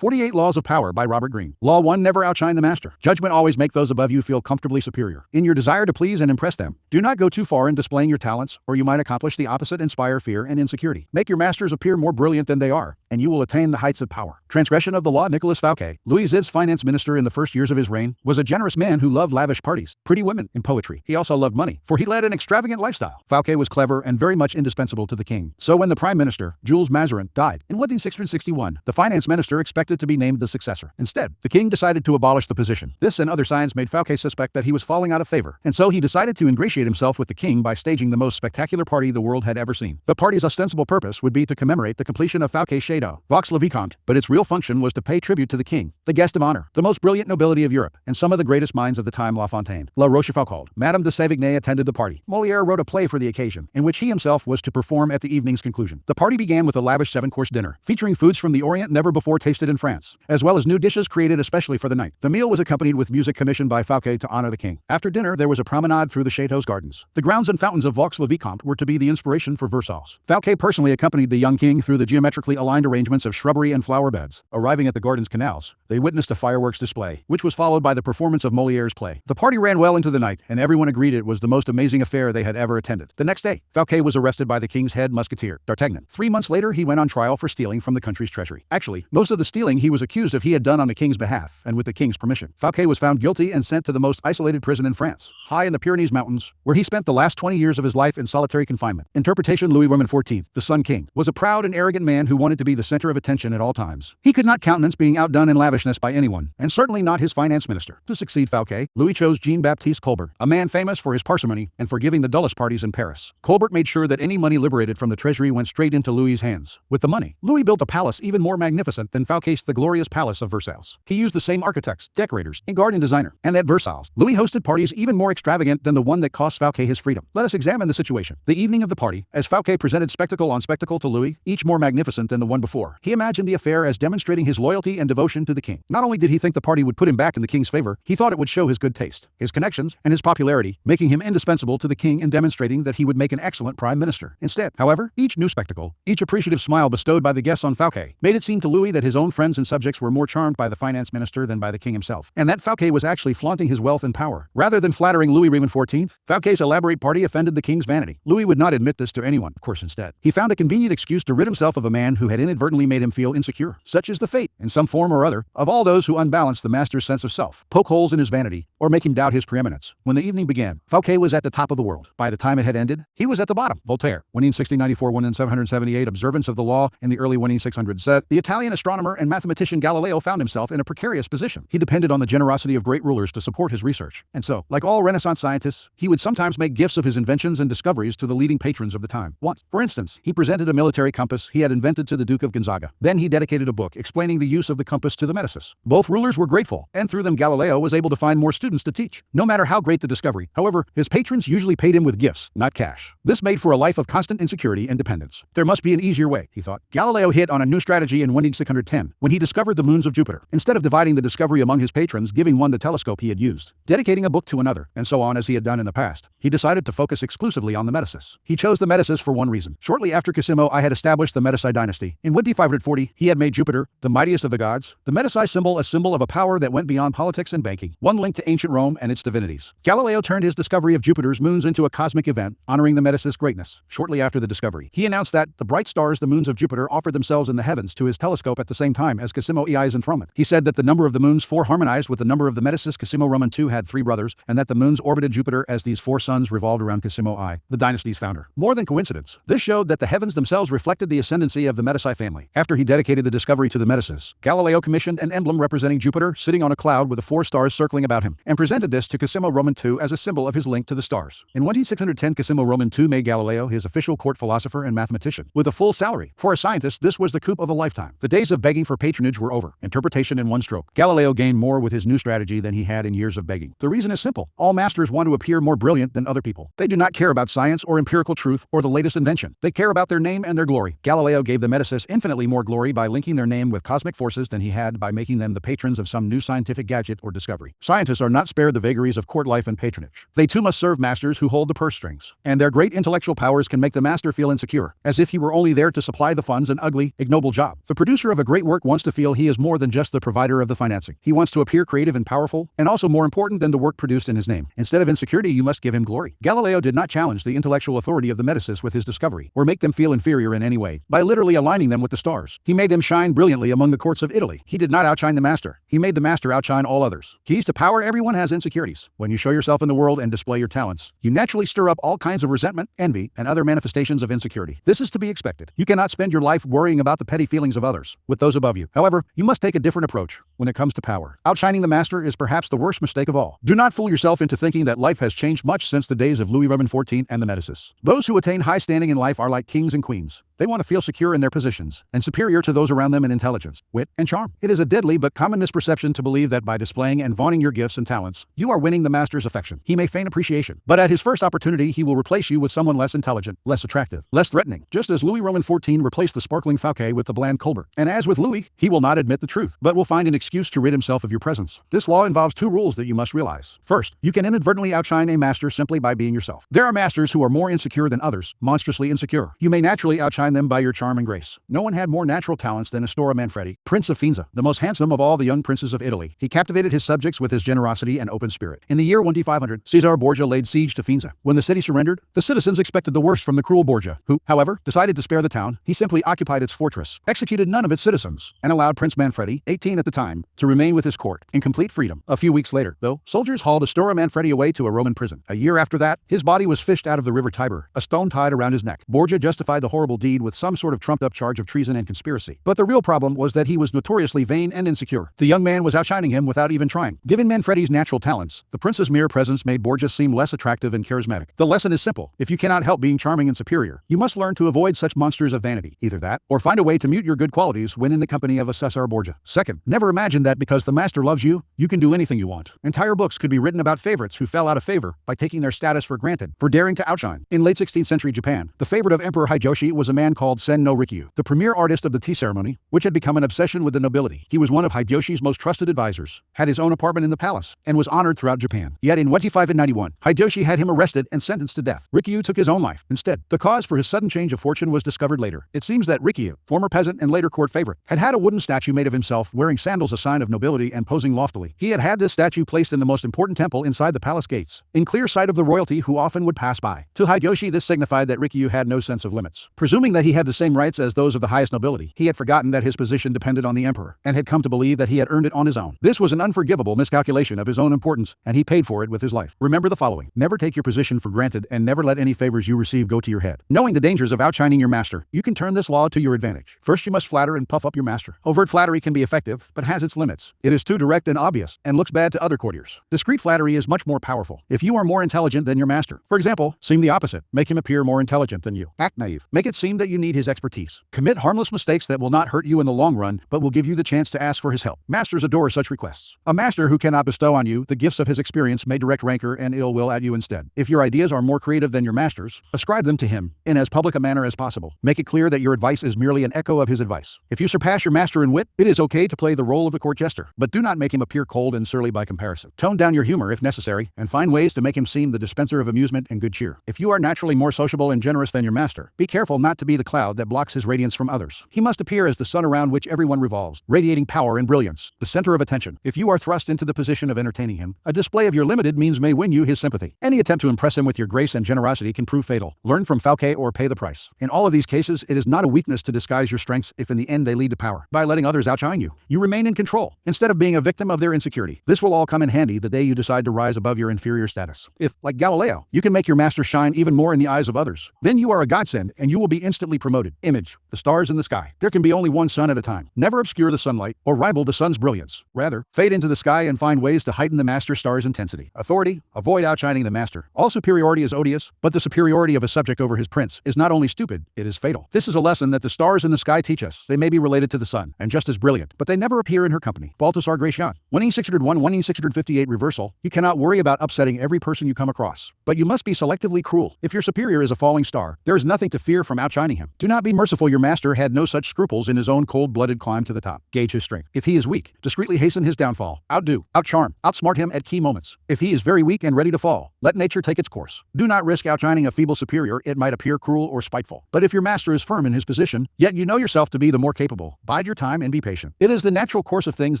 48 Laws of Power by Robert Greene. Law 1. Never outshine the master. Judgment always make those above you feel comfortably superior. In your desire to please and impress them, do not go too far in displaying your talents, or you might accomplish the opposite, inspire fear and insecurity. Make your masters appear more brilliant than they are, and you will attain the heights of power. Transgression of the law. Nicolas Fouquet, Louis XIV's finance minister in the first years of his reign, was a generous man who loved lavish parties, pretty women, and poetry. He also loved money, for he led an extravagant lifestyle. Fouquet was clever and very much indispensable to the king. So when the prime minister, Jules Mazarin, died in 1661, the finance minister expected to be named the successor. Instead, the king decided to abolish the position. This and other signs made Fouquet suspect that he was falling out of favor, and so he decided to ingratiate himself with the king by staging the most spectacular party the world had ever seen. The party's ostensible purpose would be to commemorate the completion of Fouquet's Château, Vaux-le-Vicomte, but its real function was to pay tribute to the king, the guest of honor, the most brilliant nobility of Europe, and some of the greatest minds of the time. La Fontaine, La Rochefoucauld, Madame de Sévigné attended the party. Molière wrote a play for the occasion, in which he himself was to perform at the evening's conclusion. The party began with a lavish 7-course dinner, featuring foods from the Orient never before tasted in France, as well as new dishes created especially for the night. The meal was accompanied with music commissioned by Fouquet to honor the king. After dinner, there was a promenade through the Château's gardens. The grounds and fountains of Vaux-le-Vicomte were to be the inspiration for Versailles. Fouquet personally accompanied the young king through the geometrically aligned arrangements of shrubbery and flower beds. Arriving at the garden's canals, they witnessed a fireworks display, which was followed by the performance of Molière's play. The party ran well into the night, and everyone agreed it was the most amazing affair they had ever attended. The next day, Fouquet was arrested by the king's head musketeer, D'Artagnan. 3 months later, he went on trial for stealing from the country's treasury. Actually, most of the stealing he was accused of he had done on the king's behalf, and with the king's permission. Fouquet was found guilty and sent to the most isolated prison in France, high in the Pyrenees Mountains, where he spent the last 20 years of his life in solitary confinement. Interpretation. Louis XIV, the Sun King, was a proud and arrogant man who wanted to be the center of attention at all times. He could not countenance being outdone in lavishness by anyone, and certainly not his finance minister. To succeed Fouquet, Louis chose Jean-Baptiste Colbert, a man famous for his parsimony and for giving the dullest parties in Paris. Colbert made sure that any money liberated from the treasury went straight into Louis's hands. With the money, Louis built a palace even more magnificent than Fouquet's the glorious palace of Versailles. He used the same architects, decorators, and garden designer, and at Versailles, Louis hosted parties even more extravagant than the one that cost Fouquet his freedom. Let us examine the situation. The evening of the party, as Fouquet presented spectacle on spectacle to Louis, each more magnificent than the one before. He imagined the affair as demonstrating his loyalty and devotion to the king. Not only did he think the party would put him back in the king's favor, he thought it would show his good taste, his connections, and his popularity, making him indispensable to the king and demonstrating that he would make an excellent prime minister. Instead, however, each new spectacle, each appreciative smile bestowed by the guests on Fouquet, made it seem to Louis that his own friends and subjects were more charmed by the finance minister than by the king himself, and that Fouquet was actually flaunting his wealth and power. Rather than flattering Louis XIV, Fouquet's elaborate party offended the king's vanity. Louis would not admit this to anyone. Of course, instead, he found a convenient excuse to rid himself of a man who had inadvertently made him feel insecure. Such is the fate, in some form or other, of all those who unbalance the master's sense of self, poke holes in his vanity, or make him doubt his preeminence. When the evening began, Fouquet was at the top of the world. By the time it had ended, he was at the bottom. Voltaire, winning 1694, 1778, observance of the law in the early 1600s, said, the Italian astronomer and mathematician Galileo found himself in a precarious position. He depended on the generosity of great rulers to support his research. And so, like all Renaissance scientists, he would sometimes make gifts of his inventions and discoveries to the leading patrons of the time. Once, for instance, he presented a military compass he had invented to the Duke of Gonzaga. Then he dedicated a book explaining the use of the compass to the Medicis. Both rulers were grateful, and through them Galileo was able to find more students to teach. No matter how great the discovery, however, his patrons usually paid him with gifts, not cash. This made for a life of constant insecurity and dependence. There must be an easier way, he thought. Galileo hit on a new strategy in 1610, when he discovered the moons of Jupiter. Instead of dividing the discovery among his patrons, giving one the telescope he had used, dedicating a book to another, and so on as he had done in the past, he decided to focus exclusively on the Medicis. He chose the Medicis for one reason. Shortly after Cosimo I had established the Medici dynasty, in 1540, he had made Jupiter, the mightiest of the gods, the Medici symbol, a symbol of a power that went beyond politics and banking, one linked to ancient Rome and its divinities. Galileo turned his discovery of Jupiter's moons into a cosmic event, honoring the Medicis' greatness. Shortly after the discovery, he announced that the bright stars, the moons of Jupiter, offered themselves in the heavens to his telescope at the same time as Cosimo I's enthronement. He said that the number of the moons 4 harmonized with the number of the Medicis. Cosimo Roman II had 3 brothers, and that the moons orbited Jupiter as these 4 suns revolved around Cosimo I, the dynasty's founder. More than coincidence, this showed that the heavens themselves reflected the ascendancy of the Medici family. After he dedicated the discovery to the Medicis, Galileo commissioned an emblem representing Jupiter sitting on a cloud with the 4 stars circling about him, and presented this to Cosimo Roman II as a symbol of his link to the stars. In 1610, Cosimo Roman II made Galileo his official court philosopher and mathematician, with a full salary. For a scientist, this was the coup of a lifetime. The days of begging for patronage were over. Interpretation in one stroke. Galileo gained more with his new strategy than he had in years of begging. The reason is simple. All masters want to appear more brilliant than other people. They do not care about science or empirical truth or the latest invention. They care about their name and their glory. Galileo gave the Medicis infinitely more glory by linking their name with cosmic forces than he had by making them the patrons of some new scientific gadget or discovery. Scientists are not spared the vagaries of court life and patronage. They too must serve masters who hold the purse strings. And their great intellectual powers can make the master feel insecure, as if he were only there to supply the funds, an ugly, ignoble job. The producer of a great work wants to feel he is more than just the provider of the financing. He wants to appear creative and powerful, and also more important than the work produced in his name. Instead of insecurity, you must give him glory. Galileo did not challenge the intellectual authority of the Medicis with his discovery, or make them feel inferior in any way, by literally aligning them with the stars. He made them shine brilliantly among the courts of Italy. He did not outshine the master. He made the master outshine all others. Keys to power: everyone has insecurities. When you show yourself in the world and display your talents, you naturally stir up all kinds of resentment, envy, and other manifestations of insecurity. This is to be expected. You cannot spend your life worrying about the petty feelings of others with those above you. However, you must take a different approach when it comes to power. Outshining the master is perhaps the worst mistake of all. Do not fool yourself into thinking that life has changed much since the days of Louis XIV and the Medicis. Those who attain high standing in life are like kings and queens. They want to feel secure in their positions and superior to those around them in intelligence, wit, and charm. It is a deadly but common misperception to believe that by displaying and vaunting your gifts and talents, you are winning the master's affection. He may feign appreciation, but at his first opportunity he will replace you with someone less intelligent, less attractive, less threatening, just as Louis XIV replaced the sparkling Fouquet with the bland Colbert. And as with Louis, he will not admit the truth, but will find an excuse to rid himself of your presence. This law involves two rules that you must realize. First, you can inadvertently outshine a master simply by being yourself. There are masters who are more insecure than others, monstrously insecure. You may naturally outshine them by your charm and grace. No one had more natural talents than Astorre Manfredi, Prince of Faenza, the most handsome of all the young princes of Italy. He captivated his subjects with his generosity and open spirit. In the year 1500, Caesar Borgia laid siege to Faenza. When the city surrendered, the citizens expected the worst from the cruel Borgia, who, however, decided to spare the town. He simply occupied its fortress, executed none of its citizens, and allowed Prince Manfredi, 18 at the time, to remain with his court in complete freedom. A few weeks later, though, soldiers hauled Astorre Manfredi away to a Roman prison. A year after that, his body was fished out of the river Tiber, a stone tied around his neck. Borgia justified the horrible deed with some sort of trumped-up charge of treason and conspiracy. But the real problem was that he was notoriously vain and insecure. The young man was outshining him without even trying. Given Manfredi's natural talents, the prince's mere presence made Borgia seem less attractive and charismatic. The lesson is simple. If you cannot help being charming and superior, you must learn to avoid such monsters of vanity. Either that, or find a way to mute your good qualities when in the company of a Caesar Borgia. Second, never imagine that because the master loves you, you can do anything you want. Entire books could be written about favorites who fell out of favor by taking their status for granted, for daring to outshine. In late 16th century Japan, the favorite of Emperor Hideyoshi was a man called Sen no Rikyu, the premier artist of the tea ceremony, which had become an obsession with the nobility. He was one of Hideyoshi's most trusted advisors, had his own apartment in the palace, and was honored throughout Japan. Yet in 1591, Hideyoshi had him arrested and sentenced to death. Rikyu took his own life instead. The cause for his sudden change of fortune was discovered later. It seems that Rikyu, former peasant and later court favorite, had had a wooden statue made of himself wearing sandals, a sign of nobility, and posing loftily. He had had this statue placed in the most important temple inside the palace gates, in clear sight of the royalty who often would pass by. To Hideyoshi, this signified that Rikyu had no sense of limits. Presuming that he had the same rights as those of the highest nobility, he had forgotten that his position depended on the emperor, and had come to believe that he had earned it on his own. This was an unforgivable miscalculation of his own importance, and he paid for it with his life. Remember the following. Never take your position for granted, and never let any favors you receive go to your head. Knowing the dangers of outshining your master, you can turn this law to your advantage. First, you must flatter and puff up your master. Overt flattery can be effective, but has its limits. It is too direct and obvious, and looks bad to other courtiers. Discreet flattery is much more powerful. If you are more intelligent than your master, for example, seem the opposite. Make him appear more intelligent than you. Act naive. Make it seem that you need his expertise. Commit harmless mistakes that will not hurt you in the long run, but will give you the chance to ask for his help. Masters adore such requests. A master who cannot bestow on you the gifts of his experience may direct rancor and ill will at you instead. If your ideas are more creative than your master's, ascribe them to him in as public a manner as possible. Make it clear that your advice is merely an echo of his advice. If you surpass your master in wit, it is okay to play the role of the court jester, but do not make him appear cold and surly by comparison. Tone down your humor if necessary, and find ways to make him seem the dispenser of amusement and good cheer. If you are naturally more sociable and generous than your master, be careful not to be the cloud that blocks his radiance from others. He must appear as the sun around which everyone revolves, radiating power and brilliance, the center of attention. If you are thrust into the position of entertaining him, a display of your limited means may win you his sympathy. Any attempt to impress him with your grace and generosity can prove fatal. Learn from Fouquet or pay the price. In all of these cases, it is not a weakness to disguise your strengths if in the end they lead to power. By letting others outshine you, you remain in control, instead of being a victim of their insecurity. This will all come in handy the day you decide to rise above your inferior status. If, like Galileo, you can make your master shine even more in the eyes of others, then you are a godsend and you will be instantly promoted. Image: the stars in the sky. There can be only one sun at a time. Never obscure the sunlight or rival the sun's brilliance. Rather, fade into the sky and find ways to heighten the master star's intensity. Authority: avoid outshining the master. All superiority is odious, but the superiority of a subject over his prince is not only stupid, it is fatal. This is a lesson that the stars in the sky teach us. They may be related to the sun, and just as brilliant, but they never appear in her company. Balthasar Gracian. 1601-1658 reversal. You cannot worry about upsetting every person you come across, but you must be selectively cruel. If your superior is a falling star, there is nothing to fear from outshining outshining him. Do not be merciful. Your master had no such scruples in his own cold-blooded climb to the top. Gauge his strength. If he is weak, discreetly hasten his downfall. Outdo, outcharm, outsmart him at key moments. If he is very weak and ready to fall, let nature take its course. Do not risk outshining a feeble superior. It might appear cruel or spiteful. But if your master is firm in his position, yet you know yourself to be the more capable, bide your time and be patient. It is the natural course of things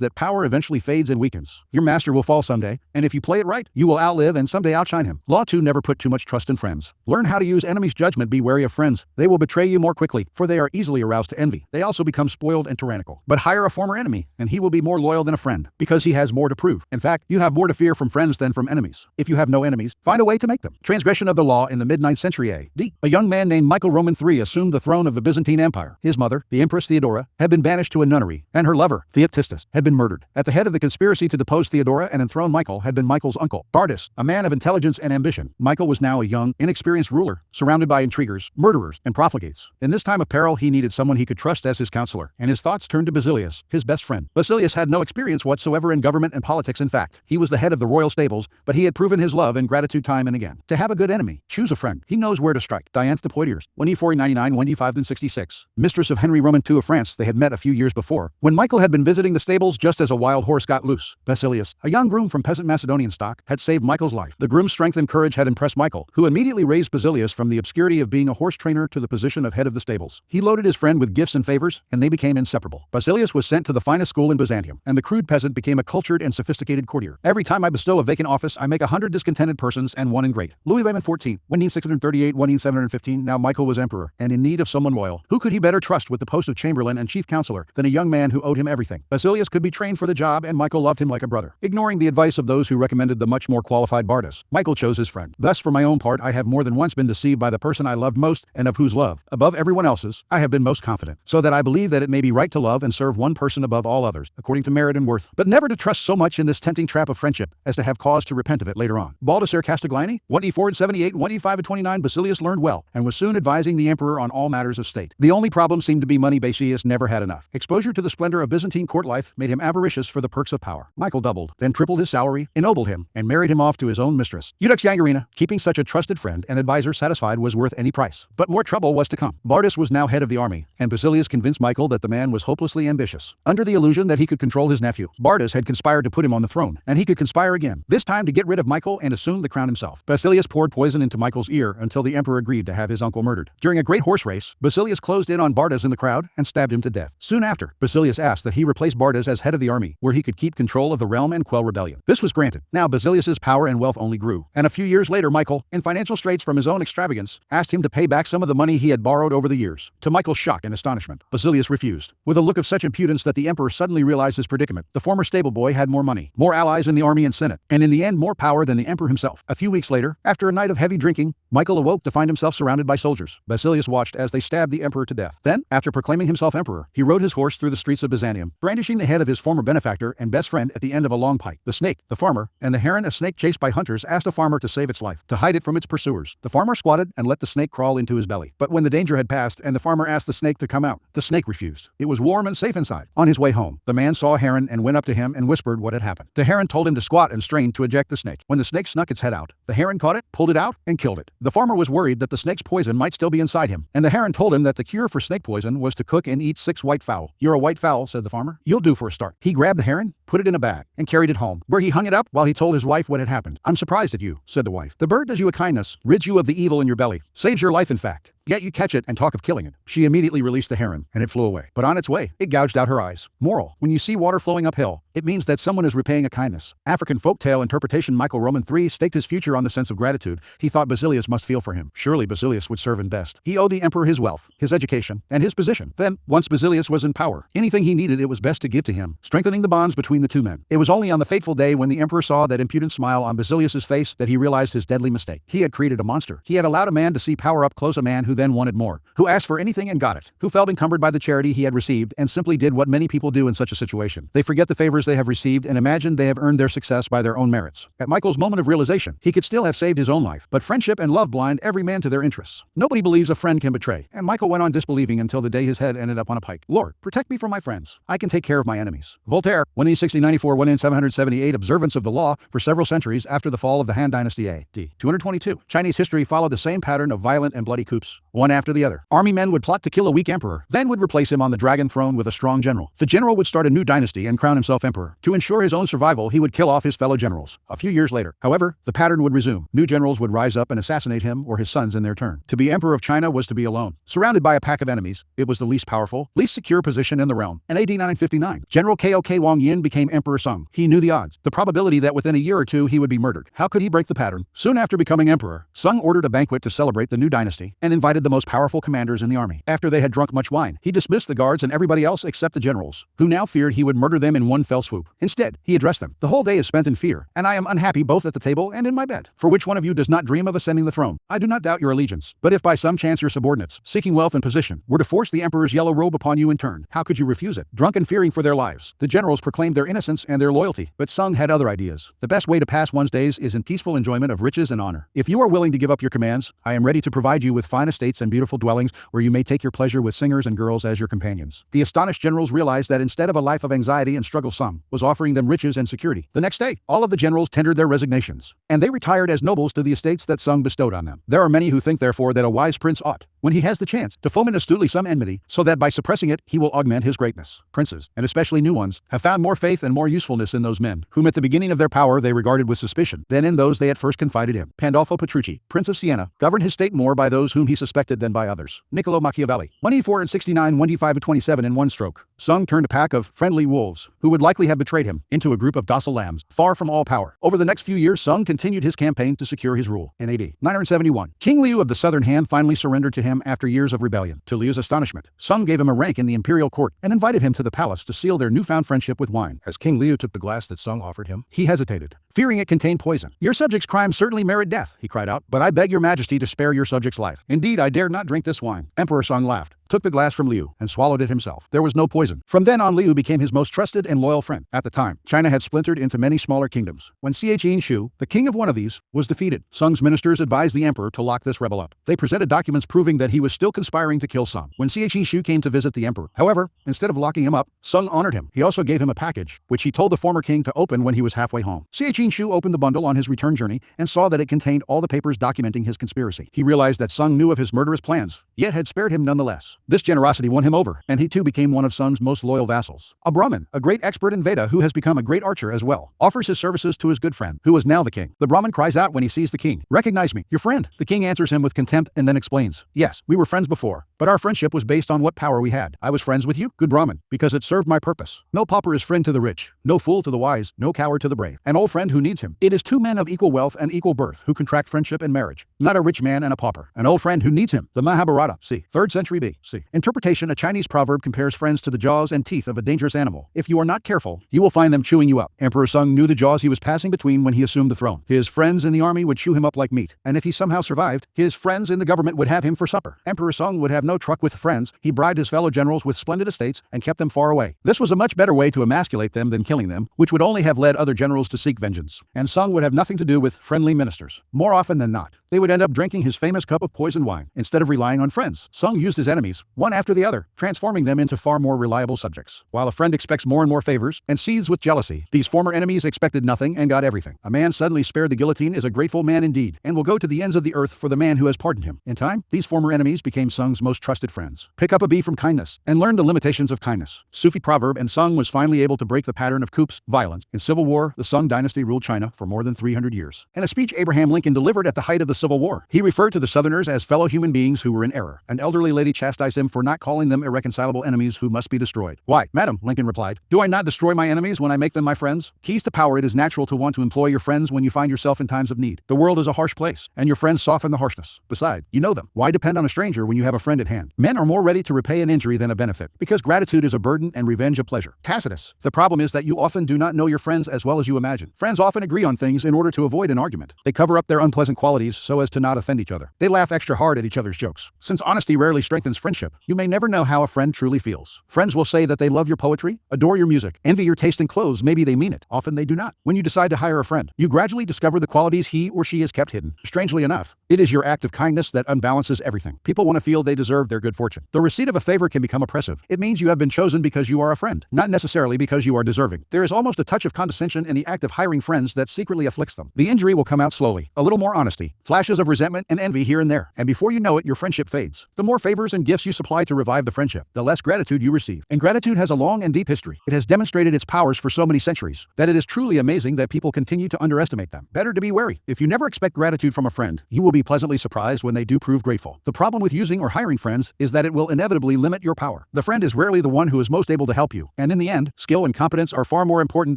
that power eventually fades and weakens. Your master will fall someday, and if you play it right, you will outlive and someday outshine him. Law 2. Never put too much trust in friends. Learn how to use enemies' judgment. Be wary of friends. They will betray you more quickly, for they are easily aroused to envy. They also become spoiled and tyrannical. But hire a former enemy, and he will be more loyal than a friend, because he has more to prove. In fact, you have more to fear from friends than from enemies. If you have no enemies, find a way to make them. Transgression of the law in the mid-9th century A.D. A young man named Michael Roman III assumed the throne of the Byzantine Empire. His mother, the Empress Theodora, had been banished to a nunnery, and her lover, Theoptistus, had been murdered. At the head of the conspiracy to depose Theodora and enthrone Michael had been Michael's uncle, Bardas, a man of intelligence and ambition. Michael was now a young, inexperienced ruler, surrounded by intriguers, murderers, and profligates. In this time of peril, he needed someone he could trust as his counselor, and his thoughts turned to Basilius, his best friend. Basilius had no experience whatsoever in government and politics. In fact, he was the head of the royal stables, but he had proven his love and gratitude time and again. To have a good enemy, choose a friend. He knows where to strike. Dianthe de Poitiers, 1499, 1566, mistress of Henry Roman II of France. They had met a few years before, when Michael had been visiting the stables just as a wild horse got loose. Basilius, a young groom from peasant Macedonian stock, had saved Michael's life. The groom's strength and courage had impressed Michael, who immediately raised Basilius from the obscurity of being a horse trainer to the position of head of the stables. He loaded his friend with gifts and favors, and they became inseparable. Basilius was sent to the finest school in Byzantium, and the crude peasant became a cultured and sophisticated courtier. Every time I bestow a vacant office, I make 100 discontented persons and one ingrate. Louis Raymond XIV, 1638, 1715. Now Michael was emperor, and in need of someone loyal. Who could he better trust with the post of chamberlain and chief counselor than a young man who owed him everything? Basilius could be trained for the job, and Michael loved him like a brother. Ignoring the advice of those who recommended the much more qualified Bardas, Michael chose his friend. Thus, for my own part, I have more than once been deceived by the person I loved most, and of whose love, above everyone else's, I have been most confident. So that I believe that it may be right to love and serve one person above all others, according to merit and worth, but never to trust so much in this tempting trap of friendship as to have cause to repent of it later on. Baldassare Castiglione, 1E478, 1E529. Basilius learned well, and was soon advising the emperor on all matters of state. The only problem seemed to be money. Basilius never had enough. Exposure to the splendor of Byzantine court life made him avaricious for the perks of power. Michael doubled, then tripled his salary, ennobled him, and married him off to his own mistress, Eudox Yangarina. Keeping such a trusted friend and advisor satisfied was worth any price. But more trouble was to come. Bardas was now head of the army, and Basilius convinced Michael that the man was hopelessly ambitious. Under the illusion that he could control his nephew, Bardas had conspired to put him on the throne, and he could conspire again, this time to get rid of Michael and assume the crown himself. Basilius poured poison into Michael's ear until the emperor agreed to have his uncle murdered. During a great horse race, Basilius closed in on Bardas in the crowd and stabbed him to death. Soon after, Basilius asked that he replace Bardas as head of the army, where he could keep control of the realm and quell rebellion. This was granted. Now Basilius's power and wealth only grew, and a few years later Michael, in financial straits from his own extravagance, asked him to pay back some of the money he had borrowed over the years. To Michael's shock and astonishment, Basilius refused, with a look of such impudence that the emperor suddenly realized his predicament. The former stable boy had more money, more allies in the army and senate, and in the end more power than the emperor himself. A few weeks later, after a night of heavy drinking, Michael awoke to find himself surrounded by soldiers. Basilius watched as they stabbed the emperor to death. Then, after proclaiming himself emperor, he rode his horse through the streets of Byzantium, brandishing the head of his former benefactor and best friend at the end of a long pike. The snake, the farmer, and the heron, a snake chased by hunters, asked a farmer to save its life, to hide it from its pursuers. The farmer squatted and let the snake crawl into his belly. But when the danger had passed and the farmer asked the snake to come out, the snake refused. It was warm and safe inside. On his way home, the man saw a heron and went up to him and whispered what had happened. The heron told him to squat and strain to eject the snake. When the snake snuck its head out, the heron caught it, pulled it out, and killed it. The farmer was worried that the snake's poison might still be inside him, and the heron told him that the cure for snake poison was to cook and eat 6 white fowl. "You're a white fowl," said the farmer. "You'll do for a start." He grabbed the heron, put it in a bag, and carried it home, where he hung it up while he told his wife what had happened. "I'm surprised at you," said the wife. "The bird does you a kindness, rids you of the evil in your belly, saves your life in fact. Yet you catch it and talk of killing it." She immediately released the heron, and it flew away. But on its way, it gouged out her eyes. Moral: when you see water flowing uphill, it means that someone is repaying a kindness. African folktale interpretation. Michael Roman III staked his future on the sense of gratitude. He thought Basilius must feel for him. Surely Basilius would serve him best. He owed the emperor his wealth, his education, and his position. Then, once Basilius was in power, anything he needed it was best to give to him, strengthening the bonds between the two men. It was only on the fateful day when the emperor saw that impudent smile on Basilius's face that he realized his deadly mistake. He had created a monster. He had allowed a man to see power up close, a man who then wanted more, who asked for anything and got it, who felt encumbered by the charity he had received and simply did what many people do in such a situation. They forget the favors they have received and imagine they have earned their success by their own merits. At Michael's moment of realization, he could still have saved his own life, but friendship and love blind every man to their interests. Nobody believes a friend can betray, and Michael went on disbelieving until the day his head ended up on a pike. "Lord, protect me from my friends. I can take care of my enemies." Voltaire, 1E6094, 1N778. Observance of the law for several centuries after the fall of the Han Dynasty A.D. 222. Chinese history followed the same pattern of violent and bloody coups. one after the other. Army men would plot to kill a weak emperor, then would replace him on the dragon throne with a strong general. The general would start a new dynasty and crown himself emperor. To ensure his own survival, he would kill off his fellow generals. A few years later, however, the pattern would resume. New generals would rise up and assassinate him or his sons in their turn. To be emperor of China was to be alone. Surrounded by a pack of enemies, it was the least powerful, least secure position in the realm. In AD 959, General Kok Wang Yin became Emperor Sung. He knew the odds, the probability that within a year or two he would be murdered. How could he break the pattern? Soon after becoming emperor, Sung ordered a banquet to celebrate the new dynasty and invited the most powerful commanders in the army. After they had drunk much wine, he dismissed the guards and everybody else except the generals, who now feared he would murder them in one fell swoop. Instead, he addressed them. The whole day is spent in fear, and I am unhappy both at the table and in my bed. For which one of you does not dream of ascending the throne? I do not doubt your allegiance. But if by some chance your subordinates, seeking wealth and position, were to force the emperor's yellow robe upon you in turn, how could you refuse it? Drunk and fearing for their lives, the generals proclaimed their innocence and their loyalty. But Sung had other ideas. The best way to pass one's days is in peaceful enjoyment of riches and honor. If you are willing to give up your commands, I am ready to provide you with fine estates and beautiful dwellings where you may take your pleasure with singers and girls as your companions. The astonished generals realized that instead of a life of anxiety and struggle, Sung was offering them riches and security. The next day, all of the generals tendered their resignations, and they retired as nobles to the estates that Sung bestowed on them. There are many who think, therefore, that a wise prince ought, when he has the chance, to foment astutely some enmity, so that by suppressing it he will augment his greatness. Princes, and especially new ones, have found more faith and more usefulness in those men, whom at the beginning of their power they regarded with suspicion, than in those they at first confided in. Pandolfo Petrucci, Prince of Siena, governed his state more by those whom he suspected than by others. Niccolo Machiavelli, 184 and 25 and 27 in one stroke. Sung turned a pack of friendly wolves, who would likely have betrayed him, into a group of docile lambs, far from all power. Over the next few years, Sung continued his campaign to secure his rule. In AD 971, King Liu of the Southern Han finally surrendered to him after years of rebellion. To Liu's astonishment, Sung gave him a rank in the imperial court and invited him to the palace to seal their newfound friendship with wine. As King Liu took the glass that Sung offered him, he hesitated, fearing it contained poison. "Your subjects' crimes certainly merit death," he cried out, "but I beg your majesty to spare your subject's life. Indeed, I dare not drink this wine." Emperor Sung laughed, took the glass from Liu, and swallowed it himself. There was no poison. From then on, Liu became his most trusted and loyal friend. At the time, China had splintered into many smaller kingdoms. When Xiaqin Shu, the king of one of these, was defeated, Sung's ministers advised the emperor to lock this rebel up. They presented documents proving that he was still conspiring to kill Sung. When Xiaqin Shu came to visit the emperor, however, instead of locking him up, Sung honored him. He also gave him a package, which he told the former king to open when he was halfway home. Xiaqin Shu opened the bundle on his return journey and saw that it contained all the papers documenting his conspiracy. He realized that Sung knew of his murderous plans, yet had spared him nonetheless. This generosity won him over, and he too became one of Sung's most loyal vassals. A Brahmin, a great expert in Veda who has become a great archer as well, offers his services to his good friend, who is now the king. The Brahmin cries out when he sees the king, "Recognize me, your friend." The king answers him with contempt and then explains, "Yes, we were friends before, but our friendship was based on what power we had. I was friends with you, good Brahmin, because it served my purpose. No pauper is friend to the rich, no fool to the wise, no coward to the brave, an old friend who needs him. It is two men of equal wealth and equal birth who contract friendship and marriage, not a rich man and a pauper, an old friend who needs him." The Mahabharata, c. 3rd century B.C. Interpretation: a Chinese proverb compares friends to the jaws and teeth of a dangerous animal. If you are not careful, you will find them chewing you up. Emperor Sung knew the jaws he was passing between when he assumed the throne. His friends in the army would chew him up like meat, and if he somehow survived, his friends in the government would have him for supper. Emperor Sung would have no truck with friends. He bribed his fellow generals with splendid estates and kept them far away. This was a much better way to emasculate them than killing them, which would only have led other generals to seek vengeance. And Sung would have nothing to do with friendly ministers. More often than not, they would end up drinking his famous cup of poisoned wine. Instead of relying on friends, Sung used his enemies, one after the other, transforming them into far more reliable subjects. While a friend expects more and more favors and seethes with jealousy, these former enemies expected nothing and got everything. A man suddenly spared the guillotine is a grateful man indeed, and will go to the ends of the earth for the man who has pardoned him. In time, these former enemies became Sung's most trusted friends. Pick up a bee from kindness and learn the limitations of kindness. Sufi proverb, and Sung was finally able to break the pattern of coups, violence. In civil war, the Sung dynasty ruled China for more than 300 years. In a speech Abraham Lincoln delivered at the height of the Civil War, he referred to the Southerners as fellow human beings who were in error. An elderly lady chastised him for not calling them irreconcilable enemies who must be destroyed. "Why, madam," Lincoln replied, "do I not destroy my enemies when I make them my friends?" Keys to power: it is natural to want to employ your friends when you find yourself in times of need. The world is a harsh place, and your friends soften the harshness. Besides, you know them. Why depend on a stranger when you have a friend at hand? Men are more ready to repay an injury than a benefit, because gratitude is a burden and revenge a pleasure. Tacitus: the problem is that you often do not know your friends as well as you imagine. Friends often agree on things in order to avoid an argument. They cover up their unpleasant qualities so as to not offend each other. They laugh extra hard at each other's jokes. Since honesty rarely strengthens friendship, you may never know how a friend truly feels. Friends will say that they love your poetry, adore your music, envy your taste in clothes. Maybe they mean it. Often they do not. When you decide to hire a friend, you gradually discover the qualities he or she has kept hidden. Strangely enough, it is your act of kindness that unbalances everything. People want to feel they deserve their good fortune. The receipt of a favor can become oppressive. It means you have been chosen because you are a friend, not necessarily because you are deserving. There is almost a touch of condescension in the act of hiring friends that secretly afflicts them. The injury will come out slowly. A little more honesty, flash flashes of resentment and envy here and there, and before you know it, your friendship fades. The more favors and gifts you supply to revive the friendship, the less gratitude you receive. And gratitude has a long and deep history. It has demonstrated its powers for so many centuries that it is truly amazing that people continue to underestimate them. Better to be wary. If you never expect gratitude from a friend, you will be pleasantly surprised when they do prove grateful. The problem with using or hiring friends is that it will inevitably limit your power. The friend is rarely the one who is most able to help you, and in the end, skill and competence are far more important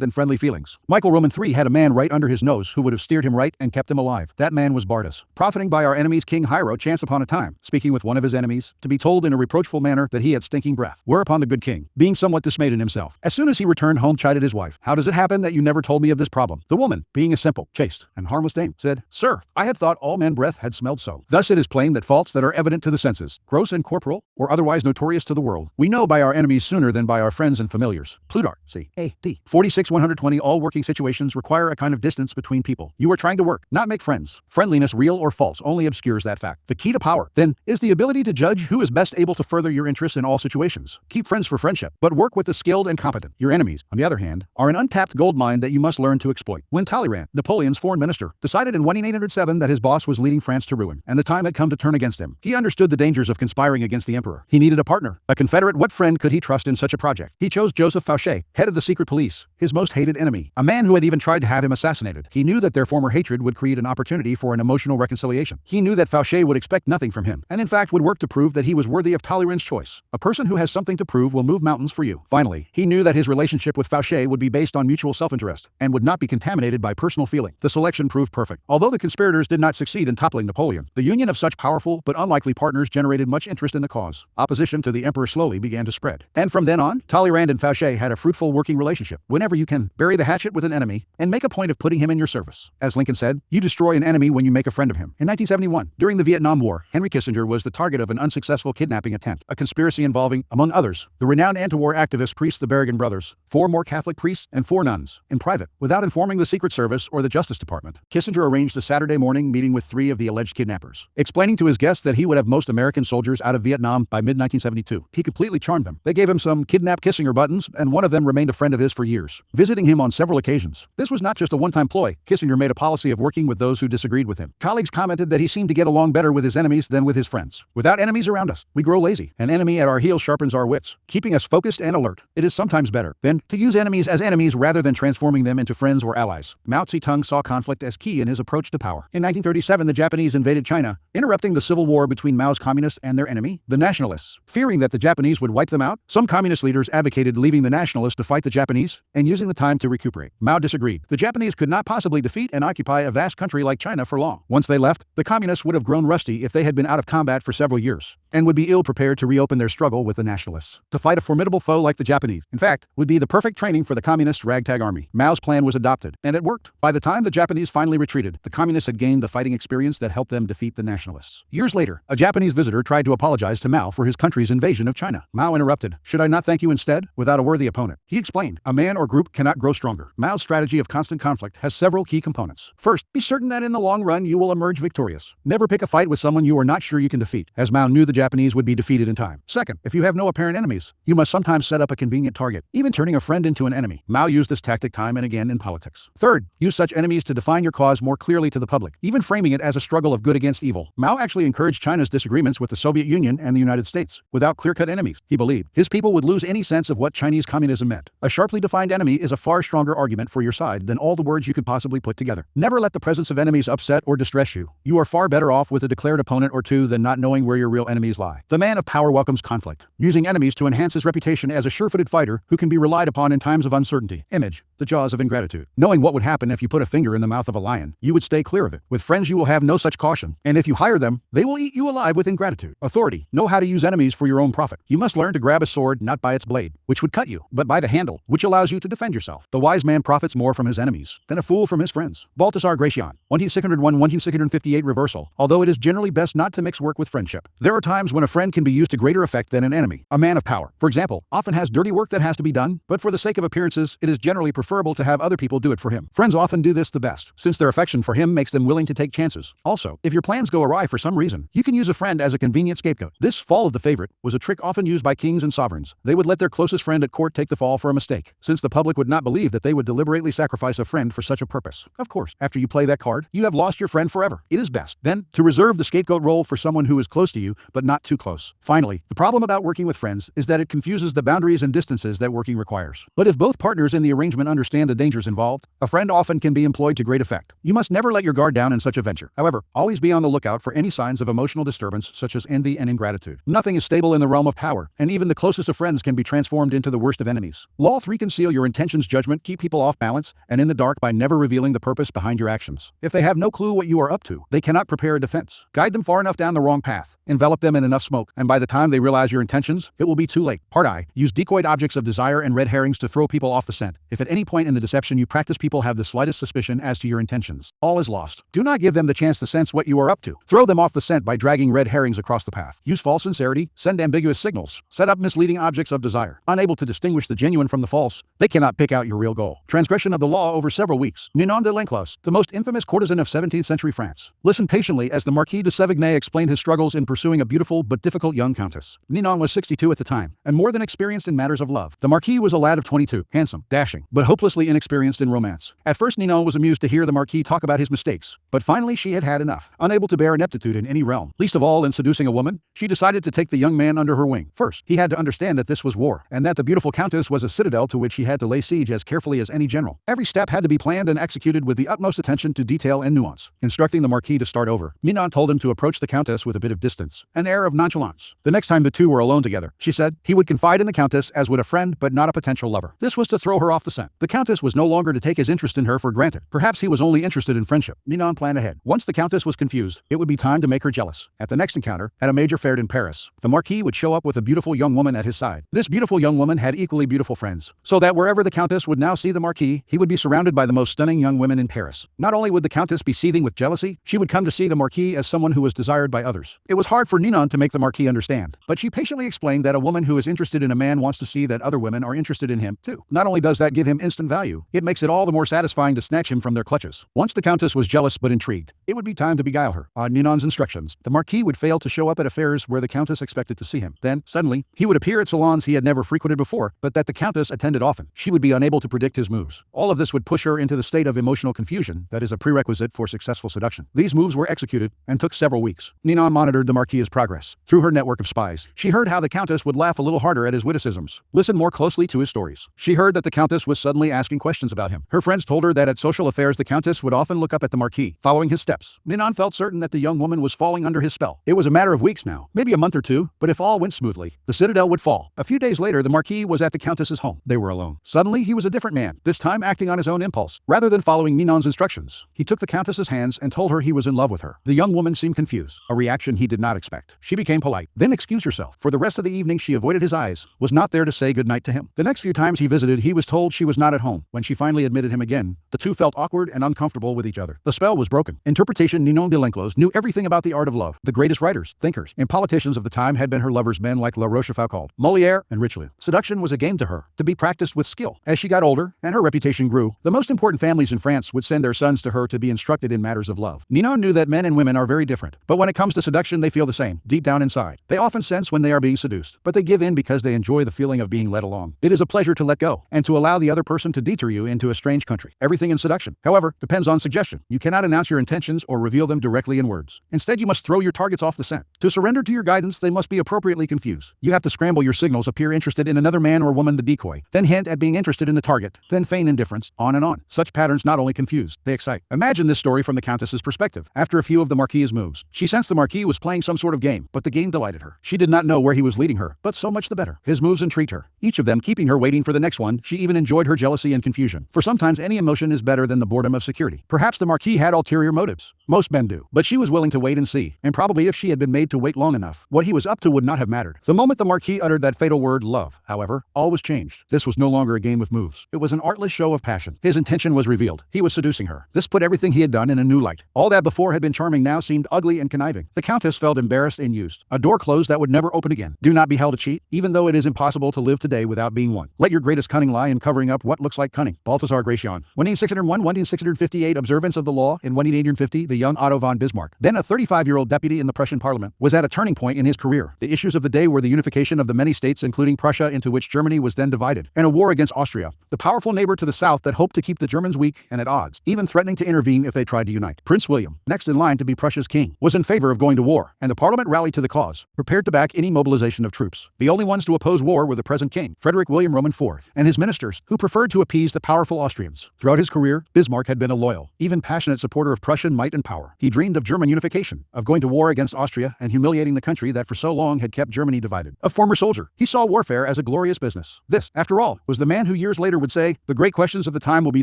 than friendly feelings. Michael Roman III had a man right under his nose who would have steered him right and kept him alive. That man was Bardas. Profiting by our enemy's King Hiero chanced upon a time, speaking with one of his enemies, to be told in a reproachful manner that he had stinking breath. Whereupon the good king, being somewhat dismayed in himself, as soon as he returned home, chided his wife. How does it happen that you never told me of this problem? The woman, being a simple, chaste, and harmless dame, said, Sir, I had thought all men breath had smelled so. Thus it is plain that faults that are evident to the senses, gross and corporal, or otherwise notorious to the world, we know by our enemies sooner than by our friends and familiars. Plutarch, c. A. D. 46:120. All working situations require a kind of distance between people. You are trying to work, not make friends. Friendliness, real or false, only obscures that fact. The key to power, then, is the ability to judge who is best able to further your interests in all situations. Keep friends for friendship, but work with the skilled and competent. Your enemies, on the other hand, are an untapped gold mine that you must learn to exploit. When Talleyrand, Napoleon's foreign minister, decided in 1807 that his boss was leading France to ruin, and the time had come to turn against him, he understood the dangers of conspiring against the emperor. He needed a partner, a confederate. What friend could he trust in such a project? He chose Joseph Fouché, head of the secret police, his most hated enemy, a man who had even tried to have him assassinated. He knew that their former hatred would create an opportunity for an emotional reconciliation. He knew that Fouché would expect nothing from him, and in fact would work to prove that he was worthy of Talleyrand's choice. A person who has something to prove will move mountains for you. Finally, he knew that his relationship with Fouché would be based on mutual self-interest, and would not be contaminated by personal feeling. The selection proved perfect. Although the conspirators did not succeed in toppling Napoleon, the union of such powerful but unlikely partners generated much interest in the cause. Opposition to the emperor slowly began to spread. And from then on, Talleyrand and Fouché had a fruitful working relationship. Whenever you can, bury the hatchet with an enemy, and make a point of putting him in your service. As Lincoln said, you destroy an enemy when you make a friend of him. In 1971, during the Vietnam War, Henry Kissinger was the target of an unsuccessful kidnapping attempt, a conspiracy involving, among others, the renowned anti-war activist priests the Berrigan brothers, 4 more Catholic priests, and 4 nuns. In private, without informing the Secret Service or the Justice Department, Kissinger arranged a Saturday morning meeting with 3 of the alleged kidnappers. Explaining to his guests that he would have most American soldiers out of Vietnam by mid-1972, he completely charmed them. They gave him some kidnap Kissinger buttons, and one of them remained a friend of his for years, visiting him on several occasions. This was not just a one-time ploy. Kissinger made a policy of working with those who disagreed with him. Colleagues commented that he seemed to get along better with his enemies than with his friends. Without enemies around us, we grow lazy. An enemy at our heels sharpens our wits, keeping us focused and alert. It is sometimes better, then, to use enemies as enemies rather than transforming them into friends or allies. Mao Zedong saw conflict as key in his approach to power. In 1937, the Japanese invaded China, interrupting the civil war between Mao's communists and their enemy, the nationalists. Fearing that the Japanese would wipe them out, some communist leaders advocated leaving the nationalists to fight the Japanese and using the time to recuperate. Mao disagreed. The Japanese could not possibly defeat and occupy a vast country like China for long. Once they left, the communists would have grown rusty if they had been out of combat for several years, and would be ill-prepared to reopen their struggle with the nationalists. To fight a formidable foe like the Japanese, in fact, would be the perfect training for the communist ragtag army. Mao's plan was adopted, and it worked. By the time the Japanese finally retreated, the communists had gained the fighting experience that helped them defeat the nationalists. Years later, a Japanese visitor tried to apologize to Mao for his country's invasion of China. Mao interrupted. Should I not thank you instead? Without a worthy opponent. He explained, a man or group cannot grow stronger. Mao's strategy of constant conflict has several key components. First, be certain that in the long run you will emerge victorious. Never pick a fight with someone you are not sure you can defeat, as Mao knew the Japanese would be defeated in time. Second, if you have no apparent enemies, you must sometimes set up a convenient target, even turning a friend into an enemy. Mao used this tactic time and again in politics. Third, use such enemies to define your cause more clearly to the public, even framing it as a struggle of good against evil. Mao actually encouraged China's disagreements with the Soviet Union and the United States. Without clear-cut enemies, he believed, his people would lose any sense of what Chinese communism meant. A sharply defined enemy is a far stronger argument for your side than all the words you could possibly put together. Never let the presence of enemies upset or distress you. You are far better off with a declared opponent or two than not knowing where your real enemies lie. The man of power welcomes conflict, using enemies to enhance his reputation as a sure-footed fighter who can be relied upon in times of uncertainty. Image, the jaws of ingratitude. Knowing what would happen if you put a finger in the mouth of a lion, you would stay clear of it. With friends you will have no such caution, and if you hire them, they will eat you alive with ingratitude. Authority. Know how to use enemies for your own profit. You must learn to grab a sword not by its blade, which would cut you, but by the handle, which allows you to defend yourself. The wise man profits more from his enemies than a fool from his friends. Balthasar Gracian. 1601-1658 reversal. Although it is generally best not to mix work with friendship, there are times when a friend can be used to greater effect than an enemy. A man of power, for example, often has dirty work that has to be done, but for the sake of appearances, it is generally preferable to have other people do it for him. Friends often do this the best, since their affection for him makes them willing to take chances. Also, if your plans go awry for some reason, you can use a friend as a convenient scapegoat. This fall of the favorite was a trick often used by kings and sovereigns. They would let their closest friend at court take the fall for a mistake, since the public would not believe that they would deliberately sacrifice a friend for such a purpose. Of course, after you play that card, you have lost your friend forever. It is best, then, to reserve the scapegoat role for someone who is close to you, but not too close. Finally, the problem about working with friends is that it confuses the boundaries and distances that working requires. But if both partners in the arrangement understand the dangers involved, a friend often can be employed to great effect. You must never let your guard down in such a venture. However, always be on the lookout for any signs of emotional disturbance such as envy and ingratitude. Nothing is stable in the realm of power, and even the closest of friends can be transformed into the worst of enemies. Law 3. Conceal your intentions. Judgment. Keep people off balance and in the dark by never revealing the purpose behind your actions. If they have no clue what you are up to, they cannot prepare a defense. Guide them far enough down the wrong path, envelop them in enough smoke, and by the time they realize your intentions, it will be too late. Part I. Use decoyed objects of desire and red herrings to throw people off the scent. If at any point in the deception you practice people have the slightest suspicion as to your intentions, all is lost. Do not give them the chance to sense what you are up to. Throw them off the scent by dragging red herrings across the path. Use false sincerity, send ambiguous signals, set up misleading objects of desire. Unable to distinguish the genuine from the false, they cannot pick out your real goal. Transgression of the law over several weeks. Ninon de Lenclos, the most infamous courtesan of 17th century France, listened patiently as the Marquis de Sévigné explained his struggles in pursuing a beautiful but difficult young countess. Ninon was 62 at the time, and more than experienced in matters of love. The Marquis was a lad of 22, handsome, dashing, but hopelessly inexperienced in romance. At first Ninon was amused to hear the Marquis talk about his mistakes, but finally she had had enough. Unable to bear ineptitude in any realm, least of all in seducing a woman, she decided to take the young man under her wing. First, he had to understand that this was war, and that the beautiful countess was a citadel to which he had to lay siege as carefully as any general. Every step had to be planned and executed with the utmost attention to detail and nuance. Instructing the Marquis to start over, Ninon told him to approach the countess with a bit of distance, an air of nonchalance. The next time the two were alone together, she said, he would confide in the countess as would a friend but not a potential lover. This was to throw her off the scent. The countess was no longer to take his interest in her for granted. Perhaps he was only interested in friendship. Ninon planned ahead. Once the countess was confused, it would be time to make her jealous. At the next encounter, at a major fair in Paris, the Marquis would show up with a beautiful young woman at his side. This beautiful young woman had equally beautiful friends, so that wherever the countess would now see the Marquis, he would be surrounded by the most stunning young women in Paris. Not only would the countess be seething with jealousy, she would come to see the Marquis as someone who was desired by others. It was hard for Ninon to make the Marquis understand, but she patiently explained that a woman who is interested in a man wants to see that other women are interested in him, too. Not only does that give him instant value, it makes it all the more satisfying to snatch him from their clutches. Once the countess was jealous but intrigued, it would be time to beguile her. On Ninon's instructions, the Marquis would fail to show up at affairs where the countess expected to see him. Then, suddenly, he would appear at salons he had never frequented before, but that the countess attended often. She would be unable to predict his moves. All of this would push her into the state of emotional confusion that is a prerequisite for successful seduction. These moves were executed and took several weeks. Ninon monitored the Marquis's progress. Through her network of spies, she heard how the countess would laugh a little harder at his witticisms, listen more closely to his stories. She heard that the countess was suddenly asking questions about him. Her friends told her that at social affairs the countess would often look up at the Marquis, following his steps. Ninon felt certain that the young woman was falling under his spell. It was a matter of weeks now, maybe a month or two, but if all went smoothly, the citadel would fall. A few days later, the Marquis was at the countess's home. They were alone. Suddenly, he was a different man, this time acting on his own impulse. Rather than following Ninon's instructions, he took the countess's hands and told her he was in love with her. The young woman seemed confused, a reaction he did not expect. She became polite, then excused herself. For the rest of the evening, she avoided his eyes, was not there to say goodnight to him. The next few times he visited, he was told she was not at home. When she finally admitted him again, the two felt awkward and uncomfortable with each other. The spell was broken. Interpretation. Ninon de Lenclos knew everything about the art of love. The greatest writers, thinkers, and politicians of the time had been her lovers, men like La Rochefoucauld, Molière, and Richelieu. Seduction was a game to her, to be practiced with skill. As she got older, and her reputation grew, the most important families in France would send their sons to her to be instructed in matters of love. Ninon knew that men and women are very different, but when it comes to seduction they feel the same, deep down inside. They often sense when they are being seduced, but they give in because they enjoy the feeling of being led along. It is a pleasure to let go, and to allow the other person to detour you into a strange country. Everything in seduction, however, depends on suggestion. You cannot announce your intentions or reveal them directly in words. Instead, you must throw your targets off the scent. To surrender to your guidance, they must be appropriately confused. You have to scramble your signals, appear interested in another man or woman, the decoy, then hint at being interested in the target, then feign indifference, on and on. Such patterns not only confuse, they excite. Imagine this story from the countess's perspective. After a few of the Marquis's moves, she sensed the Marquis was playing some sort of game, but the game delighted her. She did not know where he was leading her, but so much the better. His moves intrigued her, each of them keeping her waiting for the next one. She even enjoyed her jealousy and confusion, for sometimes any emotion is better than the boredom of security. Perhaps the Marquis had ulterior motives. Most men do, but she was willing to wait and see, and probably if she had been made to wait long enough, what he was up to would not have mattered. The moment the Marquis uttered that fatal word, love, however, all was changed. This was no longer a game with moves. It was an artless show of passion. His intention was revealed. He was seducing her. This put everything he had done in a new light. All that before had been charming now seemed ugly and conniving. The countess felt embarrassed and used. A door closed that would never open again. Do not be held to cheat, even though it is impossible to live today without being one. Let your greatest cunning lie in covering up what looks like cunning. Balthazar Gracian. 1601-1658 Observance of the law. In 1850, the young Otto von Bismarck, then a 35-year-old deputy in the Prussian parliament, was at a turning point in his career. The issues of the day were the unification of the many states including Prussia into which Germany was then divided, and a war against Austria, the powerful neighbor to the south that hoped to keep the Germans weak and at odds, even threatening to intervene if they tried to unite. Prince William, next in line to be Prussia's king, was in favor of going to war, and the parliament rallied to the cause, prepared to back any mobilization of troops. The only ones to oppose war were the present king, Frederick William Roman IV, and his ministers, who preferred to appease the powerful Austrians. Throughout his career, Bismarck had been a loyal, even passionate supporter of Prussian might and power. He dreamed of German unification, of going to war against Austria and humiliating the country that for so long had kept Germany divided. A former soldier, he saw warfare as a glorious business. This, after all, was the man who years later would say, "The great questions of the time will be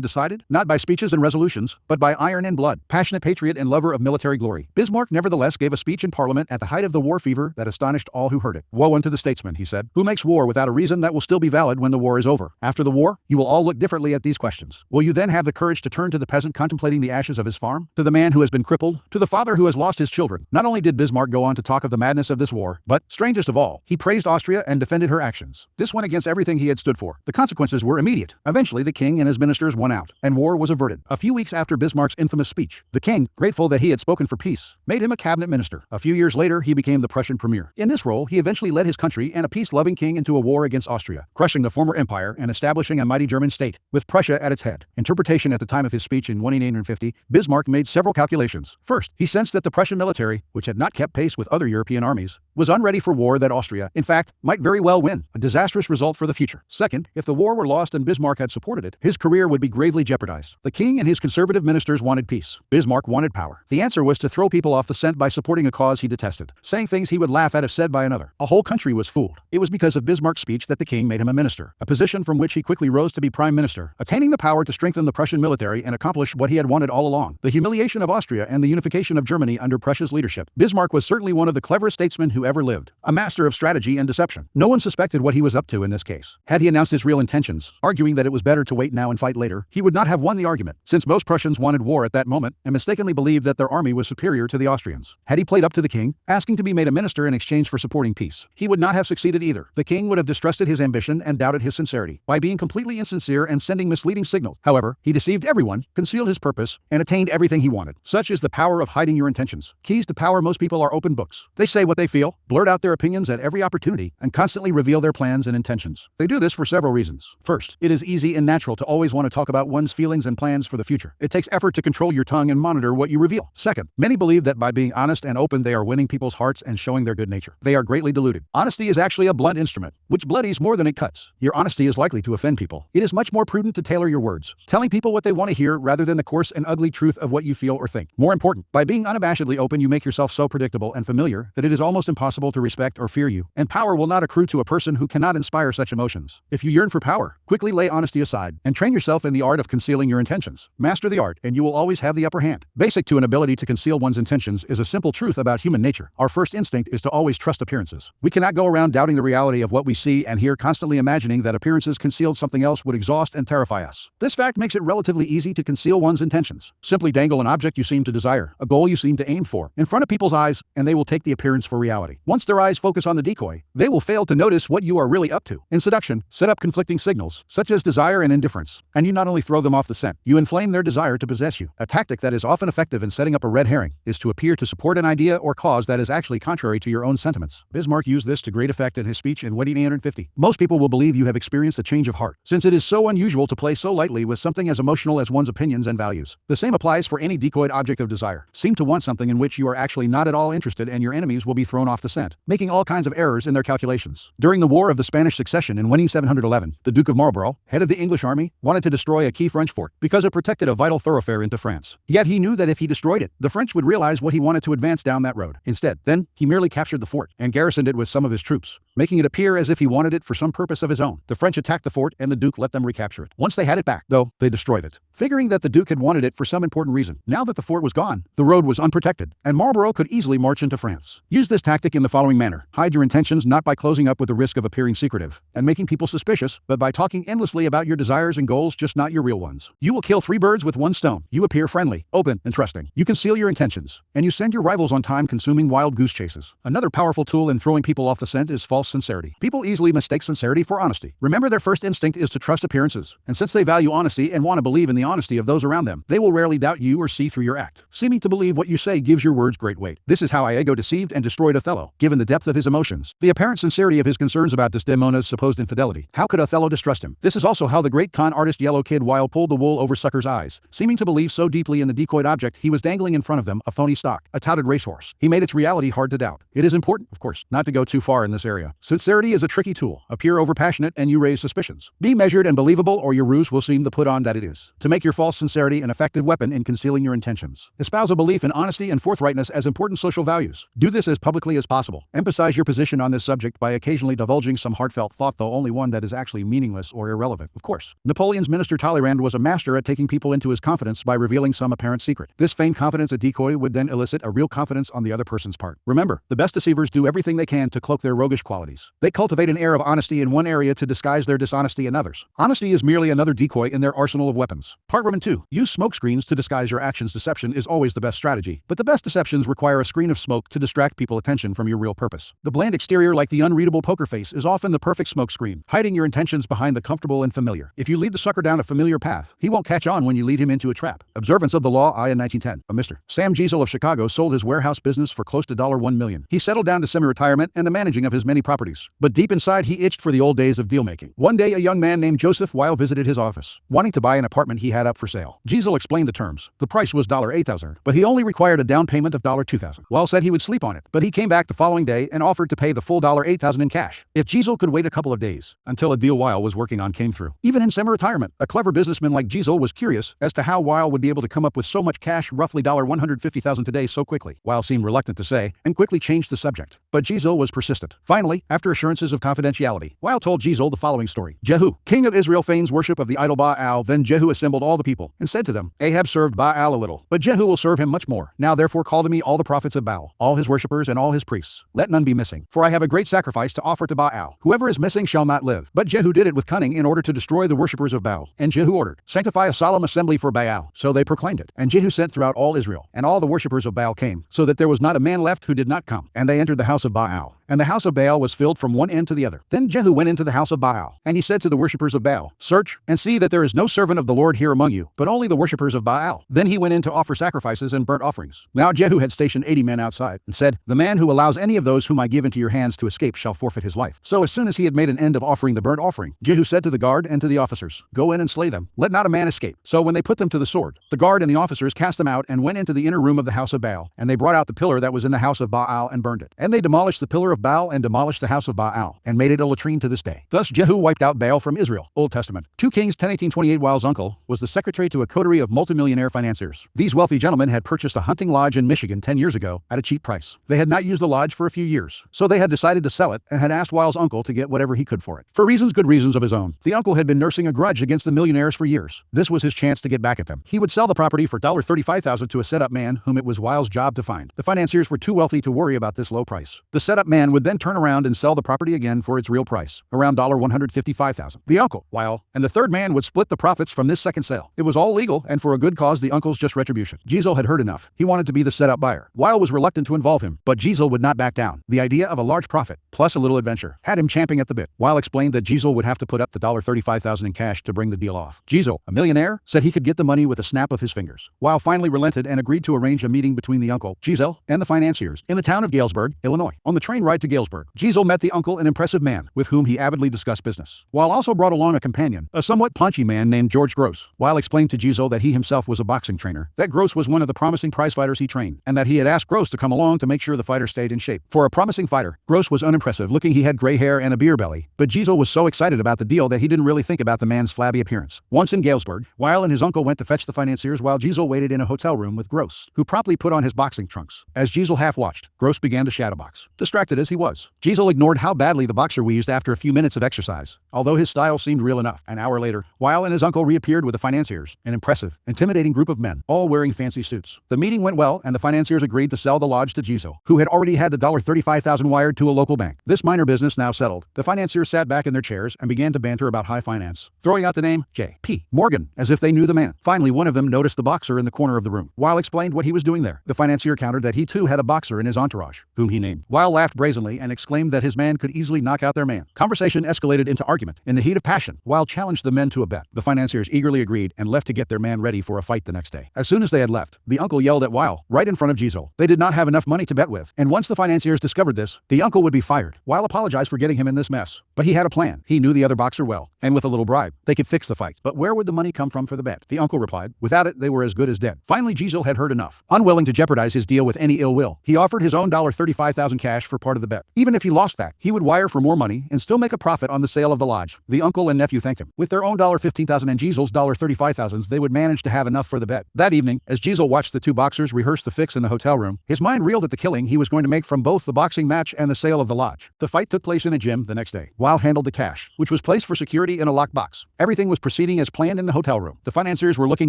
decided, not by speeches and resolutions, but by iron and blood." Passionate patriot and lover of military glory, Bismarck nevertheless gave a speech in Parliament at the height of the war fever that astonished all who heard it. "Woe unto the statesman," he said, "who makes war without a reason that will still be valid when the war is over. After the war, you will all look differently at these questions. Will you then have the courage to turn to the peasant contemplating the ashes of his farm? To the man who has been crippled? To the father who has lost his children?" Not only did Bismarck go on to talk of the madness of this war, but, strangest of all, he praised Austria and defended her actions. This went against everything he had stood for. The consequences were immediate. Eventually, the king and his ministers won out, and war was averted. A few weeks after Bismarck's infamous speech, the king, grateful that he had spoken for peace, made him a cabinet minister. A few years later, he became the Prussian premier. In this role, he eventually led his country and a peace-loving king into a war against Austria, crushing the former empire and establishing a mighty German state, with Prussia at its head. Interpretation: at the time of his speech in 1850, Bismarck made several calculations. First, he sensed that the Prussian military, which had not kept pace with other European armies, was unready for war that Austria, in fact, might very well win, a disastrous result for the future. Second, if the war were lost and Bismarck had supported it, his career would be gravely jeopardized. The king and his conservative ministers wanted peace. Bismarck wanted power. The answer was to throw people off the scent by supporting a cause he detested, saying things he would laugh at if said by another. A whole country was fooled. It was because of Bismarck's speech that the king made him a minister, a position from which he quickly rose to be prime minister, attaining the power to strengthen the Prussian military and accomplish what he had wanted all along: the humiliation of Austria and the unification of Germany under Prussia's leadership. Bismarck was certainly one of the cleverest statesmen who ever lived, a master of strategy and deception. No one suspected what he was up to in this case. Had he announced his real intentions, arguing that it was better to wait now and fight later, he would not have won the argument, since most Prussians wanted war at that moment and mistakenly believed that their army was superior to the Austrians. Had he played up to the king, asking to be made a minister in exchange for supporting peace, he would not have succeeded either. The king would have distrusted his ambition and doubted his sincerity by being completely insincere and sending misleading signals. However, he deceived everyone, concealed his purpose, and attained everything he wanted. Such is the power of hiding your intentions. Keys to power: most people are open books. They say what they feel, blurt out their opinions at every opportunity, and constantly reveal their plans and intentions. They do this for several reasons. First, it is easy and natural to always want to talk about one's feelings and plans for the future. It takes effort to control your tongue and monitor what you reveal. Second, many believe that by being honest and open they are winning people's hearts and showing their good nature. They are greatly deluded. Honesty is actually a blunt instrument, which bloodies more than it cuts. Your honesty is likely to offend people. It is much more prudent to tailor your words, telling people what they want to hear rather than the coarse and ugly truth of what you feel or think. More important, by being unabashedly open you make yourself so predictable and familiar that it is almost impossible to respect or fear you, and power will not accrue to a person who cannot inspire such emotions. If you yearn for power, quickly lay honesty aside and train yourself in the art of concealing your intentions. Master the art, and you will always have the upper hand. Basic to an ability to conceal one's intentions is a simple truth about human nature. Our first instinct is to always trust appearances. We cannot go around doubting the reality of what we see and hear, constantly imagining that appearances concealed something else would exhaust and terrify us. This fact makes it relatively easy to conceal one's intentions. Simply dangle an object you seem to desire, a goal you seem to aim for, in front of people's eyes, and they will take the appearance for reality. Once their eyes focus on the decoy, they will fail to notice what you are really up to. In seduction, set up conflicting signals, such as desire and indifference, and you not only throw them off the scent, you inflame their desire to possess you. A tactic that is often effective in setting up a red herring is to appear to support an idea or cause that is actually contrary to your own sentiments. Bismarck used this to great effect in his speech in 1850. Most people will believe you have experienced a change of heart, since it is so unusual to play so lightly with something as emotional as one's opinions and values. The same applies for any decoyed object of desire. Seem to want something in which you are actually not at all interested, and your enemies will be thrown off the scent, making all kinds of errors in their calculations. During the War of the Spanish Succession in 1711, the Duke of Marlborough, head of the English army, wanted to destroy a key French fort because it protected a vital thoroughfare into France. Yet he knew that if he destroyed it, the French would realize what he wanted to advance down that road. Instead, then, he merely captured the fort and garrisoned it with some of his troops, making it appear as if he wanted it for some purpose of his own. The French attacked the fort and the Duke let them recapture it. Once they had it back, though, they destroyed it, figuring that the Duke had wanted it for some important reason. Now that the fort was gone, the road was unprotected, and Marlborough could easily march into France. Use this tactic in the following manner. Hide your intentions not by closing up with the risk of appearing secretive and making people suspicious, but by talking endlessly about your desires and goals, just not your real ones. You will kill 3 birds with 1 stone. You appear friendly, open, and trusting. You conceal your intentions, and you send your rivals on time-consuming wild goose chases. Another powerful tool in throwing people off the scent is false sincerity. People easily mistake sincerity for honesty. Remember, their first instinct is to trust appearances, and since they value honesty and want to believe in the honesty of those around them, they will rarely doubt you or see through your act, seeming to believe what you say gives your words great weight. This is how Iago deceived and destroyed Othello, given the depth of his emotions, the apparent sincerity of his concerns about Desdemona's supposed infidelity. How could Othello distrust him? This is also how the great con artist Yellow Kid Weil pulled the wool over suckers' eyes, seeming to believe so deeply in the decoyed object he was dangling in front of them, a phony stock, a touted racehorse. He made its reality hard to doubt. It is important, of course, not to go too far in this area. Sincerity is a tricky tool. Appear overpassionate and you raise suspicions. Be measured and believable or your ruse will seem the put on that it is. To make your false sincerity an effective weapon in concealing your intentions. Espouse a belief in honesty and forthrightness as important social values. Do this as publicly as possible. Emphasize your position on this subject by occasionally divulging some heartfelt thought, though only one that is actually meaningless or irrelevant. Of course, Napoleon's minister Talleyrand was a master at taking people into his confidence by revealing some apparent secret. This feigned confidence a decoy would then elicit a real confidence on the other person's part. Remember, the best deceivers do everything they can to cloak their roguish qualities. They cultivate an air of honesty in one area to disguise their dishonesty in others. Honesty is merely another decoy in their arsenal of weapons. Part Roman 2. Use smokescreens to disguise your actions. Deception is always the best strategy, but the best deceptions require a screen of smoke to distract people's attention from your real purpose. The bland exterior, like the unreadable poker face, is often the perfect smokescreen, hiding your intentions behind the comfortable and familiar. If you lead the sucker down a familiar path, he won't catch on when you lead him into a trap. Observance of the law. In 1910, a Mr. Sam Giesel of Chicago sold his warehouse business for close to $1 million. He settled down to semi-retirement and the managing of his many properties. But deep inside, he itched for the old days of deal-making. One day, a young man named Joseph Weil visited his office, wanting to buy an apartment he had up for sale. Giesel explained the terms. The price was $8,000, but he only required a down payment of $2,000. Weil said he would sleep on it, but he came back the following day and offered to pay the full $8,000 in cash if Giesel could wait a couple of days until a deal Weil was working on came through. Even in semi-retirement, a clever businessman like Giesel was curious as to how Weil would be able to come up with so much cash, roughly $150,000 today, so quickly. Weil seemed reluctant to say and quickly changed the subject, but Giesel was persistent. Finally, after assurances of confidentiality, Weil told Giesel the following story. Jehu, king of Israel, feigns worship of the idol Baal. Then Jehu assembled all the people and said to them, Ahab served Baal a little, but Jehu will serve him much more. Now therefore call to me all the prophets of Baal, all his worshippers and all his priests. Let none be missing, for I have a great sacrifice to offer to Baal. Whoever is missing shall not live. But Jehu did it with cunning in order to destroy the worshippers of Baal. And Jehu ordered, sanctify a solemn assembly for Baal. So they proclaimed it. And Jehu sent throughout all Israel, and all the worshippers of Baal came, so that there was not a man left who did not come. And they entered the house of Baal, and the house of Baal was filled from one end to the other. Then Jehu went into the house of Baal, and he said to the worshippers of Baal, search and see that there is no servant of the Lord here among you, but only the worshippers of Baal. Then he went in to offer sacrifices and burnt offerings. Now Jehu had stationed 80 men outside, and said, the man who allows any of those whom I give into your hands to escape shall forfeit his life. So as soon as he had made an end of offering the burnt offering, Jehu said to the guard and to the officers, go in and slay them, let not a man escape. So when they put them to the sword, the guard and the officers cast them out and went into the inner room of the house of Baal, and they brought out the pillar that was in the house of Baal and burned it. And they demolished the pillar of Baal and demolished the house of Baal, and made it a latrine to this day. Thus Jehu wiped out Baal from Israel. Old Testament. 2 Kings 10:18-28. Weil's uncle was the secretary to a coterie of multimillionaire financiers. These wealthy gentlemen had purchased a hunting lodge in Michigan 10 years ago at a cheap price. They had not used the lodge for a few years, so they had decided to sell it and had asked Weil's uncle to get whatever he could for it. For good reasons of his own. The uncle had been nursing a grudge against the millionaires for years. This was his chance to get back at them. He would sell the property for $35,000 to a setup man whom it was Weil's job to find. The financiers were too wealthy to worry about this low price. The setup man would then turn around and sell the property again for its real price, around $155,000. The uncle, Weil, and the third man would split the profits from this second sale. It was all legal and for a good cause, the uncle's just retribution. Giesel had heard enough. He wanted to be the setup buyer. Weil was reluctant to involve him, but Giesel would not back down. The idea of a large profit, plus a little adventure, had him champing at the bit. Weil explained that Giesel would have to put up the $35,000 in cash to bring the deal off. Giesel, a millionaire, said he could get the money with a snap of his fingers. Weil finally relented and agreed to arrange a meeting between the uncle, Giesel, and the financiers in the town of Galesburg, Illinois. On the train ride to Galesburg, Giesel met the uncle, an impressive man, with whom he avidly discussed business. Weil also brought along a companion, a somewhat paunchy man named George Gross. Weil explained to Giesel that he himself was a boxing trainer, that Gross was one of the promising prize fighters he trained, and that he had asked Gross to come along to make sure the fighter stayed in shape. For a promising fighter, Gross was unimpressive looking. He had gray hair and a beer belly, but Giesel was so excited about the deal that he didn't really think about the man's flabby appearance. Once in Galesburg, Weil and his uncle went to fetch the financiers while Giesel waited in a hotel room with Gross, who promptly put on his boxing trunks. As Giesel half-watched, Gross began to shadowbox. Distracted as he was, Giesel ignored how badly the boxer wheezed after a few minutes of exercise, although his style seemed real enough. An hour later, Weil and his uncle reappeared with the financiers, an impressive, intimidating group of men, all wearing fancy suits. The meeting went well, and the financiers agreed to sell the lodge to Giesel, who had already had the $35,000 wired to a local bank. This minor business now settled, the financiers sat back in their chairs and began to banter about high finance, throwing out the name J.P. Morgan as if they knew the man. Finally, one of them noticed the boxer in the corner of the room. Weil explained what he was doing there. The financier countered that he too had a boxer in his entourage, whom he named. Weil laughed brazenly and exclaimed that his man could easily knock out their man. Conversation escalated into argument. In the heat of passion, Weil challenged the men to a bet. The financiers eagerly agreed and left to get their man ready for a fight the next day. As soon as they had left, the uncle yelled at Weil, right in front of Giselle. They did not have enough money to bet with, and once the financiers discovered this, the uncle would be fired. Weil apologized for getting him in this mess. But he had a plan. He knew the other boxer well, and with a little bribe, they could fix the fight. But where would the money come from for the bet? The uncle replied, without it, they were as good as dead. Finally, Giselle had heard enough. Unwilling to jeopardize his deal with any ill will, he offered his own $35,000 cash for part of the bet. Even if he lost that, he would wire for more money and still make a profit on the sale of the lodge. The uncle and nephew thanked him. With their own $15,000 and Giselle's $35,000, they would manage to have enough for the bet. That evening, as Giselle watched the two boxers rehearse the fix in the hotel room, his mind reeled at the killing he was going to make from both the boxing match and the sale of the lodge. The fight took place in a gym the next day. Weil handled the cash, which was placed for security in a locked box. Everything was proceeding as planned in the hotel room. The financiers were looking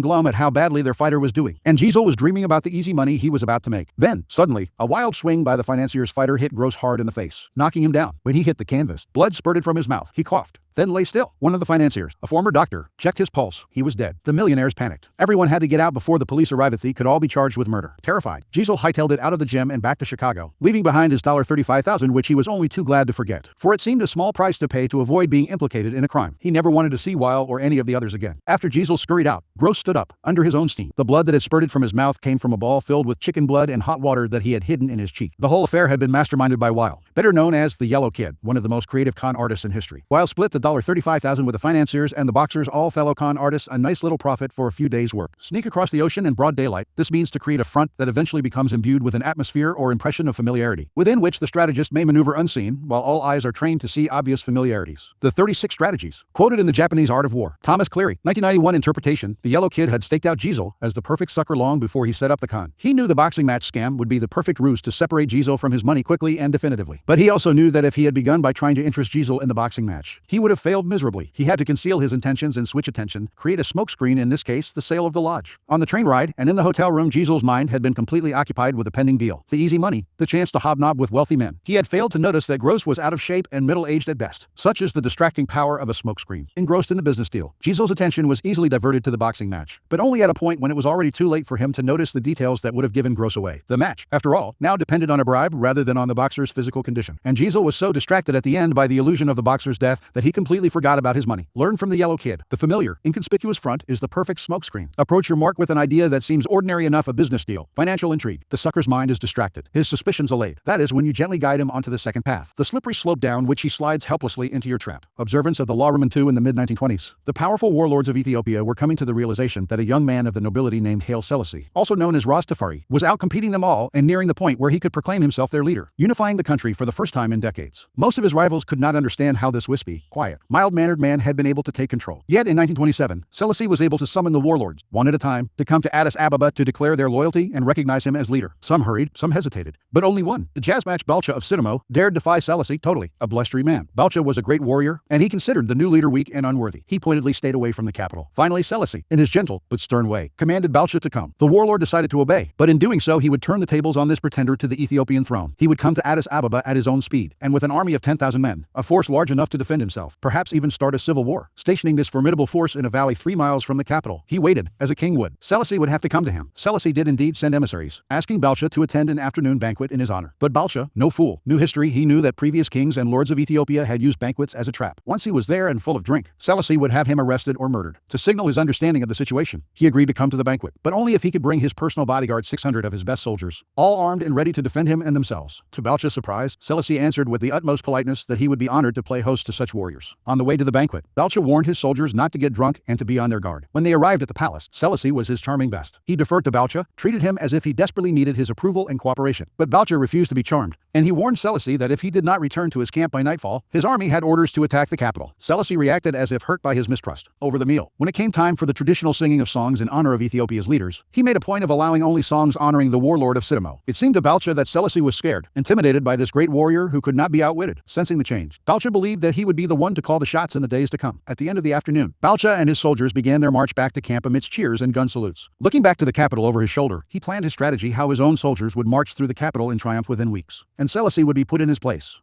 glum at how badly their fighter was doing, and Giselle was dreaming about the easy money he was about to make. Then, suddenly, a wild swing by the financier's fighter hit Gross hard in the face, knocking him down. When he hit the canvas, blood spurted from his mouth. He coughed, then lay still. One of the financiers, a former doctor, checked his pulse. He was dead. The millionaires panicked. Everyone had to get out before the police arrived. They could all be charged with murder. Terrified, Giselle hightailed it out of the gym and back to Chicago, leaving behind his $35,000, which he was only too glad to forget, for it seemed a small price to pay to avoid being implicated in a crime. He never wanted to see Weil or any of the others again. After Giselle scurried out, Gross stood up, under his own steam. The blood that had spurted from his mouth came from a ball filled with chicken blood and hot water that he had hidden in his cheek. The whole affair had been masterminded by Weil, better known as the Yellow Kid, one of the most creative con artists in history. Weil split the $35,000 with the financiers and the boxers, all fellow con artists, a nice little profit for a few days' work. Sneak across the ocean in broad daylight. This means to create a front that eventually becomes imbued with an atmosphere or impression of familiarity, within which the strategist may maneuver unseen, while all eyes are trained to see obvious familiarities. The 36 strategies. Quoted in the Japanese Art of War. Thomas Cleary, 1991 interpretation. The Yellow Kid had staked out Giselle as the perfect sucker long before he set up the con. He knew the boxing match scam would be the perfect ruse to separate Giselle from his money quickly and definitively. But he also knew that if he had begun by trying to interest Giselle in the boxing match, he would have failed miserably. He had to conceal his intentions and switch attention, create a smokescreen, in this case, the sale of the lodge. On the train ride and in the hotel room, Giselle's mind had been completely occupied with a pending deal. The easy money, the chance to hobnob with wealthy men. He had failed to notice that Gross was out of shape and middle-aged at best. Such is the distracting power of a smokescreen. Engrossed in the business deal, Giselle's attention was easily diverted to the boxing match, but only at a point when it was already too late for him to notice the details that would have given Gross away. The match, after all, now depended on a bribe rather than on the boxer's physical condition. And Giselle was so distracted at the end by the illusion of the boxer's death that he completely forgot about his money. Learn from the Yellow Kid. The familiar, inconspicuous front is the perfect smokescreen. Approach your mark with an idea that seems ordinary enough, a business deal, financial intrigue. The sucker's mind is distracted, his suspicions allayed. That is when you gently guide him onto the second path, the slippery slope down which he slides helplessly into your trap. Observance of the law Roman II in the mid-1920s. The powerful warlords of Ethiopia were coming to the realization that a young man of the nobility named Haile Selassie, also known as Rastafari, was outcompeting them all and nearing the point where he could proclaim himself their leader, unifying the country for the first time in decades. Most of his rivals could not understand how this wispy, quiet, mild-mannered man had been able to take control. Yet in 1927, Selassie was able to summon the warlords, one at a time, to come to Addis Ababa to declare their loyalty and recognize him as leader. Some hurried, some hesitated, but only one, the jazz match Balcha of Sidamo, dared defy Selassie totally, a blustery man. Balcha was a great warrior, and he considered the new leader weak and unworthy. He pointedly stayed away from the capital. Finally, Selassie, in his gentle but stern way, commanded Balcha to come. The warlord decided to obey, but in doing so he would turn the tables on this pretender to the Ethiopian throne. He would come to Addis Ababa at his own speed, and with an army of 10,000 men, a force large enough to defend himself, perhaps even start a civil war. Stationing this formidable force in a valley 3 miles from the capital, he waited, as a king would. Selassie would have to come to him. Selassie did indeed send emissaries, asking Balcha to attend an afternoon banquet in his honor. But Balcha, no fool, knew history. He knew that previous kings and lords of Ethiopia had used banquets as a trap. Once he was there and full of drink, Selassie would have him arrested or murdered. To signal his understanding of the situation, he agreed to come to the banquet, but only if he could bring his personal bodyguard, 600 of his best soldiers, all armed and ready to defend him and themselves. To Balcha's surprise, Selassie answered with the utmost politeness that he would be honored to play host to such warriors. On the way to the banquet, Balcha warned his soldiers not to get drunk and to be on their guard. When they arrived at the palace, Selassie was his charming best. He deferred to Balcha, treated him as if he desperately needed his approval and cooperation. But Balcha refused to be charmed, and he warned Selassie that if he did not return to his camp by nightfall, his army had orders to attack the capital. Selassie reacted as if hurt by his mistrust. Over the meal, when it came time for the traditional singing of songs in honor of Ethiopia's leaders, he made a point of allowing only songs honoring the warlord of Sidamo. It seemed to Balcha that Selassie was scared, intimidated by this great warrior who could not be outwitted. Sensing the change, Balcha believed that he would be the one to call the shots in the days to come. At the end of the afternoon, Balcha and his soldiers began their march back to camp amidst cheers and gun salutes. Looking back to the capital over his shoulder, he planned his strategy how his own soldiers would march through the capital in triumph within weeks, and Selassie would be put in his place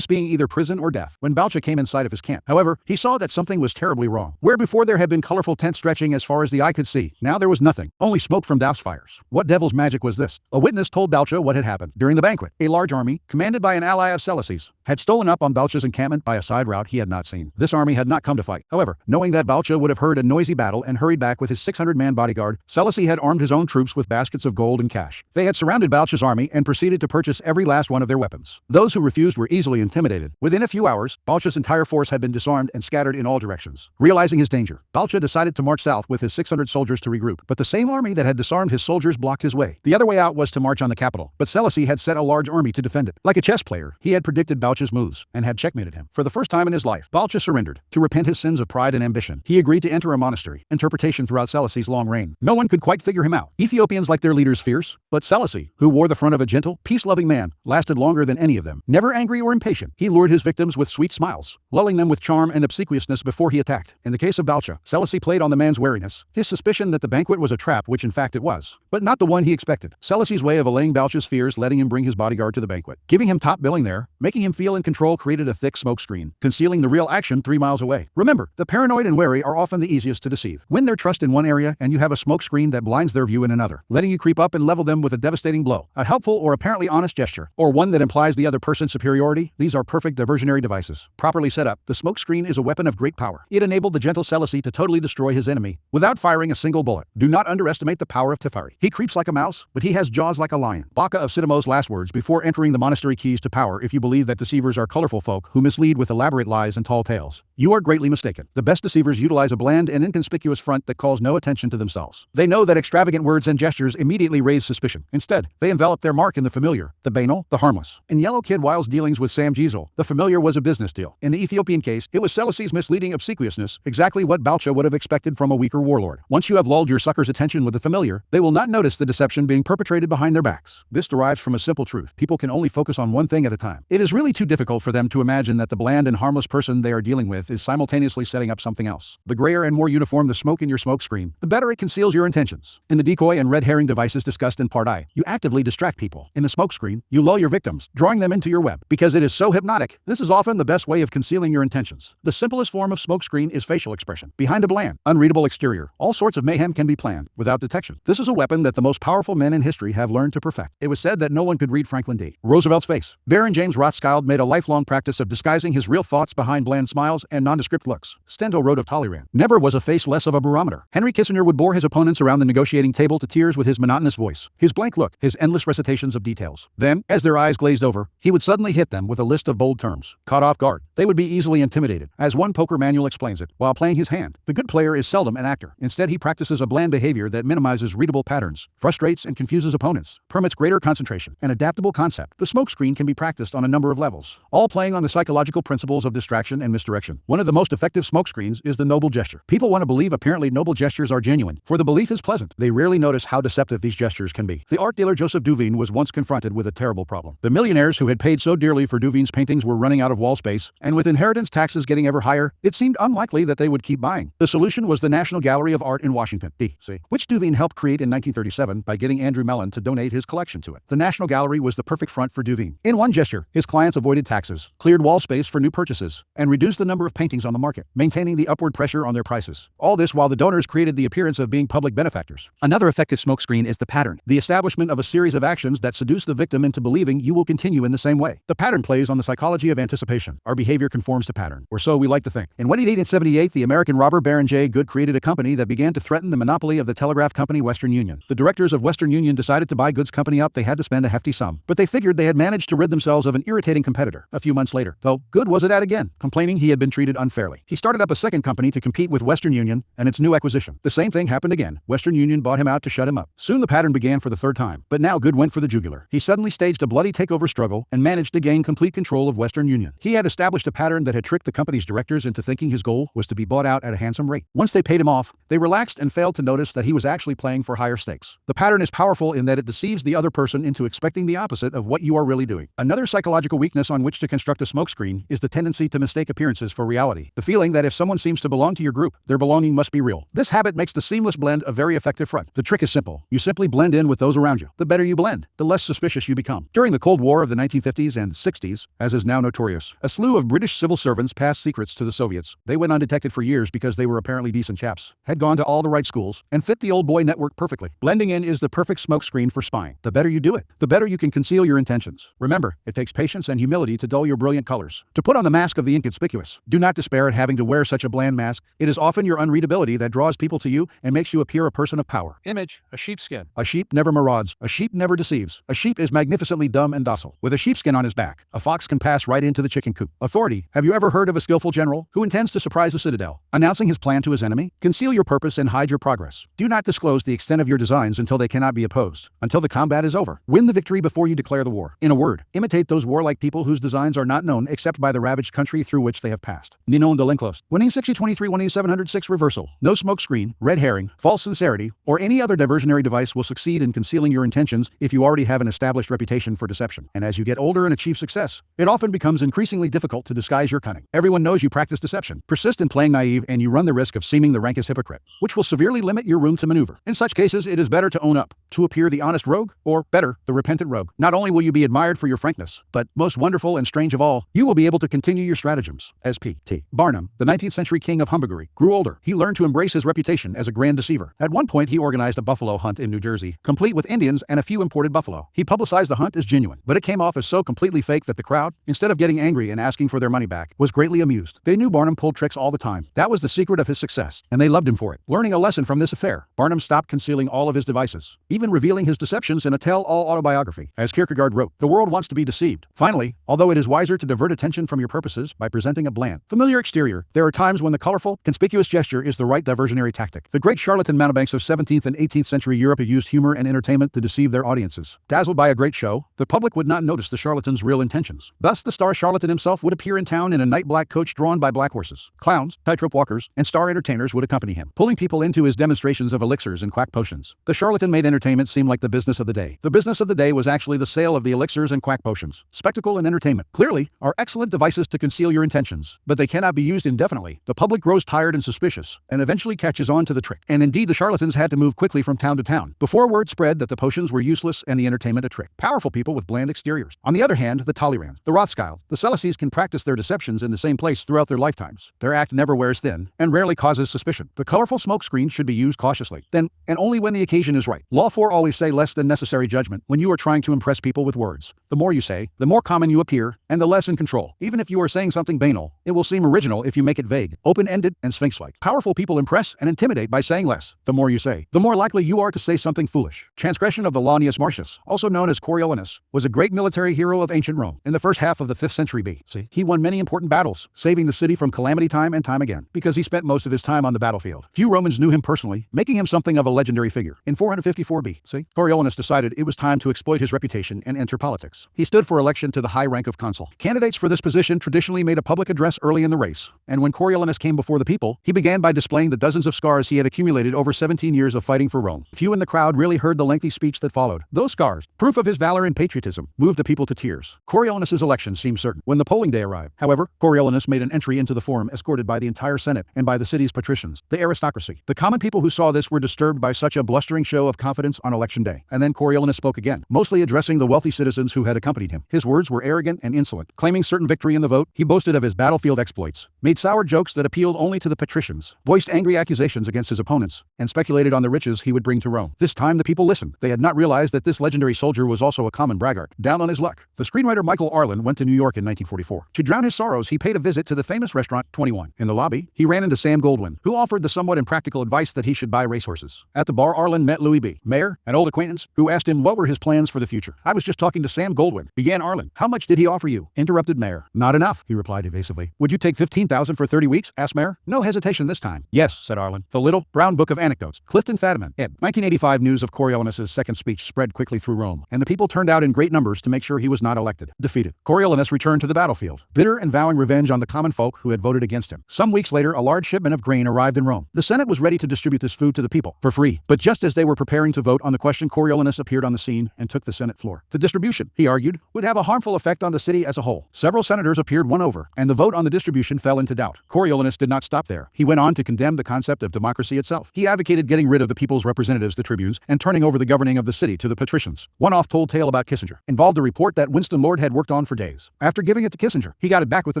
being either prison or death. When Balcha came in sight of his camp, however, he saw that something was terribly wrong. Where before there had been colorful tents stretching as far as the eye could see, now there was nothing, only smoke from douse fires. What devil's magic was this? A witness told Balcha what had happened. During the banquet, a large army, commanded by an ally of Selassie's, had stolen up on Balcha's encampment by a side route he had not not seen. This army had not come to fight. However, knowing that Balcha would have heard a noisy battle and hurried back with his 600-man bodyguard, Selassie had armed his own troops with baskets of gold and cash. They had surrounded Balcha's army and proceeded to purchase every last one of their weapons. Those who refused were easily intimidated. Within a few hours, Balcha's entire force had been disarmed and scattered in all directions. Realizing his danger, Balcha decided to march south with his 600 soldiers to regroup, but the same army that had disarmed his soldiers blocked his way. The other way out was to march on the capital, but Selassie had set a large army to defend it. Like a chess player, he had predicted Balcha's moves and had checkmated him. For the first time in his life, Balcha surrendered. To repent his sins of pride and ambition, he agreed to enter a monastery. Interpretation throughout Selassie's long reign. No one could quite figure him out. Ethiopians like their leaders fierce, but Selassie, who wore the front of a gentle, peace-loving man, lasted longer than any of them. Never angry or impatient, he lured his victims with sweet smiles, lulling them with charm and obsequiousness before he attacked. In the case of Balcha, Selassie played on the man's wariness, his suspicion that the banquet was a trap, which in fact it was, but not the one he expected. Selassie's way of allaying Balcha's fears, letting him bring his bodyguard to the banquet, giving him top billing there, making him feel in control, created a thick smoke screen, concealing the real action 3 miles away. Remember, the paranoid and wary are often the easiest to deceive. Win their trust in one area and you have a smoke screen that blinds their view in another, letting you creep up and level them with a devastating blow, a helpful or apparently honest gesture, or one that implies the other person's superiority. These are perfect diversionary devices. Properly set up, the smoke screen is a weapon of great power. It enabled the gentle Selassie to totally destroy his enemy without firing a single bullet. Do not underestimate the power of Teferi. He creeps like a mouse, but he has jaws like a lion. Baka of Sidamo's last words before entering the monastery: keys to power if you believe that deceivers are colorful folk who mislead with elaborate lies and tall tales. You are greatly mistaken. The best deceivers utilize a bland and inconspicuous front that calls no attention to themselves. They know that extravagant words and gestures immediately raise suspicion. Instead, they envelop their mark in the familiar, the banal, the harmless. In Yellow Kid Wile's dealings with Sam Giesel, the familiar was a business deal. In the Ethiopian case, it was Selassie's misleading obsequiousness, exactly what Balcha would have expected from a weaker warlord. Once you have lulled your sucker's attention with the familiar, they will not notice the deception being perpetrated behind their backs. This derives from a simple truth: people can only focus on one thing at a time. It is really too difficult for them to imagine that the bland and harmless person they are dealing with is simultaneously setting up something else. The grayer and more uniform the smoke in your smoke screen, the better it conceals your intentions. In the decoy and red herring devices discussed in Part I, you actively distract people. In the smoke screen, you lull your victims, drawing them into your web. Because it is so hypnotic, this is often the best way of concealing your intentions. The simplest form of smoke screen is facial expression. Behind a bland, unreadable exterior, all sorts of mayhem can be planned without detection. This is a weapon that the most powerful men in history have learned to perfect. It was said that no one could read Franklin D. Roosevelt's face. Baron James Rothschild made a lifelong practice of disguising his real thoughts behind bland smiles and nondescript looks. Stendhal wrote of Talleyrand, never was a face less of a barometer. Henry Kissinger would bore his opponents around the negotiating table to tears with his monotonous voice, his blank look, his endless recitations of details. Then, as their eyes glazed over, he would suddenly hit them with a list of bold terms. Caught off guard, they would be easily intimidated. As one poker manual explains it, while playing his hand, the good player is seldom an actor. Instead, he practices a bland behavior that minimizes readable patterns, frustrates and confuses opponents, permits greater concentration. An adaptable concept. The smokescreen can be practiced on a number of levels, all playing on the psychological principles of distraction and misdirection. One of the most effective smokescreens is the noble gesture. People want to believe apparently noble gestures are genuine, for the belief is pleasant. They rarely notice how deceptive these gestures can be. The art dealer Joseph Duveen was once confronted with a terrible problem. The millionaires who had paid so dearly for Duveen's paintings were running out of wall space, and with inheritance taxes getting ever higher, it seemed unlikely that they would keep buying. The solution was the National Gallery of Art in Washington, D.C., which Duveen helped create in 1937 by getting Andrew Mellon to donate his collection to it. The National Gallery was the perfect front for Duveen. In one gesture, his clients avoided taxes, cleared wall space for new purchases, and reduced the number of paintings on the market, maintaining the upward pressure on their prices. All this while the donors created the appearance of being public benefactors. Another effective smokescreen is the pattern. The establishment of a series of actions that seduce the victim into believing you will continue in the same way. The pattern plays on the psychology of anticipation. Our behavior conforms to pattern, or so we like to think. In 1878, the American robber Baron J. Good created a company that began to threaten the monopoly of the telegraph company Western Union. The directors of Western Union decided to buy Good's company up. They had to spend a hefty sum, but they figured they had managed to rid themselves of an irritating competitor. A few months later, though, Good was at it again, complaining he had been treated unfairly. He started up a second company to compete with Western Union and its new acquisition. The same thing happened again. Western Union bought him out to shut him up. Soon the pattern began for the third time, but now Good went for the jugular. He suddenly staged a bloody takeover struggle and managed to gain complete control of Western Union. He had established a pattern that had tricked the company's directors into thinking his goal was to be bought out at a handsome rate. Once they paid him off, they relaxed and failed to notice that he was actually playing for higher stakes. The pattern is powerful in that it deceives the other person into expecting the opposite of what you are really doing. Another psychological weakness on which to construct a smokescreen is the tendency to mistake appearances for reality. The feeling that if someone seems to belong to your group, their belonging must be real. This habit makes the seamless blend a very effective front. The trick is simple. You simply blend in with those around you. The better you blend, the less suspicious you become. During the Cold War of the 1950s and 60s, as is now notorious, a slew of British civil servants passed secrets to the Soviets. They went undetected for years because they were apparently decent chaps, had gone to all the right schools, and fit the old boy network perfectly. Blending in is the perfect smokescreen for spying. The better you do it, the better you can conceal your intentions. Remember, it takes patience and humility to dull your brilliant colors, to put on the mask of the inconspicuous. Do not despair at having to wear such a bland mask. It is often your unreadability that draws people to you and makes you appear a person of power. Image, a sheepskin. A sheep never marauds. A sheep never deceives. A sheep is magnificently dumb and docile. With a sheepskin on his back, a fox can pass right into the chicken coop. Authority. Have you ever heard of a skillful general who intends to surprise a citadel, announcing his plan to his enemy? Conceal your purpose and hide your progress. Do not disclose the extent of your designs until they cannot be opposed, until the combat is over. Win the victory before you declare the war. In a word, imitate those warlike people whose designs are not known except by the ravaged country through which they have passed. Ninon de l'Enclos. Winning 6023 18706 reversal. No smoke screen, red herring, false sincerity, or any other diversionary device will succeed in concealing your intentions if you already have an established reputation for deception. And as you get older and achieve success, it often becomes increasingly difficult to disguise your cunning. Everyone knows you practice deception. Persist in playing naive and you run the risk of seeming the rankest hypocrite, which will severely limit your room to maneuver. In such cases, it is better to own up, to appear the honest rogue, or better, the repentant rogue. Not only will you be admired for your frankness, but, most wonderful and strange of all, you will be able to continue your stratagems. As P.T. Barnum, the 19th century king of humbuggery, grew older, he learned to embrace his reputation as a grand deceiver. At one point, he organized a buffalo hunt in New Jersey, complete with Indians and a few imported buffalo. He publicized the hunt as genuine, but it came off as so completely fake that the crowd, instead of getting angry and asking for their money back, was greatly amused. They knew Barnum pulled tricks all the time. That was the secret of his success, and they loved him for it. Learning a lesson from this affair, Barnum stopped concealing all of his devices, even revealing his deceptions in a tell-all autobiography. As Kierkegaard wrote, the world wants to be deceived. Finally, although it is wiser to divert attention from your purposes by presenting a bland, familiar exterior, there are times when the colorful, conspicuous gesture is the right diversionary tactic. The great charlatan mountebanks of 17th and 18th century Europe used humor and entertainment to deceive their audiences. Dazzled by a great show, the public would not notice the charlatan's real intentions. Thus, the star charlatan himself would appear in town in a night black coach drawn by black horses. Clowns, tightrope walkers, and star entertainers would accompany him, pulling people into his demonstrations of elixirs and quack potions. The charlatan made entertainment seem like the business of the day. The business of the day was actually the sale of the elixirs and quack potions. Spectacle and entertainment, clearly, are excellent devices to conceal your intentions, but they cannot be used indefinitely. The public grows tired and suspicious, and eventually catches on to the trick. And indeed, the charlatans had to move quickly from town to town before word spread that the potions were useless and the entertainment a trick. Powerful people with bland exteriors. On the other hand, the Talleyrand, the Rothschilds, the Celesis can practice their deceptions in the same place throughout their lifetimes. Their act never wears thin, and rarely causes suspicion. The colorful smokescreen should be used cautiously, then, and only when the occasion is right. Law 4 always say less than necessary judgment when you are trying to impress people with words. The more you say, the more common you appear, and the less in control. Even if you are saying something banal, it will seem original if you make it vague, open-ended, and sphinx-like. Powerful people impress and intimidate by saying less. The more you say, the more likely you are to say something foolish. Transgression of the law. Gnaeus Marcius, also known as Coriolanus, was a great military hero of ancient Rome. In the first half of the 5th century B.C., he won many important battles, saving the city from calamity time and time again, because he spent most of his time on the battlefield. Few Romans knew him personally, making him something of a legendary figure. In 454 B.C., Coriolanus decided it was time to exploit his reputation and enter politics. He stood for election to the high rank of consul. Candidates for this position traditionally made a public address early in the race, and when Coriolanus came before the people, he began by displaying the dozens of scars he had accumulated over 17 years of fighting for Rome. Few in the crowd really heard the lengthy speech that followed. Those scars, proof of his valor and patriotism, moved the people to tears. Coriolanus's election seemed certain. When the polling day arrived, however, Coriolanus made an entry into the forum escorted by the entire Senate and by the city's patricians, the aristocracy. The common people who saw this were disturbed by such a blustering show of confidence on election day. And then Coriolanus spoke again, mostly addressing the wealthy citizens who had accompanied him. His words were arrogant and insolent. Claiming certain victory in the vote, he boasted of his battlefield exploits, made sour jokes that appealed only to the patricians, voiced angry accusations against his opponents, and speculated on the riches he would bring to Rome. This time the people listened. They had not realized that this legendary soldier was also a common braggart, down on his luck. The screenwriter Michael Arlen went to New York in 1944. To drown his sorrows, he paid a visit to the famous restaurant 21. In the lobby, he ran into Sam Goldwyn, who offered the somewhat impractical advice that he should buy racehorses. At the bar, Arlen met Louis B. Mayer, an old acquaintance, who asked him what were his plans for the future. "I was just talking to Sam Goldwyn," began Arlen. "How much did he offer you?" interrupted Mayer. "Not enough," he replied evasively. "Would you take $15,000 for 30 weeks?" asked Mayer. No hesitation this time. "Yes," said Arlen. The Little, Brown Book of Anecdotes. Clifton Fadiman, ed. 1985 news of Coriolanus's second speech spread quickly through Rome, and the people turned out in great numbers to make sure he was not elected. Defeated, Coriolanus returned to the battlefield, bitter and vowing revenge on the common folk who had voted against him. Some weeks later, a large shipment of grain arrived in Rome. The Senate was ready to distribute this food to the people for free, but just as they were preparing to vote vote on the question, Coriolanus appeared on the scene and took the Senate floor. The distribution, he argued, would have a harmful effect on the city as a whole. Several senators appeared won over, and the vote on the distribution fell into doubt. Coriolanus did not stop there. He went on to condemn the concept of democracy itself. He advocated getting rid of the people's representatives, the tribunes, and turning over the governing of the city to the patricians. One oft-told tale about Kissinger involved a report that Winston Lord had worked on for days. After giving it to Kissinger, he got it back with the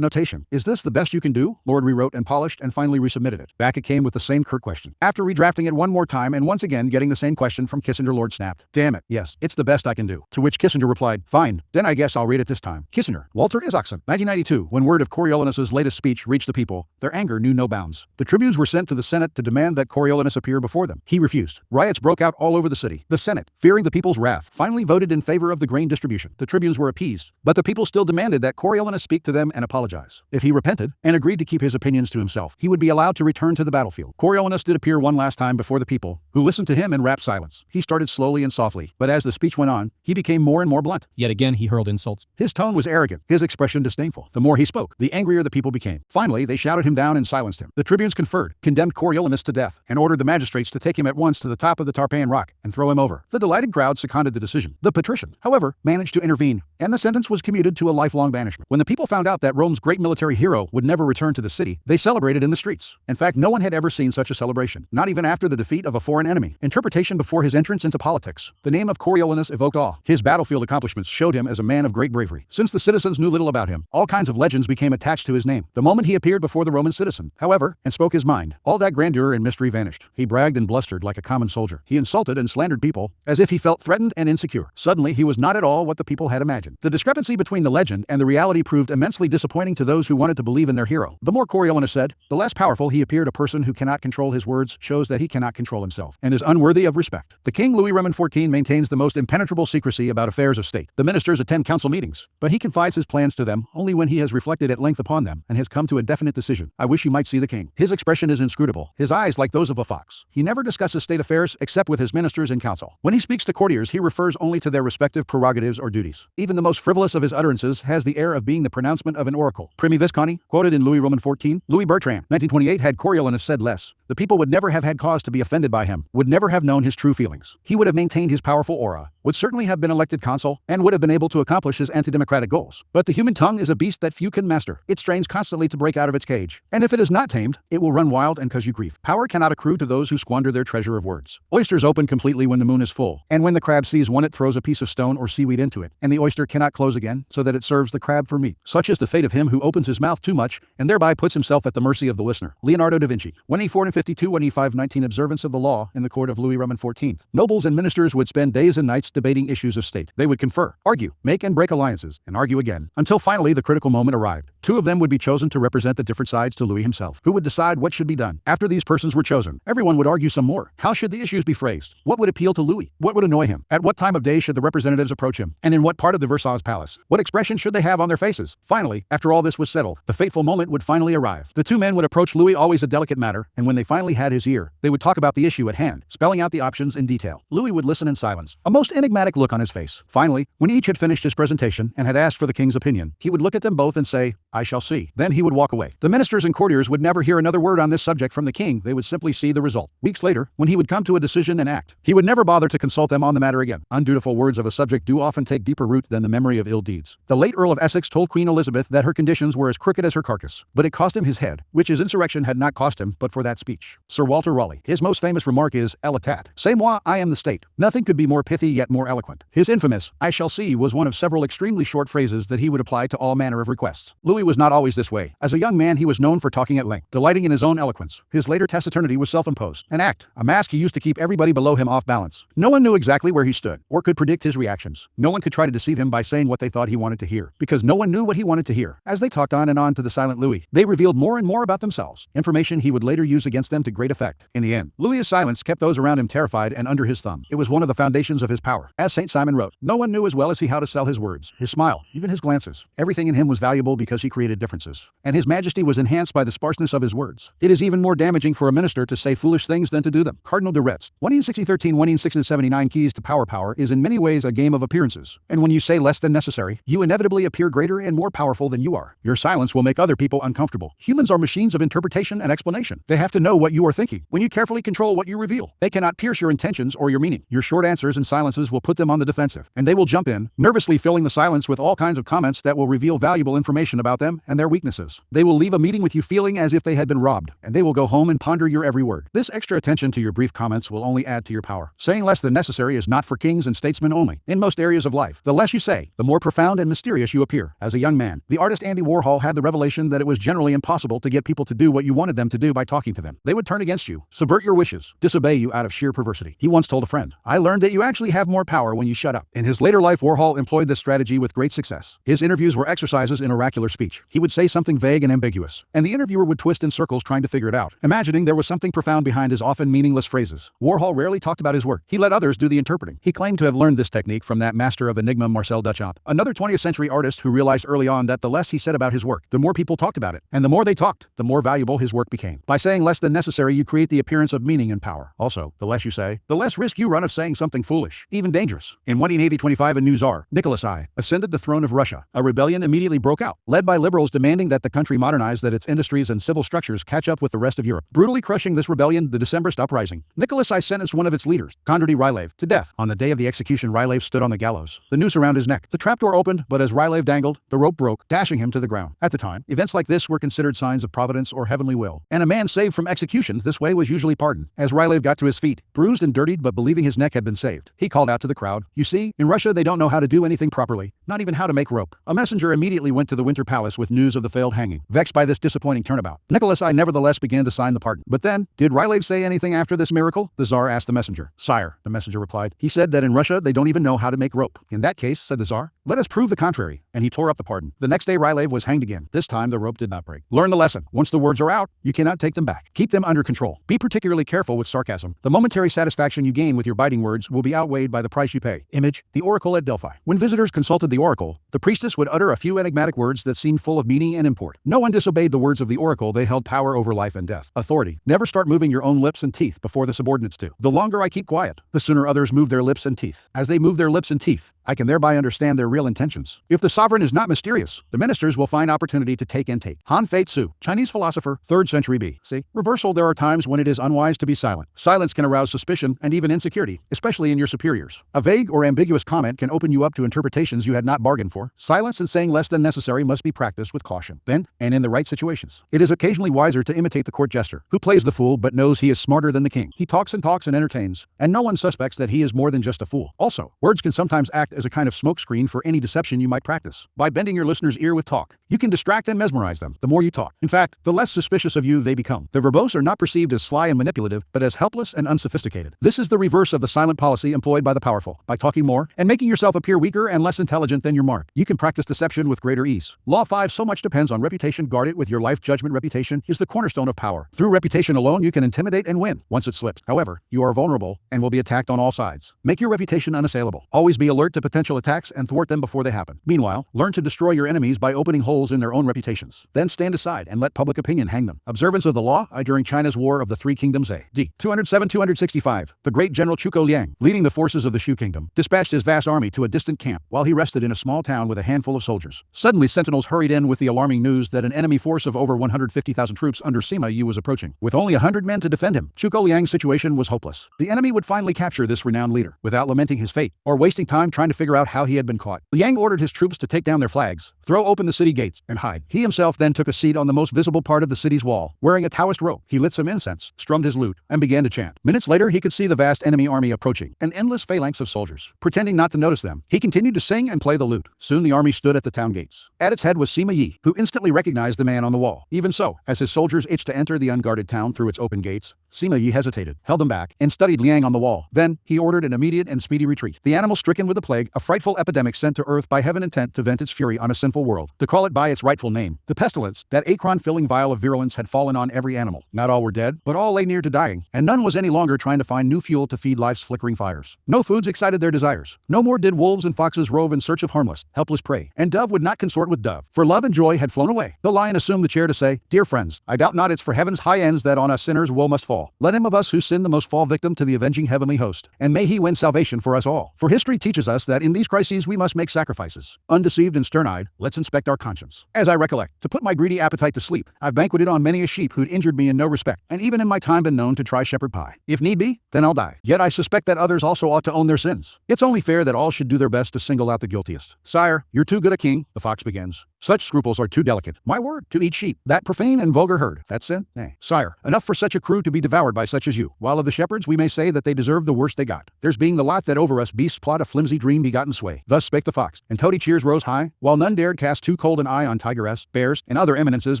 notation, "Is this the best you can do?" Lord rewrote and polished and finally resubmitted it. Back it came with the same curt question. After redrafting it one more time and once again getting the same question from Kissinger, Lord snapped, "Damn it, yes, it's the best I can do." To which Kissinger replied, "Fine, then I guess I'll read it this time." Kissinger, Walter Isaacson, 1992. When word of Coriolanus's latest speech reached the people, their anger knew no bounds. The tribunes were sent to the Senate to demand that Coriolanus appear before them. He refused. Riots broke out all over the city. The Senate, fearing the people's wrath, finally voted in favor of the grain distribution. The tribunes were appeased, but the people still demanded that Coriolanus speak to them and apologize. If he repented and agreed to keep his opinions to himself, he would be allowed to return to the battlefield. Coriolanus did appear one last time before the people, who listened to him in rapt silence. He started slowly and softly, but as the speech went on, he became more and more blunt. Yet again he hurled insults. His tone was arrogant, his expression disdainful. The more he spoke, the angrier the people became. Finally, they shouted him down and silenced him. The tribunes conferred, condemned Coriolanus to death, and ordered the magistrates to take him at once to the top of the Tarpeian Rock and throw him over. The delighted crowd seconded the decision. The patrician, however, managed to intervene, and the sentence was commuted to a lifelong banishment. When the people found out that Rome's great military hero would never return to the city, they celebrated in the streets. In fact, no one had ever seen such a celebration, not even after the defeat of a foreign enemy. Interpretation before his entrance into politics. The name of Coriolanus evoked awe. His battlefield accomplishments showed him as a man of great bravery. Since the citizens knew little about him, all kinds of legends became attached to his name. The moment he appeared before the Roman citizen, however, and spoke his mind, all that grandeur and mystery vanished. He bragged and blustered like a common soldier. He insulted and slandered people, as if he felt threatened and insecure. Suddenly, he was not at all what the people had imagined. The discrepancy between the legend and the reality proved immensely disappointing to those who wanted to believe in their hero. The more Coriolanus said, the less powerful he appeared. A person who cannot control his words shows that he cannot control himself, and is unworthy of respect. The King Louis Roman XIV maintains the most impenetrable secrecy about affairs of state. The ministers attend council meetings, but he confides his plans to them only when he has reflected at length upon them and has come to a definite decision. I wish you might see the king. His expression is inscrutable, his eyes like those of a fox. He never discusses state affairs except with his ministers in council. When he speaks to courtiers, he refers only to their respective prerogatives or duties. Even the most frivolous of his utterances has the air of being the pronouncement of an oracle. Primi Visconti, quoted in Louis Roman XIV, Louis Bertrand, 1928, had Coriolanus said less, the people would never have had cause to be offended by him, would never have known his true feelings. He would have maintained his powerful aura, would certainly have been elected consul, and would have been able to accomplish his anti-democratic goals. But the human tongue is a beast that few can master. It strains constantly to break out of its cage, and if it is not tamed, it will run wild and cause you grief. Power cannot accrue to those who squander their treasure of words. Oysters open completely when the moon is full, and when the crab sees one, it throws a piece of stone or seaweed into it, and the oyster cannot close again, so that it serves the crab for meat. Such is the fate of him who opens his mouth too much, and thereby puts himself at the mercy of the listener. Leonardo da Vinci. 1E452 1E519 Observance of the law in the court of Louis Roman XIV. Nobles and ministers would spend days and nights debating issues of state. They would confer, argue, make and break alliances, and argue again, until finally the critical moment arrived. Two of them would be chosen to represent the different sides to Louis himself, who would decide what should be done. After these persons were chosen, everyone would argue some more. How should the issues be phrased? What would appeal to Louis? What would annoy him? At what time of day should the representatives approach him? And in what part of the Versailles palace? What expression should they have on their faces? Finally, after all this was settled, the fateful moment would finally arrive. The two men would approach Louis, always a delicate matter, and when they finally had his ear, they would talk about the issue at hand, spelling out the options in detail. Louis would listen in silence, a most enigmatic look on his face. Finally, when each had finished his presentation and had asked for the king's opinion, he would look at them both and say, "I shall see." Then he would walk away. The ministers and courtiers would never hear another word on this subject from the king. They would simply see the result. Weeks later, when he would come to a decision and act, he would never bother to consult them on the matter again. Undutiful words of a subject do often take deeper root than the memory of ill deeds. The late Earl of Essex told Queen Elizabeth that her conditions were as crooked as her carcass, but it cost him his head, which his insurrection had not cost him but for that speech. Sir Walter Raleigh. His most famous remark is, "Elitat. C'est moi, I am the state." Nothing could be more pithy yet more eloquent. His infamous, "I shall see," was one of several extremely short phrases that he would apply to all manner of requests. Louis was not always this way. As a young man, he was known for talking at length, delighting in his own eloquence. His later taciturnity was self-imposed, an act, a mask he used to keep everybody below him off balance. No one knew exactly where he stood, or could predict his reactions. No one could try to deceive him by saying what they thought he wanted to hear, because no one knew what he wanted to hear. As they talked on and on to the silent Louis, they revealed more and more about themselves, information he would later use against them to great effect. In the end, Louis's silence kept those around him terrified and under his thumb. It was one of the foundations of his power. As St. Simon wrote, no one knew as well as he how to sell his words, his smile, even his glances. Everything in him was valuable because he created differences, and his majesty was enhanced by the sparseness of his words. It is even more damaging for a minister to say foolish things than to do them. Cardinal de Retz. 1E6013 1E679 Keys to Power is in many ways a game of appearances, and when you say less than necessary, you inevitably appear greater and more powerful than you are. Your silence will make other people uncomfortable. Humans are machines of interpretation and explanation. They have to know what you are thinking. When you carefully control what you reveal, they cannot pierce your intentions questions or your meaning. Your short answers and silences will put them on the defensive, and they will jump in, nervously filling the silence with all kinds of comments that will reveal valuable information about them and their weaknesses. They will leave a meeting with you feeling as if they had been robbed, and they will go home and ponder your every word. This extra attention to your brief comments will only add to your power. Saying less than necessary is not for kings and statesmen only. In most areas of life, the less you say, the more profound and mysterious you appear. As a young man, the artist Andy Warhol had the revelation that it was generally impossible to get people to do what you wanted them to do by talking to them. They would turn against you, subvert your wishes, disobey you out of sheer perversity. He once told a friend, "I learned that you actually have more power when you shut up." In his later life, Warhol employed this strategy with great success. His interviews were exercises in oracular speech. He would say something vague and ambiguous, and the interviewer would twist in circles trying to figure it out, imagining there was something profound behind his often meaningless phrases. Warhol rarely talked about his work. He let others do the interpreting. He claimed to have learned this technique from that master of enigma Marcel Duchamp, another 20th century artist who realized early on that the less he said about his work, the more people talked about it, and the more they talked, the more valuable his work became. By saying less than necessary, you create the appearance of meaning and power. Also, the less you say, the less risk you run of saying something foolish, even dangerous. In 1825, a new czar, Nicholas I, ascended the throne of Russia. A rebellion immediately broke out, led by liberals demanding that the country modernize, that its industries and civil structures catch up with the rest of Europe. Brutally crushing this rebellion, the Decembrist uprising, Nicholas I sentenced one of its leaders, Kondraty Rylev, to death. On the day of the execution, Rylev stood on the gallows, the noose around his neck. The trapdoor opened, but as Rylev dangled, the rope broke, dashing him to the ground. At the time, events like this were considered signs of providence or heavenly will, and a man saved from execution this way was usually pardoned. As Rylev got to his feet, bruised and dirtied but believing his neck had been saved, he called out to the crowd, "You see, in Russia they don't know how to do anything properly, not even how to make rope." A messenger immediately went to the Winter Palace with news of the failed hanging. Vexed by this disappointing turnabout, Nicholas I nevertheless began to sign the pardon. But then, did Rylev say anything after this miracle? The Tsar asked the messenger. "Sire," the messenger replied, "he said that in Russia they don't even know how to make rope." "In that case," said the Tsar, "let us prove the contrary," and he tore up the pardon. The next day Rylev was hanged again. This time the rope did not break. Learn the lesson. Once the words are out, you cannot take them back. Keep them under control. Be particularly careful with sarcasm. The momentary satisfaction you gain with your biting words will be outweighed by the price you pay. Image, the oracle at Delphi. When visitors consulted the oracle, the priestess would utter a few enigmatic words that seemed full of meaning and import. No one disobeyed the words of the oracle. They held power over life and death. Authority. Never start moving your own lips and teeth before the subordinates do. The longer I keep quiet, the sooner others move their lips and teeth. As they move their lips and teeth, I can thereby understand their real intentions. If the sovereign is not mysterious, the ministers will find opportunity to take and take. Han Fei Tzu, Chinese philosopher, 3rd century B.C. Reversal. There are times when it is unwise to be silent. Silence can arouse suspicion and even insecurity, especially in your superiors. A vague or ambiguous comment can open you up to interpretations you had not bargained for. Silence and saying less than necessary must be practiced with caution, then, and in the right situations. It is occasionally wiser to imitate the court jester, who plays the fool but knows he is smarter than the king. He talks and entertains, and no one suspects that he is more than just a fool. Also, words can sometimes act as a kind of smokescreen for any deception you might practice. By bending your listener's ear with talk, you can distract and mesmerize them the more you talk. In fact, the less suspicious of you they become. The verbose are not perceived as sly and manipulative, but as helpless and unsophisticated. This is the reverse of the silent policy employed by the powerful. By talking more and making yourself appear weaker and less intelligent than your mark, you can practice deception with greater ease. Law 5. So much depends on reputation. Guard it with your life. Judgment. Reputation is the cornerstone of power. Through reputation alone, you can intimidate and win. Once it slips, however, you are vulnerable and will be attacked on all sides. Make your reputation unassailable. Always be alert to potential attacks and thwart them before they happen. Meanwhile, learn to destroy your enemies by opening holes in their own reputations. Then stand aside and let public opinion hang them. Observance of the law I during China's War of the Three Kingdoms A.D. 207-265. The great general Zhuge Liang, leading the forces of the Shu Kingdom, dispatched his vast army to a distant camp while he rested in a small town with a handful of soldiers. Suddenly, sentinels hurried in with the alarming news that an enemy force of over 150,000 troops under Sima Yi was approaching. With only 100 men to defend him, Zhuge Liang's situation was hopeless. The enemy would finally capture this renowned leader, without lamenting his fate, or wasting time trying to figure out how he had been caught. Liang ordered his troops to take down their flags, throw open the city gates, and hide. He himself then took a seat on the most visible part of the city's wall. Wearing a Taoist robe, he lit some incense, strummed his lute, and began to chant. Minutes later, he could see the vast enemy army approaching, an endless phalanx of soldiers. Pretending not to notice them, he continued to sing and play the lute. Soon the army stood at the town gates. At its head was Sima Yi, who instantly recognized the man on the wall. Even so, as his soldiers itched to enter the unguarded town through its open gates, Sima Yi hesitated, held them back, and studied Liang on the wall. Then, he ordered an immediate and speedy retreat. The animal stricken with the plague, a frightful epidemic sent to earth by heaven intent to vent its fury on a sinful world. To call it by its rightful name, the pestilence, that acron-filling vial of virulence had fallen on every animal. Not all were dead, but all lay near to dying, and none was any longer trying to find new fuel to feed life's flickering fires. No foods excited their desires. No more did wolves and foxes rove in search couch of harmless, helpless prey, and dove would not consort with dove, for love and joy had flown away. The lion assumed the chair to say, "Dear friends, I doubt not it's for heaven's high ends that on us sinners woe must fall. Let him of us who sin the most fall victim to the avenging heavenly host, and may he win salvation for us all. For history teaches us that in these crises we must make sacrifices. Undeceived and stern-eyed, let's inspect our conscience. As I recollect, to put my greedy appetite to sleep, I've banqueted on many a sheep who'd injured me in no respect, and even in my time been known to try shepherd pie. If need be, then I'll die. Yet I suspect that others also ought to own their sins. It's only fair that all should do their best to single out the guiltiest. Sire, you're too good a king," the fox begins. "Such scruples are too delicate. My word, to eat sheep, that profane and vulgar herd, that's sin? Nay, sire, enough for such a crew to be devoured by such as you. While of the shepherds we may say that they deserve the worst they got. Theirs being the lot that over us beasts plot a flimsy dream begotten sway." Thus spake the fox, and toady cheers rose high, while none dared cast too cold an eye on tigress, bears, and other eminences,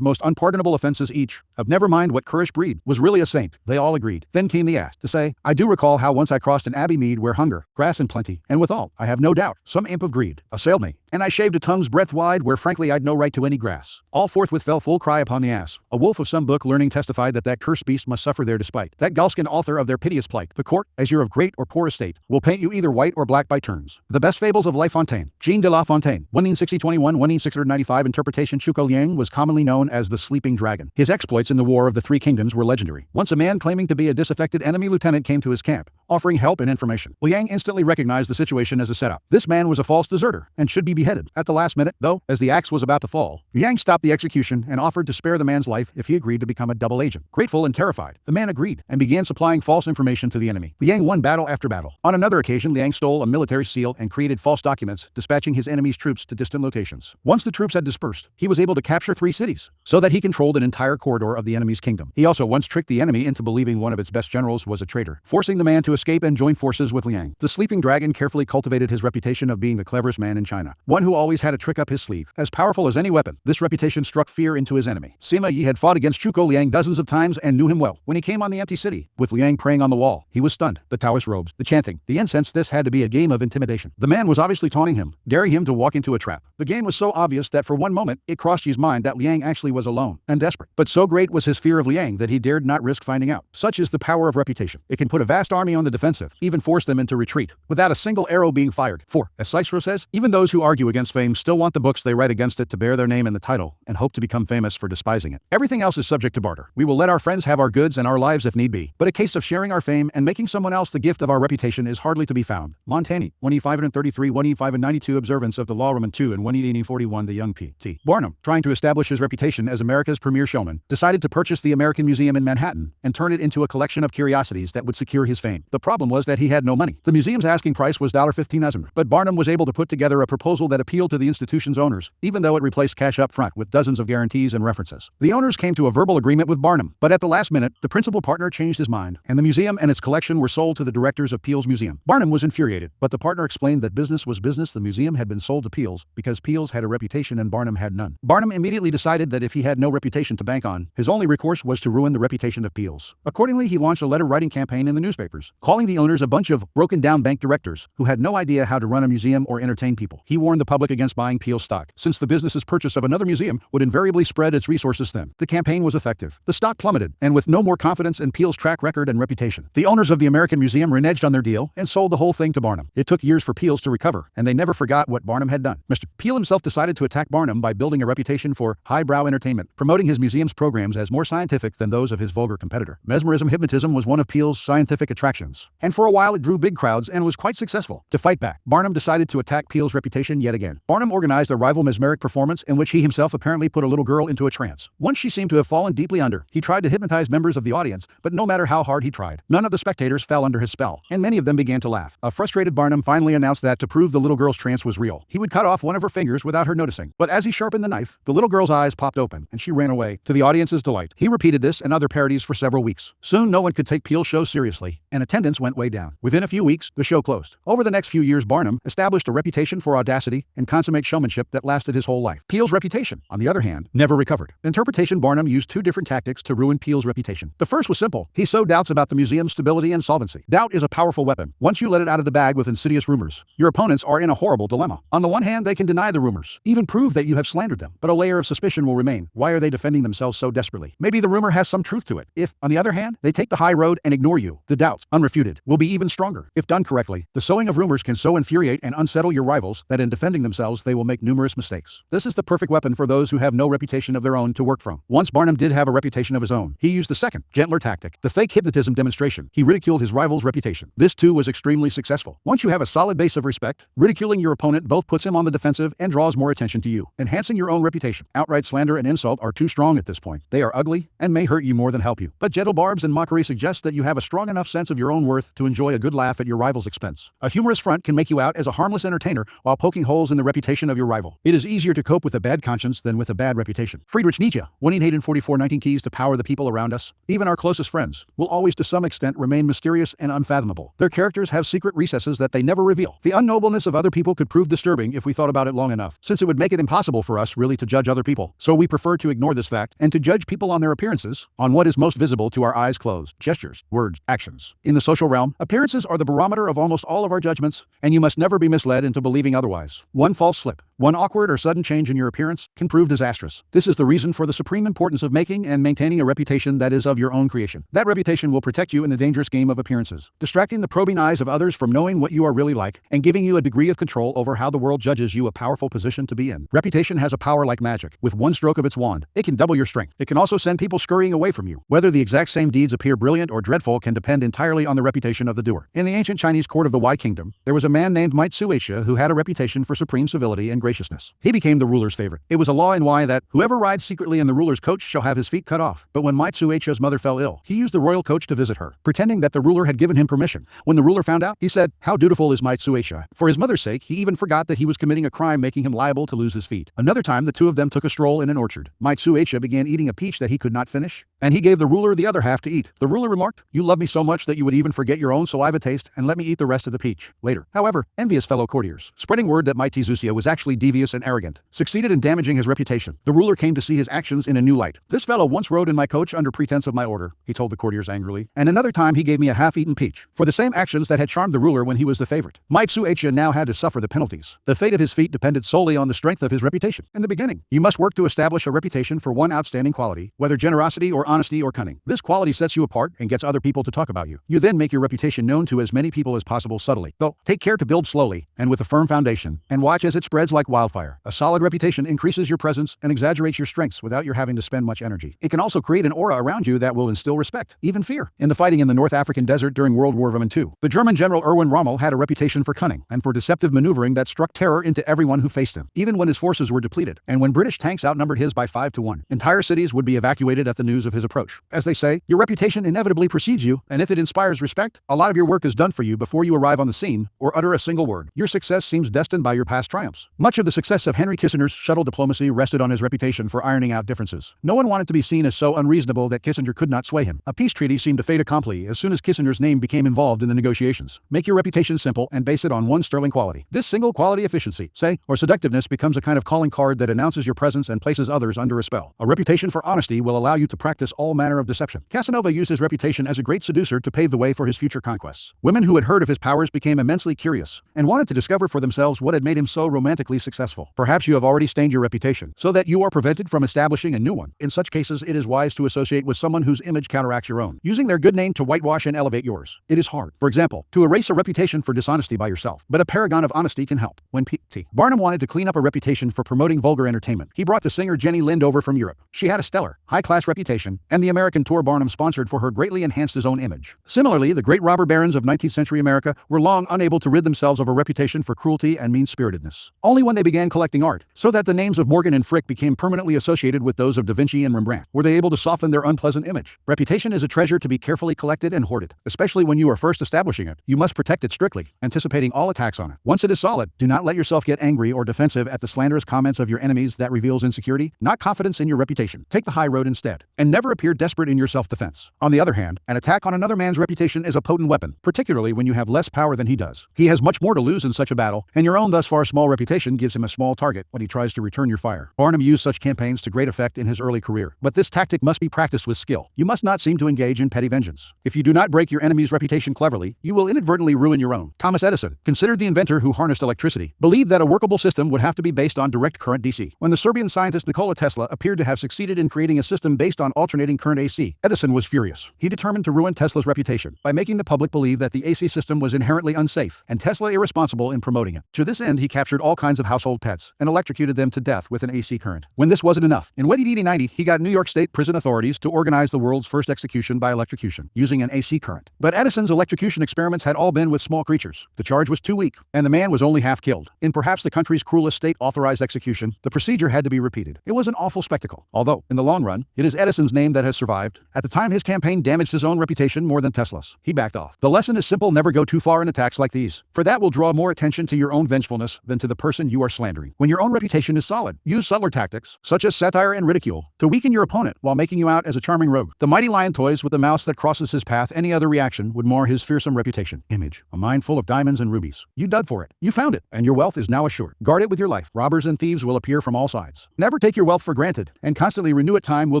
most unpardonable offenses each, of never mind what currish breed, was really a saint. They all agreed. Then came the ass, to say, "I do recall how once I crossed an abbey mead where hunger, grass in plenty, and withal, I have no doubt, some imp of greed, assailed me, and I shaved a tongue's breadth wide where frankly I'd no right to any grass." All forthwith fell full cry upon the ass. A wolf of some book learning testified that cursed beast must suffer their despite. That Galskin author of their piteous plight. The court, as you're of great or poor estate, will paint you either white or black by turns. The best fables of La Fontaine. Jean de La Fontaine, 1621-1695. Interpretation. Zhuge Liang was commonly known as the Sleeping Dragon. His exploits in the War of the Three Kingdoms were legendary. Once a man claiming to be a disaffected enemy lieutenant came to his camp, offering help and information. Liang instantly recognized the situation as a setup. This man was a false deserter and should be beheaded. At the last minute, though, as the axe was about to fall, Liang stopped the execution and offered to spare the man's life if he agreed to become a double agent. Grateful and terrified, the man agreed and began supplying false information to the enemy. Liang won battle after battle. On another occasion, Liang stole a military seal and created false documents, dispatching his enemy's troops to distant locations. Once the troops had dispersed, he was able to capture 3 cities, so that he controlled an entire corridor of the enemy's kingdom. He also once tricked the enemy into believing one of its best generals was a traitor, forcing the man to escape and join forces with Liang. The Sleeping Dragon carefully cultivated his reputation of being the cleverest man in China, one who always had a trick up his sleeve, as powerful as any weapon. This reputation struck fear into his enemy. Sima Yi had fought against Zhuge Liang dozens of times and knew him well. When he came on the empty city, with Liang praying on the wall, he was stunned. The Taoist robes, the chanting, the incense, this had to be a game of intimidation. The man was obviously taunting him, daring him to walk into a trap. The game was so obvious that for one moment, it crossed Yi's mind that Liang actually was alone and desperate. But so great was his fear of Liang that he dared not risk finding out. Such is the power of reputation. It can put a vast army on the defensive, even force them into retreat, without a single arrow being fired. For, as Cicero says, even those who argue against fame still want the books they write against it to bear their name in the title, and hope to become famous for despising it. Everything else is subject to barter. We will let our friends have our goods and our lives if need be, but a case of sharing our fame and making someone else the gift of our reputation is hardly to be found. Montaigne, 1E533, 1E592. Observance of the Law, Roman 2, and 1E1841. The young P.T. Barnum, trying to establish his reputation as America's premier showman, decided to purchase the American Museum in Manhattan and turn it into a collection of curiosities that would secure his fame. The problem was that he had no money. The museum's asking price was $15,000, but Barnum was able to put together a proposal that appealed to the institution's owners, even though it replaced cash up front with dozens of guarantees and references. The owners came to a verbal agreement with Barnum, but at the last minute, the principal partner changed his mind, and the museum and its collection were sold to the directors of Peale's Museum. Barnum was infuriated, but the partner explained that business was business. The museum had been sold to Peale's because Peale's had a reputation and Barnum had none. Barnum immediately decided that if he had no reputation to bank on, his only recourse was to ruin the reputation of Peale's. Accordingly, he launched a letter-writing campaign in the newspapers, calling the owners a bunch of broken-down bank directors who had no idea how to run a museum or entertain people. He warned the public against buying Peale's stock, since the business's purchase of another museum would invariably spread its resources thin. The campaign was effective. The stock plummeted, and with no more confidence in Peale's track record and reputation, the owners of the American Museum reneged on their deal and sold the whole thing to Barnum. It took years for Peale's to recover, and they never forgot what Barnum had done. Mr. Peale himself decided to attack Barnum by building a reputation for highbrow entertainment, promoting his museum's programs as more scientific than those of his vulgar competitor. Mesmerism, hypnotism was one of Peale's scientific attractions, and for a while it drew big crowds and was quite successful. To fight back, Barnum decided to attack Peale's reputation yet again. Barnum organized a rival mesmeric performance in which he himself apparently put a little girl into a trance. Once she seemed to have fallen deeply under, he tried to hypnotize members of the audience, but no matter how hard he tried, none of the spectators fell under his spell, and many of them began to laugh. A frustrated Barnum finally announced that to prove the little girl's trance was real, he would cut off one of her fingers without her noticing. But as he sharpened the knife, the little girl's eyes popped open, and she ran away, to the audience's delight. He repeated this and other parodies for several weeks. Soon no one could take Peale's show seriously, and attendance went way down. Within a few weeks, the show closed. Over the next few years, Barnum established a reputation for audacity and consummate showmanship that lasted his whole life. Peale's reputation, on the other hand, never recovered. Interpretation. Barnum used 2 different tactics to ruin Peale's reputation. The first was simple. He sowed doubts about the museum's stability and solvency. Doubt is a powerful weapon. Once you let it out of the bag with insidious rumors, your opponents are in a horrible dilemma. On the one hand, they can deny the rumors, even prove that you have slandered them, but a layer of suspicion will remain. Why are they defending themselves so desperately? Maybe the rumor has some truth to it. If, on the other hand, they take the high road and ignore you, the doubts, unrefuted refuted, will be even stronger. If done correctly, the sowing of rumors can so infuriate and unsettle your rivals that in defending themselves they will make numerous mistakes. This is the perfect weapon for those who have no reputation of their own to work from. Once Barnum did have a reputation of his own. He used the second, gentler tactic, the fake hypnotism demonstration. He ridiculed his rival's reputation. This too was extremely successful. Once you have a solid base of respect, ridiculing your opponent both puts him on the defensive and draws more attention to you, enhancing your own reputation. Outright slander and insult are too strong at this point. They are ugly and may hurt you more than help you. But gentle barbs and mockery suggest that you have a strong enough sense of your own worth to enjoy a good laugh at your rival's expense. A humorous front can make you out as a harmless entertainer while poking holes in the reputation of your rival. It is easier to cope with a bad conscience than with a bad reputation. Friedrich Nietzsche, 1-844 19 Keys to Power the People Around Us. Even our closest friends will always to some extent remain mysterious and unfathomable. Their characters have secret recesses that they never reveal. The unnobleness of other people could prove disturbing if we thought about it long enough, since it would make it impossible for us really to judge other people. So we prefer to ignore this fact and to judge people on their appearances, on what is most visible to our eyes closed, gestures, words, actions. In the social realm, appearances are the barometer of almost all of our judgments, and you must never be misled into believing otherwise. One false slip, one awkward or sudden change in your appearance can prove disastrous. This is the reason for the supreme importance of making and maintaining a reputation that is of your own creation. That reputation will protect you in the dangerous game of appearances, distracting the probing eyes of others from knowing what you are really like and giving you a degree of control over how the world judges you, a powerful position to be in. Reputation has a power like magic. With one stroke of its wand, it can double your strength. It can also send people scurrying away from you. Whether the exact same deeds appear brilliant or dreadful can depend entirely on the reputation of the doer. In the ancient Chinese court of the Wei Kingdom, there was a man named Mai Tzu who had a reputation for supreme civility and graciousness. He became the ruler's favorite. It was a law in Wei that whoever rides secretly in the ruler's coach shall have his feet cut off. But when Mai Tzu's mother fell ill, he used the royal coach to visit her, pretending that the ruler had given him permission. When the ruler found out, he said, "How dutiful is Mai Tzu." For his mother's sake, he even forgot that he was committing a crime, making him liable to lose his feet. Another time, the two of them took a stroll in an orchard. Mai Tzu began eating a peach that he could not finish, and he gave the ruler the other half to eat. The ruler remarked, "You love me so much that you would even forget your own saliva taste and let me eat the rest of the peach." Later, however, envious fellow courtiers, spreading word that Mai Tzu was actually devious and arrogant, succeeded in damaging his reputation. The ruler came to see his actions in a new light. "This fellow once rode in my coach under pretense of my order," he told the courtiers angrily, "and another time he gave me a half-eaten peach, for the same actions that had charmed the ruler when he was the favorite." Mai Tzu now had to suffer the penalties. The fate of his feet depended solely on the strength of his reputation. In the beginning, you must work to establish a reputation for one outstanding quality, whether generosity or honesty or cunning. This quality sets you apart and gets other people to talk about you. You then make your reputation known to as many people as possible subtly. Though, take care to build slowly and with a firm foundation, and watch as it spreads like wildfire. A solid reputation increases your presence and exaggerates your strengths without your having to spend much energy. It can also create an aura around you that will instill respect, even fear. In the fighting in the North African desert during World War II, the German general Erwin Rommel had a reputation for cunning and for deceptive maneuvering that struck terror into everyone who faced him, even when his forces were depleted, and when British tanks outnumbered his by 5-1. Entire cities would be evacuated at the news of his approach. As they say, your reputation inevitably precedes you, and if it inspires respect, a lot of your work is done for you before you arrive on the scene or utter a single word. Your success seems destined by your past triumphs. Much of the success of Henry Kissinger's shuttle diplomacy rested on his reputation for ironing out differences. No one wanted to be seen as so unreasonable that Kissinger could not sway him. A peace treaty seemed a fait accompli as soon as Kissinger's name became involved in the negotiations. Make your reputation simple and base it on one sterling quality. This single quality, efficiency, say, or seductiveness, becomes a kind of calling card that announces your presence and places others under a spell. A reputation for honesty will allow you to practice all manner of deception. Casanova used his reputation as a great seducer to pave the way for his future conquests. Women who had heard of his powers became immensely curious and wanted to discover for themselves what had made him so romantically successful. Perhaps you have already stained your reputation so that you are prevented from establishing a new one. In such cases, it is wise to associate with someone whose image counteracts your own, using their good name to whitewash and elevate yours. It is hard, for example, to erase a reputation for dishonesty by yourself, but a paragon of honesty can help. When P.T. Barnum wanted to clean up a reputation for promoting vulgar entertainment, he brought the singer Jenny Lind over from Europe. She had a stellar, high-class reputation, and the American tour Barnum sponsored for her greatly enhanced his own image. Similarly, the great robber barons of 19th century America were long unable to rid themselves of a reputation for cruelty and mean-spiritedness. Only when they began collecting art, so that the names of Morgan and Frick became permanently associated with those of Da Vinci and Rembrandt, were they able to soften their unpleasant image. Reputation is a treasure to be carefully collected and hoarded, especially when you are first establishing it. You must protect it strictly, anticipating all attacks on it. Once it is solid, do not let yourself get angry or defensive at the slanderous comments of your enemies. That reveals insecurity, not confidence in your reputation. Take the high road instead, and never appear desperate in your self-defense. On the other hand, an attack on another man's reputation is a potent weapon, particularly when you have less power than he does. He has much more to lose in such a battle, and your own thus far small reputation gives gives him a small target when he tries to return your fire. Barnum used such campaigns to great effect in his early career. But this tactic must be practiced with skill. You must not seem to engage in petty vengeance. If you do not break your enemy's reputation cleverly, you will inadvertently ruin your own. Thomas Edison, considered the inventor who harnessed electricity, believed that a workable system would have to be based on direct current DC. When the Serbian scientist Nikola Tesla appeared to have succeeded in creating a system based on alternating current AC, Edison was furious. He determined to ruin Tesla's reputation by making the public believe that the AC system was inherently unsafe, and Tesla irresponsible in promoting it. To this end, he captured all kinds of household pets and electrocuted them to death with an AC current. When this wasn't enough, in 1890, he got New York State prison authorities to organize the world's first execution by electrocution, using an AC current. But Edison's electrocution experiments had all been with small creatures. The charge was too weak, and the man was only half killed. In perhaps the country's cruelest state-authorized execution, the procedure had to be repeated. It was an awful spectacle. Although, in the long run, it is Edison's name that has survived. At the time, his campaign damaged his own reputation more than Tesla's. He backed off. The lesson is simple: never go too far in attacks like these, for that will draw more attention to your own vengefulness than to the person you are slandering. When your own reputation is solid, use subtler tactics, such as satire and ridicule, to weaken your opponent while making you out as a charming rogue. The mighty lion toys with the mouse that crosses his path. Any other reaction would mar his fearsome reputation. Image: a mine full of diamonds and rubies. You dug for it. You found it, and your wealth is now assured. Guard it with your life. Robbers and thieves will appear from all sides. Never take your wealth for granted, and constantly renew it. Time will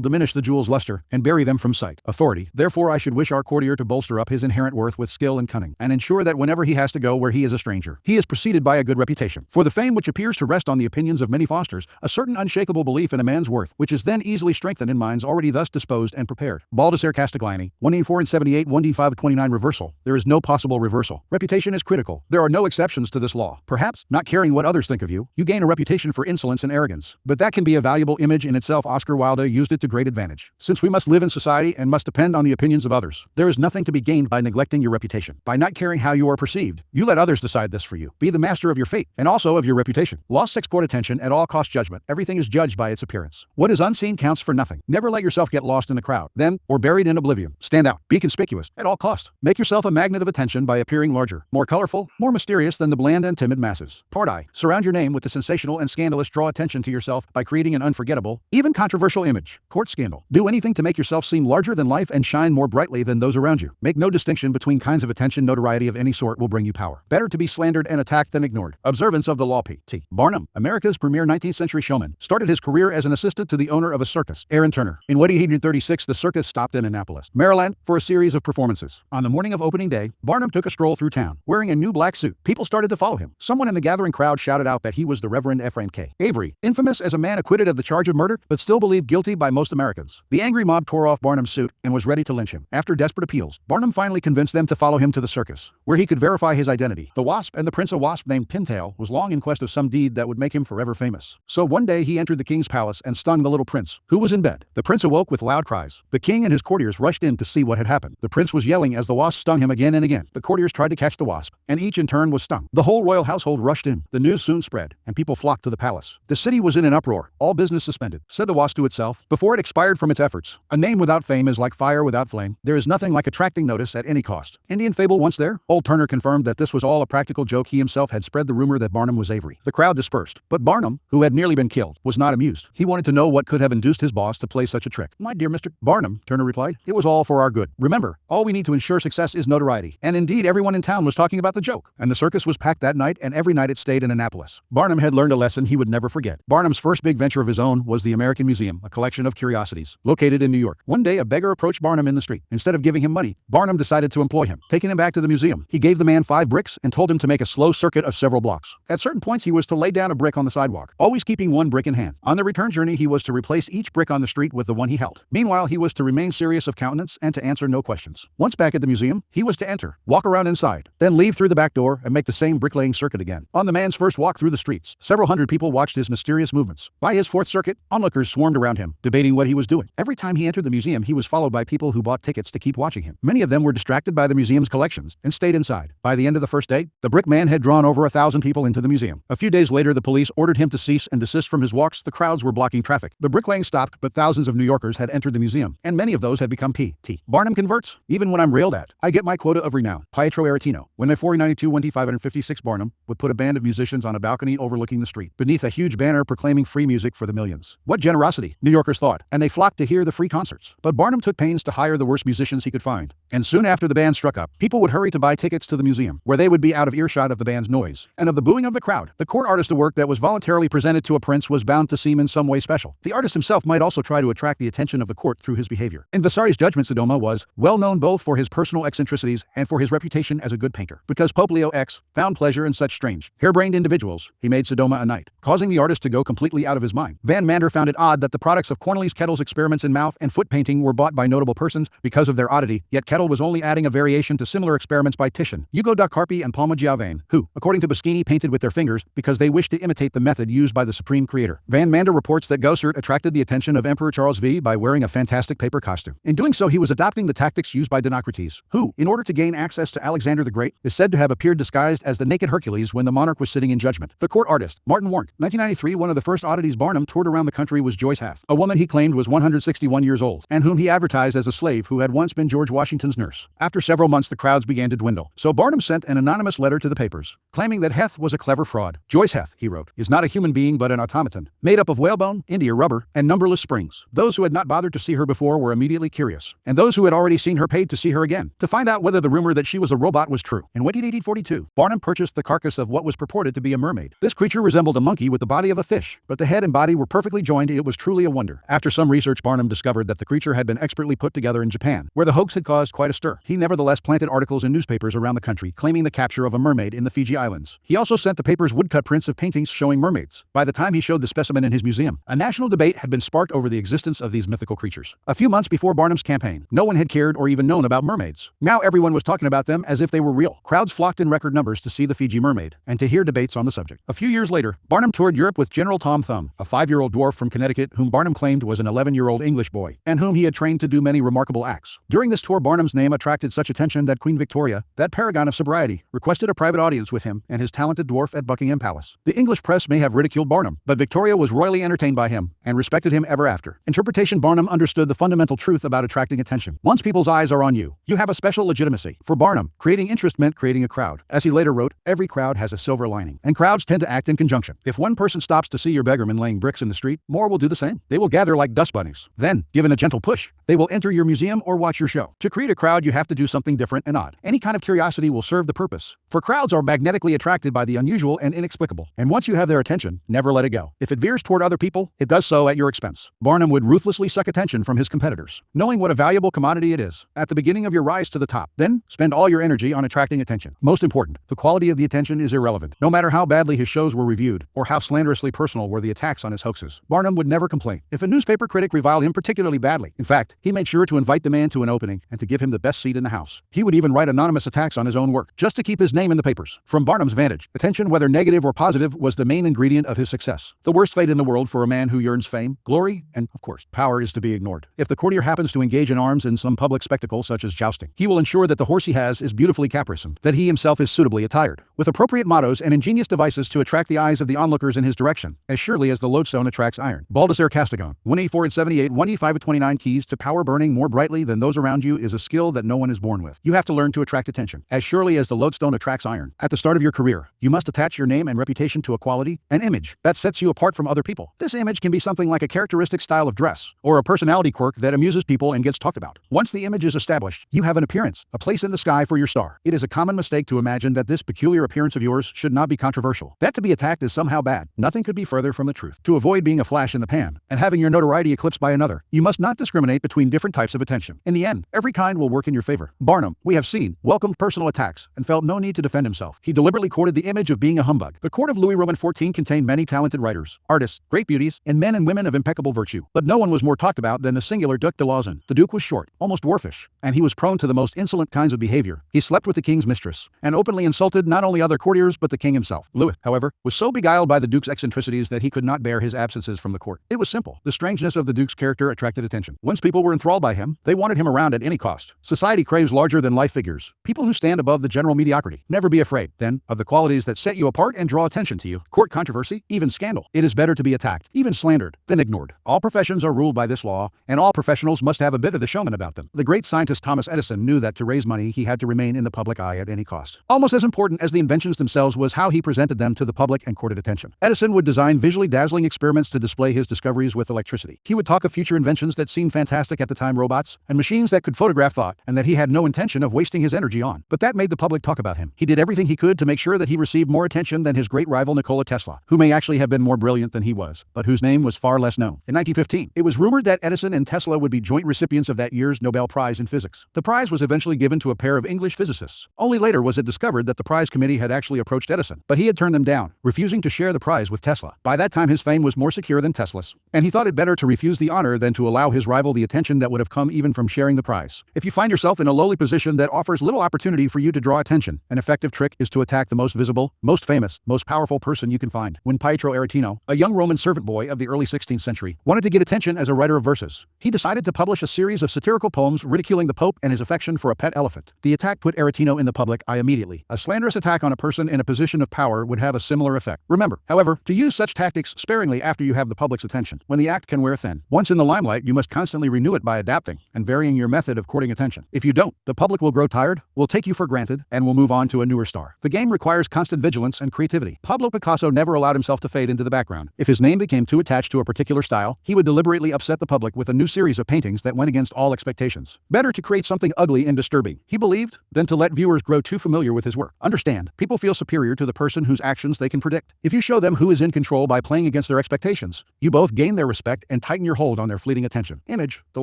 diminish the jewel's luster and bury them from sight. Authority: therefore I should wish our courtier to bolster up his inherent worth with skill and cunning, and ensure that whenever he has to go where he is a stranger, he is preceded by a good reputation. For the fame which appears to rest on the opinions of many fosters a certain unshakable belief in a man's worth, which is then easily strengthened in minds already thus disposed and prepared. Baldassare Castiglione, 184 and 78, 1d529. Reversal: there is no possible reversal. Reputation is critical. There are no exceptions to this law. Perhaps, not caring what others think of you, you gain a reputation for insolence and arrogance. But that can be a valuable image in itself. Oscar Wilde used it to great advantage. Since we must live in society and must depend on the opinions of others, there is nothing to be gained by neglecting your reputation. By not caring how you are perceived, you let others decide this for you. Be the master of your fate, and also of your reputation. Law 6. Court attention at all cost judgment. Everything is judged by its appearance. What is unseen counts for nothing. Never let yourself get lost in the crowd, then, or buried in oblivion. Stand out. Be conspicuous at all cost. Make yourself a magnet of attention by appearing larger, more colorful, more mysterious than the bland and timid masses. Part I. Surround your name with the sensational and scandalous. Draw attention to yourself by creating an unforgettable, even controversial image. Court scandal. Do anything to make yourself seem larger than life and shine more brightly than those around you. Make no distinction between kinds of attention. Notoriety of any sort will bring you power. Better to be slandered and attacked than ignored. Observance of the law. P.T. Barnum, America's premier 19th century showman, started his career as an assistant to the owner of a circus, Aaron Turner. In 1836, the circus stopped in Annapolis, Maryland, for a series of performances. On the morning of opening day, Barnum took a stroll through town, wearing a new black suit. People started to follow him. Someone in the gathering crowd shouted out that he was the Reverend Ephraim K. Avery, infamous as a man acquitted of the charge of murder, but still believed guilty by most Americans. The angry mob tore off Barnum's suit and was ready to lynch him. After desperate appeals, Barnum finally convinced them to follow him to the circus, where he could verify his identity. The Wasp and the Prince, a wasp named Pintail, was long in quest of some deed that would make him forever famous. So one day he entered the king's palace and stung the little prince, who was in bed. The prince awoke with loud cries. The king and his courtiers rushed in to see what had happened. The prince was yelling as the wasp stung him again and again. The courtiers tried to catch the wasp, and each in turn was stung. The whole royal household rushed in. The news soon spread, and people flocked to the palace. The city was in an uproar. All business suspended. Said the wasp to itself, before it expired from its efforts, a name without fame is like fire without flame. There is nothing like attracting notice at any cost. Indian fable once there? Old Turner confirmed that this was all a practical joke. He himself had spread the rumor that Barnum was Avery. The crowd dispersed, but Barnum, who had nearly been killed, was not amused. He wanted to know what could have induced his boss to play such a trick. My dear Mr. Barnum, Turner replied, it was all for our good. Remember, all we need to ensure success is notoriety. And indeed, everyone in town was talking about the joke. And the circus was packed that night, and every night it stayed in Annapolis. Barnum had learned a lesson he would never forget. Barnum's first big venture of his own was the American Museum, a collection of curiosities, located in New York. One day, a beggar approached Barnum in the street. Instead of giving him money, Barnum decided to employ him. Taking him back to the museum, he gave the man 5 bricks and told him to make a slow circuit of several blocks. At certain points, he was to lay down a brick on the sidewalk, always keeping one brick in hand. On the return journey, he was to replace each brick on the street with the one he held. Meanwhile, he was to remain serious of countenance and to answer no questions. Once back at the museum, he was to enter, walk around inside, then leave through the back door and make the same bricklaying circuit again. On the man's first walk through the streets, several hundred people watched his mysterious movements. By his 4th circuit, onlookers swarmed around him, debating what he was doing. Every time he entered the museum, he was followed by people who bought tickets to keep watching him. Many of them were distracted by the museum's collections and stayed inside. By the end of the first day, the brick man had drawn over 1,000 people into the museum. A few days later, the police ordered him to cease and desist from his walks. The crowds were blocking traffic. The bricklaying stopped, but thousands of New Yorkers had entered the museum, and many of those had become P.T. Barnum converts. Even when I'm railed at, I get my quota of renown. Pietro Aretino. When my 492 1D556 Barnum would put a band of musicians on a balcony overlooking the street, beneath a huge banner proclaiming free music for the millions. What generosity, New Yorkers thought, and they flocked to hear the free concerts. But Barnum took pains to hire the worst musicians he could find. And soon after the band struck up, people would hurry to buy tickets to the museum, where they would be out of earshot of the band's noise and of the booing of the crowd. The court artist, a work that was voluntarily presented to a prince was bound to seem in some way special. The artist himself might also try to attract the attention of the court through his behavior. In Vasari's judgment, Sodoma was well known both for his personal eccentricities and for his reputation as a good painter. Because Pope Leo X found pleasure in such strange, harebrained individuals, he made Sodoma a night, causing the artist to go completely out of his mind. Van Mander found it odd that the products of Cornelis Kettle's experiments in mouth and foot painting were bought by notable persons because of their oddity, yet Kettle was only adding a variation to similar experiments by Titian, Ugo da Carpi, and Palma Giovane, who, according to Boschini, painted with their fingers because they wished to imitate the method used by the supreme creator. Van Mander reports that Gossert attracted the attention of Emperor Charles V by wearing a fantastic paper costume. In doing so, he was adopting the tactics used by Dinocrates, who, in order to gain access to Alexander the Great, is said to have appeared disguised as the naked Hercules when the monarch was sitting in judgment. The court artist, Martin Warnke, 1993. One of the first oddities Barnum toured around the country was Joyce Hath, a woman he claimed was 161 years old, and whom he advertised as a slave who had once been George Washington's nurse. After several months, the crowds began to dwindle, so Barnum sent an anonymous letter to the papers, claiming that Heth was a clever fraud. Joyce Heth, he wrote, is not a human being but an automaton, made up of whalebone, India rubber, and numberless springs. Those who had not bothered to see her before were immediately curious, and those who had already seen her paid to see her again, to find out whether the rumor that she was a robot was true. In 1842, Barnum purchased the carcass of what was purported to be a mermaid. This creature resembled a monkey with the body of a fish, but the head and body were perfectly joined. It was truly a wonder. After some research, Barnum discovered that the creature had been expertly put together in Japan, where the hoax had caused quite a stir. He nevertheless planted articles in newspapers around the country claiming the capture of a mermaid in the Fiji Islands. He also sent the papers woodcut prints of paintings showing mermaids. By the time he showed the specimen in his museum, a national debate had been sparked over the existence of these mythical creatures. A few months before Barnum's campaign, no one had cared or even known about mermaids. Now everyone was talking about them as if they were real. Crowds flocked in record numbers to see the Fiji mermaid and to hear debates on the subject. A few years later, Barnum toured Europe with General Tom Thumb, a 5-year-old dwarf from Connecticut whom Barnum claimed was an 11-year-old English boy, and whom he had trained to do many remarkable acts. During this tour, Barnum's name attracted such attention that Queen Victoria, that paragon of sobriety, requested a private audience with him and his talented dwarf at Buckingham Palace. The English press may have ridiculed Barnum, but Victoria was royally entertained by him and respected him ever after. Interpretation: Barnum understood the fundamental truth about attracting attention. Once people's eyes are on you, you have a special legitimacy. For Barnum, creating interest meant creating a crowd. As he later wrote, every crowd has a silver lining, and crowds tend to act in conjunction. If one person stops to see your beggarman laying bricks in the street, more will do the same. They will gather like dust bunnies. Then, given a gentle push, they will enter your museum or watch your show. To create a crowd, you have to do something different and odd. Any kind of curiosity will serve the purpose, for crowds are magnetically attracted by the unusual and inexplicable. And once you have their attention, never let it go. If it veers toward other people, it does so at your expense. Barnum would ruthlessly suck attention from his competitors, knowing what a valuable commodity it is at the beginning of your rise to the top. Then, spend all your energy on attracting attention. Most important, the quality of the attention is irrelevant. No matter how badly his shows were reviewed, or how slanderously personal were the attacks on his hoaxes, Barnum would never complain if a newspaper critic reviled him particularly badly. In fact, he made sure to invite the man to an opening and to give him the best seat in the house. He would even write anonymous attacks on his own work, just to keep his name in the papers. From Barnum's vantage, attention, whether negative or positive, was the main ingredient of his success. The worst fate in the world for a man who yearns fame, glory, and, of course, power is to be ignored. If the courtier happens to engage in arms in some public spectacle such as jousting, he will ensure that the horse he has is beautifully caparisoned, that he himself is suitably attired, with appropriate mottos and ingenious devices to attract the eyes of the onlookers in his direction, as surely as the lodestone attracts iron. Baldassare Castiglione, 184 and 78, 185 and 29. Keys to power: burning more brightly than those around you is a skill that no one is born with. You have to learn to attract attention, as surely as the lodestone attracts iron. At the start of your career, you must attach your name and reputation to a quality, an image, that sets you apart from other people. This image can be something like a characteristic style of dress, or a personality quirk that amuses people and gets talked about. Once the image is established, you have an appearance, a place in the sky for your star. It is a common mistake to imagine that this peculiar appearance of yours should not be controversial, that to be attacked is somehow bad. Nothing could be further from the truth. To avoid being a flash in the pan, and having your notoriety eclipsed by another, you must not discriminate between different types of attention. In the end, every kind will work in your favor. Barnum, we have seen, welcomed personal attacks, and felt no need to defend himself. He deliberately courted the image of being a humbug. The court of Louis Roman XIV contained many talented writers, artists, great beauties, and men and women of impeccable virtue. But no one was more talked about than the singular Duc de Lauzun. The Duke was short, almost dwarfish, and he was prone to the most insolent kinds of behavior. He slept with the king's mistress, and openly insulted not only other courtiers but the king himself. Louis, however, was so beguiled by the Duke's eccentricities that he could not bear his absences from the court. It was simple. The strangeness of the Duke's character attracted attention. Once people were enthralled by him, they wanted him around at any cost. Society craves larger-than-life figures, people who stand above the general mediocrity. Never be afraid, then, of the qualities that set you apart and draw attention to you. Court controversy, even scandal. It is better to be attacked, even slandered, than ignored. All professions are ruled by this law, and all professionals must have a bit of the showman about them. The great scientist Thomas Edison knew that to raise money he had to remain in the public eye at any cost. Almost as important as the inventions themselves was how he presented them to the public and courted attention. Edison would design visually dazzling experiments to display his discoveries with electricity. He would talk of future inventions that seemed fantastic at the time, robots, and machines that could photograph thought, and that he had no intention of wasting his energy on. But that made the public talk about him. He did everything he could to make sure that he received more attention than his his great rival Nikola Tesla, who may actually have been more brilliant than he was, but whose name was far less known. In 1915, it was rumored that Edison and Tesla would be joint recipients of that year's Nobel Prize in Physics. The prize was eventually given to a pair of English physicists. Only later was it discovered that the prize committee had actually approached Edison, but he had turned them down, refusing to share the prize with Tesla. By that time, his fame was more secure than Tesla's, and he thought it better to refuse the honor than to allow his rival the attention that would have come even from sharing the prize. If you find yourself in a lowly position that offers little opportunity for you to draw attention, an effective trick is to attack the most visible, most famous, most powerful person you can find. When Pietro Aretino, a young Roman servant boy of the early 16th century, wanted to get attention as a writer of verses, he decided to publish a series of satirical poems ridiculing the Pope and his affection for a pet elephant. The attack put Aretino in the public eye immediately. A slanderous attack on a person in a position of power would have a similar effect. Remember, however, to use such tactics sparingly after you have the public's attention. When the act can wear thin. Once in the limelight, you must constantly renew it by adapting and varying your method of courting attention. If you don't, the public will grow tired, will take you for granted, and will move on to a newer star. The game requires constant vigilance and creativity. Pablo Picasso never allowed himself to fade into the background. If his name became too attached to a particular style, he would deliberately upset the public with a new series of paintings that went against all expectations. Better to create something ugly and disturbing, he believed, than to let viewers grow too familiar with his work. Understand, people feel superior to the person whose actions they can predict. If you show them who is in control by playing against their expectations, you both gain their respect and tighten your hold on their fleeting attention. Image, the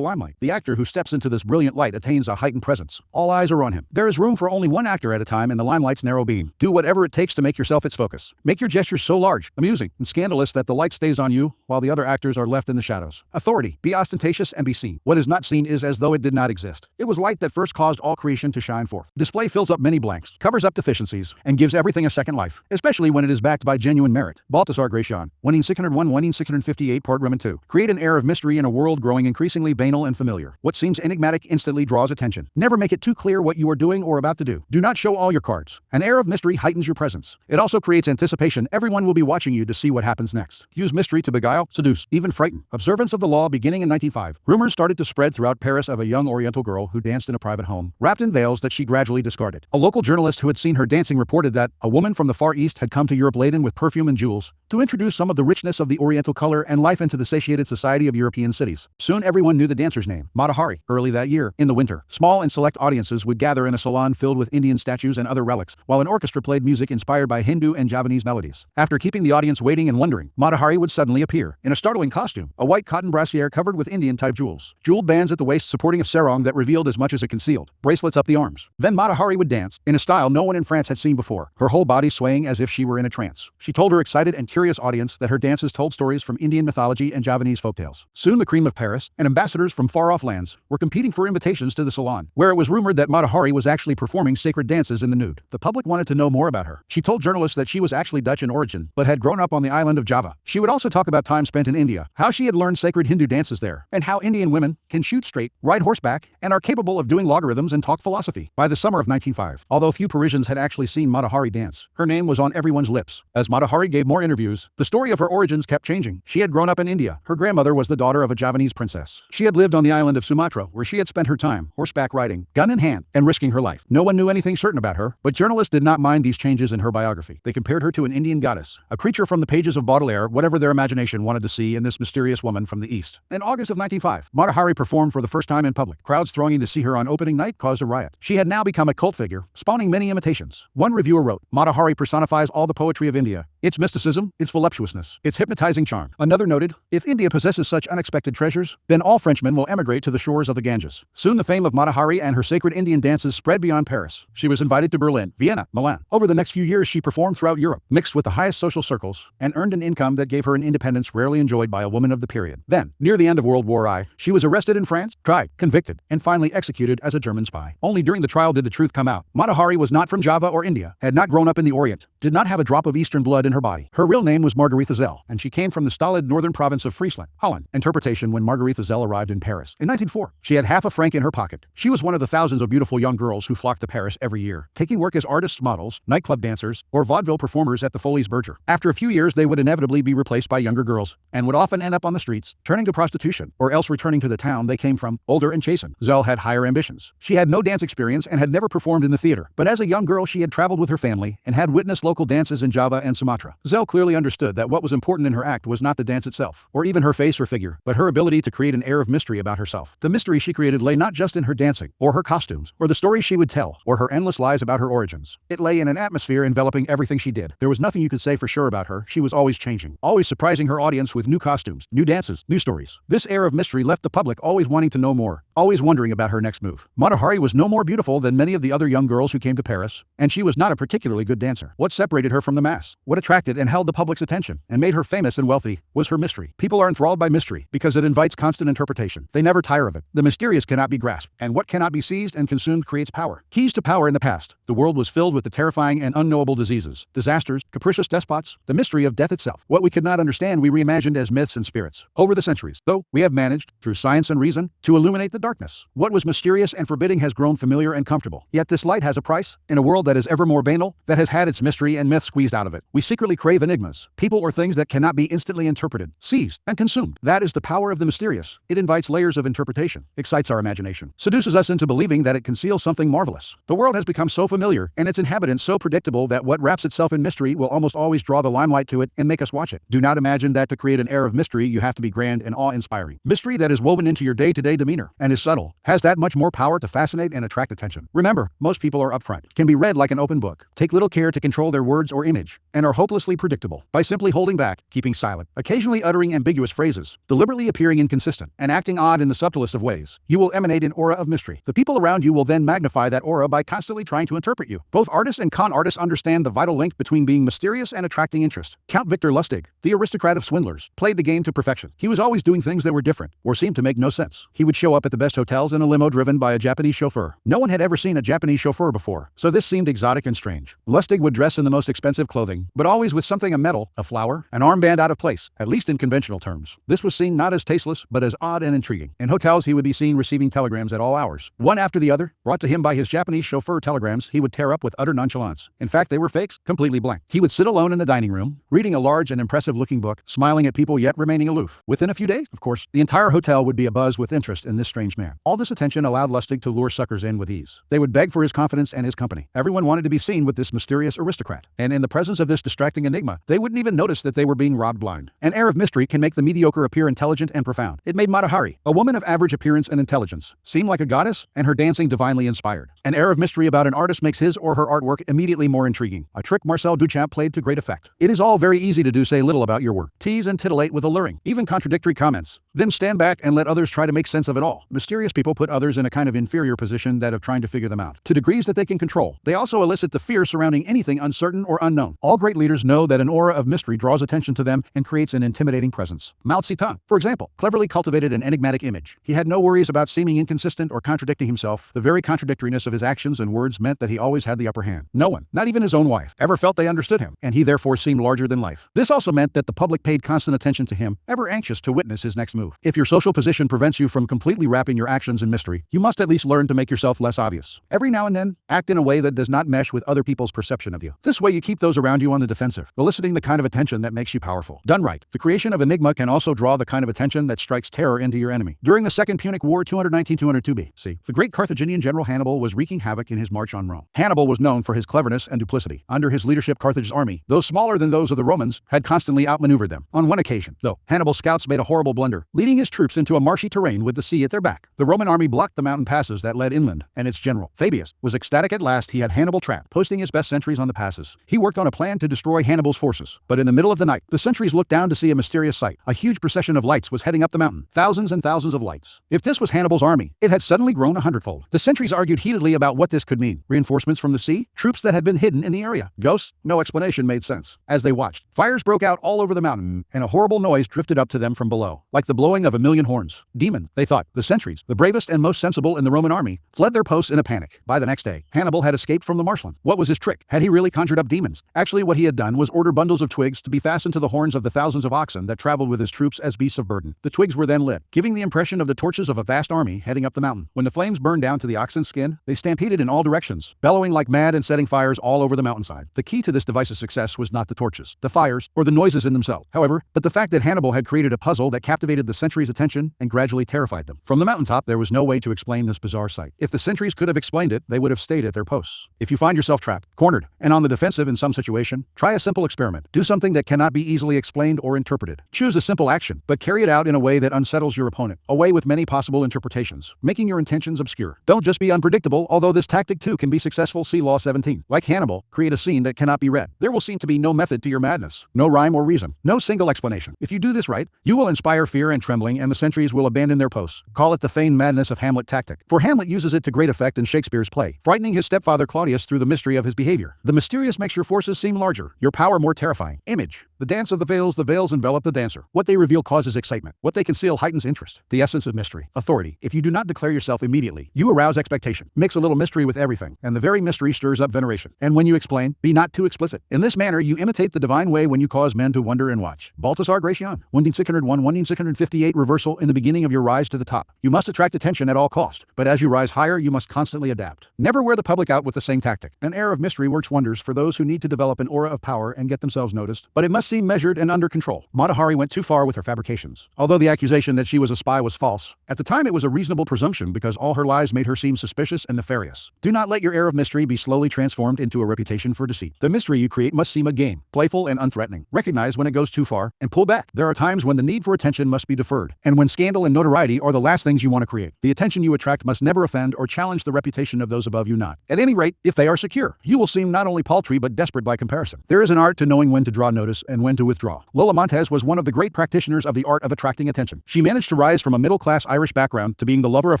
limelight. The actor who steps into this brilliant light attains a heightened presence. All eyes are on him. There is room for only one actor at a time in the limelight's narrow beam. Do whatever it takes to make yourself its focus. Make your gestures so large, amusing, and scandalous that the light stays on you while the other actors are left in the shadows. Authority. Be ostentatious and be seen. What is not seen is as though it did not exist. It was light that first caused all creation to shine forth. Display fills up many blanks, covers up deficiencies, and gives everything a second life, especially when it is backed by genuine merit. Baltasar Gracian, 1601-1658, Part Roman 2. Create an air of mystery in a world growing increasingly banal and familiar. What seems enigmatic instantly draws attention. Never make it too clear what you are doing or about to do. Do not show all your cards. An air of mystery heightens your presence. It also creates anticipation. Everyone will be watching you to see what happens next. Use mystery to beguile, seduce, even frighten. Observance of the law beginning in 1905. Rumors started to spread throughout Paris of a young Oriental girl who danced in a private home, wrapped in veils that she gradually discarded. A local journalist who had seen her dancing reported that a woman from the Far East had come to Europe laden with perfume and jewels to introduce some of the richness of the Oriental color and life into the satiated society of European cities. Soon everyone knew the dancer's name, Mata Hari. Early that year, in the winter, small and select audiences would gather in a salon filled with Indian statues and other relics, while an orchestra played music inspired by Hindu and Javanese melodies. After keeping the audience waiting and wondering, Mata Hari would suddenly appear, in a startling costume, a white cotton brassiere covered with Indian-type jewels, jeweled bands at the waist supporting a sarong that revealed as much as it concealed, bracelets up the arms. Then Mata Hari would dance, in a style no one in France had seen before, her whole body swaying as if she were in a trance. She told her excited and curious audience that her dances told stories from Indian mythology and Javanese folktales. Soon the cream of Paris, and ambassadors from far-off lands, were competing for invitations to the salon, where it was rumored that Mata Hari was actually performing sacred dances in the nude. The public wanted to know more about her. She told journalists that she was actually Dutch in origin, but had grown up on the island of Java. She would also talk about time spent in India, how she had learned sacred Hindu dances there, and how Indian women can shoot straight, ride horseback, and are capable of doing logarithms and talk philosophy. By the summer of 1905, although few Parisians had actually seen Mata Hari dance, her name was on everyone's lips. As Mata Hari gave more interviews, the story of her origins kept changing. She had grown up in India. Her grandmother was the daughter of a Javanese princess. She had lived on the island of Sumatra, where she had spent her time, horseback riding, gun in hand, and risking her life. No one knew anything certain about her, but journalists did not mind these changes in her biography. They compared her to an Indian goddess, a creature from the pages of Baudelaire, whatever their imagination wanted to see in this mysterious woman from the East. In August of 1905, Mata Hari performed for the first time in public. Crowds thronging to see her on opening night caused a riot. She had now become a cult figure, spawning many imitations. One reviewer wrote, "Mata Hari personifies all the poetry of India, its mysticism, its voluptuousness, its hypnotizing charm." Another noted, "If India possesses such unexpected treasures, then all Frenchmen will emigrate to the shores of the Ganges." Soon the fame of Mata Hari and her sacred Indian dances spread beyond Paris. She was invited to Berlin, Vienna, Milan. Over the next few years she performed throughout Europe, mixed with the highest social circles, and earned an income that gave her an independence rarely enjoyed by a woman of the period. Then, near the end of World War I, she was arrested in France, tried, convicted, and finally executed as a German spy. Only during the trial did the truth come out. Mata Hari was not from Java or India, had not grown up in the Orient, did not have a drop of Eastern blood in her body. Her real name was Margaretha Zell, and she came from the stolid northern province of Friesland, Holland. Interpretation: when Margaretha Zell arrived in Paris in 1904, she had half a franc in her pocket. She was one of the thousands of beautiful young girls who flocked to Paris every year, taking work as artists, models, nightclub dancers, or vaudeville performers at the Folies Bergère. After a few years, they would inevitably be replaced by younger girls, and would often end up on the streets, turning to prostitution, or else returning to the town they came from, older and chastened. Zell had higher ambitions. She had no dance experience and had never performed in the theater, but as a young girl she had traveled with her family and had witnessed local dances in Java and Sumatra. mantra. Zell clearly understood that what was important in her act was not the dance itself, or even her face or figure, but her ability to create an air of mystery about herself. The mystery she created lay not just in her dancing, or her costumes, or the stories she would tell, or her endless lies about her origins. It lay in an atmosphere enveloping everything she did. There was nothing you could say for sure about her. She was always changing, always surprising her audience with new costumes, new dances, new stories. This air of mystery left the public always wanting to know more, always wondering about her next move. Mata Hari was no more beautiful than many of the other young girls who came to Paris, and she was not a particularly good dancer. What separated her from the mass, what attracted and held the public's attention, and made her famous and wealthy, was her mystery. People are enthralled by mystery because it invites constant interpretation. They never tire of it. The mysterious cannot be grasped, and what cannot be seized and consumed creates power. Keys to power. In the past, the world was filled with the terrifying and unknowable diseases, disasters, capricious despots, the mystery of death itself. What we could not understand we reimagined as myths and spirits. Over the centuries, though, we have managed, through science and reason, to illuminate the darkness. What was mysterious and forbidding has grown familiar and comfortable. Yet this light has a price. In a world that is ever more banal, that has had its mystery and myth squeezed out of it, we secretly crave enigmas, people or things that cannot be instantly interpreted, seized, and consumed. That is the power of the mysterious. It invites layers of interpretation, excites our imagination, seduces us into believing that it conceals something marvelous. The world has become so familiar, and its inhabitants so predictable, that what wraps itself in mystery will almost always draw the limelight to it and make us watch it. Do not imagine that to create an air of mystery you have to be grand and awe-inspiring. Mystery that is woven into your day-to-day demeanor and is subtle has that much more power to fascinate and attract attention. Remember, most people are upfront, can be read like an open book, take little care to control their words or image, and are hopelessly predictable. By simply holding back, keeping silent, occasionally uttering ambiguous phrases, deliberately appearing inconsistent, and acting odd in the subtlest of ways, you will emanate an aura of mystery. The people around you will then magnify that aura by constantly trying to interpret you. Both artists and con artists understand the vital link between being mysterious and attracting interest. Count Victor Lustig, the aristocrat of swindlers, played the game to perfection. He was always doing things that were different, or seemed to make no sense. He would show up at the best hotels in a limo driven by a Japanese chauffeur. No one had ever seen a Japanese chauffeur before, so this seemed exotic and strange. Lustig would dress in the most expensive clothing, but always with something: a medal, a flower, an armband out of place, at least in conventional terms. This was seen not as tasteless, but as odd and intriguing. In hotels, he would be seen receiving telegrams at all hours, one after the other, brought to him by his Japanese chauffeur. Telegrams he would tear up with utter nonchalance. In fact, they were fakes, completely blank. He would sit alone in the dining room, reading a large and impressive-looking book, smiling at people yet remaining aloof. Within a few days, of course, the entire hotel would be abuzz with interest in this strange man. All this attention allowed Lustig to lure suckers in with ease. They would beg for his confidence and his company. Everyone wanted to be seen with this mysterious aristocrat, and in the presence of this distracting enigma, they wouldn't even notice that they were being robbed blind. An air of mystery can make the mediocre appear intelligent and profound. It made Mata Hari, a woman of average appearance and intelligence, seem like a goddess, and her dancing divinely inspired. An air of mystery about an artist makes his or her artwork immediately more intriguing, a trick Marcel Duchamp played to great effect. It is all very easy to do say little about your work, tease and titillate with alluring, even contradictory comments, then stand back and let others try to make sense of it all. Mysterious people put others in a kind of inferior position that of trying to figure them out, to degrees that they can control. They also elicit the fear surrounding anything uncertain or unknown. All great leaders know that an aura of mystery draws attention to them and creates an intimidating presence. Mao Zedong, for example, cleverly cultivated an enigmatic image. He had no worries about seeming inconsistent or contradicting himself. The very contradictoriness of his actions and words meant that he always had the upper hand. No one, not even his own wife, ever felt they understood him, and he therefore seemed larger than life. This also meant that the public paid constant attention to him, ever anxious to witness his next move. If your social position prevents you from completely wrapping your actions in mystery, you must at least learn to make yourself less obvious. Every now and then, act in a way that does not mesh with other people's perception of you. This way you keep those around you on the defensive, eliciting the kind of attention that makes you powerful. Done right, the creation of enigma can also draw the kind of attention that strikes terror into your enemy. During the Second Punic War 219-202 BC, the great Carthaginian general Hannibal was wreaking havoc in his march on Rome. Hannibal was known for his cleverness and duplicity. Under his leadership, Carthage's army, though smaller than those of the Romans, had constantly outmaneuvered them. On one occasion, though, Hannibal's scouts made a horrible blunder, leading his troops into a marshy terrain with the sea at their back. The Roman army blocked the mountain passes that led inland, and its general, Fabius, was ecstatic at last he had Hannibal trapped, posting his best sentries on the passes. He worked on a plan to destroy Hannibal's forces, but in the middle of the night, the sentries looked down to see a mysterious sight. A huge procession of lights was heading up the mountain, thousands and thousands of lights. If this was Hannibal's army, it had suddenly grown 100-fold. The sentries argued heatedly about what this could mean. Reinforcements from the sea? Troops that had been hidden in the area? Ghosts? No explanation made sense. As they watched, fires broke out all over the mountain, and a horrible noise drifted up to them from below, like the blowing of a million horns. Demon, they thought. The sentries, the bravest and most sensible in the Roman army, fled their posts in a panic. By the next day, Hannibal had escaped from the marshland. What was his trick? Had he really conjured up demons? Actually, what he had done was order bundles of twigs to be fastened to the horns of the thousands of oxen that traveled with his troops as beasts of burden. The twigs were then lit, giving the impression of the torches of a vast army heading up the mountain. When the flames burned down to the oxen's skin, they stampeded in all directions, bellowing like mad and setting fires all over the mountainside. The key to this device's success was not the torches, the fires, or the noises in themselves, however, but the fact that Hannibal had created a puzzle that captivated the the sentries' attention and gradually terrified them. From the mountaintop, there was no way to explain this bizarre sight. If the sentries could have explained it, they would have stayed at their posts. If you find yourself trapped, cornered, and on the defensive in some situation, try a simple experiment. Do something that cannot be easily explained or interpreted. Choose a simple action, but carry it out in a way that unsettles your opponent, a way with many possible interpretations, making your intentions obscure. Don't just be unpredictable, although this tactic too can be successful. See Law 17. Like Hannibal, create a scene that cannot be read. There will seem to be no method to your madness, no rhyme or reason, no single explanation. If you do this right, you will inspire fear and trembling, and the sentries will abandon their posts. Call it the feigned madness of Hamlet tactic, for Hamlet uses it to great effect in Shakespeare's play, frightening his stepfather Claudius through the mystery of his behavior. The mysterious makes your forces seem larger, your power more terrifying. Image. The dance of the veils envelop the dancer. What they reveal causes excitement. What they conceal heightens interest. The essence of mystery. Authority. If you do not declare yourself immediately, you arouse expectation. Mix a little mystery with everything, and the very mystery stirs up veneration. And when you explain, be not too explicit. In this manner, you imitate the divine way when you cause men to wonder and watch. Balthasar Gracian. 1601-1658. Reversal. In the beginning of your rise to the top, you must attract attention at all cost, but as you rise higher, you must constantly adapt. Never wear the public out with the same tactic. An air of mystery works wonders for those who need to develop an aura of power and get themselves noticed, but it must seem measured and under control. Mata Hari went too far with her fabrications. Although the accusation that she was a spy was false, at the time it was a reasonable presumption because all her lies made her seem suspicious and nefarious. Do not let your air of mystery be slowly transformed into a reputation for deceit. The mystery you create must seem a game, playful and unthreatening. Recognize when it goes too far and pull back. There are times when the need for attention must be deferred, and when scandal and notoriety are the last things you want to create. The attention you attract must never offend or challenge the reputation of those above you not. At any rate, if they are secure, you will seem not only paltry but desperate by comparison. There is an art to knowing when to draw notice and when to withdraw. Lola Montez was one of the great practitioners of the art of attracting attention. She managed to rise from a middle-class Irish background to being the lover of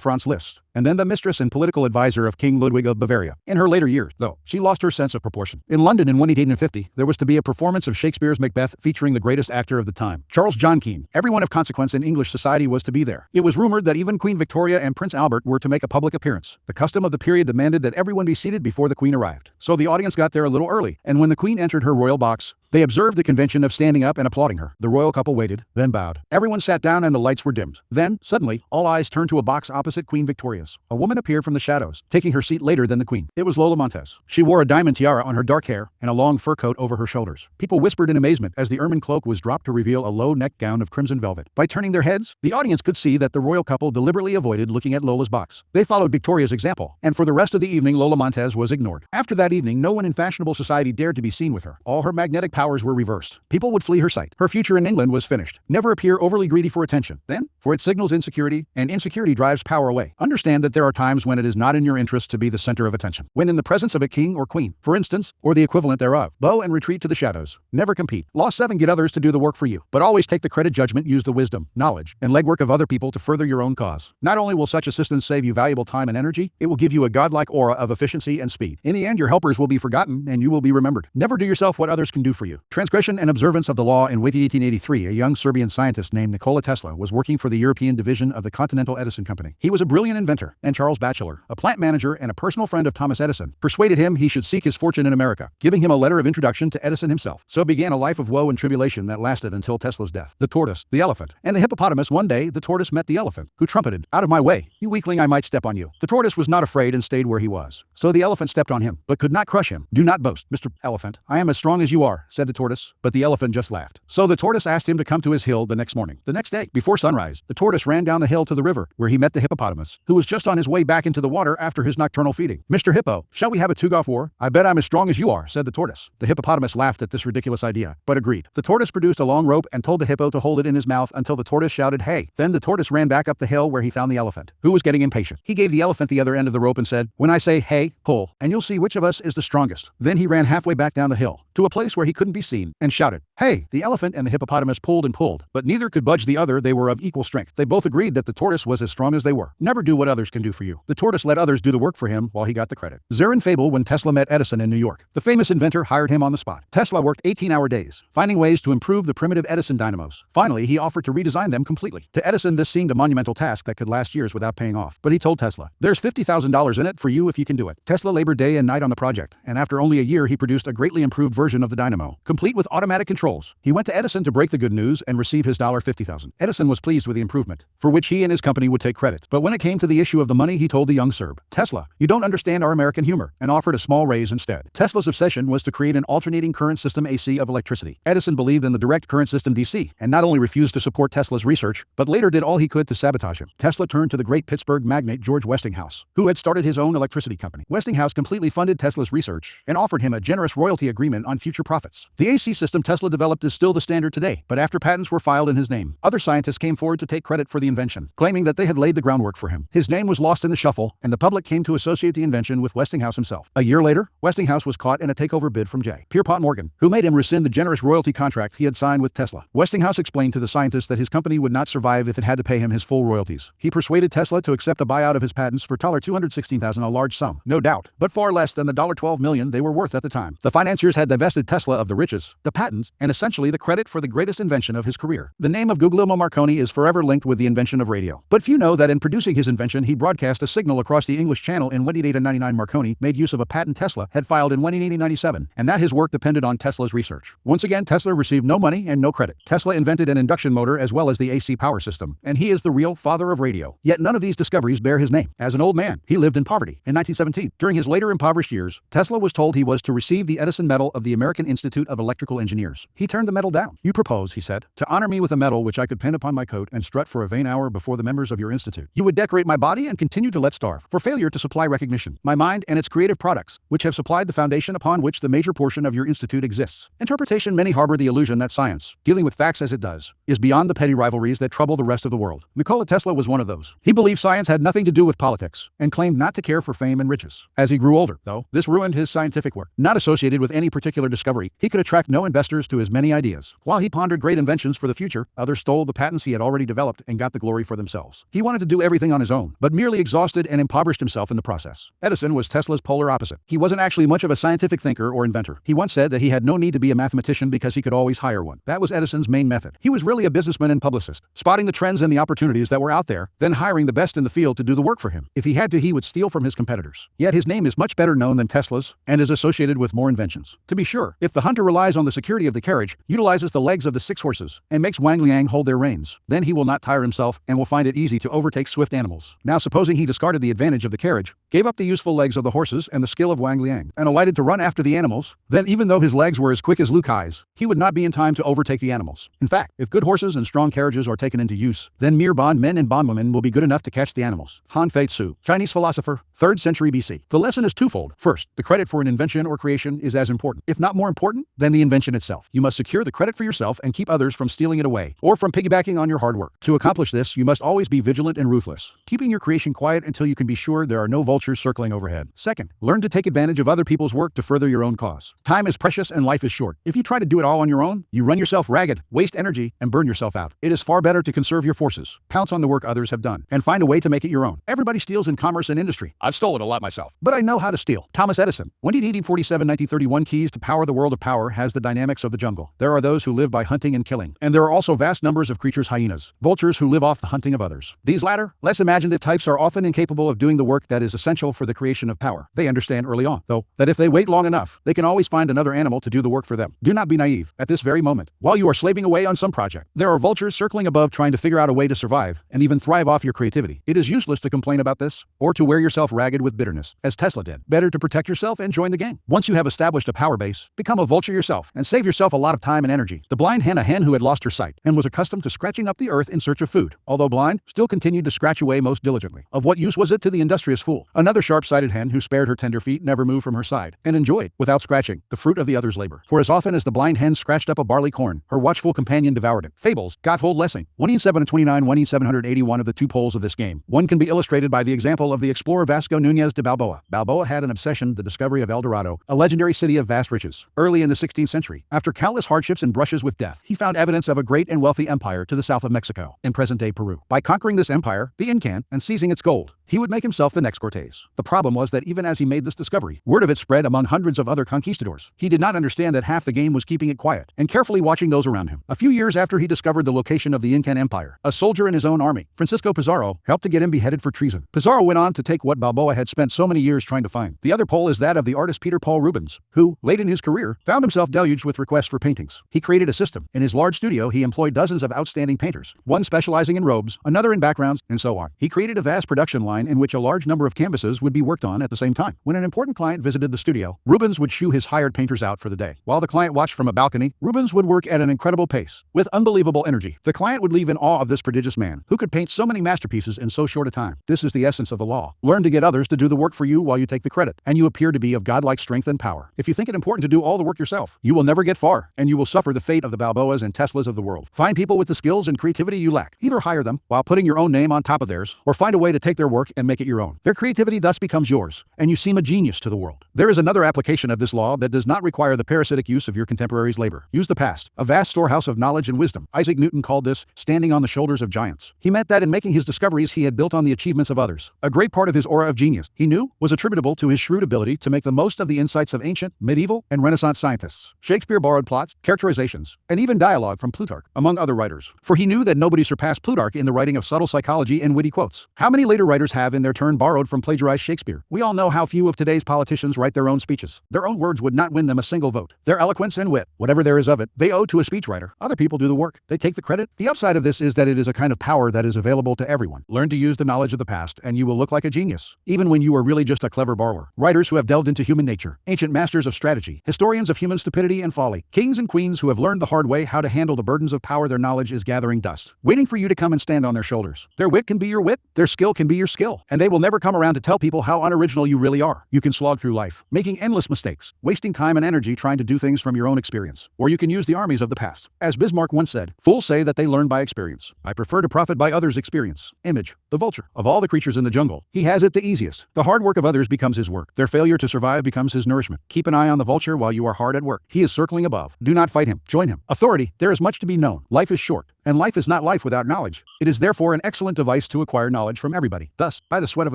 Franz Liszt, and then the mistress and political advisor of King Ludwig of Bavaria. In her later years, though, she lost her sense of proportion. In London in 1850, there was to be a performance of Shakespeare's Macbeth featuring the greatest actor of the time, Charles John Keane. Everyone of consequence in English society was to be there. It was rumored that even Queen Victoria and Prince Albert were to make a public appearance. The custom of the period demanded that everyone be seated before the Queen arrived. So the audience got there a little early, and when the Queen entered her royal box, they observed the convention of standing up and applauding her. The royal couple waited, then bowed. Everyone sat down and the lights were dimmed. Then, suddenly, all eyes turned to a box opposite Queen Victoria's. A woman appeared from the shadows, taking her seat later than the Queen. It was Lola Montez. She wore a diamond tiara on her dark hair and a long fur coat over her shoulders. People whispered in amazement as the ermine cloak was dropped to reveal a low-neck gown of crimson velvet. By turning their heads, the audience could see that the royal couple deliberately avoided looking at Lola's box. They followed Victoria's example, and for the rest of the evening, Lola Montez was ignored. After that evening, no one in fashionable society dared to be seen with her. All her magnetic powers were reversed. People would flee her sight. Her future in England was finished. Never appear overly greedy for attention. Then, for it signals insecurity, and insecurity drives power away. Understand that there are times when it is not in your interest to be the center of attention. When in the presence of a king or queen, for instance, or the equivalent thereof, bow and retreat to the shadows. Never compete. Law 7. Get others to do the work for you, but always take the credit. Judgment. Use the wisdom, knowledge, and legwork of other people to further your own cause. Not only will such assistance save you valuable time and energy, it will give you a godlike aura of efficiency and speed. In the end, your helpers will be forgotten, and you will be remembered. Never do yourself what others can do for you. Transgression and observance of the law. In 1883, a young Serbian scientist named Nikola Tesla was working for the European division of the Continental Edison Company. He was a brilliant inventor, and Charles Batchelor, a plant manager and a personal friend of Thomas Edison, persuaded him he should seek his fortune in America, giving him a letter of introduction to Edison himself. So began a life of woe and tribulation that lasted until Tesla's death. The tortoise, the elephant, and the hippopotamus. One day, the tortoise met the elephant, who trumpeted, "Out of my way, you weakling, I might step on you." The tortoise was not afraid and stayed where he was. So the elephant stepped on him, but could not crush him. "Do not boast, Mr. Elephant. I am as strong as you are," said the tortoise, but the elephant just laughed. So the tortoise asked him to come to his hill the next morning. The next day, before sunrise, the tortoise ran down the hill to the river, where he met the hippopotamus, who was just on his way back into the water after his nocturnal feeding. "Mr. Hippo, shall we have a two-golf war?" "I bet I'm as strong as you are," said the tortoise. The hippopotamus laughed at this ridiculous idea, but agreed. The tortoise produced a long rope and told the hippo to hold it in his mouth until the tortoise shouted, "Hey!" Then the tortoise ran back up the hill where he found the elephant, who was getting impatient. He gave the elephant the other end of the rope and said, "When I say hey, pull, and you'll see which of us is the strongest." Then he ran halfway back down the hill, to a place where he couldn't be seen, and shouted, "Hey!" The elephant and the hippopotamus pulled and pulled, but neither could budge the other. They were of equal strength. They both agreed that the tortoise was as strong as they were. Never do what others can do for you. The tortoise let others do the work for him while he got the credit. Zerin fable when Tesla met Edison in New York. The famous inventor hired him on the spot. Tesla worked 18-hour days, finding ways to improve the primitive Edison dynamos. Finally, he offered to redesign them completely. To Edison, this seemed a monumental task that could last years without paying off. But he told Tesla, "There's $50,000 in it for you if you can do it." Tesla labored day and night on the project, and after only a year, he produced a greatly improved version of the dynamo. complete with automatic controls. He went to Edison to break the good news and receive his $50,000. Edison was pleased with the improvement, for which he and his company would take credit. But when it came to the issue of the money, he told the young Serb, "Tesla, you don't understand our American humor," and offered a small raise instead. Tesla's obsession was to create an alternating current system AC of electricity. Edison believed in the direct current system DC, and not only refused to support Tesla's research, but later did all he could to sabotage him. Tesla turned to the great Pittsburgh magnate George Westinghouse, who had started his own electricity company. Westinghouse completely funded Tesla's research and offered him a generous royalty agreement on future profits. The AC system Tesla developed is still the standard today, but after patents were filed in his name, other scientists came forward to take credit for the invention, claiming that they had laid the groundwork for him. His name was lost in the shuffle, and the public came to associate the invention with Westinghouse himself. A year later, Westinghouse was caught in a takeover bid from J. Pierpont Morgan, who made him rescind the generous royalty contract he had signed with Tesla. Westinghouse explained to the scientists that his company would not survive if it had to pay him his full royalties. He persuaded Tesla to accept a buyout of his patents for $216,000, a large sum, no doubt, but far less than the $12 million they were worth at the time. The financiers had divested Tesla of the riches, the patents, and essentially the credit for the greatest invention of his career. The name of Guglielmo Marconi is forever linked with the invention of radio. But few know that in producing his invention, he broadcast a signal across the English Channel in 1899. Marconi made use of a patent Tesla had filed in 1897, and that his work depended on Tesla's research. Once again, Tesla received no money and no credit. Tesla invented an induction motor as well as the AC power system, and he is the real father of radio. Yet none of these discoveries bear his name. As an old man, he lived in poverty. In 1917, during his later impoverished years, Tesla was told he was to receive the Edison Medal of the American Institute of Electrical Engineers. He turned the medal down. "You propose," he said, "to honor me with a medal which I could pin upon my coat and strut for a vain hour before the members of your institute. You would decorate my body and continue to let starve for failure to supply recognition, my mind and its creative products, which have supplied the foundation upon which the major portion of your institute exists." Interpretation: many harbor the illusion that science, dealing with facts as it does, is beyond the petty rivalries that trouble the rest of the world. Nikola Tesla was one of those. He believed science had nothing to do with politics, and claimed not to care for fame and riches. As he grew older, though, this ruined his scientific work. Not associated with any particular discovery, he could attract no investors to his many ideas. While he pondered great inventions for the future, others stole the patents he had already developed and got the glory for themselves. He wanted to do everything on his own, but merely exhausted and impoverished himself in the process. Edison was Tesla's polar opposite. He wasn't actually much of a scientific thinker or inventor. He once said that he had no need to be a mathematician because he could always hire one. That was Edison's main method. He was really a businessman and publicist, spotting the trends and the opportunities that were out there, then hiring the best in the field to do the work for him. If he had to, he would steal from his competitors. Yet his name is much better known than Tesla's and is associated with more inventions. To be sure, if the hunter relies on the security of the carriage, utilizes the legs of the 6 horses, and makes Wang Liang hold their reins, then he will not tire himself and will find it easy to overtake swift animals. Now supposing he discarded the advantage of the carriage, gave up the useful legs of the horses and the skill of Wang Liang, and alighted to run after the animals, then even though his legs were as quick as Liu Kai's, he would not be in time to overtake the animals. In fact, if good horses and strong carriages are taken into use, then mere bondmen and bondwomen will be good enough to catch the animals. Han Fei Tzu, Chinese philosopher, 3rd century BC. The lesson is twofold. First, the credit for an invention or creation is as important, if not more important, than the invention itself. You must secure the credit for yourself and keep others from stealing it away, or from piggybacking on your hard work. To accomplish this, you must always be vigilant and ruthless, keeping your creation quiet until you can be sure there are no vultures circling overhead. Second, learn to take advantage of other people's work to further your own cause. Time is precious and life is short. If you try to do it all on your own, you run yourself ragged, waste energy, and burn yourself out. It is far better to conserve your forces, pounce on the work others have done, and find a way to make it your own. Everybody steals in commerce and industry. I've stolen a lot myself, but I know how to steal. Thomas Edison. 1847-1931. Keys to power. The world of power has the dynamics of the jungle. There are those who live by hunting and killing, and there are also vast numbers of creatures, hyenas, vultures, who live off the hunting of others. These latter, less imaginative types are often incapable of doing the work that is essential for the creation of power. They understand early on, though, that if they wait long enough, they can always find another animal to do the work for them. Do not be naive. At this very moment, while you are slaving away on some project, there are vultures circling above trying to figure out a way to survive and even thrive off your creativity. It is useless to complain about this or to wear yourself ragged with bitterness, as Tesla did. Better to protect yourself and join the game. Once you have established a power base, become a vulture yourself and save yourself a lot of time and energy. The blind hen, a hen who had lost her sight and was accustomed to scratching up the earth in search of food, although blind, still continued to scratch away most diligently. Of what use was it to the industrious fool? Another sharp-sighted hen who spared her tender feet never moved from her side and enjoyed, without scratching, the fruit of the other's labor. For as often as the blind hen scratched up a barley corn, her watchful companion devoured it. Fables, Gotthold Lessing. 1729, 1781. Of the two poles of this game, one can be illustrated by the example of the explorer Vasco Núñez de Balboa. Balboa had an obsession, the discovery of El Dorado, a legendary city of vast riches. Early in the 16th century, after countless hardships and brushes with death, he found evidence of a great and wealthy empire to the south of Mexico, in present-day Peru. By conquering this empire, the Incan, and seizing its gold, He would make himself the next Cortez. The problem was that even as he made this discovery, word of it spread among hundreds of other conquistadors. He did not understand that half the game was keeping it quiet and carefully watching those around him. A few years after he discovered the location of the Incan Empire, a soldier in his own army, Francisco Pizarro, helped to get him beheaded for treason. Pizarro went on to take what Balboa had spent so many years trying to find. The other pole is that of the artist Peter Paul Rubens, who, late in his career, found himself deluged with requests for paintings. He created a system. In his large studio, he employed dozens of outstanding painters, one specializing in robes, another in backgrounds, and so on. He created a vast production line in which a large number of canvases would be worked on at the same time. When an important client visited the studio, Rubens would shoo his hired painters out for the day. While the client watched from a balcony, Rubens would work at an incredible pace, with unbelievable energy. The client would leave in awe of this prodigious man, who could paint so many masterpieces in so short a time. This is the essence of the law. Learn to get others to do the work for you while you take the credit, and you appear to be of godlike strength and power. If you think it important to do all the work yourself, you will never get far, and you will suffer the fate of the Balboas and Teslas of the world. Find people with the skills and creativity you lack. Either hire them, while putting your own name on top of theirs, or find a way to take their work and make it your own. Their creativity thus becomes yours, and you seem a genius to the world. There is another application of this law that does not require the parasitic use of your contemporaries' labor. Use the past, a vast storehouse of knowledge and wisdom. Isaac Newton called this standing on the shoulders of giants. He meant that in making his discoveries he had built on the achievements of others. A great part of his aura of genius, he knew, was attributable to his shrewd ability to make the most of the insights of ancient, medieval, and Renaissance scientists. Shakespeare borrowed plots, characterizations, and even dialogue from Plutarch, among other writers, for he knew that nobody surpassed Plutarch in the writing of subtle psychology and witty quotes. How many later writers have in their turn borrowed from plagiarized Shakespeare? We all know how few of today's politicians write their own speeches. Their own words would not win them a single vote. Their eloquence and wit, whatever there is of it, they owe to a speechwriter. Other people do the work. They take the credit. The upside of this is that it is a kind of power that is available to everyone. Learn to use the knowledge of the past, and you will look like a genius, even when you are really just a clever borrower. Writers who have delved into human nature, ancient masters of strategy, historians of human stupidity and folly, kings and queens who have learned the hard way how to handle the burdens of power. Their knowledge is gathering dust, waiting for you to come and stand on their shoulders. Their wit can be your wit, their skill can be your skill, and they will never come around to tell people how unoriginal you really are. You can slog through life, making endless mistakes, wasting time and energy trying to do things from your own experience. Or you can use the armies of the past. As Bismarck once said, fools say that they learn by experience. I prefer to profit by others' experience. Image, the vulture. Of all the creatures in the jungle, he has it the easiest. The hard work of others becomes his work. Their failure to survive becomes his nourishment. Keep an eye on the vulture while you are hard at work. He is circling above. Do not fight him. Join him. Authority, there is much to be known. Life is short, and life is not life without knowledge. It is therefore an excellent device to acquire knowledge from everybody. Thus, by the sweat of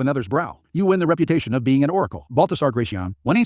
another's brow, you win the reputation of being an oracle. Baltasar Gracian, 1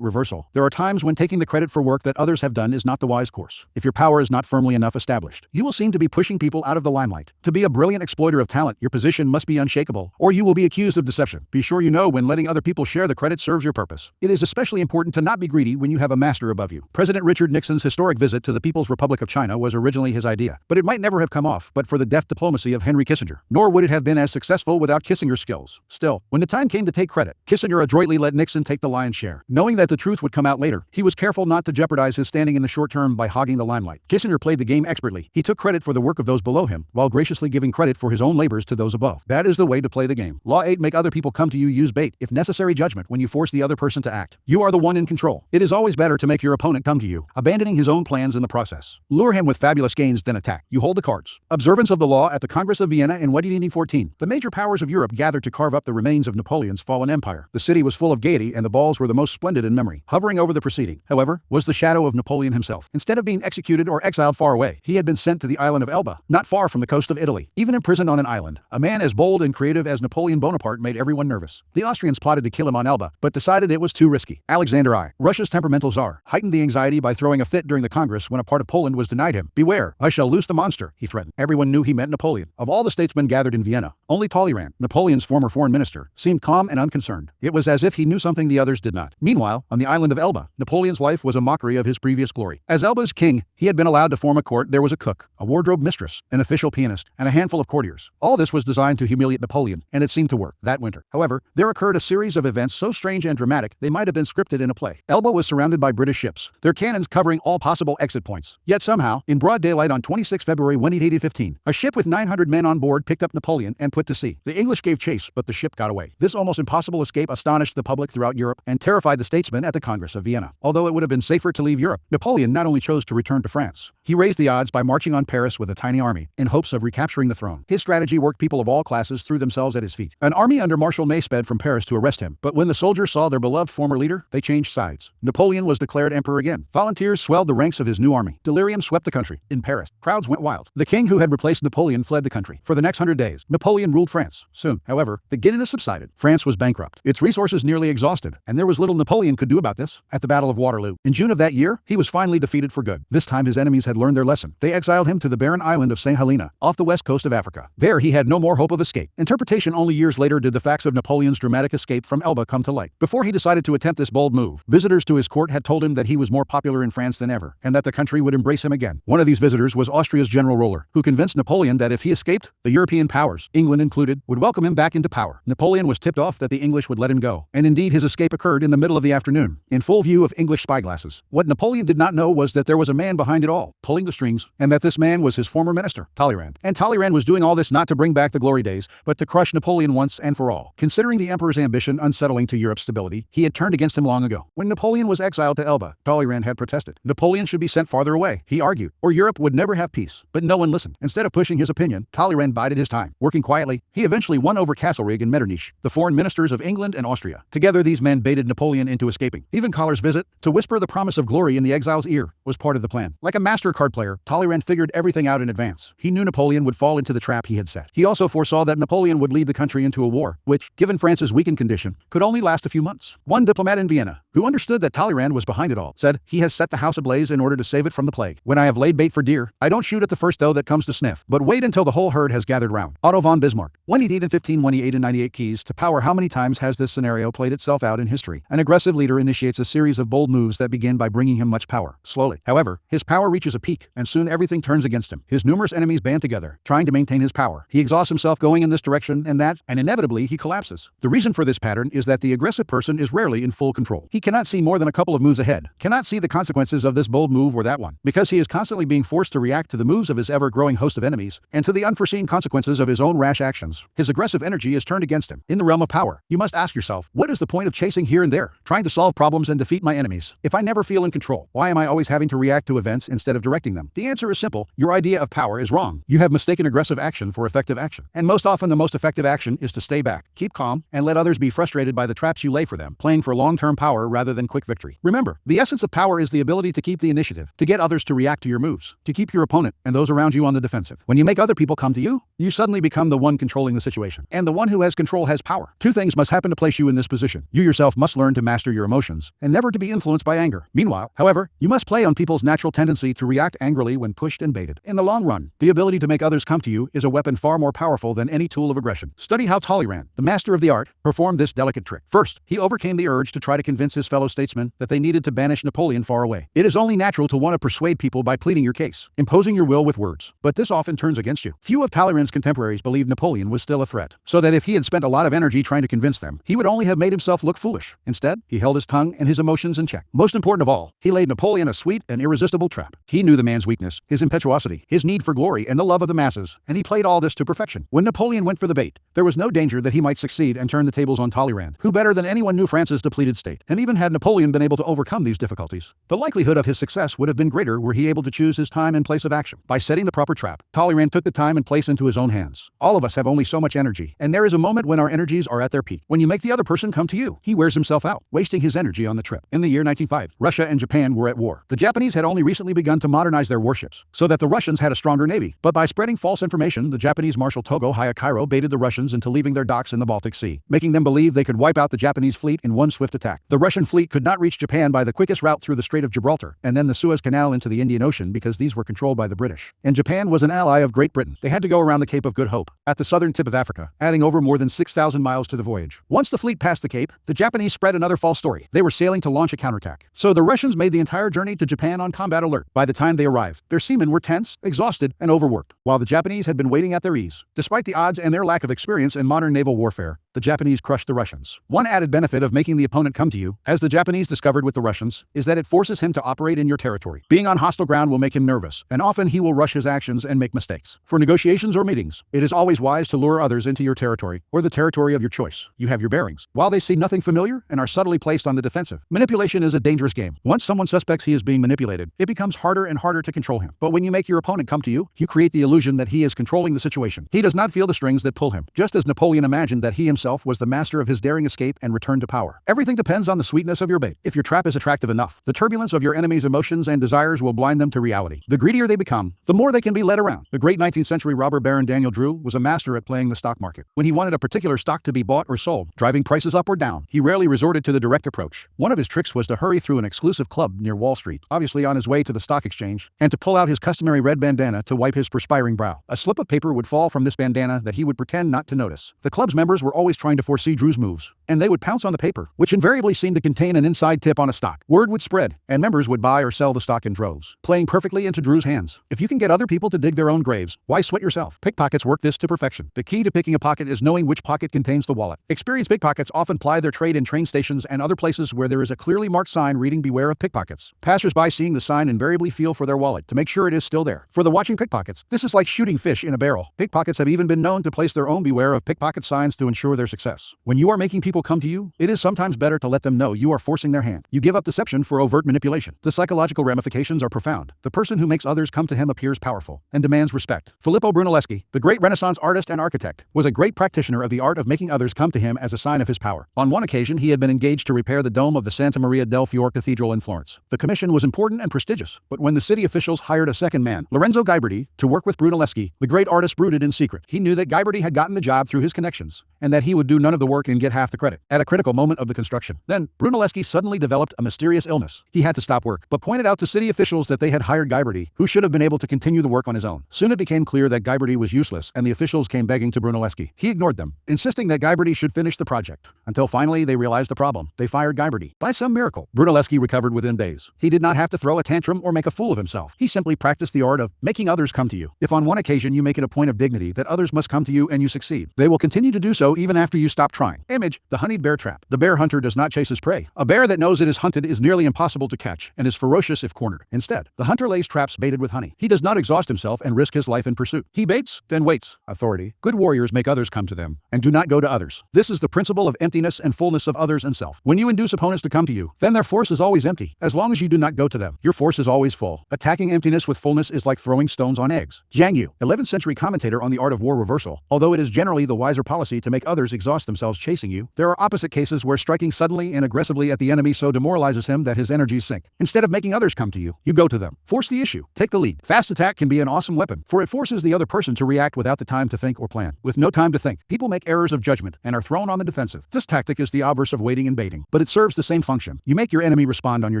reversal. There are times when taking the credit for work that others have done is not the wise course. If your power is not firmly enough established, you will seem to be pushing people out of the limelight. To be a brilliant exploiter of talent, your position must be unshakable, or you will be accused of deception. Be sure you know when letting other people share the credit serves your purpose. It is especially important to not be greedy when you have a master above you. President Richard Nixon's historic visit to the People's Republic of China was originally his idea, but it might never have come off but for the deft diplomacy of Henry Kissinger. Nor would it have been as successful without Kissinger's skills. Still, when the time came to take credit, Kissinger adroitly let Nixon take the lion's share. Knowing that the truth would come out later, he was careful not to jeopardize his standing in the short term by hogging the limelight. Kissinger played the game expertly. He took credit for the work of those below him, while graciously giving credit for his own labors to those above. That is the way to play the game. Law 8. Make other people come to you. Use bait, if necessary judgment, when you force the other person to act. You are the one in control. It is always better to make your opponent come to you, abandoning his own plans in the process. Lure him with fabulous gains, then attack. You hold the cards. Observance of the law at the Congress of Vienna in 1814. The major powers of Europe gathered to carve up the remains of Napoleon's fallen empire. The city was full of gaiety, and the balls were the most splendid in memory. Hovering over the proceeding, however, was the shadow of Napoleon himself. Instead of being executed or exiled far away, he had been sent to the island of Elba, not far from the coast of Italy. Even imprisoned on an island, a man as bold and creative as Napoleon Bonaparte made everyone nervous. The Austrians plotted to kill him on Elba, but decided it was too risky. Alexander I, Russia's temperamental czar, heightened the anxiety by throwing a fit during the Congress when a part of Poland was denied him. Beware, I shall loose the monster, he threatened. Everyone knew he meant Napoleon. Of all the statesmen gathered in Vienna, only Talleyrand, Napoleon's former foreign minister, seemed calm and unconcerned. It was as if he knew something the others did not. Meanwhile, on the island of Elba, Napoleon's life was a mockery of his previous glory. As Elba's king, he had been allowed to form a court. There was a cook, a wardrobe mistress, an official pianist, and a handful of courtiers. All this was designed to humiliate Napoleon, and it seemed to work. That winter, however, there occurred a series of events so strange and dramatic they might have been scripted in a play. Elba was surrounded by British ships, their cannons covering all possible exit points. Yet somehow, in broad daylight on 26 February 1815, a ship with 900 men on board picked up Napoleon and put to sea. The English gave chase, but the ship got away. This almost impossible escape astonished the public throughout Europe and terrified the statesmen at the Congress of Vienna. Although it would have been safer to leave Europe, Napoleon not only chose to return to France, He raised the odds by marching on Paris with a tiny army, in hopes of recapturing the throne. His strategy worked. People of all classes threw themselves at his feet. An army under Marshal Ney sped from Paris to arrest him, but when the soldiers saw their beloved former leader, they changed sides. Napoleon was declared emperor again. Volunteers swelled the ranks of his new army. Delirium swept the country. In Paris, crowds went wild. The king who had replaced Napoleon fled the country. For the next 100 days, Napoleon ruled France. Soon, however, the giddiness subsided. France was bankrupt, its resources nearly exhausted, and there was little Napoleon could do about this. At the Battle of Waterloo, in June of that year, he was finally defeated for good. This time his enemies had learned their lesson. They exiled him to the barren island of St. Helena, off the west coast of Africa. There he had no more hope of escape. Interpretation only years later did the facts of Napoleon's dramatic escape from Elba come to light. Before he decided to attempt this bold move, visitors to his court had told him that he was more popular in France than ever, and that the country would embrace him again. One of these visitors was Austria's General Roller, who convinced Napoleon that if he escaped, the European powers, England included, would welcome him back into power. Napoleon was tipped off that the English would let him go, and indeed his escape occurred in the middle of the afternoon, in full view of English spyglasses. What Napoleon did not know was that there was a man behind it all, pulling the strings, and that this man was his former minister, Talleyrand. And Talleyrand was doing all this not to bring back the glory days, but to crush Napoleon once and for all. Considering the emperor's ambition unsettling to Europe's stability, he had turned against him long ago. When Napoleon was exiled to Elba, Talleyrand had protested. Napoleon should be sent farther away, he argued, or Europe would never have peace. But no one listened. Instead of pushing his opinion, Talleyrand bided his time. Working quietly, he eventually won over Castlereagh and Metternich, the foreign ministers of England and Austria. Together these men baited Napoleon into escaping. Even Collar's visit, to whisper the promise of glory in the exile's ear, was part of the plan. Like a master card player, Talleyrand figured everything out in advance. He knew Napoleon would fall into the trap he had set. He also foresaw that Napoleon would lead the country into a war, which, given France's weakened condition, could only last a few months. One diplomat in Vienna, who understood that Talleyrand was behind it all, said, "He has set the house ablaze in order to save it from the plague. When I have laid bait for deer, I don't shoot at the first doe that comes to sniff, but wait until the whole herd has gathered round." Otto von Bismarck. When he died in 1528 and 98 keys to power. How many times has this scenario played itself out in history? An aggressive leader initiates a series of bold moves that begin by bringing him much power. Slowly, however, his power reaches a peak, and soon everything turns against him. His numerous enemies band together, trying to maintain his power. He exhausts himself going in this direction and that, and inevitably he collapses. The reason for this pattern is that the aggressive person is rarely in full control. He cannot see more than a couple of moves ahead, cannot see the consequences of this bold move or that one, because he is constantly being forced to react to the moves of his ever-growing host of enemies, and to the unforeseen consequences of his own rash actions. His aggressive energy is turned against him. In the realm of power, you must ask yourself, what is the point of chasing here and there, trying to solve problems and defeat my enemies? If I never feel in control, why am I always having to react to events instead of directing them? The answer is simple. Your idea of power is wrong. You have mistaken aggressive action for effective action. And most often the most effective action is to stay back, keep calm, and let others be frustrated by the traps you lay for them, playing for long-term power rather than quick victory. Remember, the essence of power is the ability to keep the initiative, to get others to react to your moves, to keep your opponent and those around you on the defensive. When you make other people come to you, you suddenly become the one controlling the situation. And the one who has control has power. Two things must happen to place you in this position. You yourself must learn to master your emotions, and never to be influenced by anger. Meanwhile, however, you must play on people's natural tendency to react angrily when pushed and baited. In the long run, the ability to make others come to you is a weapon far more powerful than any tool of aggression. Study how Talleyrand, the master of the art, performed this delicate trick. First, he overcame the urge to try to convince his fellow statesmen that they needed to banish Napoleon far away. It is only natural to want to persuade people by pleading your case, imposing your will with words. But this often turns against you. Few of Talleyrand's contemporaries believed Napoleon was still a threat, so that if he had spent a lot of energy trying to convince them, he would only have made himself look foolish. Instead, he held his tongue and his emotions in check. Most important of all, he laid Napoleon a sweet and irresistible trap. He knew the man's weakness, his impetuosity, his need for glory and the love of the masses, and he played all this to perfection. When Napoleon went for the bait, there was no danger that he might succeed and turn the tables on Talleyrand, who better than anyone knew France's depleted state. And even had Napoleon been able to overcome these difficulties, the likelihood of his success would have been greater were he able to choose his time and place of action. By setting the proper trap, Talleyrand took the time and place into his own hands. All of us have only so much energy, and there is a moment when our energies are at their peak. When you make the other person come to you, he wears himself out, wasting his energy on the trip. In the year 1905, Russia and Japan were at war. The Japanese had only recently begun to modernize their warships, so that the Russians had a stronger navy. But by spreading false information, the Japanese Marshal Togo Hayakairo baited the Russians into leaving their docks in the Baltic Sea, making them believe they could wipe out the Japanese fleet in one swift attack. The Russian fleet could not reach Japan by the quickest route through the Strait of Gibraltar, and then the Suez Canal into the Indian Ocean because these were controlled by the British. And Japan was an ally of Great Britain. They had to go around the Cape of Good Hope, at the southern tip of Africa, adding over more than 6,000 miles to the voyage. Once the fleet passed the Cape, the Japanese spread another false story. They were sailing to launch a counterattack. So the Russians made the entire journey to Japan on combat alert. By the time they arrived, their seamen were tense, exhausted, and overworked, while the Japanese had been waiting at their ease. Despite the odds and their lack of experience in modern naval warfare, the Japanese crushed the Russians. One added benefit of making the opponent come to you, as the Japanese discovered with the Russians, is that it forces him to operate in your territory. Being on hostile ground will make him nervous, and often he will rush his actions and make mistakes. For negotiations or meetings, it is always wise to lure others into your territory, or the territory of your choice. You have your bearings, while they see nothing familiar and are subtly placed on the defensive. Manipulation is a dangerous game. Once someone suspects he is being manipulated, it becomes harder and and harder to control him. But when you make your opponent come to you, you create the illusion that he is controlling the situation. He does not feel the strings that pull him, just as Napoleon imagined that he himself was the master of his daring escape and return to power. Everything depends on the sweetness of your bait. If your trap is attractive enough, the turbulence of your enemy's emotions and desires will blind them to reality. The greedier they become, the more they can be led around. The great 19th century robber baron Daniel Drew was a master at playing the stock market. When he wanted a particular stock to be bought or sold, driving prices up or down, he rarely resorted to the direct approach. One of his tricks was to hurry through an exclusive club near Wall Street, obviously on his way to the stock exchange, and to pull out his customary red bandana to wipe his perspiring brow. A slip of paper would fall from this bandana that he would pretend not to notice. The club's members were always trying to foresee Drew's moves, and they would pounce on the paper, which invariably seemed to contain an inside tip on a stock. Word would spread, and members would buy or sell the stock in droves, playing perfectly into Drew's hands. If you can get other people to dig their own graves, why sweat yourself? Pickpockets work this to perfection. The key to picking a pocket is knowing which pocket contains the wallet. Experienced pickpockets often ply their trade in train stations and other places where there is a clearly marked sign reading "Beware of pickpockets." Passers-by seeing the sign invariably feel for their wallet to make sure it is still there. For the watching pickpockets, this is like shooting fish in a barrel. Pickpockets have even been known to place their own "Beware of pickpocket" signs to ensure their success. When you are making people come to you, it is sometimes better to let them know you are forcing their hand. You give up deception for overt manipulation. The psychological ramifications are profound. The person who makes others come to him appears powerful and demands respect. Filippo Brunelleschi, the great Renaissance artist and architect, was a great practitioner of the art of making others come to him as a sign of his power. On one occasion, he had been engaged to repair the dome of the Santa Maria del Fiore Cathedral in Florence. The commission was important and prestigious, but when the city officials hired a second man, Lorenzo Ghiberti, to work with Brunelleschi, the great artist brooded in secret. He knew that Ghiberti had gotten the job through his connections, and that he would do none of the work and get half the credit. At a critical moment of the construction, then Brunelleschi suddenly developed a mysterious illness. He had to stop work, but pointed out to city officials that they had hired Ghiberti, who should have been able to continue the work on his own. Soon it became clear that Ghiberti was useless, and the officials came begging to Brunelleschi. He ignored them, insisting that Ghiberti should finish the project, until finally they realized the problem. They fired Ghiberti. By some miracle, Brunelleschi recovered within days. He did not have to throw a tantrum or make a fool of himself. He simply practiced the art of making others come to you. If on one occasion you make it a point of dignity that others must come to you and you succeed, they will continue to do so even after you stop trying. Image: the honeyed bear trap. The bear hunter does not chase his prey. A bear that knows it is hunted is nearly impossible to catch and is ferocious if cornered. Instead, the hunter lays traps baited with honey. He does not exhaust himself and risk his life in pursuit. He baits, then waits. Authority. Good warriors make others come to them, and do not go to others. This is the principle of emptiness and fullness of others and self. When you induce opponents to come to you, then their force is always empty. As long as you do not go to them, your force is always full. Attacking emptiness with fullness is like throwing stones on eggs. Zhang Yu, 11th century commentator on the art of war reversal. Although it is generally the wiser policy to make others exhaust themselves chasing you, there are opposite cases where striking suddenly and aggressively at the enemy so demoralizes him that his energies sink. Instead of making others come to you, you go to them. Force the issue. Take the lead. Fast attack can be an awesome weapon, for it forces the other person to react without the time to think or plan. With no time to think, people make errors of judgment and are thrown on the defensive. This tactic is the obverse of waiting and baiting, but it serves the same function. You make your enemy respond on your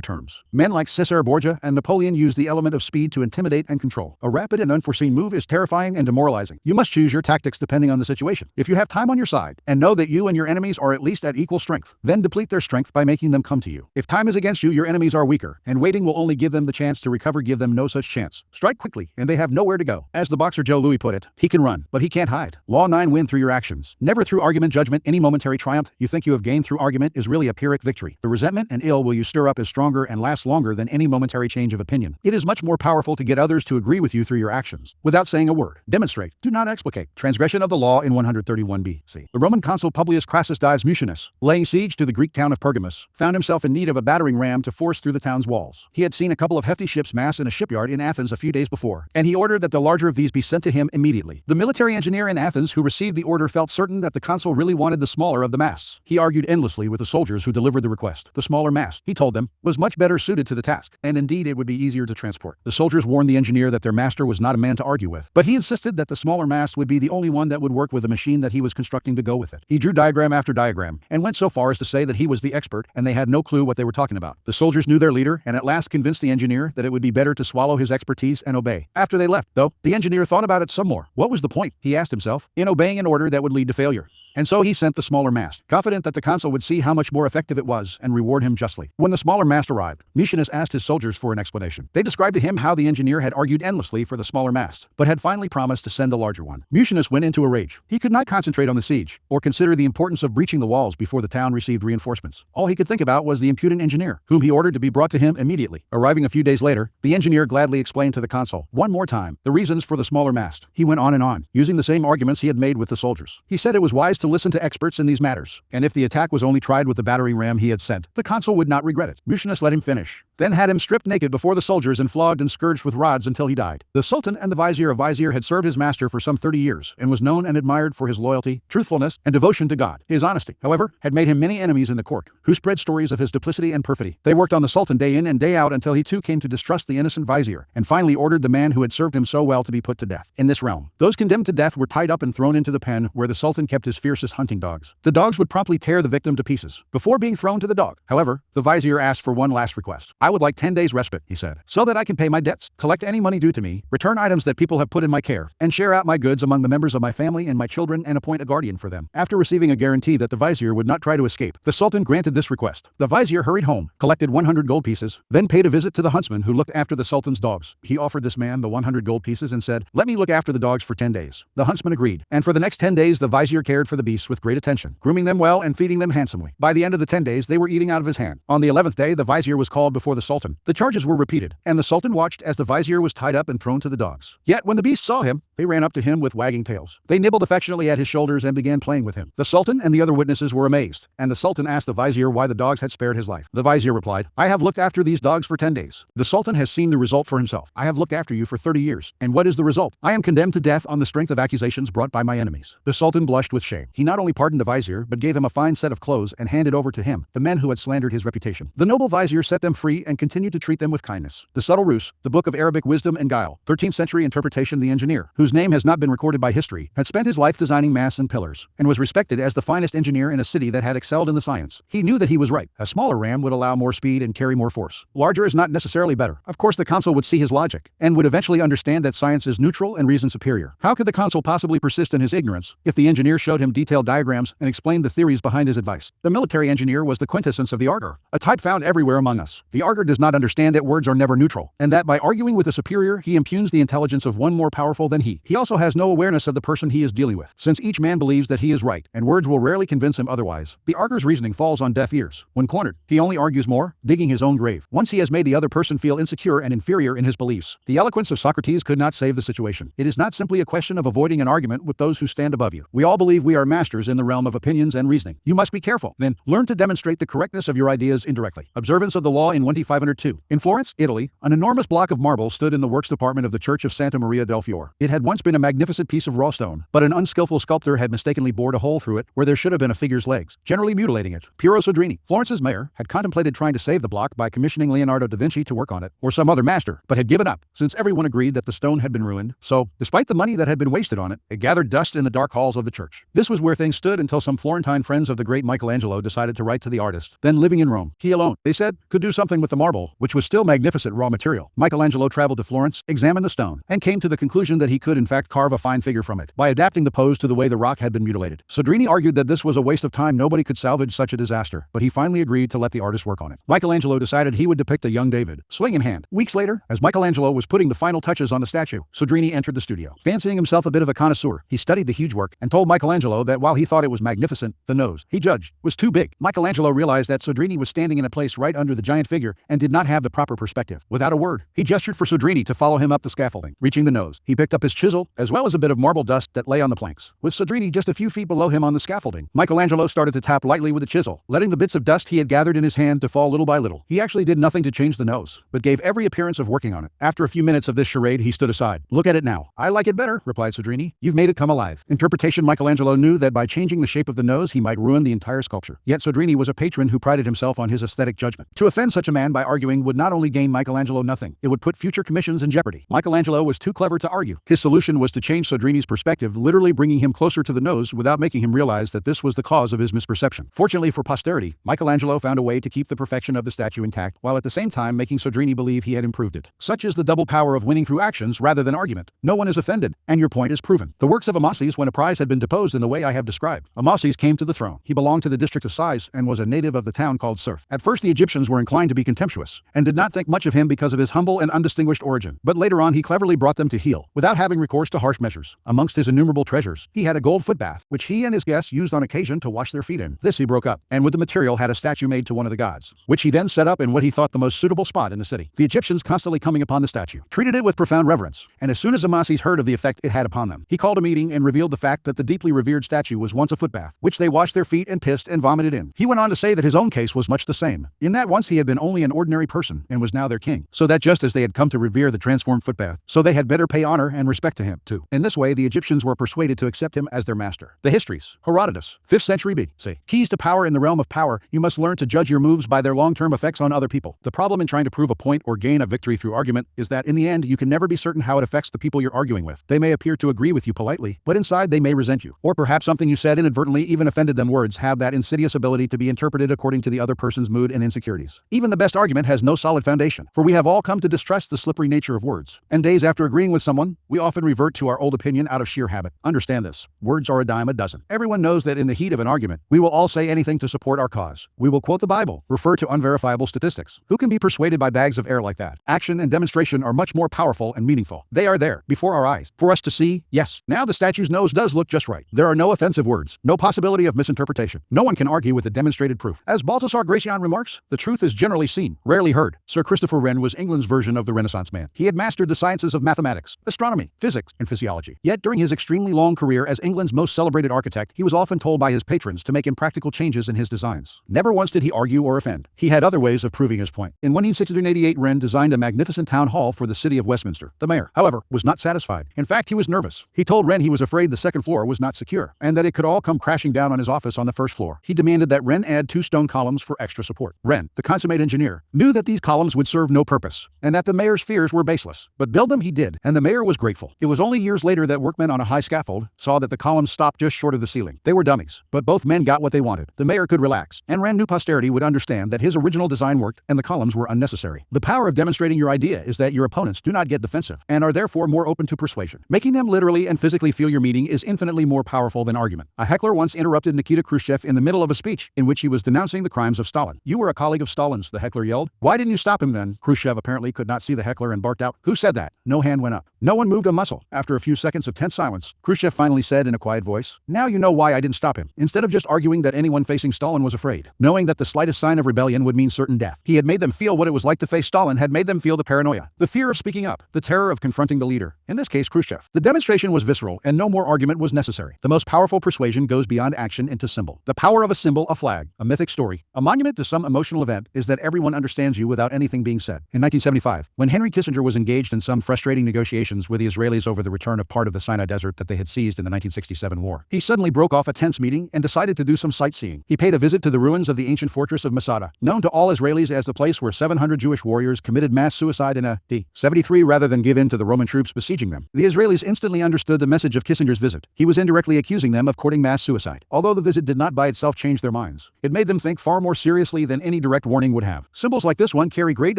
terms. Men like Cesare Borgia and Napoleon used the element of speed to intimidate and control. A rapid and unforeseen move is terrifying and demoralizing. You must choose your tactics depending on the situation. If you have time on your side, and know that you and your enemies are at least at equal strength, then deplete their strength by making them come to you. If time is against you, your enemies are weaker, and waiting will only give them the chance to recover. Give them no such chance. Strike quickly, and they have nowhere to go. As the boxer Joe Louis put it, he can run, but he can't hide. Law 9: win through your actions. Never through argument, judgment. Any momentary triumph you think you have gained through argument is really a Pyrrhic victory. The resentment and ill will you stir up is stronger and lasts longer than any momentary change of opinion. It is much more powerful to get others to agree with you through your actions, without saying a word. Demonstrate, do not explicate. Transgression of the law in 131 BC. The Roman consul Publius Crassus Dives Mucianus, laying siege to the Greek town of Pergamus, found himself in need of a battering ram to force through the town's walls. He had seen a couple of hefty ships mass in a shipyard in Athens a few days before, and he ordered that the larger of these be sent to him immediately. The military engineer in Athens who received the order felt certain that the consul really wanted the smaller of the masts. He argued endlessly with the soldiers who delivered the request. The smaller mast, he told them, was much better suited to the task, and indeed it would be easier to transport. The soldiers warned the engineer that their master was not a man to argue with, but he insisted that the smaller mast would be the only one that would work with the machine that he was constructing to go with it. He drew diagram after diagram, and went so far as to say that he was the expert, and they had no clue what they were talking about. The soldiers knew their leader, and at last convinced the engineer that it would be better to swallow his expertise and obey. After they left, though, the engineer thought about it some more. What was the point, he asked himself, in obeying an order that would lead to failure? And so he sent the smaller mast, confident that the consul would see how much more effective it was and reward him justly. When the smaller mast arrived, Mucianus asked his soldiers for an explanation. They described to him how the engineer had argued endlessly for the smaller mast, but had finally promised to send the larger one. Mucianus went into a rage. He could not concentrate on the siege, or consider the importance of breaching the walls before the town received reinforcements. All he could think about was the impudent engineer, whom he ordered to be brought to him immediately. Arriving a few days later, the engineer gladly explained to the consul, one more time, the reasons for the smaller mast. He went on, using the same arguments he had made with the soldiers. He said it was wise to listen to experts in these matters, and if the attack was only tried with the battering ram he had sent, the consul would not regret it. Mucianus let him finish, then had him stripped naked before the soldiers and flogged and scourged with rods until he died. The Sultan and the Vizier of Vizier had served his master for some 30 years and was known and admired for his loyalty, truthfulness, and devotion to God. His honesty, however, had made him many enemies in the court, who spread stories of his duplicity and perfidy. They worked on the Sultan day in and day out until he too came to distrust the innocent Vizier, and finally ordered the man who had served him so well to be put to death. In this realm, those condemned to death were tied up and thrown into the pen where the Sultan kept his fiercest hunting dogs. The dogs would promptly tear the victim to pieces before being thrown to the dog. However, the Vizier asked for one last request. "I would like 10 days respite," he said, "so that I can pay my debts, collect any money due to me, return items that people have put in my care, and share out my goods among the members of my family and my children and appoint a guardian for them." After receiving a guarantee that the Vizier would not try to escape, the Sultan granted this request. The Vizier hurried home, collected 100 gold pieces, then paid a visit to the huntsman who looked after the Sultan's dogs. He offered this man the 100 gold pieces and said, "Let me look after the dogs for 10 days. The huntsman agreed, and for the next 10 days the Vizier cared for the beasts with great attention, grooming them well and feeding them handsomely. By the end of the 10 days they were eating out of his hand. On the 11th day the Vizier was called before the Sultan. The charges were repeated, and the Sultan watched as the Vizier was tied up and thrown to the dogs. Yet when the beasts saw him, they ran up to him with wagging tails. They nibbled affectionately at his shoulders and began playing with him. The Sultan and the other witnesses were amazed, and the Sultan asked the Vizier why the dogs had spared his life. The Vizier replied, "I have looked after these dogs for 10 days. The Sultan has seen the result for himself. I have looked after you for 30 years, and what is the result? I am condemned to death on the strength of accusations brought by my enemies." The Sultan blushed with shame. He not only pardoned the Vizier, but gave him a fine set of clothes and handed over to him the men who had slandered his reputation. The noble Vizier set them free and continued to treat them with kindness. The Subtle Ruse, the book of Arabic wisdom and guile, 13th century interpretation. The engineer, whose name has not been recorded by history, had spent his life designing masts and pillars, and was respected as the finest engineer in a city that had excelled in the science. He knew that he was right. A smaller ram would allow more speed and carry more force. Larger is not necessarily better. Of course the consul would see his logic, and would eventually understand that science is neutral and reason superior. How could the consul possibly persist in his ignorance if the engineer showed him detailed diagrams and explained the theories behind his advice? The military engineer was the quintessence of the arguer, a type found everywhere among us. The arguer does not understand that words are never neutral, and that by arguing with a superior he impugns the intelligence of one more powerful than he. He also has no awareness of the person he is dealing with, since each man believes that he is right, and words will rarely convince him otherwise. The arguer's reasoning falls on deaf ears. When cornered, he only argues more, digging his own grave. Once he has made the other person feel insecure and inferior in his beliefs, the eloquence of Socrates could not save the situation. It is not simply a question of avoiding an argument with those who stand above you. We all believe we are masters in the realm of opinions and reasoning. You must be careful. Then, learn to demonstrate the correctness of your ideas indirectly. Observance of the law in 1502. In Florence, Italy, an enormous block of marble stood in the works department of the Church of Santa Maria del Fiore. It had once been a magnificent piece of raw stone, but an unskillful sculptor had mistakenly bored a hole through it where there should have been a figure's legs, generally mutilating it. Piero Sodrini, Florence's mayor, had contemplated trying to save the block by commissioning Leonardo da Vinci to work on it, or some other master, but had given up, since everyone agreed that the stone had been ruined. So, despite the money that had been wasted on it, it gathered dust in the dark halls of the church. This was where things stood until some Florentine friends of the great Michelangelo decided to write to the artist, then living in Rome. He alone, they said, could do something with the marble, which was still magnificent raw material. Michelangelo traveled to Florence, examined the stone, and came to the conclusion that he could in fact carve a fine figure from it, by adapting the pose to the way the rock had been mutilated. Sodrini argued that this was a waste of time. Nobody could salvage such a disaster, but he finally agreed to let the artist work on it. Michelangelo decided he would depict a young David, sling in hand. Weeks later, as Michelangelo was putting the final touches on the statue, Sodrini entered the studio. Fancying himself a bit of a connoisseur, he studied the huge work and told Michelangelo that while he thought it was magnificent, the nose, he judged, was too big. Michelangelo realized that Sodrini was standing in a place right under the giant figure and did not have the proper perspective. Without a word, he gestured for Sodrini to follow him up the scaffolding. Reaching the nose, he picked up his chisel, as well as a bit of marble dust that lay on the planks. With Sodrini just a few feet below him on the scaffolding, Michelangelo started to tap lightly with the chisel, letting the bits of dust he had gathered in his hand to fall little by little. He actually did nothing to change the nose, but gave every appearance of working on it. After a few minutes of this charade, he stood aside. "Look at it now." "I like it better," replied Sodrini. "You've made it come alive." Interpretation. Michelangelo knew that by changing the shape of the nose he might ruin the entire sculpture. Yet Sodrini was a patron who prided himself on his aesthetic judgment. To offend such a man by arguing would not only gain Michelangelo nothing, it would put future commissions in jeopardy. Michelangelo was too clever to argue. His solution was to change Sodrini's perspective, literally bringing him closer to the nose without making him realize that this was the cause of his misperception. Fortunately for posterity, Michelangelo found a way to keep the perfection of the statue intact, while at the same time making Sodrini believe he had improved it. Such is the double power of winning through actions rather than argument. No one is offended, and your point is proven. The works of Amasis when a prize had been deposed in the way I have described. Amasis came to the throne. He belonged to the district of Sais and was a native of the town called Surf. At first the Egyptians were inclined to be contemptuous, and did not think much of him because of his humble and undistinguished origin. But later on he cleverly brought them to heel, without having recourse to harsh measures. Amongst his innumerable treasures, he had a gold foot bath, which he and his guests used on occasion to wash their feet in. This he broke up, and with the material had a statue made to one of the gods, which he then set up in what he thought the most suitable spot in the city. The Egyptians, constantly coming upon the statue, treated it with profound reverence, and as soon as Amasis heard of the effect it had upon them, he called a meeting and revealed the fact that the deeply revered statue was once a foot bath, which they washed their feet and pissed and vomited in. He went on to say that his own case was much the same, in that once he had been only an ordinary person and was now their king, so that just as they had come to revere the transformed footbath, so they had better pay honor and respect to him, too. In this way, the Egyptians were persuaded to accept him as their master. The Histories. Herodotus. 5th century B.C. Keys to power. In the realm of power, you must learn to judge your moves by their long-term effects on other people. The problem in trying to prove a point or gain a victory through argument is that in the end, you can never be certain how it affects the people you're arguing with. They may appear to agree with you politely, but inside they may resent you. Or perhaps something you said inadvertently even offended them. Words have that insidious ability to be interpreted according to the other person's mood and insecurities. Even the best argument has no solid foundation, for we have all come to distrust the slippery nature of words. And days after agreeing with someone, we often revert to our old opinion out of sheer habit. Understand this. Words are a dime a dozen. Everyone knows that in the heat of an argument, we will all say anything to support our cause. We will quote the Bible, refer to unverifiable statistics. Who can be persuaded by bags of air like that? Action and demonstration are much more powerful and meaningful. They are there, before our eyes, for us to see. Yes, now the statue's nose does look just right. There are no offensive words, no possibility of misinterpretation. No one can argue with the demonstrated proof. As Balthasar Gracian remarks, the truth is generally seen, rarely heard. Sir Christopher Wren was England's version of the Renaissance man. He had mastered the sciences of mathematics, astronomy, physics, and physiology. Yet during his extremely long career as England's most celebrated architect, he was often told by his patrons to make impractical changes in his designs. Never once did he argue or offend. He had other ways of proving his point. In 1688, Wren designed a magnificent town hall for the city of Westminster. The mayor, however, was not satisfied. In fact, he was nervous. He told Wren he was afraid the second floor was not secure, and that it could all come crashing down on his office on the first floor. He demanded that Wren add 2 stone columns for extra support. Wren, the consummate engineer, knew that these columns would serve no purpose, and that the mayor's fears were baseless. But build them he did, and the mayor was grateful. It was only years later that workmen on a high scaffold saw that the columns stopped just short of the ceiling. They were dummies, but both men got what they wanted. The mayor could relax, and Wren knew posterity would understand that his original design worked and the columns were unnecessary. The power of demonstrating your idea is that your opponents do not get defensive, and are therefore more open to persuasion. Making them literally and physically feel your meaning is infinitely more powerful than argument. A heckler once interrupted Nikita Khrushchev in the middle of a speech in which he was denouncing the crimes of Stalin. "You were a colleague of Stalin's," the heckler yelled. "Why didn't you stop him then?" Khrushchev apparently could not see the heckler and barked out, "Who said that?" No hand went up. No one moved a muscle. After a few seconds of tense silence, Khrushchev finally said in a quiet voice, "Now you know why I didn't stop him." Instead of just arguing that anyone facing Stalin was afraid, knowing that the slightest sign of rebellion would mean certain death, he had made them feel what it was like to face Stalin, had made them feel the paranoia, the fear of speaking up, the terror of confronting the leader, in this case Khrushchev. The demonstration was visceral, and no more argument was necessary. The most powerful persuasion goes beyond action into symbol. The power of a symbol, a flag, a mythic story, a monument to some emotional event, is that everyone understands you without anything being said. In 1975, when Henry Kissinger was engaged in some frustrating negotiations with the Israelis over the return of part of the Sinai Desert that they had seized in the 1967 war, he suddenly broke off a tense meeting and decided to do some sightseeing. He paid a visit to the ruins of the ancient fortress of Masada, known to all Israelis as the place where 700 Jewish warriors committed mass suicide in AD 73 rather than give in to the Roman troops besieging them. The Israelis instantly understood the message of Kissinger's visit. He was indirectly accusing them of courting mass suicide. Although the visit did not by itself change their minds, it made them think far more seriously than any direct warning would have. Symbols like this one carry great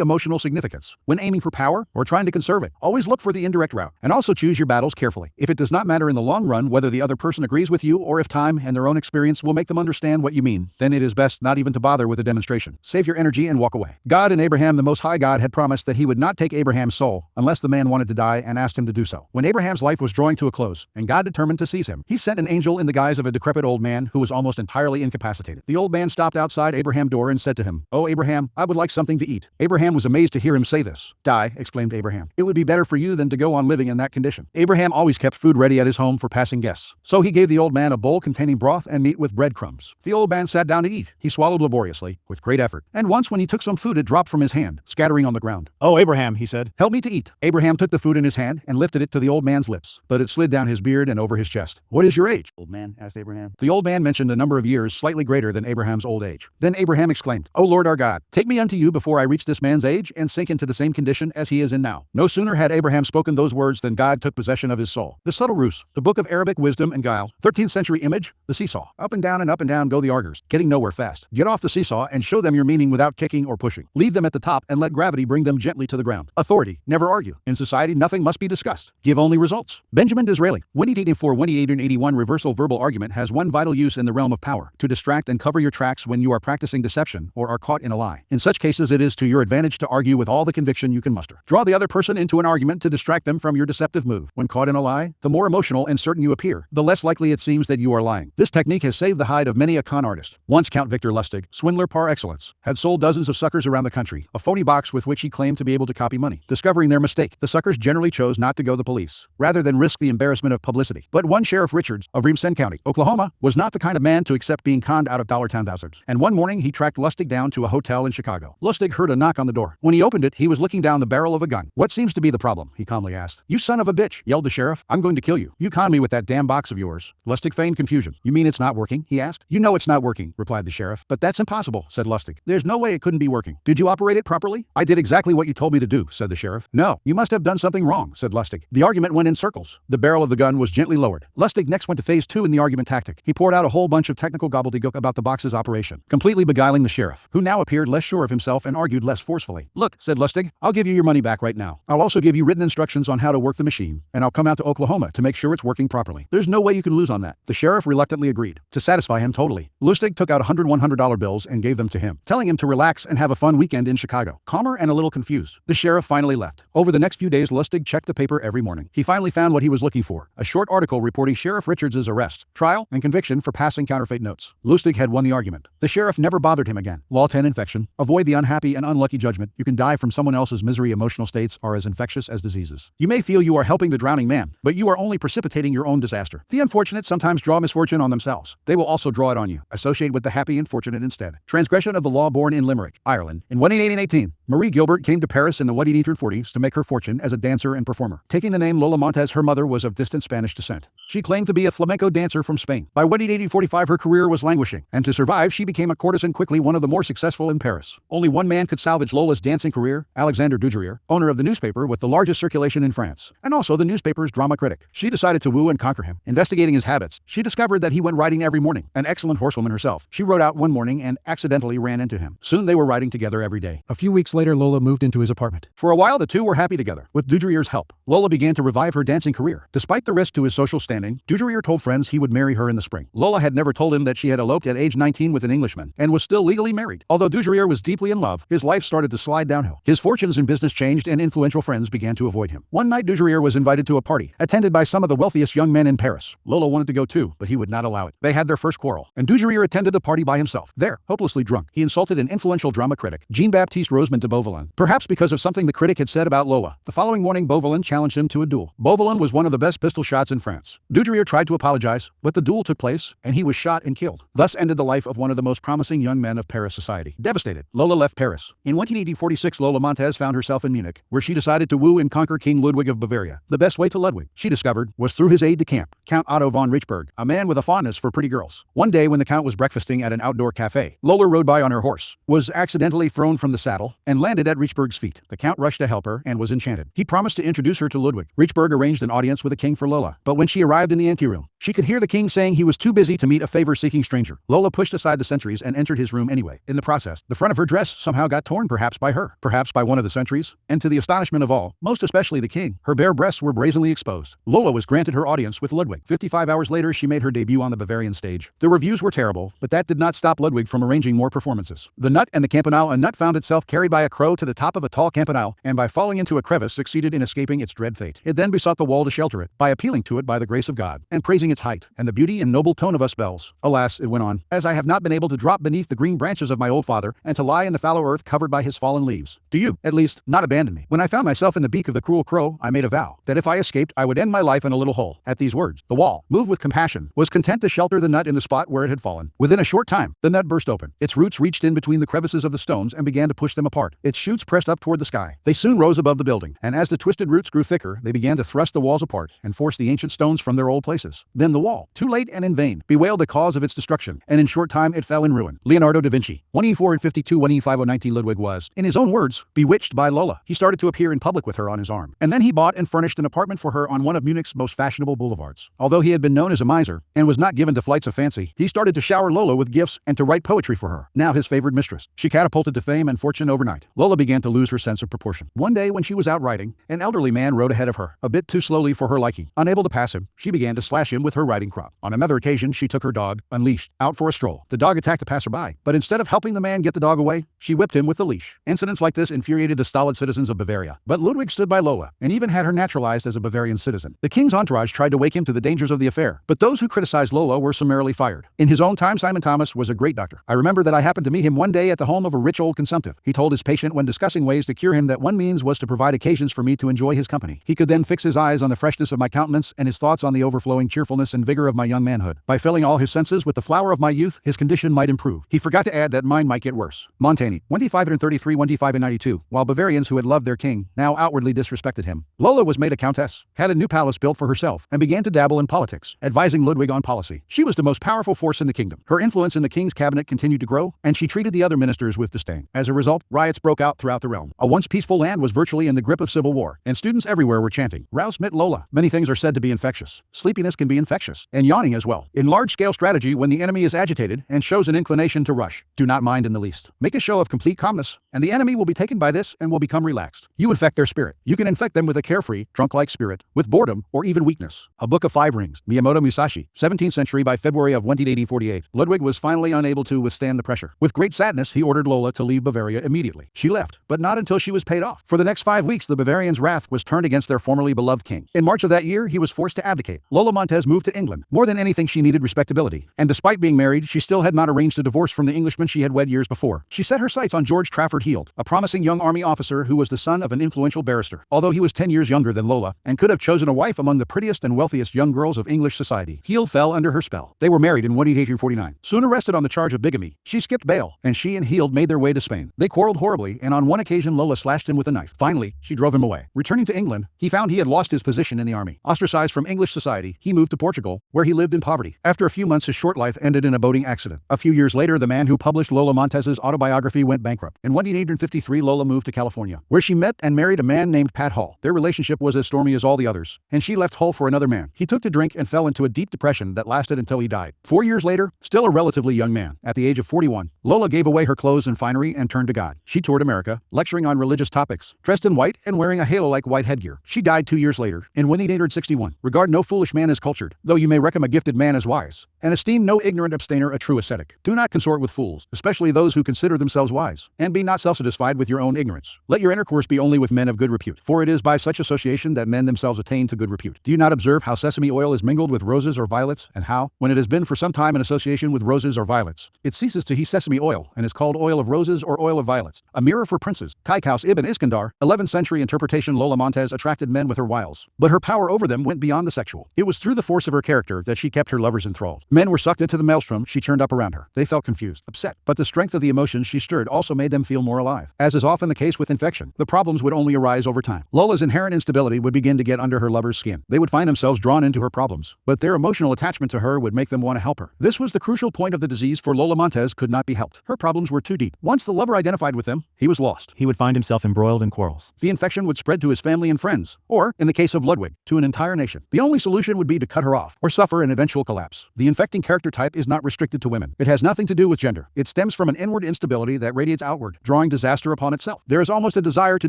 emotional significance. When aiming for power or trying to conserve it, always look for the indirect route, and also choose your battles carefully. If it does not matter in the long run whether the other person agrees with you or if time and their own experience will make them understand what you mean, then it is best not even to bother with a demonstration. Save your energy and walk away. God and Abraham, the Most High God, had promised that he would not take Abraham's soul unless the man wanted to die and asked him to do so. When Abraham's life was drawing to a close, and God determined to seize him, he sent an angel in the guise of a decrepit old man who was almost entirely incapacitated. The old man stopped outside Abraham's door and said to him, "Oh Abraham, I would like something to eat." Abraham was amazed to hear him say this. "Die," exclaimed Abraham. "It would be better for you than to go on living in that condition." Abraham always kept food ready at his home for passing guests, so he gave the old man a bowl containing broth and meat with breadcrumbs. The old man sat down to eat. He swallowed laboriously, with great effort, and once when he took some food it dropped from his hand, scattering on the ground. "Oh Abraham," he said, "help me to eat." Abraham took the food in his hand and lifted it to the old man's lips, but it slid down his beard and over his chest. "What is your age, old man?" asked Abraham. The old man mentioned a number of years slightly greater than Abraham's old age. Then Abraham exclaimed, "O Lord our God, take me unto you before I reach this man's age and sink into the same condition as he is in now." No sooner had Abraham spoken those words than God took possession of his soul. The Subtle Ruse, the book of Arabic wisdom and guile. 13th century image, the seesaw. Up and down go the arguers, getting nowhere fast. Get off the seesaw and show them your meaning without kicking or pushing. Leave them at the top and let gravity bring them gently to the ground. Authority, never argue. In society, nothing must be discussed. Give only results. Benjamin Disraeli. 1884-1881 reversal verbal argument has one vital use in the realm of power: to distract and cover your tracks when you are practicing deception or are caught in a lie. In such cases, it is to your advantage to argue with all the conviction you can muster. Draw the other person into an argument to distract them them from your deceptive move. When caught in a lie, the more emotional and certain you appear, the less likely it seems that you are lying. This technique has saved the hide of many a con artist. Once Count Victor Lustig, swindler par excellence, had sold dozens of suckers around the country a phony box with which he claimed to be able to copy money. Discovering their mistake, the suckers generally chose not to go to the police, rather than risk the embarrassment of publicity. But one Sheriff Richards of Reamson County, Oklahoma, was not the kind of man to accept being conned out of $10,000. And one morning he tracked Lustig down to a hotel in Chicago. Lustig heard a knock on the door. When he opened it, he was looking down the barrel of a gun. "What seems to be the problem?" he calmly asked. "You son of a bitch," yelled the sheriff. "I'm going to kill you. You conned me with that damn box of yours." Lustig feigned confusion. "You mean it's not working?" he asked. "You know it's not working," replied the sheriff. "But that's impossible," said Lustig. "There's no way it couldn't be working. Did you operate it properly?" "I did exactly what you told me to do," said the sheriff. "No, you must have done something wrong," said Lustig. The argument went in circles. The barrel of the gun was gently lowered. Lustig next went to phase 2 in the argument tactic. He poured out a whole bunch of technical gobbledygook about the box's operation, completely beguiling the sheriff, who now appeared less sure of himself and argued less forcefully. "Look," said Lustig, "I'll give you your money back right now. I'll also give you written instructions on how to work the machine, and I'll come out to Oklahoma to make sure it's working properly. There's no way you can lose on that." The sheriff reluctantly agreed. To satisfy him totally, Lustig took out 100 $100 bills and gave them to him, telling him to relax and have a fun weekend in Chicago. Calmer and a little confused, the sheriff finally left. Over the next few days, Lustig checked the paper every morning. He finally found what he was looking for: a short article reporting Sheriff Richards' arrest, trial, and conviction for passing counterfeit notes. Lustig had won the argument. The sheriff never bothered him again. Law 10 infection. Avoid the unhappy and unlucky judgment. You can die from someone else's misery. Emotional states are as infectious as diseases. You may feel you are helping the drowning man, but you are only precipitating your own disaster. The unfortunate sometimes draw misfortune on themselves. They will also draw it on you. Associate with the happy and fortunate instead. Transgression of the law born in Limerick, Ireland. In 1818, Marie Gilbert came to Paris in the 1840s to make her fortune as a dancer and performer. Taking the name Lola Montez, her mother was of distant Spanish descent. She claimed to be a flamenco dancer from Spain. By 1845, her career was languishing, and to survive, she became a courtesan, quickly one of the more successful in Paris. Only one man could salvage Lola's dancing career: Alexander Dugerier, owner of the newspaper with the largest circulation in France, and also the newspaper's drama critic. She decided to woo and conquer him. Investigating his habits, she discovered that he went riding every morning. An excellent horsewoman herself, she rode out one morning and accidentally ran into him. Soon they were riding together every day. A few weeks later, Lola moved into his apartment. For a while, the two were happy together. With Dugerier's help, Lola began to revive her dancing career. Despite the risk to his social standing, Dugerier told friends he would marry her in the spring. Lola had never told him that she had eloped at age 19 with an Englishman and was still legally married. Although Dugerier was deeply in love, his life started to slide downhill. His fortunes in business changed and influential friends began to avoid him. One night, Dugerier was invited to a party, attended by some of the wealthiest young men in Paris. Lola wanted to go too, but he would not allow it. They had their first quarrel, and Dugerier attended the party by himself. There, hopelessly drunk, he insulted an influential drama critic, Jean-Baptiste Rosemont de Beauvillain, perhaps because of something the critic had said about Lola. The following morning, Beauvillain challenged him to a duel. Beauvillain was one of the best pistol shots in France. Dugerier tried to apologize, but the duel took place, and he was shot and killed. Thus ended the life of one of the most promising young men of Paris society. Devastated, Lola left Paris. In 1846, Lola Montez found herself in Munich, where she decided to woo and conquer King Ludwig of Bavaria. The best way to Ludwig, she discovered, was through his aide-de-camp, Count Otto von Richburg, a man with a fondness for pretty girls. One day when the Count was breakfasting at an outdoor cafe, Lola rode by on her horse, was accidentally thrown from the saddle, and landed at Richburg's feet. The Count rushed to help her and was enchanted. He promised to introduce her to Ludwig. Richburg arranged an audience with the king for Lola, but when she arrived in the anteroom, she could hear the king saying he was too busy to meet a favor-seeking stranger. Lola pushed aside the sentries and entered his room anyway. In the process, the front of her dress somehow got torn, perhaps by her, perhaps by one of the sentries, and to the astonishment of all, most especially the king, her bare breasts were brazenly exposed. Lola was granted her audience with Ludwig. 55 hours later, she made her debut on the Bavarian stage. The reviews were terrible, but that did not stop Ludwig from arranging more performances. The Nut and the Campanile. A nut found itself carried by a crow to the top of a tall campanile, and by falling into a crevice succeeded in escaping its dread fate. It then besought the wall to shelter it, by appealing to it by the grace of God, and praising its height, and the beauty and noble tone of us bells. Alas, it went on, as I have not been able to drop beneath the green branches of my old father, and to lie in the fallow earth covered by his fallen leaves, do you, at least, not abandon me. When I found myself in the beak of the cruel crow, I made a vow, that if I escaped, I would end my life in a little hole. At these words, the wall, moved with compassion, was content to shelter the nut in the spot where it had fallen. Within a short time, the nut burst open. Its roots reached in between the crevices of the stones and began to push them apart. Its shoots pressed up toward the sky. They soon rose above the building, and as the twisted roots grew thicker, they began to thrust the walls apart and force the ancient stones from their old places. Then the wall, too late and in vain, bewailed the cause of its destruction, and in short time it fell in ruin. Leonardo da Vinci, 1852 1850 Ludwig was, in his own words, bewitched by Lola. He started to appear in public with her on his arm, and then he bought and furnished an apartment for her on one of Munich's most fashionable boulevards. Although he had been known as a miser, and was not given to flights of fancy, he started to shower Lola with gifts and to write poetry for her, now his favored mistress. She catapulted to fame and fortune overnight. Lola began to lose her sense of proportion. One day when she was out riding, an elderly man rode ahead of her, a bit too slowly for her liking. Unable to pass him, she began to slash him with with her riding crop. On another occasion, she took her dog, Unleashed, out for a stroll. The dog attacked a passerby, but instead of helping the man get the dog away, she whipped him with the leash. Incidents like this infuriated the stolid citizens of Bavaria, but Ludwig stood by Lola, and even had her naturalized as a Bavarian citizen. The king's entourage tried to wake him to the dangers of the affair, but those who criticized Lola were summarily fired. In his own time, Simon Thomas was a great doctor. I remember that I happened to meet him one day at the home of a rich old consumptive. He told his patient when discussing ways to cure him that one means was to provide occasions for me to enjoy his company. He could then fix his eyes on the freshness of my countenance and his thoughts on the overflowing cheerfulness and vigor of my young manhood. By filling all his senses with the flower of my youth, his condition might improve. He forgot to add that mine might get worse. Montaigne, 1533-1592, while Bavarians who had loved their king now outwardly disrespected him. Lola was made a countess, had a new palace built for herself, and began to dabble in politics, advising Ludwig on policy. She was the most powerful force in the kingdom. Her influence in the king's cabinet continued to grow, and she treated the other ministers with disdain. As a result, riots broke out throughout the realm. A once peaceful land was virtually in the grip of civil war, and students everywhere were chanting, "Rouse mit Lola." Many things are said to be infectious. Sleepiness can be infectious, and yawning as well. In large-scale strategy, when the enemy is agitated and shows an inclination to rush, do not mind in the least. Make a show of complete calmness, and the enemy will be taken by this and will become relaxed. You infect their spirit. You can infect them with a carefree, drunk-like spirit, with boredom, or even weakness. A Book of Five Rings, Miyamoto Musashi, 17th century. By February of 1848, Ludwig was finally unable to withstand the pressure. With great sadness, he ordered Lola to leave Bavaria immediately. She left, but not until she was paid off. For the next 5 weeks, the Bavarians' wrath was turned against their formerly beloved king. In March of that year, he was forced to abdicate. Lola Montez moved to England. More than anything, she needed respectability. And despite being married, she still had not arranged a divorce from the Englishman she had wed years before. She set her sights on George Trafford Heald, a promising young army officer who was the son of an influential barrister. Although he was 10 years younger than Lola, and could have chosen a wife among the prettiest and wealthiest young girls of English society, Heald fell under her spell. They were married in 1849. Soon arrested on the charge of bigamy, she skipped bail, and she and Heald made their way to Spain. They quarreled horribly, and on one occasion Lola slashed him with a knife. Finally, she drove him away. Returning to England, he found he had lost his position in the army. Ostracized from English society, he moved to Portugal, where he lived in poverty. After a few months, his short life ended in a boating accident. A few years later, the man who published Lola Montez's autobiography went bankrupt. In 1853, Lola moved to California, where she met and married a man named Pat Hall. Their relationship was as stormy as all the others, and she left Hull for another man. He took to drink and fell into a deep depression that lasted until he died. 4 years later, still a relatively young man, at the age of 41, Lola gave away her clothes and finery and turned to God. She toured America, lecturing on religious topics, dressed in white and wearing a halo-like white headgear. She died 2 years later, in 1861. Regard no foolish man as cultured, though you may reckon a gifted man as wise, and esteem no ignorant abstainer a true ascetic. Do not consort with fools, especially those who consider themselves wise, and be not self-satisfied with your own ignorance. Let your intercourse be only with men of good repute, for it is by such association that men themselves attain to good repute. Do you not observe how sesame oil is mingled with roses or violets, and how, when it has been for some time in association with roses or violets, it ceases to be sesame oil, and is called oil of roses or oil of violets? A mirror for princes. Kaikous ibn Iskandar, 11th century interpretation. Lola Montez attracted men with her wiles, but her power over them went beyond the sexual. It was through the force of her character that she kept her lovers enthralled. Men were sucked into the maelstrom she churned up around her. They felt confused, upset, but the strength of the emotions she stirred also made them feel more alive. As is often the case with infection, the problems would only arise over time. Lola's inherent instability would begin to get under her lover's skin. They would find themselves drawn into her problems, but their emotional attachment to her would make them want to help her. This was the crucial point of the disease, for Lola Montez could not be helped. Her problems were too deep. Once the lover identified with them, he was lost. He would find himself embroiled in quarrels. The infection would spread to his family and friends, or, in the case of Ludwig, to an entire nation. The only solution would be to cut her off, or suffer an eventual collapse. The infecting character type is not restricted to women. It has nothing to do with gender. It stems from an inward instability that radiates outward, drawing disaster upon itself. There is almost a desire to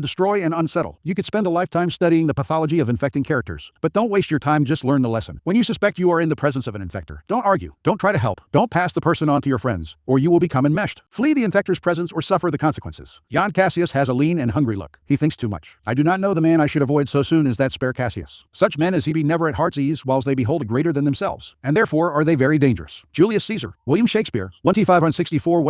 destroy and unsettle. You could spend a lifetime studying the pathology of infecting characters, but don't waste your time, just learn the lesson. When you suspect you are in the presence of an infector, don't argue, don't try to help, don't pass the person on to your friends, or you will become enmeshed. Flee the infector's presence or suffer the consequences. Jan Cassius has a lean and hungry look. He thinks too much. I do not know the man I should avoid so soon as that spare Cassius. Such men as he be never at heart's ease whilst they behold a greater than themselves, and therefore are they very dangerous. Julius Caesar. William Shakespeare. 1564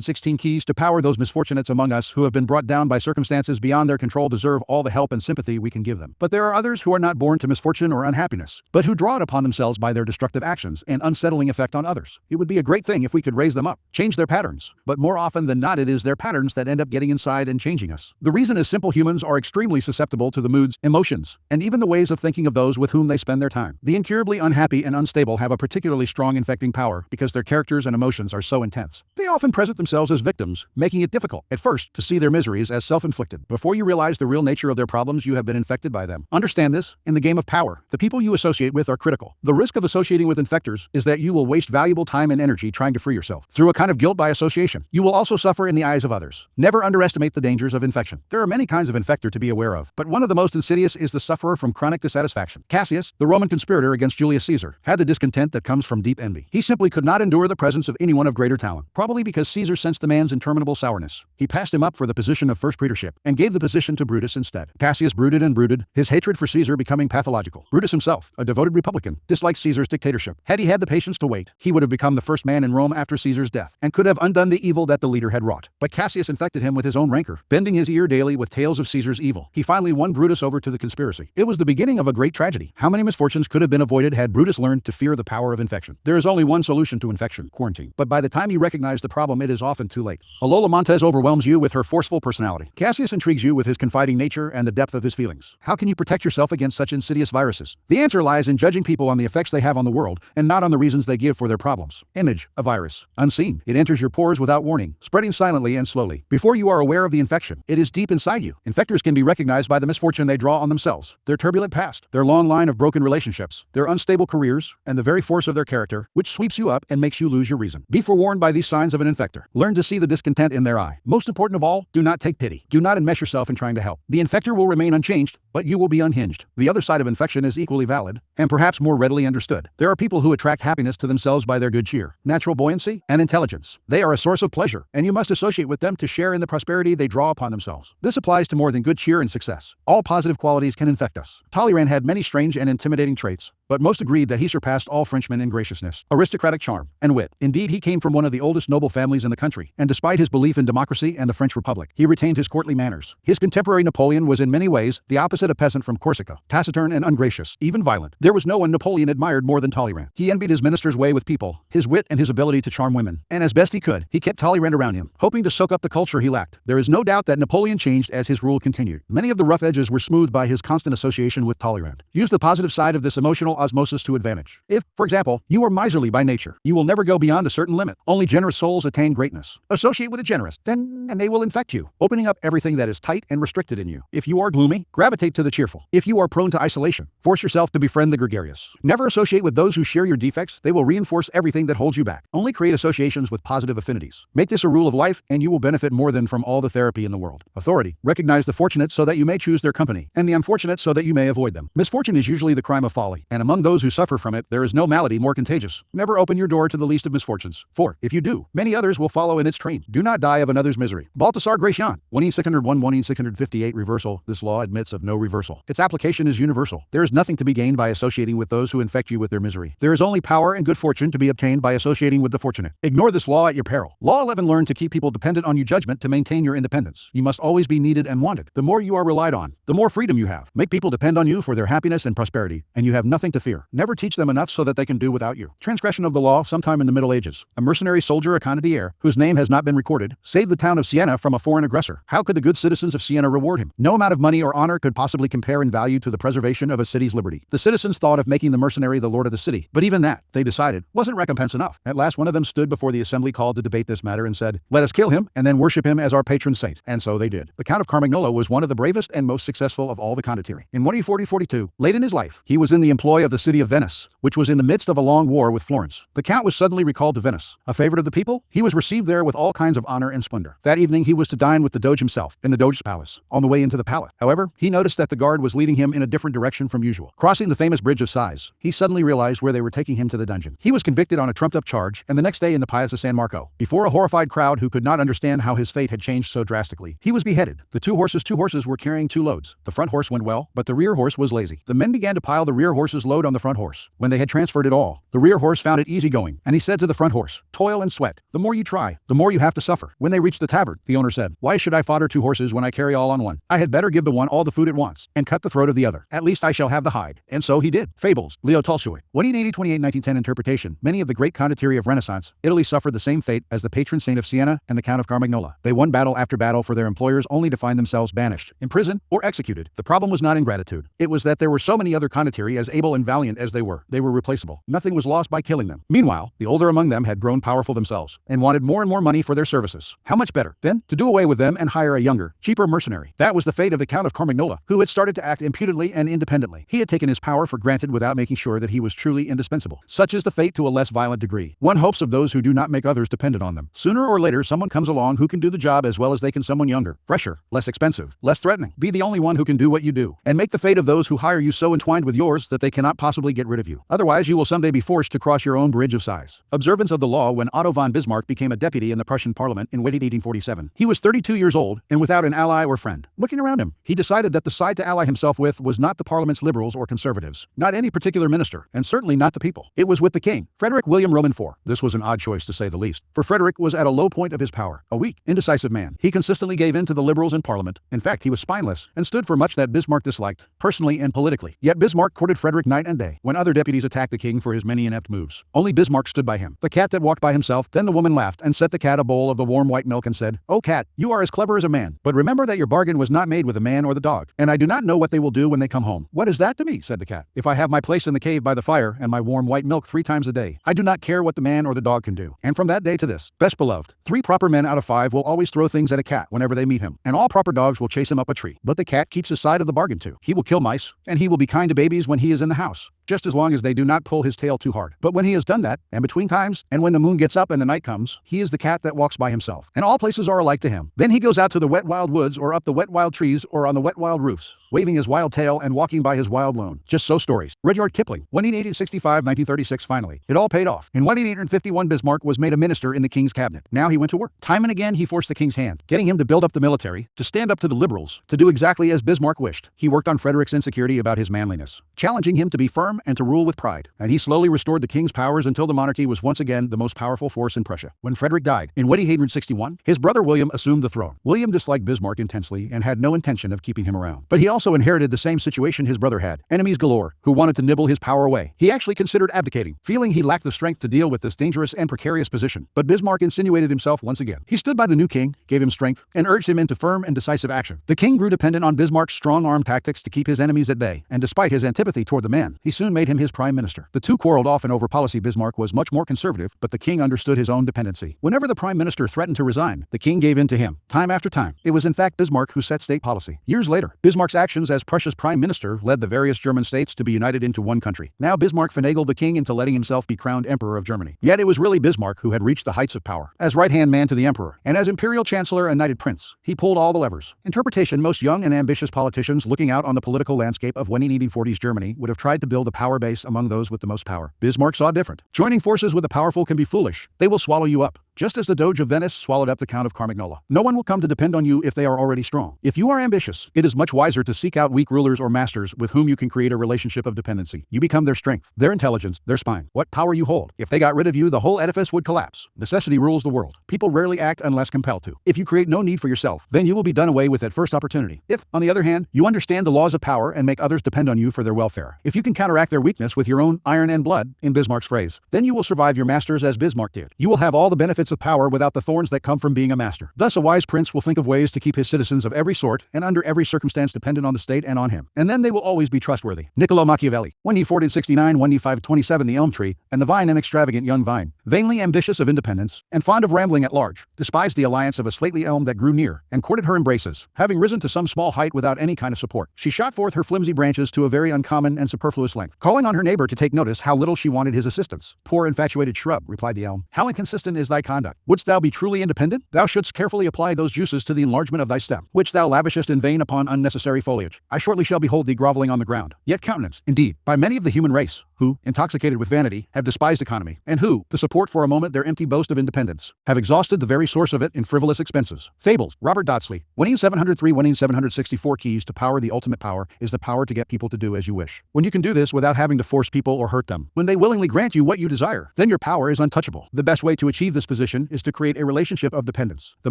16 keys to power. Those misfortunates among us who have been brought down by circumstances beyond their control deserve all the help and sympathy we can give them. But there are others who are not born to misfortune or unhappiness, but who draw it upon themselves by their destructive actions and unsettling effect on others. It would be a great thing if we could raise them up, change their patterns, but more often than not it is their patterns that end up getting inside and changing us. The reason is simple: humans are extremely susceptible to the moods, emotions, and even the ways of thinking of those with whom they spend their time. The incurably unhappy and unstable have a particularly strong infecting power because their characters and emotions are so intense. They often present themselves as victims, making it difficult, at first, to see their miseries as self-inflicted. Before you realize the real nature of their problems, you have been infected by them. Understand this: in the game of power, the people you associate with are critical. The risk of associating with infectors is that you will waste valuable time and energy trying to free yourself, through a kind of guilt by association. You will also suffer in the eyes of others. Never underestimate the dangers of infection. There are many kinds of infector to be aware of, but one of the most insidious is the sufferer from chronic dissatisfaction. Cassius, the Roman conspirator against Julius Caesar, had the discontent that comes from deep envy. He simply could not endure the presence of anyone of greater talent, probably because Caesar sensed the man's interminable sourness. He passed him up for the position of first praetorship, and gave the position to Brutus instead. Cassius brooded and brooded, his hatred for Caesar becoming pathological. Brutus himself, a devoted republican, disliked Caesar's dictatorship. Had he had the patience to wait, he would have become the first man in Rome after Caesar's death, and could have undone the evil that the leader had wrought. But Cassius infected him with his own rancor, bending his ear daily with tales of Caesar's evil. He finally won Brutus over to the conspiracy. It was the beginning of a great tragedy. How many misfortunes could have been avoided had Brutus learned to fear the power of infection? There is only one solution to infection: quarantine. But by the time you recognize the problem, it is often too late. Lola Montez overwhelms you with her forceful personality. Cassius intrigues you with his confiding nature and the depth of his feelings. How can you protect yourself against such insidious viruses? The answer lies in judging people on the effects they have on the world, and not on the reasons they give for their problems. Image: a virus. Unseen. It enters your pores without warning, spreading silently and slowly. Before you are aware of the infection, it is deep inside you. Infectors can be recognized by the misfortune they draw on themselves, their turbulent past, their long line of broken relationships, their unstable careers, and the very force of their character, which sweeps you up and makes you lose your reason. Be forewarned by these signs of an infector. Learn to see the discontent in their eye. Most important of all, do not take pity. Do not enmesh yourself in trying to help. The infector will remain unchanged, but you will be unhinged. The other side of infection is equally valid, and perhaps more readily understood. There are people who attract happiness to themselves by their good cheer, natural buoyancy, and intelligence. They are a source of pleasure, and you must associate with them to share in the prosperity they draw upon themselves. This applies to more than good cheer and success. All positive qualities can infect us. Talleyrand had many strange and intimidating traits, but most agreed that he surpassed all Frenchmen in graciousness, aristocratic charm, and wit. Indeed, he came from one of the oldest noble families in the country, and despite his belief in democracy and the French Republic, he retained his courtly manners. His contemporary Napoleon was in many ways the opposite of peasant from Corsica, taciturn and ungracious, even violent. There was no one Napoleon admired more than Talleyrand. He envied his minister's way with people, his wit and his ability to charm women, and as best he could, he kept Talleyrand around him, hoping to soak up the culture he lacked. There is no doubt that Napoleon changed as his rule continued. Many of the rough edges were smoothed by his constant association with Talleyrand. Use the positive side of this emotional osmosis to advantage. If, for example, you are miserly by nature, you will never go beyond a certain limit. Only generous souls attain greatness. Associate with the generous, and they will infect you, opening up everything that is tight and restricted in you. If you are gloomy, gravitate to the cheerful. If you are prone to isolation, force yourself to befriend the gregarious. Never associate with those who share your defects. They will reinforce everything that holds you back. Only create associations with positive affinities. Make this a rule of life, and you will benefit more than from all the therapy in the world. Authority. Recognize the fortunate so that you may choose their company, and the unfortunate so that you may avoid them. Misfortune is usually the crime of folly, and among those who suffer from it, there is no malady more contagious. Never open your door to the least of misfortunes, for, if you do, many others will follow in its train. Do not die of another's misery. Balthasar Gracian, 1601-1658 reversal. This law admits of no reversal. Its application is universal. There is nothing to be gained by associating with those who infect you with their misery. There is only power and good fortune to be obtained by associating with the fortunate. Ignore this law at your peril. Law 11. Learn to keep people dependent on your judgment to maintain your independence. You must always be needed and wanted. The more you are relied on, the more freedom you have. Make people depend on you for their happiness and prosperity, and you have nothing to fear. Never teach them enough so that they can do without you. Transgression of the law. Sometime in the Middle Ages, a mercenary soldier, a condottiere, whose name has not been recorded, saved the town of Siena from a foreign aggressor. How could the good citizens of Siena reward him? No amount of money or honor could possibly compare in value to the preservation of a city's liberty. The citizens thought of making the mercenary the lord of the city, but even that, they decided, wasn't recompense enough. At last one of them stood before the assembly called to debate this matter and said, "Let us kill him and then worship him as our patron saint." And so they did. The Count of Carmagnola was one of the bravest and most successful of all the condottieri. In 1442, late in his life, he was in the employ of the city of Venice, which was in the midst of a long war with Florence. The Count was suddenly recalled to Venice. A favorite of the people, he was received there with all kinds of honor and splendor. That evening he was to dine with the Doge himself, in the Doge's palace. On the way into the palace, however, he noticed that the guard was leading him in a different direction from usual. Crossing the famous Bridge of Sighs, he suddenly realized where they were taking him to the dungeon. He was convicted on a trumped-up charge, and the next day in the Piazza San Marco, before a horrified crowd who could not understand how his fate had changed so drastically, he was beheaded. The two horses were carrying 2 loads. The front horse went well, but the rear horse was lazy. The men began to pile the rear horse's load on the front horse. When they had transferred it all, the rear horse found it easy going, and he said to the front horse, "Toil and sweat. The more you try, the more you have to suffer." When they reached the tavern, the owner said, "Why should I fodder 2 horses when I carry all on one? I had better give the one all the food it wants, and cut the throat of the other. At least I shall have the hide." And so he did. Fables. Leo Tolstoy. 1880-1910 interpretation. Many of the great condottieri of Renaissance, Italy suffered the same fate as the patron saint of Siena and the Count of Carmagnola. They won battle after battle for their employers only to find themselves banished, imprisoned, or executed. The problem was not ingratitude. It was that there were so many other condottieri as able and valiant as they were. They were replaceable. Nothing was lost by killing them. Meanwhile, the older among them had grown powerful themselves, and wanted more and more money for their services. How much better, then, to do away with them and hire a younger, cheaper mercenary? That was the fate of the Count of Carmagnola, who had started to act impudently and independently. He had taken his power for granted without making sure that he was truly indispensable. Such is the fate to a less violent degree. One hopes of those who do not make others dependent on them. Sooner or later, someone comes along who can do the job as well as they can someone younger, fresher, less expensive, less threatening. Be the only one who can do what you do, and make the fate of those who hire you so entwined with yours that they cannot possibly get rid of you. Otherwise, you will someday be forced to cross your own bridge of size. Observance of the law when Otto von Bismarck became a deputy in the Prussian parliament in 1847. He was 32 years old and without an ally or friend. Looking around him, he decided that the side to ally himself with was not the parliament's liberals or conservatives, not any particular minister, and certainly not the people. It was with the king, Frederick William Roman IV. This was an odd choice to say the least, for Frederick was at a low point of his power, a weak, indecisive man. He consistently gave in to the liberals in parliament. In fact, he was spineless and stood for much that Bismarck disliked, personally and politically. Yet Bismarck courted Frederick night and day. When other deputies attacked the king for his many inept moves, only Bismarck stood by him. The cat that walked by himself. Then the woman laughed and set the cat a bowl of the warm white milk and said, "Oh cat, you are as clever as a man. But remember that your bargain was not made with a man or the dog, and I do not know what they will do when they come home." "What is that to me?" said the cat. "If I have my place in the cave by the fire and my warm white milk 3 times a day, I do not care what the man or the dog can do." And from that day to this, best beloved, 3 proper men out of 5 will always throw things at a cat whenever they meet him, and all proper dogs will chase him up a tree. But the cat keeps his side of the bargain too. He will kill mice, and he will be kind to babies when he is in the house, just as long as they do not pull his tail too hard. But when he has done that, and between times, and when the moon gets up and the night comes, he is the cat that walks by himself, and all places are alike to him. Then he goes out to the wet wild woods or up the wet wild trees or on the wet wild roofs, waving his wild tail and walking by his wild lone. Just so stories. Rudyard Kipling, 1865-1936. Finally, it all paid off. In 1851, Bismarck was made a minister in the king's cabinet. Now he went to work. Time and again he forced the king's hand, getting him to build up the military, to stand up to the liberals, to do exactly as Bismarck wished. He worked on Frederick's insecurity about his manliness, challenging him to be firm and to rule with pride. And he slowly restored the king's powers until the monarchy was once again the most powerful force in Prussia. When Frederick died, in 1861, his brother William assumed the throne. William disliked Bismarck intensely and had no intention of keeping him around. But he also inherited the same situation his brother had, enemies galore, who wanted to nibble his power away. He actually considered abdicating, feeling he lacked the strength to deal with this dangerous and precarious position. But Bismarck insinuated himself once again. He stood by the new king, gave him strength, and urged him into firm and decisive action. The king grew dependent on Bismarck's strong-arm tactics to keep his enemies at bay, and despite his antipathy toward the man, he soon made him his prime minister. The two quarreled often over policy. Bismarck was much more conservative, but the king understood his own dependency. Whenever the prime minister threatened to resign, the king gave in to him, time after time. It was in fact Bismarck who set state policy. Years later, Bismarck's actions as Prussia's prime minister led the various German states to be united into one country. Now Bismarck finagled the king into letting himself be crowned emperor of Germany. Yet it was really Bismarck who had reached the heights of power. As right-hand man to the emperor, and as imperial chancellor and knighted prince, he pulled all the levers. Interpretation: most young and ambitious politicians looking out on the political landscape of 1840s Germany would have tried to build a power base among those with the most power. Bismarck saw different. Joining forces with the powerful can be foolish. They will swallow you up, just as the Doge of Venice swallowed up the Count of Carmagnola. No one will come to depend on you if they are already strong. If you are ambitious, it is much wiser to seek out weak rulers or masters with whom you can create a relationship of dependency. You become their strength, their intelligence, their spine. What power you hold. If they got rid of you, the whole edifice would collapse. Necessity rules the world. People rarely act unless compelled to. If you create no need for yourself, then you will be done away with at first opportunity. If, on the other hand, you understand the laws of power and make others depend on you for their welfare, if you can counteract their weakness with your own iron and blood, in Bismarck's phrase, then you will survive your masters as Bismarck did. You will have all the benefits of power without the thorns that come from being a master. Thus, a wise prince will think of ways to keep his citizens of every sort and under every circumstance dependent on the state and on him. And then they will always be trustworthy. Niccolo Machiavelli. When he 469, when he 527, the elm tree, and the vine, an extravagant young vine, vainly ambitious of independence, and fond of rambling at large, despised the alliance of a stately elm that grew near, and courted her embraces. Having risen to some small height without any kind of support, she shot forth her flimsy branches to a very uncommon and superfluous length, calling on her neighbor to take notice how little she wanted his assistance. "Poor infatuated shrub," replied the elm, "how inconsistent is thy conduct! Wouldst thou be truly independent? Thou shouldst carefully apply those juices to the enlargement of thy stem, which thou lavishest in vain upon unnecessary foliage. I shortly shall behold thee groveling on the ground." Yet countenance, indeed, by many of the human race, who, intoxicated with vanity, have despised economy, and who, to support for a moment their empty boast of independence, have exhausted the very source of it in frivolous expenses. Fables. Robert Dodsley. 1703, 1764. Keys to power. The ultimate power is the power to get people to do as you wish. When you can do this without having to force people or hurt them, when they willingly grant you what you desire, then your power is untouchable. The best way to achieve this position is to create a relationship of dependence. The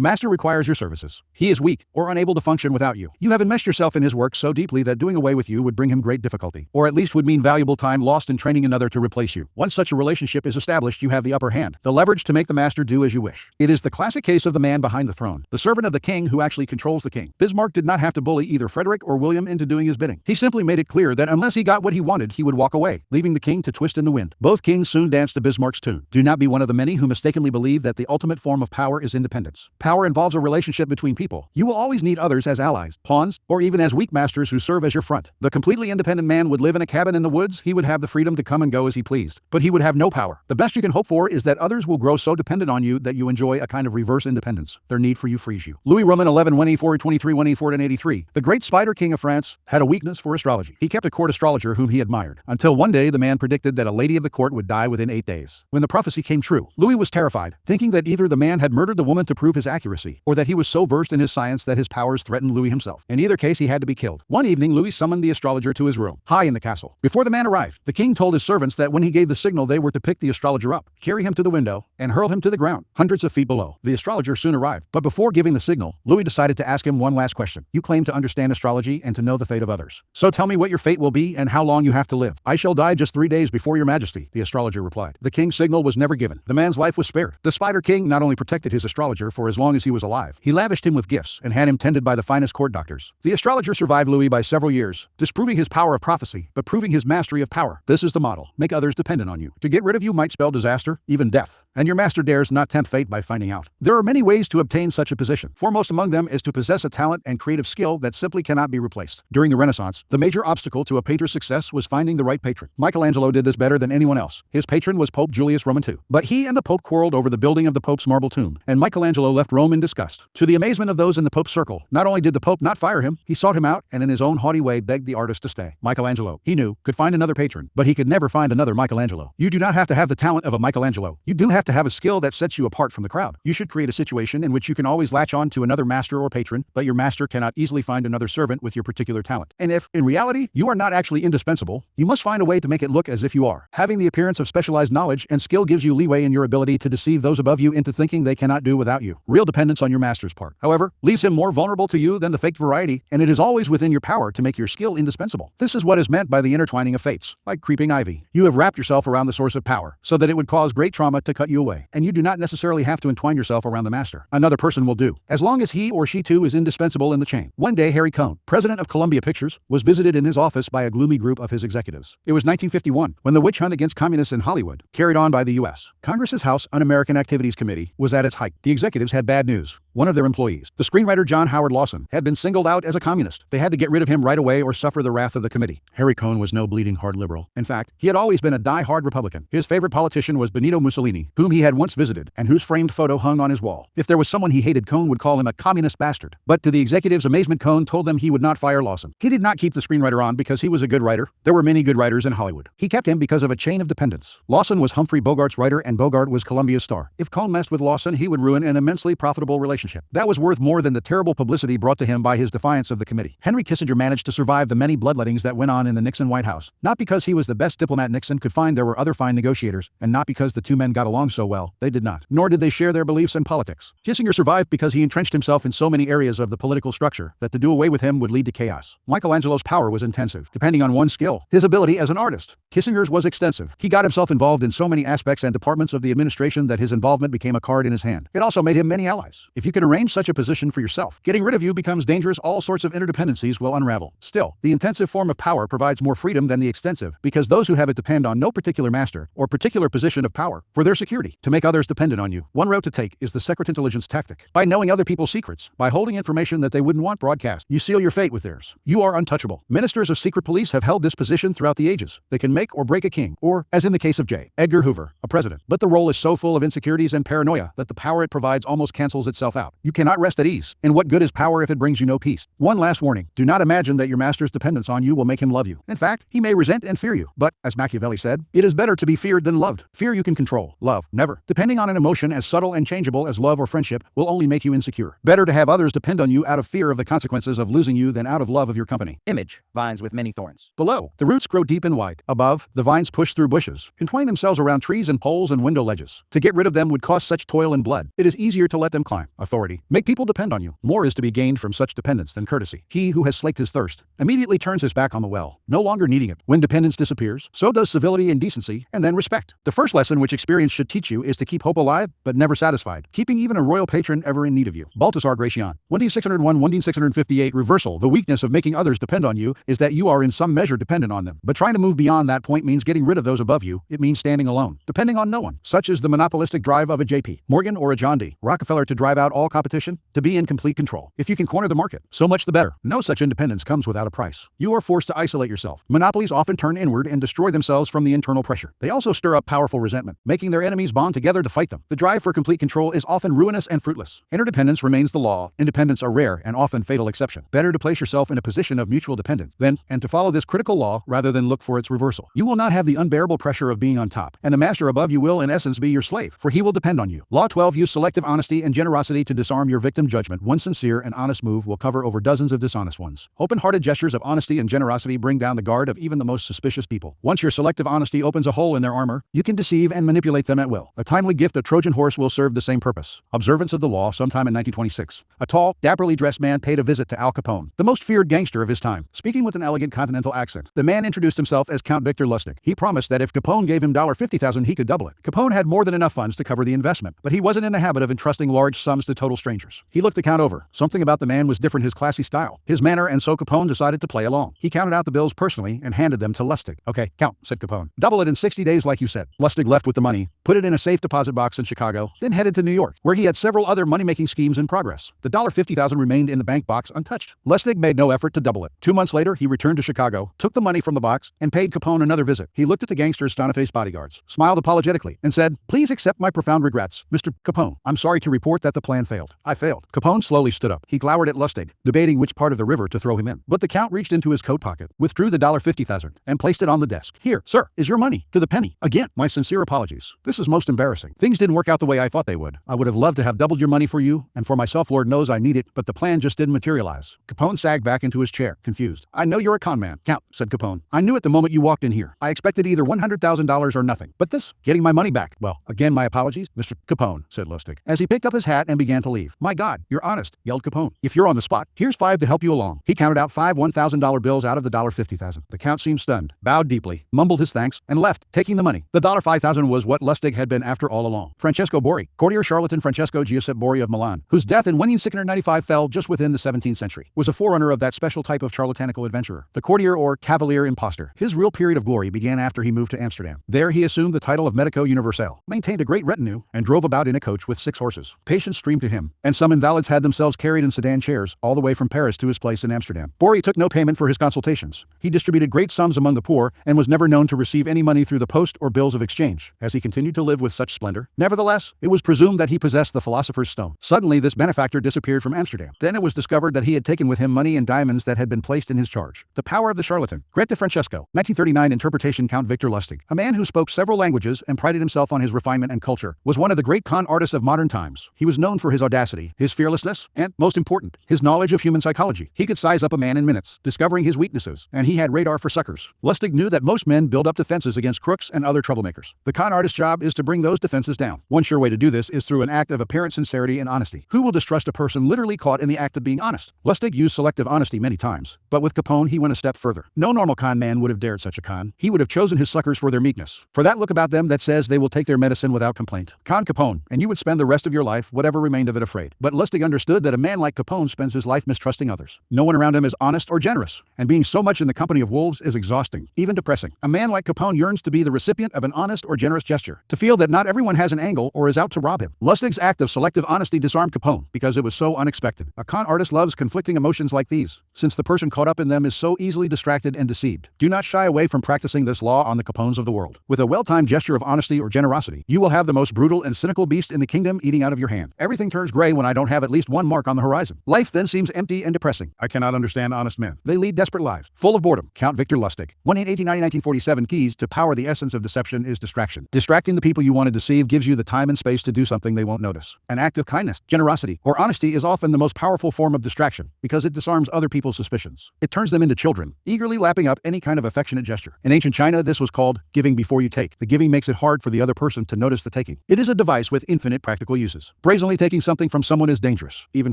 master requires your services. He is weak or unable to function without you. You have enmeshed yourself in his work so deeply that doing away with you would bring him great difficulty, or at least would mean valuable time lost in training another to replace you. Once such a relationship is established, you have the upper hand, the leverage to make the master do as you wish. It is the classic case of the man behind the throne, the servant of the king who actually controls the king. Bismarck did not have to bully either Frederick or William into doing his bidding. He simply made it clear that unless he got what he wanted, he would walk away, leaving the king to twist in the wind. Both kings soon danced to Bismarck's tune. Do not be one of the many who mistakenly believe that the ultimate form of power is independence. Power involves a relationship between people. You will always need others as allies, pawns, or even as weak masters who serve as your front. The completely independent man would live in a cabin in the woods. He would have the freedom to come and go as he pleased, but he would have no power. The best you can hope for is that others will grow so dependent on you that you enjoy a kind of reverse independence. Their need for you frees you. Louis Roman 11 184 23 184 and 83. The great Spider King of France had a weakness for astrology. He kept a court astrologer whom he admired, until one day the man predicted that a lady of the court would die within 8 days. When the prophecy came true, Louis was terrified, thinking that either the man had murdered the woman to prove his accuracy, or that he was so versed in his science that his powers threatened Louis himself. In either case, he had to be killed. One evening, Louis summoned the astrologer to his room, high in the castle. Before the man arrived, the king told his servants that when he gave the signal, they were to pick the astrologer up, carry him to the window, and hurl him to the ground, hundreds of feet below. The astrologer soon arrived, but before giving the signal, Louis decided to ask him one last question. You claim to understand astrology and to know the fate of others. So tell me what your fate will be and how long you have to live. I shall die just 3 days before your majesty, the astrologer replied. The king's signal was never given. The man's life was spared. The Spider King not only protected his astrologer for as long as he was alive, he lavished him with gifts and had him tended by the finest court doctors. The astrologer survived Louis by several years, disproving his power of prophecy, but proving his mastery of power. This is the model. Make others dependent on you. To get rid of you might spell disaster, even death, and your master dares not tempt fate by finding out. There are many ways to obtain such a position. Foremost among them is to possess a talent and creative skill that simply cannot be replaced. During the Renaissance, the major obstacle to a painter's success was finding the right patron. Michelangelo did this better than anyone else. His patron was Pope Julius Roman II. But he and the Pope quarreled over the building of the Pope's marble tomb, and Michelangelo left Rome in disgust. To the amazement of those in the Pope's circle, not only did the Pope not fire him, he sought him out and in his own haughty way begged the artist to stay. Michelangelo, he knew, could find another patron, but he could never find another Michelangelo. You do not have to have the talent of a Michelangelo. You do have to have a skill that sets you apart from the crowd. You should create a situation in which you can always latch on to another master or patron, but your master cannot easily find another servant with your particular talent. And if, in reality, you are not actually indispensable, you must find a way to make it look as if you are. Having the appearance of specialized knowledge and skill gives you leeway in your ability to deceive those above you into thinking they cannot do without you. Real dependence on your master's part, however, leaves him more vulnerable to you than the faked variety, and it is always within your power to make your skill indispensable. This is what is meant by the intertwining of fates, like creeping ivy. You have wrapped yourself around the source of power, so that it would cause great trauma to cut you away, and you do not necessarily have to entwine yourself around the master. Another person will do, as long as he or she too is indispensable in the chain. One day, Harry Cohn, president of Columbia Pictures, was visited in his office by a gloomy group of his executives. It was 1951, when the witch hunt against communists in Hollywood, carried on by the U.S. Congress's House Un-American Activities Committee, was at its height. The executives had bad news. One of their employees, the screenwriter John Howard Lawson, had been singled out as a communist. They had to get rid of him right away or suffer the wrath of the committee. Harry Cohn was no bleeding heart liberal. In fact, he had always been a die-hard Republican. His favorite politician was Benito Mussolini, whom he had once visited and whose framed photo hung on his wall. If there was someone he hated, Cohn would call him a communist bastard. But to the executives' amazement, Cohn told them he would not fire Lawson. He did not keep the screenwriter on because he was a good writer. There were many good writers in Hollywood. He kept him because of a chain of dependence. Lawson was Humphrey Bogart's writer and Bogart was Columbia's star. If Cohn messed with Lawson, he would ruin an immensely profitable relationship. That was worth more than the terrible publicity brought to him by his defiance of the committee. Henry Kissinger managed to survive the many bloodlettings that went on in the Nixon White House, not because he was the best diplomat Nixon could find. There were other fine negotiators, and not because the two men got along so well. They did not. Nor did they share their beliefs in politics. Kissinger survived because he entrenched himself in so many areas of the political structure that to do away with him would lead to chaos. Michelangelo's power was intensive, depending on one skill, his ability as an artist. Kissinger's was extensive. He got himself involved in so many aspects and departments of the administration that his involvement became a card in his hand. It also made him many allies. If you can arrange such a position for yourself, getting rid of you becomes dangerous. All sorts of interdependencies will unravel. Still, the intensive form of power provides more freedom than the extensive, because those who have it depend on no particular master or particular position of power for their security. To make others dependent on you, one route to take is the secret intelligence tactic. By knowing other people's secrets, by holding information that they wouldn't want broadcast, you seal your fate with theirs. You are untouchable. Ministers of secret police have held this position throughout the ages. They can make or break a king, or, as in the case of J. Edgar Hoover, a president. But the role is so full of insecurities and paranoia that the power it provides almost cancels itself out. You cannot rest at ease. And what good is power if it brings you no peace? One last warning. Do not imagine that your master's dependence on you will make him love you. In fact, he may resent and fear you. But, as Machiavelli said, it is better to be feared than loved. Fear you can control. Love, never. Depending on an emotion as subtle and changeable as love or friendship will only make you insecure. Better to have others depend on you out of fear of the consequences of losing you than out of love of your company. Image, vines with many thorns. Below, the roots grow deep and wide. Above, above, the vines push through bushes, entwine themselves around trees and poles and window ledges. To get rid of them would cost such toil and blood. It is easier to let them climb. Authority. Make people depend on you. More is to be gained from such dependence than courtesy. He who has slaked his thirst immediately turns his back on the well, no longer needing it. When dependence disappears, so does civility and decency, and then respect. The first lesson which experience should teach you is to keep hope alive, but never satisfied, keeping even a royal patron ever in need of you. Baltasar Gracian. 1601-1658 Reversal. The weakness of making others depend on you is that you are in some measure dependent on them. But trying to move beyond that point means getting rid of those above you. It means standing alone, depending on no one. Such is the monopolistic drive of a J.P. Morgan or a John D. Rockefeller to drive out all competition, to be in complete control. If you can corner the market, so much the better. No such independence comes without a price. You are forced to isolate yourself. Monopolies often turn inward and destroy themselves from the internal pressure. They also stir up powerful resentment, making their enemies bond together to fight them. The drive for complete control is often ruinous and fruitless. Interdependence remains the law. Independents are rare and often fatal exception. Better to place yourself in a position of mutual dependence than, and to follow this critical law rather than look for its reversal. You will not have the unbearable pressure of being on top, and the master above you will in essence be your slave, for he will depend on you. Law 12. Use selective honesty and generosity to disarm your victim judgment. One sincere and honest move will cover over dozens of dishonest ones. Open-hearted gestures of honesty and generosity bring down the guard of even the most suspicious people. Once your selective honesty opens a hole in their armor, you can deceive and manipulate them at will. A timely gift of Trojan horse will serve the same purpose. Observance of the law. Sometime in 1926, a tall, dapperly dressed man paid a visit to Al Capone, the most feared gangster of his time. Speaking with an elegant continental accent, the man introduced himself as Count Victor Lustig. He promised that if Capone gave him $50,000, he could double it. Capone had more than enough funds to cover the investment, but he wasn't in the habit of entrusting large sums to total strangers. He looked the Count over. Something about the man was different, his classy style, his manner, and so Capone decided to play along. He counted out the bills personally and handed them to Lustig. "Okay, Count," said Capone. "Double it in 60 days like you said." Lustig left with the money, put it in a safe deposit box in Chicago, then headed to New York, where he had several other money-making schemes in progress. The $50,000 remained in the bank box untouched. Lustig made no effort to double it. 2 months later, he returned to Chicago, took the money from the box, and paid Capone another visit. He looked at the gangster's stone-faced bodyguards, smiled apologetically, and said, "Please accept my profound regrets, Mr. Capone. I'm sorry to report that the plan failed." "I failed." Capone slowly stood up. He glowered at Lustig, debating which part of the river to throw him in. But the Count reached into his coat pocket, withdrew the $50,000, and placed it on the desk. "Here, sir, is your money, to the penny. Again, my sincere apologies. This is most embarrassing. Things didn't work out the way I thought they would. I would have loved to have doubled your money for you, and for myself, Lord knows I need it, but the plan just didn't materialize." Capone sagged back into his chair, confused. "I know you're a con man, Count," said Capone. "I knew it the moment you walked in here. I expected either $100,000 or nothing. But this, getting my money back, well, again, my apologies, Mr. Capone," said Lustig, as he picked up his hat and began to leave. "My God, you're honest," yelled Capone. "If you're on the spot, here's $5 to help you along." He counted out 5 $1,000 bills out of the $50,000. The Count seemed stunned, bowed deeply, mumbled his thanks, and left, taking the money. The $5,000 was what Lustig had been after all along. Francesco Borri, courtier charlatan Francesco Giuseppe Borri of Milan, whose death in 1695 fell just within the 17th century, was a forerunner of that special type of charlatanical adventurer, the courtier or cavalier impostor. His real period of glory began after he moved to Amsterdam. There he assumed the title of Medico Universale, maintained a great retinue, and drove about in a coach with 6 horses. Patients streamed to him, and some invalids had themselves carried in sedan chairs all the way from Paris to his place in Amsterdam. Borri took no payment for his consultations. He distributed great sums among the poor and was never known to receive any money through the post or bills of exchange, as he continued to live with such splendor. Nevertheless, it was presumed that he possessed the philosopher's stone. Suddenly, this benefactor disappeared from Amsterdam. Then it was discovered that he had taken with him money and diamonds that had been placed in his charge. The power of the charlatan. Grete Francesco, 1939 interpretation. Count Victor Lustig, a man who spoke several languages and prided himself on his refinement and culture, was one of the great con artists of modern times. He was known for his audacity, his fearlessness, and, most important, his knowledge of human psychology. He could size up a man in minutes, discovering his weaknesses, and he had radar for suckers. Lustig knew that most men build up defenses against crooks and other troublemakers. The con artist's job is to bring those defenses down. One sure way to do this is through an act of apparent sincerity and honesty. Who will distrust a person literally caught in the act of being honest? Lustig used selective honesty many times, but with Capone he went a step further. No normal con man would have dared such a con. He would have chosen his suckers for their meekness, for that look about them that says they will take their medicine without complaint. Con Capone, and you would spend the rest of your life, whatever remained of it, afraid. But Lustig understood that a man like Capone spends his life mistrusting others. No one around him is honest or generous, and being so much in the company of wolves is exhausting, even depressing. A man like Capone yearns to be the recipient of an honest or generous gesture, to feel that not everyone has an angle or is out to rob him. Lustig's act of selective honesty disarmed Capone because it was so unexpected. A con artist loves conflicting emotions like these, since the person caught up in them is so easily distracted and deceived. Do not shy away from practicing this law on the Capones of the world. With a well-timed gesture of honesty or generosity, you will have the most brutal and cynical beast in the kingdom eating out of your hand. Everything turns gray when I don't have at least one mark on the horizon. Life then seems empty and depressing. I cannot understand honest men. They lead desperate lives, full of boredom. Count Victor Lustig. 1890-1947 keys to power. The essence of deception is distraction. Distracting the people you want to deceive gives you the time and space to do something they won't notice. An act of kindness, generosity, or honesty is often the most powerful form of distraction because it disarms other people's suspicions. It turns them into children, eagerly lapping up any kind of affectionate gesture. In ancient China, this was called giving before you take. The giving makes it hard for the other person to notice the taking. It is a device with infinite practical uses. Brazenly taking something from someone is dangerous, even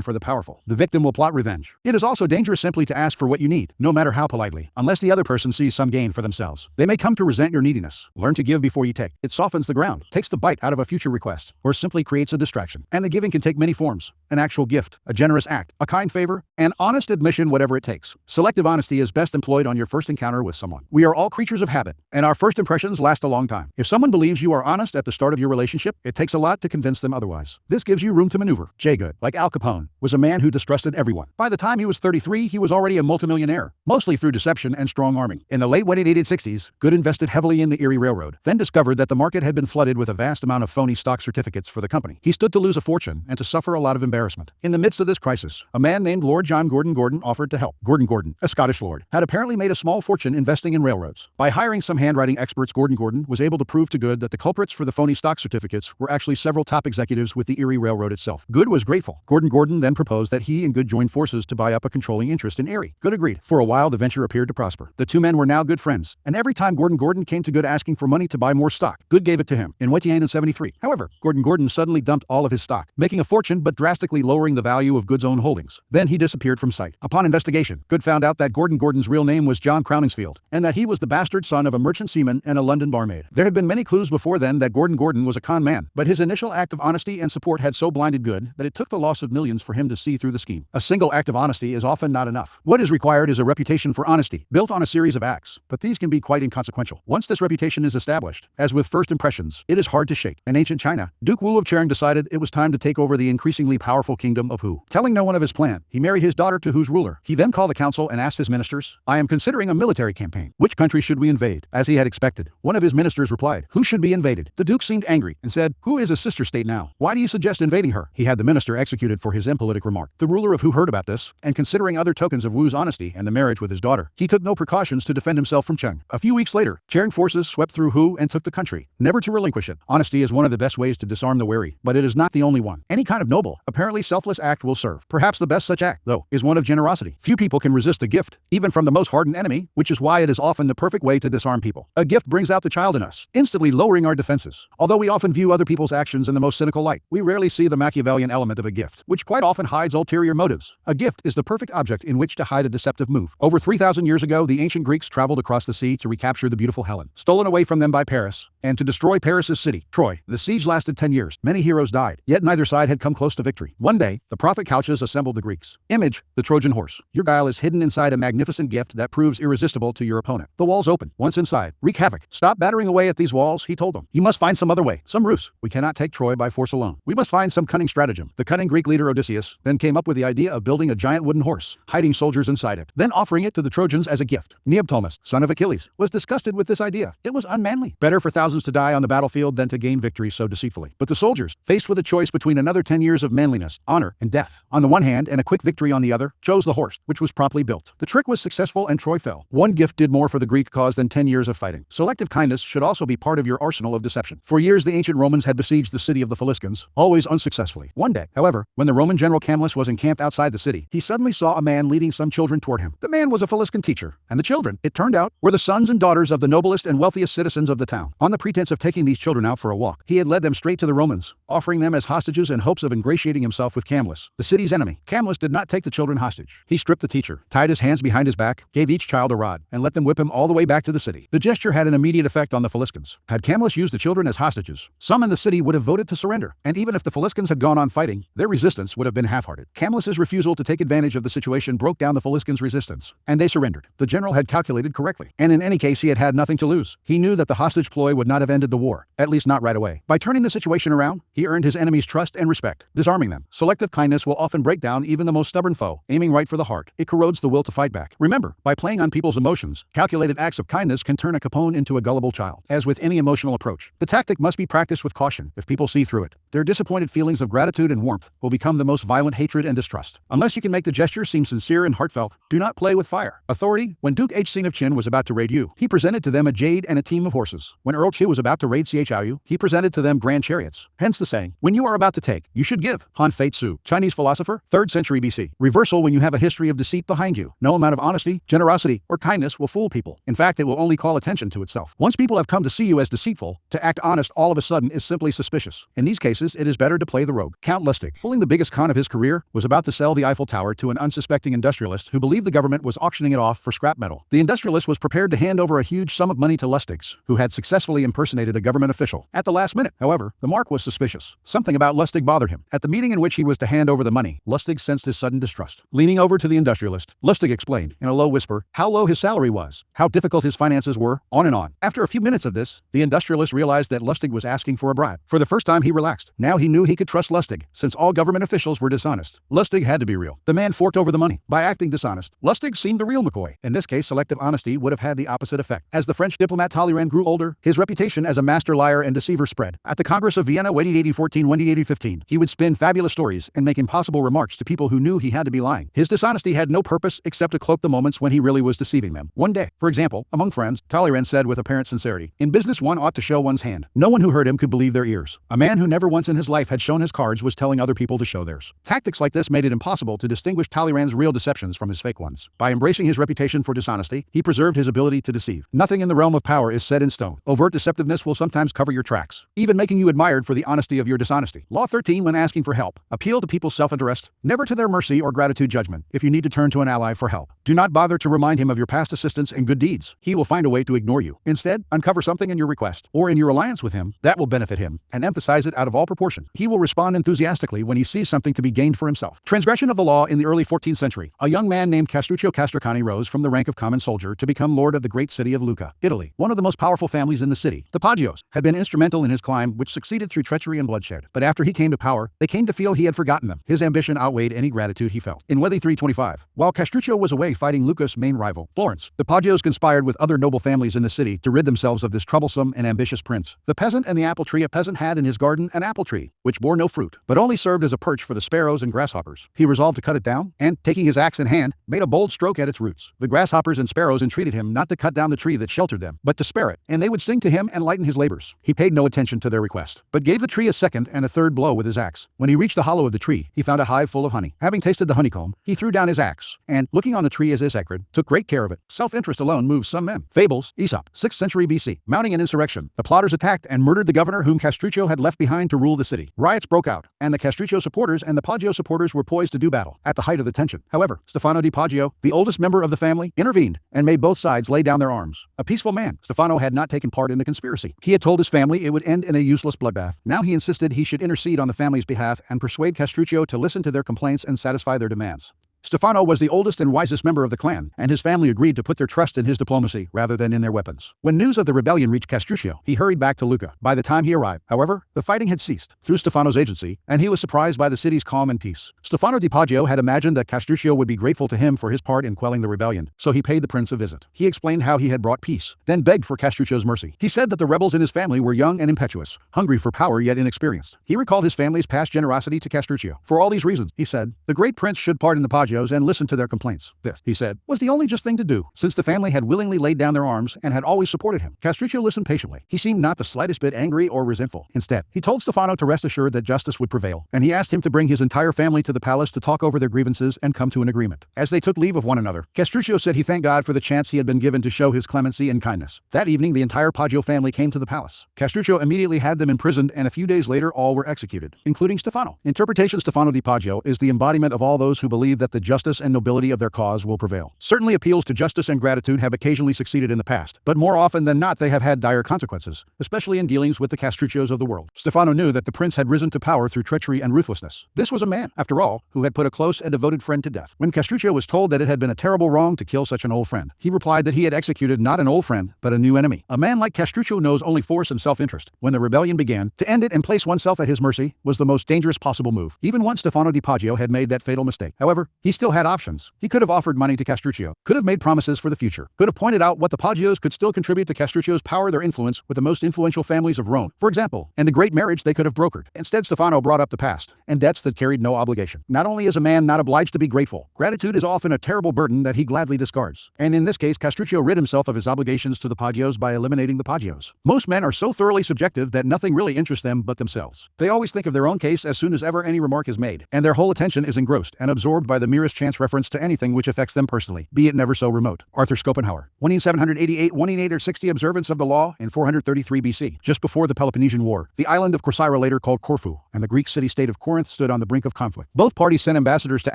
for the powerful. The victim will plot revenge. It is also dangerous simply to ask for what you need, no matter how politely, unless the other person sees some gain for themselves. They may come to resent your neediness. Learn to give before you take. It softens the ground, takes the bite out of a future request, or simply creates a distraction. And the giving can take many forms: an actual gift, a generous act, a kind favor, an honest admission, whatever it takes. Selective honesty is best employed on your first encounter with someone. We are all creatures of habit, and our first impressions last a long time. If someone believes you are honest at the start of your relationship, it takes a lot to convince them otherwise. This gives you room to maneuver. Jay Goode, like Al Capone, was a man who distrusted everyone. By the time he was 33, he was already a multimillionaire, mostly through deception and strong arming. In the late 1860s, Goode invested heavily in the Erie Railroad, then discovered that the market had been flooded with a vast amount of phony stock certificates for the company. He stood to lose a fortune and to suffer a lot of embarrassment. In the midst of this crisis, a man named Lord John Gordon offered to help. Gordon, a Scottish lord, had apparently made a small fortune investing in railroads. By hiring some handwriting experts, Gordon was able to prove to Goode that the culprits for the phony stock certificates were actually several top executives with the Erie Railroad itself. Goode was grateful. Gordon then proposed that he and Goode join forces to buy up a controlling interest in Erie. Goode agreed. For a while, the venture appeared to prosper. The two men were now good friends, and every time Gordon came to Goode asking for money to buy more stock, Goode gave it to him. In 1873, however, Gordon suddenly dumped all of his stock, making a fortune but drastically lowering the value of Goode's own holdings. Then he disappeared from sight. Upon investigation, Goode found out that Gordon's real name was John Crowningsfield, and that he was the bastard son of a merchant seaman and a London barmaid. There had been many clues before then that Gordon was a con man, but his initial act of honesty and support had so blinded Goode that it took the loss of millions for him to see through the scheme. A single act of honesty is often not enough. What is required is a reputation for honesty, built on a series of acts, but these can be quite inconsequential. Once this reputation is established, as with first impressions, it is hard to shake. In ancient China, Duke Wu of Cheng decided it was time to take over the increasingly powerful kingdom of Hu. Telling no one of his plan, he married his daughter to Hu's ruler. He then called a council and asked his ministers, "I am considering a military campaign. Which country should we invade?" As he had expected, one of his ministers replied, "Who should be invaded?" The Duke seemed angry and said, "Who is a sister state now? Why do you suggest invading her?" He had the minister executed for his impolitic remark. The ruler of Hu heard about this, and considering other tokens of Wu's honesty and the marriage with his daughter, he took no precautions to defend himself from Cheng. A few weeks later, Cheng forces swept through Hu and took the country, never to relinquish it. Honesty is one of the best ways to disarm the wary, but it is not the only one. Any kind of noble, apparently selfless act will serve. Perhaps the best such act, though, is one of generosity. Few people can resist a gift, even from the most hardened enemy, which is why it is often the perfect way to disarm people. A gift brings out the child in us, instantly lowering our defenses. Although we often view other people's actions in the most cynical light, we rarely see the Machiavellian element of a gift, which quite often hides ulterior motives. A gift is the perfect object in which to hide a deceptive move. Over 3,000 years ago, the ancient Greeks traveled across the sea to recapture the beautiful Helen, stolen away from them by Paris, and to destroy Paris's city, Troy. The siege lasted 10 years. Many heroes died, yet neither side had come close to victory. One day, the prophet couches assembled the Greeks. Image, the Trojan horse. Your guile is hidden inside a magnificent gift that proves irresistible to your opponent. The walls open. Once inside, wreak havoc. Stop battering away at these walls, he told them. You must find some other way, some ruse. We cannot take Troy by force alone. We must find some cunning stratagem. The cunning Greek leader Odysseus then came up with the idea of building a giant wooden horse, hiding soldiers inside it, then offering it to the Trojans as a gift. Neoptolemus, son of Achilles, was disgusted with this idea. It was unmanly. Better for thousands to die on the battlefield than to gain victory so deceitfully. But the soldiers, faced with a choice between another 10 years of manliness, honor, and death, on the one hand and a quick victory on the other, chose the horse, which was promptly built. The trick was successful and Troy fell. One gift did more for the Greek cause than 10 years of fighting. Selective kindness should also be part of your arsenal of deception. For years, the ancient Romans had besieged the city of the Philistines, always unsuccessfully. One day, however, when the Roman general Camillus was encamped outside the city, he suddenly saw a man leading some children toward him. The man was a Philistine teacher, and the children, it turned out, were the sons and daughters of the noblest and wealthiest citizens of the town. On the pretense of taking these children out for a walk, he had led them straight to the Romans, offering them as hostages in hopes of ingratiating himself with Camillus, the city's enemy. Camillus did not take the children hostage. He stripped the teacher, tied his hands behind his back, gave each child a rod, and let them whip him all the way back to the city. The gesture had an immediate effect on the Philistines. Had Camillus used the children as hostages, some in the city would have voted to surrender, and even if the Philistines had gone on fighting, their resistance would have been half-hearted. Camillus's refusal to take advantage of the situation broke down the Philistines' resistance, and they surrendered. The general had calculated correctly, and in any case he had had nothing to lose. He knew that the hostage ploy would not have ended the war, at least not right away. By turning the situation around, he earned his enemies' trust and respect, disarming them. Selective kindness will often break down even the most stubborn foe, aiming right for the heart. It corrodes the will to fight back. Remember, by playing on people's emotions, calculated acts of kindness can turn a Capone into a gullible child. As with any emotional approach, the tactic must be practiced with caution. If people see through it, their disappointed feelings of gratitude and warmth will become the most violent hatred and distrust. Unless you can make the gesture seem sincere and heartfelt, do not play with fire. Authority: when Duke Hsin of Qin was about to raid Yu, he presented to them a jade and a team of horses. When Earl Chi was about to raid Xiaoyu, he presented to them grand chariots. Hence the saying, when you are about to take, you should give. Han Fei Tzu, Chinese philosopher, 3rd century BC. Reversal: when you have a history of deceit behind you. No amount of honesty, generosity, or kindness will fool people. In fact, fact, it will only call attention to itself. Once people have come to see you as deceitful, to act honest all of a sudden is simply suspicious. In these cases, it is better to play the rogue. Count Lustig, pulling the biggest con of his career, was about to sell the Eiffel Tower to an unsuspecting industrialist who believed the government was auctioning it off for scrap metal. The industrialist was prepared to hand over a huge sum of money to Lustig, who had successfully impersonated a government official. At the last minute, however, the mark was suspicious. Something about Lustig bothered him. At the meeting in which he was to hand over the money, Lustig sensed his sudden distrust. Leaning over to the industrialist, Lustig explained, in a low whisper, how low his salary was, how difficult his finances were, on and on. After a few minutes of this, the industrialist realized that Lustig was asking for a bribe. For the first time, he relaxed. Now he knew he could trust Lustig, since all government officials were dishonest. Lustig had to be real. The man forked over the money. By acting dishonest, Lustig seemed the real McCoy. In this case, selective honesty would have had the opposite effect. As the French diplomat Talleyrand grew older, his reputation as a master liar and deceiver spread. At the Congress of Vienna 1814-1815, he would spin fabulous stories and make impossible remarks to people who knew he had to be lying. His dishonesty had no purpose except to cloak the moments when he really was deceiving them. One day, for example, among friends, Talleyrand said with apparent sincerity, "In business one ought to show one's hand." No one who heard him could believe their ears. A man who never once in his life had shown his cards was telling other people to show theirs. Tactics like this made it impossible to distinguish Talleyrand's real deceptions from his fake ones. By embracing his reputation for dishonesty, he preserved his ability to deceive. Nothing in the realm of power is set in stone. Overt deceptiveness will sometimes cover your tracks, even making you admired for the honesty of your dishonesty. Law 13. When asking for help, appeal to people's self-interest, never to their mercy or gratitude judgment. If you need to turn to an ally for help, do not bother to remind him of your past assistance and good deeds. He will find a way to ignore you. Instead, uncover something in your request or in your alliance with him that will benefit him, and emphasize it out of all proportion. He will respond enthusiastically when he sees something to be gained for himself. Transgression of the law. In the early 14th century, a young man named Castruccio Castracani rose from the rank of common soldier to become lord of the great city of Lucca, Italy. One of the most powerful families in the city, the Paggios, had been instrumental in his climb, which succeeded through treachery and bloodshed. But after he came to power, they came to feel he had forgotten them. His ambition outweighed any gratitude he felt. In Wednesday 325, while Castruccio was away fighting Lucca's main rival, Florence, the Paggios conspired with other noble families in the city to rid themselves of this troublesome and ambitious prince. The peasant and the apple tree. A peasant had in his garden an apple tree, which bore no fruit, but only served as a perch for the sparrows and grasshoppers. He resolved to cut it down, and, taking his axe in hand, made a bold stroke at its roots. The grasshoppers and sparrows entreated him not to cut down the tree that sheltered them, but to spare it, and they would sing to him and lighten his labors. He paid no attention to their request, but gave the tree a second and a third blow with his axe. When he reached the hollow of the tree, he found a hive full of honey. Having tasted the honeycomb, he threw down his axe, and, looking on the tree as sacred, took great care of it. Self-interest alone moves some men. Fables, Aesop, 6th century BC. Mounting an insurrection, the plotters attacked and murdered the governor whom Castruccio had left behind to rule the city. Riots broke out, and the Castruccio supporters and the Poggio supporters were poised to do battle. At the height of the tension, however, Stefano di Poggio, the oldest member of the family, intervened and made both sides lay down their arms. A peaceful man, Stefano had not taken part in the conspiracy. He had told his family it would end in a useless bloodbath. Now he insisted he should intercede on the family's behalf and persuade Castruccio to listen to their complaints and satisfy their demands. Stefano was the oldest and wisest member of the clan, and his family agreed to put their trust in his diplomacy rather than in their weapons. When news of the rebellion reached Castruccio, he hurried back to Lucca. By the time he arrived, however, the fighting had ceased through Stefano's agency, and he was surprised by the city's calm and peace. Stefano di Poggio had imagined that Castruccio would be grateful to him for his part in quelling the rebellion, so he paid the prince a visit. He explained how he had brought peace, then begged for Castruccio's mercy. He said that the rebels in his family were young and impetuous, hungry for power yet inexperienced. He recalled his family's past generosity to Castruccio. For all these reasons, he said, the great prince should pardon the Poggios and listen to their complaints. This, he said, was the only just thing to do, since the family had willingly laid down their arms and had always supported him. Castruccio listened patiently. He seemed not the slightest bit angry or resentful. Instead, he told Stefano to rest assured that justice would prevail, and he asked him to bring his entire family to the palace to talk over their grievances and come to an agreement. As they took leave of one another, Castruccio said he thanked God for the chance he had been given to show his clemency and kindness. That evening, the entire Poggio family came to the palace. Castruccio immediately had them imprisoned, and a few days later all were executed, including Stefano. Interpretation: Stefano di Poggio is the embodiment of all those who believe that the justice and nobility of their cause will prevail. Certainly appeals to justice and gratitude have occasionally succeeded in the past, but more often than not they have had dire consequences, especially in dealings with the Castruccios of the world. Stefano knew that the prince had risen to power through treachery and ruthlessness. This was a man, after all, who had put a close and devoted friend to death. When Castruccio was told that it had been a terrible wrong to kill such an old friend, he replied that he had executed not an old friend, but a new enemy. A man like Castruccio knows only force and self-interest. When the rebellion began, to end it and place oneself at his mercy was the most dangerous possible move. Even once Stefano di Poggio had made that fatal mistake. However, he still had options. He could have offered money to Castruccio, could have made promises for the future, could have pointed out what the Poggios could still contribute to Castruccio's power, their influence with the most influential families of Rome, for example, and the great marriage they could have brokered. Instead, Stefano brought up the past and debts that carried no obligation. Not only is a man not obliged to be grateful, gratitude is often a terrible burden that he gladly discards. And in this case, Castruccio rid himself of his obligations to the Poggios by eliminating the Poggios. Most men are so thoroughly subjective that nothing really interests them but themselves. They always think of their own case as soon as ever any remark is made, and their whole attention is engrossed and absorbed by the mere merest chance reference to anything which affects them personally, be it never so remote. Arthur Schopenhauer. 1788 observance of the law in 433 BC, just before the Peloponnesian War. The island of Corcyra, later called Corfu, and the Greek city-state of Corinth stood on the brink of conflict. Both parties sent ambassadors to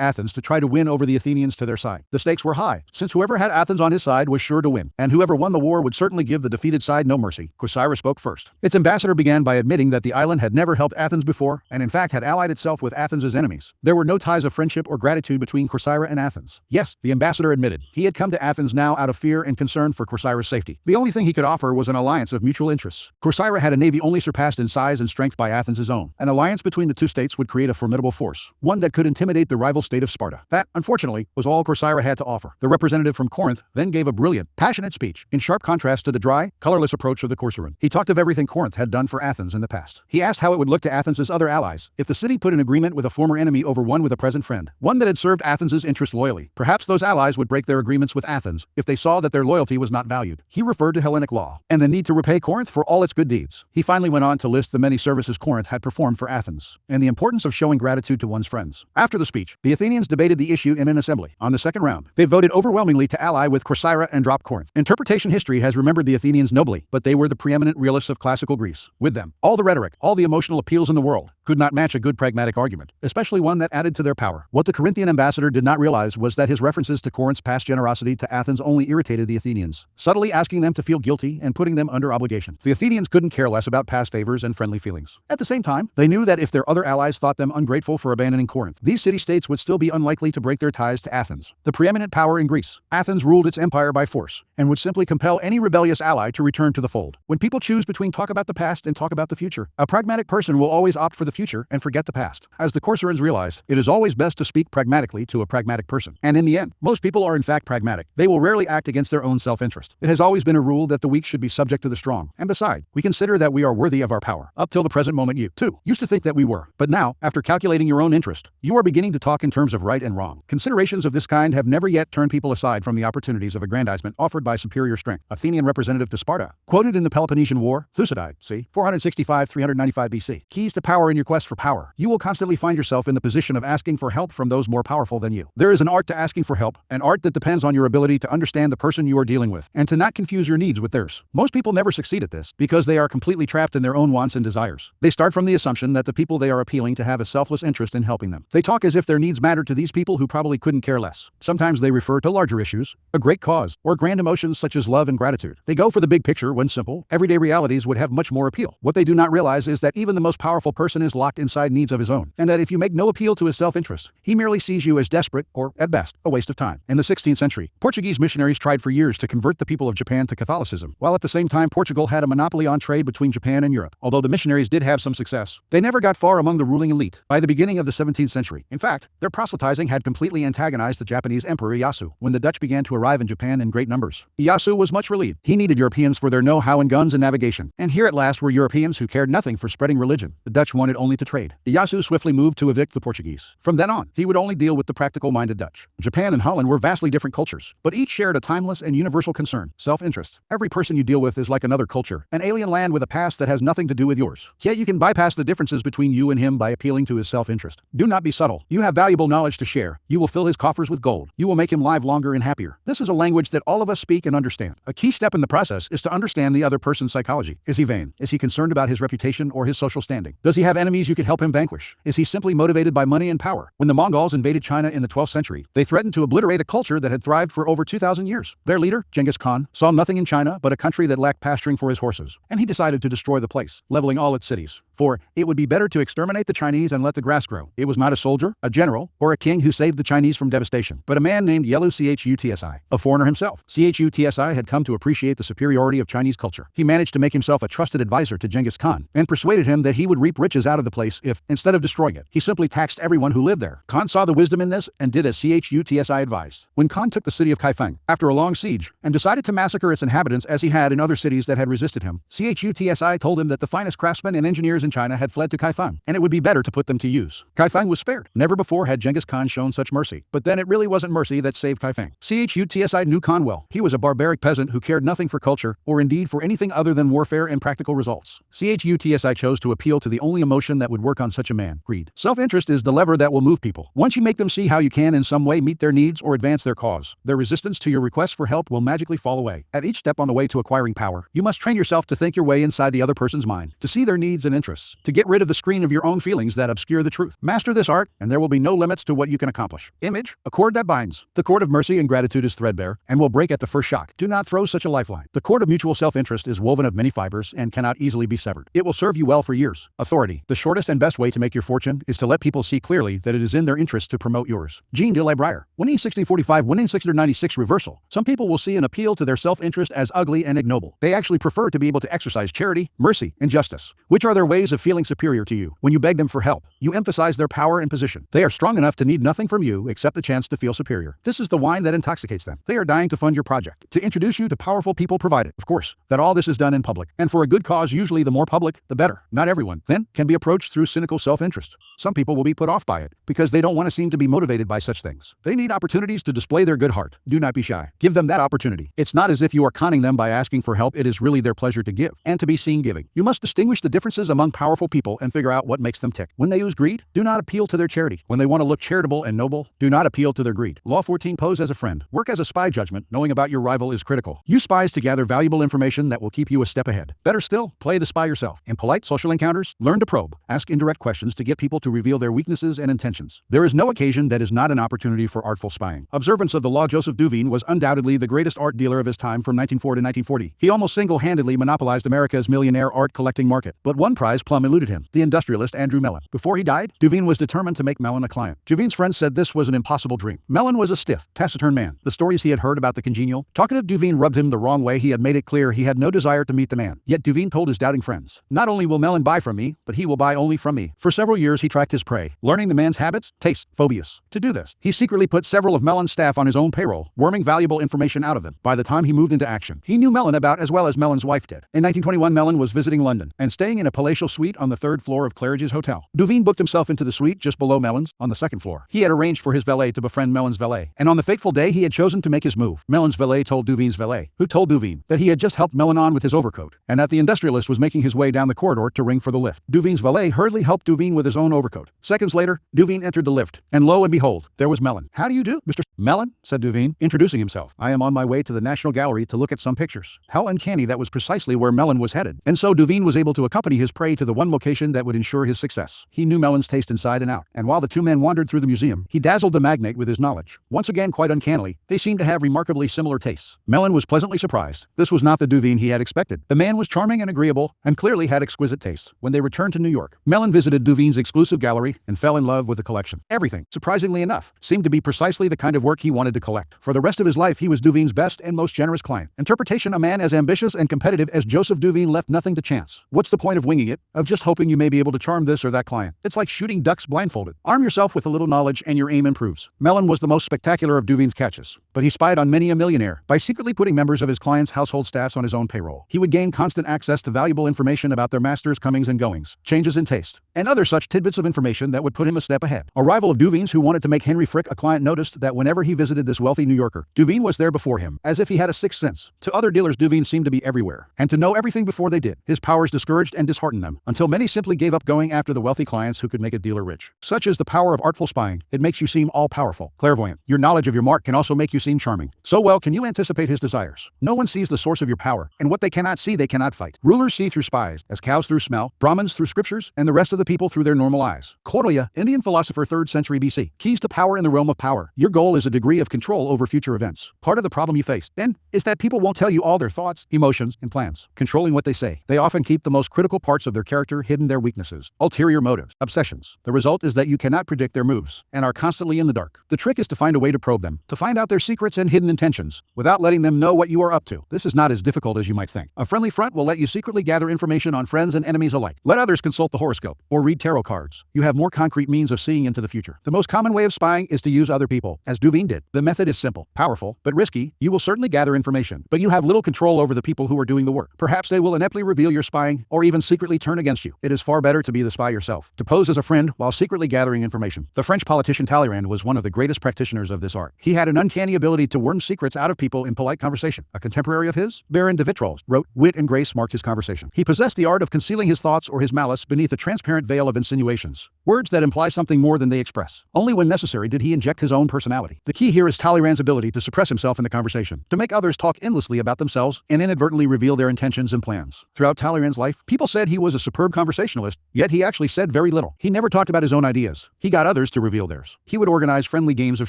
Athens to try to win over the Athenians to their side. The stakes were high, since whoever had Athens on his side was sure to win, and whoever won the war would certainly give the defeated side no mercy. Corcyra spoke first. Its ambassador began by admitting that the island had never helped Athens before, and in fact had allied itself with Athens' enemies. There were no ties of friendship or gratitude between Corcyra and Athens. Yes, the ambassador admitted, he had come to Athens now out of fear and concern for Corcyra's safety. The only thing he could offer was an alliance of mutual interests. Corcyra had a navy only surpassed in size and strength by Athens' own. An alliance between the two states would create a formidable force, one that could intimidate the rival state of Sparta. That, unfortunately, was all Corcyra had to offer. The representative from Corinth then gave a brilliant, passionate speech, in sharp contrast to the dry, colorless approach of the Corcyran. He talked of everything Corinth had done for Athens in the past. He asked how it would look to Athens' other allies if the city put an agreement with a former enemy over one with a present friend, one that had served Athens' interest loyally. Perhaps those allies would break their agreements with Athens if they saw that their loyalty was not valued. He referred to Hellenic law and the need to repay Corinth for all its good deeds. He finally went on to list the many services Corinth had performed for Athens and the importance of showing gratitude to one's friends. After the speech, the Athenians debated the issue in an assembly. On the second round, they voted overwhelmingly to ally with Corcyra and drop Corinth. Interpretation history has remembered the Athenians nobly, but they were the preeminent realists of classical Greece. With them, all the rhetoric, all the emotional appeals in the world could not match a good pragmatic argument, especially one that added to their power. What the Corinthian ambassador did not realize was that his references to Corinth's past generosity to Athens only irritated the Athenians, subtly asking them to feel guilty and putting them under obligation. The Athenians couldn't care less about past favors and friendly feelings. At the same time, they knew that if their other allies thought them ungrateful for abandoning Corinth, these city-states would still be unlikely to break their ties to Athens, the preeminent power in Greece. Athens ruled its empire by force, and would simply compel any rebellious ally to return to the fold. When people choose between talk about the past and talk about the future, a pragmatic person will always opt for the future and forget the past. As the Corcyraans realized, it is always best to speak pragmatically to a pragmatic person. And in the end, most people are in fact pragmatic. They will rarely act against their own self-interest. It has always been a rule that the weak should be subject to the strong. And beside, we consider that we are worthy of our power. Up till the present moment you, too, used to think that we were. But now, after calculating your own interest, you are beginning to talk in terms of right and wrong. Considerations of this kind have never yet turned people aside from the opportunities of aggrandizement offered by superior strength. Athenian representative to Sparta. Quoted in the Peloponnesian War, Thucydides, c. 465-395 BC. Keys to power in your quest for power. You will constantly find yourself in the position of asking for help from those more powerful than you. There is an art to asking for help, an art that depends on your ability to understand the person you are dealing with, and to not confuse your needs with theirs. Most people never succeed at this because they are completely trapped in their own wants and desires. They start from the assumption that the people they are appealing to have a selfless interest in helping them. They talk as if their needs matter to these people who probably couldn't care less. Sometimes they refer to larger issues, a great cause, or grand emotions such as love and gratitude. They go for the big picture when simple, everyday realities would have much more appeal. What they do not realize is that even the most powerful person is locked inside needs of his own, and that if you make no appeal to his self-interest, he merely sees you as desperate or, at best, a waste of time. In the 16th century, Portuguese missionaries tried for years to convert the people of Japan to Catholicism, while at the same time Portugal had a monopoly on trade between Japan and Europe. Although the missionaries did have some success, they never got far among the ruling elite. By the beginning of the 17th century, in fact, their proselytizing had completely antagonized the Japanese Emperor Ieyasu when the Dutch began to arrive in Japan in great numbers. Ieyasu was much relieved. He needed Europeans for their know-how in guns and navigation, and here at last were Europeans who cared nothing for spreading religion. The Dutch wanted only to trade. Ieyasu swiftly moved to evict the Portuguese. From then on, he would only deal with the practical-minded Dutch. Japan and Holland were vastly different cultures, but each shared a timeless and universal concern, self-interest. Every person you deal with is like another culture, an alien land with a past that has nothing to do with yours. Yet you can bypass the differences between you and him by appealing to his self-interest. Do not be subtle. You have valuable knowledge to share. You will fill his coffers with gold. You will make him live longer and happier. This is a language that all of us speak and understand. A key step in the process is to understand the other person's psychology. Is he vain? Is he concerned about his reputation or his social standing? Does he have enemies you could help him vanquish? Is he simply motivated by money and power? When the Mongols invaded China in the 12th century, they threatened to obliterate a culture that had thrived for over 2,000 years. Their leader, Genghis Khan, saw nothing in China but a country that lacked pasturing for his horses, and he decided to destroy the place, leveling all its cities. For it would be better to exterminate the Chinese and let the grass grow. It was not a soldier, a general, or a king who saved the Chinese from devastation, but a man named Yelu Chutsi, a foreigner himself. Chutsi had come to appreciate the superiority of Chinese culture. He managed to make himself a trusted advisor to Genghis Khan, and persuaded him that he would reap riches out of the place if, instead of destroying it, he simply taxed everyone who lived there. Khan saw the wisdom in this and did as Chutsi advised. When Khan took the city of Kaifeng, after a long siege, and decided to massacre its inhabitants as he had in other cities that had resisted him, Chutsi told him that the finest craftsmen and engineers in China had fled to Kaifeng, and it would be better to put them to use. Kaifeng was spared. Never before had Genghis Khan shown such mercy. But then it really wasn't mercy that saved Kaifeng. Chutsi knew Khan well. He was a barbaric peasant who cared nothing for culture, or indeed for anything other than warfare and practical results. Chutsi chose to appeal to the only emotion that would work on such a man: greed. Self-interest is the lever that will move people. Once you make them see how you can in some way meet their needs or advance their cause, their resistance to your requests for help will magically fall away. At each step on the way to acquiring power, you must train yourself to think your way inside the other person's mind, to see their needs and interests, to get rid of the screen of your own feelings that obscure the truth. Master this art, and there will be no limits to what you can accomplish. Image: a cord that binds. The cord of mercy and gratitude is threadbare, and will break at the first shock. Do not throw such a lifeline. The cord of mutual self-interest is woven of many fibers and cannot easily be severed. It will serve you well for years. Authority: the shortest and best way to make your fortune is to let people see clearly that it is in their interest to promote yours. Jean de la Brière. Winning 1645, winning 696 reversal. Some people will see an appeal to their self-interest as ugly and ignoble. They actually prefer to be able to exercise charity, mercy, and justice, which are their ways of feeling superior to you. When you beg them for help, you emphasize their power and position. They are strong enough to need nothing from you except the chance to feel superior. This is the wine that intoxicates them. They are dying to fund your project, to introduce you to powerful people, provided, of course, that all this is done in public, and for a good cause. Usually the more public, the better. Not everyone, then, can be approached through cynical self-interest. Some people will be put off by it, because they don't want to seem to be motivated by such things. They need opportunities to display their good heart. Do not be shy. Give them that opportunity. It's not as if you are conning them by asking for help. It is really their pleasure to give, and to be seen giving. You must distinguish the differences among powerful people and figure out what makes them tick. When they use greed, do not appeal to their charity. When they want to look charitable and noble, do not appeal to their greed. Law 14. Pose as a friend. Work as a spy. Judgment. Knowing about your rival is critical. Use spies to gather valuable information that will keep you a step ahead. Better still, play the spy yourself. In polite social encounters, learn to probe. Ask indirect questions to get people to reveal their weaknesses and intentions. There is no occasion that is not an opportunity for artful spying. Observance of the law. Joseph Duveen was undoubtedly the greatest art dealer of his time from 1904 to 1940. He almost single-handedly monopolized America's millionaire art collecting market. But one prize plum eluded him: the industrialist Andrew Mellon. Before he died, Duveen was determined to make Mellon a client. Duveen's friends said this was an impossible dream. Mellon was a stiff, taciturn man. The stories he had heard about the congenial, talkative Duveen rubbed him the wrong way. He had made it clear he had no desire to meet the man. Yet Duveen told his doubting friends, "Not only will Mellon buy from me, but he will buy only from me." For several years he tracked his prey, learning the man's habits, tastes, phobias. To do this, he secretly put several of Mellon's staff on his own payroll, worming valuable information out of them. By the time he moved into action, he knew Mellon about as well as Mellon's wife did. In 1921, Mellon was visiting London and staying in a palatial suite on the third floor of Claridge's Hotel. Duveen booked himself into the suite just below Mellon's, on the second floor. He had arranged for his valet to befriend Mellon's valet, and on the fateful day he had chosen to make his move. Mellon's valet told Duveen's valet, who told Duveen that he had just helped Mellon on with his overcoat, and that the industrialist was making his way down the corridor to ring for the lift. Duveen's valet hurriedly helped Duveen with his own overcoat. Seconds later, Duveen entered the lift, and lo and behold, there was Mellon. "How do you do, Mr. Mellon?" said Duveen, introducing himself. "I am on my way to the National Gallery to look at some pictures." How uncanny, that was precisely where Mellon was headed. And so Duveen was able to accompany his prey to the one location that would ensure his success. He knew Mellon's taste inside and out, and while the two men wandered through the museum, he dazzled the magnate with his knowledge. Once again, quite uncannily, they seemed to have remarkably similar tastes. Mellon was pleasantly surprised. This was not the Duveen he had expected. The man was charming and agreeable, and clearly had exquisite taste. When they returned to New York, Mellon visited Duveen's exclusive gallery and fell in love with the collection. Everything, surprisingly enough, seemed to be precisely the kind of work he wanted to collect. For the rest of his life, he was Duveen's best and most generous client. Interpretation: a man as ambitious and competitive as Joseph Duveen left nothing to chance. What's the point of winging it, of just hoping you may be able to charm this or that client? It's like shooting ducks blindfolded. Arm yourself with a little knowledge and your aim improves. Mellon was the most spectacular of Duveen's catches, but he spied on many a millionaire by secretly putting members of his clients' household staffs on his own payroll. He would gain constant access to valuable information about their masters' comings and goings, changes in taste, and other such tidbits of information that would put him a step ahead. A rival of Duveen's who wanted to make Henry Frick a client noticed that whenever he visited this wealthy New Yorker, Duveen was there before him, as if he had a sixth sense. To other dealers, Duveen seemed to be everywhere, and to know everything before they did. His powers discouraged and disheartened them, until many simply gave up going after the wealthy clients who could make a dealer rich. Such is the power of artful spying. It makes you seem all-powerful, clairvoyant. Your knowledge of your mark can also make you seem charming. So well can you anticipate his desires. No one sees the source of your power, and what they cannot see they cannot fight. Rulers see through spies, as cows through smell, Brahmins through scriptures, and the rest of the people through their normal eyes. Kautilya, Indian philosopher, 3rd century BC. Keys to power in the realm of power. Your goal is a degree of control over future events. Part of the problem you face, then, is that people won't tell you all their thoughts, emotions, and plans. Controlling what they say. They often keep the most critical parts of their character hidden, their weaknesses, ulterior motives, obsessions. The result is that you cannot predict their moves, and are constantly in the dark. The trick is to find a way to probe them, to find out their secrets and hidden intentions, without letting them know what you are up to. This is not as difficult as you might think. A friendly front will let you secretly gather information on friends and enemies alike. Let others consult the horoscope, or read tarot cards. You have more concrete means of seeing into the future. The most common way of spying is to use other people, as Duveen did. The method is simple, powerful, but risky. You will certainly gather information, but you have little control over the people who are doing the work. Perhaps they will ineptly reveal your spying, or even secretly turn turn against you. It is far better to be the spy yourself, to pose as a friend while secretly gathering information. The French politician Talleyrand was one of the greatest practitioners of this art. He had an uncanny ability to worm secrets out of people in polite conversation. A contemporary of his, Baron de Vitrolles, wrote, "Wit and grace marked his conversation." He possessed the art of concealing his thoughts or his malice beneath a transparent veil of insinuations, words that imply something more than they express. Only when necessary did he inject his own personality. The key here is Talleyrand's ability to suppress himself in the conversation, to make others talk endlessly about themselves and inadvertently reveal their intentions and plans. Throughout Talleyrand's life, people said he was a superb conversationalist, yet he actually said very little. He never talked about his own ideas. He got others to reveal theirs. He would organize friendly games of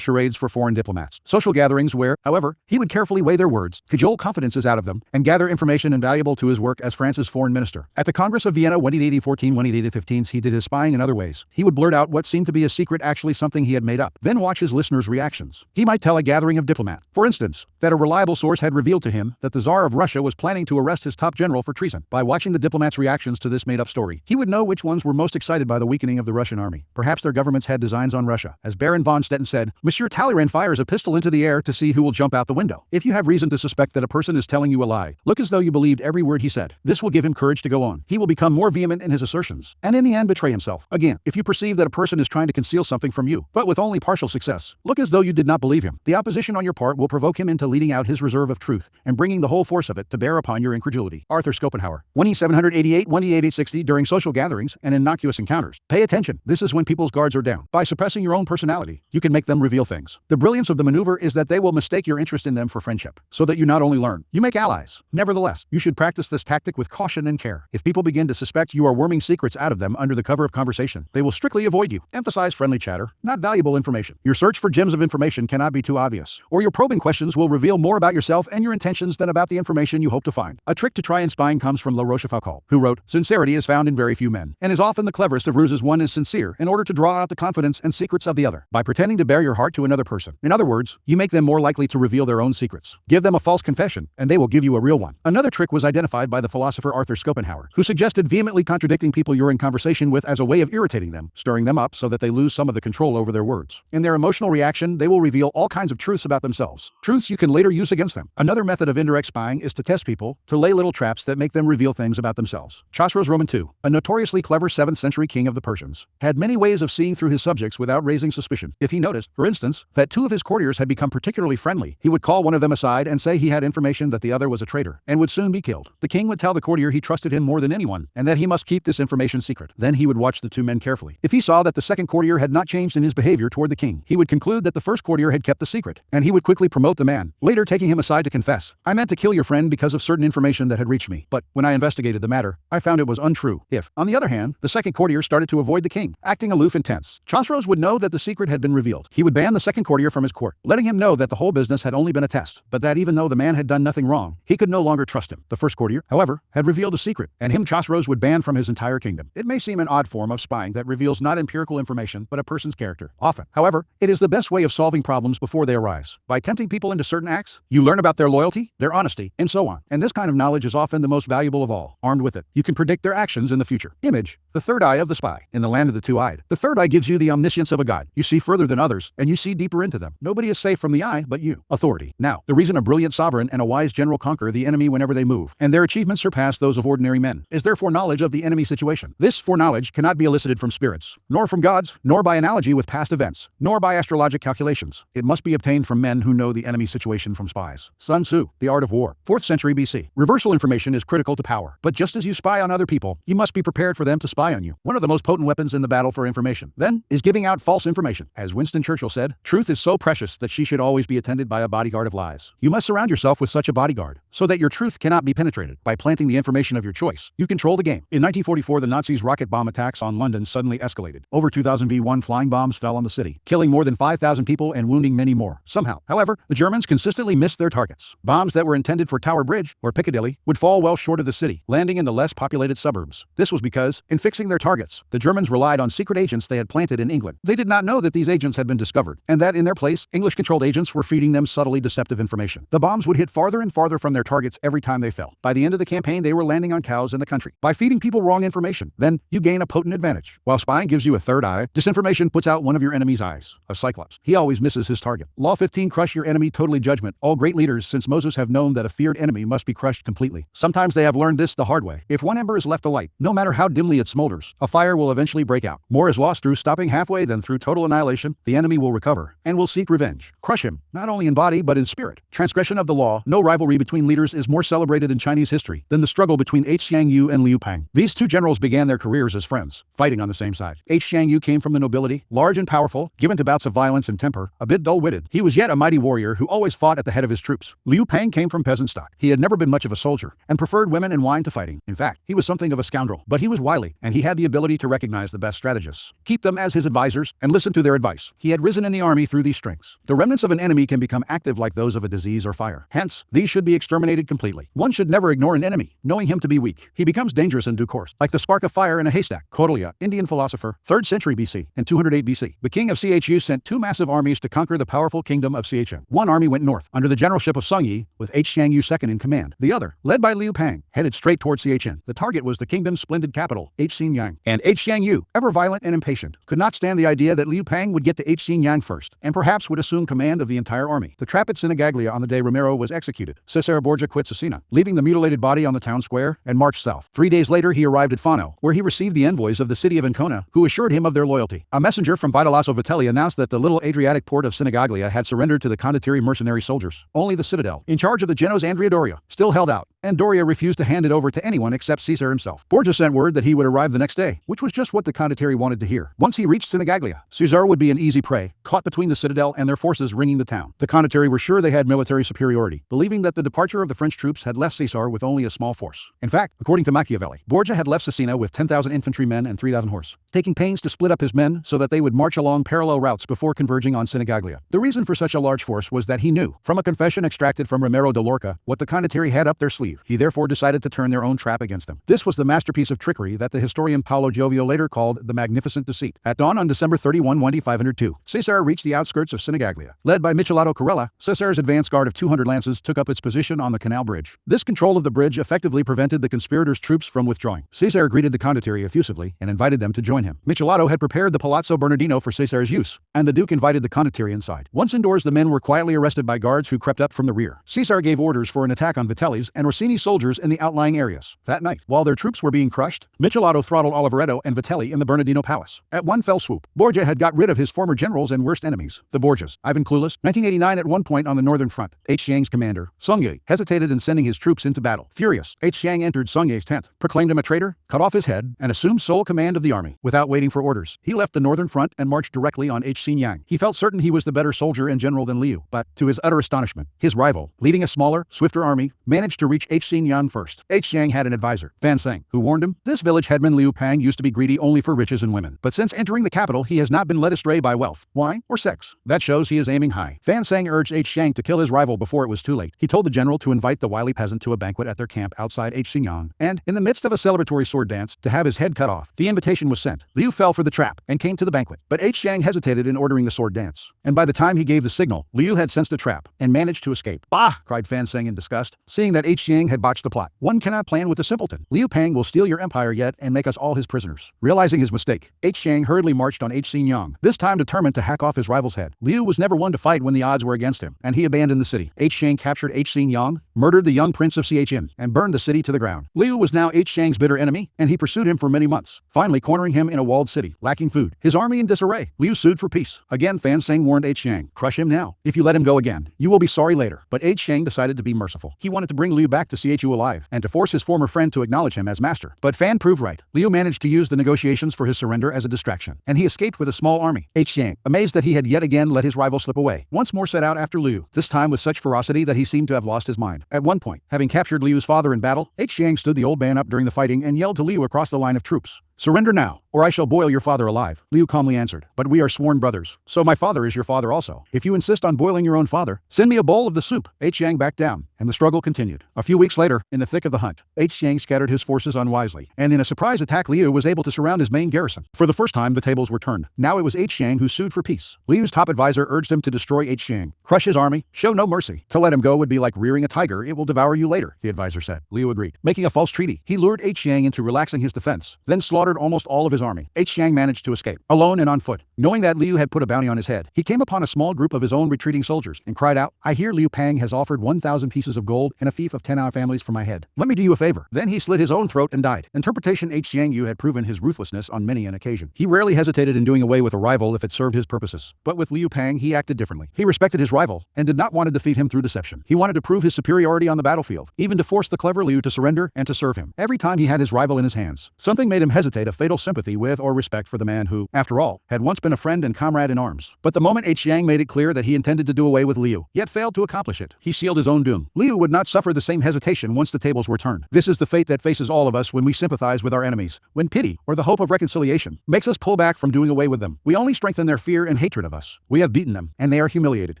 charades for foreign diplomats, social gatherings where, however, he would carefully weigh their words, cajole confidences out of them, and gather information invaluable to his work as France's foreign minister. At the Congress of Vienna 1814-1815, he did his spying in other ways. He would blurt out what seemed to be a secret, actually something he had made up, then watch his listeners' reactions. He might tell a gathering of diplomats, for instance, that a reliable source had revealed to him that the Tsar of Russia was planning to arrest his top general for treason. By watching the diplomats' reactions to this made-up story, he would know which ones were most excited by the weakening of the Russian army. Perhaps their governments had designs on Russia. As Baron von Stetten said, "Monsieur Talleyrand fires a pistol into the air to see who will jump out the window." If you have reason to suspect that a person is telling you a lie, look as though you believed every word he said. This will give him courage to go on. He will become more vehement in his assertions, and in the end betray himself. Again, if you perceive that a person is trying to conceal something from you, but with only partial success, look as though you did not believe him. The opposition on your part will provoke him into leading out his reserve of truth and bringing the whole force of it to bear upon your incredulity. Arthur Schopenhauer, 1788-1860, during social gatherings and innocuous encounters. Pay attention. This is when people's guards are down. By suppressing your own personality, you can make them reveal things. The brilliance of the maneuver is that they will mistake your interest in them for friendship, so that you not only learn, you make allies. Nevertheless, you should practice this tactic with caution and care. If people begin to suspect you are worming secrets out of them under the cover of conversation, they will strictly avoid you. Emphasize friendly chatter, not valuable information. Your search for gems of information cannot be too obvious, or your probing questions will reveal more about yourself and your intentions than about the information you hope to find. A trick to try in spying comes from La Rochefoucauld, who wrote, "Sincerity is found in very few men, and is often the cleverest of ruses. One is sincere in order to draw out the confidence and secrets of the other, by pretending to bare your heart to another person. In other words, you make them more likely to reveal their own secrets. Give them a false confession, and they will give you a real one." Another trick was identified by the philosopher Arthur Schopenhauer, who suggested vehemently contradicting people you're in conversation with as a way of irritating them, stirring them up so that they lose some of the control over their words. In their emotional reaction, they will reveal all kinds of truths about themselves, truths you can later use against them. Another method of indirect spying is to test people, to lay little traps that make them reveal things about themselves. Chosroes Roman II, a notoriously clever 7th century king of the Persians, had many ways of seeing through his subjects without raising suspicion. If he noticed, for instance, that two of his courtiers had become particularly friendly, he would call one of them aside and say he had information that the other was a traitor, and would soon be killed. The king would tell the courtier he trusted him more than anyone, and that he must keep this information secret. Then he would watch the two men carefully. If he saw that the second courtier had not changed in his behavior toward the king, he would conclude that the first courtier had kept the secret, and he would quickly promote the man, later taking him aside to confess, "I meant to kill your friend because of certain information that had reached me, but when I investigated the matter, I found it was untrue." If, on the other hand, the second courtier started to avoid the king, acting aloof and tense, Chosroes would know that the secret had been revealed. He would ban the second courtier from his court, letting him know that the whole business had only been a test, but that even though the man had done nothing wrong, he could no longer trust him. The first courtier, however, had revealed a secret, and him Chosroes would ban from his entire kingdom. It may seem an odd form of spying that reveals not empirical information, but a person's character. Often, however, it is the best way of solving problems before they arise. By tempting people into certain acts, you learn about their loyalty, their honesty, and so on. And this kind of knowledge is often the most valuable of all. Armed with it, you can predict their actions in the future. Image, the third eye of the spy. In the land of the two-eyed, the third eye gives you the omniscience of a god. You see further than others, and you see deeper into them. Nobody is safe from the eye but you. Authority. Now, the reason a brilliant sovereign and a wise general conquer the enemy whenever they move, and their achievements surpass those of ordinary men, is their foreknowledge of the enemy situation. This foreknowledge cannot be elicited from spirits, nor from gods, nor by analogy with past events, nor by astrologic calculations. It must be obtained from men who know the enemy situation from spies. Sun Tzu, The Art of War, 4th century BC. Reversal information is critical to power, but just as you spy on other people, you must be prepared for them to spy on you. One of the most potent weapons in the battle for information, then, is giving out false information. As Winston Churchill said, "Truth is so precious that she should always be attended by a bodyguard of lies." You must surround yourself with such a bodyguard, so that your truth cannot be penetrated. By planting the information of your choice, you control the game. In 1944, the Nazis' rocket bomb attacks on London suddenly escalated. Over 2,000 B-1 flying bombs fell on the city, killing more than 5,000 people and wounding many more. Somehow, however, the Germans consistently missed their targets. Bombs that were intended for Tower Bridge, or Piccadilly, would fall well short of the city, landing in the less populated suburbs. This was because, in fixing their targets, the Germans relied on secret agents they had planted in England. They did not know that these agents had been discovered, and that in their place, English-controlled agents were feeding them subtly deceptive information. The bombs would hit farther and farther from their targets every time they fell. By the end of the campaign, they were landing on cows in the country. By feeding people wrong information, then, you gain a potent advantage. While spying gives you a third eye, disinformation puts out one of your enemy's eyes. A cyclops. He always misses his target. Law 15: Crush your enemy totally. Judgment. All great leaders since Moses have known that a feared enemy must be crushed completely. Sometimes they have learned this the hard way. If one ember is left left the light. No matter how dimly it smolders, a fire will eventually break out. More is lost through stopping halfway than through total annihilation. The enemy will recover and will seek revenge. Crush him, not only in body but in spirit. Transgression of the law. No rivalry between leaders is more celebrated in Chinese history than the struggle between H. Xiangyu and Liu Pang. These two generals began their careers as friends, fighting on the same side. H. Xiangyu came from the nobility, large and powerful, given to bouts of violence and temper, a bit dull-witted. He was yet a mighty warrior who always fought at the head of his troops. Liu Pang came from peasant stock. He had never been much of a soldier and preferred women and wine to fighting. In fact, he was something of a scoundrel, but he was wily, and he had the ability to recognize the best strategists, keep them as his advisors, and listen to their advice. He had risen in the army through these strengths. The remnants of an enemy can become active like those of a disease or fire. Hence, these should be exterminated completely. One should never ignore an enemy, knowing him to be weak. He becomes dangerous in due course, like the spark of fire in a haystack. Kautilya, Indian philosopher, 3rd century BC. In 208 BC, the king of Chu sent two massive armies to conquer the powerful kingdom of Chen. One army went north, under the generalship of Song Yi, with H. Xiangyu second in command. The other, led by Liu Pang, headed straight toward Chen. The target was the kingdom's splendid capital, Xinyang. And H. Xiangyu, ever violent and impatient, could not stand the idea that Liu Pang would get to Xinyang first, and perhaps would assume command of the entire army. The trap at Sinigaglia on the day Romero was executed. Cesare Borgia quit Cesena, leaving the mutilated body on the town square, and marched south. 3 days later he arrived at Fano, where he received the envoys of the city of Ancona, who assured him of their loyalty. A messenger from Vitalasso Vitelli announced that the little Adriatic port of Sinigaglia had surrendered to the condottieri mercenary soldiers. Only the citadel, in charge of the Geno's Andrea Doria, still held out, and Doria refused to hand it over to anyone except Caesar himself. Borgia sent word that he would arrive the next day, which was just what the condottieri wanted to hear. Once he reached Sinigaglia, Caesar would be an easy prey, caught between the citadel and their forces ringing the town. The condottieri were sure they had military superiority, believing that the departure of the French troops had left Caesar with only a small force. In fact, according to Machiavelli, Borgia had left Cesena with 10,000 infantrymen and 3,000 horse, taking pains to split up his men so that they would march along parallel routes before converging on Sinigaglia. The reason for such a large force was that he knew, from a confession extracted from Romero de Lorca, what the condottieri had up their sleeve. He therefore decided to turn their own trap against them. This was the masterpiece of trickery that the historian Paolo Giovio later called the Magnificent Deceit. At dawn on December 31, 502, Caesar reached the outskirts of Sinigaglia. Led by Michelato Corella, Caesar's advance guard of 200 lances took up its position on the canal bridge. This control of the bridge effectively prevented the conspirators' troops from withdrawing. Caesar greeted the condottieri effusively and invited them to join him. Michelato had prepared the Palazzo Bernardino for Caesar's use, and the Duke invited the condottieri inside. Once indoors, the men were quietly arrested by guards who crept up from the rear. Caesar gave orders for an attack on Vitelli's and Orsini's soldiers in the outlying areas. That night, while their troops were being crushed, Michelato throttled Oliveretto and Vitelli in the Bernardino Palace. At one fell swoop, Borgia had got rid of his former generals and worst enemies, the Borgias. Ivan Clueless, 1989. At one point on the northern front, H. Xiang's commander, Song Yi, hesitated in sending his troops into battle. Furious, H. Xiang entered Song Yi's tent, proclaimed him a traitor, cut off his head, and assumed sole command of the army. Without waiting for orders, he left the northern front and marched directly on H. Xinyang. He felt certain he was the better soldier and general than Liu, but, to his utter astonishment, his rival, leading a smaller, swifter army, managed to reach H. Xinyang first. H. Xiang had an advisor, Fan Seng, who warned him, this village headman Liu Pang used to be greedy only for riches and women, but since entering the capital he has not been led astray by wealth, wine, or sex. That shows he is aiming high. Fan Seng urged H. Xiang to kill his rival before it was too late. He told the general to invite the wily peasant to a banquet at their camp outside H. Xinyang, and, in the midst of a celebratory sword dance, to have his head cut off. The invitation was sent. Liu fell for the trap and came to the banquet, but H. Xiang hesitated in ordering the sword dance, and by the time he gave the signal, Liu had sensed a trap and managed to escape. Bah! Cried Fan Seng in disgust, seeing that H. Xiang had botched the plot. One cannot plan with a simpleton. Liu Pang will steal your empire yet and make us all his prisoners. Realizing his mistake, H. Xiang hurriedly marched on H. Xinyang, this time determined to hack off his rival's head. Liu was never one to fight when the odds were against him, and he abandoned the city. H. Xiang captured H. Xinyang, murdered the young prince of Chen, and burned the city to the ground. Liu was now H. Xiang's bitter enemy, and he pursued him for many months, finally cornering him in a walled city, lacking food, his army in disarray. Liu sued for peace. Again, Fan Seng warned H. Xiang, crush him now. If you let him go again, you will be sorry later. But H. Xiang decided to be merciful. He wanted to bring Liu back to Chu alive, and to force his former friend to acknowledge him as master. But Fan proved right. Liu managed to use the negotiations for his surrender as a distraction, and he escaped with a small army. H. Xiang, amazed that he had yet again let his rival slip away, once more set out after Liu, this time with such ferocity that he seemed to have lost his mind. At one point, having captured Liu's father in battle, H. Xiang stood the old man up during the fighting and yelled to Liu across the line of troops, "Surrender now, or I shall boil your father alive." Liu calmly answered, "But we are sworn brothers, so my father is your father also. If you insist on boiling your own father, send me a bowl of the soup." H. Xiang backed down, and the struggle continued. A few weeks later, in the thick of the hunt, H. Xiang scattered his forces unwisely, and in a surprise attack Liu was able to surround his main garrison. For the first time, the tables were turned. Now it was H. Xiang who sued for peace. Liu's top advisor urged him to destroy H. Xiang, crush his army, show no mercy. To let him go would be like rearing a tiger, it will devour you later, the advisor said. Liu agreed. Making a false treaty, he lured H. Xiang into relaxing his defense, then slaughtered slaughtered almost all of his army. Xiang managed to escape, alone and on foot. Knowing that Liu had put a bounty on his head, he came upon a small group of his own retreating soldiers and cried out, "I hear Liu Pang has offered 1,000 pieces of gold and a fief of 10 our families for my head. Let me do you a favor." Then he slit his own throat and died. Interpretation: Xiang Yu had proven his ruthlessness on many an occasion. He rarely hesitated in doing away with a rival if it served his purposes. But with Liu Pang, he acted differently. He respected his rival and did not want to defeat him through deception. He wanted to prove his superiority on the battlefield, even to force the clever Liu to surrender and to serve him. Every time he had his rival in his hands, something made him hesitate a fatal sympathy with or respect for the man who, after all, had once been a friend and comrade in arms. But the moment Xiang made it clear that he intended to do away with Liu, yet failed to accomplish it, he sealed his own doom. Liu would not suffer the same hesitation once the tables were turned. This is the fate that faces all of us when we sympathize with our enemies, when pity, or the hope of reconciliation, makes us pull back from doing away with them. We only strengthen their fear and hatred of us. We have beaten them, and they are humiliated.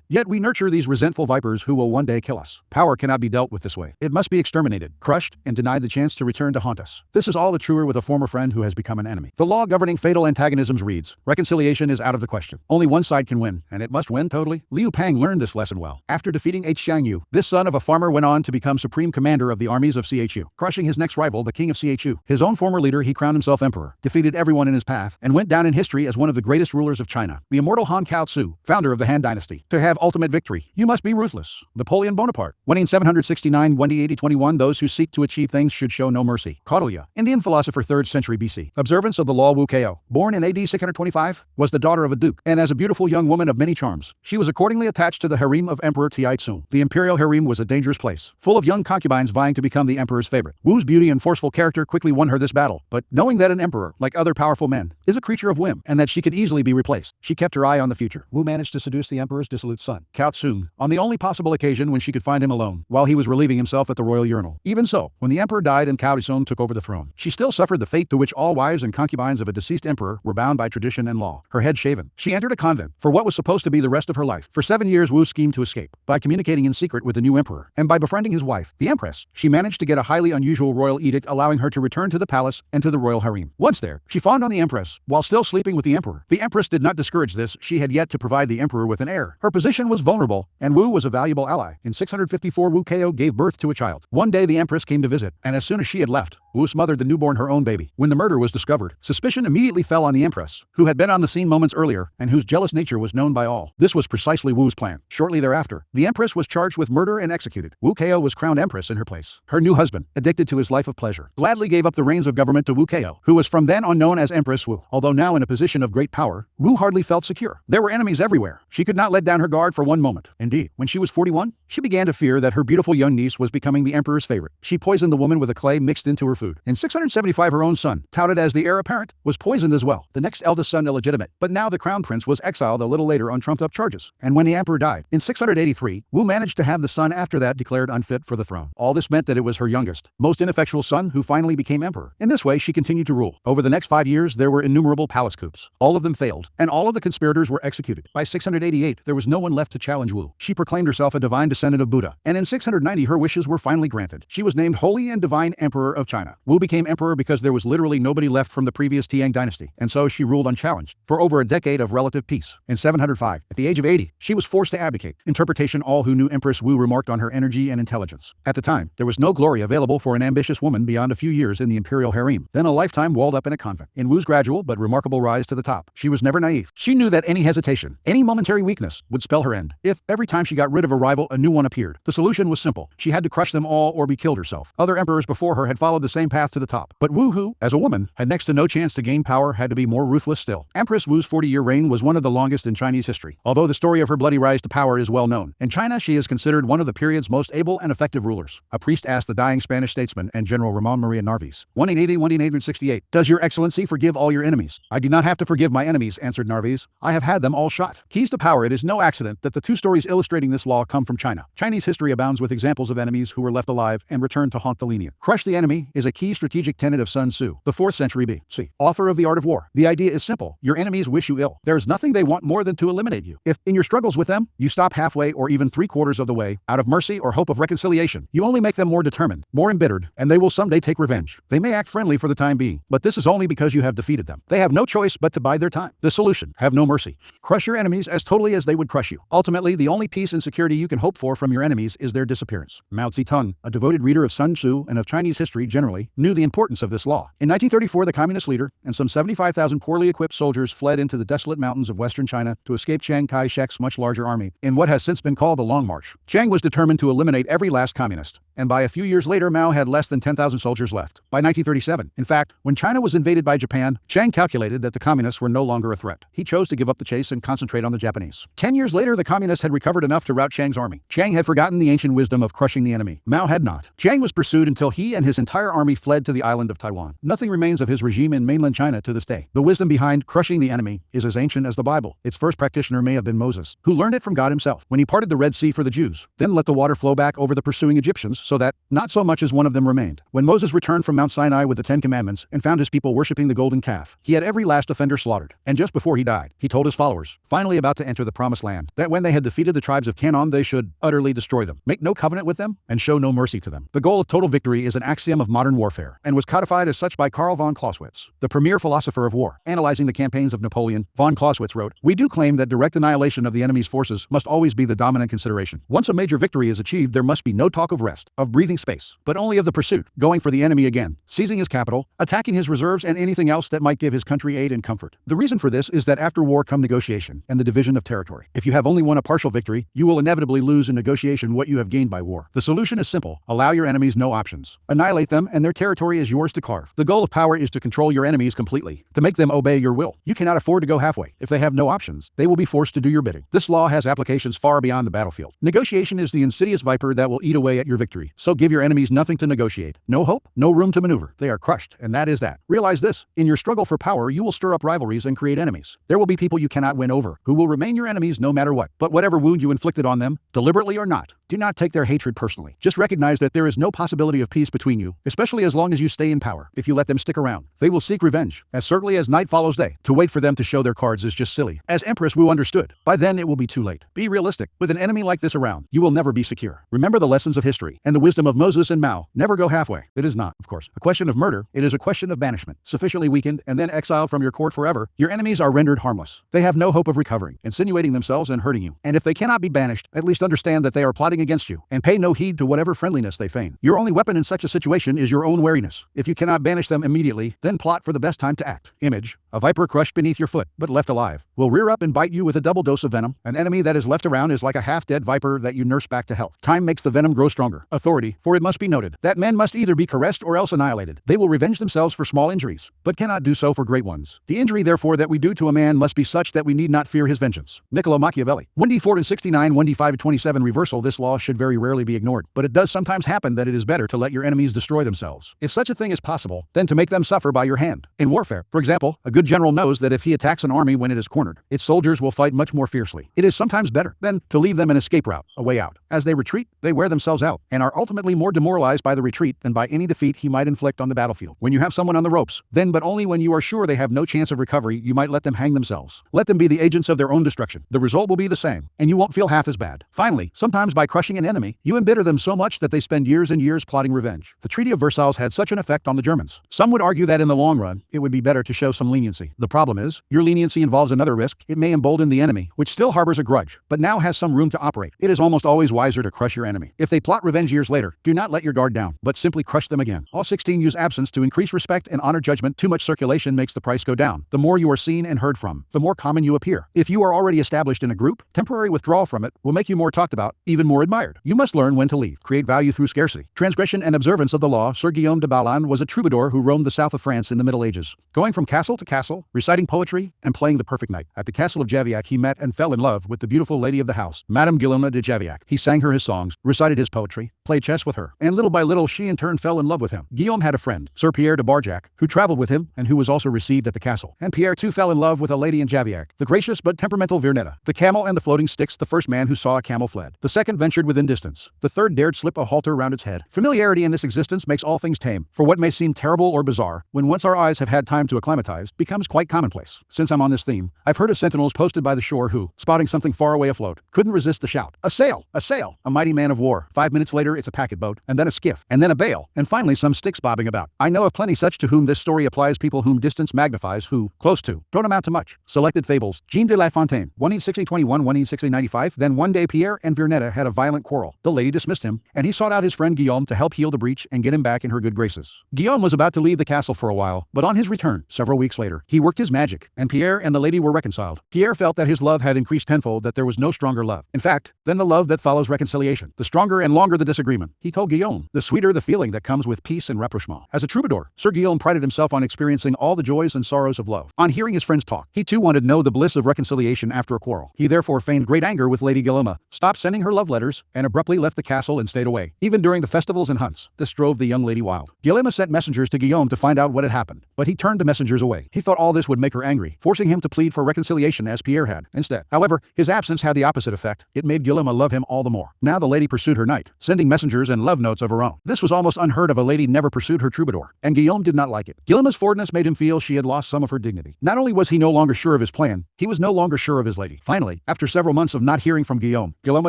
Yet we nurture these resentful vipers who will one day kill us. Power cannot be dealt with this way. It must be exterminated, crushed, and denied the chance to return to haunt us. This is all the truer with a former friend who has become an enemy. The law governing fatal antagonisms reads, reconciliation is out of the question. Only one side can win, and it must win totally. Liu Pang learned this lesson well. After defeating Xiang Yu, this son of a farmer went on to become supreme commander of the armies of Chu, crushing his next rival, the king of Chu. His own former leader, he crowned himself emperor, defeated everyone in his path, and went down in history as one of the greatest rulers of China. The immortal Han Cao-Tzu, founder of the Han Dynasty. To have ultimate victory, you must be ruthless. Napoleon Bonaparte, winning 769 180-21. Those who seek to achieve things should show no mercy. Kautilya, Indian philosopher 3rd century BC. Observance of the law. Wu Keo, born in AD 625, was the daughter of a duke, and as a beautiful young woman of many charms, she was accordingly attached to the harem of Emperor Taizong. The imperial harem was a dangerous place, full of young concubines vying to become the emperor's favorite. Wu's beauty and forceful character quickly won her this battle, but knowing that an emperor, like other powerful men, is a creature of whim, and that she could easily be replaced, she kept her eye on the future. Wu managed to seduce the emperor's dissolute son, Cao-Tzu, on the only possible occasion when she could find him alone, while he was relieving himself at the royal urinal. Even so, when the emperor died and Cao-Tzu took over the throne, she still suffered the fate to which all wives and concubines of a deceased emperor were bound by tradition and law. Her head shaven, she entered a convent for what was supposed to be the rest of her life. For 7 years, Wu schemed to escape by communicating in secret with the new emperor, and by befriending his wife, the empress. She managed to get a highly unusual royal edict allowing her to return to the palace and to the royal harem. Once there, she fawned on the empress while still sleeping with the emperor. The empress did not discourage this. She had yet to provide the emperor with an heir. Her position was vulnerable, and Wu was a valuable ally. In 654, Wu Keo gave birth to a child. One day the empress came to visit, and as soon as she had left, Wu smothered the newborn her own baby. When the murder was discovered, suspicion immediately fell on the empress, who had been on the scene moments earlier and whose jealous nature was known by all. This was precisely Wu's plan. Shortly thereafter, the empress was charged with murder and executed. Wu Keo was crowned empress in her place. Her new husband, addicted to his life of pleasure, gladly gave up the reins of government to Wu Keo, who was from then on known as Empress Wu. Although now in a position of great power, Wu hardly felt secure. There were enemies everywhere. She could not let down her guard for one moment. Indeed, when she was 41, she began to fear that her beautiful young niece was becoming the emperor's favorite. She poisoned the woman with a clay mixed into her food. In 675, her own son, touted as the heir apparent, was poisoned as well. The next eldest son illegitimate, but now the crown prince was exiled a little later on trumped-up charges. And when the emperor died, in 683, Wu managed to have the son after that declared unfit for the throne. All this meant that it was her youngest, most ineffectual son who finally became emperor. In this way, she continued to rule. Over the next 5 years, there were innumerable palace coups. All of them failed, and all of the conspirators were executed. By 688, there was no one left to challenge Wu. She proclaimed herself a divine descendant of Buddha, and in 690, her wishes were finally granted. She was named Holy and Divine Emperor of China. Wu became emperor because there was literally nobody left from the previous Tiang dynasty, and so she ruled unchallenged for over a decade of relative peace. In 705, at the age of 80, she was forced to abdicate. Interpretation: all who knew Empress Wu remarked on her energy and intelligence. At the time, there was no glory available for an ambitious woman beyond a few years in the imperial harem, then a lifetime walled up in a convent. In Wu's gradual but remarkable rise to the top, she was never naive. She knew that any hesitation, any momentary weakness, would spell her end. If, every time she got rid of a rival, a new one appeared, the solution was simple. She had to crush them all or be killed herself. Other emperors before her had followed the same path to the top. But Wu, who, as a woman, had next to no chance to gain power, had to be more ruthless still. Empress Wu's 40-year reign was one of the longest in Chinese history. Although the story of her bloody rise to power is well known, in China she is considered one of the period's most able and effective rulers. A priest asked the dying Spanish statesman and General Ramon Maria Narvaez, 180-1868, "Does your excellency forgive all your enemies?" "I do not have to forgive my enemies," answered Narvaez. "I have had them all shot." Keys to power. It is no accident that the two stories illustrating this law come from China. Chinese history abounds with examples of enemies who were left alive and returned to haunt the lenient. Crush the enemy is a key strategic tenet of Sun Tzu, the 4th century BC, author of The Art of War. The idea is simple. Your enemies wish you ill. There is nothing they want more than to eliminate you. If, in your struggles with them, you stop halfway or even 3/4 of the way, out of mercy or hope of reconciliation, you only make them more determined, more embittered, and they will someday take revenge. They may act friendly for the time being, but this is only because you have defeated them. They have no choice but to bide their time. The solution: have no mercy. Crush your enemies as totally as they would crush you. Ultimately, the only peace and security you can hope for from your enemies is their disappearance. Mao Zedong, a devoted reader of Sun Tzu and of Chinese history generally, knew the importance of this law. In 1930, 1034, the communist leader and some 75,000 poorly equipped soldiers fled into the desolate mountains of western China to escape Chiang Kai-shek's much larger army in what has since been called the Long March. Chiang was determined to eliminate every last communist, and by a few years later Mao had less than 10,000 soldiers left. By 1937, in fact, when China was invaded by Japan, Chiang calculated that the communists were no longer a threat. He chose to give up the chase and concentrate on the Japanese. 10 years later, the communists had recovered enough to rout Chiang's army. Chiang had forgotten the ancient wisdom of crushing the enemy. Mao had not. Chiang was pursued until he and his entire army fled to the island of Taiwan. Nothing remains of his regime in mainland China to this day. The wisdom behind crushing the enemy is as ancient as the Bible. Its first practitioner may have been Moses, who learned it from God himself when he parted the Red Sea for the Jews, then let the water flow back over the pursuing Egyptians so that not so much as one of them remained. When Moses returned from Mount Sinai with the 10 Commandments and found his people worshiping the golden calf, he had every last offender slaughtered. And just before he died, he told his followers, finally about to enter the promised land, that when they had defeated the tribes of Canaan, they should utterly destroy them, make no covenant with them, and show no mercy to them. The goal of total victory is an axiom of modern warfare, and was codified as such by Karl von Clausewitz, the premier philosopher of war. Analyzing the campaigns of Napoleon, von Clausewitz wrote, "We do claim that direct annihilation of the enemy's forces must always be the dominant consideration. Once a major victory is achieved, there must be no talk of rest, of breathing space, but only of the pursuit, going for the enemy again, seizing his capital, attacking his reserves, and anything else that might give his country aid and comfort. The reason for this is that after war come negotiation and the division of territory. If you have only won a partial victory, you will inevitably lose in negotiation what you have gained by war. The solution is simple. Allow your enemies no options. Annihilate them, and their territory is yours to carve. The goal of power is to control your enemies completely, to make them obey your will. You cannot afford to go halfway. If they have no options, they will be forced to do your bidding. This law has applications far beyond the battlefield. Negotiation is the insidious viper that will eat away at your victory. So give your enemies nothing to negotiate. No hope, no room to maneuver. They are crushed, and that is that. Realize this. In your struggle for power, you will stir up rivalries and create enemies. There will be people you cannot win over, who will remain your enemies no matter what. But whatever wound you inflicted on them, deliberately or not, do not take their hatred personally. Just recognize that there is no possibility of peace between you, especially as long as you stay in power. If you let them stick around, they will seek revenge, as certainly as night follows day. To wait for them to show their cards is just silly. As Empress Wu understood, by then it will be too late. Be realistic. With an enemy like this around, you will never be secure. Remember the lessons of history and the wisdom of Moses and Mao. Never go halfway. It is not, of course, a question of murder. It is a question of banishment. Sufficiently weakened and then exiled from your court forever, your enemies are rendered harmless. They have no hope of recovering, insinuating themselves and hurting you. And if they cannot be banished, at least understand that they are plotting against you, and pay no heed to whatever friendliness they feign. Your only weapon in such a situation is your own wariness. If you cannot banish them immediately, then plot for the best time to act. Image: a viper crushed beneath your foot, but left alive, will rear up and bite you with a double dose of venom. An enemy that is left around is like a half-dead viper that you nurse back to health. Time makes the venom grow stronger. Authority, for it must be noted that men must either be caressed or else annihilated. They will revenge themselves for small injuries, but cannot do so for great ones. The injury, therefore, that we do to a man must be such that we need not fear his vengeance. Niccolo Machiavelli. 1d4 and 69, 1d5 and 27 reversal. This law should very rarely be ignored, but it does sometimes happen that it is better to let your enemies destroy themselves, if such a thing is possible, than to make them suffer by your hand. In warfare, for example, a good general knows that if he attacks an army when it is cornered, its soldiers will fight much more fiercely. It is sometimes better than to leave them an escape route, a way out. As they retreat, they wear themselves out, and are ultimately more demoralized by the retreat than by any defeat he might inflict on the battlefield. When you have someone on the ropes, then but only when you are sure they have no chance of recovery, you might let them hang themselves. Let them be the agents of their own destruction. The result will be the same, and you won't feel half as bad. Finally, sometimes by crushing an enemy, you embitter them so much that they spend years and years plotting revenge. The Treaty of Versailles had such an effect on the Germans. Some would argue that in the long run, it would be better to show some leniency. The problem is, your leniency involves another risk. It may embolden the enemy, which still harbors a grudge, but now has some room to operate. It is almost always wiser to crush your enemy. If they plot revenge years later, do not let your guard down, but simply crush them again. All 16 use absence to increase respect and honor judgment. Too much circulation makes the price go down. The more you are seen and heard from, the more common you appear. If you are already established in a group, temporary withdrawal from it will make you more talked about, even more admired. You must learn when to leave. Create value through scarcity. Transgression and observance of the law. Sir Guillaume de Balan was a troubadour who roamed the south of France in the Middle Ages, going from castle to castle, reciting poetry and playing the perfect knight. At the castle of Javiac he met and fell in love with the beautiful lady of the house, Madame Guillaume de Javiac. He sang her his songs, recited his poetry, played chess with her, and little by little she in turn fell in love with him. Guillaume had a friend, Sir Pierre de Barjac, who traveled with him and who was also received at the castle. And Pierre too fell in love with a lady in Javiac, the gracious but temperamental Viernetta. The camel and the floating sticks. The first man who saw a camel fled. The second ventured within distance. The third dared slip a halter round its head. Familiarity in this existence makes all things tame, for what may seem terrible or bizarre, when once our eyes have had time to acclimatize, becomes quite commonplace. Since I'm on this theme, I've heard of sentinels posted by the shore who, spotting something far away afloat, couldn't resist the shout, "A sail! A sail!" A mighty man of war. 5 minutes later it's a packet boat, and then a skiff, and then a bale, and finally some sticks bobbing about. I know of plenty such to whom this story applies, people whom distance magnifies, who, close to, don't amount to much. Selected Fables. Jean de La Fontaine, 11621, 11695. Then one day Pierre and Viernetta had a violent quarrel. The lady dismissed him, and he sought out his friend Guillaume to help heal the breach and get him back in her good graces. Guillaume was about to leave the castle for a while, but on his return, several weeks later, he worked his magic, and Pierre and the lady were reconciled. Pierre felt that his love had increased tenfold, that there was no stronger love, in fact, than the love that follows reconciliation. The stronger and longer the disagreement, he told Guillaume, the sweeter the feeling that comes with peace and rapprochement. As a troubadour, Sir Guillaume prided himself on experiencing all the joys and sorrows of love. On hearing his friends talk, he too wanted to know the bliss of reconciliation after a quarrel. He therefore feigned great anger with Lady Guillaume, stopped sending her love letters, and abruptly left the castle and stayed away. Even during the festivals and hunts, this drove the young lady wild. Guillaume sent messengers to Guillaume to find out what had happened, but he turned the messengers away. He thought all this would make her angry, forcing him to plead for reconciliation as Pierre had. Instead, however, his absence had the opposite effect. It made Guillaume love him all the more. Now the lady pursued her knight, sending messengers and love notes of her own. This was almost unheard of. A lady never pursued her troubadour, and Guillaume did not like it. Guillaume's forwardness made him feel she had lost some of her dignity. Not only was he no longer sure of his plan, he was no longer sure of his lady. Finally, after several months of not hearing from Guillaume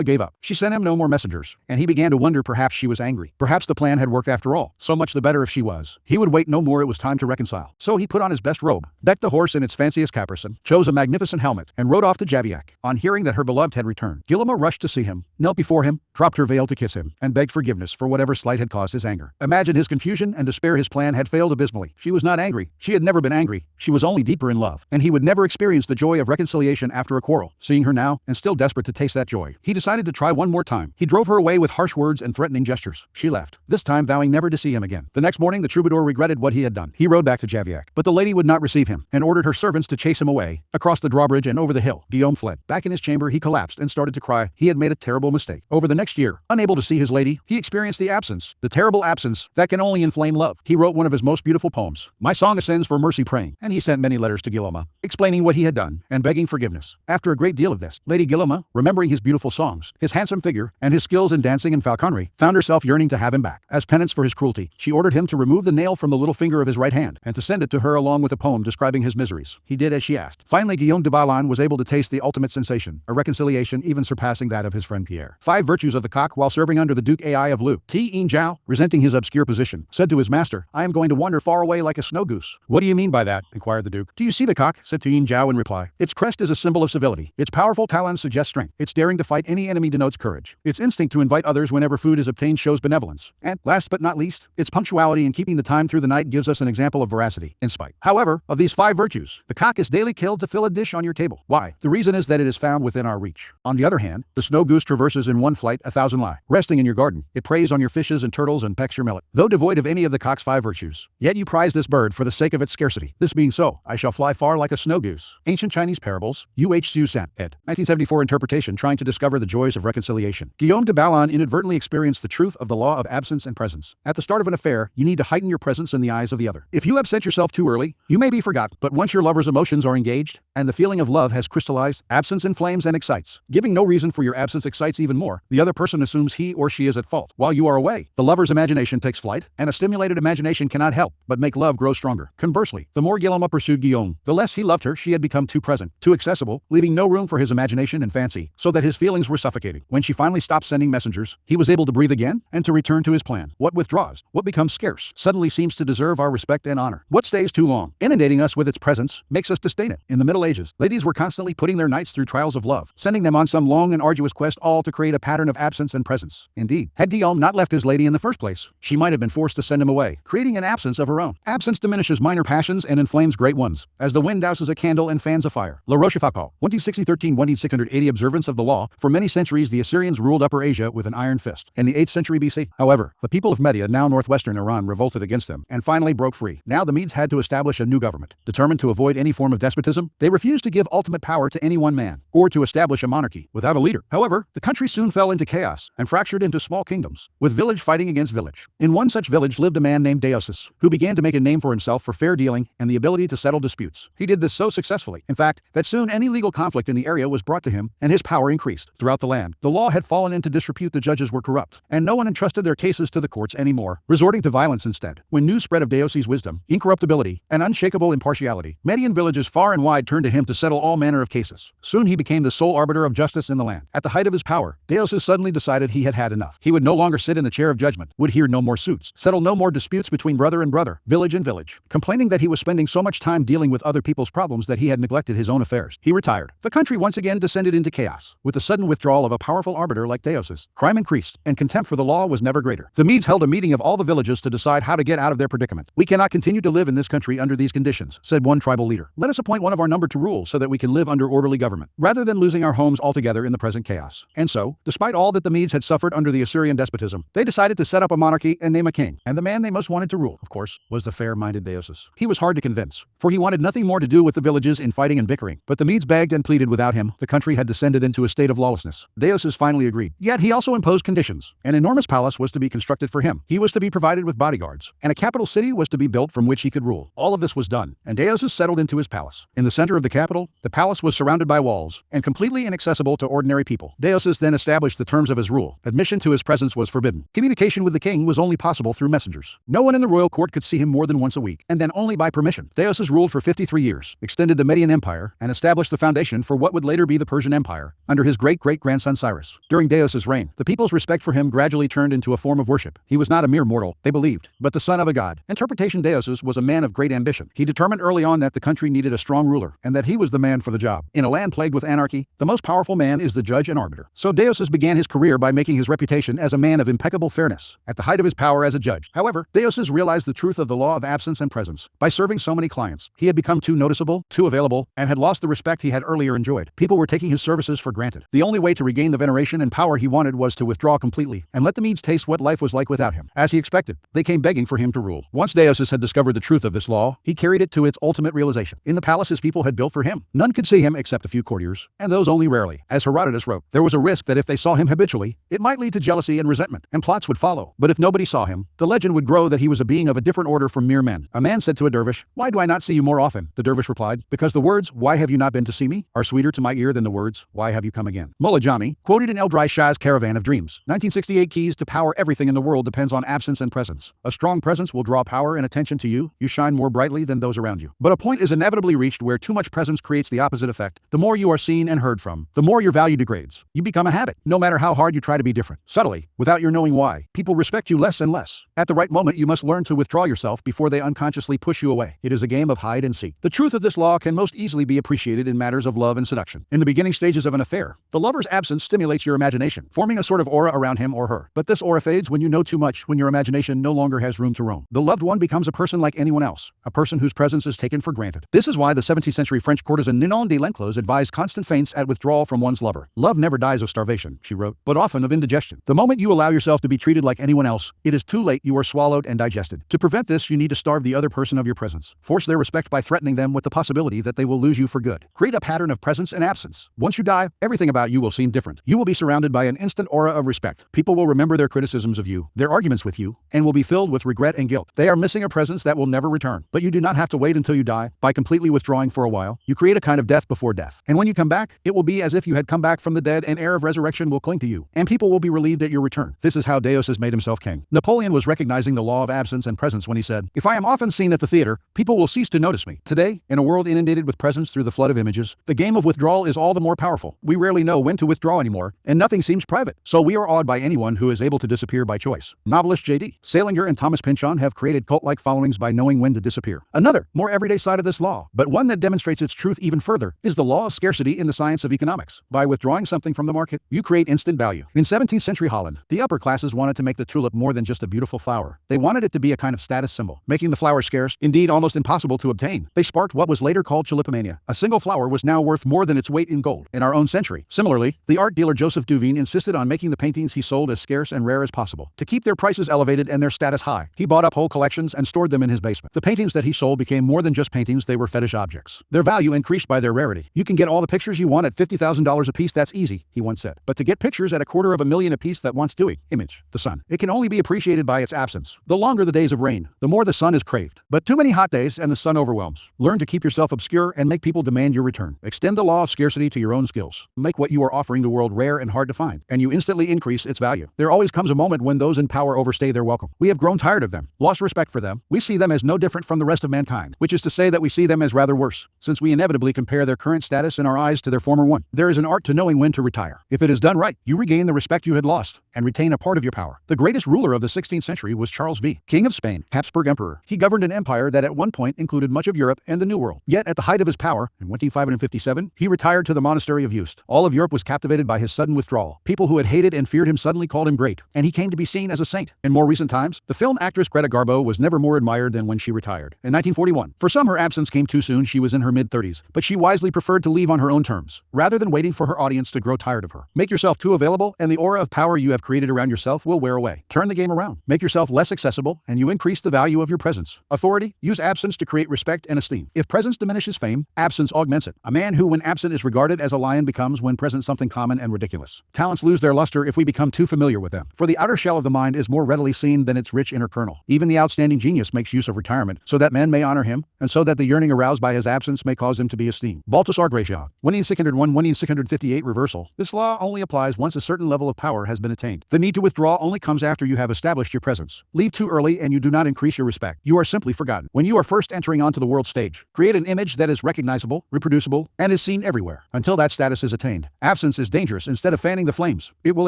gave up. She sent him no more messengers, and he began to wonder perhaps she was angry. Perhaps the plan had worked after all. So much the better if she was. He would wait no more. It was time to reconcile. So he put on his best robe, decked the horse in its fanciest caparison, chose a magnificent helmet, and rode off to Javiac. On hearing that her beloved had returned, Guillaume rushed to see him, knelt before him, dropped her veil to kiss him, and begged forgiveness for whatever slight had caused his anger. Imagine his confusion and despair. His plan had failed abysmally. She was not angry. She had never been angry. She was only deeper in love, and he would never experience the joy of reconciliation after a quarrel. Seeing her now, and still desperate to taste that joy, he decided to try one more time. He drove her away with harsh words and threatening gestures. She left, this time vowing never to see him again. The next morning, the troubadour regretted what he had done. He rode back to Javiac, but the lady would not receive him, and ordered her servants to chase him away, across the drawbridge and over the hill. Guillaume fled. Back in his chamber, he collapsed and started to cry. He had made a terrible mistake. Over the next year, unable to see his lady, he experienced the terrible absence that can only inflame love. He wrote one of his most beautiful poems, My Song Ascends for Mercy Praying, and he sent many letters to Guillaume, explaining what he had done and begging forgiveness. After a great deal of this, Lady Guillaume, remembering his beautiful songs, his handsome figure, and his skills in dancing and falconry, found herself yearning to have him back. As penance for his cruelty, she ordered him to remove the nail from the little finger of his right hand and to send it to her along with a poem describing his miseries. He did as she asked. Finally, Guillaume de Balan was able to taste the ultimate sensation, a reconciliation even surpassing that of his friend Pierre. 5 virtues of the cock. While serving under the Duke Ai of Lu, T. Jiao, resenting his obscure position, said to his master, I am going to wander far away like a snow goose. What do you mean by that? Inquired the Duke. Do you see the cock? Said Tuyin Jiao in reply. Its crest is a symbol of civility. Its powerful talons suggest strength. Its daring to fight any enemy denotes courage. Its instinct to invite others whenever food is obtained shows benevolence. And, last but not least, its punctuality in keeping the time through the night gives us an example of veracity, in spite. However, of these 5 virtues, the cock is daily killed to fill a dish on your table. Why? The reason is that it is found within our reach. On the other hand, the snow goose traverses in one flight 1,000 li. Resting in your garden, it preys on your fishes and turtles and pecks your millet. Though devoid of any of the cock's 5 virtues, yet you prize this bird for the sake of its scarcity. This being so, I shall fly far like a snow goose. Ancient Chinese Parables, U.H. Hsu San, ed. 1974 interpretation trying to discover the joys of reconciliation. Guillaume de Balan inadvertently experienced the truth of the law of absence and presence. At the start of an affair, you need to heighten your presence in the eyes of the other. If you absent yourself too early, you may be forgotten. But once your lover's emotions are engaged, and the feeling of love has crystallized, absence inflames and excites. Giving no reason for your absence excites even more. The other person assumes he or she is at fault. While you are away, the lover's imagination takes flight, and a stimulated imagination cannot help but make love grow stronger. Conversely, the more Guillaume pursued Guillaume, the less he loved her. She had become too present, too accessible, leaving no room for his imagination and fancy, so that his feelings were suffocating. When she finally stopped sending messengers, he was able to breathe again and to return to his plan. What withdraws, what becomes scarce, suddenly seems to deserve our respect and honor. What stays too long, inundating us with its presence, makes us disdain it. In the Middle Ages, ladies were constantly putting their knights through trials of love, sending them on some long and arduous quest, all to create a pattern of absence and presence. Indeed, had Guillaume not left his lady in the first place, she might have been forced to send him away, creating an absence of her own. Absence diminishes minor passions and inflames great ones, as the wind douses a candle and fans a fire. La Rochefoucauld, 1613-1680 observance of the law. For many centuries, the Assyrians ruled Upper Asia with an iron fist. In the 8th century BC, however, the people of Media, now northwestern Iran, revolted against them, and finally broke free. Now the Medes had to establish a new government. Determined to avoid any form of despotism, they refused to give ultimate power to any one man, or to establish a monarchy without a leader. However, the country soon fell into chaos and fractured into small kingdoms, with village fighting against village. In one such village lived a man named Deioces, who began to make a name for himself for fair dealing and the ability to settle disputes. He did this so successfully, in fact, that soon any legal conflict in the area was brought to him, and his power increased. Throughout the land, the law had fallen into disrepute, the judges were corrupt, and no one entrusted their cases to the courts anymore, resorting to violence instead. When news spread of Deioces' wisdom, incorruptibility, and unshakable impartiality, Median villages far and wide turned to him to settle all manner of cases. Soon he became the sole arbiter of justice in the land. At the height of his power, Deioces suddenly decided he had had enough. He would no longer sit in the chair of judgment, would hear no more suits, settle no more disputes between brother and brother, village and village, complaining that he was spending so much time dealing with other people's problems that he had neglected his own affairs. He retired. The country once again descended into chaos, with the sudden withdrawal of a powerful arbiter like Deioces. Crime increased, and contempt for the law was never greater. The Medes held a meeting of all the villages to decide how to get out of their predicament. "We cannot continue to live in this country under these conditions," said one tribal leader. "Let us appoint one of our number to rule so that we can live under orderly government, rather than losing our homes altogether in the present chaos." And so, despite all that the Medes had suffered under the Assyrian despotism, they decided to set up a monarchy and name a king. And the man they most wanted to rule, of course, was the fair-minded Deioces. He was hard to convince, for he wanted nothing more to do with the villages in fighting and bickering. But the Medes begged and pleaded. Without him, the country had descended into a state of lawlessness. Deioces finally agreed. Yet he also imposed conditions. An enormous palace was to be constructed for him. He was to be provided with bodyguards, and a capital city was to be built from which he could rule. All of this was done, and Deioces settled into his palace. In the center of the capital, the palace was surrounded by walls and completely inaccessible to ordinary people. Deioces then established the terms of his rule. Admission to his presence was forbidden. Communication with the king was only possible through messengers. No one in the royal court could see him more than once a week, and then only by permission. Deioces ruled for 53 years, extended the Median Empire, and established the foundation for what would later be the Persian Empire, under his great-great-grandson Cyrus. During Deioces' reign, the people's respect for him gradually turned into a form of worship. He was not a mere mortal, they believed, but the son of a god. Interpretation: Deioces was a man of great ambition. He determined early on that the country needed a strong ruler, and that he was the man for the job. In a land plagued with anarchy, the most powerful man is the judge and arbiter. So Deioces began his career by making his reputation as a man of impeccable fairness, at the height of his power as a judge. However, Deioces realized the truth of the law of absence and presence. By serving so many clients, he had become too noticeable, too available, and had lost the respect he had earlier enjoyed. People were taking his services for granted. The only way to regain the veneration and power he wanted was to withdraw completely, and let the Medes taste what life was like without him. As he expected, they came begging for him to rule. Once Deioces had discovered the truth of this law, he carried it to its ultimate realization. In the palace his people had built for him, none could see him except a few courtiers, and those only rarely. As Herodotus wrote, there was a risk that if they saw him habitually, it might lead to jealousy and resentment, and plots would follow. But if nobody saw him, the legend would grow that he was a being of a different order from mere men. A man said to a dervish, "Why do I not see you more often?" The dervish replied, "Because the words, 'Why have you not been to see me?' are sweeter to my ear than the words, 'Why have you come again?'" Mullah Jami, quoted in Eldrai Shah's Caravan of Dreams, 1968. Keys to power: everything in the world depends on absence and presence. A strong presence will draw power and attention to you. You shine more brightly than those around you. But a point is inevitably reached where too much presence creates the opposite effect. The more you are seen and heard from, the more your value degrades. You become a habit, no matter how hard you try to be different. Subtly, without your knowing why, people respect you less and less. At the right moment, you must learn to withdraw yourself before they unconsciously push you away. It is a game of hide and seek. The truth of this law can most easily be appreciated in matters of love and seduction. In the beginning stages of an affair, the lover's absence stimulates your imagination, forming a sort of aura around him or her. But this aura fades when you know too much, when your imagination no longer has room to roam. The loved one becomes a person like anyone else, a person whose presence is taken for granted. This is why the 17th century French courtesan Ninon de Lenclos advised constant feints at withdrawal from one's lover. "Love never dies of starvation," she wrote, "but often of indigestion. The moment you allow yourself to be treated like anyone else, it is too late. You are swallowed and digested. To prevent this, you need to starve the other person of your presence. Force their respect by threatening them with the possibility that they will lose you for good. Create a pattern of presence and absence. Once you die, everything about you will seem different. You will be surrounded by an instant aura of respect. People will remember their criticisms of you, their arguments with you, and will be filled with regret and guilt. They are missing a presence that will never return. But you do not have to wait until you die. By completely withdrawing for a while, you create a kind of death before death. And when you come back, it will be as if you had come back from the dead. An air of resurrection will cling to you, and people will be relieved at your return." This is how Deioces made himself king. Napoleon was recognizing the law of absence and presence when he said, "If I am often seen at the theater, people will cease to notice me." Today, in a world inundated with presence through the flood of images, the game of withdrawal is all the more powerful. We rarely know when to withdraw anymore, and nothing seems private. So we are awed by anyone who is able to disappear by choice. Novelist J.D. Salinger and Thomas Pynchon have created cult-like followings by knowing when to disappear. Another, more everyday side of this law, but one that demonstrates its truth even further, is the law of scarcity in the science of economics. By withdrawing something from the market, you create instant value. In 17th century Holland, the upper classes wanted to make the tulip more than just a beautiful flower. They wanted it to be a kind of status symbol, making the flower scarce, indeed almost impossible to obtain. They sparked what was later called tulipomania. A single flower was now worth more than its weight in gold. In our own century, similarly, the art dealer Joseph Duveen insisted on making the paintings he sold as scarce and rare as possible. To keep their prices elevated and their status high, he bought up whole collections and stored them in his basement. The paintings that he sold became more than just paintings, they were fetish objects. Their value increased by their rarity. "You can get all the pictures you want at $50,000 a piece, that's easy," he once said. "But to get pictures at $250,000 a piece, that wants doing." Image, the sun. It can only be appreciated by its absence. The longer the days of rain, the more the sun is craved. But too many hot days and the sun sun overwhelms. Learn to keep yourself obscure and make people demand your return. Extend the law of scarcity to your own skills. Make what you are offering the world rare and hard to find, and you instantly increase its value. There always comes a moment when those in power overstay their welcome. We have grown tired of them, lost respect for them. We see them as no different from the rest of mankind, which is to say that we see them as rather worse, since we inevitably compare their current status in our eyes to their former one. There is an art to knowing when to retire. If it is done right, you regain the respect you had lost and retain a part of your power. The greatest ruler of the 16th century was Charles V, King of Spain, Habsburg Emperor. He governed an empire that at one point included much of Europe and the New World. Yet at the height of his power, in 1557, he retired to the monastery of Yuste. All of Europe was captivated by his sudden withdrawal. People who had hated and feared him suddenly called him great, and he came to be seen as a saint. In more recent times, the film actress Greta Garbo was never more admired than when she retired. In 1941, for some her absence came too soon. She was in her mid-30s, but she wisely preferred to leave on her own terms, rather than waiting for her audience to grow tired of her. Make yourself too available, and the aura of power you have created around yourself will wear away. Turn the game around. Make yourself less accessible, and you increase the value of your presence. Authority. Use absence to create respect and esteem. If presence diminishes fame, absence augments it. A man who, when absent, is regarded as a lion becomes, when present, something common and ridiculous. Talents lose their luster if we become too familiar with them. For the outer shell of the mind is more readily seen than its rich inner kernel. Even the outstanding genius makes use of retirement, so that men may honor him, and so that the yearning aroused by his absence may cause him to be esteemed. Balthasar Gracian. 1601-1658 reversal. This law only applies once a certain level of power has been attained. The need to withdraw only comes after you have established your presence. Leave too early and you do not increase your respect. You are simply forgotten. When you are first entering onto the world stage, create an image that is recognizable, reproducible, and is seen everywhere. Until that status is attained, absence is dangerous. Instead of fanning the flames, it will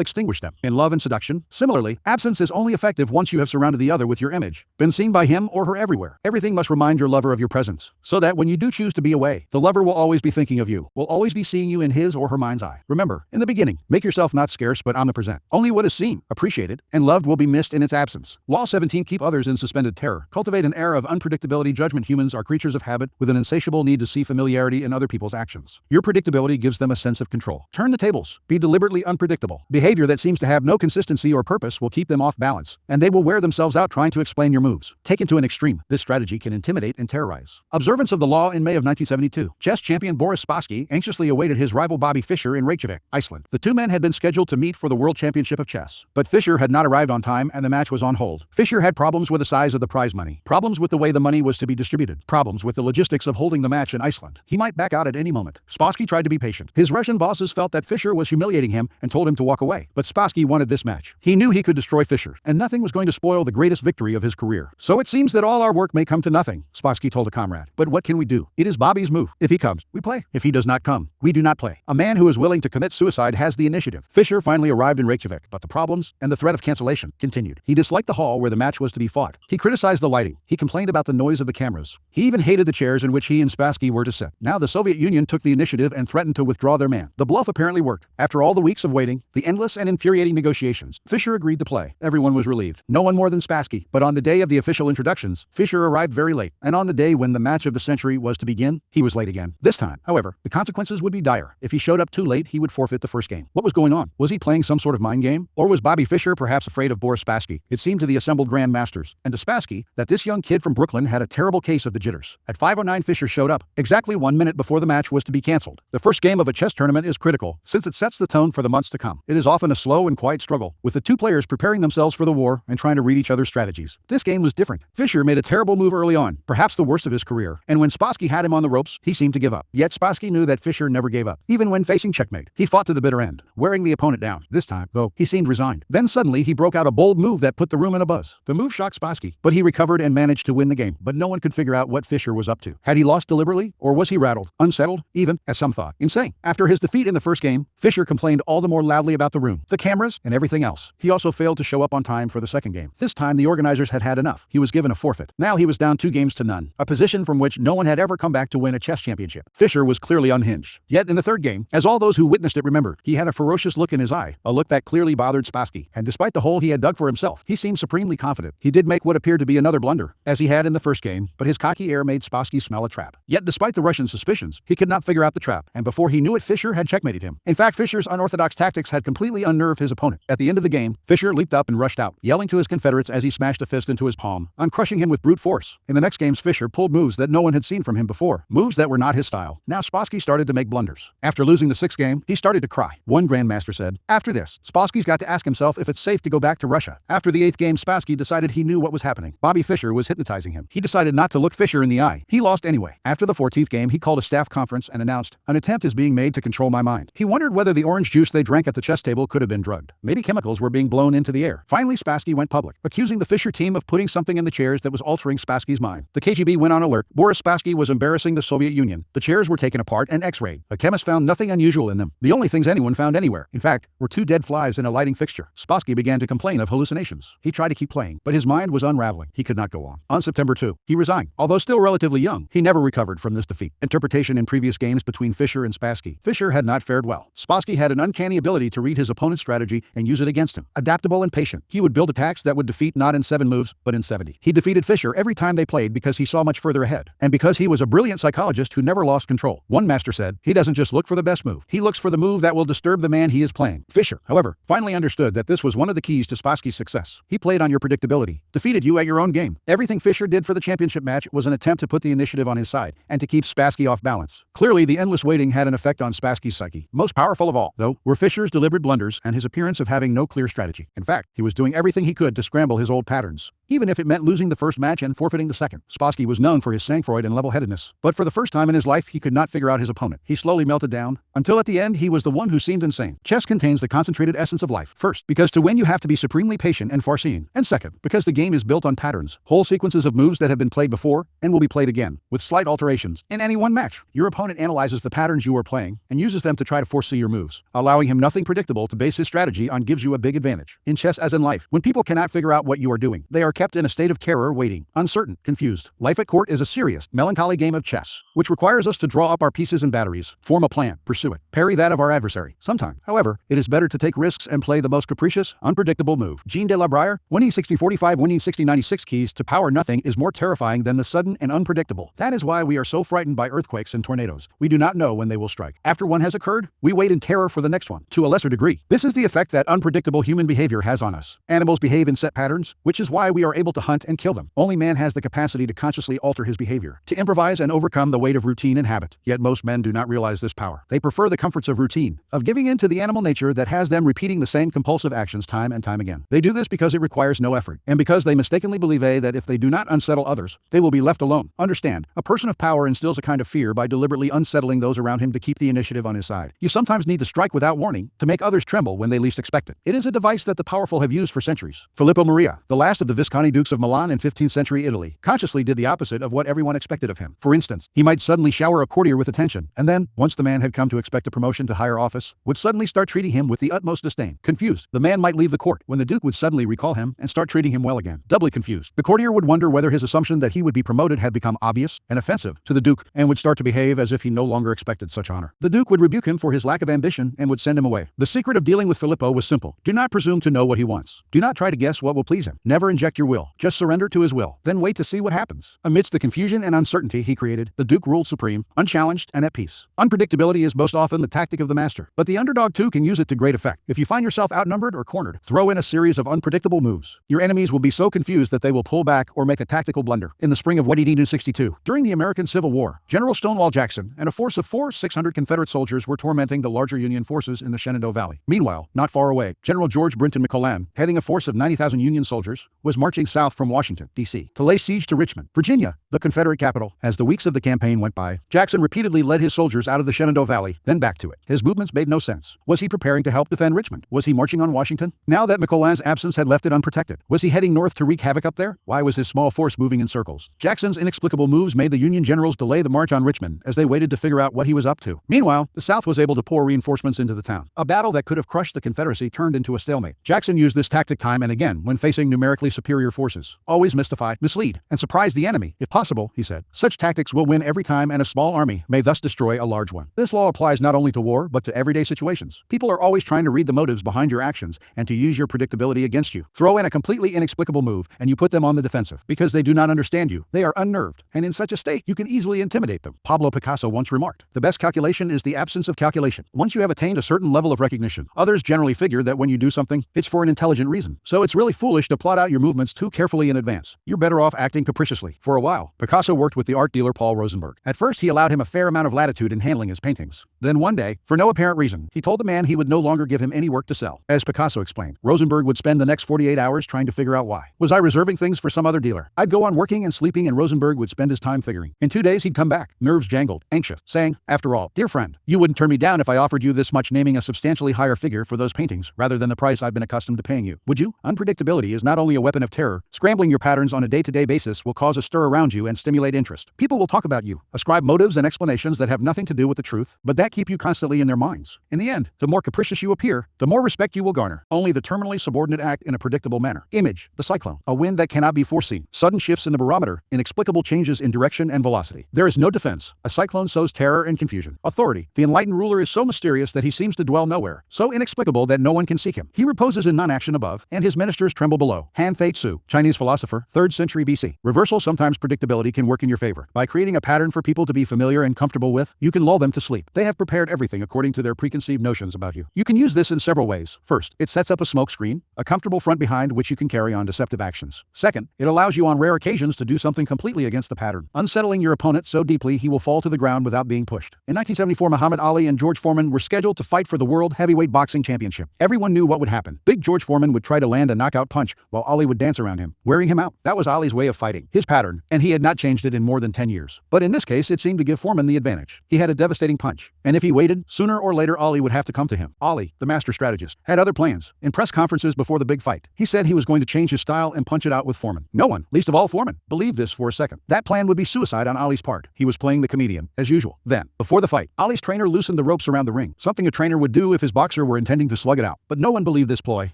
extinguish them. In love and seduction, similarly, absence is only effective once you have surrounded the other with your image, been seen by him or her everywhere. Everything must remind your lover of your presence, so that when you do choose to be away, the lover will always be thinking of you, will always be seeing you in his or her mind's eye. Remember, in the beginning, make yourself not scarce but omnipresent. Only what is seen, appreciated, and loved will be missed in its absence. Law 17. Keep others in suspended terror. Cultivate an air of unpredictability. Judgment. Humans are creatures of habit with an insatiable need to see familiarity in other people's actions. Your predictability gives them a sense of control. Turn the tables. Be deliberately unpredictable. Behavior that seems to have no consistency or purpose will keep them off balance, and they will wear themselves out trying to explain your moves. Taken to an extreme, this strategy can intimidate and terrorize. Observance of the law. In May of 1972, chess champion Boris Spassky anxiously awaited his rival Bobby Fischer in Reykjavik, Iceland. The two men had been scheduled to meet for the World Championship of Chess, but Fischer had not arrived on time and the match was on hold. Fischer had problems with the size of the prize money, problems with the way the money was to be distributed, problems with the logistics of holding the match in Iceland. He might back out at any moment. Spassky tried to be patient. His Russian bosses felt that Fischer was humiliating him and told him to walk away, but Spassky wanted this match. He knew he could destroy Fischer, and nothing was going to spoil the greatest victory of his career. So it seems that all our work may come to nothing, Spassky told a comrade. But what can we do? It is Bobby's move. If he comes, we play. If he does not come, we do not play. A man who is willing to commit suicide has the initiative. Fischer finally arrived in Reykjavik, but the problems and the threat of cancellation continued. He disliked the hall where the match was to be fought. He criticized the lighting. He complained about the noise of the cameras. He even hated the chairs in which he and Spassky were to sit. Now the Soviet Union took the initiative and threatened to withdraw their man. The bluff apparently worked. After all the weeks of waiting, the endless and infuriating negotiations, Fischer agreed to play. Everyone was relieved. No one more than Spassky. But on the day of the official introductions, Fischer arrived very late. And on the day when the match of the century was to begin, he was late again. This time, however, the consequences would be dire. If he showed up too late, he would forfeit the first game. What was going on? Was he playing some sort of mind game? Or was Bobby Fischer perhaps afraid of Boris Spassky? It seemed to the assembled grandmasters, and to Spassky, that this young kid from Brooklyn had a terrible case of the jitters. At 5:09 Fischer showed up, exactly 1 minute before the match was to be cancelled. The first game of a chess tournament is critical, since it sets the tone for the months to come. It is often a slow and quiet struggle, with the two players preparing themselves for the war and trying to read each other's strategies. This game was different. Fischer made a terrible move early on, perhaps the worst of his career, and when Spassky had him on the ropes, he seemed to give up. Yet Spassky knew that Fischer never gave up. Even when facing checkmate, he fought to the bitter end, wearing the opponent down. This time, though, he seemed resigned. Then suddenly he broke out a bold move that put the room in a buzz. The move shocked Spassky, but he recovered and managed to win the game. But no one could figure out what Fischer was up to. Had he lost deliberately, or was he rattled, unsettled, even, as some thought, insane? After his defeat in the first game, Fischer complained all the more loudly about the room, the cameras, and everything else. He also failed to show up on time for the second game. This time the organizers had had enough. He was given a forfeit. Now he was down 2 games to none, a position from which no one had ever come back to win a chess championship. Fischer was clearly unhinged. Yet in the third game, as all those who witnessed it remembered, he had a ferocious look in his eye, a look that clearly bothered Spassky. And despite the hole he had dug for himself, he seemed supremely confident. He did make what appeared to be another blunder, as he had in the first game, but his cocky air made Spassky smell a trap. Yet despite the Russian's suspicions, he could not figure out the trap, and before he knew it, Fischer had checkmated him. In fact, Fischer's unorthodox tactics had completely unnerved his opponent. At the end of the game, Fischer leaped up and rushed out, yelling to his confederates as he smashed a fist into his palm, "I'm crushing him with brute force." In the next games, Fischer pulled moves that no one had seen from him before, moves that were not his style. Now Spassky started to make blunders. After losing the 6th game, he started to cry. One grandmaster said, "After this, Spassky's got to ask himself if it's safe to go back to Russia." After the 8th game, Spassky decided he knew what was happening. Bobby Fischer was hypnotizing him. He decided not to look look Fisher in the eye. He lost anyway. After the 14th game, he called a staff conference and announced, "An attempt is being made to control my mind." He wondered whether the orange juice they drank at the chess table could have been drugged. Maybe chemicals were being blown into the air. Finally, Spassky went public, accusing the Fisher team of putting something in the chairs that was altering Spassky's mind. The KGB went on alert. Boris Spassky was embarrassing the Soviet Union. The chairs were taken apart and x-rayed. A chemist found nothing unusual in them. The only things anyone found anywhere, in fact, were 2 dead flies in a lighting fixture. Spassky began to complain of hallucinations. He tried to keep playing, but his mind was unraveling. He could not go on. On September 2, he resigned. Although still relatively young, he never recovered from this defeat. Interpretation in previous games between Fisher and Spassky. Fisher had not fared well. Spassky had an uncanny ability to read his opponent's strategy and use it against him. Adaptable and patient, he would build attacks that would defeat not in 7 moves, but in 70. He defeated Fisher every time they played because he saw much further ahead, and because he was a brilliant psychologist who never lost control. One master said, "He doesn't just look for the best move. He looks for the move that will disturb the man he is playing." Fisher, however, finally understood that this was one of the keys to Spassky's success. He played on your predictability, defeated you at your own game. Everything Fisher did for the championship match was an attempt to put the initiative on his side and to keep Spassky off balance. Clearly, the endless waiting had an effect on Spassky's psyche. Most powerful of all, though, were Fisher's deliberate blunders and his appearance of having no clear strategy. In fact, he was doing everything he could to scramble his old patterns, even if it meant losing the first match and forfeiting the second. Spassky was known for his sang-froid and level-headedness, but for the first time in his life, he could not figure out his opponent. He slowly melted down, until at the end he was the one who seemed insane. Chess contains the concentrated essence of life. First, because to win you have to be supremely patient and far-seeing. And second, because the game is built on patterns, whole sequences of moves that have been played before and will be played again, with slight alterations, in any one match. Your opponent analyzes the patterns you are playing and uses them to try to foresee your moves. Allowing him nothing predictable to base his strategy on gives you a big advantage. In chess as in life, when people cannot figure out what you are doing, they are kept in a state of terror, waiting, uncertain, confused. Life at court is a serious, melancholy game of chess, which requires us to draw up our pieces and batteries, form a plan, pursue it, parry that of our adversary. Sometimes, however, it is better to take risks and play the most capricious, unpredictable move. Jean de la Brière, winning 60-45, winning 60-96 keys to power nothing is more terrifying than the sudden and unpredictable. That is why we are so frightened by earthquakes and tornadoes. We do not know when they will strike. After one has occurred, we wait in terror for the next one, to a lesser degree. This is the effect that unpredictable human behavior has on us. Animals behave in set patterns, which is why we are able to hunt and kill them. Only man has the capacity to consciously alter his behavior, to improvise and overcome the weight of routine and habit. Yet most men do not realize this power. They prefer the comforts of routine, of giving in to the animal nature that has them repeating the same compulsive actions time and time again. They do this because it requires no effort, and because they mistakenly believe that if they do not unsettle others, they will be left alone. Understand, a person of power instills a kind of fear by deliberately unsettling those around him to keep the initiative on his side. You sometimes need to strike without warning to make others tremble when they least expect it. It is a device that the powerful have used for centuries. Filippo Maria, the last of the Visconti dukes of Milan in 15th century Italy, consciously did the opposite of what everyone expected of him. For instance, he might suddenly shower a courtier with attention, and then, once the man had come to expect a promotion to higher office, would suddenly start treating him with the utmost disdain. Confused, the man might leave the court, when the duke would suddenly recall him and start treating him well again. Doubly confused, the courtier would wonder whether his assumption that he would be promoted had become obvious and offensive to the duke, and would start to behave as if he no longer expected such honor. The duke would rebuke him for his lack of ambition and would send him away. The secret of dealing with Filippo was simple. Do not presume to know what he wants. Do not try to guess what will please him. Never inject your will. Just surrender to his will. Then wait to see what happens. Amidst the confusion and uncertainty he created, the duke ruled supreme, unchallenged and at peace. Unpredictability is most often the tactic of the master, but the underdog too can use it to great effect. If you find yourself outnumbered or cornered, throw in a series of unpredictable moves. Your enemies will be so confused that they will pull back or make a tactical blunder. In the spring of 1862, during the American Civil War, General Stonewall Jackson and a force of 600 Confederate soldiers were tormenting the larger Union forces in the Shenandoah Valley. Meanwhile, not far away, General George Brinton McClellan, heading a force of 90,000 Union soldiers, was marching south from Washington, D.C., to lay siege to Richmond, Virginia, the Confederate capital. As the weeks of the campaign went by, Jackson repeatedly led his soldiers out of the Shenandoah Valley, then back to it. His movements made no sense. Was he preparing to help defend Richmond? Was he marching on Washington? Now that McClellan's absence had left it unprotected, was he heading north to wreak havoc up there? Why was his small force moving in circles? Jackson's inexplicable moves made the Union generals delay the march on Richmond as they waited to figure out what he was up to. Meanwhile, the South was able to pour reinforcements into the town. A battle that could have crushed the Confederacy turned into a stalemate. Jackson used this tactic time and again when facing numerically superior forces. Always mystify, mislead, and surprise the enemy, if possible, he said. Such tactics will win every time, and a small army may thus destroy a large one. This law applies not only to war, but to everyday situations. People are always trying to read the motives behind your actions and to use your predictability against you. Throw in a completely inexplicable move, and you put them on the defensive. Because they do not understand you, they are unnerved, and in such a state, you can easily intimidate them. Pablo Picasso once remarked, "The best calculation is the absence of calculation." Once you have attained a certain level of recognition, others generally figure that when you do something, it's for an intelligent reason. So it's really foolish to plot out your movements plans too carefully in advance. You're better off acting capriciously. For a while, Picasso worked with the art dealer Paul Rosenberg. At first, he allowed him a fair amount of latitude in handling his paintings. Then one day, for no apparent reason, he told the man he would no longer give him any work to sell. As Picasso explained, Rosenberg would spend the next 48 hours trying to figure out why. Was I reserving things for some other dealer? I'd go on working and sleeping, and Rosenberg would spend his time figuring. In 2 days, he'd come back, nerves jangled, anxious, saying, "After all, dear friend, you wouldn't turn me down if I offered you this much, naming a substantially higher figure for those paintings rather than the price I've been accustomed to paying you. Would you?" Unpredictability is not only a weapon of terror. Scrambling your patterns on a day-to-day basis will cause a stir around you and stimulate interest. People will talk about you, ascribe motives and explanations that have nothing to do with the truth, but that keep you constantly in their minds. In the end, the more capricious you appear, the more respect you will garner. Only the terminally subordinate act in a predictable manner. Image: the cyclone, a wind that cannot be foreseen. Sudden shifts in the barometer, inexplicable changes in direction and velocity. There is no defense. A cyclone sows terror and confusion. Authority: the enlightened ruler is so mysterious that he seems to dwell nowhere, so inexplicable that no one can seek him. He reposes in non-action above, and his ministers tremble below. Han Fei Tzu, Chinese philosopher, 3rd century BC. Reversal: sometimes predictability can work in your favor. By creating a pattern for people to be familiar and comfortable with, you can lull them to sleep. They have prepared everything according to their preconceived notions about you. You can use this in several ways. First, it sets up a smoke screen, a comfortable front behind which you can carry on deceptive actions. Second, it allows you on rare occasions to do something completely against the pattern, unsettling your opponent so deeply he will fall to the ground without being pushed. In 1974, Muhammad Ali and George Foreman were scheduled to fight for the World Heavyweight Boxing Championship. Everyone knew what would happen. Big George Foreman would try to land a knockout punch while Ali would dance around him, wearing him out. That was Ali's way of fighting, his pattern, and he had not changed it in more than 10 years. But in this case, it seemed to give Foreman the advantage. He had a devastating punch, and if he waited, sooner or later Ali would have to come to him. Ali, the master strategist, had other plans. In press conferences before the big fight, he said he was going to change his style and punch it out with Foreman. No one, least of all Foreman, believed this for a second. That plan would be suicide on Ali's part. He was playing the comedian, as usual. Then, before the fight, Ali's trainer loosened the ropes around the ring, something a trainer would do if his boxer were intending to slug it out. But no one believed this ploy.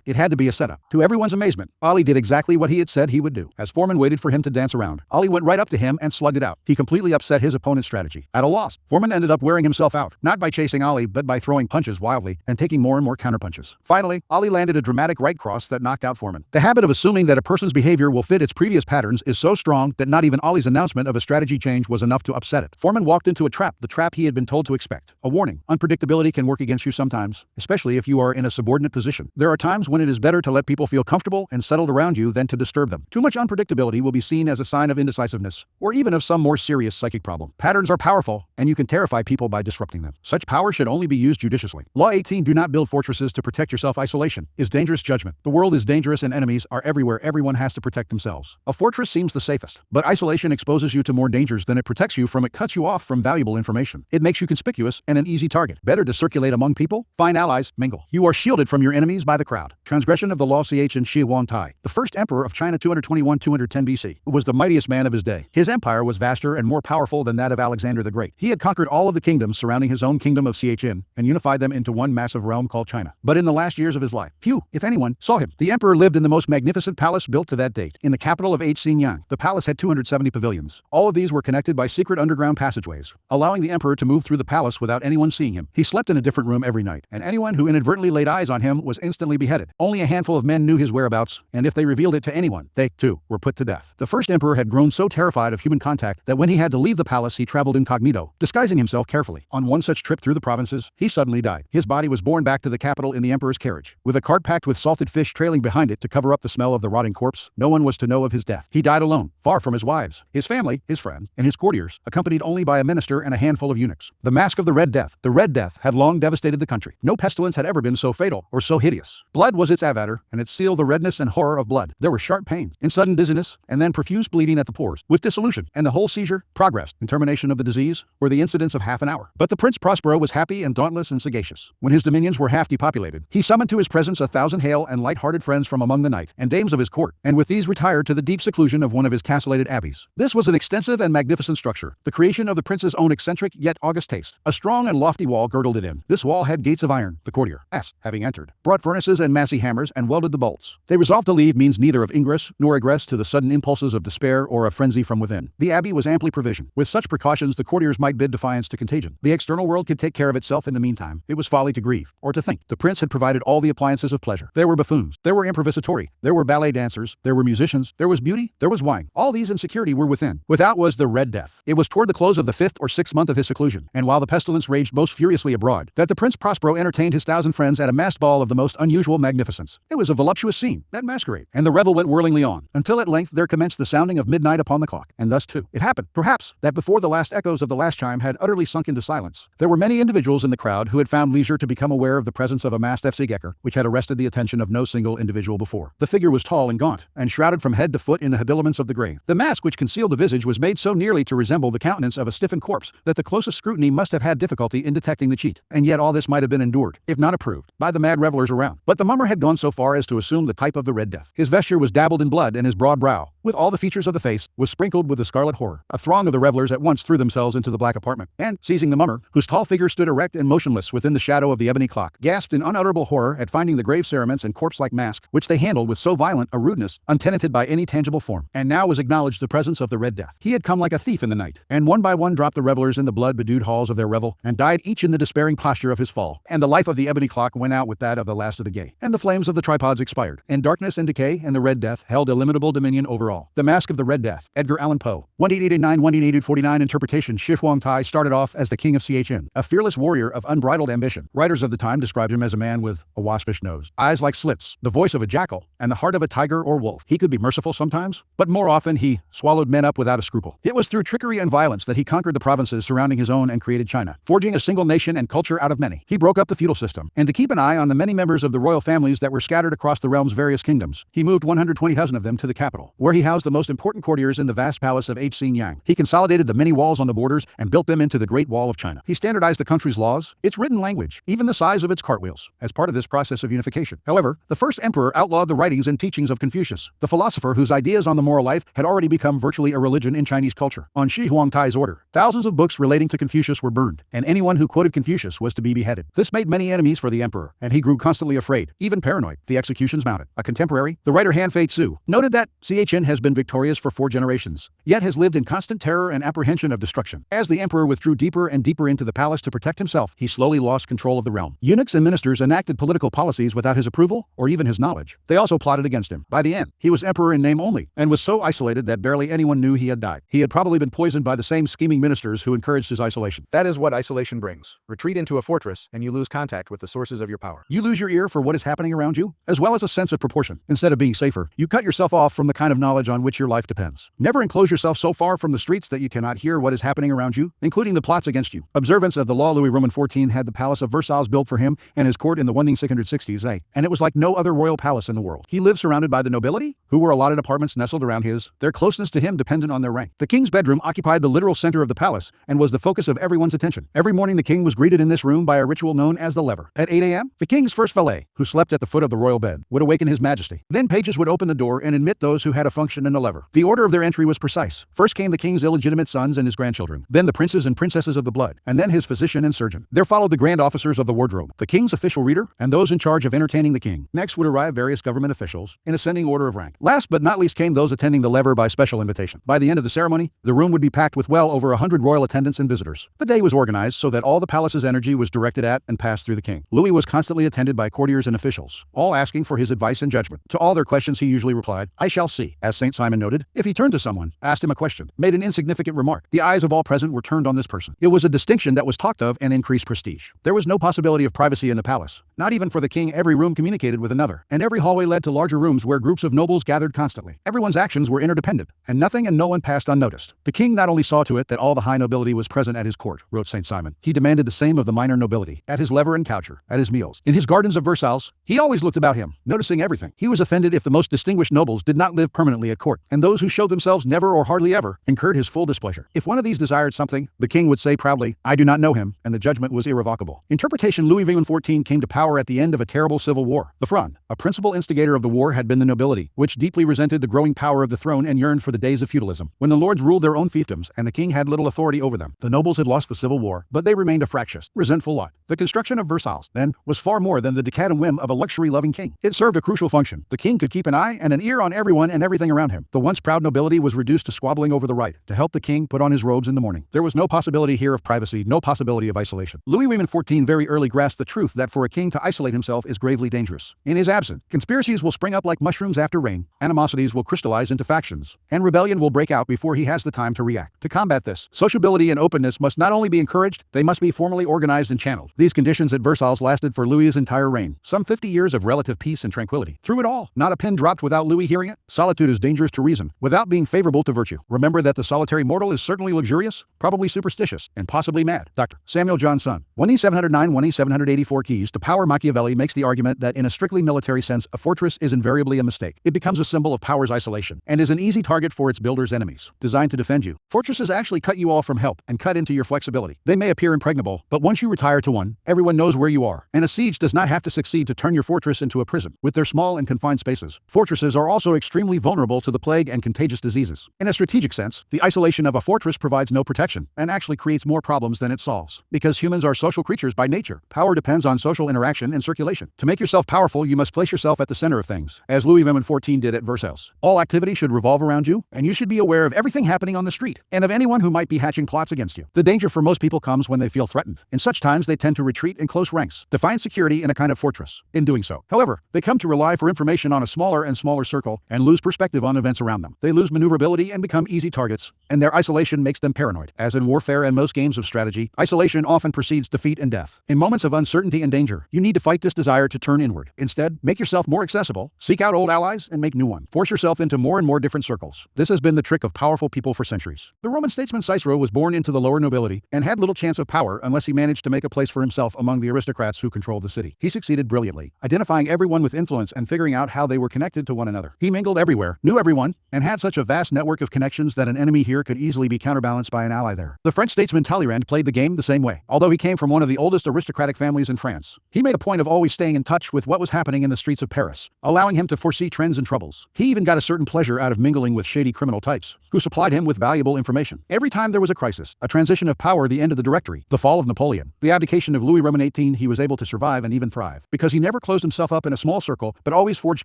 It had to be a setup. To everyone's amazement, Ali did exactly what he had said he would do. As Foreman waited for him to dance around, Ali went right up to him and slugged it out. He completely upset his opponent's strategy. At a loss, Foreman ended up wearing himself out, not by chasing Ali, but by throwing punches wildly and taking more and more counterpunches. Finally, Ali landed a dramatic right cross that knocked out Foreman. The habit of assuming that a person's behavior will fit its previous patterns is so strong that not even Ali's announcement of a strategy change was enough to upset it. Foreman walked into a trap, the trap he had been told to expect. A warning: unpredictability can work against you sometimes, especially if you are in a subordinate position. There are times when it is better to let people feel comfortable and settled around you than to disturb them. Too much unpredictability will be seen as a sign of indecisiveness, or even of some more serious psychic problem. Patterns are powerful, and you can terrify people by disrupting them. Such power should only be used judiciously. Law 18: do not build fortresses to protect yourself. Isolation is dangerous judgment. The world is dangerous and enemies are everywhere. Everyone has to protect themselves. A fortress seems the safest, but isolation exposes you to more dangers than it protects you from. It cuts you off from valuable information. It makes you conspicuous and an easy target. Better to circulate among people, find allies, mingle. You are shielded from your enemies by the crowd. Transgression of the law. Ch. and Shi Huangtai, the first emperor of China 221-210 BC, was the mightiest man of his day. His empire was vaster and more powerful than that of Alexander the Great. He had conquered all of the kingdoms surrounding his own kingdom of Xi'an and unified them into one massive realm called China. But in the last years of his life, few, if anyone, saw him. The emperor lived in the most magnificent palace built to that date, in the capital of Xinjiang. The palace had 270 pavilions. All of these were connected by secret underground passageways, allowing the emperor to move through the palace without anyone seeing him. He slept in a different room every night, and anyone who inadvertently laid eyes on him was instantly beheaded. Only a handful of men knew his whereabouts, and if they revealed it to anyone, they, too, were put to death. The first emperor had grown so terrified of human contact that when he had to leave the palace, he traveled incognito, disguising himself carefully. On one such trip through the provinces, he suddenly died. His body was borne back to the capital in the emperor's carriage, with a cart packed with salted fish trailing behind it to cover up the smell of the rotting corpse. No one was to know of his death. He died alone, far from his wives, his family, his friends, and his courtiers, accompanied only by a minister and a handful of eunuchs. The mask of the Red Death. The Red Death had long devastated the country. No pestilence had ever been so fatal or so hideous. Blood was its avatar, and it sealed the redness and horror of blood. There were sharp pains, in sudden dizziness, and then profuse bleeding at the pores, with dissolution, and the whole seizure, progress, and termination of the disease were the incidents of half an hour. But the Prince Prospero was happy and dauntless and sagacious. When his dominions were half depopulated, he summoned to his presence 1,000 hale and light-hearted friends from among the knight and dames of his court, and with these retired to the deep seclusion of one of his castellated abbeys. This was an extensive and magnificent structure, the creation of the prince's own eccentric yet august taste. A strong and lofty wall girdled it in. This wall had gates of iron. The courtier, having entered, brought furnaces and massy hammers and welded the bolts. They resolved to leave means neither of ingress nor egress to the sudden impulses of despair or of frenzy from within. The abbey was amply provisioned. With such precautions, the courtiers might bid defiance to contagion. The external world could take care of itself in the meantime. It was folly to grieve, or to think. The prince had provided all the appliances of pleasure. There were buffoons, there were improvisatori, there were ballet dancers, there were musicians, there was beauty, there was wine. All these in security were within. Without was the Red Death. It was toward the close of the 5th or 6th month of his seclusion, and while the pestilence raged most furiously abroad, that the Prince Prospero entertained his 1,000 friends at a masked ball of the most unusual magnificence. It was a voluptuous scene, that masquerade, and the revel went whirlingly on, until at length there commenced the sounding of midnight upon the clock. And thus, too, it happened, perhaps, that before the last echoes of the last chime had utterly sunk into silence, there were many individuals in the crowd who had found leisure to become aware of the presence of a masked Gecker, which had arrested the attention of no single individual before. The figure was tall and gaunt, and shrouded from head to foot in the habiliments of the grave. The mask which concealed the visage was made so nearly to resemble the countenance of a stiffened corpse that the closest scrutiny must have had difficulty in detecting the cheat. And yet all this might have been endured, if not approved, by the mad revelers around. But the mummer had gone so far as to assume the type of the Red Death. His vesture was dabbled in blood, and his broad brow, with all the features of the face, was sprinkled with the scarlet horror. A throng of the revelers at once threw themselves into the black apartment, and, seizing the mummer, whose tall figure stood erect and motionless within the shadow of the ebony clock, gasped in unutterable horror at finding the grave cerements and corpse-like mask, which they handled with so violent a rudeness, untenanted by any tangible form. And now was acknowledged the presence of the Red Death. He had come like a thief in the night, and one by one dropped the revelers in the blood-bedewed halls of their revel, and died each in the despairing posture of his fall. And the life of the ebony clock went out with that of the last of the gay, and the flames of the tripods expired, and darkness and decay and the Red Death held illimitable dominion over all. The Mask of the Red Death, Edgar Allan Poe. 1889-1849 interpretation. Shi Huangtai started off as the king of Ch'en, a fearless warrior of unbridled ambition. Writers of the time described him as a man with a waspish nose, eyes like slits, the voice of a jackal, and the heart of a tiger or wolf. He could be merciful sometimes, but more often he swallowed men up without a scruple. It was through trickery and violence that he conquered the provinces surrounding his own and created China, forging a single nation and culture out of many. He broke up the feudal system, and to keep an eye on the many members of the royal families that were scattered across the realm's various kingdoms, he moved 120,000 of them to the capital, where he housed the most important courtiers in the vast palace of Yang. He consolidated the many walls on the borders and built them into the Great Wall of China. He standardized the country's laws, its written language, even the size of its cartwheels, as part of this process of unification. However, the first emperor outlawed the writings and teachings of Confucius, the philosopher whose ideas on the moral life had already become virtually a religion in Chinese culture. On Shi Huangtai's order, thousands of books relating to Confucius were burned, and anyone who quoted Confucius was to be beheaded. This made many enemies for the emperor, and he grew constantly afraid, even paranoid. The executions mounted. A contemporary, the writer Han Fei Tzu, noted that Ch'en has been victorious for 4 generations, yet has lived in constant terror and apprehension of destruction. As the emperor withdrew deeper and deeper into the palace to protect himself, he slowly lost control of the realm. Eunuchs and ministers enacted political policies without his approval or even his knowledge. They also plotted against him. By the end, he was emperor in name only, and was so isolated that barely anyone knew he had died. He had probably been poisoned by the same scheming ministers who encouraged his isolation. That is what isolation brings. Retreat into a fortress, and you lose contact with the sources of your power. You lose your ear for what is happening around you, as well as a sense of proportion. Instead of being safer, you cut yourself off from the kind of knowledge on which your life depends. Never enclose yourself so far from the streets that you cannot hear what is happening around you, including the plots against you. Observance of the law. Louis Roman XIV had the Palace of Versailles built for him and his court in the 1660s, and it was like no other royal palace in the world. He lived surrounded by the nobility, who were allotted apartments nestled around his, their closeness to him dependent on their rank. The king's bedroom occupied the literal center of the palace and was the focus of everyone's attention. Every morning the king was greeted in this room by a ritual known as the lever. At 8 a.m., the king's first valet, who slept at the foot of the royal bed, would awaken his majesty. Then pages would open the door and admit those who had a function in the lever. The order of their entry was precise. First came the king's illegitimate sons and his grandchildren, then the princes and princesses of the blood, and then his physician and surgeon. There followed the grand officers of the wardrobe, the king's official reader, and those in charge of entertaining the king. Next would arrive various government officials, in ascending order of rank. Last but not least came those attending the lever by special invitation. By the end of the ceremony, the room would be packed with well over 100 royal attendants and visitors. The day was organized so that all the palace's energy was directed at and passed through the king. Louis was constantly attended by courtiers and officials, all asking for his advice and judgment. To all their questions he usually replied, "I shall see." As St. Simon noted, if he turned to someone, asked him a question, made an insignificant remark, the eyes of all present were turned on this person. It was a distinction that was talked of and increased prestige. There was no possibility of privacy in the palace. Not even for the king. Every room communicated with another, and every hallway led to larger rooms where groups of nobles gathered constantly. Everyone's actions were interdependent, and nothing and no one passed unnoticed. The king not only saw to it that all the high nobility was present at his court, wrote St. Simon, he demanded the same of the minor nobility, at his lever and coucher, at his meals. In his gardens of Versailles, he always looked about him, noticing everything. He was offended if the most distinguished nobles did not live permanently at court, and those who showed themselves never or hardly ever incurred his full displeasure. If one of these desired something, the king would say proudly, "I do not know him," and the judgment was irrevocable. Interpretation. Louis XIV came to power at the end of a terrible civil war. The Fronde, a principal instigator of the war, had been the nobility, which deeply resented the growing power of the throne and yearned for the days of feudalism, when the lords ruled their own fiefdoms and the king had little authority over them. The nobles had lost the civil war, but they remained a fractious, resentful lot. The construction of Versailles, then, was far more than the decadent whim of a luxury-loving king. It served a crucial function. The king could keep an eye and an ear on everyone and everything around around him. The once proud nobility was reduced to squabbling over the right to help the king put on his robes in the morning. There was no possibility here of privacy, no possibility of isolation. Louis William XIV very early grasped the truth that for a king to isolate himself is gravely dangerous. In his absence, conspiracies will spring up like mushrooms after rain, animosities will crystallize into factions, and rebellion will break out before he has the time to react. To combat this, sociability and openness must not only be encouraged, they must be formally organized and channeled. These conditions at Versailles lasted for Louis's entire reign, some 50 years of relative peace and tranquility. Through it all, not a pin dropped without Louis hearing it. Solitude is dangerous to reason, without being favorable to virtue. Remember that the solitary mortal is certainly luxurious, probably superstitious, and possibly mad. Dr. Samuel Johnson, 1E709-1E784 Keys to Power. Machiavelli makes the argument that in a strictly military sense, a fortress is invariably a mistake. It becomes a symbol of power's isolation, and is an easy target for its builder's enemies. Designed to defend you, fortresses actually cut you off from help and cut into your flexibility. They may appear impregnable, but once you retire to one, everyone knows where you are, and a siege does not have to succeed to turn your fortress into a prison. With their small and confined spaces, fortresses are also extremely vulnerable to the plague and contagious diseases. In a strategic sense, the isolation of a fortress provides no protection, and actually creates more problems than it solves. Because humans are social creatures by nature, power depends on social interaction and circulation. To make yourself powerful, you must place yourself at the center of things, as Louis XIV did at Versailles. All activity should revolve around you, and you should be aware of everything happening on the street, and of anyone who might be hatching plots against you. The danger for most people comes when they feel threatened. In such times, they tend to retreat in close ranks, to find security in a kind of fortress. In doing so, however, they come to rely for information on a smaller and smaller circle, and lose perspective on events around them. They lose maneuverability and become easy targets, and their isolation makes them paranoid. As in warfare and most games of strategy, isolation often precedes defeat and death. In moments of uncertainty and danger, you need to fight this desire to turn inward. Instead, make yourself more accessible, seek out old allies, and make new ones. Force yourself into more and more different circles. This has been the trick of powerful people for centuries. The Roman statesman Cicero was born into the lower nobility, and had little chance of power unless he managed to make a place for himself among the aristocrats who controlled the city. He succeeded brilliantly, identifying everyone with influence and figuring out how they were connected to one another. He mingled everywhere, knew everyone, and had such a vast network of connections that an enemy here could easily be counterbalanced by an ally there. The French statesman Talleyrand played the game the same way. Although he came from one of the oldest aristocratic families in France, he made a point of always staying in touch with what was happening in the streets of Paris, allowing him to foresee trends and troubles. He even got a certain pleasure out of mingling with shady criminal types, who supplied him with valuable information. Every time there was a crisis, a transition of power, the end of the Directory, the fall of Napoleon, the abdication of Louis Roman XVIII, he was able to survive and even thrive, because he never closed himself up in a small circle, but always forged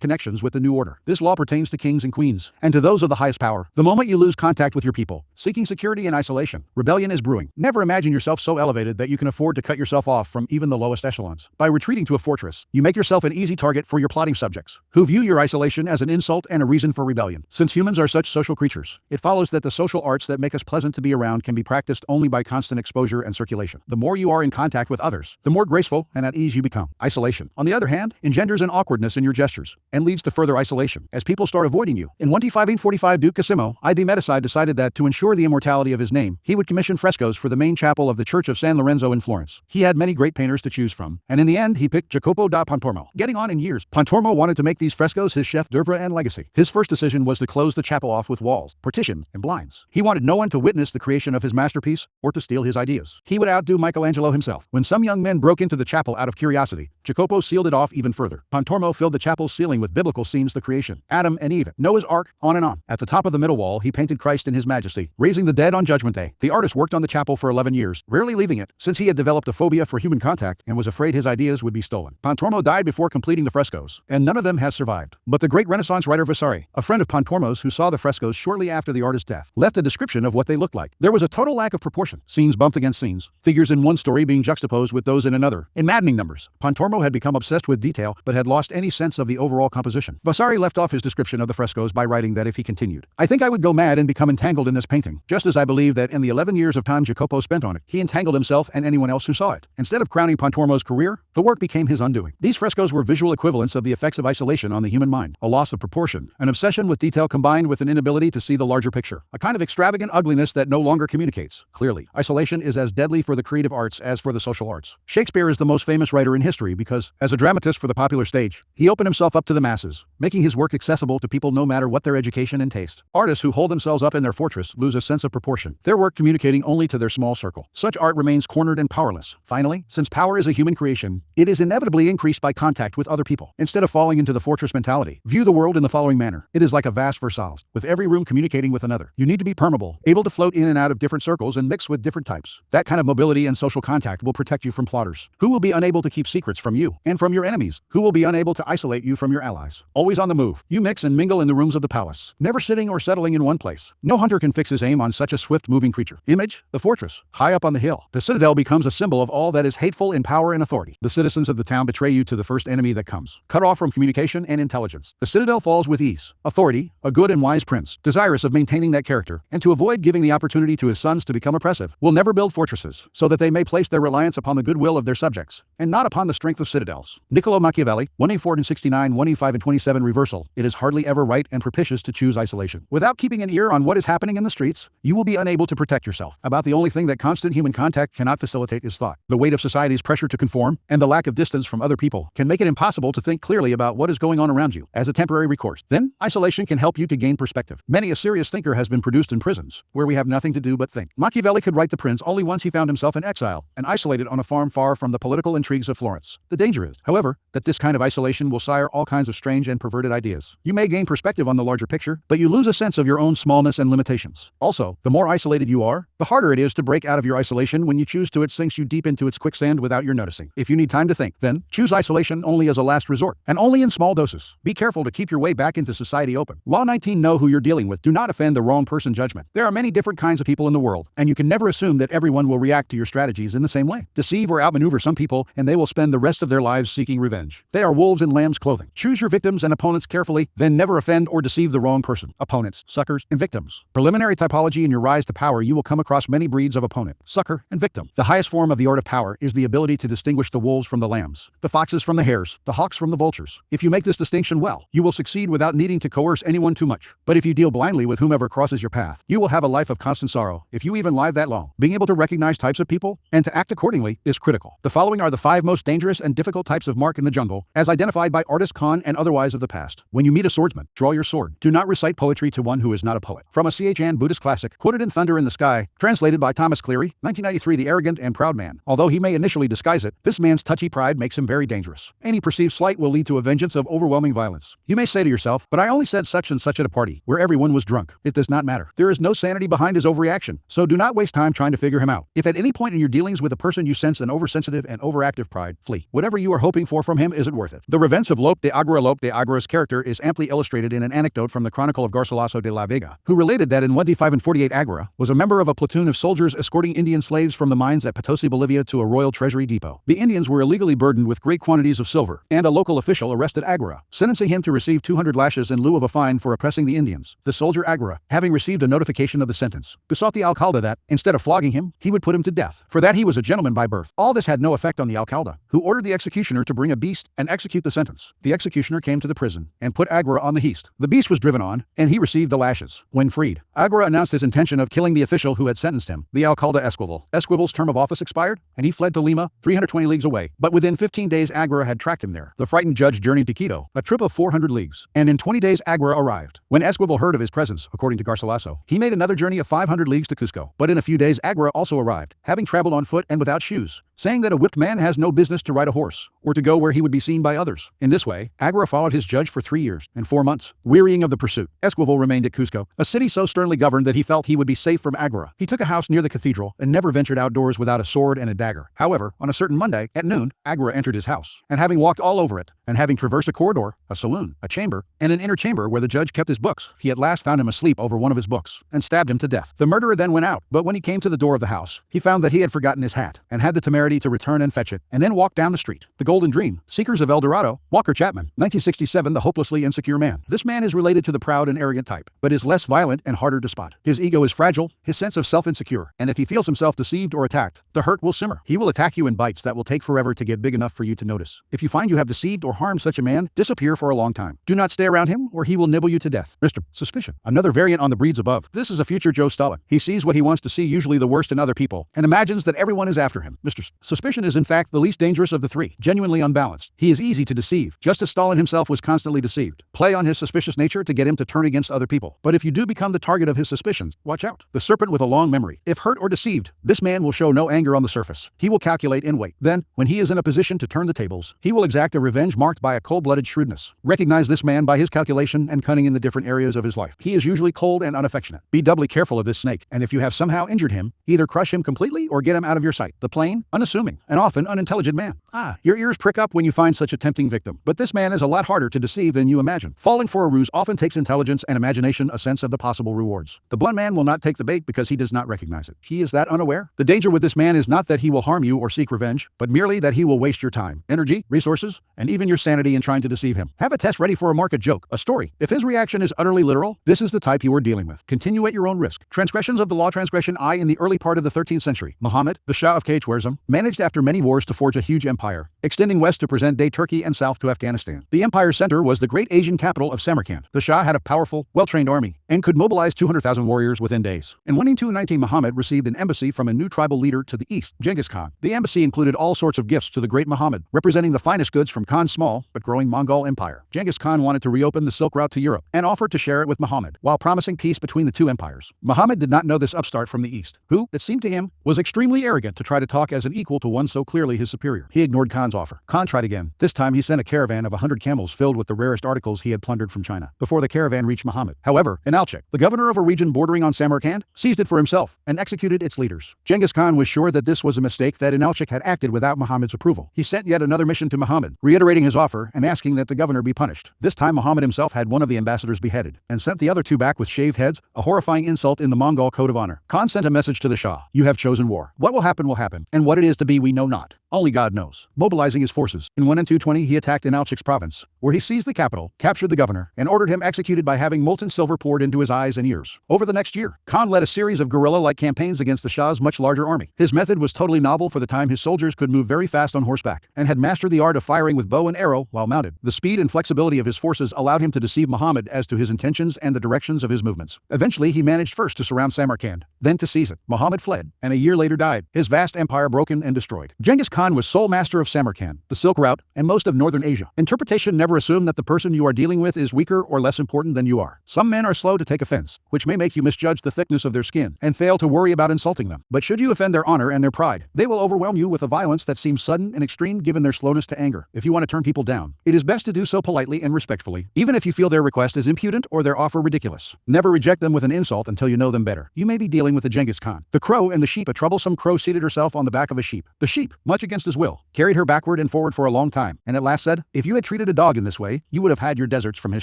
connections with the new order. This law pertains to kings and queens, and to those of the highest power. The moment you lose contact with your people, seeking security in isolation, rebellion is brewing. Never imagine yourself so elevated that you can afford to cut yourself off from even the lowest echelons. By retreating to a fortress, you make yourself an easy target for your plotting subjects, who view your isolation as an insult and a reason for rebellion. Since humans are such social creatures, it follows that the social arts that make us pleasant to be around can be practiced only by constant exposure and circulation. The more you are in contact with others, the more graceful and at ease you become. Isolation, on the other hand, engenders an awkwardness in your gestures, and leads to further isolation, as people start avoiding you. In 1545, Duke Cosimo I de' Medici decided that, to ensure the immortality of his name, he would commission frescoes for the main chapel of the Church of San Lorenzo in Florence. He had many great painters to choose from, and in the end he picked Jacopo da Pontormo. Getting on in years, Pontormo wanted to make these frescoes his chef d'oeuvre and legacy. His first decision was to close the chapel off with walls, partition, and blinds. He wanted no one to witness the creation of his masterpiece, or to steal his ideas. He would outdo Michelangelo himself. When some young men broke into the chapel out of curiosity, Jacopo sealed it off even further. Pontormo filled the chapel's ceiling with biblical scenes: the creation, Adam and Eve, Noah's Ark, on and on. At the top of the middle wall, he painted Christ in his majesty, raising the dead on Judgment Day. The artist worked on the chapel for 11 years, rarely leaving it, since he had developed a phobia for human contact and was afraid his ideas would be stolen. Pontormo died before completing the frescoes, and none of them has survived. But the great Renaissance writer Vasari, a friend of Pontormo's who saw the frescoes shortly after the artist's death, left a description of what they looked like. There was a total lack of proportion, scenes bumped against scenes, figures in one story being juxtaposed with those in another, in maddening numbers. Pontormo had become obsessed with detail, but had lost any sense of the overall composition. Vasari left off his description of the frescoes by writing that if he continued, "I think I would go mad and become entangled in this painting, just as I believe that in the 11 years of time Jacopo spent on it, he entangled himself and anyone else who saw it." Instead of crowning Pontormo's career, the work became his undoing. These frescoes were visual equivalents of the effects of isolation on the human mind, a loss of proportion, an obsession with detail combined with an inability to see the larger picture, a kind of extravagant ugliness that no longer communicates clearly. Isolation is as deadly for the creative arts as for the social arts. Shakespeare is the most famous writer in history because, as a dramatist for the popular stage, he opened himself up to the masses, making his work accessible to people no matter what their education and taste. Artists who hold themselves up in their fortress lose a sense of proportion, their work communicating only to their small circle. Such art remains cornered and powerless. Finally, since power is a human creation, it is inevitably increased by contact with other people. Instead of falling into the fortress mentality, view the world in the following manner. It is like a vast Versailles, with every room communicating with another. You need to be permeable, able to float in and out of different circles and mix with different types. That kind of mobility and social contact will protect you from plotters, who will be unable to keep secrets from you, and from your enemies, who will be unable to isolate you from your allies. Always on the move, you mix and mingle in the the rooms of the palace, never sitting or settling in one place. No hunter can fix his aim on such a swift-moving creature. Image, the fortress, high up on the hill. The citadel becomes a symbol of all that is hateful in power and authority. The citizens of the town betray you to the first enemy that comes, cut off from communication and intelligence. The citadel falls with ease. Authority, a good and wise prince, desirous of maintaining that character, and to avoid giving the opportunity to his sons to become oppressive, will never build fortresses, so that they may place their reliance upon the goodwill of their subjects, and not upon the strength of citadels. Niccolo Machiavelli, 1A4-69, 1E5-27 reversal. It is hardly ever right and propitious to choose isolation. Without keeping an ear on what is happening in the streets, you will be unable to protect yourself. About the only thing that constant human contact cannot facilitate is thought. The weight of society's pressure to conform, and the lack of distance from other people, can make it impossible to think clearly about what is going on around you, as a temporary recourse. Then, isolation can help you to gain perspective. Many a serious thinker has been produced in prisons, where we have nothing to do but think. Machiavelli could write The Prince only once he found himself in exile, and isolated on a farm far from the political intrigues of Florence. The danger is, however, that this kind of isolation will sire all kinds of strange and perverted ideas. You may gain perspective on the larger picture, but you lose a sense of your own smallness and limitations. Also, the more isolated you are, the harder it is to break out of your isolation when you choose to. It sinks you deep into its quicksand without your noticing. If you need time to think, then choose isolation only as a last resort, and only in small doses. Be careful to keep your way back into society open. Law 19. Know who you're dealing with. Do not offend the wrong person judgment. There are many different kinds of people in the world, and you can never assume that everyone will react to your strategies in the same way. Deceive or outmaneuver some people, and they will spend the rest of their lives seeking revenge. They are wolves in lamb's clothing. Choose your victims and opponents carefully, then never offend or deceive the wrong person. Opponents, suckers, and victims. Preliminary typology. In your rise to power, you will come across many breeds of opponent, sucker, and victim. The highest form of the art of power is the ability to distinguish the wolves from the lambs, the foxes from the hares, the hawks from the vultures. If you make this distinction well, you will succeed without needing to coerce anyone too much. But if you deal blindly with whomever crosses your path, you will have a life of constant sorrow, if you even live that long. Being able to recognize types of people, and to act accordingly, is critical. The following are the 5 most dangerous and difficult types of mark in the jungle, as identified by artists Khan and otherwise of the past. When you meet a swordsman, draw your sword. Do not recite poetry to one who is not a poet. From a C.H. Buddhist classic, quoted in Thunder in the Sky, translated by Thomas Cleary, 1993. The arrogant and proud man. Although he may initially disguise it, this man's touchy pride makes him very dangerous. Any perceived slight will lead to a vengeance of overwhelming violence. You may say to yourself, but I only said such and such at a party, where everyone was drunk. It does not matter. There is no sanity behind his overreaction, so do not waste time trying to figure him out. If at any point in your dealings with a person you sense an oversensitive and overactive pride, flee. Whatever you are hoping for from him isn't worth it. The revenge of Lope de Agua. Lope de Agua's character is amply illustrated in an anecdote from the Chronicle of Garcilaso de la Vega, who related that in 1D5 Agua was a member of a platoon of soldiers escorting Indian slaves from the mines at Potosi, Bolivia to a royal treasury depot. The Indians were illegally burdened with great quantities of silver, and a local official arrested Agua, sentencing him to receive 200 lashes in lieu of a fine for oppressing the Indians. The soldier Agua, having received a notification of the sentence, besought the alcalde that, instead of flogging him, he would put him to death. For that he was a gentleman by birth. All this had no effect on the alcalde, who ordered the executioner to bring a beast and execute the sentence. The executioner came to the prison and put Agua on the heast. The beast was driven on, and he received the lashes. When freed, Agua announced his intention of killing the official who had sentenced him, the alcalde Esquivel. Esquivel's term of office expired, and he fled to Lima, 320 leagues away. But within 15 days Agua had tracked him there. The frightened judge journeyed to Quito, a trip of 400 leagues, and in 20 days Agua arrived. When Esquivel heard of his presence, according to Garcilaso, he made another journey of 500 leagues to Cusco. But in a few days Agua also arrived, having traveled on foot and without shoes, saying that a whipped man has no business to ride a horse, or to go where he would be seen by others. In this way, Agua followed his judge for 3 years and 4 months, wearying of the pursuit. Esquivel remained at Cusco, a city so sternly governed that he felt he would be safe from Agua. He took a house near the cathedral and never ventured outdoors without a sword and a dagger. However, on a certain Monday, at noon, Agua entered his house, and having walked all over it, and having traversed a corridor, a saloon, a chamber, and an inner chamber where the judge kept his books, he at last found him asleep over one of his books, and stabbed him to death. The murderer then went out, but when he came to the door of the house, he found that he had forgotten his hat, and had the temerity to return and fetch it, and then walked down the street. The Golden Dream, Seekers of El Dorado, Walker Chapman, 1967. The hopelessly insecure man. This man is related to the proud and arrogant type, but is less violent and harder to spot. His ego is fragile, his sense of self insecure, and if he feels himself deceived or attacked, the hurt will simmer. He will attack you in bites that will take forever to get big enough for you to notice. If you find you have deceived or harmed such a man, disappear for a long time. Do not stay around him, or he will nibble you to death. Mr. Suspicion. Another variant on the breeds above. This is a future Joe Stalin. He sees what he wants to see, usually the worst in other people, and imagines that everyone is after him. Mr. Suspicion is in fact the least dangerous of the three, genuinely unbalanced. He is easy to deceive, just as Stalin himself was constantly deceived. Play on his suspicious nature to get him to turn against other people. But if you do become the target of his suspicions, watch out. The serpent with a long memory. If hurt or deceived, this man will show no anger on the surface. He will calculate in wait. Then, when he is in a position to turn the tables, he will exact a revenge marked by a cold-blooded shrewdness. Recognize this man by his calculation and cunning in the different areas of his life. He is usually cold and unaffectionate. Be doubly careful of this snake, and if you have somehow injured him, either crush him completely or get him out of your sight. The plain, unassuming, and often unintelligent man. Your ears prick up when you find such a tempting victim. But this man is a lot harder to deceive than you imagine. Falling for a ruse often takes intelligence and imagination, a sense of the possible rewards. The blunt man will not take the bait because he does not recognize it. He is that unaware. The danger with this man is not that he will harm you or seek revenge, but merely that he will waste your time, energy, resources, and even your sanity in trying to deceive him. Have a test ready for a market joke, a story. If his reaction is utterly literal, this is the type you are dealing with. Continue at your own risk. Transgressions of the law. Transgression I. In the early part of the 13th century, Muhammad, the Shah of Khwarizm, managed after many wars to forge a huge empire, extending west to present-day Turkey and south to Afghanistan. The empire's center was the great Asian capital of Samarkand. The Shah had a powerful, well-trained army and could mobilize 200,000 warriors within days. In 1219, Muhammad received an embassy from a new tribal leader to the east, Genghis Khan. The embassy included all sorts of gifts to the great Muhammad, representing the finest goods from Khan's small but growing Mongol empire. Genghis Khan wanted to reopen the Silk Route to Europe and offered to share it with Muhammad, while promising peace between the two empires. Muhammad did not know this upstart from the east, who, it seemed to him, was extremely arrogant to try to talk as an equal to one so clearly his superior. He ignored Khan's offer. Khan tried again. This time he sent a caravan of 100 camels filled with the rarest articles he had plundered from China before the caravan reached Muhammad. However, Inalchik, the governor of a region bordering on Samarkand, seized it for himself and executed its leaders. Genghis Khan was sure that this was a mistake, that Inalchik had acted without Muhammad's approval. He sent yet another mission to Muhammad, reiterating his offer and asking that the governor be punished. This time Muhammad himself had one of the ambassadors beheaded and sent the other two back with shaved heads, a horrifying insult in the Mongol code of honor. Khan sent a message to the Shah: "You have chosen war. What will happen, and what it is to be we know not. Only God knows." Mobilizing his forces, in 1220 he attacked Inalchik's province, where he seized the capital, captured the governor, and ordered him executed by having molten silver poured into his eyes and ears. Over the next year, Khan led a series of guerrilla-like campaigns against the Shah's much larger army. His method was totally novel for the time. His soldiers could move very fast on horseback, and had mastered the art of firing with bow and arrow while mounted. The speed and flexibility of his forces allowed him to deceive Muhammad as to his intentions and the directions of his movements. Eventually he managed first to surround Samarkand, then to seize it. Muhammad fled, and a year later died, his vast empire broken and destroyed. Genghis Khan was sole master of Samarkand, the Silk Route, and most of northern Asia. Interpretation: never assume that the person you are dealing with is weaker or less important than you are. Some men are slow to take offense, which may make you misjudge the thickness of their skin and fail to worry about insulting them. But should you offend their honor and their pride, they will overwhelm you with a violence that seems sudden and extreme given their slowness to anger. If you want to turn people down, it is best to do so politely and respectfully, even if you feel their request is impudent or their offer ridiculous. Never reject them with an insult until you know them better. You may be dealing with a Genghis Khan. The crow and the sheep. A troublesome crow seated herself on the back of a sheep. The sheep, much against his will, carried her backward and forward for a long time, and at last said, "If you had treated a dog in this way, you would have had your deserts from his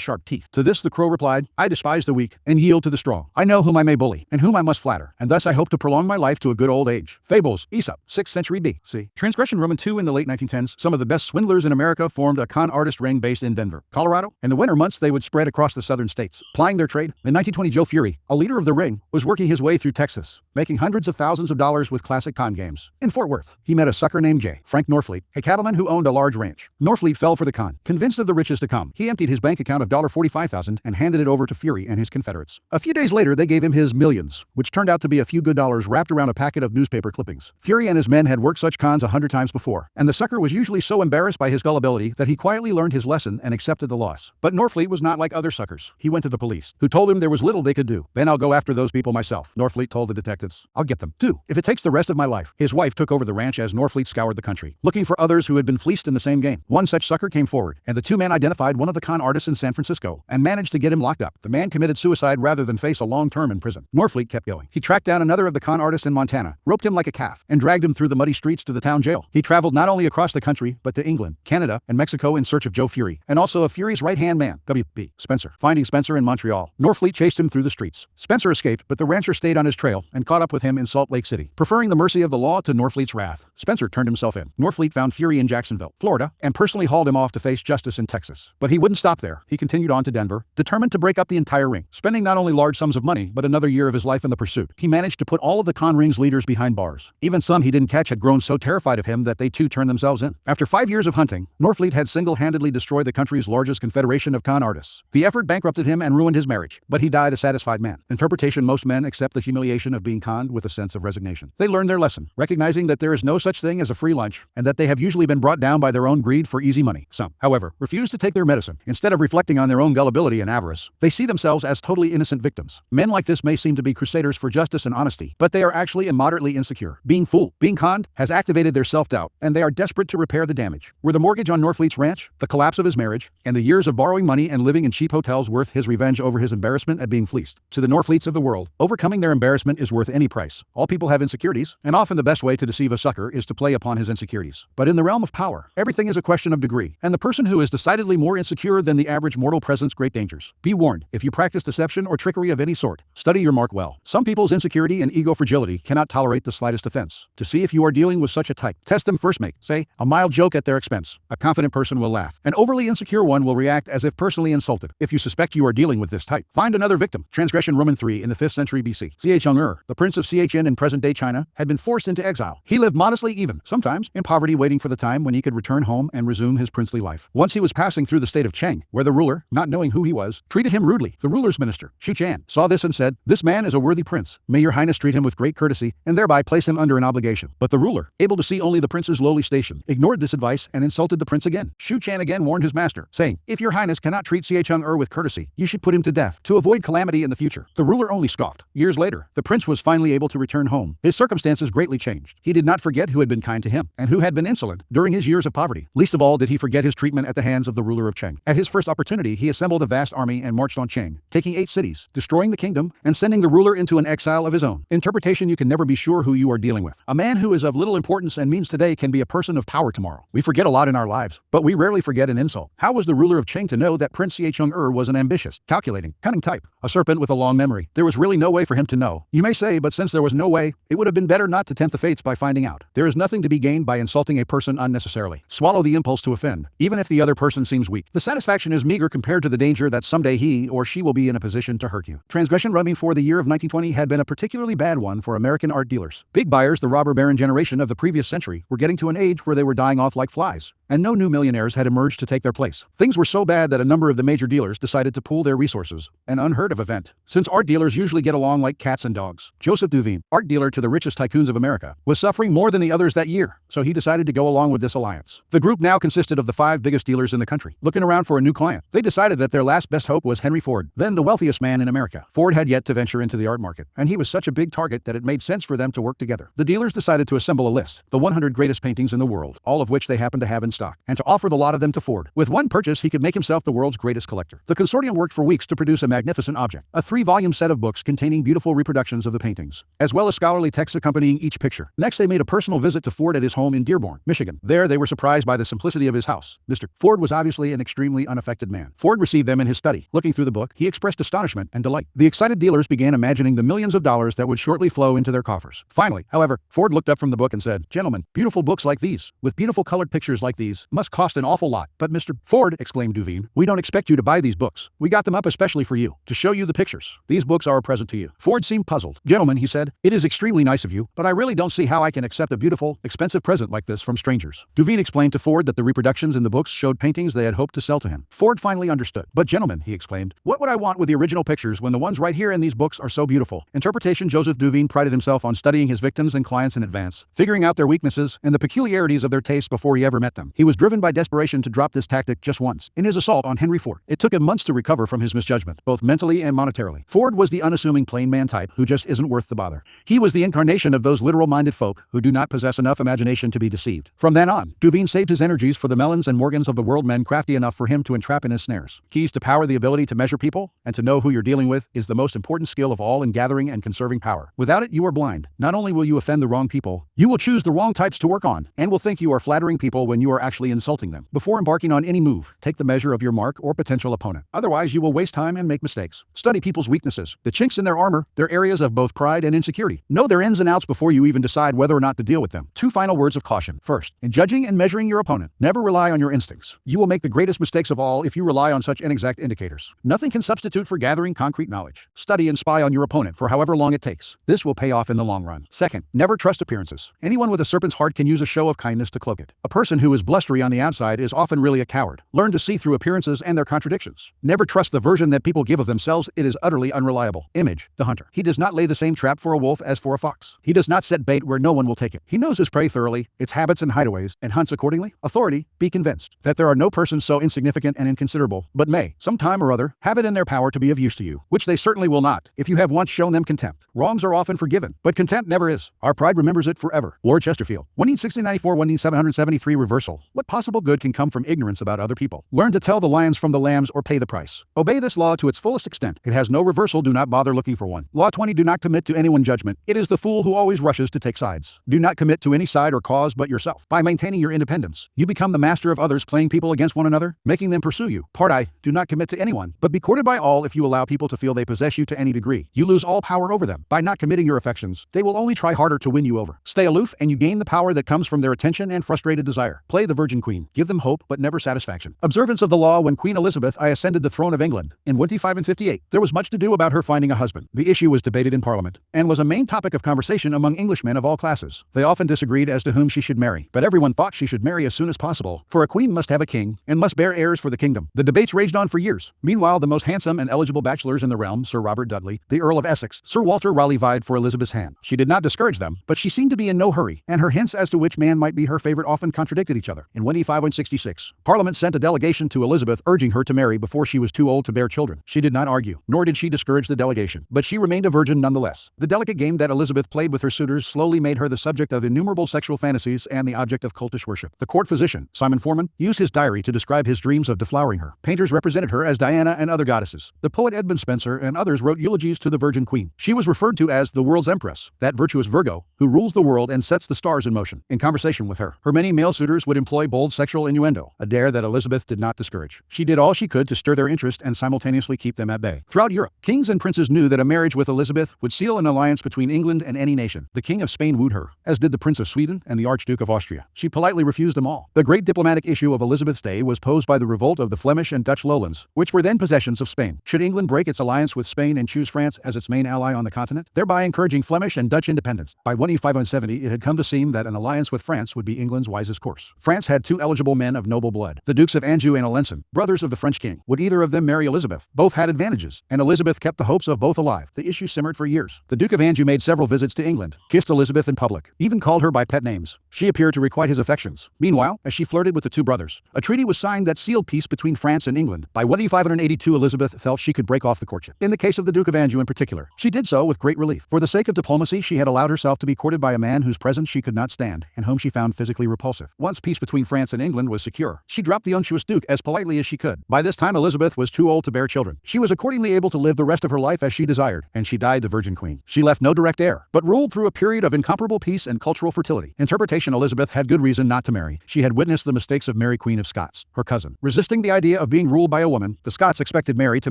sharp teeth." To this the crow replied, "I despise the weak and yield to the strong. I know whom I may bully and whom I must flatter, and thus I hope to prolong my life to a good old age." Fables, Aesop, 6th century B.C. Transgression Roman II. In the late 1910s, some of the best swindlers in America formed a con artist ring based in Denver, Colorado. In the winter months they would spread across the southern states, plying their trade. In 1920, Joe Fury, a leader of the ring, was working his way through Texas, making hundreds of thousands of dollars with classic con games. In Fort Worth, he met a sucker named J. Frank Norfleet, a cattleman who owned a large ranch. Norfleet fell for the con. Convinced of the riches to come, he emptied his bank account of $45,000 and handed it over to Fury and his Confederates. A few days later they gave him his millions, which turned out to be a few good dollars wrapped around a packet of newspaper clippings. Fury and his men had worked such cons 100 times before, and the sucker was usually so embarrassed by his gullibility that he quietly learned his lesson and accepted the loss. But Norfleet was not like other suckers. He went to the police, who told him there was little they could do. "Then I'll go after those people myself," Norfleet told the detectives. "I'll get them, too, if it takes the rest of my life." His wife took over the ranch as Norfleet scoured the country, looking for others who had been fleeced in the same game. One such sucker came forward, and the two men identified one of the con artists in San Francisco and managed to get him locked up. The man committed suicide rather than face a long term in prison. Norfleet kept going. He tracked down another of the con artists in Montana, roped him like a calf, and dragged him through the muddy streets to the town jail. He traveled not only across the country, but to England, Canada, and Mexico in search of Joe Fury, and also of Fury's right-hand man, W.B. Spencer. Finding Spencer in Montreal, Norfleet chased him through the streets. Spencer escaped, but the rancher stayed on his trail and caught up with him in Salt Lake City. Preferring the mercy of the law to Norfleet's wrath, Spencer turned himself in. Norfleet found Fury in Jacksonville, Florida, and personally hauled him off to face justice in Texas. But he wouldn't stop there. He continued on to Denver, determined to break up the entire ring, spending not only large sums of money, but another year of his life in the pursuit. He managed to put all of the con ring's leaders behind bars. Even some he didn't catch had grown so terrified of him that they too turned themselves in. After 5 years of hunting, Norfleet had single-handedly destroyed the country's largest confederation of con artists. The effort bankrupted him and ruined his marriage, but he died a satisfied man. Interpretation: most men accept the humiliation of being conned with a sense of resignation. They learned their lesson, recognizing that there is no such thing as a free lunch, and that they have usually been brought down by their own greed for easy money. Some, however, refuse to take their medicine. Instead of reflecting on their own gullibility and avarice, they see themselves as totally innocent victims. Men like this may seem to be crusaders for justice and honesty, but they are actually immoderately insecure. Being fooled, being conned, has activated their self-doubt, and they are desperate to repair the damage. Were the mortgage on Norfleet's ranch, the collapse of his marriage, and the years of borrowing money and living in cheap hotels worth his revenge over his embarrassment at being fleeced? To the Norfleets of the world, overcoming their embarrassment is worth any price. All people have insecurities, and often the best way to deceive a sucker is to play upon upon his insecurities. But in the realm of power, everything is a question of degree, and the person who is decidedly more insecure than the average mortal presents great dangers. Be warned, if you practice deception or trickery of any sort, study your mark well. Some people's insecurity and ego fragility cannot tolerate the slightest offense. To see if you are dealing with such a type, test them first. Make, say, a mild joke at their expense. A confident person will laugh. An overly insecure one will react as if personally insulted. If you suspect you are dealing with this type, find another victim. Transgression Roman 3 in the 5th century BC. Ch. the prince of Chn in present-day China, had been forced into exile. He lived modestly even, sometimes, in poverty, waiting for the time when he could return home and resume his princely life. Once he was passing through the state of Cheng, where the ruler, not knowing who he was, treated him rudely. The ruler's minister, Shu Chan, saw this and said, "This man is a worthy prince. May your highness treat him with great courtesy and thereby place him under an obligation." But the ruler, able to see only the prince's lowly station, ignored this advice and insulted the prince again. Shu Chan again warned his master, saying, "If your highness cannot treat Ch. with courtesy, you should put him to death, to avoid calamity in the future." The ruler only scoffed. Years later, the prince was finally able to return home. His circumstances greatly changed. He did not forget who had been kind to him, and who had been insolent during his years of poverty. Least of all did he forget his treatment at the hands of the ruler of Cheng. At his first opportunity, he assembled a vast army and marched on Cheng, taking 8 cities, destroying the kingdom, and sending the ruler into an exile of his own. Interpretation: you can never be sure who you are dealing with. A man who is of little importance and means today can be a person of power tomorrow. We forget a lot in our lives, but we rarely forget an insult. How was the ruler of Cheng to know that Prince Ch. was an ambitious, calculating, cunning type, a serpent with a long memory? There was really no way for him to know. You may say, but since there was no way, it would have been better not to tempt the fates by finding out. There is nothing to be gained by insulting a person unnecessarily. Swallow the impulse to offend, even if the other person seems weak. The satisfaction is meager compared to the danger that someday he or she will be in a position to hurt you. Transgression Roman for the year of 1920 had been a particularly bad one for American art dealers. Big buyers, the robber baron generation of the previous century, were getting to an age where they were dying off like flies, and no new millionaires had emerged to take their place. Things were so bad that a number of the major dealers decided to pool their resources, an unheard of event, since art dealers usually get along like cats and dogs. Joseph Duveen, art dealer to the richest tycoons of America, was suffering more than the others that year, so he decided to go along with this alliance. The group now consisted of the 5 biggest dealers in the country. Looking around for a new client, they decided that their last best hope was Henry Ford, then the wealthiest man in America. Ford had yet to venture into the art market, and he was such a big target that it made sense for them to work together. The dealers decided to assemble a list, the 100 greatest paintings in the world, all of which they happened to have in stock, and to offer the lot of them to Ford. With one purchase, he could make himself the world's greatest collector. The consortium worked for weeks to produce a magnificent object, a 3-volume set of books containing beautiful reproductions of the paintings, as well as scholarly texts accompanying each picture. Next, they made a personal visit to Ford at his home in Dearborn, Michigan. There, they were surprised by the simplicity of his house. Mr. Ford was obviously an extremely unaffected man. Ford received them in his study. Looking through the book, he expressed astonishment and delight. The excited dealers began imagining the millions of dollars that would shortly flow into their coffers. Finally, however, Ford looked up from the book and said, "Gentlemen, beautiful books like these, with beautiful colored pictures like these, must cost an awful lot." "But Mr. Ford," exclaimed Duveen, "we don't expect you to buy these books. We got them up especially for you, to show you the pictures. These books are a present to you." Ford seemed puzzled. "Gentlemen," he said, "it is extremely nice of you, but I really don't see how I can accept a beautiful, expensive present like this from strangers." Duveen explained to Ford that the reproductions in the books showed paintings they had hoped to sell to him. Ford finally understood. "But gentlemen," he exclaimed, "what would I want with the original pictures when the ones right here in these books are so beautiful?" Interpretation: Joseph Duveen prided himself on studying his victims and clients in advance, figuring out their weaknesses and the peculiarities of their tastes before he ever met them. He was driven by desperation to drop this tactic just once, in his assault on Henry Ford. It took him months to recover from his misjudgment, both mentally and monetarily. Ford was the unassuming plain man type who just isn't worth the bother. He was the incarnation of those literal-minded folk who do not possess enough imagination to be deceived. From then on, Duveen saved his energies for the Mellons and Morgans of the world, men crafty enough for him to entrap in his snares. Keys to power: the ability to measure people and to know who you're dealing with is the most important skill of all in gathering and conserving power. Without it, you are blind. Not only will you offend the wrong people, you will choose the wrong types to work on, and will think you are flattering people when you are actually insulting them. Before embarking on any move, take the measure of your mark or potential opponent. Otherwise, you will waste time and make mistakes. Study people's weaknesses, the chinks in their armor, their areas of both pride and insecurity. Know their ins and outs before you even decide whether or not to deal with them. 2 final words of caution. First, in judging and measuring your opponent, never rely on your instincts. You will make the greatest mistakes of all if you rely on such inexact indicators. Nothing can substitute for gathering concrete knowledge. Study and spy on your opponent for however long it takes. This will pay off in the long run. Second, never trust appearances. Anyone with a serpent's heart can use a show of kindness to cloak it. A person who is blustery on the outside is often really a coward. Learn to see through appearances and their contradictions. Never trust the version that people give of themselves. It is utterly unreliable. Image: the hunter. He does not lay the same trap for a wolf as for a fox. He does not set bait where no one will take it. He knows his prey thoroughly, its habits and hideaways, and hunts accordingly. Authority: be convinced that there are no persons so insignificant and inconsiderable, but may, some time or other, have it in their power to be of use to you, which they certainly will not, if you have once shown them contempt. Wrongs are often forgiven, but contempt never is. Our pride remembers it forever. Lord Chesterfield. 1694-1773 reversal. rule. What possible good can come from ignorance about other people? Learn to tell the lions from the lambs or pay the price. Obey this law to its fullest extent. It has no reversal. Do not bother looking for one. Law 20. Do not commit to anyone judgment. It is the fool who always rushes to take sides. Do not commit to any side or cause but yourself. By maintaining your independence, you become the master of others, playing people against one another, making them pursue you. Part I. Do not commit to anyone, but be courted by all. If you allow people to feel they possess you to any degree, you lose all power over them. By not committing your affections, they will only try harder to win you over. Stay aloof, and you gain the power that comes from their attention and frustrated desire. Play the Virgin Queen. Give them hope, but never satisfaction. Observance of the law. When Queen Elizabeth I ascended the throne of England in 25 and 58, there was much to do about her finding a husband. The issue was debated in Parliament, and was a main topic of conversation among Englishmen of all classes. They often disagreed as to whom she should marry, but everyone thought she should marry as soon as possible, for a queen must have a king, and must bear heirs for the kingdom. The debates raged on for years. Meanwhile, the most handsome and eligible bachelors in the realm, Sir Robert Dudley, the Earl of Essex, Sir Walter Raleigh, vied for Elizabeth's hand. She did not discourage them, but she seemed to be in no hurry, and her hints as to which man might be her favorite often contradicted each other. In 25 and 66, Parliament sent a delegation to Elizabeth urging her to marry before she was too old to bear children. She did not argue, nor did she discourage the delegation, but she remained a virgin nonetheless. The delicate game that Elizabeth played with her suitors slowly made her the subject of innumerable sexual fantasies and the object of cultish worship. The court physician, Simon Forman, used his diary to describe his dreams of deflowering her. Painters represented her as Diana and other goddesses. The poet Edmund Spenser and others wrote eulogies to the Virgin Queen. She was referred to as the world's empress, that virtuous Virgo, who rules the world and sets the stars in motion. In conversation with her, her many male suitors would employ bold sexual innuendo, a dare that Elizabeth did not discourage. She did all she could to stir their interest and simultaneously keep them at bay. Throughout Europe, kings and princes knew that a marriage with Elizabeth would seal an alliance between England and any nation. The King of Spain wooed her, as did the Prince of Sweden and the Archduke of Austria. She politely refused them all. The great diplomatic issue of Elizabeth's day was posed by the revolt of the Flemish and Dutch lowlands, which were then possessions of Spain. Should England break its alliance with Spain and choose France as its main ally on the continent, thereby encouraging Flemish and Dutch independence? By 1570, it had come to seem that an alliance with France would be England's wisest course. France had two eligible men of noble blood, the Dukes of Anjou and Alençon, brothers of the French king. Would either of them marry Elizabeth? Both had advantages, and Elizabeth kept the hopes of both alive. The issue simmered for years. The Duke of Anjou made several visits to England, kissed Elizabeth in public, even called her by pet names. She appeared to requite his affections. Meanwhile, as she flirted with the two brothers, a treaty was signed that sealed peace between France and England. By 1582, Elizabeth felt she could break off the courtship. In the case of the Duke of Anjou in particular, she did so with great relief. For the sake of diplomacy, she had allowed herself to be courted by a man whose presence she could not stand, and whom she found physically repulsive. Once peace between France and England was secure, she dropped the unctuous Duke as politely as she could. By this time, Elizabeth was too old to bear children. She was accordingly able to live the rest of her life as she desired, and she died the Virgin Queen. She left no direct heir, but ruled through a period of incomparable peace and cultural fertility. Interpretation: Elizabeth had good reason not to marry. She had witnessed the mistakes of Mary, Queen of Scots, her cousin. Resisting the idea of being ruled by a woman, the Scots expected Mary to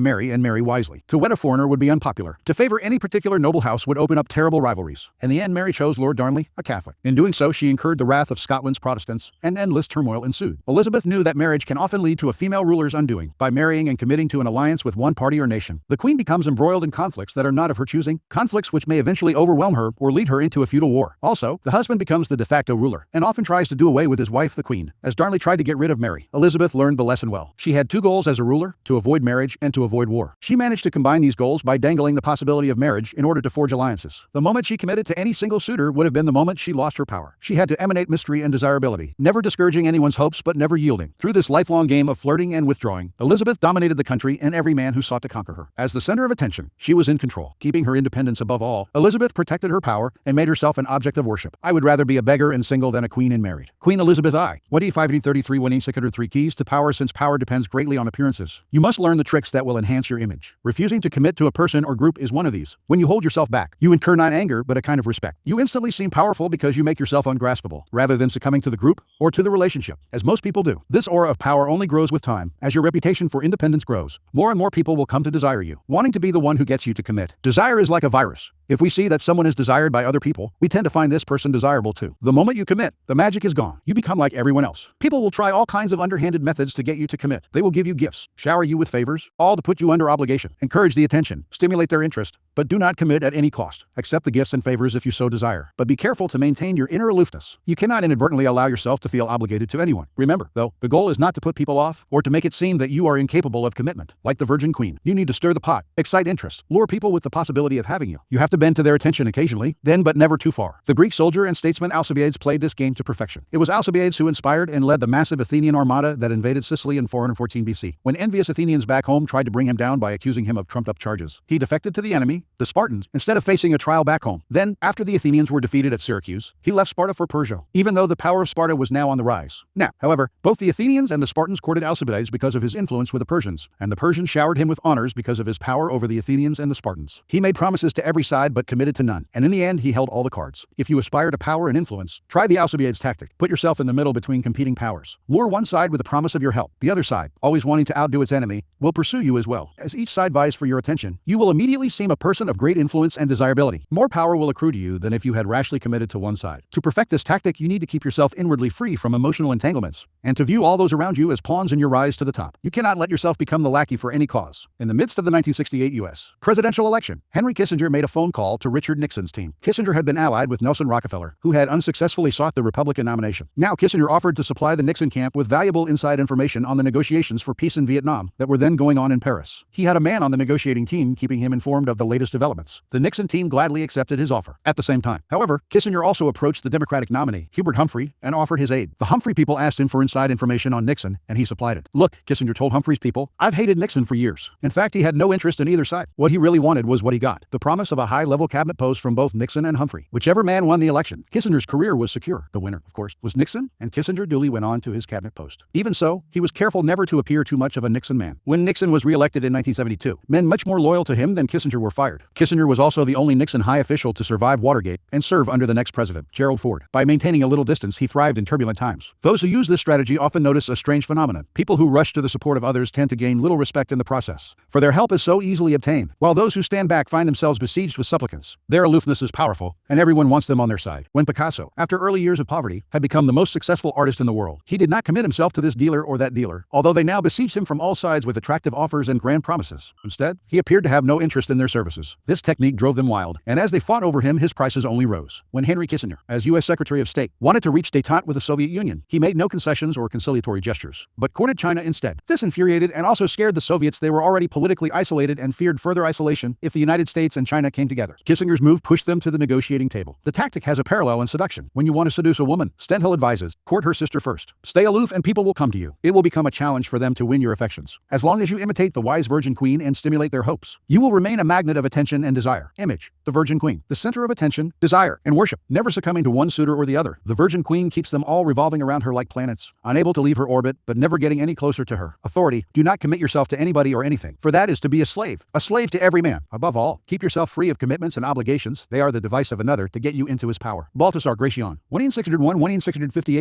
marry, and marry wisely. To wed a foreigner would be unpopular. To favor any particular noble house would open up terrible rivalries. In the end, Mary chose Lord Darnley, a Catholic. In doing so, she incurred the wrath of Scotland's Protestants, and endless turmoil ensued. Elizabeth knew that marriage can often lead to a female ruler's undoing. By marrying and committing to an alliance with one party or nation, the queen becomes embroiled in conflicts that are not of her choosing, conflicts which may eventually overwhelm her or lead her into a feudal war. Also, the husband becomes the de facto ruler, and often tries to do away with his wife, the queen. As Darnley tried to get rid of Mary, Elizabeth learned the lesson well. She had two goals as a ruler: to avoid marriage and to avoid war. She managed to combine these goals by dangling the possibility of marriage in order to forge alliances. The moment she committed to any single suitor would have been the moment she lost her power. She had to emanate mystery and desirability, never discouraging anyone's hopes but never yielding. Through this lifelong game of flirting and withdrawing, Elizabeth dominated the country and every man who sought to conquer her. As the center of attention, she was in control. Keeping her independence above all, Elizabeth protected her power and made herself an object of worship. I would rather be a beggar and single than a queen and married. Queen Elizabeth I. 1533 winning secretive 3 keys to power. Since power depends greatly on appearances, you must learn the tricks that will enhance your image. Refusing to commit to a person or group is one of these. When you hold yourself back, you incur not anger but a kind of respect. You instantly seem powerful because you make yourself ungraspable, rather than succumbing to the group or to the relationship, as most people do. This aura of power only grows with time. As your reputation for independence grows, more and more people will come to desire you, wanting to be the one who gets you to commit. Desire is like a virus. If we see that someone is desired by other people, we tend to find this person desirable too. The moment you commit, the magic is gone. You become like everyone else. People will try all kinds of underhanded methods to get you to commit. They will give you gifts, shower you with favors, all to put you under obligation, encourage the attention, stimulate their interest, but do not commit at any cost. Accept the gifts and favors if you so desire, but be careful to maintain your inner aloofness. You cannot inadvertently allow yourself to feel obligated to anyone. Remember, though, the goal is not to put people off or to make it seem that you are incapable of commitment. Like the Virgin Queen, you need to stir the pot, excite interest, lure people with the possibility of having you. You have to bend to their attention occasionally, then but never too far. The Greek soldier and statesman Alcibiades played this game to perfection. It was Alcibiades who inspired and led the massive Athenian armada that invaded Sicily in 414 BC. When envious Athenians back home tried to bring him down by accusing him of trumped-up charges, he defected to the enemy, the Spartans, instead of facing a trial back home. Then, after the Athenians were defeated at Syracuse, he left Sparta for Persia, even though the power of Sparta was now on the rise. Now, however, both the Athenians and the Spartans courted Alcibiades because of his influence with the Persians, and the Persians showered him with honors because of his power over the Athenians and the Spartans. He made promises to every side but committed to none, and in the end he held all the cards. If you aspire to power and influence, try the Alcibiades tactic. Put yourself in the middle between competing powers. Lure one side with the promise of your help. The other side, always wanting to outdo its enemy, will pursue you as well. As each side vies for your attention, you will immediately seem a person of great influence and desirability. More power will accrue to you than if you had rashly committed to one side. To perfect this tactic, you need to keep yourself inwardly free from emotional entanglements, and to view all those around you as pawns in your rise to the top. You cannot let yourself become the lackey for any cause. In the midst of the 1968 U.S. presidential election, Henry Kissinger made a phone call to Richard Nixon's team. Kissinger had been allied with Nelson Rockefeller, who had unsuccessfully sought the Republican nomination. Now Kissinger offered to supply the Nixon camp with valuable inside information on the negotiations for peace in Vietnam that were then going on in Paris. He had a man on the negotiating team keeping him informed of the latest developments. The Nixon team gladly accepted his offer. At the same time, however, Kissinger also approached the Democratic nominee, Hubert Humphrey, and offered his aid. The Humphrey people asked him for inside information on Nixon, and he supplied it. Look, Kissinger told Humphrey's people, I've hated Nixon for years. In fact, he had no interest in either side. What he really wanted was what he got, the promise of a high-level cabinet post from both Nixon and Humphrey. Whichever man won the election, Kissinger's career was secure. The winner, of course, was Nixon, and Kissinger duly went on to his cabinet post. Even so, he was careful never to appear too much of a Nixon man. When Nixon was re-elected in 1972, men much more loyal to him than Kissinger were fired. Kissinger was also the only Nixon high official to survive Watergate and serve under the next president, Gerald Ford. By maintaining a little distance, he thrived in turbulent times. Those who use this strategy often notice a strange phenomenon. People who rush to the support of others tend to gain little respect in the process, for their help is so easily obtained, while those who stand back find themselves besieged with supplicants. Their aloofness is powerful, and everyone wants them on their side. When Picasso, after early years of poverty, had become the most successful artist in the world, he did not commit himself to this dealer or that dealer, although they now besieged him from all sides with attractive offers and grand promises. Instead, he appeared to have no interest in their services. This technique drove them wild, and as they fought over him, his prices only rose. When Henry Kissinger, as U.S. Secretary of State, wanted to reach détente with the Soviet Union, he made no concessions or conciliatory gestures, but courted China instead. This infuriated and also scared the Soviets. They were already politically isolated and feared further isolation if the United States and China came together. Kissinger's move pushed them to the negotiating table. The tactic has a parallel in seduction. When you want to seduce a woman, Stendhal advises, court her sister first. Stay aloof and people will come to you. It will become a challenge for them to win your affections. As long as you imitate the wise Virgin Queen and stimulate their hopes, you will remain a magnet of attention and desire. Image: the Virgin Queen, the center of attention, desire, and worship, never succumbing to one suitor or the other. The Virgin Queen keeps them all revolving around her like planets, unable to leave her orbit, but never getting any closer to her. Authority: do not commit yourself to anybody or anything, for that is to be a slave to every man. Above all, keep yourself free of commitments and obligations. They are the device of another to get you into his power. Balthasar Gracian, 1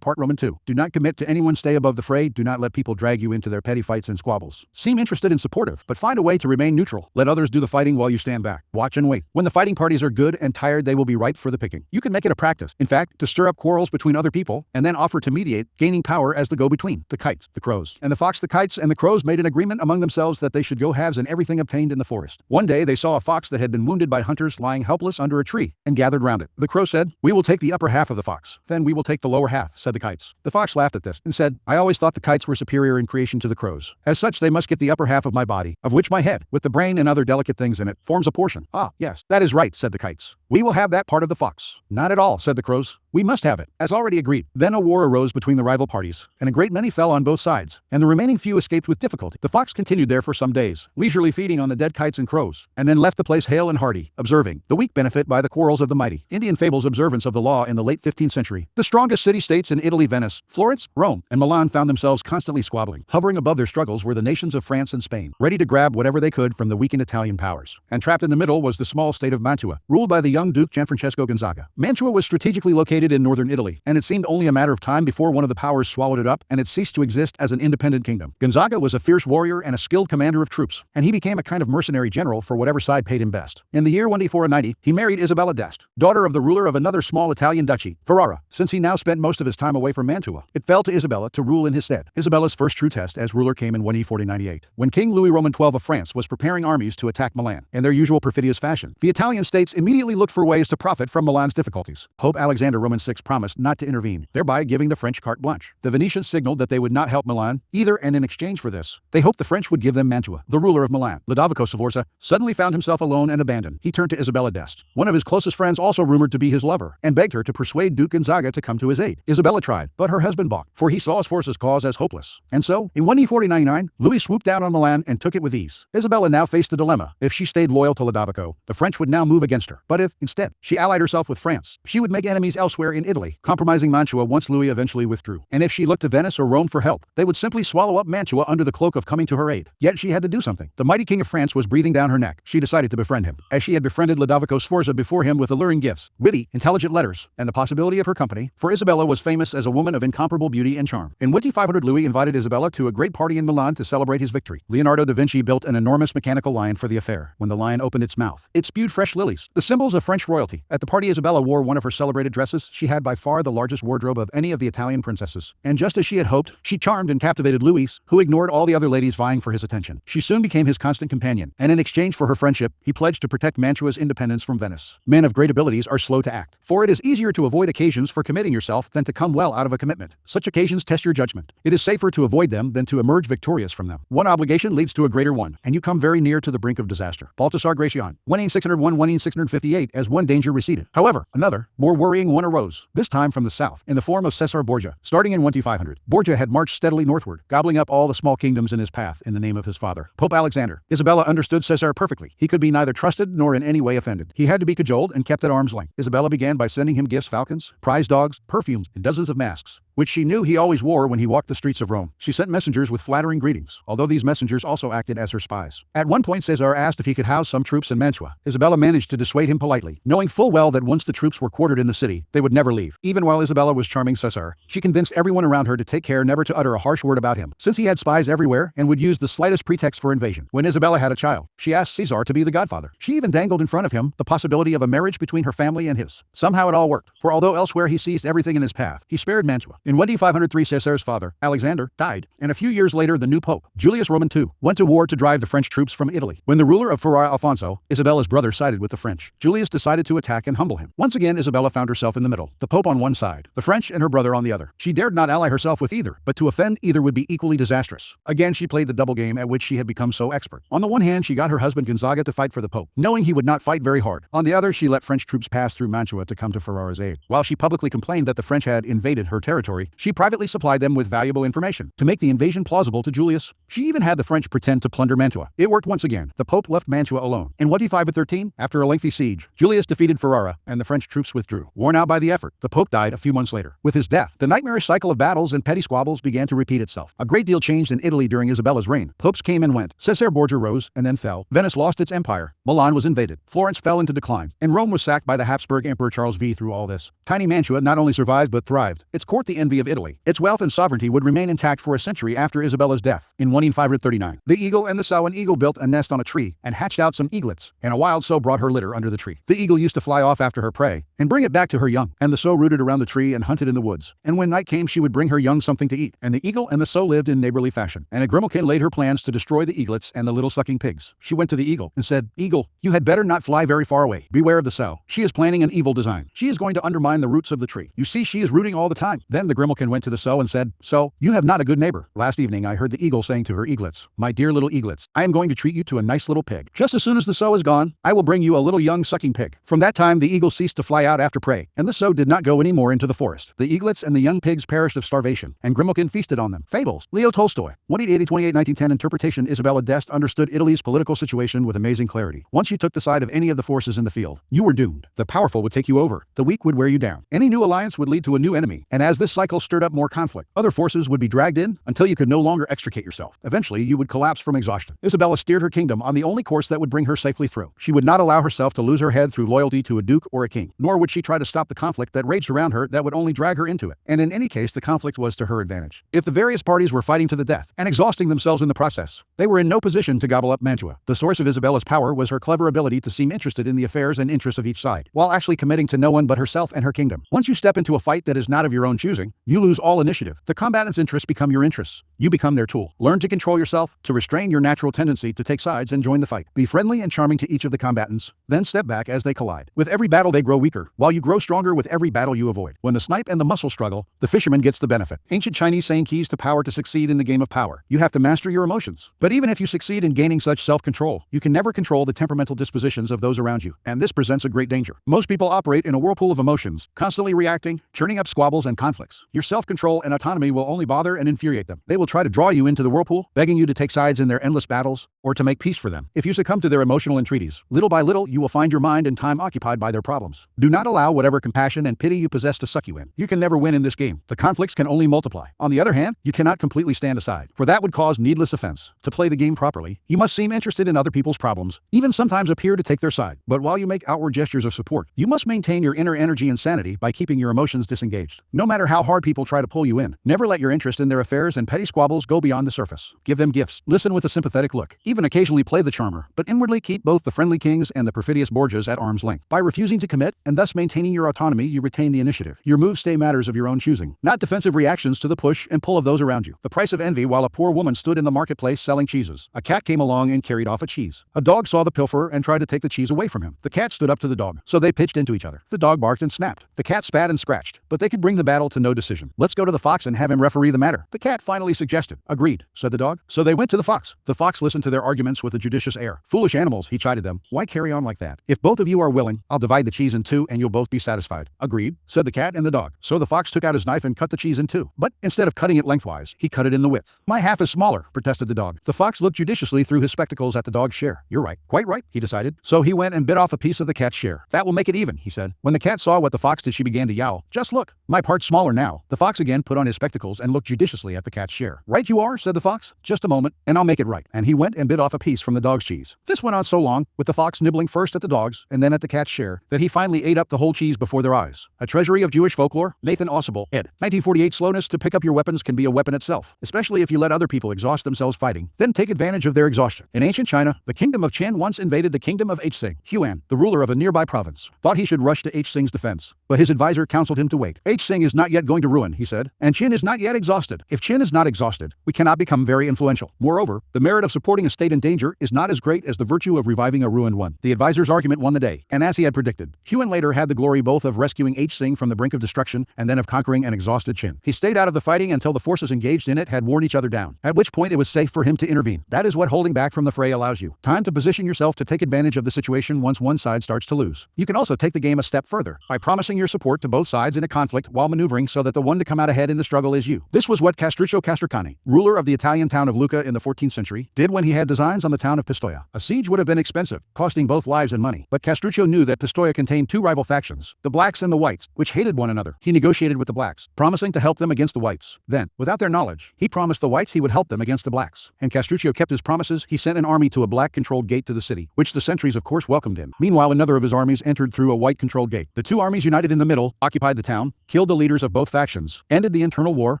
Part Roman 2. Do not commit to anyone, stay above the fray, do not let people drag you into their petty fights and squabbles. Seem interested and supportive, but find a way to remain neutral. Let others do the fighting while you stand back. Watch and wait. When the fighting parties are good and tired, they will be ripe for the picking. You can make it a practice, in fact, to stir up quarrels between other people, and then offer to mediate, gaining power as the go-between. The kites, the crows, and the fox. The kites and the crows made an agreement among themselves that they should go halves in everything obtained in the forest. One day they saw a fox that had been wounded by hunters lying helpless under a tree, and gathered round it. The crow said, "We will take the upper half of the fox." "Then we will take the lower half," said the kites. The fox laughed at this, and said, "I always thought the kites were superior in creation to the crows. As such they must get the upper half of my body, of which my head, with the brain and other delicate things in it, forms a portion." "Ah, yes, that is right," said the kites. "We will have that part of the fox." "Not at all," said the crows. "We must have it." As already agreed. Then a war arose between the rival parties, and a great many fell on both sides, and the remaining few escaped with difficulty. The fox continued there for some days, leisurely feeding on the dead kites and crows, and then left the place hale and hearty, observing, "The weak benefit by the quarrels of the mighty." Indian fables observance of the law in the late 15th century. The strongest city-states in Italy, Venice, Florence, Rome, and Milan, found themselves constantly squabbling. Hovering above their struggles were the nations of France and Spain, ready to grab whatever they could from the weakened Italian powers. And trapped in the middle was the small state of Mantua, ruled by the young Duke Gianfrancesco Gonzaga. Mantua was strategically located in northern Italy, and it seemed only a matter of time before one of the powers swallowed it up and it ceased to exist as an independent kingdom. Gonzaga was a fierce warrior and a skilled commander of troops, and he became a kind of mercenary general for whatever side paid him best. In the year 1490, he married Isabella d'Este, daughter of the ruler of another small Italian duchy, Ferrara. Since he now spent most of his time away from Mantua, it fell to Isabella to rule in his stead. Isabella's first true test as ruler came in 1498, when King Louis Roman XII of France was preparing armies to attack Milan. In their usual perfidious fashion, the Italian states immediately looked for ways to profit from Milan's difficulties. Pope Alexander Roman VI promised not to intervene, thereby giving the French carte blanche. The Venetians signaled that they would not help Milan either, and in exchange for this, they hoped the French would give them Mantua. The ruler of Milan, Lodovico Sforza, suddenly found himself alone and abandoned. He turned to Isabella d'Este, one of his closest friends also rumored to be his lover, and begged her to persuade Duke Gonzaga to come to his aid. Isabella tried, but her husband balked, for he saw his force's cause as hopeless. And so, in 1499, Louis swooped down on Milan and took it with ease. Isabella now faced a dilemma. If she stayed loyal to Ludovico, the French would now move against her. But if, instead, she allied herself with France, she would make enemies elsewhere in Italy, compromising Mantua once Louis eventually withdrew. And if she looked to Venice or Rome for help, they would simply swallow up Mantua under the cloak of coming to her aid. Yet she had to do something. The mighty king of France was breathing down her neck. She decided to befriend him, as she had befriended Ludovico Sforza before him with alluring gifts, witty, intelligent letters, and the possibility of her company, for Isabella was famous as a woman of incomparable beauty and charm. In 1500, Louis invited Isabella to a great party in Milan to celebrate his victory. Leonardo da Vinci built an enormous mechanical lion for the affair. When the lion opened its mouth, it spewed fresh lilies, the symbols of French royalty. At the party, Isabella wore one of her celebrated dresses. She had by far the largest wardrobe of any of the Italian princesses. And just as she had hoped, she charmed and captivated Louis, who ignored all the other ladies vying for his attention. She soon became his constant companion, and in exchange for her friendship, he pledged to protect Mantua's independence from Venice. Men of great abilities are slow to act, for it is easier to avoid occasions for committing yourself than to come well out of a commitment. Such occasions test your judgment. It is safer to avoid them than to emerge victorious from them. One obligation leads to a greater one, and you come very near to the brink of disaster. Balthasar Gracian, 1601-1658, as one danger receded. However, another, more worrying one arose, this time from the south, in the form of Cesar Borgia. Starting in 1500, Borgia had marched steadily northward, gobbling up all the small kingdoms in his path in the name of his father, Pope Alexander. Isabella understood Cesar perfectly. He could be neither trusted nor in any way offended. He had to be cajoled and kept at arm's length. Isabella began by sending him gifts, falcons, prize dogs, perfumes, and dozens of masks, which she knew he always wore when he walked the streets of Rome. She sent messengers with flattering greetings, although these messengers also acted as her spies. At one point, Cesar asked if he could house some troops in Mantua. Isabella managed to dissuade him politely, knowing full well that once the troops were quartered in the city, they would never leave. Even while Isabella was charming Cesar, she convinced everyone around her to take care never to utter a harsh word about him, since he had spies everywhere and would use the slightest pretext for invasion. When Isabella had a child, she asked Cesar to be the godfather. She even dangled in front of him the possibility of a marriage between her family and his. Somehow it all worked, for although elsewhere he seized everything in his path, he spared Mantua. In 1503, Cesar's father, Alexander, died, and a few years later the new pope, Julius Roman II, went to war to drive the French troops from Italy. When the ruler of Ferrara, Alfonso, Isabella's brother, sided with the French, Julius decided to attack and humble him. Once again, Isabella found herself in the middle, the pope on one side, the French and her brother on the other. She dared not ally herself with either, but to offend either would be equally disastrous. Again, she played the double game at which she had become so expert. On the one hand, she got her husband Gonzaga to fight for the pope, knowing he would not fight very hard. On the other, she let French troops pass through Mantua to come to Ferrara's aid. While she publicly complained that the French had invaded her territory, she privately supplied them with valuable information to make the invasion plausible to Julius. She even had the French pretend to plunder Mantua. It worked once again. The Pope left Mantua alone. In 1513, after a lengthy siege, Julius defeated Ferrara, and the French troops withdrew. Worn out by the effort, the Pope died a few months later. With his death, the nightmarish cycle of battles and petty squabbles began to repeat itself. A great deal changed in Italy during Isabella's reign. Popes came and went. Cesar Borgia rose and then fell. Venice lost its empire. Milan was invaded. Florence fell into decline. And Rome was sacked by the Habsburg Emperor Charles V. Through all this, tiny Mantua not only survived but thrived. Its court the envy of Italy. Its wealth and sovereignty would remain intact for a century after Isabella's death. In 1539, the eagle and the sow. An eagle built a nest on a tree and hatched out some eaglets, and a wild sow brought her litter under the tree. The eagle used to fly off after her prey and bring it back to her young, and the sow rooted around the tree and hunted in the woods. And when night came, she would bring her young something to eat. And the eagle and the sow lived in neighborly fashion. And a grimalkin laid her plans to destroy the eaglets and the little sucking pigs. She went to the eagle and said, "Eagle, you had better not fly very far away. Beware of the sow. She is planning an evil design. She is going to undermine the roots of the tree. You see, she is rooting all the time." Then the grimalkin went to the sow and said, "So, you have not a good neighbor. Last evening I heard the eagle saying to her eaglets, 'My dear little eaglets, I am going to treat you to a nice little pig. Just as soon as the sow is gone, I will bring you a little young sucking pig.'" From that time the eagle ceased to fly out after prey, and the sow did not go any more into the forest. The eaglets and the young pigs perished of starvation, and grimalkin feasted on them. Fables. Leo Tolstoy. 1880-1910 interpretation. Isabella d'Este understood Italy's political situation with amazing clarity. Once you took the side of any of the forces in the field, you were doomed. The powerful would take you over. The weak would wear you down. Any new alliance would lead to a new enemy, and as this cycle stirred up more conflict, other forces would be dragged in until you could no longer extricate yourself. Eventually, you would collapse from exhaustion. Isabella steered her kingdom on the only course that would bring her safely through. She would not allow herself to lose her head through loyalty to a duke or a king, nor would she try to stop the conflict that raged around her that would only drag her into it. And in any case, the conflict was to her advantage. If the various parties were fighting to the death and exhausting themselves in the process, they were in no position to gobble up Mantua. The source of Isabella's power was her clever ability to seem interested in the affairs and interests of each side, while actually committing to no one but herself and her kingdom. Once you step into a fight that is not of your own choosing, you lose all initiative. The combatant's interests become your interests. You become their tool. Learn to control yourself, to restrain your natural tendency to take sides and join the fight. Be friendly and charming to each of the combatants, then step back as they collide. With every battle they grow weaker, while you grow stronger with every battle you avoid. When the snipe and the muscle struggle, the fisherman gets the benefit. Ancient Chinese saying keys to power to succeed in the game of power. You have to master your emotions. But even if you succeed in gaining such self-control, you can never control the temperamental dispositions of those around you, and this presents a great danger. Most people operate in a whirlpool of emotions, constantly reacting, churning up squabbles and conflicts. Your self-control and autonomy will only bother and infuriate them. They will try to draw you into the whirlpool, begging you to take sides in their endless battles, or to make peace for them. If you succumb to their emotional entreaties, little by little you will find your mind and time occupied by their problems. Do not allow whatever compassion and pity you possess to suck you in. You can never win in this game. The conflicts can only multiply. On the other hand, you cannot completely stand aside, for that would cause needless offense. To play the game properly, you must seem interested in other people's problems, even sometimes appear to take their side. But while you make outward gestures of support, you must maintain your inner energy and sanity by keeping your emotions disengaged. No matter how hard people try to pull you in, never let your interest in their affairs and petty squabbles go beyond the surface. Give them gifts. Listen with a sympathetic look. Even occasionally play the charmer, but inwardly keep both the friendly kings and the perfidious Borgias at arm's length. By refusing to commit, and thus maintaining your autonomy, you retain the initiative. Your moves stay matters of your own choosing, not defensive reactions to the push and pull of those around you. The price of envy. While a poor woman stood in the marketplace selling cheeses, a cat came along and carried off a cheese. A dog saw the pilferer and tried to take the cheese away from him. The cat stood up to the dog, so they pitched into each other. The dog barked and snapped. The cat spat and scratched, but they could bring the battle to no decision. Let's go to the fox and have him referee the matter, the cat finally suggested. Agreed, said the dog. So they went to the fox. The fox listened to their arguments with a judicious air. Foolish animals, he chided them. Why carry on like that? If both of you are willing, I'll divide the cheese in two and you'll both be satisfied. Agreed, said the cat and the dog. So the fox took out his knife and cut the cheese in two. But instead of cutting it lengthwise, he cut it in the width. My half is smaller, protested the dog. The fox looked judiciously through his spectacles at the dog's share. You're right. Quite right, he decided. So he went and bit off a piece of the cat's share. That will make it even, he said. When the cat saw what the fox did, she began to yowl. Just look, my part's smaller now. The fox again put on his spectacles and looked judiciously at the cat's share. Right you are, said the fox. Just a moment, and I'll make it right. And he went and bit off a piece from the dog's cheese. This went on so long, with the fox nibbling first at the dog's and then at the cat's share, that he finally ate up the whole cheese before their eyes. A treasury of Jewish folklore, Nathan Ausable, ed. 1948. Slowness to pick up your weapons can be a weapon itself, especially if you let other people exhaust themselves fighting, then take advantage of their exhaustion. In ancient China, the kingdom of Qin once invaded the kingdom of Hsing. Huan, the ruler of a nearby province, thought he should rush to Hsing's defense, but his advisor counseled him to wait. Hsing is not yet going to ruin, he said, and Qin is not yet exhausted. If Qin is not exhausted, we cannot become very influential. Moreover, the merit of supporting a state in danger is not as great as the virtue of reviving a ruined one. The advisor's argument won the day, and as he had predicted, Huan later had the glory both of rescuing Hsing from the brink of destruction and then of conquering an exhausted Qin. He stayed out of the fighting until the forces engaged in it had worn each other down, at which point it was safe for him to intervene. That is what holding back from the fray allows you. Time to position yourself to take advantage of the situation once one side starts to lose. You can also take the game a step further by promising your support to both sides in a conflict while maneuvering so that the one to come out ahead in the struggle is you. This was what Castruccio Castracani, ruler of the Italian town of Lucca in the 14th century, did when he had designs on the town of Pistoia. A siege would have been expensive, costing both lives and money, but Castruccio knew that Pistoia contained two rival factions, the blacks and the whites, which hated one another. He negotiated with the blacks, promising to help them against the whites. Then, without their knowledge, he promised the whites he would help them against the blacks. And Castruccio kept his promises. He sent an army to a black-controlled gate to the city, which the sentries of course welcomed him. Meanwhile, another of his armies entered through a white-controlled gate. The two armies united in the middle, occupied the town, killed the leaders of both factions, ended the internal war,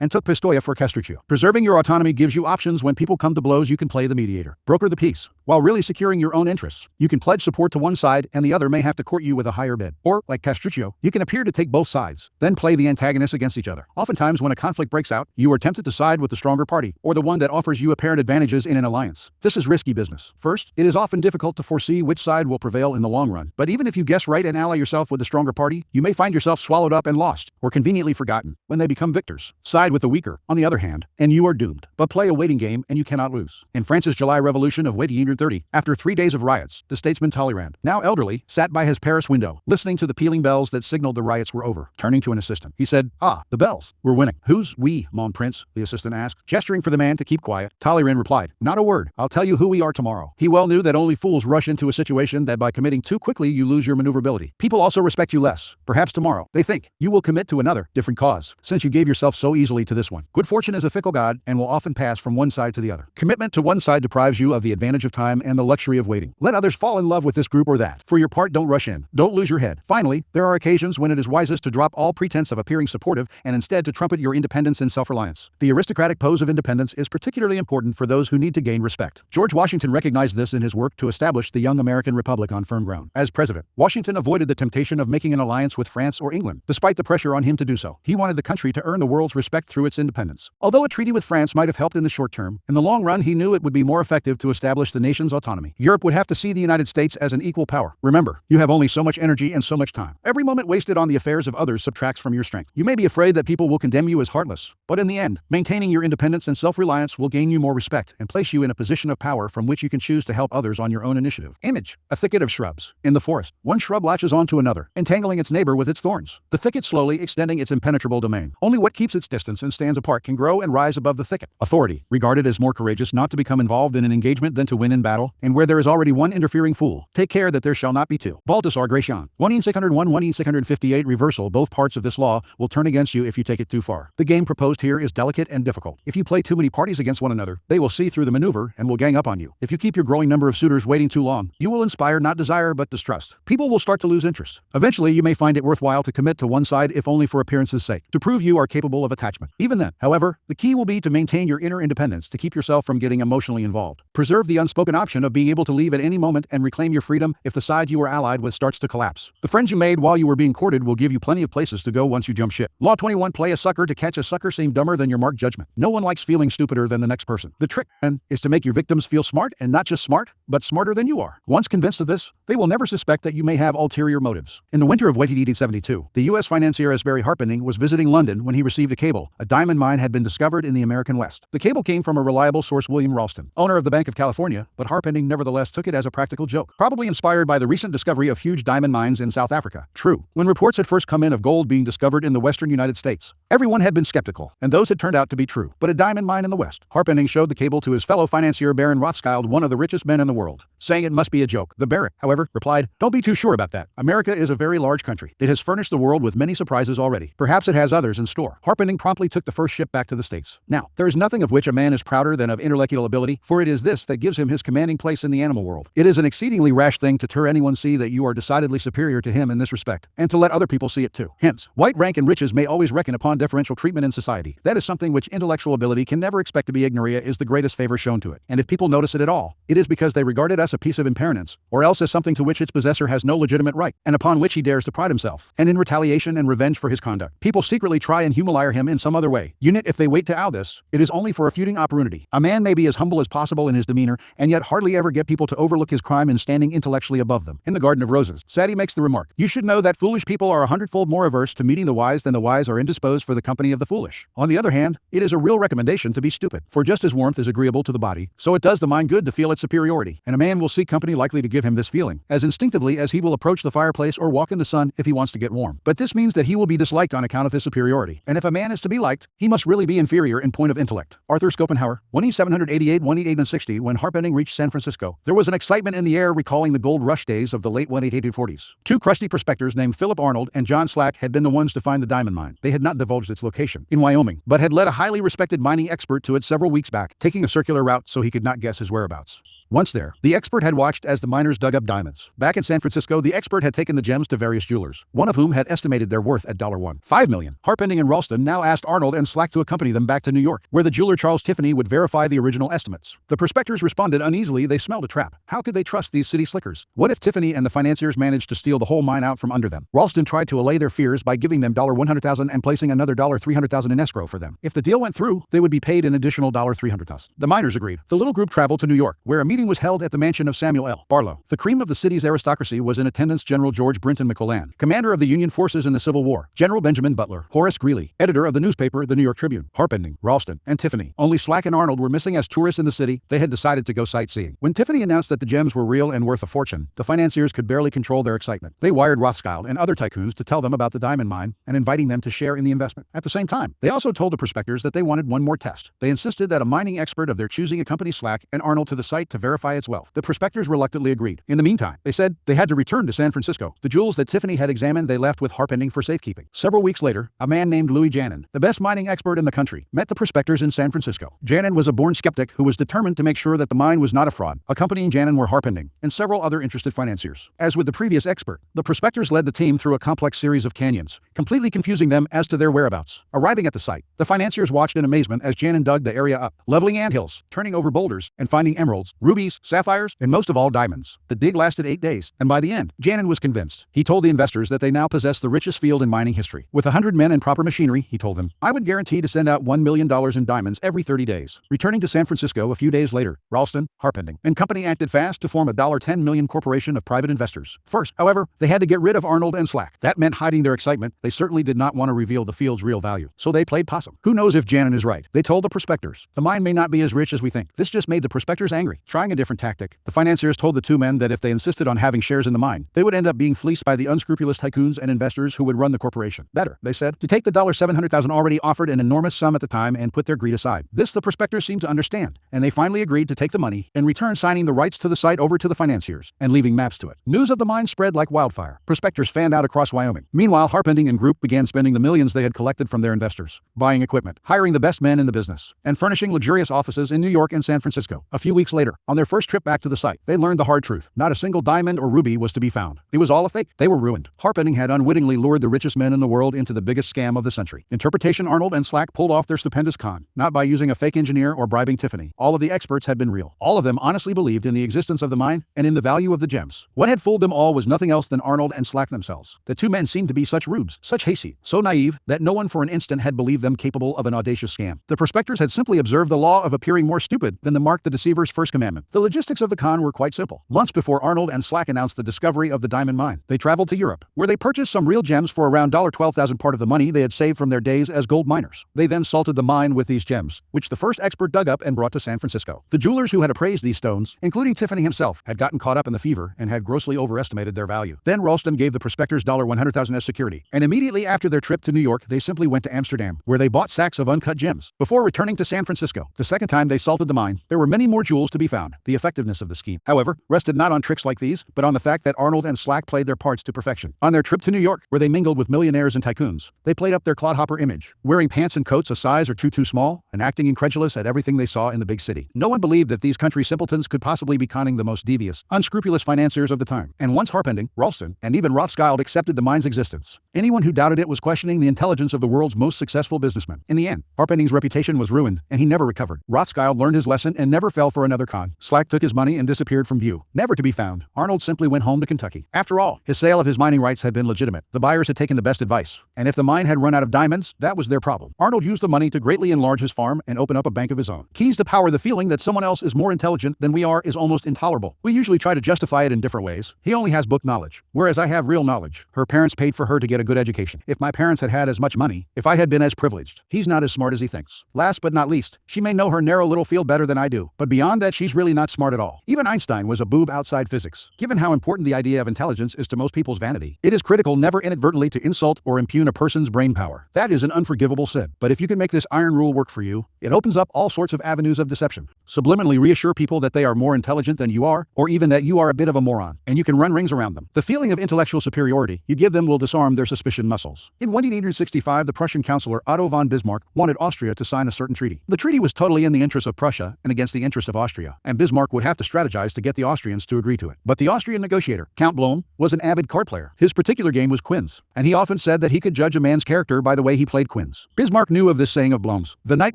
and took Pistoia for Castruccio. Preserving your autonomy gives you options. When people come to blows, you can play the mediator, broker the peace, while really securing your own interests. You can pledge support to one side and the other may have to court you with a higher bid. Or, like Castruccio, you can appear to take both sides, then play the antagonists against each other. Oftentimes when a conflict breaks out, you are tempted to side with the stronger party, or the one that offers you apparent advantages in an alliance. This is risky business. First, it is often difficult to foresee which side will prevail in the long run, but even if you guess right and ally yourself with the stronger party, you may find yourself swallowed up and lost, or conveniently forgotten, when they become victors. Side with the weaker, on the other hand, and you are doomed. But play a waiting game and you cannot lose. In France's July Revolution of 1830, after 3 days of riots, the statesman Talleyrand, now elderly, sat by his Paris window, listening to the pealing bells that signaled the riots were over. Turning to an assistant, he said, "Ah, the bells. We're winning." "Who's we, mon prince?" the assistant asked. Gesturing for the man to keep quiet, Talleyrand replied, "Not a word. I'll tell you who we are tomorrow." He well knew that only fools rush into a situation that by committing too quickly you lose your maneuverability. People also respect you less. Perhaps tomorrow, they think, you will commit to another, different cause, since you gave yourself so easily to this one. Good fortune is a fickle god and will often pass from one side to the other. Commitment to one side deprives you of the advantage of time and the luxury of waiting. Let others fall in love with this group or that. For your part, don't rush in. Don't lose your head. Finally, there are occasions when it is wisest to drop all pretense of appearing supportive and instead to trumpet your independence and self-reliance. The aristocratic pose of independence is particularly important for those who need to gain respect. George Washington recognized this in his work to establish the young American republic on firm ground. As president, Washington avoided the temptation of making an alliance with France or England, despite the pressure on him to do so. He wanted the country to earn the world's respect through its independence. Although a treaty with France might have helped in the short term, in the long run he knew it would be more effective to establish the nation's autonomy. Europe would have to see the United States as an equal power. Remember, you have only so much energy and so much time. Every moment wasted on the affairs of others subtracts from your strength. You may be afraid that people will condemn you as heartless, but in the end, maintaining your independence and self-reliance will gain you more respect and place you in a position of power from which you can choose to help others on your own initiative. Image: a thicket of shrubs. In the forest, one shrub latches onto another, entangling its neighbor with its thorns. The thicket slowly extending its impenetrable domain. Only what keeps its distance and stands apart can grow and rise above the thicket. Authority: regarded as more courageous not to become involved in an engagement than to win in battle, and where there is already one interfering fool, take care that there shall not be two. Balthasar Gracian. 1601-1658 reversal. Both parts of this law will turn against you if you take it too far. The game proposed here is delicate and difficult. If you play too many parties against one another, they will see through the maneuver and will gang up on you. If you keep your growing number of suitors waiting too long, you will inspire not desire but distrust. People will start to lose interest. Eventually, you may find it worthwhile to commit to one side if only for appearance's sake, to prove you are capable of attachment. Even then, however, the key will be to maintain your inner independence to keep yourself from getting emotionally involved. Preserve the unspoken option of being able to leave at any moment and reclaim your freedom if the side you are allied with starts to collapse. The friends you made while you were being courted will give you plenty of places to go once you jump ship. Law 21. Play a sucker to catch a sucker. Seem dumber than your marked judgment. No one likes feeling stupider than the next person. The trick, then, is to make your victims feel smart, and not just smart, but smarter than you are. Once convinced of this, they will never suspect that you may have ulterior motives. In the winter of 1872, the U.S. financier Asbury Harpending was visiting London when he received a cable. A diamond mine had been discovered in the American West. The cable came from a reliable source, William Ralston, owner of the Bank of California, but Harpending nevertheless took it as a practical joke, probably inspired by the recent discovery of huge diamond mines in South Africa. True, when reports had first come in of gold being discovered in the western United States, everyone had been skeptical, and those had turned out to be true. But a diamond mine in the West. Harpending showed the cable to his fellow financier Baron Rothschild, one of the richest men in the world, saying it must be a joke. The Baron, however, replied, "Don't be too sure about that. America is a very large country. It has furnished the world with many surprises already. Perhaps it has others in store." Harpending promptly took the first ship back to the States. Now, there is nothing of which a man is prouder than of intellectual ability, for it is this that gives him his commanding place in the animal world. It is an exceedingly rash thing to turn anyone see that you are decidedly superior to him in this respect, and to let other people see it too. Hence, white rank and riches may always reckon upon deferential treatment in society. That is something which intellectual ability can never expect to be. Ignoria is the greatest favor shown to it, and if people notice it at all, it is because they regard it as a piece of impertinence, or else as something to which its possessor has no legitimate right, and upon which he dares to pride himself. And in retaliation and revenge for his conduct, people secretly try and humiliate him in some other way. Unit: if they wait to owe this, it is only for a fleeting opportunity. A man may be as humble as possible in his demeanor, and yet hardly ever get people to overlook his crime in standing intellectually above them. In the Garden of Roses, Sadie makes the remark, "You should know that foolish people are 100-fold more averse to meeting the wise than the wise are indisposed for the company of the foolish." On the other hand, it is a real recommendation to be stupid, for just as warmth is agreeable to the body, so it does the mind good to feel its superiority, and a man will seek company likely to give him this feeling, as instinctively as he will approach the fireplace or walk in the sun if he wants to get warm. But this means that he will be disliked on account of his superiority, and if a man is to be liked, he must really be inferior in point of intellect. Arthur Schopenhauer, 1788-1860. When Harpending reached San Francisco, there was an excitement in the air recalling the gold rush days of the late 1840s. Two crusty prospectors named Philip Arnold and John Slack had been the ones to find the diamond mine. They had not divulged its location, in Wyoming, but had led a highly respected mining expert to it several weeks back, taking a circular route so he could not guess his whereabouts. Once there, the expert had watched as the miners dug up diamonds. Back in San Francisco, the expert had taken the gems to various jewelers, one of whom had estimated their worth at $1.5 million. Harpending and Ralston now asked Arnold and Slack to accompany them back to New York, where the jeweler Charles Tiffany would verify the original estimates. The prospectors responded uneasily. They smelled a trap. How could they trust these city slickers? What if Tiffany and the financiers managed to steal the whole mine out from under them? Ralston tried to allay their fears by giving them $100,000 and placing another $300,000 in escrow for them. If the deal went through, they would be paid an additional $300,000. The miners agreed. The little group traveled to New York, where a meeting was held at the mansion of Samuel L. Barlow. The cream of the city's aristocracy was in attendance: General George Brinton McClellan, commander of the Union forces in the Civil War; General Benjamin Butler; Horace Greeley, editor of the newspaper The New York Tribune; Harpending, Ralston, and Tiffany. Only Slack and Arnold were missing as tourists in the city. They had decided to go sightseeing. When Tiffany announced that the gems were real and worth a fortune, the financiers could barely control their excitement. They wired Rothschild and other tycoons to tell them about the diamond mine and inviting them to share in the investment. At the same time, they also told the prospectors that they wanted one more test. They insisted that a mining expert of their choosing accompany Slack and Arnold to the site to verify its wealth. The prospectors reluctantly agreed. In the meantime, they said they had to return to San Francisco. The jewels that Tiffany had examined they left with Harpending for safekeeping. Several weeks later, a man named Louis Janin, the best mining expert in the country, met the prospectors in San Francisco. Janin was a born skeptic who was determined to make sure that the mine was not a fraud. Accompanying Janin were Harpending and several other interested financiers. As with the previous expert, the prospectors led the team through a complex series of canyons, completely confusing them as to their whereabouts. Arriving at the site, the financiers watched in amazement as Janin dug the area up, leveling anthills, turning over boulders, and finding emeralds, rubies, rubies, sapphires, and most of all diamonds. The dig lasted 8 days, and by the end, Janin was convinced. He told the investors that they now possessed the richest field in mining history. With 100 men and proper machinery, he told them, I would guarantee to send out $1 million in diamonds every 30 days. Returning to San Francisco a few days later, Ralston, Harpending and Company acted fast to form a $10 million corporation of private investors. First, however, they had to get rid of Arnold and Slack. That meant hiding their excitement. They certainly did not want to reveal the field's real value. So they played possum. Who knows if Janin is right? They told the prospectors, the mine may not be as rich as we think. This just made the prospectors angry. Trying a different tactic, the financiers told the two men that if they insisted on having shares in the mine, they would end up being fleeced by the unscrupulous tycoons and investors who would run the corporation. Better, they said, to take the $700,000 already offered an enormous sum at the time and put their greed aside. This the prospectors seemed to understand, and they finally agreed to take the money, in return signing the rights to the site over to the financiers, and leaving maps to it. News of the mine spread like wildfire. Prospectors fanned out across Wyoming. Meanwhile, Harpending and Group began spending the millions they had collected from their investors, buying equipment, hiring the best men in the business, and furnishing luxurious offices in New York and San Francisco. A few weeks later, on their first trip back to the site, they learned the hard truth. Not a single diamond or ruby was to be found. It was all a fake. They were ruined. Harpending had unwittingly lured the richest men in the world into the biggest scam of the century. Interpretation: Arnold and Slack pulled off their stupendous con, not by using a fake engineer or bribing Tiffany. All of the experts had been real. All of them honestly believed in the existence of the mine and in the value of the gems. What had fooled them all was nothing else than Arnold and Slack themselves. The two men seemed to be such rubes, such hayseed, so naive that no one for an instant had believed them capable of an audacious scam. The prospectors had simply observed the law of appearing more stupid than the mark the deceiver's first commandment. The logistics of the con were quite simple. Months before Arnold and Slack announced the discovery of the diamond mine, they traveled to Europe, where they purchased some real gems for around $12,000, part of the money they had saved from their days as gold miners. They then salted the mine with these gems, which the first expert dug up and brought to San Francisco. The jewelers who had appraised these stones, including Tiffany himself, had gotten caught up in the fever and had grossly overestimated their value. Then Ralston gave the prospectors $100,000 as security, and immediately after their trip to New York, they simply went to Amsterdam, where they bought sacks of uncut gems. Before returning to San Francisco, the second time they salted the mine, there were many more jewels to be found. The effectiveness of the scheme, however, rested not on tricks like these, but on the fact that Arnold and Slack played their parts to perfection. On their trip to New York, where they mingled with millionaires and tycoons, they played up their clodhopper image, wearing pants and coats a size or two too small, and acting incredulous at everything they saw in the big city. No one believed that these country simpletons could possibly be conning the most devious, unscrupulous financiers of the time. And once Harpending, Ralston, and even Rothschild accepted the mine's existence, anyone who doubted it was questioning the intelligence of the world's most successful businessman. In the end, Harpending's reputation was ruined, and he never recovered. Rothschild learned his lesson and never fell for another con. Slack took his money and disappeared from view, never to be found. Arnold simply went home to Kentucky. After all, his sale of his mining rights had been legitimate. The buyers had taken the best advice, and if the mine had run out of diamonds, that was their problem. Arnold used the money to greatly enlarge his farm and open up a bank of his own. Keys to power: the feeling that someone else is more intelligent than we are is almost intolerable. We usually try to justify it in different ways. He only has book knowledge, whereas I have real knowledge. Her parents paid for her to get a good education. If my parents had had as much money, if I had been as privileged, he's not as smart as he thinks. Last but not least, she may know her narrow little field better than I do, but beyond that, she's really not smart at all. Even Einstein was a boob outside physics. Given how important the idea of intelligence is to most people's vanity, it is critical never inadvertently to insult or impugn a person's brain power. That is an unforgivable sin. But if you can make this iron rule work for you, it opens up all sorts of avenues of deception. Subliminally reassure people that they are more intelligent than you are, or even that you are a bit of a moron, and you can run rings around them. The feeling of intellectual superiority you give them will disarm their suspicion muscles. In 1865, the Prussian Chancellor Otto von Bismarck wanted Austria to sign a certain treaty. The treaty was totally in the interest of Prussia and against the interests of Austria, and Bismarck would have to strategize to get the Austrians to agree to it. But the Austrian negotiator, Count Blome, was an avid card player. His particular game was quinze, and he often said that he could judge a man's character by the way he played quinze. Bismarck knew of this saying of Blome's. The night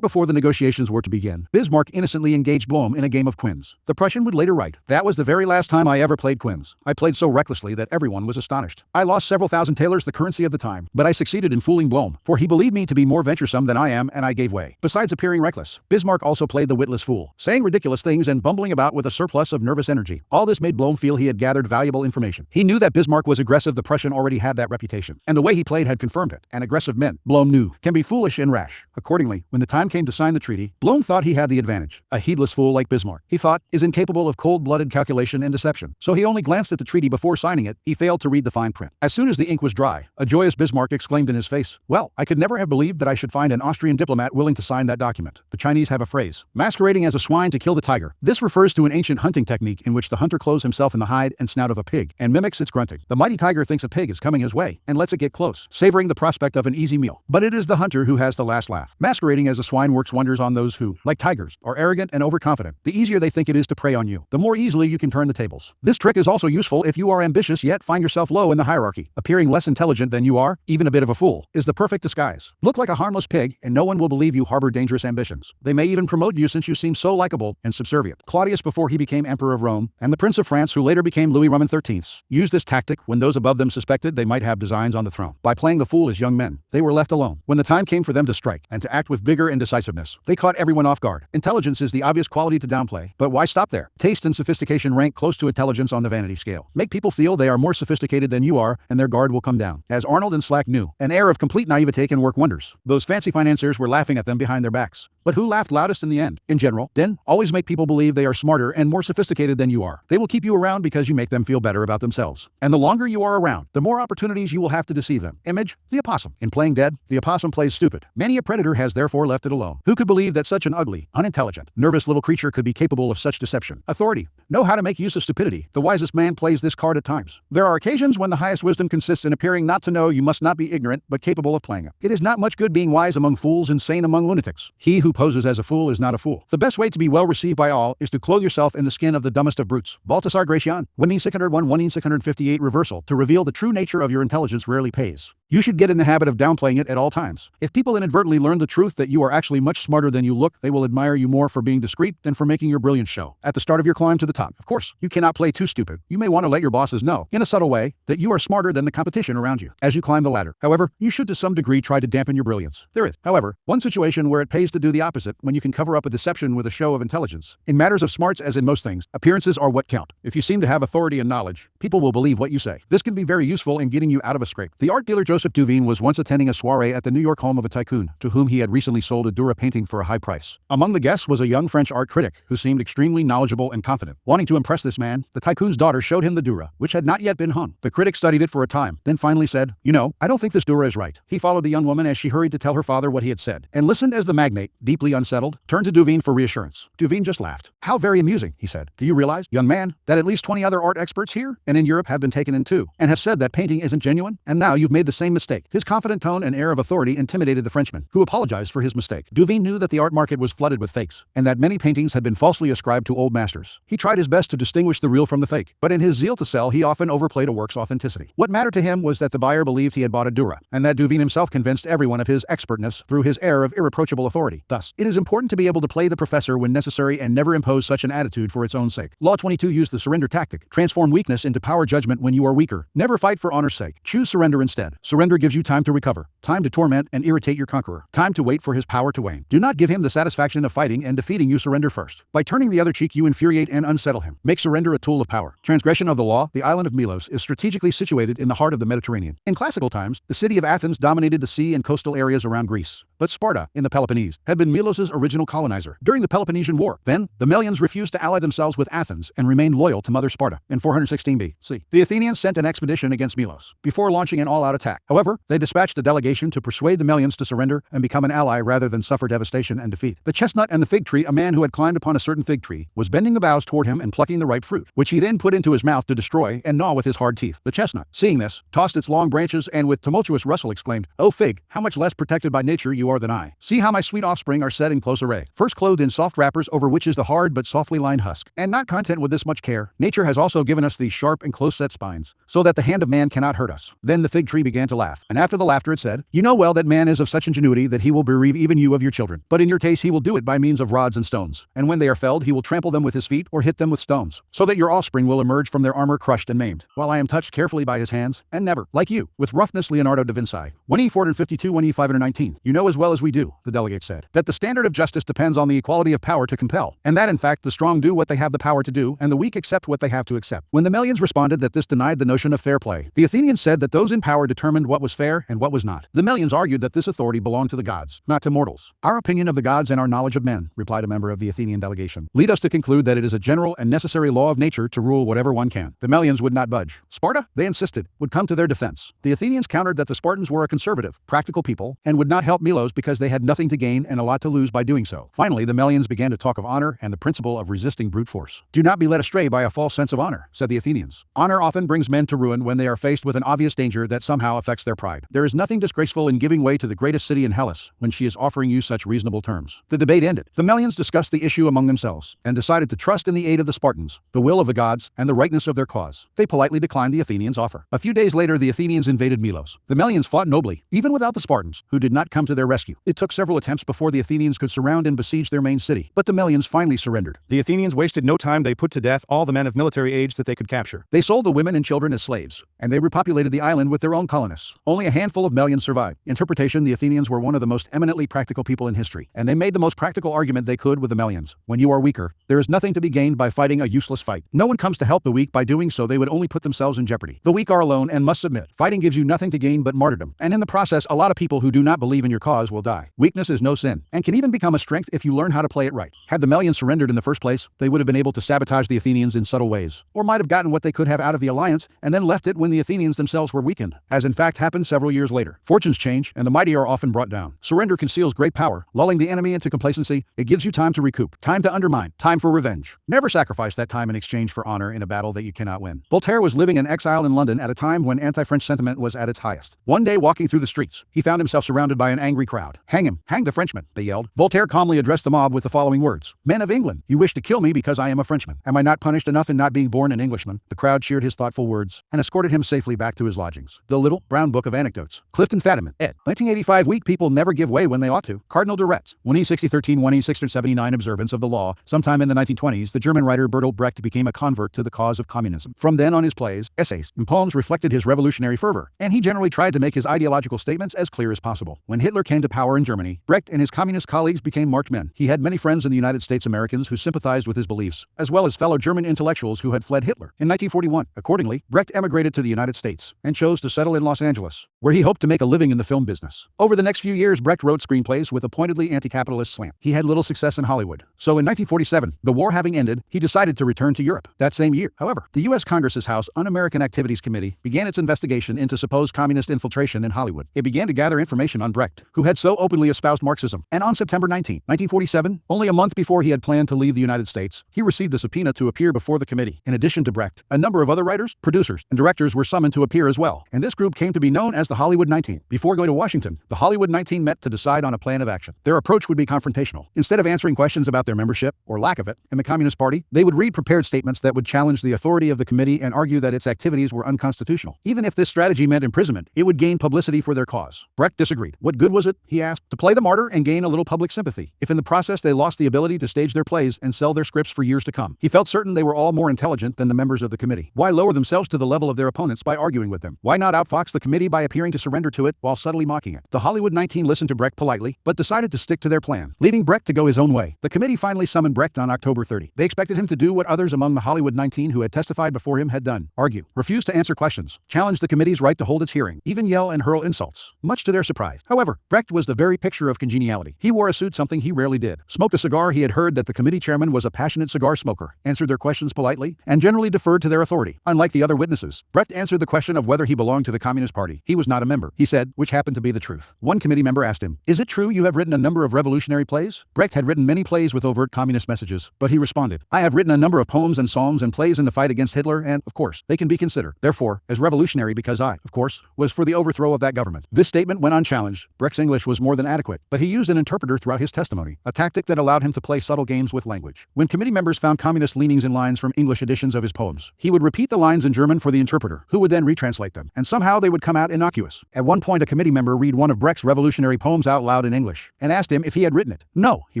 before the negotiations were to begin, Bismarck innocently engaged Blome in a game of quinze. The Prussian would later write, "That was the very last time I ever played quinze. I played so recklessly that everyone was astonished. I lost several thousand thalers, the currency of the time, but I succeeded in fooling Blome, for he believed me to be more venturesome than I am, and I gave way." Besides appearing reckless, Bismarck also played the witless fool, saying ridiculous things and bumbling about with a surplus of nervous energy. All this made Blome feel he had gathered valuable information. He knew that Bismarck was aggressive. The Prussian already had that reputation, and the way he played had confirmed it. And aggressive men, Blome knew, can be foolish and rash. Accordingly, when the time came to sign the treaty, Blome thought he had the advantage. A heedless fool like Bismarck, he thought, is incapable of cold-blooded calculation and deception. So he only glanced at the treaty before signing it. He failed to read the fine print. As soon as the ink was dry, a joyous Bismarck exclaimed in his face, "Well, I could never have believed that I should find an Austrian diplomat willing to sign that document." The Chinese have a phrase, masquerading as a swine to kill the tiger. This refers to an ancient hunting technique in which the hunter clothes himself in the hide and snout of a pig and mimics its grunting. The mighty tiger thinks a pig is coming his way and lets it get close, savoring the prospect of an easy meal. But it is the hunter who has the last laugh. Masquerading as a swine works wonders on those who, like tigers, are arrogant and overconfident. The easier they think it is to prey on you, the more easily you can turn the tables. This trick is also useful if you are ambitious yet find yourself low in the hierarchy. Appearing less intelligent than you are, even a bit of a fool, is the perfect disguise. Look like a harmless pig, and no one will believe you harbor dangerous ambitions. They may even promote you since you seem so likable and subservient. Claudius before he became Emperor of Rome, and the Prince of France who later became Louis Roman XIII, used this tactic when those above them suspected they might have designs on the throne. By playing the fool as young men, they were left alone. When the time came for them to strike and to act with vigor and decisiveness, they caught everyone off guard. Intelligence is the obvious quality to downplay, but why stop there? Taste and sophistication rank close to intelligence on the vanity scale. Make people feel they are more sophisticated than you are, and their guard will come down. As Arnold and Slack knew, an air of complete naivete can work wonders. Those fancy financiers were laughing at them behind their backs. But who laughed loudest in the end? In general, then, always make people believe they are smarter and more sophisticated than you are. They will keep you around because you make them feel better about themselves. And the longer you are around, the more opportunities you will have to deceive them. Image, the opossum. In playing dead, the opossum plays stupid. Many a predator has therefore left it alone. Who could believe that such an ugly, unintelligent, nervous little creature could be capable of such deception? Authority. Know how to make use of stupidity. The wisest man plays this card at times. There are occasions when the highest wisdom consists in appearing not to know you must not be ignorant, but capable of playing it. It is not much good being wise among fools and sane among lunatics. He who poses as a fool is not a fool. The best way to be well received by all is to clothe yourself in the skin of the dumbest of brutes. Baltasar Gracian, 1601-1658 reversal. To reveal the true nature of your intelligence rarely pays. You should get in the habit of downplaying it at all times. If people inadvertently learn the truth that you are actually much smarter than you look, they will admire you more for being discreet than for making your brilliant show. At the start of your climb to the top, of course, you cannot play too stupid. You may want to let your bosses know, in a subtle way, that you are smarter than the competition around you. As you climb the ladder, however, you should to some degree try to dampen your brilliance. There is, however, one situation where it pays to do the opposite, when you can cover up a deception with a show of intelligence. In matters of smarts as in most things, appearances are what count. If you seem to have authority and knowledge, people will believe what you say. This can be very useful in getting you out of a scrape. The art dealer Joseph Duveen was once attending a soiree at the New York home of a tycoon, to whom he had recently sold a Dürer painting for a high price. Among the guests was a young French art critic, who seemed extremely knowledgeable and confident. Wanting to impress this man, the tycoon's daughter showed him the Dürer, which had not yet been hung. The critic studied it for a time, then finally said, "You know, I don't think this Dürer is right." He followed the young woman as she hurried to tell her father what he had said, and listened as the magnate, deeply unsettled, turned to Duveen for reassurance. Duveen just laughed. "How very amusing," he said. "Do you realize, young man, that at least 20 other art experts here and in Europe have been taken in too, and have said that painting isn't genuine? And now you've made the same mistake." His confident tone and air of authority intimidated the Frenchman, who apologized for his mistake. Duveen knew that the art market was flooded with fakes, and that many paintings had been falsely ascribed to old masters. He tried his best to distinguish the real from the fake, but in his zeal to sell, he often overplayed a work's authenticity. What mattered to him was that the buyer believed he had bought a Dürer, and that Duveen himself convinced everyone of his expertness through his air of irreproachable authority. Thus, it is important to be able to play the professor when necessary and never impose such an attitude for its own sake. Law 22 used the surrender tactic. Transform weakness into power judgment when you are weaker. Never fight for honor's sake. Choose surrender instead. Surrender gives you time to recover, time to torment and irritate your conqueror, time to wait for his power to wane. Do not give him the satisfaction of fighting and defeating you. Surrender first. By turning the other cheek, you infuriate and unsettle him. Make surrender a tool of power. Transgression of the law. The island of Milos is strategically situated in the heart of the Mediterranean. In classical times, the city of Athens dominated the sea and coastal areas around Greece. But Sparta, in the Peloponnese, had been Milos's original colonizer. During the Peloponnesian War, then, the Melians refused to ally themselves with Athens and remained loyal to Mother Sparta. In 416 B.C., the Athenians sent an expedition against Milos, before launching an all-out attack. However, they dispatched a delegation to persuade the Melians to surrender and become an ally rather than suffer devastation and defeat. The chestnut and the fig tree. A man who had climbed upon a certain fig tree was bending the boughs toward him and plucking the ripe fruit, which he then put into his mouth to destroy and gnaw with his hard teeth. The chestnut, seeing this, tossed its long branches and with tumultuous rustle exclaimed, "O fig, how much less protected by nature you are than I. See how my sweet offspring are set in close array, first clothed in soft wrappers over which is the hard but softly lined husk. And not content with this much care, nature has also given us these sharp and close-set spines, so that the hand of man cannot hurt us." Then the fig tree began to laugh, and after the laughter it said, "You know well that man is of such ingenuity that he will bereave even you of your children. But in your case he will do it by means of rods and stones, and when they are felled he will trample them with his feet or hit them with stones, so that your offspring will emerge from their armor crushed and maimed, while I am touched carefully by his hands, and never, like you, with roughness." Leonardo da Vinci. 1E452 1E519. "You know as well as we do," the delegate said, "that the standard of justice depends on the equality of power to compel, and that in fact the strong do what they have the power to do, and the weak accept what they have to accept." When the Melians responded that this denied the notion of fair play, the Athenians said that those in power determined what was fair and what was not. The Melians argued that this authority belonged to the gods, not to mortals. "Our opinion of the gods and our knowledge of men," replied a member of the Athenian delegation, "lead us to conclude that it is a general and necessary law of nature to rule whatever one can." The Melians would not budge. Sparta, they insisted, would come to their defense. The Athenians countered that the Spartans were a conservative, practical people, and would not help Milos because they had nothing to gain and a lot to lose by doing so. Finally, the Melians began to talk of honor and the principle of resisting brute force. "Do not be led astray by a false sense of honor," said the Athenians. "Honor often brings men to ruin when they are faced with an obvious danger that somehow affects their pride. There is nothing disgraceful in giving way to the greatest city in Hellas when she is offering you such reasonable terms." The debate ended. The Melians discussed the issue among themselves and decided to trust in the aid of the Spartans, the will of the gods, and the rightness of their cause. They politely declined the Athenians' offer. A few days later, the Athenians invaded Milos. The Melians fought nobly, even without the Spartans, who did not come to their rescue. It took several attempts before the Athenians could surround and besiege their main city, but the Melians finally surrendered. The Athenians wasted no time. They put to death all the men of military age that they could capture. They sold the women and children as slaves, and they repopulated the island with their own colonists. Only a handful of Melians survived. Interpretation: the Athenians were one of the most eminently practical people in history, and they made the most practical argument they could with the Melians. When you are weaker, there is nothing to be gained by fighting a useless fight. No one comes to help the weak. By doing so, they would only put themselves in jeopardy. The weak are alone and must submit. Fighting gives you nothing to gain but martyrdom, and in the process, a lot of people who do not believe in your cause will die. Weakness is no sin, and can even become a strength if you learn how to play it right. Had the Melians surrendered in the first place, they would have been able to sabotage the Athenians in subtle ways, or might have gotten what they could have out of the alliance and then left it when the Athenians themselves were weakened, as in fact happened several years later. Fortunes change, and the mighty are often brought down. Surrender conceals great power, lulling the enemy into complacency. It gives you time to recoup, time to undermine, time for revenge. Never sacrifice that time in exchange for honor in a battle that you cannot win. Voltaire was living in exile in London at a time when anti-French sentiment was at its highest. One day, walking through the streets, he found himself surrounded by an angry crowd. "Hang him! Hang the Frenchman!" they yelled. Voltaire calmly addressed the mob with the following words: "Men of England, you wish to kill me because I am a Frenchman. Am I not punished enough in not being born an Englishman?" The crowd cheered his thoughtful words and escorted him safely back to his lodgings. The Little Brown Book of Anecdotes. Clifton Fadiman, ed. 1985. Weak people never give way when they ought to. Cardinal de Retz. 1E6013-1E679. Observance of the law. Sometime in the 1920s, the German writer Bertolt Brecht became a convert to the cause of communism. From then on, his plays, essays, and poems reflected his revolutionary fervor, and he generally tried to make his ideological statements as clear as possible. When Hitler came to power in Germany, Brecht and his communist colleagues became marked men. He had many friends in the United States, Americans who sympathized with his beliefs, as well as fellow German intellectuals who had fled Hitler. In 1941, accordingly, Brecht emigrated to the United States and chose to settle in Los Angeles, where he hoped to make a living in the film business. Over the next few years, Brecht wrote screenplays with a pointedly anti-capitalist slant. He had little success in Hollywood, so in 1947, the war having ended, he decided to return to Europe. That same year, however, the U.S. Congress's House Un-American Activities Committee began its investigation into supposed communist infiltration in Hollywood. It began to gather information on Brecht, who had so openly espoused Marxism, and on September 19, 1947, only a month before he had planned to leave the United States, he received a subpoena to appear before the committee. In addition to Brecht, a number of other writers, producers, and directors were summoned to appear as well, and this group came to be known as the Hollywood 19. Before going to Washington, the Hollywood 19 met to decide on a plan of action. Their approach would be confrontational. Instead of answering questions about their membership, or lack of it, in the Communist Party, they would read prepared statements that would challenge the authority of the committee and argue that its activities were unconstitutional. Even if this strategy meant imprisonment, it would gain publicity for their cause. Brecht disagreed. What good was it, he asked, to play the martyr and gain a little public sympathy, if in the process they lost the ability to stage their plays and sell their scripts for years to come? He felt certain they were all more intelligent than the members of the committee. Why lower themselves to the level of their opponents by arguing with them? Why not outfox the committee by appearing to surrender to it while subtly mocking it? The Hollywood 19 listened to Brecht politely, but decided to stick to their plan, leaving Brecht to go his own way. The committee finally summoned Brecht on October 30. They expected him to do what others among the Hollywood 19 who had testified before him had done: argue, refuse to answer questions, challenge the committee's right to hold its hearing, even yell and hurl insults. Much to their surprise, however, Brecht was the very picture of congeniality. He wore a suit, something he rarely did, smoked a cigar. He had heard that the committee chairman was a passionate cigar smoker, answered their questions politely, and generally deferred to their authority. Unlike the other witnesses, Brecht answered the question of whether he belonged to the Communist Party. He was not a member, he said, which happened to be the truth. One committee member asked him, "Is it true you have written a number of revolutionary plays?" Brecht had written many plays with overt communist messages, but he responded, "I have written a number of poems and psalms and plays in the fight against Hitler, and, of course, they can be considered, therefore, as revolutionary because I, of course, was for the overthrow of that government." This statement went unchallenged. Brecht's English was more than adequate, but he used an interpreter throughout his testimony, a tactic that allowed him to play subtle games with language. When committee members found communist leanings in lines from English editions of his poems, he would repeat the lines in German for the interpreter, who would then retranslate them, and somehow they would come out innocuous. At one point, a committee member read one of Brecht's revolutionary poems out loud in English, and asked him if he had written it. "No," he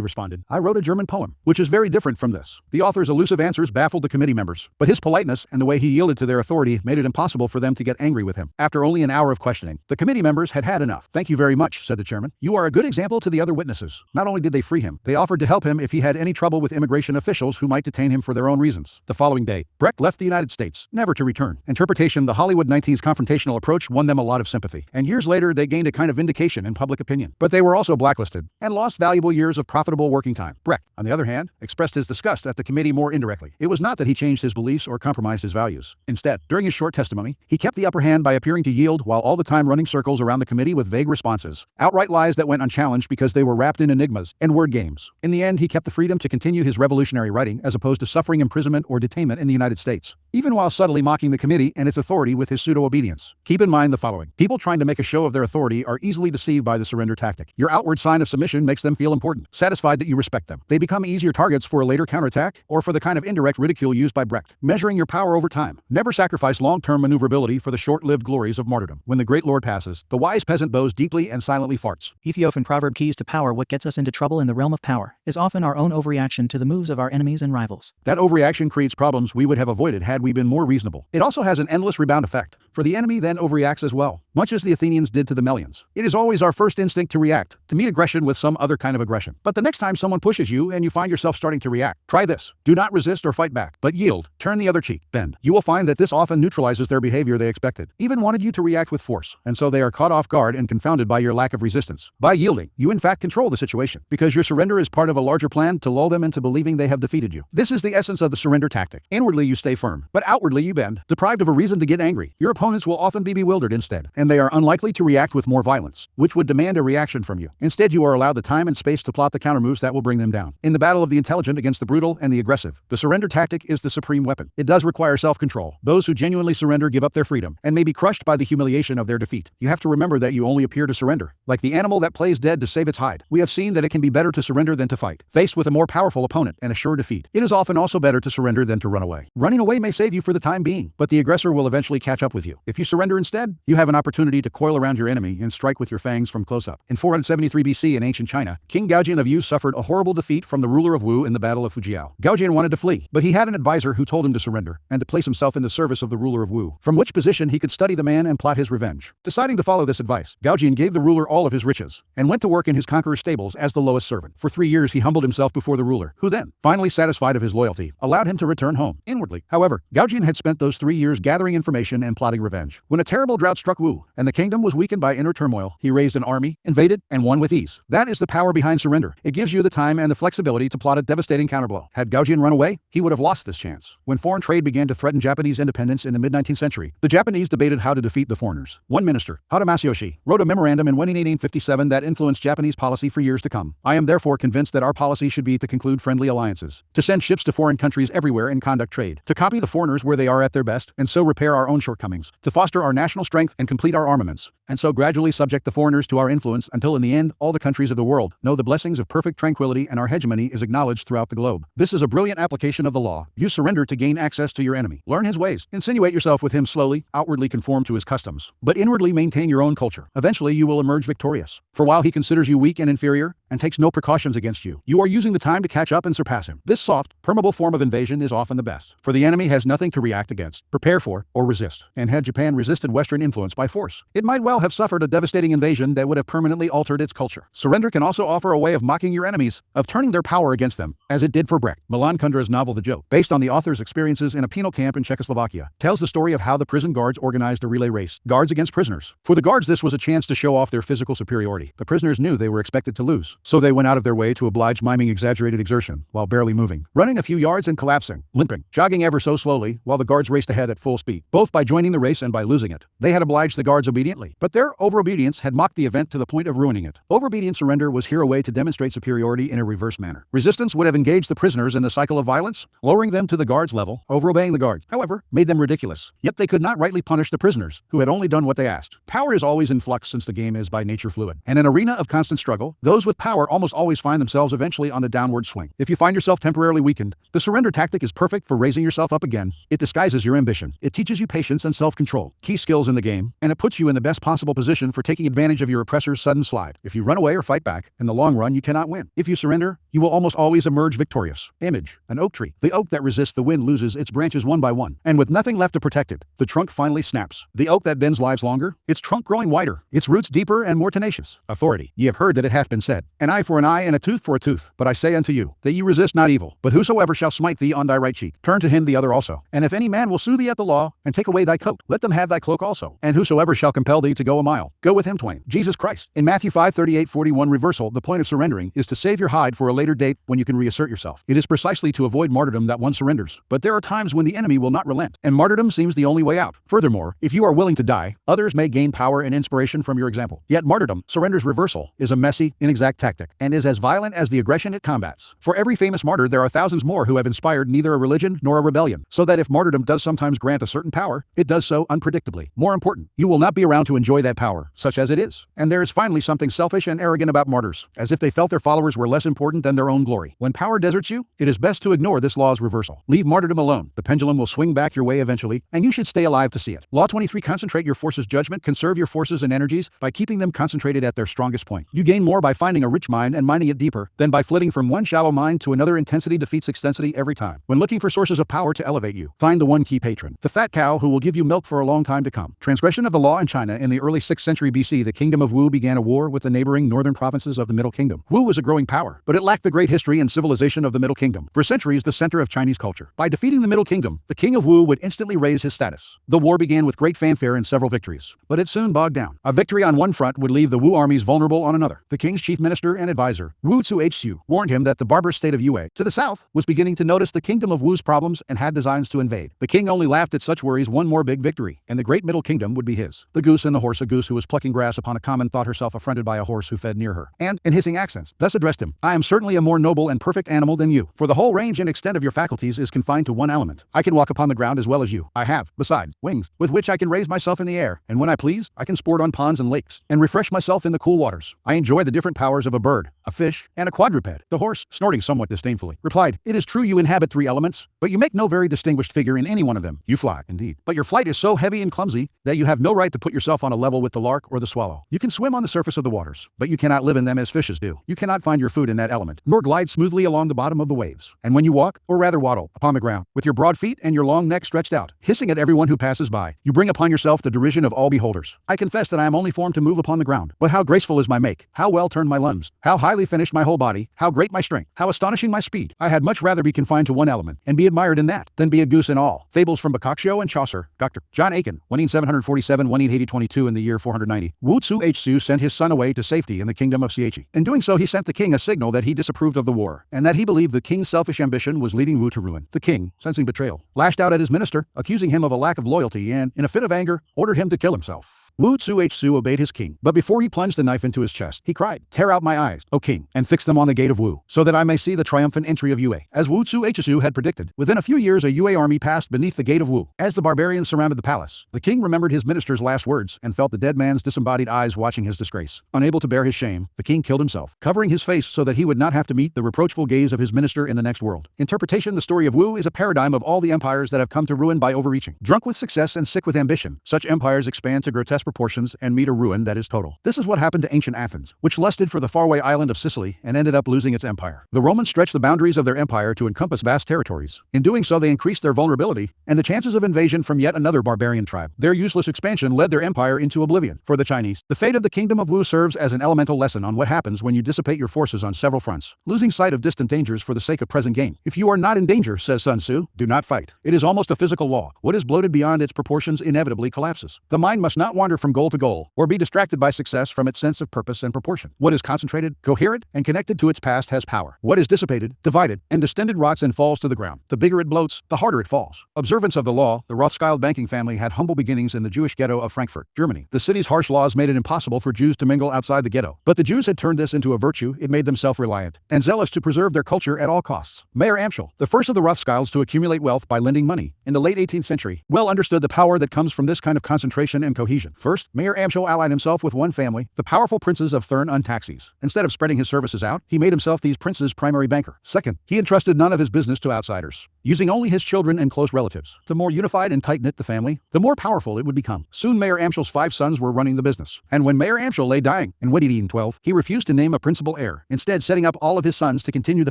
responded, "I wrote a German poem," which is very different from this. The author's elusive answers baffled the committee members, but his politeness and the way he yielded to their authority made it impossible for them to get angry with him. After only an hour of questioning, the committee members had had enough. "Thank you very much," said the chairman. "You are a good example to the other witnesses." Not only did they free him, they offered to help him if he had any trouble with immigration officials who might detain him for their own reasons. The following day, Brecht left the United States, never to return. Interpretation: the Hollywood 19's confrontational approach won them a lot of sympathy, and years later they gained a kind of vindication in public opinion. But they were also blacklisted, and lost valuable years of profitable working time. Brecht, on the other hand, expressed his disgust at the committee more indirectly. It was not that he changed his beliefs or compromised his values. Instead, during his short testimony, he kept the upper hand by appearing to yield while all the time running circles around the committee with vague responses, outright lies that went unchallenged because they were wrapped in enigmas and word games. In the end, he kept the freedom to continue his revolutionary writing as opposed to suffering imprisonment or detainment in the United States, even while subtly mocking the committee and its authority with his pseudo-obedience. Keep in mind the following. People trying to make a show of their authority are easily deceived by the surrender tactic. Your outward sign of submission makes them feel important, satisfied that you respect them. They become easier targets for a later counterattack or for the kind of indirect ridicule used by Brecht. Measuring your power over time. Never sacrifice long-term maneuverability for the short-lived glories of martyrdom. When the great lord passes, the wise peasant bows deeply and silently farts. Ethiopian proverb: keys to power. What gets us into trouble in the realm of power is often our own overreaction to the moves of our enemies and rivals. That overreaction creates problems we would have avoided had we been more reasonable. It also has an endless rebound effect, for the enemy then overreacts as well, much as the Athenians did to the Melians. It is always our first instinct to react, to meet aggression with some other kind of aggression. But the next time someone pushes you and you find yourself starting to react, try this. Do not resist or fight back, but yield. Turn the other cheek. Bend. You will find that this often neutralizes their behavior they expected, even wanted you to react with force, and so they are caught off guard and confounded by your lack of resistance. By yielding, you in fact control the situation, because your surrender is part of a larger plan to lull them into believing they have defeated you. This is the essence of the surrender tactic. Inwardly you stay firm, but outwardly you bend. Deprived of a reason to get angry, your opponents will often be bewildered instead, and they are unlikely to react with more violence, which would demand a reaction from you. Instead, you are allowed the time and space to plot the countermoves that will bring them down. In the battle of the intelligent against the brutal and the aggressive, the surrender tactic is the supreme weapon. It does require self-control. Those who genuinely surrender give up their freedom and may be crushed by the humiliation of their defeat. You have to remember that you only appear to surrender, like the animal that plays dead to save its hide. We have seen that it can be better to surrender than to fight. Faced with a more powerful opponent and a sure defeat, it is often also better to surrender than to run away. Running away may save you for the time being, but the aggressor will eventually catch up with you. If you surrender instead, you have an opportunity to coil around your enemy and strike with your fangs from close up. In 473 BC in ancient China, King Gaojian of Yu suffered a horrible defeat from the ruler of Wu in the Battle of Fujiao. Gaojian wanted to flee, but he had an advisor who told him to surrender and to place himself in the service of the ruler of Wu, from which position he could study the man and plot his revenge. Deciding to follow this advice, Gaojian gave the ruler all of his riches and went to work in his conqueror's stables as the lowest servant. For 3 years he humbled himself before the ruler, who then, finally satisfied of his loyalty, allowed him to return home. Inwardly, however, Gaojian had spent those 3 years gathering information and plotting revenge. When a terrible drought struck Wu, and the kingdom was weakened by inner turmoil, he raised an army, invaded, and won with ease. That is the power behind surrender. It gives you the time and the flexibility to plot a devastating counterblow. Had Gaojian run away, he would have lost this chance. When foreign trade began to threaten Japanese independence in the mid-19th century, the Japanese debated how to defeat the foreigners. One minister, Hada Masayoshi, wrote a memorandum in 1857 that influenced Japanese policy for years to come. I am therefore convinced that our policy should be to conclude friendly alliances, to send ships to foreign countries everywhere and conduct trade, to copy the foreigners where they are at their best, and so repair our own shortcomings, to foster our national strength and complete our armaments, and so gradually subject the foreigners to our influence until in the end all the countries of the world know the blessings of perfect tranquility and our hegemony is acknowledged throughout the globe. This is a brilliant application of the law. You surrender to gain access to your enemy. Learn his ways. Insinuate yourself with him slowly, outwardly conform to his customs, but inwardly maintain your own culture. Eventually you will emerge victorious. For while he considers you weak and inferior, and takes no precautions against you, you are using the time to catch up and surpass him. This soft, permeable form of invasion is often the best, for the enemy has nothing to react against, prepare for, or resist. And had Japan resisted Western influence by force, it might well have suffered a devastating invasion that would have permanently altered its culture. Surrender can also offer a way of mocking your enemies, of turning their power against them, as it did for Brecht. Milan Kundra's novel The Joke, based on the author's experiences in a penal camp in Czechoslovakia, tells the story of how the prison guards organized a relay race, guards against prisoners. For the guards, this was a chance to show off their physical superiority. The prisoners knew they were expected to lose, so they went out of their way to oblige miming exaggerated exertion while barely moving, running a few yards and collapsing, limping, jogging ever so slowly while the guards raced ahead at full speed, both by joining the race and by losing it. They had obliged the guards obediently, but their overobedience had mocked the event to the point of ruining it. Overobedient surrender was here a way to demonstrate superiority in a reverse manner. Resistance would have engaged the prisoners in the cycle of violence, lowering them to the guards' level. Overobeying the guards, however, made them ridiculous. Yet they could not rightly punish the prisoners, who had only done what they asked. Power is always in flux since the game is by nature fluid. And in an arena of constant struggle, those with power almost always find themselves eventually on the downward swing. If you find yourself temporarily weakened, the surrender tactic is perfect for raising yourself up again. It disguises your ambition. It teaches you patience and self-control, key skills in the game, and it puts you in the best possible position for taking advantage of your oppressor's sudden slide. If you run away or fight back, in the long run you cannot win. If you surrender, you will almost always emerge victorious. Image: an oak tree. The oak that resists the wind loses its branches one by one, and with nothing left to protect it, the trunk finally snaps. The oak that bends lives longer, its trunk growing wider, its roots deeper and more tenacious. Authority. Ye have heard that it hath been said, an eye for an eye and a tooth for a tooth. But I say unto you, that ye resist not evil, but whosoever shall smite thee on thy right cheek, turn to him the other also. And if any man will sue thee at the law, and take away thy coat, let them have thy cloak also. And whosoever shall compel thee to go a mile, go with him twain. Jesus Christ. In Matthew 5:38-41 reversal, the point of surrendering is to save your hide for a later date when you can reassert yourself. It is precisely to avoid martyrdom that one surrenders. But there are times when the enemy will not relent, and martyrdom seems the only way out. Furthermore, if you are willing to die, others may gain power and inspiration from your example. Yet martyrdom, surrender's reversal, is a messy, inexact tactic, and is as violent as the aggression it combats. For every famous martyr there are thousands more who have inspired neither a religion nor a rebellion, so that if martyrdom does sometimes grant a certain power, it does so unpredictably. More important, you will not be around to enjoy enjoy that power, such as it is. And there is finally something selfish and arrogant about martyrs, as if they felt their followers were less important than their own glory. When power deserts you, it is best to ignore this law's reversal. Leave martyrdom alone. The pendulum will swing back your way eventually, and you should stay alive to see it. Law 23. Concentrate your forces. Judgment. Conserve your forces and energies by keeping them concentrated at their strongest point. You gain more by finding a rich mine and mining it deeper than by flitting from one shallow mine to another. Intensity defeats extensity every time. When looking for sources of power to elevate you, find the one key patron, the fat cow who will give you milk for a long time to come. Transgression of the law in China. In the early 6th century BC, the kingdom of Wu began a war with the neighboring northern provinces of the Middle Kingdom. Wu was a growing power, but it lacked the great history and civilization of the Middle Kingdom, for centuries the center of Chinese culture. By defeating the Middle Kingdom, the king of Wu would instantly raise his status. The war began with great fanfare and several victories, but it soon bogged down. A victory on one front would leave the Wu armies vulnerable on another. The king's chief minister and advisor, Wu Tzu warned him that the barbarous state of Yue, to the south, was beginning to notice the kingdom of Wu's problems and had designs to invade. The king only laughed at such worries. One more big victory, and the great Middle Kingdom would be his. The goose and the horse. A goose who was plucking grass upon a common thought herself affronted by a horse who fed near her, and, in hissing accents, thus addressed him: I am certainly a more noble and perfect animal than you, for the whole range and extent of your faculties is confined to one element. I can walk upon the ground as well as you. I have, besides, wings, with which I can raise myself in the air, and when I please, I can sport on ponds and lakes, and refresh myself in the cool waters. I enjoy the different powers of a bird, a fish, and a quadruped. The horse, snorting somewhat disdainfully, replied, It is true you inhabit 3 elements, but you make no very distinguished figure in any one of them. You fly, indeed, but your flight is so heavy and clumsy that you have no right to put yourself on a level with the lark or the swallow. You can swim on the surface of the waters, but you cannot live in them as fishes do. You cannot find your food in that element, nor glide smoothly along the bottom of the waves. And when you walk, or rather waddle, upon the ground, with your broad feet and your long neck stretched out, hissing at everyone who passes by, you bring upon yourself the derision of all beholders. I confess that I am only formed to move upon the ground, but how graceful is my make, how well turned my limbs, how highly finished my whole body, how great my strength, how astonishing my speed. I had much rather be confined to one element, and be admired in that, than be a goose in all. Fables from Boccaccio and Chaucer. Dr. John Aiken, 1747, 1880-22. In the year 490, Wu Tzu sent his son away to safety in the kingdom of Sieci. In doing so, he sent the king a signal that he disapproved of the war, and that he believed the king's selfish ambition was leading Wu to ruin. The king, sensing betrayal, lashed out at his minister, accusing him of a lack of loyalty, and, in a fit of anger, ordered him to kill himself. Wu Tzu obeyed his king, but before he plunged the knife into his chest, he cried, Tear out my eyes, O king, and fix them on the gate of Wu, so that I may see the triumphant entry of Yue. As Wu Tzu had predicted, within a few years a Yue army passed beneath the gate of Wu. As the barbarians surrounded the palace, the king remembered his minister's last words and felt the dead man's disembodied eyes watching his disgrace. Unable to bear his shame, the king killed himself, covering his face so that he would not have to meet the reproachful gaze of his minister in the next world. Interpretation: the story of Wu is a paradigm of all the empires that have come to ruin by overreaching. Drunk with success and sick with ambition, such empires expand to grotesque proportions and meet a ruin that is total. This is what happened to ancient Athens, which lusted for the faraway island of Sicily and ended up losing its empire. The Romans stretched the boundaries of their empire to encompass vast territories. In doing so, they increased their vulnerability and the chances of invasion from yet another barbarian tribe. Their useless expansion led their empire into oblivion. For the Chinese, the fate of the kingdom of Wu serves as an elemental lesson on what happens when you dissipate your forces on several fronts, losing sight of distant dangers for the sake of present gain. If you are not in danger, says Sun Tzu, do not fight. It is almost a physical law. What is bloated beyond its proportions inevitably collapses. The mind must not wander from goal to goal, or be distracted by success from its sense of purpose and proportion. What is concentrated, coherent, and connected to its past has power. What is dissipated, divided, and distended rots and falls to the ground. The bigger it bloats, the harder it falls. Observance of the law. The Rothschild banking family had humble beginnings in the Jewish ghetto of Frankfurt, Germany. The city's harsh laws made it impossible for Jews to mingle outside the ghetto. But the Jews had turned this into a virtue. It made them self-reliant and zealous to preserve their culture at all costs. Mayer Amschel, the first of the Rothschilds to accumulate wealth by lending money in the late 18th century, well understood the power that comes from this kind of concentration and cohesion. First, Mayer Amschel allied himself with one family, the powerful princes of Thurn-und-Taxis. Instead of spreading his services out, he made himself these princes' primary banker. Second, he entrusted none of his business to outsiders, using only his children and close relatives. The more unified and tight-knit the family, the more powerful it would become. Soon Mayer Amschel's 5 sons were running the business. And when Mayer Amschel lay dying in 1812, he refused to name a principal heir, instead setting up all of his sons to continue the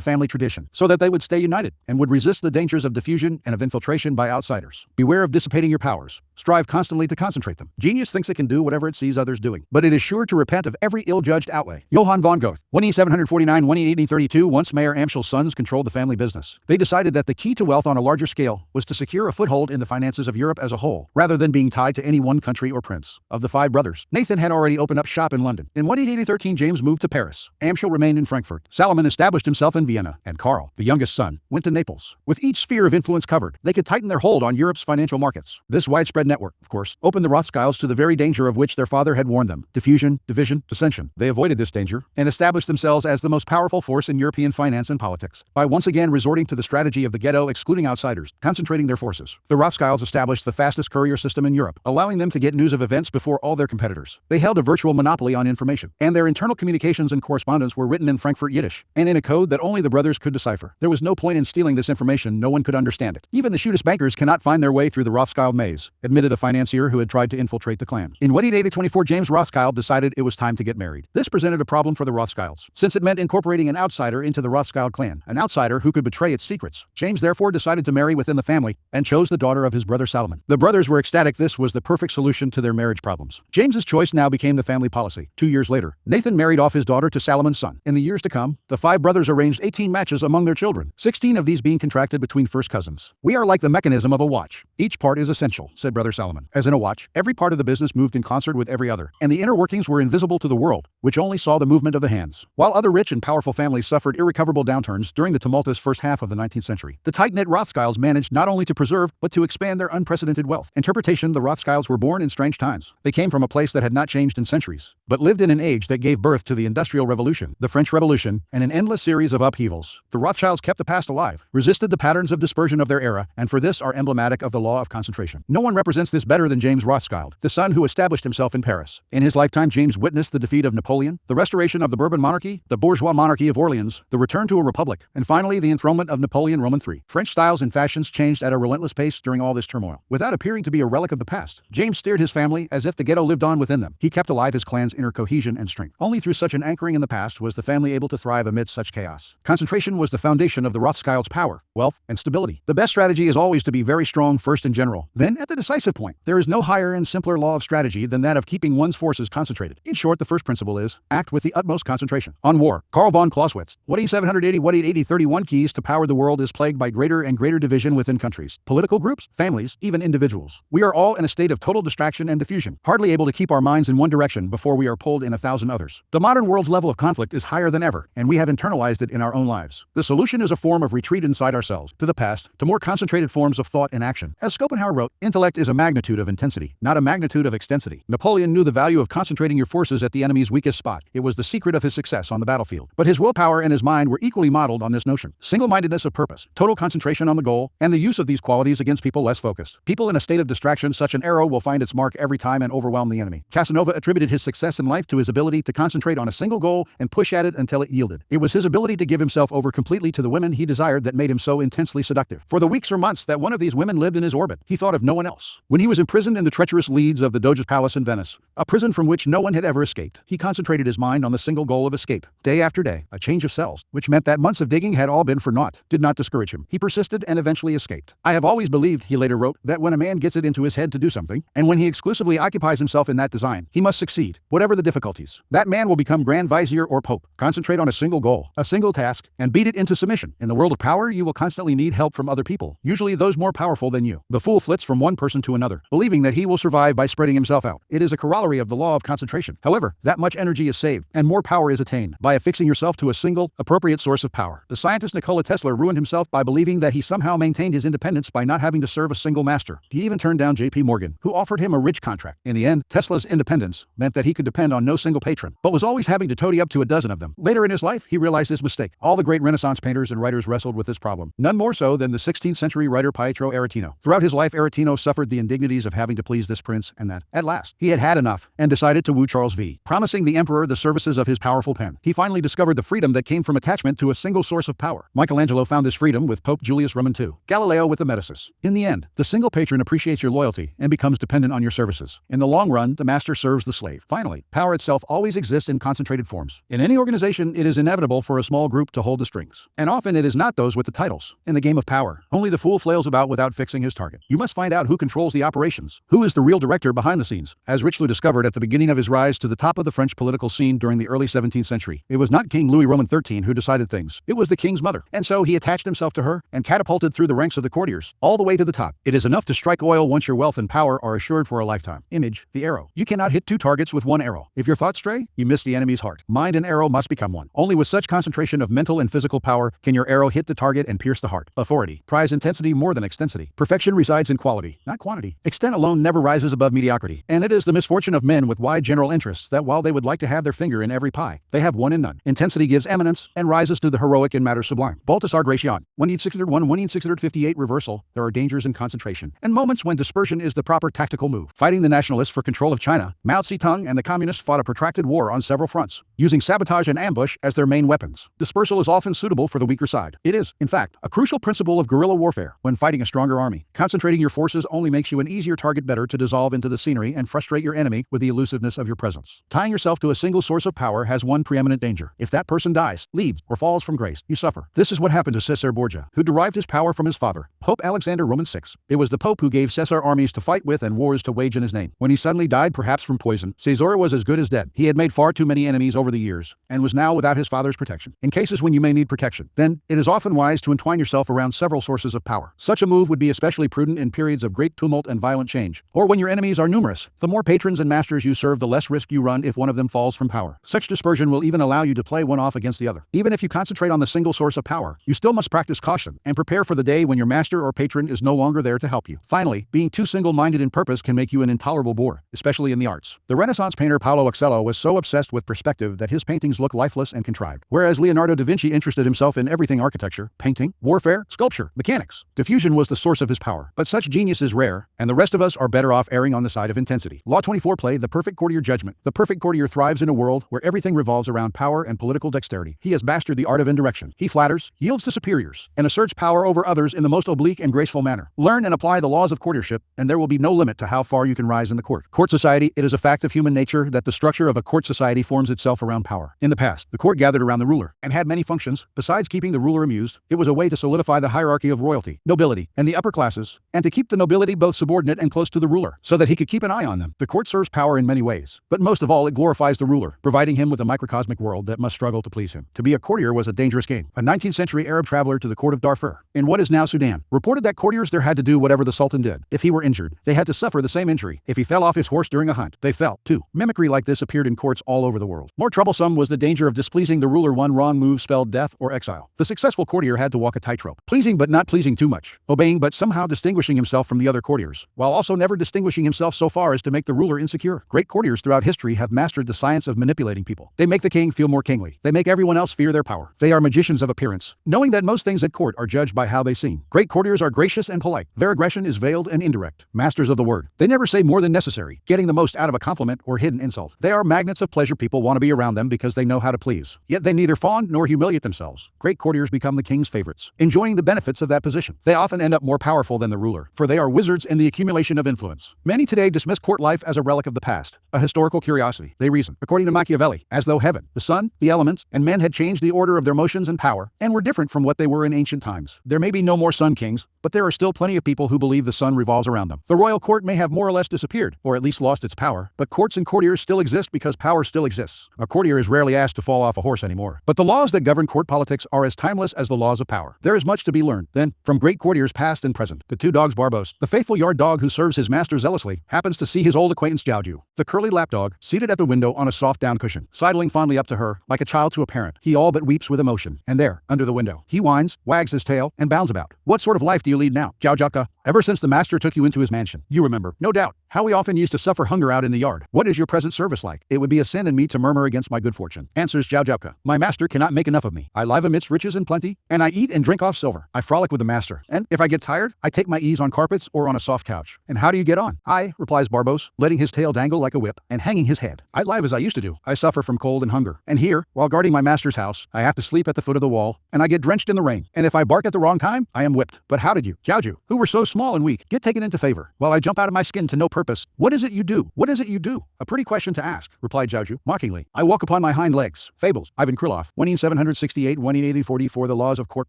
family tradition, so that they would stay united and would resist the dangers of diffusion and of infiltration by outsiders. Beware of dissipating your powers. Strive constantly to concentrate them. Genius thinks it can do whatever it sees others doing, but it is sure to repent of every ill-judged outlay. Johann von Goethe, 1749-1832. Once Mayer Amschel's sons controlled the family business, they decided that the key to wealth on a larger scale was to secure a foothold in the finances of Europe as a whole, rather than being tied to any one country or prince. Of the 5 brothers, Nathan had already opened up shop in London. In 1813, James moved to Paris. Amschel remained in Frankfurt. Salomon established himself in Vienna, and Karl, the youngest son, went to Naples. With each sphere of influence covered, they could tighten their hold on Europe's financial markets. This widespread network, of course, opened the Rothschilds to the very danger of which their father had warned them: diffusion, division, dissension. They avoided this danger and established themselves as the most powerful force in European finance and politics by once again resorting to the strategy of the ghetto excluding outsiders, concentrating their forces. The Rothschilds established the fastest courier system in Europe, allowing them to get news of events before all their competitors. They held a virtual monopoly on information, and their internal communications and correspondence were written in Frankfurt Yiddish, and in a code that only the brothers could decipher. There was no point in stealing this information, no one could understand it. Even the shrewdest bankers cannot find their way through the Rothschild maze, admitted a financier who had tried to infiltrate the clan. In wedding date 24, James Rothschild decided it was time to get married. This presented a problem for the Rothschilds, since it meant incorporating an outsider into the Rothschild clan, an outsider who could betray its secrets. James therefore decided to marry within the family, and chose the daughter of his brother Salomon. The brothers were ecstatic. This was the perfect solution to their marriage problems. James's choice now became the family policy. 2 years later, Nathan married off his daughter to Salomon's son. In the years to come, the 5 brothers arranged 18 matches among their children, 16 of these being contracted between first cousins. "We are like the mechanism of a watch. Each part is essential," said Brother Salomon. As in a watch, every part of the business moved in concert with every other, and the inner workings were invisible to the world, which only saw the movement of the hands. While other rich and powerful families suffered irrecoverable downturns during the tumultuous first half of the 19th century, the tight-knit Rothschilds managed not only to preserve, but to expand their unprecedented wealth. Interpretation: the Rothschilds were born in strange times. They came from a place that had not changed in centuries, but lived in an age that gave birth to the Industrial Revolution, the French Revolution, and an endless series of upheavals. The Rothschilds kept the past alive, resisted the patterns of dispersion of their era, and for this are emblematic of the law of concentration. No one represents this better than James Rothschild, the son who established himself in Paris. In his lifetime, James witnessed the defeat of Napoleon, the restoration of the Bourbon monarchy, the bourgeois monarchy of Orleans, the return to a republic, and finally the enthronement of Napoleon Roman III. French styles and fashions changed at a relentless pace during all this turmoil. Without appearing to be a relic of the past, James steered his family as if the ghetto lived on within them. He kept alive his clan's inner cohesion and strength. Only through such an anchoring in the past was the family able to thrive amidst such chaos. Concentration was the foundation of the Rothschilds' power, wealth, and stability. The best strategy is always to be very strong first in general, then at the decisive point. There is no higher and simpler law of strategy than that of keeping one's forces concentrated. In short, the first principle is, act with the utmost concentration. On war, Karl von Clausewitz. What 780 keys to power. The world is plagued by greater and greater division within countries, political groups, families, even individuals. We are all in a state of total distraction and diffusion, hardly able to keep our minds in one direction before we are pulled in 1,000 others. The modern world's level of conflict is higher than ever, and we have internalized it in our own lives. The solution is a form of retreat inside ourselves, to the past, to more concentrated forms of thought and action. As Schopenhauer wrote, intellect is a magnitude of intensity, not a magnitude of extensity. Napoleon knew the value of concentrating your forces at the enemy's weakest spot. It was the secret of his success on the battlefield. But his willpower and his mind were equally modeled on this notion. Single-mindedness of purpose, total concentration on the goal, and the use of these qualities against people less focused. People in a state of distraction, such an arrow will find its mark every time and overwhelm the enemy. Casanova attributed his success in life to his ability to concentrate on a single goal and push at it until it yielded. It was his ability to give himself over completely to the women he desired that made him so intensely seductive. For the weeks or months that one of these women lived in his orbit, he thought of no one else. When he was imprisoned in the treacherous leads of the Doge's palace in Venice, a prison from which no one had ever escaped, he concentrated his mind on the single goal of escape. Day after day, a change of cells, which meant that months of digging had all been for naught, did not discourage him. He persisted and eventually escaped. "I have always believed," he later wrote, "that when a man gets it into his head to do something, and when he exclusively occupies himself in that design, he must succeed, whatever the difficulties. That man will become Grand Vizier or Pope. Concentrate on a single goal, a single task, and beat it into submission. In the world of power, you will constantly need help from other people, usually those more powerful than you. The fool flits from one person to another, believing that he will survive by spreading himself out. It is a corollary of the law of concentration. However, that much energy is saved, and more power is attained, by affixing yourself to a single, appropriate source of power. The scientist Nikola Tesla ruined himself by believing that he somehow maintained his independence by not having to serve a single master. He even turned down J.P. Morgan, who offered him a rich contract. In the end, Tesla's independence meant that he could depend on no single patron, but was always having to toady up to a dozen of them. Later in his life, he realized his mistake. All the great Renaissance painters and writers wrestled with this problem, none more so than the 16th century writer Pietro Aretino. Throughout his life, Aretino suffered the indignities of having to please this prince and that. At last, he had had enough, and decided to woo Charles V, promising the emperor the services of his powerful pen. He finally discovered the freedom that came from attachment to a single source of power. Michelangelo found this freedom with Pope Julius Roman II. Galileo with the Medicis. In the end, the single patron appreciates your loyalty and becomes dependent on your services. In the long run, the master serves the slave. Finally, power itself always exists in concentrated forms. In any organization, it is inevitable for a small group to hold the strings. And often it is not those with the titles. In the game of power, only the fool flails about without fixing his target. You must find out who controls the operations, who is the real director behind the scenes. As Richelieu discovered at the beginning of his rise to the top of the French political scene during the early 17th century, it was not King Louis Roman XIII who decided things. It was the king's mother. And so he attached himself to her and catapulted through the ranks of the courtiers, all the way to the top. It is enough to strike oil once your wealth and power are assured for a lifetime. Image, the arrow. You cannot hit two targets with one arrow. If your thoughts stray, you miss the enemy's heart. Mind and arrow must become one. Only with such concentration of mental and physical power can your arrow hit the target and pierce pierce the heart. Authority. Prize intensity more than extensity. Perfection resides in quality, not quantity. Extent alone never rises above mediocrity. And it is the misfortune of men with wide general interests that while they would like to have their finger in every pie, they have one in none. Intensity gives eminence and rises to the heroic in matters sublime. Baltus Gratian. 1658 reversal. There are dangers in concentration and moments when dispersion is the proper tactical move. Fighting the nationalists for control of China, Mao Zedong and the communists fought a protracted war on several fronts, using sabotage and ambush as their main weapons. Dispersal is often suitable for the weaker side. It is, in fact, a crucial principle of guerrilla warfare when fighting a stronger army. Concentrating your forces only makes you an easier target, better to dissolve into the scenery and frustrate your enemy with the elusiveness of your presence. Tying yourself to a single source of power has one preeminent danger. If that person dies, leaves, or falls from grace, you suffer. This is what happened to Caesar Borgia, who derived his power from his father, Pope Alexander Roman VI. It was the Pope who gave Caesar armies to fight with and wars to wage in his name. When he suddenly died, perhaps from poison, Caesar was as good as dead. He had made far too many enemies over the years, and was now without his father's protection. In cases when you may need protection, then it is often wise to entwine yourself around several sources of power. Such a move would be especially prudent in periods of great tumult and violent change, or when your enemies are numerous. The more patrons and masters you serve, the less risk you run if one of them falls from power. Such dispersion will even allow you to play one off against the other. Even if you concentrate on the single source of power, you still must practice caution and prepare for the day when your master or patron is no longer there to help you. Finally, being too single-minded in purpose can make you an intolerable bore, especially in the arts. The Renaissance painter Paolo Uccello was so obsessed with perspective that his paintings look lifeless and contrived, whereas Leonardo da Vinci interested himself in everything: architecture, painting, warfare, sculpture, mechanics. Diffusion was the source of his power, but such genius is rare, and the rest of us are better off erring on the side of intensity. Law 24. Play the perfect courtier. Judgment. The perfect courtier thrives in a world where everything revolves around power and political dexterity. He has mastered the art of indirection. He flatters, yields to superiors, and asserts power over others in the most oblique and graceful manner. Learn and apply the laws of courtiership, and there will be no limit to how far you can rise in the court. Court society. It is a fact of human nature that the structure of a court society forms itself around power. In the past, the court gathered around the ruler and had many functions. Besides keeping the ruler amused, it was a way to solidify the hierarchy of royalty, nobility, and the upper classes, and to keep the nobility both subordinate and close to the ruler, so that he could keep an eye on them. The court serves power in many ways, but most of all it glorifies the ruler, providing him with a microcosmic world that must struggle to please him. To be a courtier was a dangerous game. A 19th century Arab traveler to the court of Darfur, in what is now Sudan, reported that courtiers there had to do whatever the sultan did. If he were injured, they had to suffer the same injury. If he fell off his horse during a hunt, they fell too. Mimicry like this appeared in courts all over the world. More troublesome was the danger of displeasing the ruler. One wrong move spelled death or exile. The successful courtier had to walk a tightrope, pleasing but not pleasing too much, obeying but somehow distinguishing himself from the other courtiers, while also never distinguishing himself so far as to make the ruler insecure. Great courtiers throughout history have mastered the science of manipulating people. They make the king feel more kingly. They make everyone else fear their power. They are magicians of appearance, knowing that most things at court are judged by how they seem. Great courtiers are gracious and polite. Their aggression is veiled and indirect. Masters of the word. They never say more than necessary, getting the most out of a compliment or hidden insult. They are magnets of pleasure. People want to be around them because they know how to please. Yet they neither fawn nor humiliate themselves. Great courtiers become the king's favorites, enjoying the benefits of that position. They often end up more powerful than the ruler, for they are wizards in the accumulation of influence. Many today dismiss court life as a relic of the past, a historical curiosity. They reason, according to Machiavelli, as though heaven, the sun, the elements, and men had changed the order of their motions and power, and were different from what they were in ancient times. There may be no more sun kings, but there are still plenty of people who believe the sun revolves around them. The royal court may have more or less disappeared, or at least lost its power, but courts and courtiers still exist because power still exists. A courtier is rarely asked to fall off a horse anymore. But the laws that govern court politics are as timeless as the laws of power. There is much to be learned, then, from great courtiers past and present. The two dogs Barbos, the faithful yard dog who serves his master zealously, happens to see his old acquaintance Jiaoju, the curly lapdog, seated at the window on a soft down cushion, sidling fondly up to her, like a child to a parent. He all but weeps with emotion. And there, under the window, he whines, wags his tail, and bounds about. What sort of life do you lead now, Jiaojiaka? Ever since the master took you into his mansion, you remember, no doubt, how we often used to suffer hunger out in the yard. What is your present service like? It would be a sin in me to murmur against my good fortune, answers Jiaojiaka. My master cannot make enough of me. I live amidst riches and plenty, and I eat and drink off silver. I frolic with the master, and if I get tired, I take my ease on carpets or on a soft couch. And how do you get on? I, replies Barbos, letting his tail dangle like a whip, and hanging his head. I live as I used to do. I suffer from cold and hunger. And here, while guarding my master's house, I have to sleep at the foot of the wall, and I get drenched in the rain. And if I bark at the wrong time, I am whipped. But how did you, Jiaoju, who were so small and weak, get taken into favor, while I jump out of my skin to no purpose? What is it you do? What is it you do? A pretty question to ask, replied Jiaoju, mockingly. I walk upon my hind legs. Fables. Ivan Krylov, 1768, 1844. The laws of court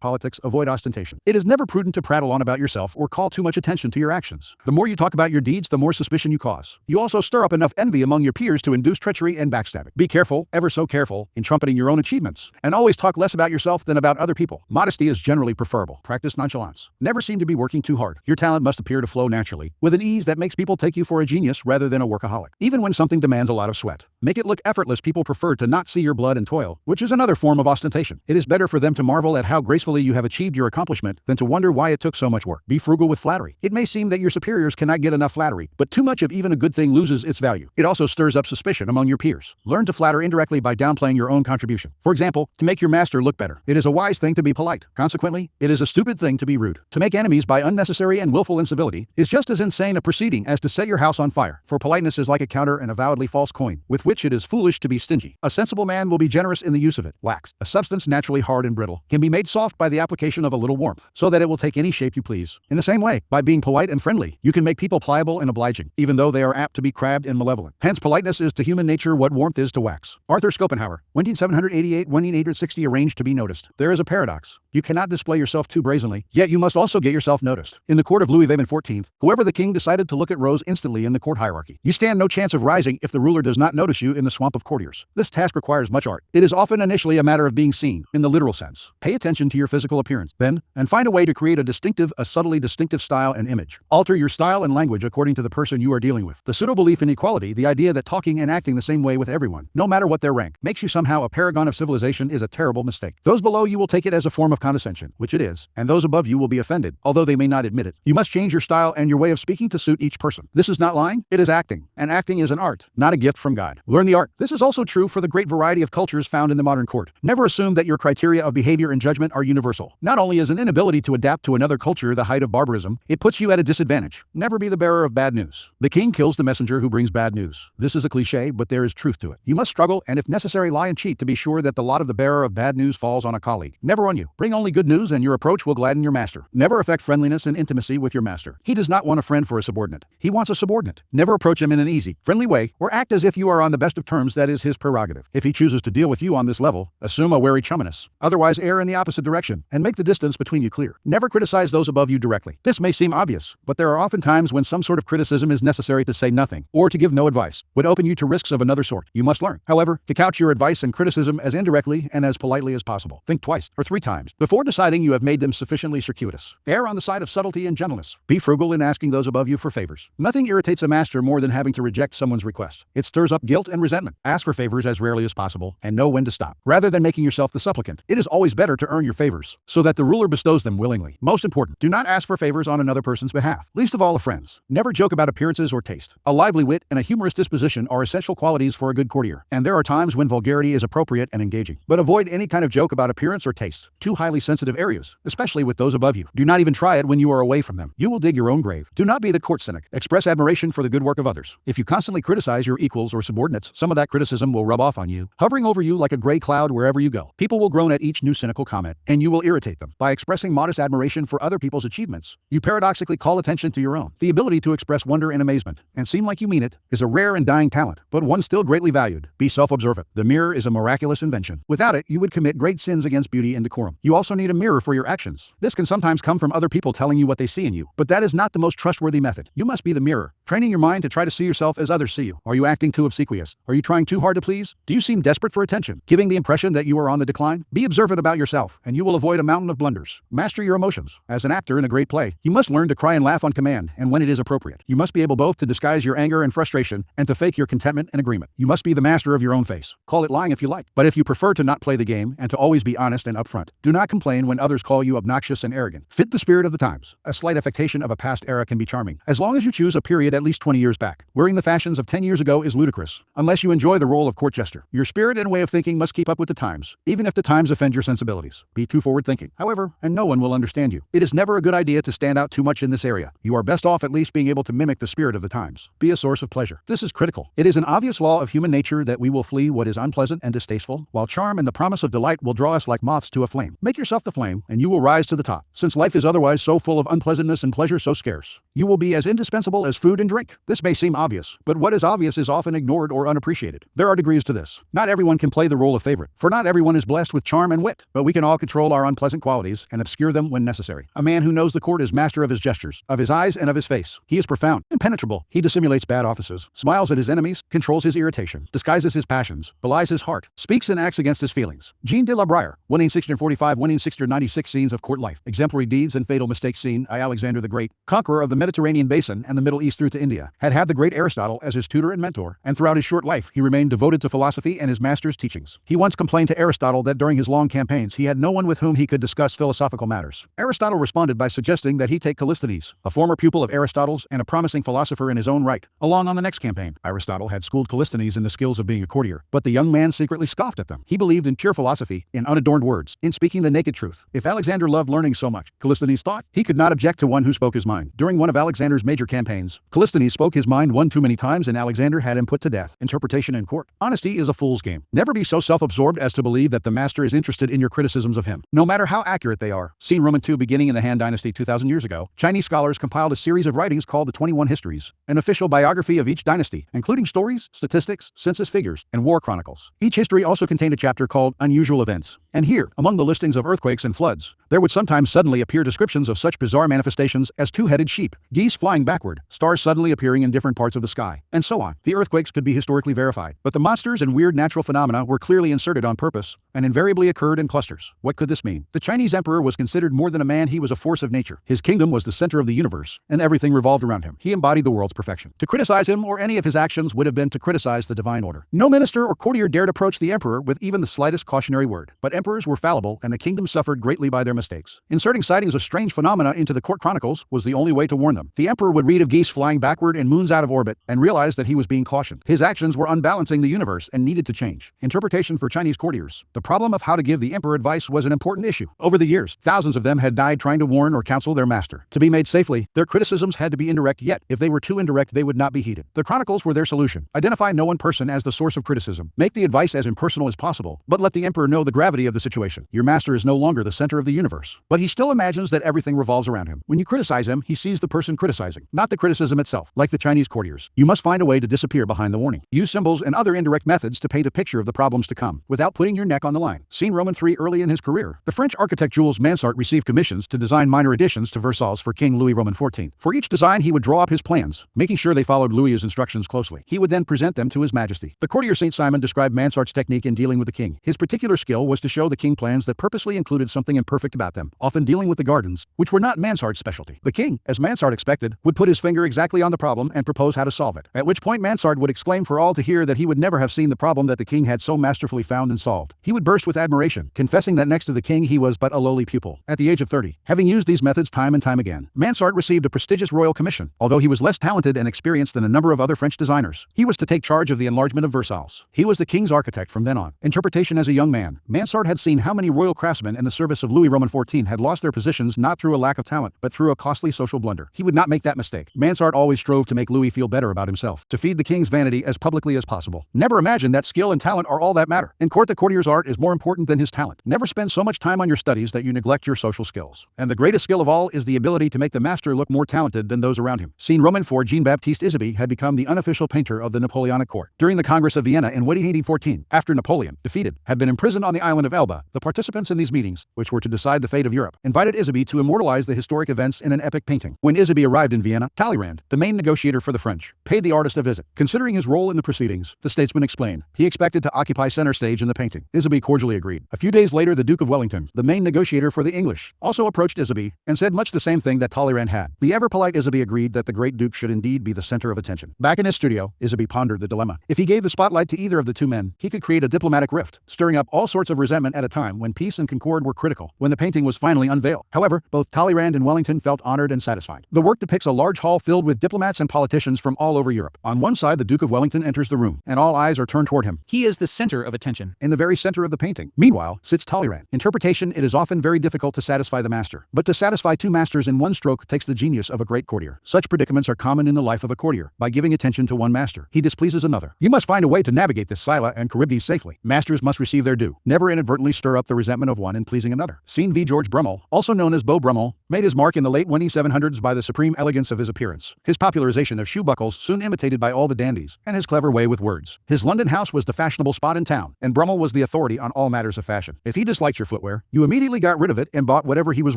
politics avoid ostentation. It is never prudent to prattle on about yourself or call too much attention to your actions. The more you talk about your deeds, the more suspicion you cause. You also stir up enough envy among your peers to induce treachery and backstabbing. Be careful, ever so careful, in trumpeting your own achievements, and always talk less about yourself than about other people. Modesty is generally preferable. Practice nonchalance. Never seem to be working too hard. Your Your talent must appear to flow naturally, with an ease that makes people take you for a genius rather than a workaholic. Even when something demands a lot of sweat, make it look effortless. People prefer to not see your blood and toil, which is another form of ostentation. It is better for them to marvel at how gracefully you have achieved your accomplishment than to wonder why it took so much work. Be frugal with flattery. It may seem that your superiors cannot get enough flattery, but too much of even a good thing loses its value. It also stirs up suspicion among your peers. Learn to flatter indirectly by downplaying your own contribution. For example, to make your master look better. It is a wise thing to be polite. Consequently, it is a stupid thing to be rude. To make enemies by unnecessary and willful incivility is just as insane a proceeding as to set your house on fire. For politeness is like a counter and avowedly false coin, with which it is foolish to be stingy. A sensible man will be generous in the use of it. Wax, a substance naturally hard and brittle, can be made soft by the application of a little warmth, so that it will take any shape you please. In the same way, by being polite and friendly, you can make people pliable and obliging, even though they are apt to be crabbed and malevolent. Hence, politeness is to human nature what warmth is to wax. Arthur Schopenhauer, 1788-1860, arranged to be noticed. There is a paradox. You cannot display yourself too brazenly, yet you must also get yourself noticed. In the court of Louis XIV, whoever the king decided to look at rose instantly in the court hierarchy. You stand no chance of rising if the ruler does not notice you in the swamp of courtiers. This task requires much art. It is often initially a matter of being seen, in the literal sense. Pay attention to your physical appearance, then, and find a way to create a subtly distinctive style and image. Alter your style and language according to the person you are dealing with. The pseudo-belief in equality, the idea that talking and acting the same way with everyone, no matter what their rank, makes you somehow a paragon of civilization is a terrible mistake. Those below you will take it as a form of condescension, which it is, and those above you will be offended, although they may not admit it. You must change your style and your way of speaking to suit each person. This is not lying, it is acting, and acting is an art, not a gift from God. Learn the art. This is also true for the great variety of cultures found in the modern court. Never assume that your criteria of behavior and judgment are universal. Not only is an inability to adapt to another culture the height of barbarism, it puts you at a disadvantage. Never be the bearer of bad news. The king kills the messenger who brings bad news. This is a cliche, but there is truth to it. You must struggle and if necessary lie and cheat to be sure that the lot of the bearer of bad news falls on a colleague. Never on you. Bring only good news and your approach will gladden your master. Never affect friendliness and intimacy with your master. He does not want a friend for a subordinate. He wants a subordinate. Never approach him in an easy, friendly way or act as if you are on the best of terms. That is his prerogative. If he chooses to deal with you on this level, assume a wary chumminess. Otherwise, err in the opposite direction and make the distance between you clear. Never criticize those above you directly. This may seem obvious, but there are often times when some sort of criticism is necessary. To say nothing or to give no advice would open you to risks of another sort. You must learn, however, to couch your advice and criticism as indirectly and as politely as possible. Think twice or three times before deciding you have made them sufficiently circuitous. Err on the side of subtlety and gentleness. Be frugal in asking those above you for favors. Nothing irritates a master more than having to reject someone's request. It stirs up guilt and resentment. Ask for favors as rarely as possible and know when to stop. Rather than making yourself the supplicant, it is always better to earn your favors so that the ruler bestows them willingly. Most important, do not ask for favors on another person's behalf, least of all a friend's. Never joke about appearances or taste. A lively wit and a humorous disposition are essential qualities for a good courtier, and there are times when vulgarity is appropriate and engaging. But avoid any kind of joke about appearance or taste, two highly sensitive areas, especially with those above you. Do not even try it when you are away from them. You will dig your own grave. Do not be the court cynic. Express admiration for the good work of others. If you constantly criticize your equals or subordinates, some of that criticism will rub off on you, hovering over you like a gray cloud wherever you go. People will groan at each new cynical comment, and you will irritate them. By expressing modest admiration for other people's achievements, you paradoxically call attention to your own. The ability to express wonder and amazement, and seem like you mean it, is a rare and dying talent, but one still greatly valued. Be self-observant. The mirror is a miraculous invention. Without it, you would commit great sins against beauty and decorum. You also need a mirror for your actions. This can sometimes come from other people telling you what they see in you, but that is not the most trustworthy method. You must be the mirror, training your mind to try to see yourself as others see you. Are you acting too obsequious? Are you trying too hard to please? Do you seem desperate for attention, giving the impression that you are on the decline? Be observant about yourself, and you will avoid a mountain of blunders. Master your emotions. As an actor in a great play, you must learn to cry and laugh on command and when it is appropriate. You must be able both to disguise your anger and frustration and to fake your contentment and agreement. You must be the master of your own face. Call it lying if you like, but if you prefer to not play the game and to always be honest and upfront, do not complain when others call you obnoxious and arrogant. Fit the spirit of the times. A slight affectation of a past era can be charming, as long as you choose a period at least 20 years back. Wearing the fashions of 10 years ago is ludicrous, unless you enjoy the role of court jester. Your spirit and way of thinking must keep up with the times, even if the times offend your sensibilities. Be too forward-thinking, however, and no one will understand you. It is never a good idea to stand out too much in this area. You are best off at least being able to mimic the spirit of the times. Be a source of pleasure. This is critical. It is an obvious law of human nature that we will flee what is unpleasant and distasteful, while charm and the promise of delight will draw us like moths to a flame. Make yourself the flame, and you will rise to the top. Since life is otherwise so full of unpleasantness and pleasure so scarce, you will be as indispensable as food and and drink. This may seem obvious, but what is obvious is often ignored or unappreciated. There are degrees to this. Not everyone can play the role of favorite, for not everyone is blessed with charm and wit, but we can all control our unpleasant qualities and obscure them when necessary. A man who knows the court is master of his gestures, of his eyes, and of his face. He is profound, impenetrable. He dissimulates bad offices, smiles at his enemies, controls his irritation, disguises his passions, belies his heart, speaks and acts against his feelings. Jean de la Brière, 1645, 1696 scenes of court life, exemplary deeds and fatal mistakes seen. Alexander the Great, conqueror of the Mediterranean basin and the Middle East through to India, had the great Aristotle as his tutor and mentor, and throughout his short life he remained devoted to philosophy and his master's teachings. He once complained to Aristotle that during his long campaigns he had no one with whom he could discuss philosophical matters. Aristotle responded by suggesting that he take Callisthenes, a former pupil of Aristotle's and a promising philosopher in his own right, along on the next campaign. Aristotle had schooled Callisthenes in the skills of being a courtier, but the young man secretly scoffed at them. He believed in pure philosophy, in unadorned words, in speaking the naked truth. If Alexander loved learning so much, Callisthenes thought, he could not object to one who spoke his mind. During one of Alexander's major campaigns, Callisthenes spoke his mind one too many times and Alexander had him put to death. Interpretation in court. Honesty is a fool's game. Never be so self-absorbed as to believe that the master is interested in your criticisms of him, no matter how accurate they are. Seen Roman II beginning in the Han Dynasty 2,000 years ago, Chinese scholars compiled a series of writings called the 21 Histories, an official biography of each dynasty, including stories, statistics, census figures, and war chronicles. Each history also contained a chapter called Unusual Events. And here, among the listings of earthquakes and floods, there would sometimes suddenly appear descriptions of such bizarre manifestations as two-headed sheep, geese flying backward, stars suddenly appearing in different parts of the sky, and so on. The earthquakes could be historically verified, but the monsters and weird natural phenomena were clearly inserted on purpose and invariably occurred in clusters. What could this mean? The Chinese emperor was considered more than a man, he was a force of nature. His kingdom was the center of the universe, and everything revolved around him. He embodied the world's perfection. To criticize him or any of his actions would have been to criticize the divine order. No minister or courtier dared approach the emperor with even the slightest cautionary word, but emperors were fallible and the kingdom suffered greatly by their mistakes. Inserting sightings of strange phenomena into the court chronicles was the only way to warn them. The emperor would read of geese flying backward and moons out of orbit and realize that he was being cautioned. His actions were unbalancing the universe and needed to change. Interpretation for Chinese courtiers. The problem of how to give the emperor advice was an important issue. Over the years, thousands of them had died trying to warn or counsel their master. To be made safely, their criticisms had to be indirect, yet if they were too indirect they would not be heeded. The chronicles were their solution. Identify no one person as the source of criticism. Make the advice as impersonal as possible, but let the emperor know the gravity of the situation. Your master is no longer the center of the universe, but he still imagines that everything revolves around him. When you criticize him, he sees the person criticizing, not the criticism itself. Like the Chinese courtiers, you must find a way to disappear behind the warning. Use symbols and other indirect methods to paint a picture of the problems to come, without putting your neck on the line. Seen Roman III early in his career. The French architect Jules Mansart received commissions to design minor additions to Versailles for King Louis Roman XIV. For each design he would draw up his plans, making sure they followed Louis's instructions closely. He would then present them to His Majesty. The courtier Saint Simon described Mansart's technique in dealing with the king. His particular skill was to show the king plans that purposely included something imperfect about them, often dealing with the gardens, which were not Mansart's specialty. The king, as Mansart expected, would put his finger exactly on the problem and propose how to solve it, at which point Mansart would exclaim for all to hear that he would never have seen the problem that the king had so masterfully found and solved. He would burst with admiration, confessing that next to the king he was but a lowly pupil. At the age of 30, having used these methods time and time again, Mansart received a prestigious royal commission. Although he was less talented and experienced than a number of other French designers, he was to take charge of the enlargement of Versailles. He was the king's architect from then on. Interpretation. As a young man, Mansart had seen how many royal craftsmen in the service of Louis Roman XIV had lost their positions not through a lack of talent, but through a costly social blunder. He would not make that mistake. Mansart always strove to make Louis feel better about himself, to feed the king's vanity as publicly as possible. Never imagine that skill and talent are all that matter. In court, the courtier's art is more important than his talent. Never spend so much time on your studies that you neglect your social skills. And the greatest skill of all is the ability to make the master look more talented than those around him. Seen Roman IV Jean-Baptiste Isabey had become the unofficial painter of the Napoleonic court. During the Congress of Vienna in 1814, after Napoleon, defeated, had been imprisoned on the island of Elba, the participants in these meetings, which were to decide the fate of Europe, invited Isabey to immortalize the historic events in an epic painting. When Isabey arrived in Vienna, Talleyrand, the main negotiator for the French, paid the artist a visit. Considering his role in the proceedings, the statesman explained, he expected to occupy center stage in the painting. Isabey cordially agreed. A few days later, the Duke of Wellington, the main negotiator for the English, also approached Isabey and said much the same thing that Talleyrand had. The ever-polite Isabey agreed that the great Duke should indeed be the center of attention. Back in his studio, Isabey pondered the dilemma. If he gave the spotlight to either of the two men, he could create a diplomatic rift, stirring up all sorts of resentment at a time when peace and concord were critical. When the painting was finally unveiled, however, both Talleyrand and Wellington felt honored and satisfied. The work depicts a large hall filled with diplomats and politicians from all over Europe. On one side, the Duke of Wellington enters the room, and all eyes are turned toward him. He is the center of attention. In the very center of the painting, meanwhile, sits Talleyrand. Interpretation. It is often very difficult to satisfy the master, but to satisfy two masters in one stroke takes the genius of a great courtier. Such predicaments are common in the life of a courtier. By giving attention to one master, he displeases another. You must find a way to navigate this Scylla and Charybdis safely. Masters must receive their due. Never inadvertently stir up the resentment of one in pleasing another. Seen v. George Brummel, also known as Beau Brummel, made his mark in the late 1700s by the supreme elegance of his appearance, his popularization of shoe buckles soon imitated by all the dandies, and his clever way with words. His London house was the fashionable spot in town, and Brummel was the authority on all matters of fashion. If he disliked your footwear, you immediately got rid of it and bought whatever he was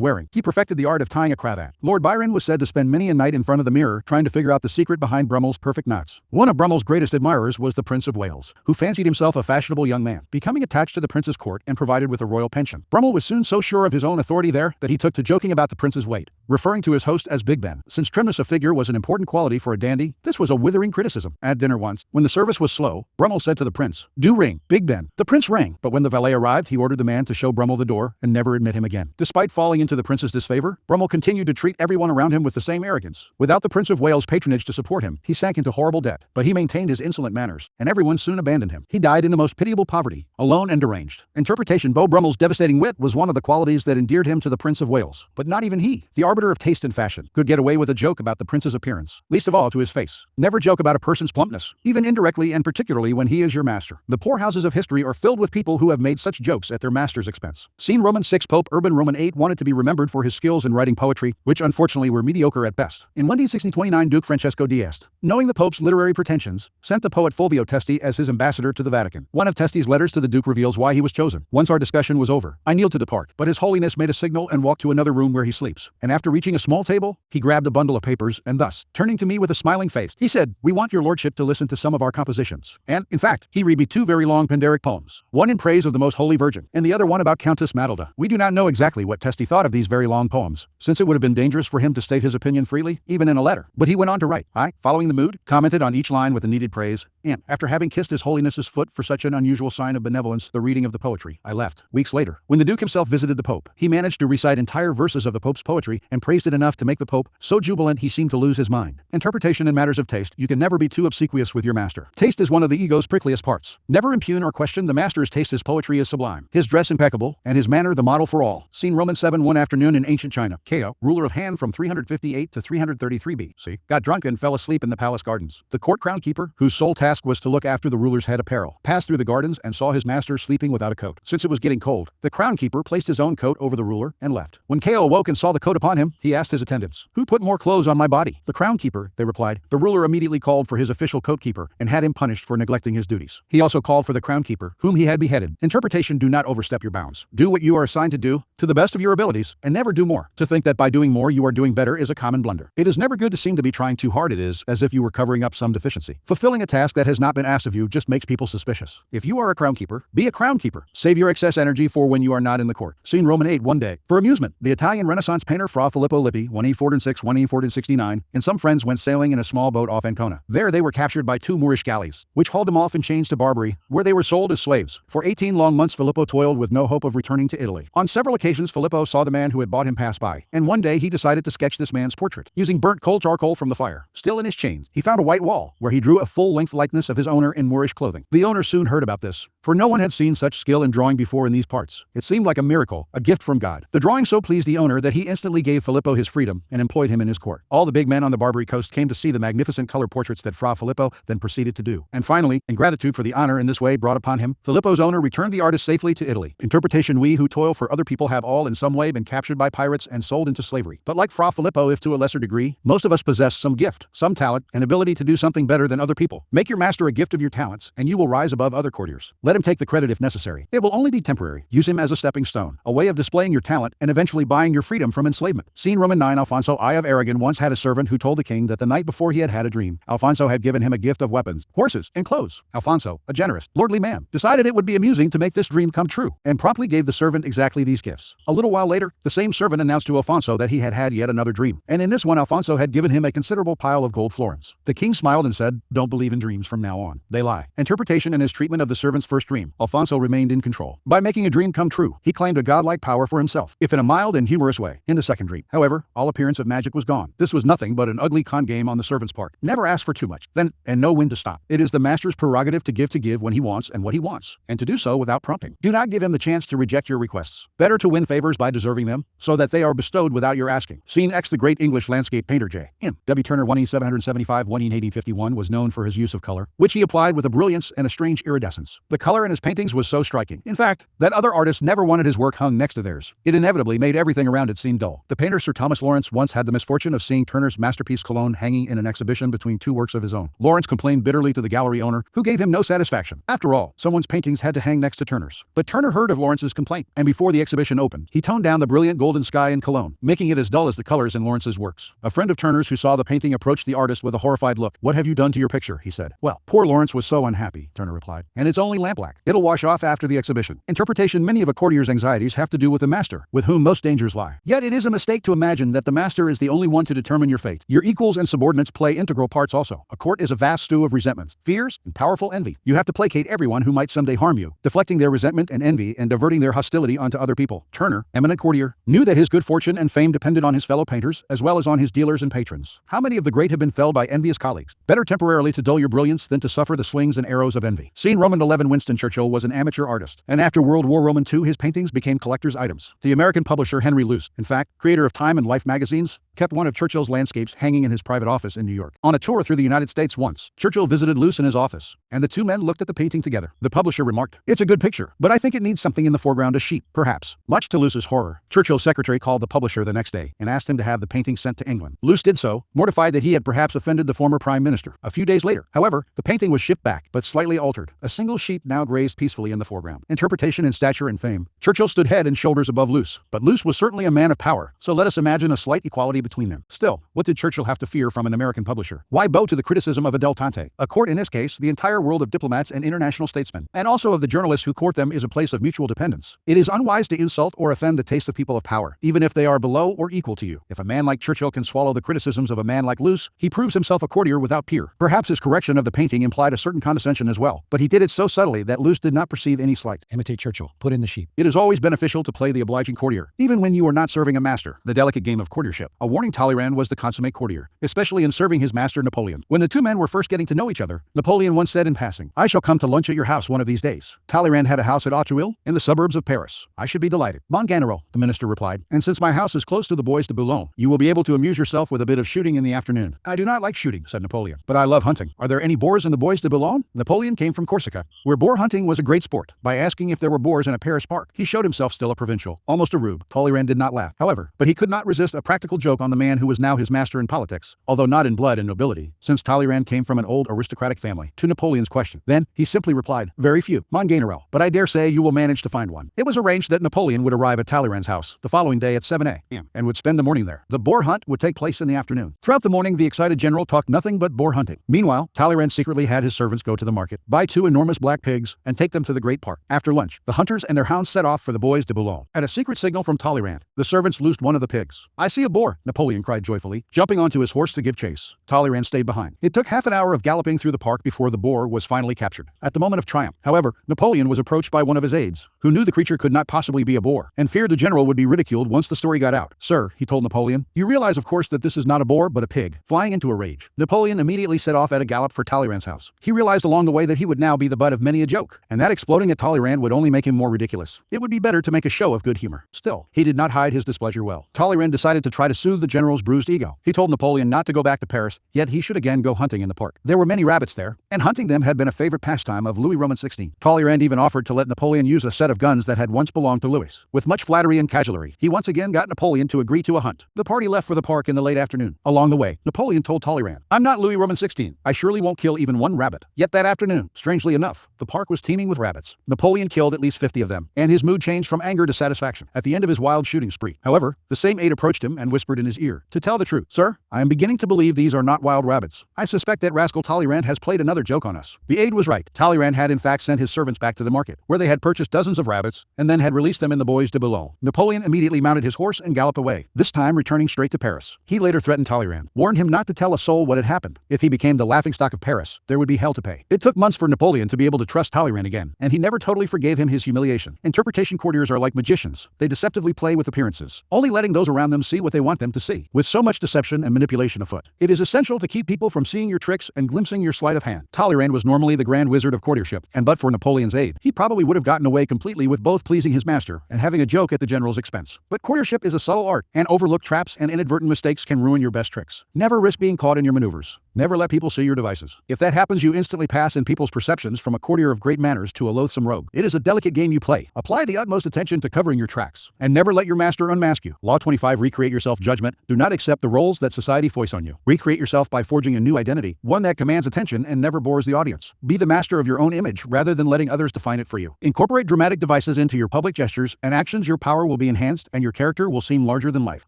wearing. He perfected the art of tying a cravat. Lord Byron was said to spend many a night in front of the mirror trying to figure out the secret behind Brummel's perfect knots. One of Brummel's greatest admirers was the Prince of Wales, who fancied himself a fashionable young man, becoming attached to the prince's court and provided with a royal pension. Brummel was soon so sure of his own authority there that he took to joking about the prince's weight, referring to his host as Big Ben. Since trimness of figure was an important quality for a dandy, this was a withering criticism. At dinner once, when the service was slow, Brummel said to the prince, "Do ring, Big Ben." The prince rang, but when the valet arrived, he ordered the man to show Brummel the door and never admit him again. Despite falling into the prince's disfavor, Brummel continued to treat everyone around him with the same arrogance. Without the Prince of Wales' patronage to support him, he sank into horrible debt, but he maintained his insolent manners, and everyone soon abandoned him. He died in the most pitiable poverty, alone and deranged. Interpretation: Beau Brummel's devastating wit was one of the qualities that endeared him to the Prince of Wales, but not even he, the arbiter of taste and fashion, could get away with a joke about the prince's appearance, least of all to his face. Never joke about a person's plumpness, even indirectly and particularly when he is your master. The poorhouses of history are filled with people who have made such jokes at their master's expense. Seen Roman VI Pope Urban Roman VIII wanted to be remembered for his skills in writing poetry, which unfortunately were mediocre at best. In Monday 1629, Duke Francesco d'Este, knowing the Pope's literary pretensions, sent the poet Fulvio Testi as his ambassador to the Vatican. One of Testi's letters to the Duke reveals why he was chosen. Once our discussion was over, I kneeled to depart, but His Holiness made a signal and walked to another room where he sleeps. And after reaching a small table, he grabbed a bundle of papers and thus, turning to me with a smiling face, he said, "We want your lordship to listen to some of our compositions." And, in fact, he read me two very long Pindaric poems, one in praise of the Most Holy Virgin, and the other one about Countess Matilda. We do not know exactly what Testi thought of these very long poems, since it would have been dangerous for him to state his opinion freely, even in a letter. But he went on to write. I, following the mood, commented on each line with the needed praise, and, after having kissed His Holiness's foot for such an unusual sign of benevolence, the reading of the poetry, I left. Weeks later, when the Duke himself visited the Pope, he managed to recite entire verses of the Pope's poetry and praised it enough to make the Pope so jubilant he seemed to lose his mind. Interpretation: in matters of taste, you can never be too obsequious with your master. Taste is one of the ego's prickliest parts. Never impugn or question the master's taste. His poetry is sublime, his dress impeccable, and his manner the model for all. Seen Roman 7 one afternoon in ancient China. Kao, ruler of Han from 358 to 333 BC, got drunk and fell asleep in the palace gardens. The court crown keeper, whose sole task was to look after the ruler's head apparel, passed through the gardens and saw his master sleeping without a coat. Since it was getting cold, the crown keeper placed his own coat over the ruler and left. When Kao awoke and saw the coat upon him, he asked his attendants, "Who put more clothes on my body?" "The crown keeper," they replied. The ruler immediately called for his official coat keeper and had him punished for neglecting his duties. He also called for the crown keeper, whom he had beheaded. Interpretation: do not overstep your bounds. Do what you are assigned to do, to the best of your abilities, and never do more. To think that by doing more you are doing better is a common blunder. It is never good to seem to be trying too hard. It is as if you were covering up some deficiency. Fulfilling a task that has not been asked of you just makes people suspicious. If you are a crown keeper, be a crown keeper. Save your excess energy for when you are not in the court. Seen Roman 8 one day. For amusement, the Italian Renaissance painter Fra Filippo Lippi, 184-184-69, and some friends went sailing in a small boat off Ancona. There they were captured by two Moorish galleys, which hauled them off in chains to Barbary, where they were sold as slaves. For 18 long months Filippo toiled with no hope of returning to Italy. On several occasions Filippo saw the man who had bought him pass by, and one day he decided to sketch this man's portrait, using burnt coal charcoal from the fire. Still in his chains, he found a white wall, where he drew a full-length likeness of his owner in Moorish clothing. The owner soon heard about this, for no one had seen such skill in drawing before in these parts. It seemed like a miracle, a gift from God. The drawing so pleased the owner that he instantly gave Filippo his freedom and employed him in his court. All the big men on the Barbary coast came to see the magnificent color portraits that Fra Filippo then proceeded to do. And finally, in gratitude for the honor in this way brought upon him, Filippo's owner returned the artist safely to Italy. Interpretation: we who toil for other people have all in some way been captured by pirates and sold into slavery. But like Fra Filippo, if to a lesser degree, most of us possess some gift, some talent, and ability to do something better than other people. Make your master a gift of your talents, and you will rise above other courtiers. Let him take the credit if necessary. It will only be temporary. Use him as a stepping stone, a way of displaying your talent and eventually buying your freedom from enslavement. Seen Roman 9 Alfonso I of Aragon once had a servant who told the king that the night before he had had a dream, Alfonso had given him a gift of weapons, horses, and clothes. Alfonso, a generous, lordly man, decided it would be amusing to make this dream come true, and promptly gave the servant exactly these gifts. A little while later, the same servant announced to Alfonso that he had had yet another dream, and in this one Alfonso had given him a considerable pile of gold florins. The king smiled and said, "Don't believe in dreams from now on. They lie." Interpretation: in his treatment of the servant's first dream, Alfonso remained in control. By making a dream come true, he claimed a godlike power for himself, if in a mild and humorous way. In the second dream, however, all appearance of magic was gone. This was nothing but an ugly con game on the servant's part. Never ask for too much, then, and know when to stop. It is the master's prerogative to give when he wants and what he wants, and to do so without prompting. Do not give him the chance to reject your requests. Better to win favors by deserving them, so that they are bestowed without your asking. Seen X. The great English landscape painter J. M. W. Turner 1775-1851 was known for his use of color, which he applied with a brilliance and a strange iridescence. The color color in his paintings was so striking, in fact, that other artists never wanted his work hung next to theirs. It inevitably made everything around it seem dull. The painter Sir Thomas Lawrence once had the misfortune of seeing Turner's masterpiece Cologne hanging in an exhibition between two works of his own. Lawrence complained bitterly to the gallery owner, who gave him no satisfaction. After all, someone's paintings had to hang next to Turner's. But Turner heard of Lawrence's complaint, and before the exhibition opened, he toned down the brilliant golden sky in Cologne, making it as dull as the colors in Lawrence's works. A friend of Turner's who saw the painting approached the artist with a horrified look. "What have you done to your picture?" he said. "Well, poor Lawrence was so unhappy," Turner replied. "And it's only lampblack. It'll wash off after the exhibition." Interpretation. Many of a courtier's anxieties have to do with the master, with whom most dangers lie. Yet it is a mistake to imagine that the master is the only one to determine your fate. Your equals and subordinates play integral parts also. A court is a vast stew of resentments, fears, and powerful envy. You have to placate everyone who might someday harm you, deflecting their resentment and envy and diverting their hostility onto other people. Turner, eminent courtier, knew that his good fortune and fame depended on his fellow painters, as well as on his dealers and patrons. How many of the great have been felled by envious colleagues? Better temporarily to dull your brilliance than to suffer the slings and arrows of envy. Scene Roman 11. Winston Churchill was an amateur artist, and after World War II his paintings became collector's items. The American publisher Henry Luce, in fact, creator of Time and Life magazines, kept one of Churchill's landscapes hanging in his private office in New York. On a tour through the United States once, Churchill visited Luce in his office, and the two men looked at the painting together. The publisher remarked, "It's a good picture, but I think it needs something in the foreground, a sheep, perhaps." Much to Luce's horror, Churchill's secretary called the publisher the next day and asked him to have the painting sent to England. Luce did so, mortified that he had perhaps offended the former prime minister. A few days later, however, the painting was shipped back, but slightly altered. A single sheep now grazed peacefully in the foreground. Interpretation in stature and fame. Churchill stood head and shoulders above Luce, but Luce was certainly a man of power, so let us imagine a slight equality between them. Still, what did Churchill have to fear from an American publisher? Why bow to the criticism of a dilettante? A court, in this case, the entire world of diplomats and international statesmen, and also of the journalists who court them, is a place of mutual dependence. It is unwise to insult or offend the taste of people of power, even if they are below or equal to you. If a man like Churchill can swallow the criticisms of a man like Luce, he proves himself a courtier without peer. Perhaps his correction of the painting implied a certain condescension as well, but he did it so subtly that Luce did not perceive any slight. Imitate Churchill. Put in the sheep. It is always beneficial to play the obliging courtier, even when you are not serving a master. The delicate game of courtiership. A warning Talleyrand was the consummate courtier, especially in serving his master Napoleon. When the two men were first getting to know each other, Napoleon once said in passing, "I shall come to lunch at your house one of these days." Talleyrand had a house at Outshine, in the suburbs of Paris. "I should be delighted." "Bon general," the minister replied, "and since my house is close to the Bois de Boulogne, you will be able to amuse yourself with a bit of shooting in the afternoon." "I do not like shooting," said Napoleon, "but I love hunting." "Are there any boars in the Bois de Boulogne?" Napoleon came from Corsica, where boar hunting was a great sport. By asking if there were boars in a Paris park, he showed himself still a provincial, almost a rube. Talleyrand did not laugh, however, but he could not resist a practical joke on the man who was now his master in politics, although not in blood and nobility, since Talleyrand came from an old aristocratic family. To Napoleon's question, then, he simply replied, "Very few, mon general, but I dare say you will manage to find one." It was arranged that Napoleon would arrive at Talleyrand's house the following day at 7 a.m. and would spend the morning there. The boar hunt would take place in the afternoon. Throughout the morning, the excited general talked nothing but boar hunting. Meanwhile, Talleyrand secretly had his servants go to the market, buy 2 enormous black pigs, and take them to the great park. After lunch, the hunters and their hounds set off for the Bois de Boulogne. At a secret signal from Talleyrand, the servants loosed one of the pigs. "I see a boar," Napoleon cried joyfully, jumping onto his horse to give chase. Talleyrand stayed behind. It took half an hour of galloping through the park before the boar was finally captured. At the moment of triumph, however, Napoleon was approached by one of his aides, who knew the creature could not possibly be a boar, and feared the general would be ridiculed once the story got out. "Sir," he told Napoleon, "you realize of course that this is not a boar but a pig." Flying into a rage, Napoleon immediately set off at a gallop for Talleyrand's house. He realized along the way that he would now be the butt of many a joke, and that exploding at Talleyrand would only make him more ridiculous. It would be better to make a show of good humor. Still, he did not hide his displeasure well. Talleyrand decided to try to soothe the general's bruised ego. He told Napoleon not to go back to Paris, yet he should again go hunting in the park. There were many rabbits there, and hunting them had been a favorite pastime of Louis Roman 16. Talleyrand even offered to let Napoleon use a set of guns that had once belonged to Louis. With much flattery and cajolery, he once again got Napoleon to agree to a hunt. The party left for the park in the late afternoon. Along the way, Napoleon told Talleyrand, "I'm not Louis Roman 16. I surely won't kill even one rabbit." Yet that afternoon, strangely enough, the park was teeming with rabbits. Napoleon killed at least 50 of them, and his mood changed from anger to satisfaction. At the end of his wild shooting spree, however, the same aide approached him and whispered in his ear, "To tell the truth, sir, I am beginning to believe these are not wild rabbits. I suspect that rascal Talleyrand has played another joke on us." The aide was right. Talleyrand had in fact sent his servants back to the market, where they had purchased dozens of rabbits, and then had released them in the Bois de Boulogne. Napoleon immediately mounted his horse and galloped away, this time returning straight to Paris. He later threatened Talleyrand, warned him not to tell a soul what had happened. If he became the laughingstock of Paris, there would be hell to pay. It took months for Napoleon to be able to trust Talleyrand again, and he never totally forgave him his humiliation. Interpretation courtiers are like magicians. They deceptively play with appearances, only letting those around them see what they want them to to see. With so much deception and manipulation afoot, it is essential to keep people from seeing your tricks and glimpsing your sleight of hand. Talleyrand was normally the grand wizard of courtiership, and but for Napoleon's aid, he probably would have gotten away completely with both pleasing his master and having a joke at the general's expense. But courtiership is a subtle art, and overlooked traps and inadvertent mistakes can ruin your best tricks. Never risk being caught in your maneuvers. Never let people see your devices. If that happens, you instantly pass in people's perceptions from a courtier of great manners to a loathsome rogue. It is a delicate game you play. Apply the utmost attention to covering your tracks, and never let your master unmask you. Law 25. Recreate yourself. Judgment. Do not accept the roles that society foists on you. Recreate yourself by forging a new identity, one that commands attention and never bores the audience. Be the master of your own image rather than letting others define it for you. Incorporate dramatic devices into your public gestures and actions. Your power will be enhanced and your character will seem larger than life.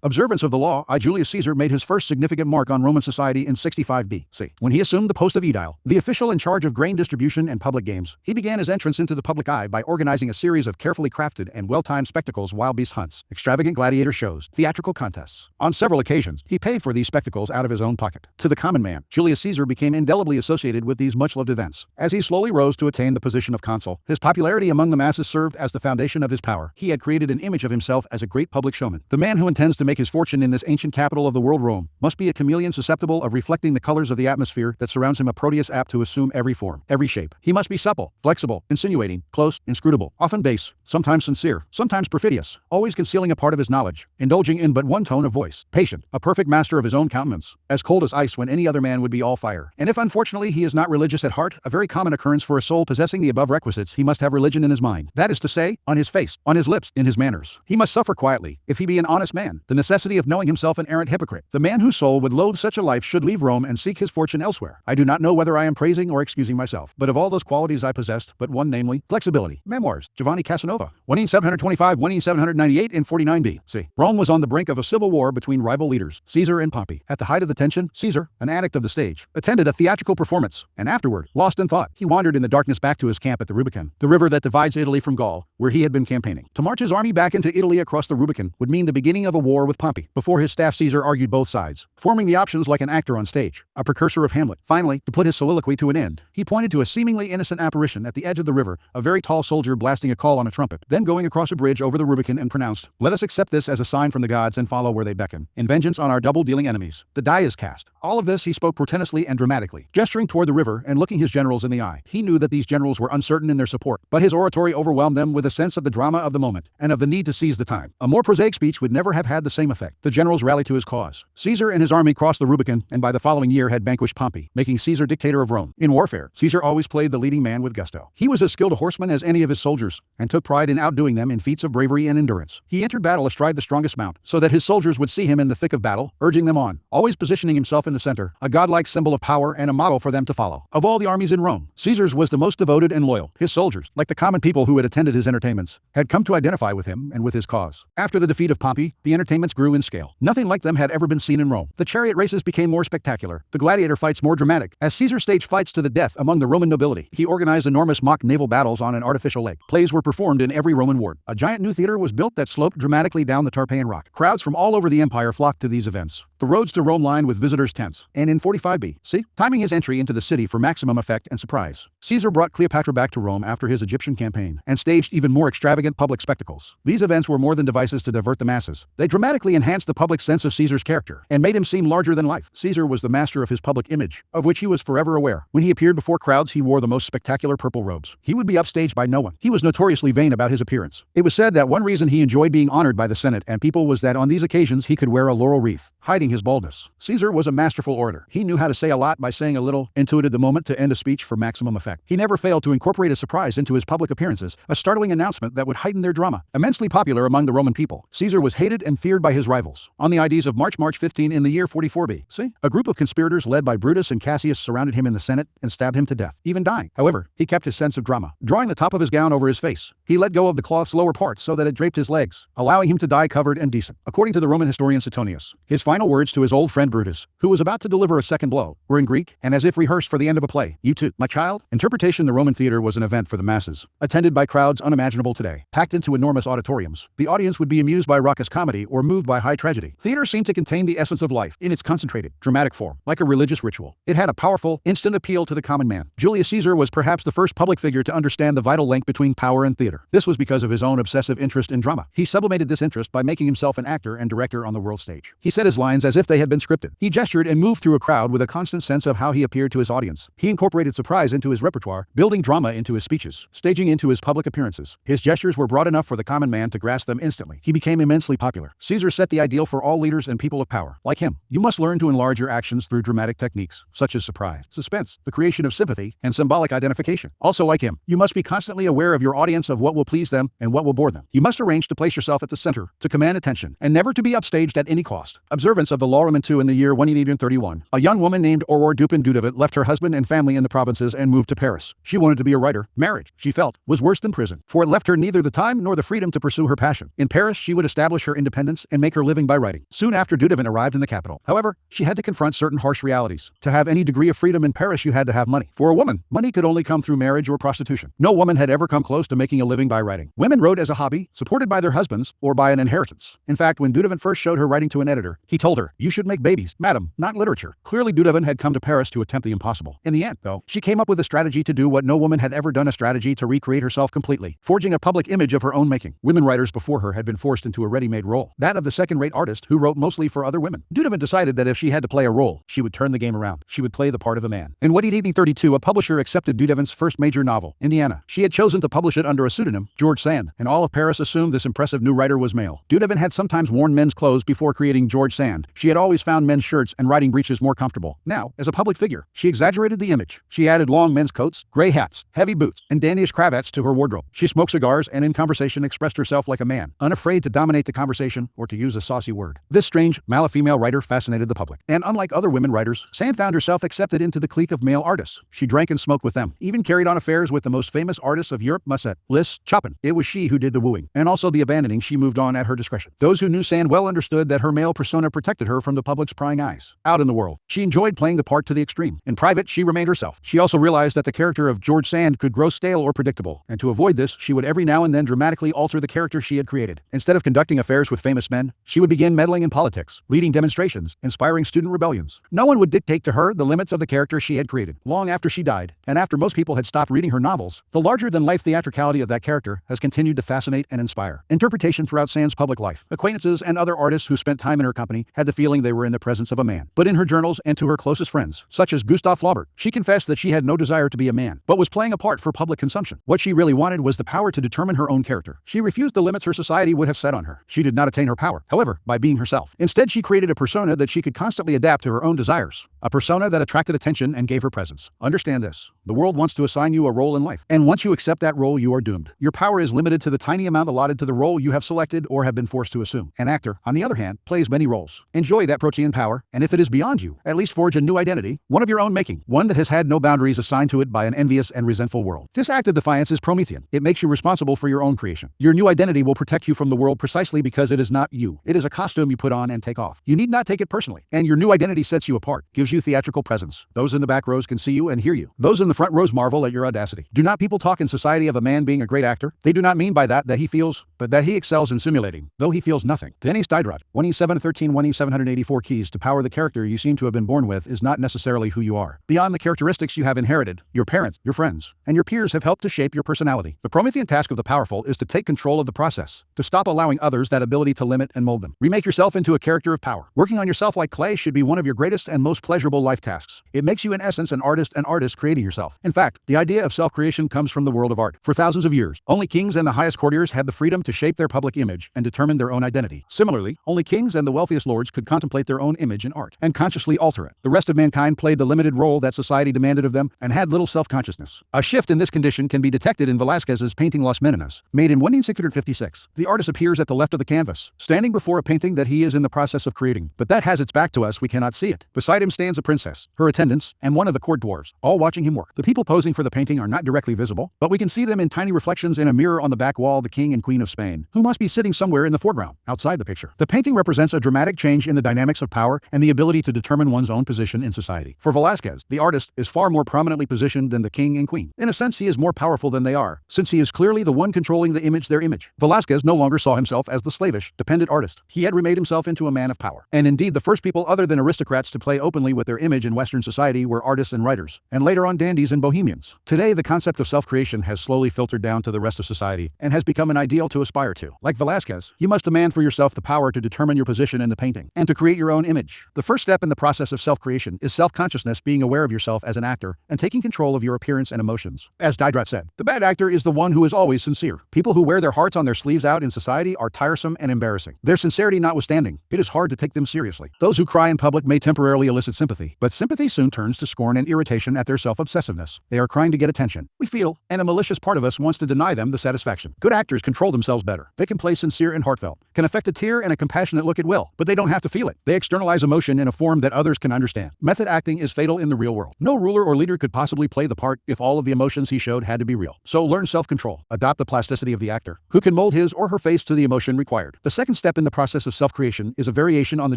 Observance of the law. Julius Caesar made his first significant mark on Roman society in 65 BC. When he assumed the post of aedile, the official in charge of grain distribution and public games, he began his entrance into the public eye by organizing a series of carefully crafted and well-timed spectacles, wild beast hunts, extravagant gladiator shows, theatrical contests. On several occasions, he paid for these spectacles out of his own pocket. To the common man, Julius Caesar became indelibly associated with these much-loved events. As he slowly rose to attain the position of consul, his popularity among the masses served as the foundation of his power. He had created an image of himself as a great public showman. The man who intends to make his fortune in this ancient capital of the world, Rome, must be a chameleon susceptible of reflecting the colors of the atmosphere that surrounds him, a Proteus apt to assume every form, every shape. He must be supple, flexible, insinuating, close, inscrutable, often base, sometimes sincere, sometimes perfidious, always concealing a part of his knowledge, indulging in but one tone of voice, patient, a perfect master of his own countenance, as cold as ice when any other man would be all fire. And if unfortunately he is not religious at heart, a very common occurrence for a soul possessing the above requisites, he must have religion in his mind. That is to say, on his face, on his lips, in his manners. He must suffer quietly, if he be an honest man, the necessity of knowing himself an arrant hypocrite. The man whose soul would loathe such a life should leave Rome and seek his fortune elsewhere. I do not know whether I am praising or excusing myself, but of all those qualities I possessed but one, namely, flexibility. Memoirs, Giovanni Casanova, 1725, 1798 and 49 B.C. Rome was on the brink of a civil war between rival leaders, Caesar and Pompey. At the height of the tension, Caesar, an addict of the stage, attended a theatrical performance, and afterward, lost in thought, he wandered in the darkness back to his camp at the Rubicon, the river that divides Italy from Gaul, where he had been campaigning. To march his army back into Italy across the Rubicon would mean the beginning of a war with Pompey. Before his staff, Caesar argued both sides, forming the options like an actor on stage, a precursor of Hamlet. Finally, to put his soliloquy to an end, he pointed to a seemingly innocent apparition at the edge of the river, a very tall soldier blasting a call on a trumpet, then going across a bridge over the Rubicon and pronounced, "Let us accept this as a sign from the gods and follow where they beckon. In vengeance on our double-dealing enemies, the die is cast." All of this he spoke portentously and dramatically, gesturing toward the river and looking his generals in the eye. He knew that these generals were uncertain in their support, but his oratory overwhelmed them with a sense of the drama of the moment and of the need to seize the time. A more prosaic speech would never have had the same effect. The generals rallied to his cause. Caesar and his army crossed the Rubicon and by the following year had vanquished Pompey, making Caesar dictator of Rome. In warfare, Caesar always played the leading man with gusto. He was as skilled a horseman as any of his soldiers, and took pride in outdoing them in feats of bravery and endurance. He entered battle astride the strongest mount, so that his soldiers would see him in the thick of battle, urging them on, always positioning himself in the center, a godlike symbol of power and a model for them to follow. Of all the armies in Rome, Caesar's was the most devoted and loyal. His soldiers, like the common people who had attended his entertainments, had come to identify with him and with his cause. After the defeat of Pompey, the entertainments grew in scale. Nothing like them had ever been seen in Rome. The chariot races became more spectacular, the gladiator fights more dramatic. As Caesar staged fights to the death among the Roman nobility, he organized enormous mock naval battles on an artificial lake. Plays were performed in every Roman ward. A giant new theater was built that sloped dramatically down the Tarpeian Rock. Crowds from all over the empire flocked to these events. The roads to Rome lined with visitors' tents. And in 45 B.C., timing his entry into the city for maximum effect and surprise, Caesar brought Cleopatra back to Rome after his Egyptian campaign and staged even more extravagant public spectacles. These events were more than devices to divert the masses. They dramatically enhanced the public's sense of Caesar's character and made him seem larger than life. Caesar was the master of his public image, of which he was forever aware. When he appeared before crowds, he wore the most spectacular purple robes. He would be upstaged by no one. He was notoriously vain about his appearance. It was said that one reason he enjoyed being honored by the Senate and people was that on these occasions he could wear a laurel wreath, hiding his baldness. Caesar was a masterful orator. He knew how to say a lot by saying a little, intuited the moment to end a speech for maximum effect. He never failed to incorporate a surprise into his public appearances, a startling announcement that would heighten their drama. Immensely popular among the Roman people, Caesar was hated and feared by his rivals. On the Ides of March 15 in the year 44 B.C., a group of conspirators led by Brutus and Cassius surrounded him in the Senate and stabbed him to death, even dying. However, he kept his sense of drama. Drawing the top of his gown over his face, he let go of the cloth's lower parts so that it draped his legs, allowing him to die covered and decent. According to the Roman historian Suetonius, his final words words to his old friend Brutus, who was about to deliver a second blow, were in Greek and as if rehearsed for the end of a play. You too, my child? Interpretation. The Roman theater was an event for the masses, attended by crowds unimaginable today. Packed into enormous auditoriums, the audience would be amused by raucous comedy or moved by high tragedy. Theater seemed to contain the essence of life in its concentrated, dramatic form, like a religious ritual. It had a powerful, instant appeal to the common man. Julius Caesar was perhaps the first public figure to understand the vital link between power and theater. This was because of his own obsessive interest in drama. He sublimated this interest by making himself an actor and director on the world stage. He said his lines as if they had been scripted. He gestured and moved through a crowd with a constant sense of how he appeared to his audience. He incorporated surprise into his repertoire, building drama into his speeches, staging into his public appearances. His gestures were broad enough for the common man to grasp them instantly. He became immensely popular. Caesar set the ideal for all leaders and people of power. Like him, you must learn to enlarge your actions through dramatic techniques, such as surprise, suspense, the creation of sympathy, and symbolic identification. Also like him, you must be constantly aware of your audience, of what will please them and what will bore them. You must arrange to place yourself at the center, to command attention, and never to be upstaged at any cost. Observance of the law. Roman II. In the year 131, a young woman named Aurore Dupin Dudevant left her husband and family in the provinces and moved to Paris. She wanted to be a writer. Marriage, she felt, was worse than prison, for it left her neither the time nor the freedom to pursue her passion. In Paris, she would establish her independence and make her living by writing. Soon after Dudevant arrived in the capital, however, she had to confront certain harsh realities. To have any degree of freedom in Paris, you had to have money. For a woman, money could only come through marriage or prostitution. No woman had ever come close to making a living by writing. Women wrote as a hobby, supported by their husbands, or by an inheritance. In fact, when Dudevant first showed her writing to an editor, he told her, "You should make babies, madam, not literature." Clearly, Dudevant had come to Paris to attempt the impossible. In the end, though, she came up with a strategy to do what no woman had ever done, a strategy to recreate herself completely, forging a public image of her own making. Women writers before her had been forced into a ready-made role, that of the second-rate artist who wrote mostly for other women. Dudevant decided that if she had to play a role, she would turn the game around. She would play the part of a man. In 1832, a publisher accepted Dudevant's first major novel, Indiana. She had chosen to publish it under a pseudonym, George Sand, and all of Paris assumed this impressive new writer was male. Dudevant had sometimes worn men's clothes before creating George Sand. She had always found men's shirts and riding breeches more comfortable. Now, as a public figure, she exaggerated the image. She added long men's coats, gray hats, heavy boots, and dandyish cravats to her wardrobe. She smoked cigars and in conversation expressed herself like a man, unafraid to dominate the conversation or to use a saucy word. This strange, male-female writer fascinated the public. And unlike other women writers, Sand found herself accepted into the clique of male artists. She drank and smoked with them, even carried on affairs with the most famous artists of Europe, Musset, Liszt, Chopin. It was she who did the wooing, and also the abandoning. She moved on at her discretion. Those who knew Sand well understood that her male persona protected her from the public's prying eyes. Out in the world, she enjoyed playing the part to the extreme. In private, she remained herself. She also realized that the character of George Sand could grow stale or predictable, and to avoid this, she would every now and then dramatically alter the character she had created. Instead of conducting affairs with famous men, she would begin meddling in politics, leading demonstrations, inspiring student rebellions. No one would dictate to her the limits of the character she had created. Long after she died, and after most people had stopped reading her novels, the larger-than-life theatricality of that character has continued to fascinate and inspire. Interpretation throughout Sand's public life. Acquaintances and other artists who spent time in her company had the feeling they were in the presence of a man. But in her journals and to her closest friends, such as Gustave Flaubert, she confessed that she had no desire to be a man, but was playing a part for public consumption. What she really wanted was the power to determine her own character. She refused the limits her society would have set on her. She did not attain her power, however, by being herself. Instead, she created a persona that she could constantly adapt to her own desires. A persona that attracted attention and gave her presence. Understand this. The world wants to assign you a role in life, and once you accept that role, you are doomed. Your power is limited to the tiny amount allotted to the role you have selected or have been forced to assume. An actor, on the other hand, plays many roles. Enjoy that protean power, and if it is beyond you, at least forge a new identity, one of your own making, one that has had no boundaries assigned to it by an envious and resentful world. This act of defiance is Promethean. It makes you responsible for your own creation. Your new identity will protect you from the world precisely because it is not you. It is a costume you put on and take off. You need not take it personally, and your new identity sets you apart, gives you theatrical presence. Those in the back rows can see you and hear you. Those in the front rows marvel at your audacity. Do not people talk in society of a man being a great actor? They do not mean by that he feels, but that he excels in simulating, though he feels nothing. Dennis Diderot, 1713 1784 keys to power. The character you seem to have been born with is not necessarily who you are. Beyond the characteristics you have inherited, your parents, your friends, and your peers have helped to shape your personality. The Promethean task of the powerful is to take control of the process, to stop allowing others that ability to limit and mold them. Remake yourself into a character of power. Working on yourself like clay should be one of your greatest and most pleasurable life tasks. It makes you in essence an artist creating yourself. In fact, the idea of self-creation comes from the world of art. For thousands of years, only kings and the highest courtiers had the freedom to shape their public image and determine their own identity. Similarly, only kings and the wealthiest lords could contemplate their own image in art and consciously alter it. The rest of mankind played the limited role that society demanded of them and had little self-consciousness. A shift in this condition can be detected in Velázquez's painting Las Meninas, made in 1656. The artist appears at the left of the canvas, standing before a painting that he is in the process of creating, but that has its back to us, we cannot see it. Beside him stands a princess, her attendants, and one of the court dwarves, all watching him work. The people posing for the painting are not directly visible, but we can see them in tiny reflections in a mirror on the back wall. The king and queen of Spain Spain, who must be sitting somewhere in the foreground, outside the picture. The painting represents a dramatic change in the dynamics of power and the ability to determine one's own position in society. For Velázquez, the artist is far more prominently positioned than the king and queen. In a sense, he is more powerful than they are, since he is clearly the one controlling the image their image. Velázquez no longer saw himself as the slavish, dependent artist. He had remade himself into a man of power. And indeed, the first people other than aristocrats to play openly with their image in Western society were artists and writers, and later on dandies and bohemians. Today, the concept of self-creation has slowly filtered down to the rest of society and has become an ideal to aspire to. Like Velázquez, you must demand for yourself the power to determine your position in the painting and to create your own image. The first step in the process of self-creation is self-consciousness, being aware of yourself as an actor and taking control of your appearance and emotions. As Diderot said, the bad actor is the one who is always sincere. People who wear their hearts on their sleeves out in society are tiresome and embarrassing. Their sincerity notwithstanding, it is hard to take them seriously. Those who cry in public may temporarily elicit sympathy, but sympathy soon turns to scorn and irritation at their self-obsessiveness. They are crying to get attention, we feel, and a malicious part of us wants to deny them the satisfaction. Good actors control themselves better. They can play sincere and heartfelt, can affect a tear and a compassionate look at will, but they don't have to feel it. They externalize emotion in a form that others can understand. Method acting is fatal in the real world. No ruler or leader could possibly play the part if all of the emotions he showed had to be real. So learn self-control. Adopt the plasticity of the actor, who can mold his or her face to the emotion required. The second step in the process of self-creation is a variation on the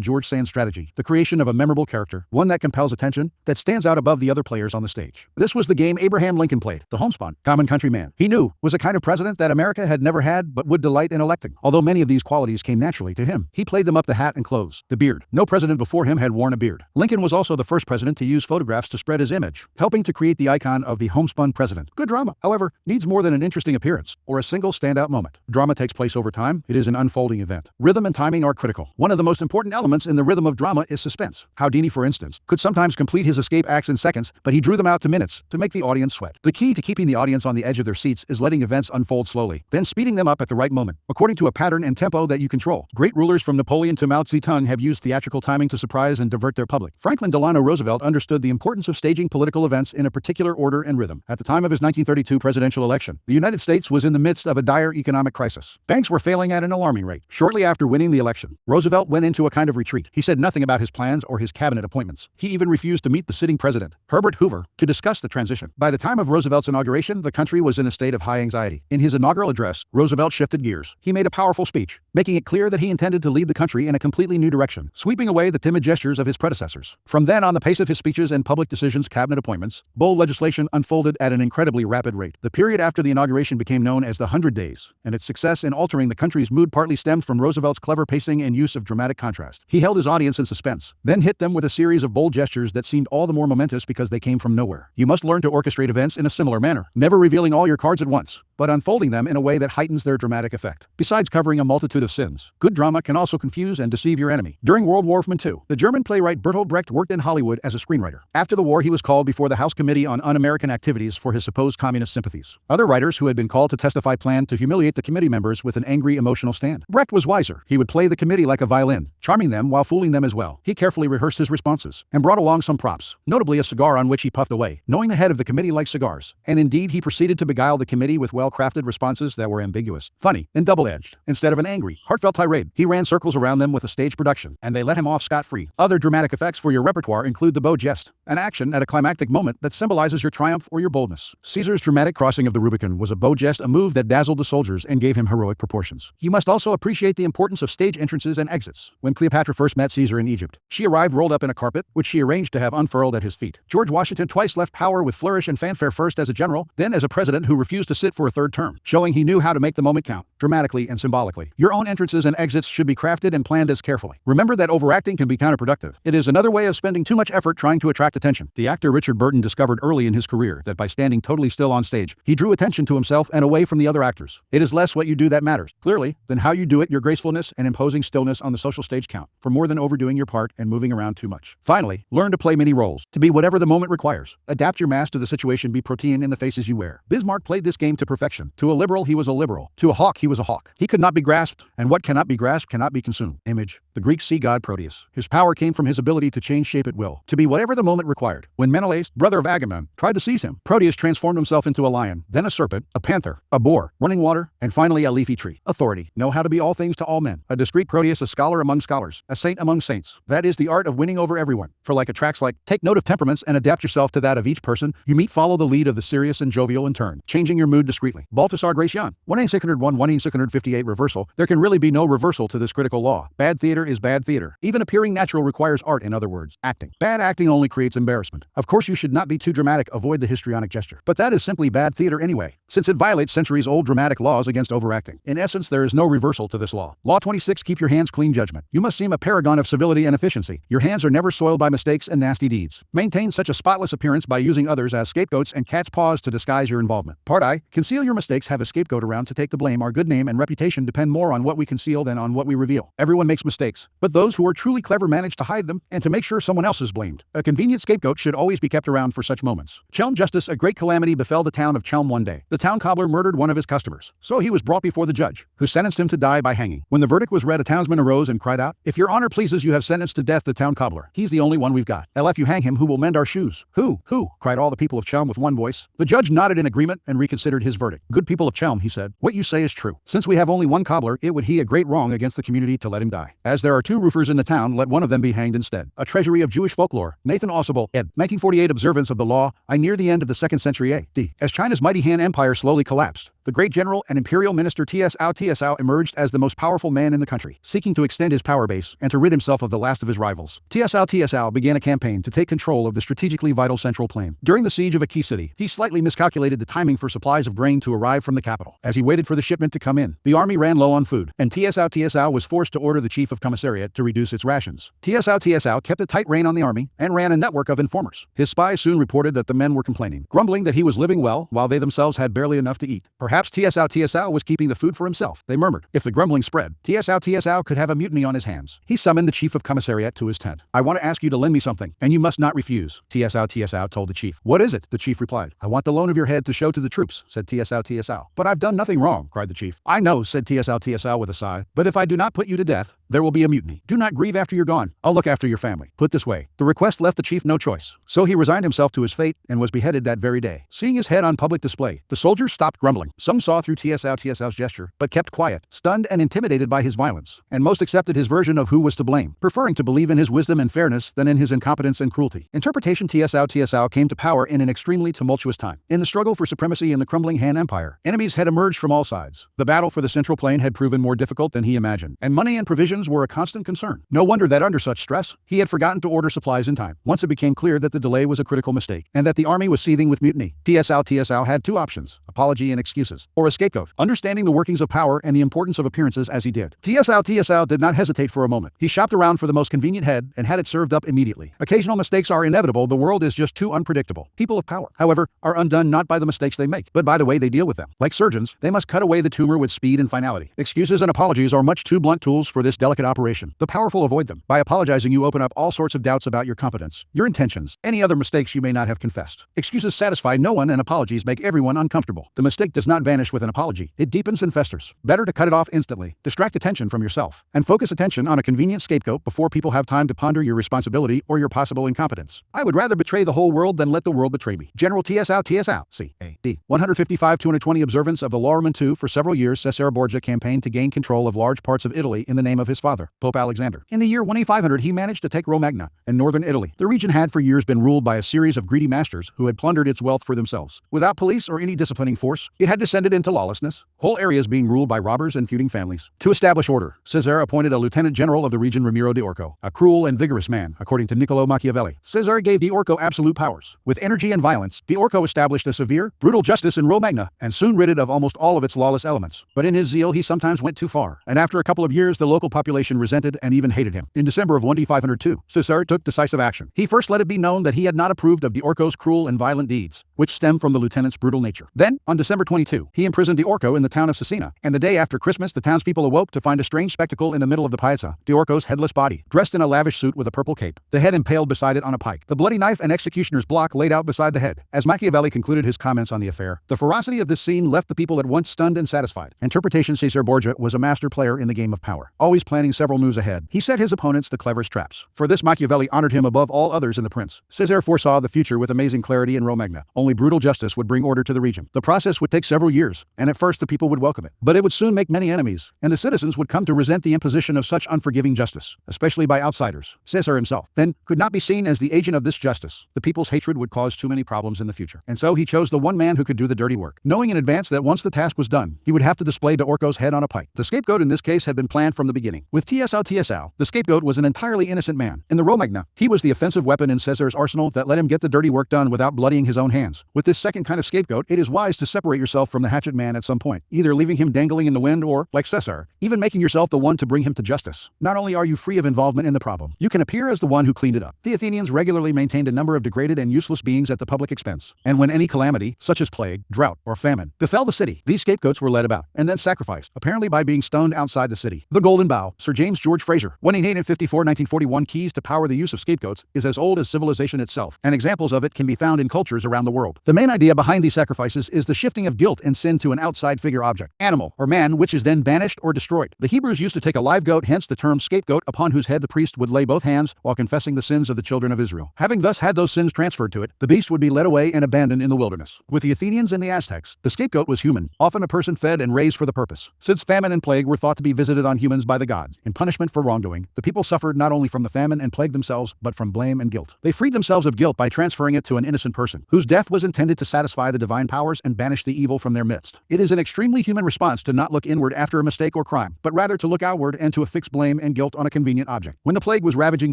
George Sand strategy, the creation of a memorable character, one that compels attention, that stands out above the other players on the stage. This was the game Abraham Lincoln played, the homespun, common countryman. He knew was a kind of president that America had never had but would delight in electing. Although many of these qualities came naturally to him, he played them up: the hat and clothes, the beard. No president before him had worn a beard. Lincoln was also the first president to use photographs to spread his image, helping to create the icon of the homespun president. Good drama, however, needs more than an interesting appearance or a single standout moment. Drama takes place over time. It is an unfolding event. Rhythm and timing are critical. One of the most important elements in the rhythm of drama is suspense. Houdini, for instance, could sometimes complete his escape acts in seconds, but he drew them out to minutes to make the audience sweat. The key to keeping the audience on the edge of their seats is letting events unfold slowly, then speeding them up at the right moment, according to a pattern and tempo that you control. Great rulers from Napoleon to Mao Zedong have used theatrical timing to surprise and divert their public. Franklin Delano Roosevelt understood the importance of staging political events in a particular order and rhythm. At the time of his 1932 presidential election, the United States was in the midst of a dire economic crisis. Banks were failing at an alarming rate. Shortly after winning the election, Roosevelt went into a kind of retreat. He said nothing about his plans or his cabinet appointments. He even refused to meet the sitting president, Herbert Hoover, to discuss the transition. By the time of Roosevelt's inauguration, the country was in a state of high anxiety. In his inaugural address, Roosevelt shifted gears. He made a powerful speech, making it clear that he intended to lead the country in a completely new direction, sweeping away the timid gestures of his predecessors. From then on, the pace of his speeches and public decisions, cabinet appointments, bold legislation unfolded at an incredibly rapid rate. The period after the inauguration became known as the 100 Days, and its success in altering the country's mood partly stemmed from Roosevelt's clever pacing and use of dramatic contrast. He held his audience in suspense, then hit them with a series of bold gestures that seemed all the more momentous because they came from nowhere. You must learn to orchestrate events in a similar manner, never revealing all your cards at once, but unfolding them in a way that heightens their dramatic effect. Besides covering a multitude of sins, good drama can also confuse and deceive your enemy. During World War II, the German playwright Bertolt Brecht worked in Hollywood as a screenwriter. After the war, he was called before the House Committee on Un-American Activities for his supposed communist sympathies. Other writers who had been called to testify planned to humiliate the committee members with an angry, emotional stand. Brecht was wiser. He would play the committee like a violin, charming them while fooling them as well. He carefully rehearsed his responses and brought along some props, notably a cigar on which he puffed away, knowing the head of the committee liked cigars. And indeed, he proceeded to beguile the committee with well-crafted responses that were ambiguous, funny, and double-edged. Instead of an angry, heartfelt tirade, he ran circles around them with a stage production, and they let him off scot-free. Other dramatic effects for your repertoire include the beau geste, an action at a climactic moment that symbolizes your triumph or your boldness. Caesar's dramatic crossing of the Rubicon was a beau geste, a move that dazzled the soldiers and gave him heroic proportions. You must also appreciate the importance of stage entrances and exits. When Cleopatra first met Caesar in Egypt, she arrived rolled up in a carpet, which she arranged to have unfurled at his feet. George Washington twice left power with flourish and fanfare, first as a general, then as a president who refused to sit for a third term, showing he knew how to make the moment count, dramatically and symbolically. Your own entrances and exits should be crafted and planned as carefully. Remember that overacting can be counterproductive. It is another way of spending too much effort trying to attract attention. The actor Richard Burton discovered early in his career that by standing totally still on stage, he drew attention to himself and away from the other actors. It is less what you do that matters, clearly, than how you do it. Your gracefulness and imposing stillness on the social stage count for more than overdoing your part and moving around too much. Finally, learn to play many roles, to be whatever the moment requires. Adapt your mask to the situation, be protean in the faces you wear. Bismarck played this game to perfection. To a liberal, he was a liberal. To a hawk, he was a hawk. He could not be grasped, and what cannot be grasped cannot be consumed. Image. The Greek sea god Proteus. His power came from his ability to change shape at will, to be whatever the moment required. When Menelaus, brother of Agamemnon, tried to seize him, Proteus transformed himself into a lion, then a serpent, a panther, a boar, running water, and finally a leafy tree. Authority. Know how to be all things to all men. A discreet Proteus, a scholar among scholars, a saint among saints. That is the art of winning over everyone. For like attracts like, take note of temperaments and adapt yourself to that of each person you meet. Follow the lead of the serious and jovial in turn, changing your mood discreetly. Baltasar Gracian. 1-601 Greene 658 reversal, there can really be no reversal to this critical law. Bad theater is bad theater. Even appearing natural requires art, in other words, acting. Bad acting only creates embarrassment. Of course, you should not be too dramatic, avoid the histrionic gesture. But that is simply bad theater anyway, since it violates centuries-old dramatic laws against overacting. In essence, there is no reversal to this law. Law 26, keep your hands clean judgment. You must seem a paragon of civility and efficiency. Your hands are never soiled by mistakes and nasty deeds. Maintain such a spotless appearance by using others as scapegoats and cat's paws to disguise your involvement. Part I, conceal your mistakes, have a scapegoat around to take the blame. Our good name and reputation depend more on what we conceal than on what we reveal. Everyone makes mistakes, but those who are truly clever manage to hide them and to make sure someone else is blamed. A convenient scapegoat should always be kept around for such moments. Chelm justice, a great calamity befell the town of Chelm one day. The town cobbler murdered one of his customers, so he was brought before the judge, who sentenced him to die by hanging. When the verdict was read, a townsman arose and cried out, "If your honor pleases, you have sentenced to death the town cobbler. He's the only one we've got. If you hang him, who will mend our shoes?" Who? Cried all the people of Chelm with one voice. The judge nodded in agreement and reconsidered his verdict. "Good people of Chelm," he said, "what you say is true. Since we have only one cobbler, it would he a great wrong against the community to let him die. As there are two roofers in the town, let one of them be hanged instead." A treasury of Jewish folklore. Nathan Ausable, ed. 1948. Observance of the law. I near the end of the 2nd century A.D. As China's mighty Han Empire slowly collapsed, the great general and imperial minister Tsao emerged as the most powerful man in the country, seeking to extend his power base and to rid himself of the last of his rivals. Tsao began a campaign to take control of the strategically vital central plain. During the siege of a key city, he slightly miscalculated the timing for supplies of grain to arrive from the capital. As he waited for the shipment to come in, the army ran low on food, and Tsao was forced to order the chief of commissariat to reduce its rations. Tsao kept a tight rein on the army and ran a network of informers. His spies soon reported that the men were complaining, grumbling that he was living well while they themselves had barely enough to eat. Perhaps Tsao was keeping the food for himself, they murmured. If the grumbling spread, Tsao could have a mutiny on his hands. He summoned the chief of commissariat to his tent. "I want to ask you to lend me something, and you must not refuse," Tsao told the chief. "What is it?" the chief replied. "I want the loan of your head to show to the troops," said Tsao. "But I've done nothing wrong," cried the chief. "I know," said Tsao with a sigh, "but if I do not put you to death, there will be a mutiny. Do not grieve after you're gone. I'll look after your family. Put this way." The request left the chief no choice, so he resigned himself to his fate and was beheaded that very day. Seeing his head on public display, the soldiers stopped grumbling. Some saw through Tsao's gesture, but kept quiet, stunned and intimidated by his violence, and most accepted his version of who was to blame, preferring to believe in his wisdom and fairness than in his incompetence and cruelty. Interpretation: Tsao came to power in an extremely tumultuous time. In the struggle for supremacy in the crumbling Han Empire, enemies had emerged from all sides. The battle for the central plain had proven more difficult than he imagined, and money and provisions were a constant concern. No wonder that under such stress, he had forgotten to order supplies in time. Once it became clear that the delay was a critical mistake, and that the army was seething with mutiny, Tsao had two options: apology and excuses, or a scapegoat. Understanding the workings of power and the importance of appearances as he did, Tsao did not hesitate for a moment. He shopped around for the most convenient head and had it served up immediately. Occasional mistakes are inevitable. The world is just too unpredictable. People of power, however, are undone not by the mistakes they make, but by the way they deal with them. Like surgeons, they must cut away the tumor with speed and finality. Excuses and apologies are much too blunt tools for this delicate operation. The powerful avoid them. By apologizing, you open up all sorts of doubts about your competence, your intentions, any other mistakes you may not have confessed. Excuses satisfy no one, and apologies make everyone uncomfortable. The mistake does not vanish with an apology. It deepens and festers. Better to cut it off instantly. Distract attention from yourself, and focus attention on a convenient scapegoat before people have time to ponder your responsibility or your possible incompetence. I would rather betray the whole world than let the world betray me. General Tsao, C.A.D. 155-220. Observance of the Law. Roman II. For several years, Cesare Borgia campaigned to gain control of large parts of Italy in the name of his father, Pope Alexander. In the year 1500, he managed to take Romagna and northern Italy. The region had for years been ruled by a series of greedy masters who had plundered its wealth for themselves. Without police or any disciplining force, it had descended into lawlessness, whole areas being ruled by robbers and feuding families. To establish order, Cesare appointed a lieutenant general of the region, Ramiro di Orco, a cruel and vigorous man, according to Niccolò Machiavelli. Cesare gave di Orco absolute powers. With energy and violence, di Orco established a severe, brutal justice in Romagna and soon rid it of almost all of its lawless elements. But in his zeal, he sometimes went too far, and after a couple of years, the local population resented and even hated him. In December of 1502, Cesare took decisive action. He first let it be known that he had not approved of di Orco's cruel and violent deeds, which stemmed from the lieutenant's brutal nature. Then, on December 22, he imprisoned di Orco in the town of Cesena, and the day after Christmas, the townspeople awoke to find a strange spectacle in the middle of the piazza: di Orco's headless body, dressed in a lavish suit with a purple cape, the head impaled beside it on a pike, the bloody knife and executioner's block laid out beside the head. As Machiavelli concluded his comments on the affair, the ferocity of this scene left the people at once stunned and satisfied. Interpretation: Cesare Borgia was a master player in the game of power, always planning several moves ahead. He set his opponents the cleverest traps. For this, Machiavelli honored him above all others in the prince. Cesare foresaw the future with amazing clarity in Romagna. Only brutal justice would bring order to the region. The process would take several several years, and at first the people would welcome it. But it would soon make many enemies, and the citizens would come to resent the imposition of such unforgiving justice, especially by outsiders. Caesar himself, then, could not be seen as the agent of this justice. The people's hatred would cause too many problems in the future. And so he chose the one man who could do the dirty work, knowing in advance that once the task was done, he would have to display D'Orco's head on a pike. The scapegoat in this case had been planned from the beginning. With TSL, the scapegoat was an entirely innocent man. In the Romagna, he was the offensive weapon in Caesar's arsenal that let him get the dirty work done without bloodying his own hands. With this second kind of scapegoat, it is wise to separate yourself from the hatchet man at some point, either leaving him dangling in the wind or, like Caesar, even making yourself the one to bring him to justice. Not only are you free of involvement in the problem, you can appear as the one who cleaned it up. The Athenians regularly maintained a number of degraded and useless beings at the public expense, and when any calamity, such as plague, drought, or famine, befell the city, these scapegoats were led about, and then sacrificed, apparently by being stoned outside the city. The Golden Bough, Sir James George Fraser, 1854-1941 keys to power the use of scapegoats, is as old as civilization itself, and examples of it can be found in cultures around the world. The main idea behind these sacrifices is the shifting of guilt and sin to an outside figure object, animal, or man, which is then banished or destroyed. The Hebrews used to take a live goat, hence the term scapegoat, upon whose head the priest would lay both hands while confessing the sins of the children of Israel. Having thus had those sins transferred to it, the beast would be led away and abandoned in the wilderness. With the Athenians and the Aztecs, the scapegoat was human, often a person fed and raised for the purpose. Since famine and plague were thought to be visited on humans by the gods, in punishment for wrongdoing, the people suffered not only from the famine and plague themselves, but from blame and guilt. They freed themselves of guilt by transferring it to an innocent person, whose death was intended to satisfy the divine powers and banish the evil from their midst. It is an extremely human response to not look inward after a mistake or crime, but rather to look outward and to affix blame and guilt on a convenient object. When the plague was ravaging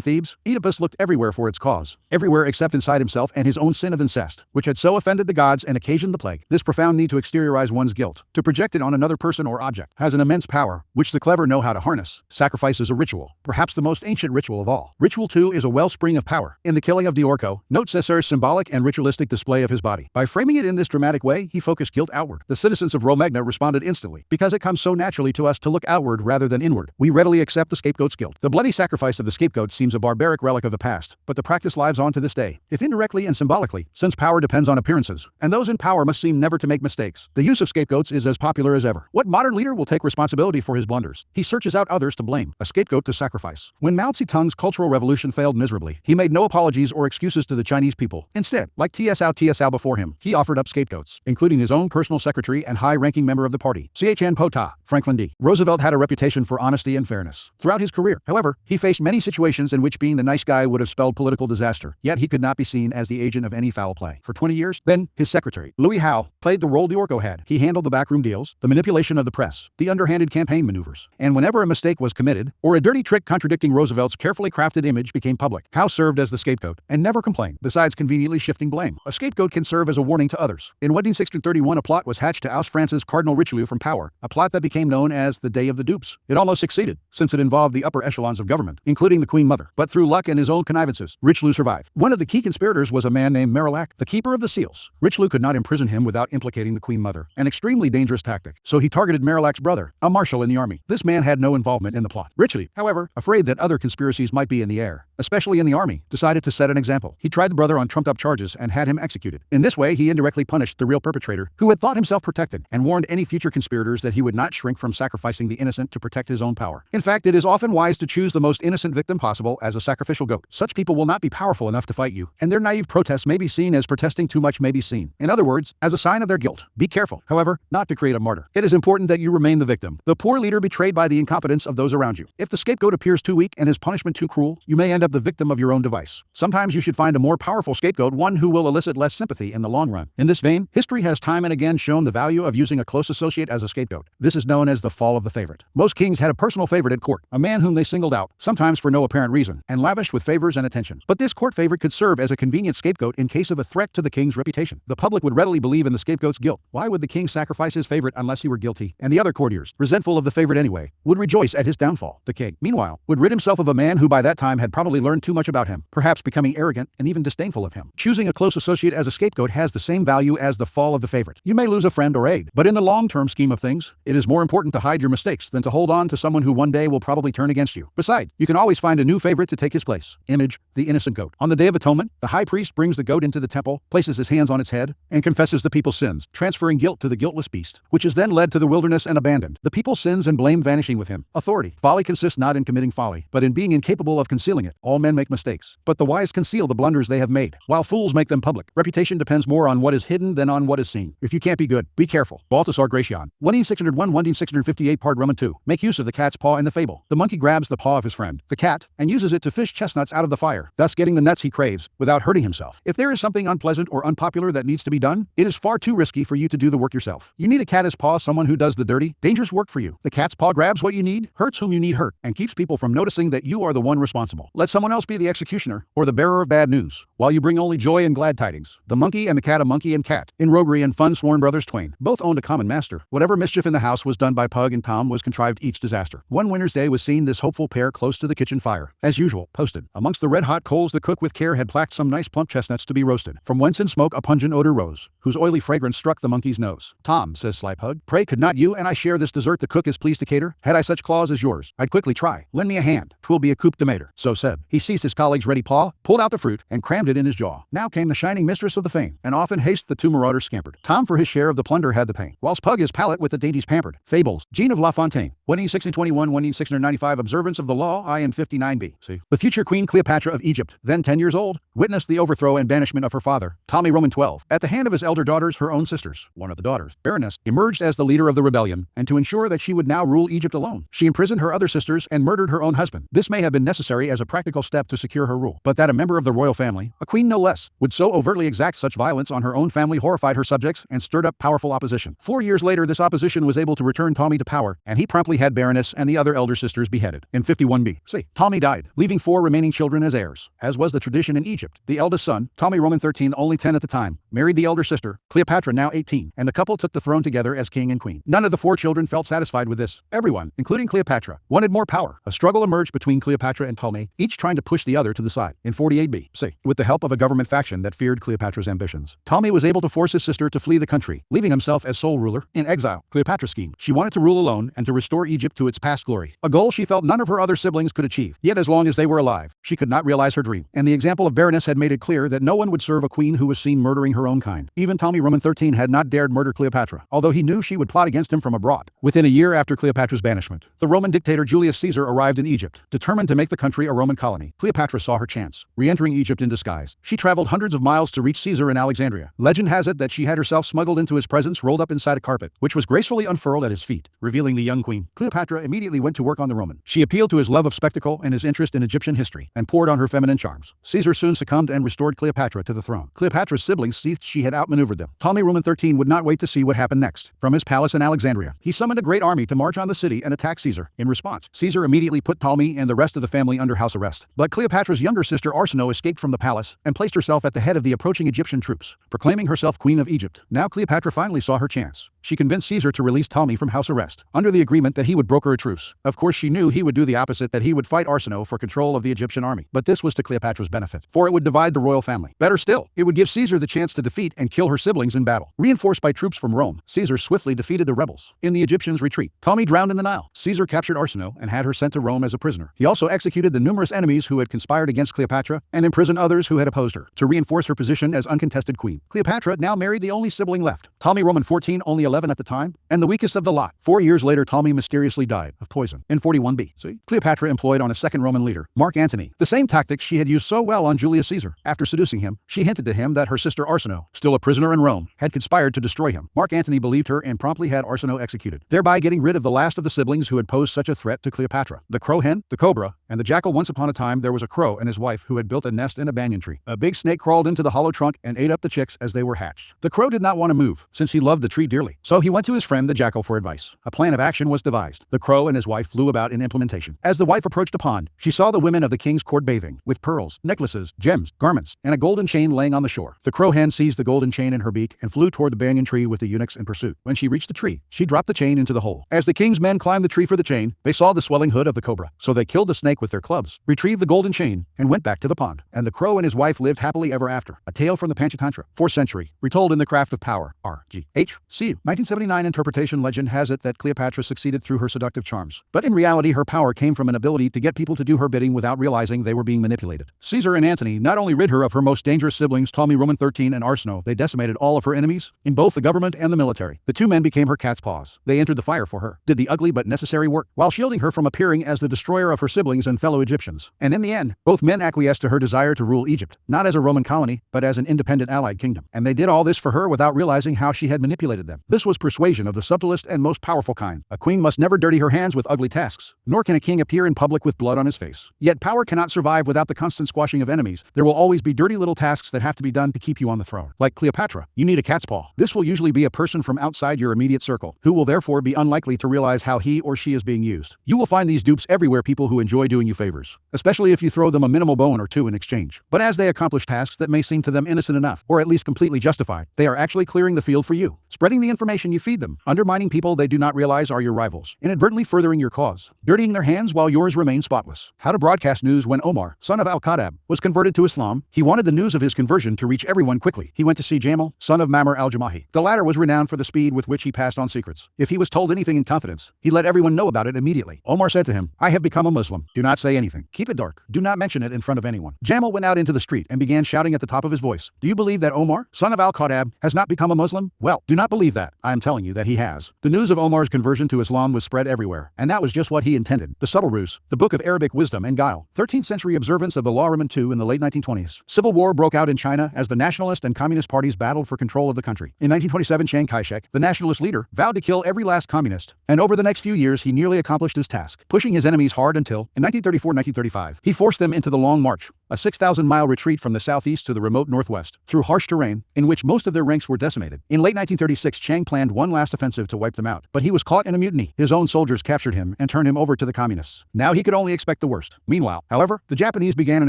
Thebes, Oedipus looked everywhere for its cause, everywhere except inside himself and his own sin of incest, which had so offended the gods and occasioned the plague. This profound need to exteriorize one's guilt, to project it on another person or object, has an immense power, which the clever know how to harness. Sacrifice is a ritual, perhaps the most ancient ritual of all. Ritual, too, is a wellspring of power. In the killing of D'Orco, note Caesar's symbolic and ritualistic display of his body. By framing it in this dramatic way, he focused guilt outward. The citizens of Romagna responded instantly, because it comes so naturally to us to look outward rather than inward. We readily accept the scapegoat's guilt. The bloody sacrifice of the scapegoat seems a barbaric relic of the past, but the practice lives on to this day, if indirectly and symbolically, since power depends on appearances, and those in power must seem never to make mistakes. The use of scapegoats is as popular as ever. What modern leader will take responsibility for his blunders? He searches out others to blame, a scapegoat to sacrifice. When Mao Zedong's Cultural Revolution failed miserably, he made no apologies or excuses to the Chinese people. Instead, like TSL before him, he offered up scapegoats, including his own personal secretary and high-ranking member of the party, CHN Pota, Franklin D. Roosevelt had a reputation for honesty and fairness. Throughout his career, however, he faced many situations in which being the nice guy would have spelled political disaster, yet he could not be seen as the agent of any foul play. For 20 years, then, his secretary, Louis Howe, played the role D'Orco had. He handled the backroom deals, the manipulation of the press, the underhanded campaign maneuvers, and whenever a mistake was committed, or a dirty trick contradicting Roosevelt's carefully crafted image became public, Howe served as the scapegoat, and never complained, besides conveniently shifting blame. A scapegoat can serve as a warning to others. In 1631, a plot was hatched to oust France's Cardinal Richelieu from power, a plot that became known as the Day of the Dupes. It almost succeeded, since it involved the upper echelons of government, including the Queen Mother. But through luck and his own connivances, Richelieu survived. One of the key conspirators was a man named Marillac, the keeper of the seals. Richelieu could not imprison him without implicating the Queen Mother, an extremely dangerous tactic, so he targeted Marillac's brother, a marshal in the army. This man had no involvement in the plot. Richelieu, however, afraid that other conspiracies might be in the air, especially in the army, decided to set an example. He tried the brother on trumped-up charges and had him executed. In this way, he indirectly punished the real perpetrator, who had thought himself protected, and warned any future conspirators that he would not shrink from sacrificing the innocent to protect his own power. In fact, it is often wise to choose the most innocent victim possible as a sacrificial goat. Such people will not be powerful enough to fight you, and their naive protests may be seen as protesting too much may be seen. In other words, as a sign of their guilt. Be careful, however, not to create a martyr. It is important that you remain the victim, the poor leader betrayed by the incompetence of those around you. If the scapegoat appears too weak and his punishment too cruel, you may end up the victim of your own device. Sometimes you should find a more powerful scapegoat, one who will elicit less sympathy in the long run. In this vein, history has time and again shown the value of using a close associate as a scapegoat. This is known as the fall of the favorite. Most kings had a personal favorite at court, a man whom they singled out, sometimes for no apparent reason, and lavished with favors and attention. But this court favorite could serve as a convenient scapegoat in case of a threat to the king's reputation. The public would readily believe in the scapegoat's guilt. Why would the king sacrifice his favorite unless he were guilty? And the other courtiers, resentful of the favorite anyway, would rejoice at his downfall. The king, meanwhile, would rid himself of a man who by that time had probably learned too much about him, perhaps becoming arrogant and even disdainful of him. Choosing a close associate as a scapegoat has the same value as the fall of the favorite. You may lose a friend or aid, but in the long-term scheme of things, it is more important to hide your mistakes than to hold on to someone who one day will probably turn against you. Besides, you can always find a new favorite to take his place. Image, the innocent goat. On the Day of Atonement, the high priest brings the goat into the temple, places his hands on its head, and confesses the people's sins, transferring guilt to the guiltless beast, which is then led to the wilderness and abandoned, the people's sins and blame vanishing with him. Authority. Folly consists not in committing folly, but in being incapable of concealing it. All men make mistakes, but the wise conceal the blunders they have made, while fools make them public. Reputation depends more on what is hidden than on what is seen. If you can't be good, be careful. Baltasar Gracian. 1:601, 1:658 Part Roman 2. Make use of the cat's paw in the fable. The monkey grabs the paw of his friend, the cat, and uses it to fish chestnuts out of the fire, thus getting the nuts he craves, without hurting himself. If there is something unpleasant or unpopular that needs to be done, it is far too risky for you to do the work yourself. You need a cat's paw, someone who does the dirty, dangerous work for you. The cat's paw grabs what you need, hurts whom you need hurt, and keeps people from noticing that you are the one responsible. Let someone else be the executioner, or the bearer of bad news, while you bring only joy and glad tidings. The monkey and the cat, a monkey and cat. In roguery and fun, sworn brothers twain. Both owned a common master. Whatever mischief in the house was done by Pug and Tom was contrived each disaster. One winter's day was seen this hopeful pair close to the kitchen fire. As usual, posted. Amongst the red-hot coals the cook with care had placked some nice plump chestnuts to be roasted, from whence in smoke a pungent odor rose, whose oily fragrance struck the monkey's nose. Tom, says sly Pug, pray could not you and I share this dessert the cook is pleased to cater? Had I such claws as yours, I'd quickly try. Lend me a hand, 'twill be a coup de maître. So said. He seized his colleague's ready paw, pulled out the fruit, and crammed it in his jaw. Now came the shining mistress of the fane, and off in haste the two marauders scampered. Tom for his share of the plunder had the pain, whilst Pug his palate with the dainties pampered. Fables. Jean of La Fontaine. 1:1621, 1:695 Observance of the Law, IM 59b. See. The future Queen Cleopatra of Egypt, then 10 years old, witnessed the overthrow and banishment of her father, Ptolemy Roman 12, at the hand of his elder daughters, her own sisters. One of the daughters, Berenice, emerged as the leader of the rebellion, and to ensure that she would now rule Egypt alone, she imprisoned her other sisters and murdered her own husband. This may have been necessary as a practical step to secure her rule, but that a member of the royal family, a queen no less, would so overtly exact such violence on her own family horrified her subjects and stirred up powerful opposition. 4 years later, this opposition was able to return Ptolemy to power, and he promptly had Berenice and the other elder sisters beheaded. In 51b. See. Ptolemy died, leaving 4 remaining children as heirs. As was the tradition in Egypt, the eldest son, Ptolemy Roman 13, only 10 at the time, married the elder sister, Cleopatra, now 18, and the couple took the throne together as king and queen. None of the 4 children felt satisfied with this. Everyone, including Cleopatra, wanted more power. A struggle emerged between Cleopatra and Ptolemy, each trying to push the other to the side. In 48b. See. With the help of a government faction that feared Cleopatra's ambitions, Ptolemy was able to force his sister to flee the country, leaving himself as sole ruler, in exile. Cleopatra's scheme. She wanted to rule alone and to restore Egypt to its past glory, a goal she felt none of her other siblings could achieve. Yet as long as they were alive, she could not realize her dream. And the example of Berenice had made it clear that no one would serve a queen who was seen murdering her own kind. Even Ptolemy Roman 13 had not dared murder Cleopatra, although he knew she would plot against him from abroad. Within a year after Cleopatra's banishment, the Roman dictator Julius Caesar arrived in Egypt, determined to make the country a Roman colony. Cleopatra saw her chance, re-entering Egypt in disguise. She traveled hundreds of miles to reach Caesar in Alexandria. Legend has it that she had herself smuggled into his presence rolled up inside a carpet, which was gracefully unfurled at his feet, revealing the young queen. Cleopatra immediately went to work on the Roman. She appealed to his love of spectacle and his interest in Egyptian history, and poured on her feminine charms. Caesar soon succumbed and restored Cleopatra to the throne. Cleopatra's siblings seethed she had outmaneuvered them. Ptolemy Roman 13 would not wait to see what happened next. From his palace in Alexandria, he summoned a great army to march on the city and attack Caesar. In response, Caesar immediately put Ptolemy and the rest of the family under house arrest. But Cleopatra's younger sister Arsinoe escaped from the palace and placed herself at the head of the approaching Egyptian troops, proclaiming herself Queen of Egypt. Now Cleopatra finally saw her chance. She convinced Caesar to release Ptolemy from house arrest, under the agreement that he would broker a truce. Of course, she knew he would do the opposite, that he would fight Arsinoe for control of the Egyptian army. But this was to Cleopatra's benefit, for it would divide the royal family. Better still, it would give Caesar the chance to defeat and kill her siblings in battle. Reinforced by troops from Rome, Caesar swiftly defeated the rebels. In the Egyptians' retreat, Ptolemy drowned in the Nile. Caesar captured Arsinoe and had her sent to Rome as a prisoner. He also executed the numerous enemies who had conspired against Cleopatra and imprisoned others who had opposed her, to reinforce her position as uncontested queen. Cleopatra now married the only sibling left, Ptolemy Roman 14, only 11 at the time, and the weakest of the lot. 4 years later, Ptolemy mysteriously died of poison. In 41b. See? Cleopatra employed on a second Roman leader, Mark Antony, the same tactics she had used so well on Julius Caesar. After seducing him, she hinted to him that her sister Arsinoe, still a prisoner in Rome, had conspired to destroy him. Mark Antony believed her and promptly had Arsinoe executed, thereby getting rid of the last of the siblings who had posed such a threat to Cleopatra. The crow hen, the cobra, and the jackal. Once upon a time, there was a crow and his wife who had built a nest in a banyan tree. A big snake crawled into the hollow trunk and ate up the chicks as they were hatched. The crow did not want to move, since he loved the tree dearly. So he went to his friend the jackal for advice. A plan of action was devised. The crow and his wife flew about in implementation. As the wife approached a pond, she saw the women of the king's court bathing, with pearls, necklaces, gems, garments, and a golden chain laying on the shore. The crow hen seized the golden chain in her beak and flew toward the banyan tree with the eunuchs in pursuit. When she reached the tree, she dropped the chain into the hole. As the king's men climbed the tree for the chain, they saw the swelling hood of the cobra. So they killed the snake with their clubs, retrieved the golden chain, and went back to the pond. And the crow and his wife lived happily ever after. A tale from the Panchatantra, 4th century, retold in The Craft of Power, R.G.H.C.U. 1979 interpretation legend has it that Cleopatra succeeded through her seductive charms. But in reality, her power came from an ability to get people to do her bidding without realizing they were being manipulated. Caesar and Antony not only rid her of her most dangerous siblings, Ptolemy Roman 13 and Arsinoe, they decimated all of her enemies in both the government and the military. The two men became her cat's paws. They entered the fire for her, did the ugly but necessary work, while shielding her from appearing as the destroyer of her siblings and fellow Egyptians. And in the end, both men acquiesced to her desire to rule Egypt, not as a Roman colony, but as an independent allied kingdom. And they did all this for her without realizing how she had manipulated them. This was persuasion of the subtlest and most powerful kind. A queen must never dirty her hands with ugly tasks, nor can a king appear in public with blood on his face. Yet power cannot survive without the constant squashing of enemies. There will always be dirty little tasks that have to be done to keep you on the throne. Like Cleopatra, you need a cat's paw. This will usually be a person from outside your immediate circle, who will therefore be unlikely to realize how he or she is being used. You will find these dupes everywhere, people who enjoy doing you favors, especially if you throw them a minimal bone or two in exchange. But as they accomplish tasks that may seem to them innocent enough, or at least completely justified, they are actually clearing the field for you, spreading the information you feed them, undermining people they do not realize are your rivals, inadvertently furthering your cause, dirtying their hands while yours remain spotless. How to broadcast news. When Omar, son of al-Khattab, was converted to Islam, he wanted the news of his conversion to reach everyone quickly. He went to see Jamal, son of Mamar al-Jamahi. The latter was renowned for the speed with which he passed on secrets. If he was told anything in confidence, he let everyone know about it immediately. Omar said to him, "I have become a Muslim. Do not say anything. Keep it dark. Do not mention it in front of anyone." Jamal went out into the street and began shouting at the top of his voice, "Do you believe that Omar, son of al-Khattab, has not become a Muslim? Well, do not believe that. I am telling you that he has." The news of Omar's conversion to Islam was spread everywhere, and that was just what he intended. The Subtle Ruse, the book of Arabic wisdom and guile. 13th century observance of the law Roman II in the late 1920s. Civil war broke out in China as the nationalist and communist parties battled for control of the country. In 1927, Chiang Kai-shek, the nationalist leader, vowed to kill every last communist, and over the next few years he nearly accomplished his task, pushing his enemies hard until, in 1934-1935, he forced them into the Long March, a 6,000-mile retreat from the southeast to the remote northwest, through harsh terrain, in which most of their ranks were decimated. In late 1936, Chiang planned one last offensive to wipe them out, but he was caught in a mutiny. His own soldiers captured him and turned him over to the communists. Now he could only expect the worst. Meanwhile, however, the Japanese began an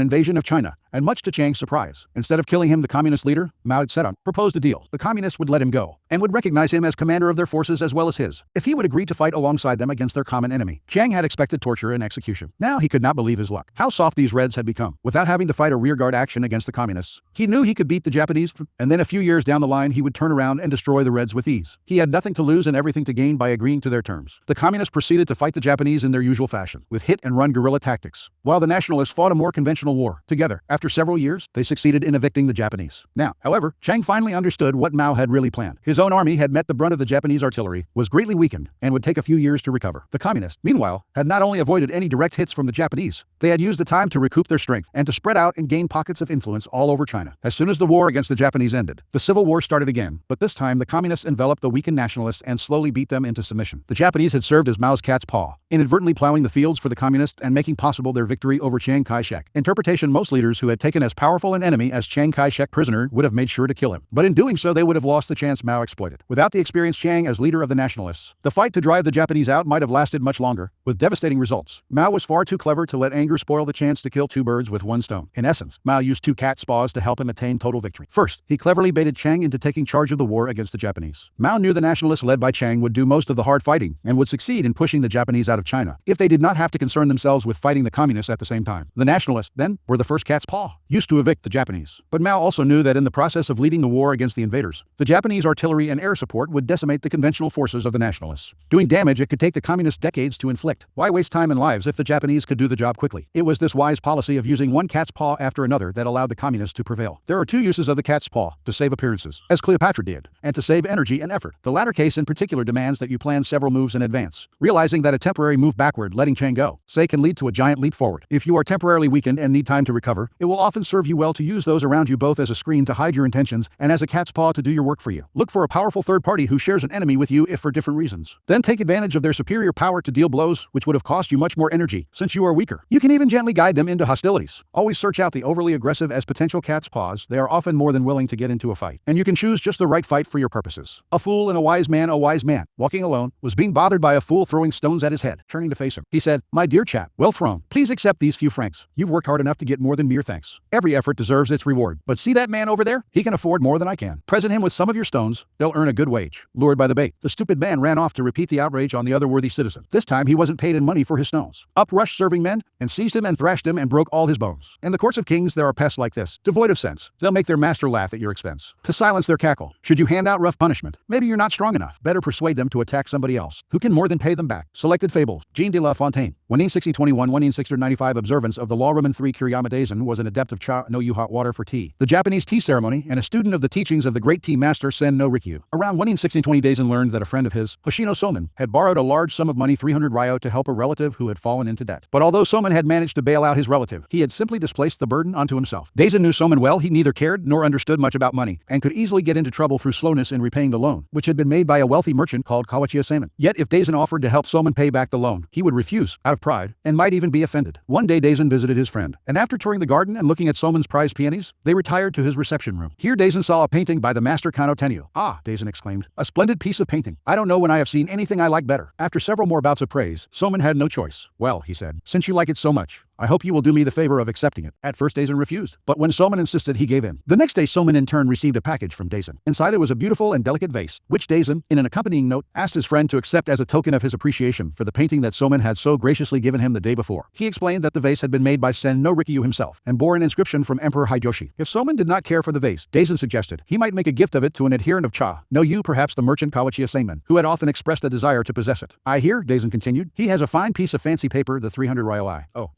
invasion of China, and much to Chiang's surprise, instead of killing him, the communist leader, Mao Zedong, proposed a deal. The communists would let him go, and would recognize him as commander of their forces as well as his, if he would agree to fight alongside them against their common enemy. Chiang had expected torture and execution. Now he could not believe his luck. How soft these Reds had become. Without having to fight a rearguard action against the communists, he knew he could beat the Japanese, and then a few years down the line he would turn around and destroy the Reds with ease. He had nothing to lose and everything to gain by agreeing to their terms. The communists proceeded to fight the Japanese in their usual fashion, with hit-and-run guerrilla tactics, while the nationalists fought a more conventional war. Together, after several years, they succeeded in evicting the Japanese. Now, however, Chiang finally understood what Mao had really planned. His own army had met the brunt of the Japanese artillery, was greatly weakened, and would take a few years to recover. The communists, meanwhile, had not only avoided any direct hits from the Japanese, they had used the time to recoup their strength and to spread out and gain pockets of influence all over China. As soon as the war against the Japanese ended, the Civil War started again, but this time the communists enveloped the weakened nationalists and slowly beat them into submission. The Japanese had served as Mao's cat's paw, inadvertently plowing the fields for the communists and making possible their victory over Chiang Kai-shek. Interpretation: most leaders who had taken as powerful an enemy as Chiang Kai-shek prisoner would have made sure to kill him. But in doing so, they would have lost the chance Mao exploited. Without the experienced Chiang as leader of the nationalists, the fight to drive the Japanese out might have lasted much longer, with devastating results. Mao was far too clever to let anger spoil the chance to kill two birds with one stone. In essence, Mao used two cat's paws to help him attain total victory. First, he cleverly baited Chiang into taking charge of the war against the Japanese. Mao knew the nationalists led by Chiang would do most of the hard fighting and would succeed in pushing the Japanese out of China if they did not have to concern themselves with fighting the communists at the same time. The nationalists, then, were the first cat's paw, used to evict the Japanese. But Mao also knew that in the process of leading the war against the invaders, the Japanese artillery and air support would decimate the conventional forces of the nationalists, doing damage it could take the communists decades to inflict. Why waste time and lives if the Japanese could do the job quickly? It was this wise policy of using one cat's paw after another that allowed the communists to prevail. There are two uses of the cat's paw: to save appearances, as Cleopatra did, and to save energy and effort. The latter case in particular demands that you plan several moves in advance, realizing that a temporary move backward, letting Chiang go, say, can lead to a giant leap forward. If you are temporarily weakened and need time to recover, it will often serve you well to use those around you both as a screen to hide your intentions and as a cat's paw to do your work for you. Look for a powerful third party who shares an enemy with you if for different reasons. Then take advantage of their superior power to deal blows which would have cost you much more energy since you are weaker. You can even gently guide them into hostilities. Always search out the overly aggressive as potential cat's paws. They are often more than willing to get into a fight, and you can choose just the right fight for your purposes. A fool and a wise man, walking alone, was being bothered by a fool throwing stones at his head. Turning to face him, he said, "My dear chap, well thrown. Please accept these few francs. You've worked hard enough to get more than mere thanks. Every effort deserves its reward. But see that man over there? He can afford more than I can. Present him with some of your stones. They'll earn a good wage." Lured by the bait, the stupid man ran off to repeat the outrage on the other worthy citizen. This time he wasn't paid in money for his stones. Up rushed serving men and seized him and thrashed him and broke all his bones. animals. In the courts of kings there are pests like this, devoid of sense. They'll make their master laugh at your expense. To silence their cackle, should you hand out rough punishment? Maybe you're not strong enough. Better persuade them to attack somebody else, who can more than pay them back. Selected Fables. Jean de La Fontaine. 1621 1695 observance of the law. Roman 3 Kiriyama Daisen was an adept of cha no yu hot water for tea, the Japanese tea ceremony, and a student of the teachings of the great tea master Sen no Rikyu. Around 1620 Daisen learned that a friend of his, Hoshino Soman, had borrowed a large sum of money, 300 ryo, to help a relative who had fallen into debt. But although Soman had managed to bail out his relative, he had simply displaced the burden onto himself. Daisen knew Soman well. He neither cared nor understood much about money, and could easily get into trouble through slowness in repaying the loan, which had been made by a wealthy merchant called Kawachiya Saman. Yet if Daisen offered to help Soman pay back the loan, he would refuse, out of pride, and might even be offended. One day Daisen visited his friend, and after touring the garden and looking at Soman's prized peonies, they retired to his reception room. Here Daisen saw a painting by the master Kano Tenyu. "Ah," Daisen exclaimed, "a splendid piece of painting. I don't know when I have seen anything I like better." After several more bouts of praise, Soman had no choice. "Well," he said, "since you like it so much, I hope you will do me the favor of accepting it." At first Daisen refused, but when Soman insisted, he gave in. The next day Soman in turn received a package from Daisen. Inside it was a beautiful and delicate vase, which Daisen, in an accompanying note, asked his friend to accept as a token of his appreciation for the painting that Soman had so graciously given him the day before. He explained that the vase had been made by Sen no Rikyu himself, and bore an inscription from Emperor Hideyoshi. If Soman did not care for the vase, Daisen suggested he might make a gift of it to an adherent of cha no yu, perhaps the merchant Kawachiya Saman, who had often expressed a desire to possess it. "I hear," Daisen continued, "he has a fine piece of fancy paper, the 300 ryoi. Oh,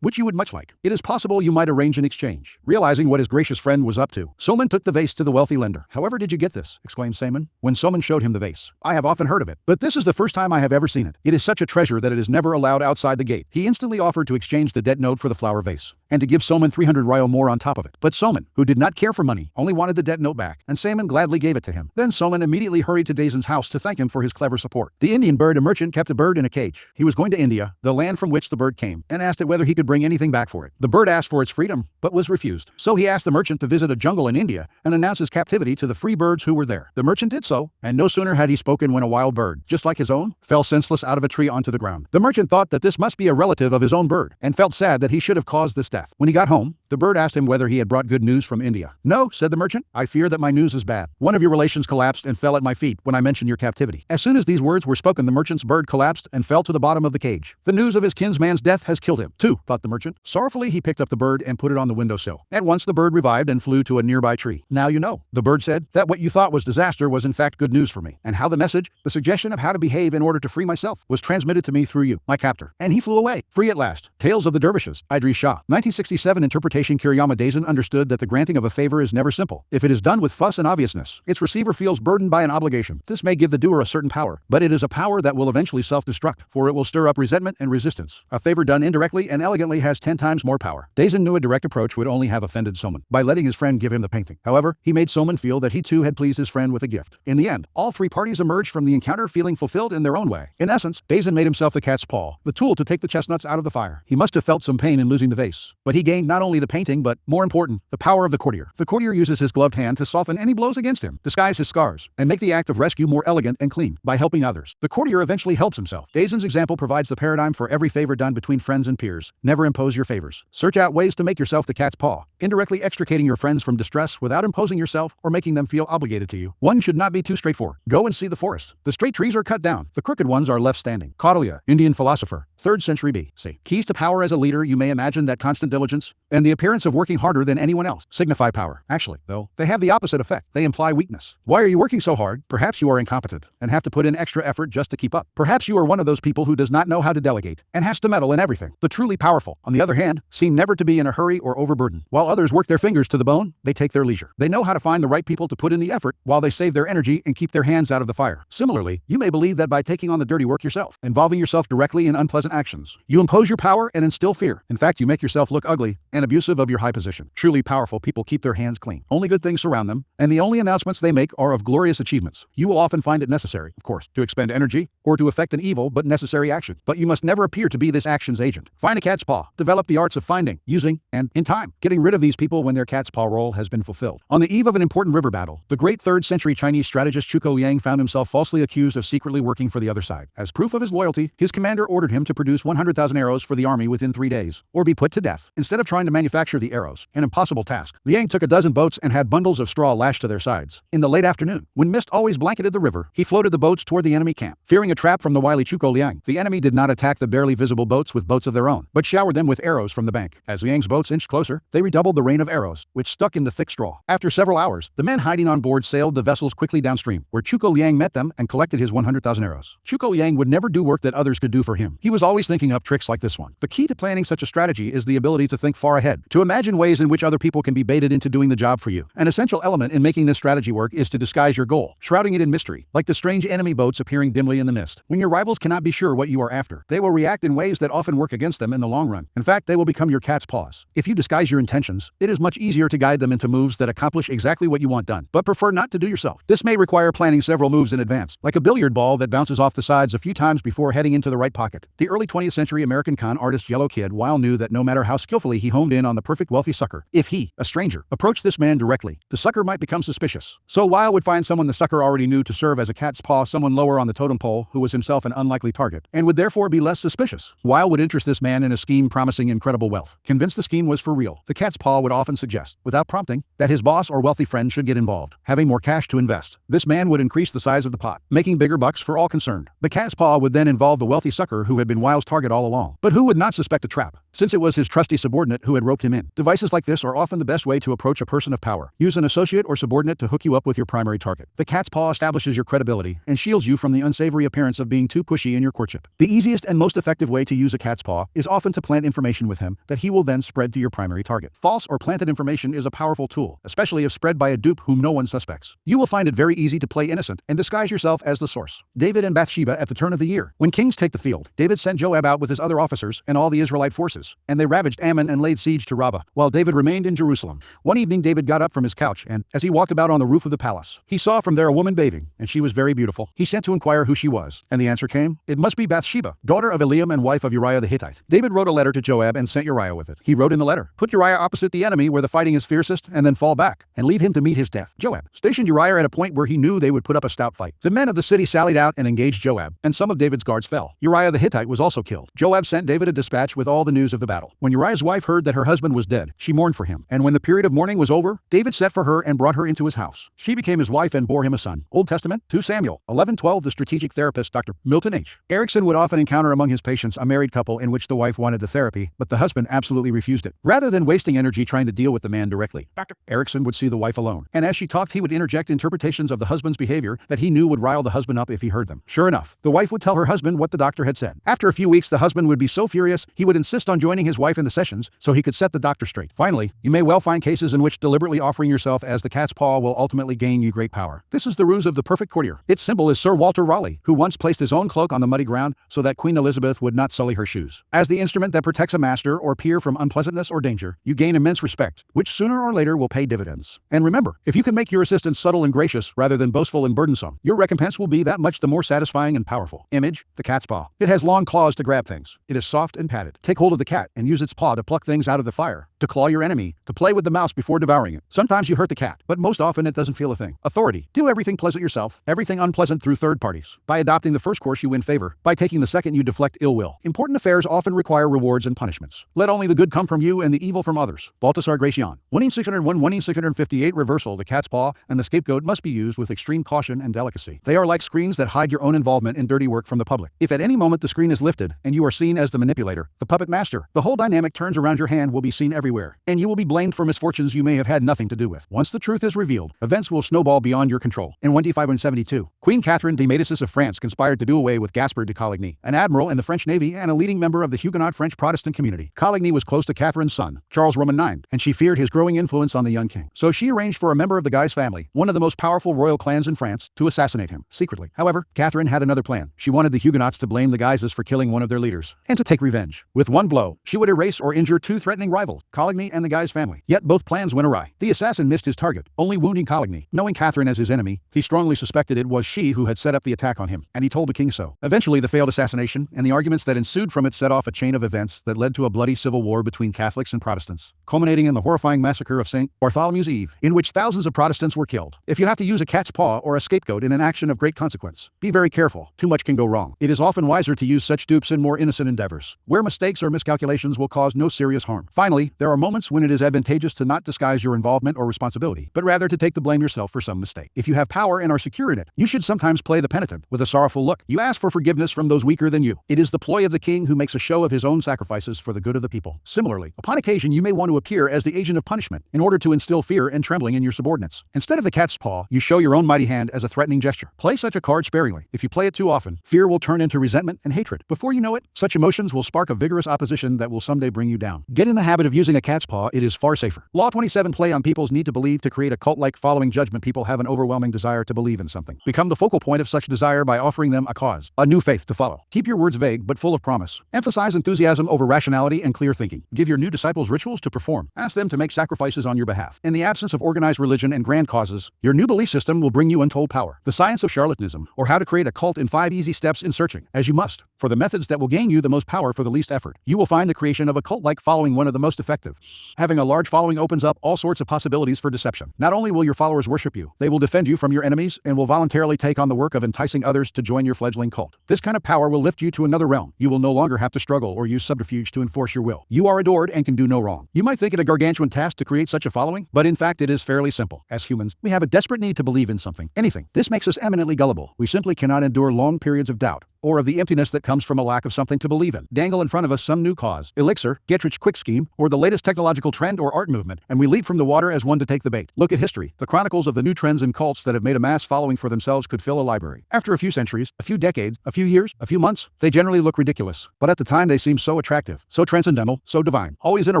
which you would much like. It is possible you might arrange an exchange." Realizing what his gracious friend was up to, Soman took the vase to the wealthy lender. "However did you get this?" exclaimed Saman, when Soman showed him the vase. "I have often heard of it, but this is the first time I have ever seen it. It is such a treasure that it is never allowed outside the gate." He instantly offered to exchange the debt note for the flower vase, and to give Soman 300 ryo more on top of it. But Soman, who did not care for money, only wanted the debt note back, and Saman gladly gave it to him. Then Soman immediately hurried to Daisen's house to thank him for his clever support. The Indian bird, a merchant, kept a bird in a cage. He was going to India, the land from which the bird came, and asked it whether he could bring anything back for it. The bird asked for its freedom, but was refused. So he asked the merchant to visit a jungle in India and announce his captivity to the free birds who were there. The merchant did so, and no sooner had he spoken when a wild bird, just like his own, fell senseless out of a tree onto the ground. The merchant thought that this must be a relative of his own bird, and felt sad that he should have caused this death. When he got home, the bird asked him whether he had brought good news from India. "No," said the merchant, "I fear that my news is bad. One of your relations collapsed and fell at my feet when I mentioned your captivity." As soon as these words were spoken, the merchant's bird collapsed and fell to the bottom of the cage. "The news of his kinsman's death has killed him, too," thought the merchant. Sorrowfully he picked up the bird and put it on the windowsill. At once the bird revived and flew to a nearby tree. "Now you know," the bird said, "that what you thought was disaster was in fact good news for me, and how the message, the suggestion of how to behave in order to free myself, was transmitted to me through you, my captor." And he flew away, free at last. Tales of the Dervishes. Idris Shah. 1967 interpretation. Kiriyama Daisen understood that the granting of a favor is never simple. If it is done with fuss and obviousness, its receiver feels burdened by an obligation. This may give the doer a certain power, but it is a power that will eventually self-destruct, for it will stir up resentment and resistance. A favor done indirectly and elegantly has 10 times more power. Daisen knew a direct approach would only have offended Soman by letting his friend give him the painting. However, he made Soman feel that he too had pleased his friend with a gift. In the end, all three parties emerged from the encounter feeling fulfilled in their own way. In essence, Daisen made himself the cat's paw, the tool to take the chestnuts out of the fire. He must have felt some pain in losing the vase, but he gained not only the painting but, more important, the power of the courtier. The courtier uses his gloved hand to soften any blows against him, disguise his scars, and make the act of rescue more elegant and clean. By helping others, the courtier eventually helps himself. Daisen's example provides the paradigm for every favor done between friends and peers. Never impose your favors. Search out ways to make yourself the cat's paw, indirectly extricating your friends from distress without imposing yourself or making them feel obligated to you. One should not be too straightforward. Go and see the forest. The straight trees are cut down, the crooked ones are left standing. Kautilya, Indian philosopher, 3rd century BC. Keys to power. As a leader, you may imagine that constant diligence and the appearance of working harder than anyone else signify power. Actually, though, they have the opposite effect. They imply weakness. Why are you working so hard? Perhaps you are incompetent and have to put in extra effort just to keep up. Perhaps you are one of those people who does not know how to delegate and has to meddle in everything. The truly powerful, on the other hand, seem never to be in a hurry or overburdened. While others work their fingers to the bone, they take their leisure. They know how to find the right people to put in the effort while they save their energy and keep their hands out of the fire. Similarly, you may believe that by taking on the dirty work yourself, involving yourself directly in unpleasant actions, you impose your power and instill fear. In fact, you make yourself look ugly and abusive of your high position. Truly powerful people keep their hands clean. Only good things surround them, and the only announcements they make are of glorious achievements. You will often find it necessary, of course, to expend energy or to effect an evil but necessary action. But you must never appear to be this action's agent. Find a cat's paw. Develop the arts of finding, using, and, in time, getting rid of these people when their cat's paw role has been fulfilled. On the eve of an important river battle, the great 3rd century Chinese strategist Chuko Yang found himself falsely accused of secretly working for the other side. As proof of his loyalty, his commander ordered him to produce 100,000 arrows for the army within 3 days, or be put to death. Instead of trying to manufacture manufacture the arrows, an impossible task. Liang took a dozen boats and had bundles of straw lashed to their sides. In the late afternoon, when mist always blanketed the river, he floated the boats toward the enemy camp. Fearing a trap from the wily Chuko Liang, the enemy did not attack the barely visible boats with boats of their own, but showered them with arrows from the bank. As Liang's boats inched closer, they redoubled the rain of arrows, which stuck in the thick straw. After several hours, the men hiding on board sailed the vessels quickly downstream, where Chuko Liang met them and collected his 100,000 arrows. Chuko Liang would never do work that others could do for him. He was always thinking up tricks like this one. The key to planning such a strategy is the ability to think far ahead, to imagine ways in which other people can be baited into doing the job for you. An essential element in making this strategy work is to disguise your goal, shrouding it in mystery, like the strange enemy boats appearing dimly in the mist. When your rivals cannot be sure what you are after, they will react in ways that often work against them in the long run. In fact, they will become your cat's paws. If you disguise your intentions, it is much easier to guide them into moves that accomplish exactly what you want done, but prefer not to do yourself. This may require planning several moves in advance, like a billiard ball that bounces off the sides a few times before heading into the right pocket. The early 20th century American con artist Yellow Kid Weil knew that no matter how skillfully he homed in on the perfect wealthy sucker, if he, a stranger, approached this man directly, the sucker might become suspicious. So Weil would find someone the sucker already knew to serve as a cat's paw, someone lower on the totem pole who was himself an unlikely target, and would therefore be less suspicious. Weil would interest this man in a scheme promising incredible wealth. Convinced the scheme was for real, the cat's paw would often suggest, without prompting, that his boss or wealthy friend should get involved, having more cash to invest. This man would increase the size of the pot, making bigger bucks for all concerned. The cat's paw would then involve the wealthy sucker who had been Weil's target all along, but who would not suspect a trap, since it was his trusty subordinate who had roped him in. Devices like this are often the best way to approach a person of power. Use an associate or subordinate to hook you up with your primary target. The cat's paw establishes your credibility and shields you from the unsavory appearance of being too pushy in your courtship. The easiest and most effective way to use a cat's paw is often to plant information with him that he will then spread to your primary target. False or planted information is a powerful tool, especially if spread by a dupe whom no one suspects. You will find it very easy to play innocent and disguise yourself as the source. David and Bathsheba at the turn of the year. When kings take the field, David sent Joab out with his other officers and all the Israelite forces, and they ravaged Ammon and laid siege to Rabbah, while David remained in Jerusalem. One evening David got up from his couch, and, as he walked about on the roof of the palace, he saw from there a woman bathing, and she was very beautiful. He sent to inquire who she was, and the answer came, "It must be Bathsheba, daughter of Eliam and wife of Uriah the Hittite." David wrote a letter to Joab and sent Uriah with it. He wrote in the letter, "Put Uriah opposite the enemy where the fighting is fiercest, and then fall back, and leave him to meet his death." Joab stationed Uriah at a point where he knew they would put up a stout fight. The men of the city sallied out and engaged Joab, and some of David's guards fell. Uriah the Hittite was also killed. Joab sent David a dispatch with all the news of the battle. When Uriah's wife heard that her husband was dead, she mourned for him, and when the period of mourning was over, David sent for her and brought her into his house. She became his wife and bore him a son. Old Testament, 2 Samuel 11:12. The strategic therapist Dr. Milton H. Erickson would often encounter among his patients a married couple in which the wife wanted the therapy, but the husband absolutely refused it. Rather than wasting energy trying to deal with the man directly, Dr. Erickson would see the wife alone, and as she talked he would interject interpretations of the husband's behavior that he knew would rile the husband up if he heard them. Sure enough, the wife would tell her husband what the doctor had said. After a few weeks the husband would be so furious he would insist on joining his wife in the sessions so he could set the doctor straight. Finally, you may well find cases in which deliberately offering yourself as the cat's paw will ultimately gain you great power. This is the ruse of the perfect courtier. Its symbol is Sir Walter Raleigh, who once placed his own cloak on the muddy ground so that Queen Elizabeth would not sully her shoes. As the instrument that protects a master or peer from unpleasantness or danger, you gain immense respect, which sooner or later will pay dividends. And remember, if you can make your assistant subtle and gracious rather than boastful and burdensome, your recompense will be that much the more satisfying and powerful. Image, the cat's paw. It has long claws to grab things. It is soft and padded. Take hold of the cat and use its paw to pluck things out of the fire, to claw your enemy, to play with the mouse before devouring it. Sometimes you hurt the cat, but most often it doesn't feel a thing. Authority. Do everything pleasant yourself, everything unpleasant through third parties. By adopting the first course you win favor. By taking the second you deflect ill will. Important affairs often require rewards and punishments. Let only the good come from you and the evil from others. Baltasar Gracian. 11601 11658 Reversal. The cat's paw and the scapegoat must be used with extreme caution and delicacy. They are like screens that hide your own involvement in dirty work from the public. If at any moment the screen is lifted and you are seen as the manipulator, the puppet master, the whole dynamic turns around your hand will be seen everywhere, and you will be blamed for misfortunes you may have had nothing to do with. Once the truth is revealed, events will snowball beyond your control. In 1572, Queen Catherine de Médicis of France conspired to do away with Gaspard de Coligny, an admiral in the French Navy and a leading member of the Huguenot French Protestant community. Coligny was close to Catherine's son, Charles Roman IX, and she feared his growing influence on the young king. So she arranged for a member of the Guise family, one of the most powerful royal clans in France, to assassinate him, secretly. However, Catherine had another plan. She wanted the Huguenots to blame the Guises for killing one of their leaders, and to take revenge. With one blow, she would erase or injure two threatening rivals, Coligny and the Guise family. Yet both plans went awry. The assassin missed his target, only wounding Coligny. Knowing Catherine as his enemy, he strongly suspected it was she who had set up the attack on him, and he told the king so. Eventually, the failed assassination and the arguments that ensued from it set off a chain of events that led to a bloody civil war between Catholics and Protestants, culminating in the horrifying massacre of St. Bartholomew's Eve, in which thousands of Protestants were killed. If you have to use a cat's paw or a scapegoat in an action of great consequence, be very careful. Too much can go wrong. It is often wiser to use such dupes in more innocent endeavors, where mistakes or miscalculations calculations will cause no serious harm. Finally, there are moments when it is advantageous to not disguise your involvement or responsibility, but rather to take the blame yourself for some mistake. If you have power and are secure in it, you should sometimes play the penitent with a sorrowful look. You ask for forgiveness from those weaker than you. It is the ploy of the king who makes a show of his own sacrifices for the good of the people. Similarly, upon occasion you may want to appear as the agent of punishment in order to instill fear and trembling in your subordinates. Instead of the cat's paw, you show your own mighty hand as a threatening gesture. Play such a card sparingly. If you play it too often, fear will turn into resentment and hatred. Before you know it, such emotions will spark a vigorous opposition that will someday bring you down. Get in the habit of using a cat's paw. It is far safer. Law 27. Play on people's need to believe to create a cult-like following. Judgment. People have an overwhelming desire to believe in something. Become the focal point of such desire by offering them a cause, a new faith to follow. Keep your words vague but full of promise. Emphasize enthusiasm over rationality and clear thinking. Give your new disciples rituals to perform. Ask them to make sacrifices on your behalf. In the absence of organized religion and grand causes, your new belief system will bring you untold power. The science of charlatanism, or how to create a cult in 5 easy steps in searching, as you must, for the methods that will gain you the most power for the least effort. You will find the creation of a cult-like following one of the most effective. Having a large following opens up all sorts of possibilities for deception. Not only will your followers worship you, they will defend you from your enemies and will voluntarily take on the work of enticing others to join your fledgling cult. This kind of power will lift you to another realm. You will no longer have to struggle or use subterfuge to enforce your will. You are adored and can do no wrong. You might think it a gargantuan task to create such a following, but in fact it is fairly simple. As humans, we have a desperate need to believe in something, anything. This makes us eminently gullible. We simply cannot endure long periods of doubt, or of the emptiness that comes from a lack of something to believe in. Dangle in front of us some new cause, elixir, get-rich-quick scheme, or the latest technological trend or art movement, and we leap from the water as one to take the bait. Look at history. The chronicles of the new trends and cults that have made a mass following for themselves could fill a library. After a few centuries, a few decades, a few years, a few months, they generally look ridiculous. But at the time they seem so attractive, so transcendental, so divine. Always in a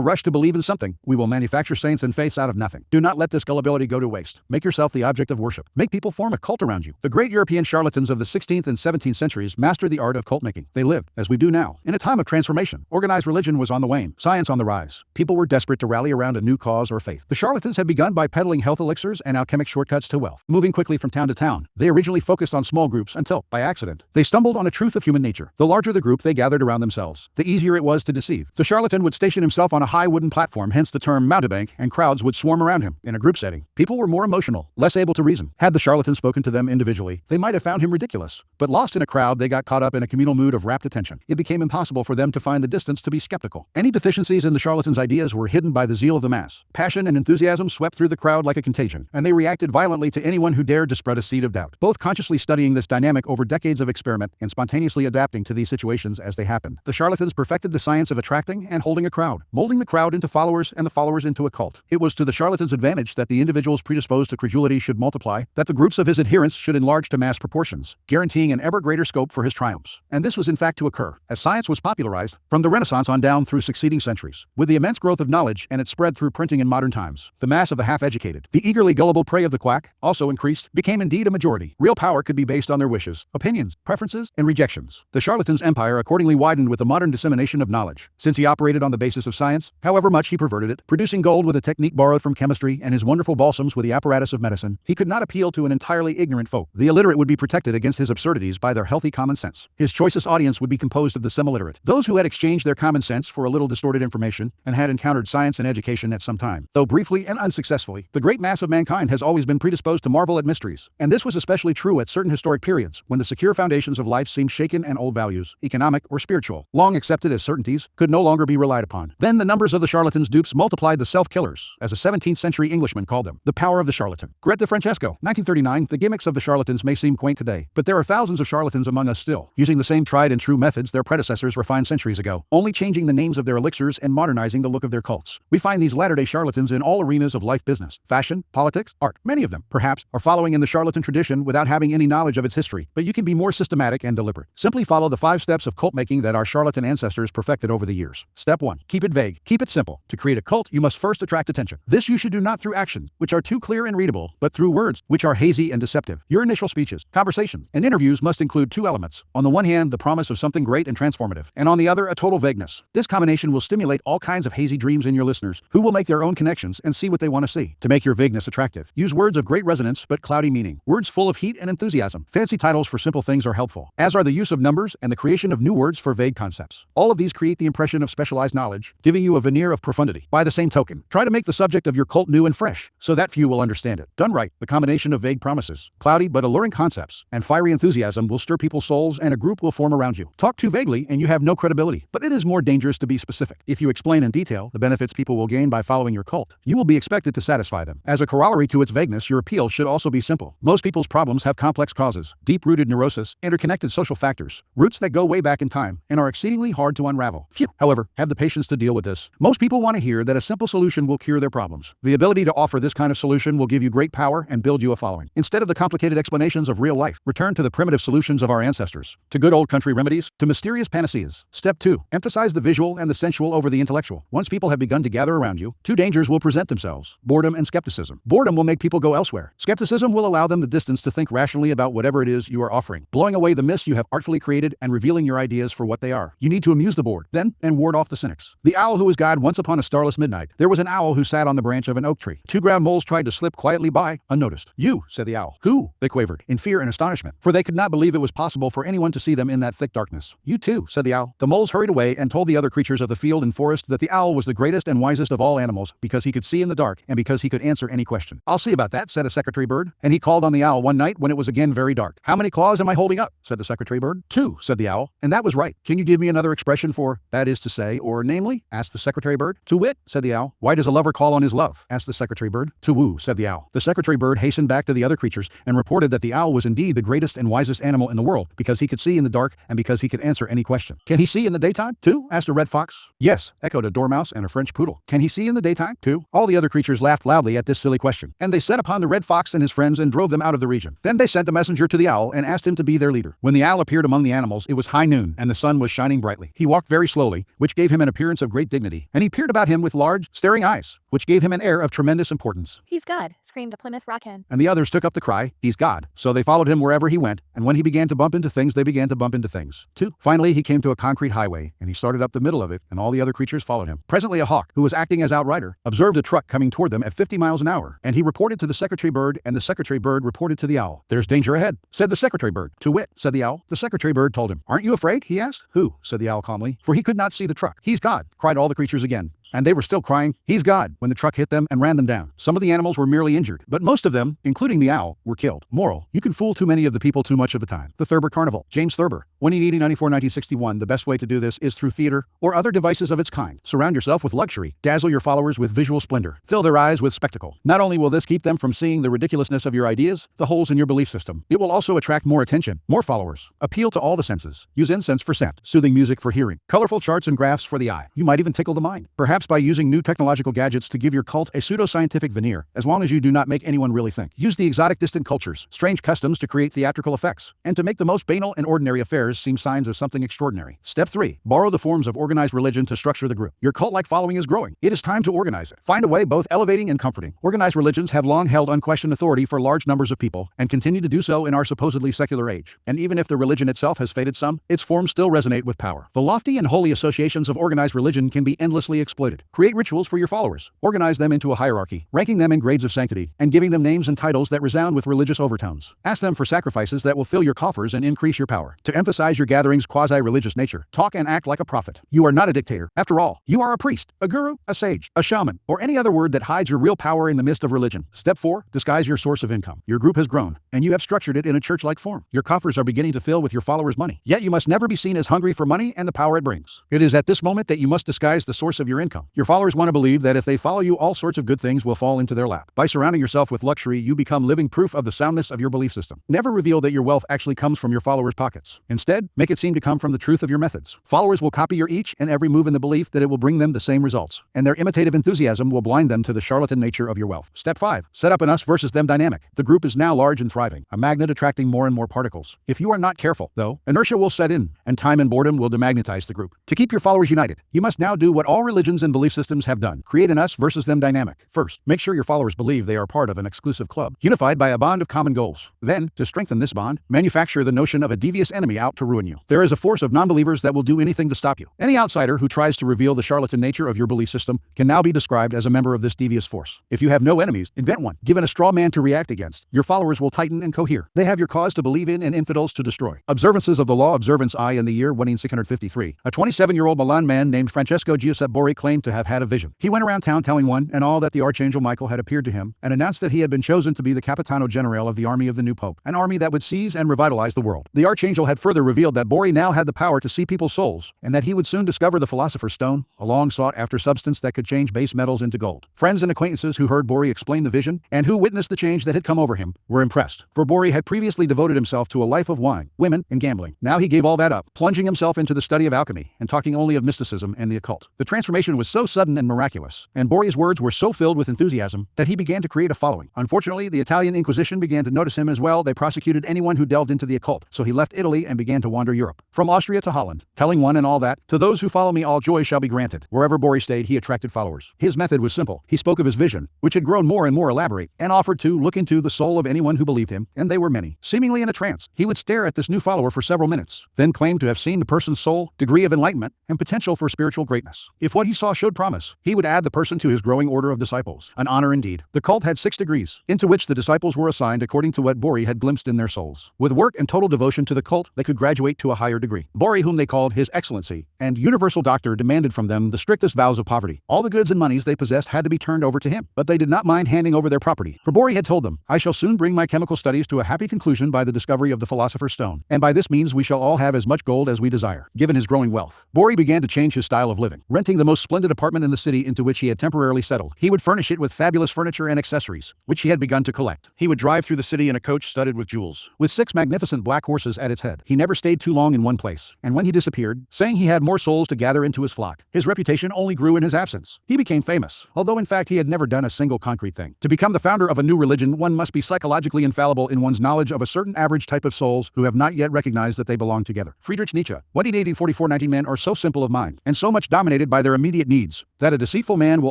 rush to believe in something, we will manufacture saints and faiths out of nothing. Do not let this gullibility go to waste. Make yourself the object of worship. Make people form a cult around you. The great European charlatans of the 16th and 17th centuries mastered the art of cult making. They lived, as we do now, in a time of transformation. Organized religion was on the wane, science on the rise. People were desperate to rally around a new cause or faith. The charlatans had begun by peddling health elixirs and alchemic shortcuts to wealth. Moving quickly from town to town, they originally focused on small groups until, by accident, they stumbled on a truth of human nature. The larger the group they gathered around themselves, the easier it was to deceive. The charlatan would station himself on a high wooden platform, hence the term mountebank, and crowds would swarm around him. In a group setting, people were more emotional, less able to reason. Had the charlatan spoken to them individually, they might have found him ridiculous. But lost in a crowd, they got caught up in a communal mood of rapt attention. It became impossible for them to find the distance to be skeptical. Any deficiencies in the charlatan's ideas were hidden by the zeal of the mass. Passion and enthusiasm swept through the crowd like a contagion, and they reacted violently to anyone who dared to spread a seed of doubt. Both consciously studying this dynamic over decades of experiment and spontaneously adapting to these situations as they happened, the charlatans perfected the science of attracting and holding a crowd, molding the crowd into followers and the followers into a cult. It was to the charlatan's advantage that the individuals predisposed to credulity should multiply, that the groups of his adherents should enlarge to mass proportions, guaranteeing an ever greater scope for his triumphs. And this was in fact to occur, as science was popularized, from the Renaissance on down through succeeding centuries. With the immense growth of knowledge and its spread through printing in modern times, the mass of the half-educated, the eagerly gullible prey of the quack, also increased, became indeed a majority. Real power could be based on their wishes, opinions, preferences, and rejections. The charlatan's empire accordingly widened with the modern dissemination of knowledge. Since he operated on the basis of science, however much he perverted it, producing gold with a technique borrowed from chemistry and his wonderful balsams with the apparatus of medicine, he could not appeal to an entirely ignorant folk. The illiterate would be protected against his absurdities by their healthy common sense. His choicest audience would be composed of the semi-literate, those who had exchanged their common sense for a little distorted information and had encountered science and education at some time. Though briefly and unsuccessfully, the great mass of mankind has always been predisposed to marvel at mysteries, and this was especially true at certain historic periods when the secure foundations of life seemed shaken and old values, economic or spiritual, long accepted as certainties, could no longer be relied upon. Then the numbers of the charlatans' dupes multiplied. The self-killers, as a 17th century Englishman called them, the power of the charlatan. Greta Francesco, 1939. The gimmicks of the charlatans may seem quaint today, but there are thousands of charlatans among us still, using the same tried and true methods their predecessors refined centuries ago, only changing the names of their elixirs and modernizing the look of their cults. We find these latter-day charlatans in all arenas of life, business, fashion, politics, art. Many of them, perhaps, are following in the charlatan tradition without having any knowledge of its history, but you can be more systematic and deliberate. Simply follow the 5 steps of cult making that our charlatan ancestors perfected over the years. Step 1. Keep it vague. Keep it simple. To create a cult, you must first attract attention. This you should do not through actions, which are too clear and readable, but through words, which are hazy and deceptive. Your initial speeches, conversations, and interviews must include 2 elements. On the one hand, the promise of something great and transformative, and on the other, a total vagueness. This combination will stimulate all kinds of hazy dreams in your listeners, who will make their own connections and see what they want to see. To make your vagueness attractive, use words of great resonance but cloudy meaning. Words full of heat and enthusiasm. Fancy titles for simple things are helpful, as are the use of numbers and the creation of new words for vague concepts. All of these create the impression of specialized knowledge, giving you a veneer of profundity. By the same token, try to make the subject of your cult new and fresh, so that few will understand it. Done right, the combination of vague promises, cloudy but alluring concepts, and fiery enthusiasm will stir people's souls moles and a group will form around you. Talk too vaguely and you have no credibility, but it is more dangerous to be specific. If you explain in detail the benefits people will gain by following your cult, you will be expected to satisfy them. As a corollary to its vagueness, your appeal should also be simple. Most people's problems have complex causes, deep-rooted neurosis, interconnected social factors, roots that go way back in time, and are exceedingly hard to unravel. Few, however, have the patience to deal with this. Most people want to hear that a simple solution will cure their problems. The ability to offer this kind of solution will give you great power and build you a following. Instead of the complicated explanations of real life, return to the primitive solutions of our ancestors, to good old country remedies, to mysterious panaceas. Step 2. Emphasize the visual and the sensual over the intellectual. Once people have begun to gather around you, two dangers will present themselves: boredom and skepticism. Boredom will make people go elsewhere. Skepticism will allow them the distance to think rationally about whatever it is you are offering, blowing away the myths you have artfully created and revealing your ideas for what they are. You need to amuse the bored, then, and ward off the cynics. The owl who was God. Once upon a starless midnight, there was an owl who sat on the branch of an oak tree. Two ground moles tried to slip quietly by, unnoticed. "You," said the owl. "Who?" they quavered, in fear and astonishment, for they could not believe it was possible for anyone to see them in that thick darkness. "You too," said the owl. The moles hurried away and told the other creatures of the field and forest that the owl was the greatest and wisest of all animals because he could see in the dark and because he could answer any question. "I'll see about that," said a secretary bird, and he called on the owl one night when it was again very dark. "How many claws am I holding up?" said the secretary bird. "Two," said the owl, and that was right. "Can you give me another expression for 'that is to say' or 'namely'?" asked the secretary bird. "To wit," said the owl. "Why does a lover call on his love?" asked the secretary bird. "To woo," said the owl. The secretary bird hastened back to the other creatures and reported that the owl was indeed the greatest and wisest animal in the world because he could see in the dark and because he could answer any question. "Can he see in the daytime, too?" asked a red fox. "Yes," echoed a dormouse and a French poodle. "Can he see in the daytime, too?" All the other creatures laughed loudly at this silly question, and they set upon the red fox and his friends and drove them out of the region. Then they sent a messenger to the owl and asked him to be their leader. When the owl appeared among the animals, it was high noon, and the sun was shining brightly. He walked very slowly, which gave him an appearance of great dignity, and he peered about him with large, staring eyes, which gave him an air of tremendous importance. "He's God," screamed a Plymouth Rock hen. And the others took up the cry, "He's God." So they followed him wherever he went, and when he began to bump into things, they began to bump into things, too. Finally, he came to a concrete highway, and he started up the middle of it, and all the other creatures followed him. Presently, a hawk, who was acting as outrider, observed a truck coming toward them at 50 miles an hour, and he reported to the secretary bird, and the secretary bird reported to the owl. "There's danger ahead," said the secretary bird. "To wit," said the owl. The secretary bird told him. "Aren't you afraid?" he asked. "Who?" said the owl calmly, for he could not see the truck. "He's God," cried all the creatures again. And they were still crying, "He's God," when the truck hit them and ran them down. Some of the animals were merely injured, but most of them, including the owl, were killed. Moral: you can fool too many of the people too much of the time. The Thurber Carnival. James Thurber. 1894-1961. The best way to do this is through theater or other devices of its kind. Surround yourself with luxury. Dazzle your followers with visual splendor. Fill their eyes with spectacle. Not only will this keep them from seeing the ridiculousness of your ideas, the holes in your belief system, it will also attract more attention, more followers. Appeal to all the senses. Use incense for scent, soothing music for hearing, colorful charts and graphs for the eye. You might even tickle the mind. Perhaps by using new technological gadgets to give your cult a pseudo-scientific veneer, as long as you do not make anyone really think. Use the exotic distant cultures, strange customs to create theatrical effects, and to make the most banal and ordinary affairs seem signs of something extraordinary. Step 3. Borrow the forms of organized religion to structure the group. Your cult-like following is growing. It is time to organize it. Find a way both elevating and comforting. Organized religions have long held unquestioned authority for large numbers of people, and continue to do so in our supposedly secular age. And even if the religion itself has faded some, its forms still resonate with power. The lofty and holy associations of organized religion can be endlessly exploited. Create rituals for your followers. Organize them into a hierarchy, ranking them in grades of sanctity, and giving them names and titles that resound with religious overtones. Ask them for sacrifices that will fill your coffers and increase your power. To emphasize your gathering's quasi-religious nature, talk and act like a prophet. You are not a dictator. After all, you are a priest, a guru, a sage, a shaman, or any other word that hides your real power in the midst of religion. Step 4. Disguise your source of income. Your group has grown, and you have structured it in a church-like form. Your coffers are beginning to fill with your followers' money. Yet you must never be seen as hungry for money and the power it brings. It is at this moment that you must disguise the source of your income. Your followers want to believe that if they follow you, all sorts of good things will fall into their lap. By surrounding yourself with luxury, you become living proof of the soundness of your belief system. Never reveal that your wealth actually comes from your followers' pockets. Instead, make it seem to come from the truth of your methods. Followers will copy your each and every move in the belief that it will bring them the same results, and their imitative enthusiasm will blind them to the charlatan nature of your wealth. Step 5. Set up an us versus them dynamic. The group is now large and thriving, a magnet attracting more and more particles. If you are not careful, though, inertia will set in, and time and boredom will demagnetize the group. To keep your followers united, you must now do what all religions and belief systems have done. Create an us versus them dynamic. First, make sure your followers believe they are part of an exclusive club, unified by a bond of common goals. Then, to strengthen this bond, manufacture the notion of a devious enemy out to ruin you. There is a force of non-believers that will do anything to stop you. Any outsider who tries to reveal the charlatan nature of your belief system can now be described as a member of this devious force. If you have no enemies, invent one. Given a straw man to react against, your followers will tighten and cohere. They have your cause to believe in and infidels to destroy. Observances of the law. Observance I. In the year 1653, a 27-year-old Milan man named Francesco Giuseppe Borri claimed claimed to have had a vision. He went around town telling one and all that the Archangel Michael had appeared to him and announced that he had been chosen to be the Capitano General of the army of the new Pope, an army that would seize and revitalize the world. The Archangel had further revealed that Bori now had the power to see people's souls, and that he would soon discover the Philosopher's Stone, a long sought-after substance that could change base metals into gold. Friends and acquaintances who heard Bori explain the vision, and who witnessed the change that had come over him, were impressed, for Bori had previously devoted himself to a life of wine, women, and gambling. Now he gave all that up, plunging himself into the study of alchemy, and talking only of mysticism and the occult. The transformation was so sudden and miraculous, and Bori's words were so filled with enthusiasm, that he began to create a following. Unfortunately, the Italian Inquisition began to notice him as well. They prosecuted anyone who delved into the occult, so he left Italy and began to wander Europe, from Austria to Holland, telling one and all that, to those who follow me all joy shall be granted. Wherever Bori stayed, he attracted followers. His method was simple. He spoke of his vision, which had grown more and more elaborate, and offered to look into the soul of anyone who believed him, and they were many. Seemingly in a trance, he would stare at this new follower for several minutes, then claim to have seen the person's soul, degree of enlightenment, and potential for spiritual greatness. If what he saw showed promise, he would add the person to his growing order of disciples. An honor indeed. The cult had 6 degrees, into which the disciples were assigned according to what Bori had glimpsed in their souls. With work and total devotion to the cult, they could graduate to a higher degree. Bori, whom they called His Excellency, and Universal Doctor, demanded from them the strictest vows of poverty. All the goods and monies they possessed had to be turned over to him, but they did not mind handing over their property, for Bori had told them, I shall soon bring my chemical studies to a happy conclusion by the discovery of the Philosopher's Stone, and by this means we shall all have as much gold as we desire. Given his growing wealth, Bori began to change his style of living, renting the most splendid apartment in the city into which he had temporarily settled. He would furnish it with fabulous furniture and accessories, which he had begun to collect. He would drive through the city in a coach studded with jewels, with 6 magnificent black horses at its head. He never stayed too long in one place, and when he disappeared, saying he had more souls to gather into his flock, his reputation only grew in his absence. He became famous, although in fact he had never done a single concrete thing. To become the founder of a new religion, one must be psychologically infallible in one's knowledge of a certain average type of souls who have not yet recognized that they belong together. Friedrich Nietzsche. 1880-44-19 Men are so simple of mind, and so much dominated by their immediate needs, that a deceitful man will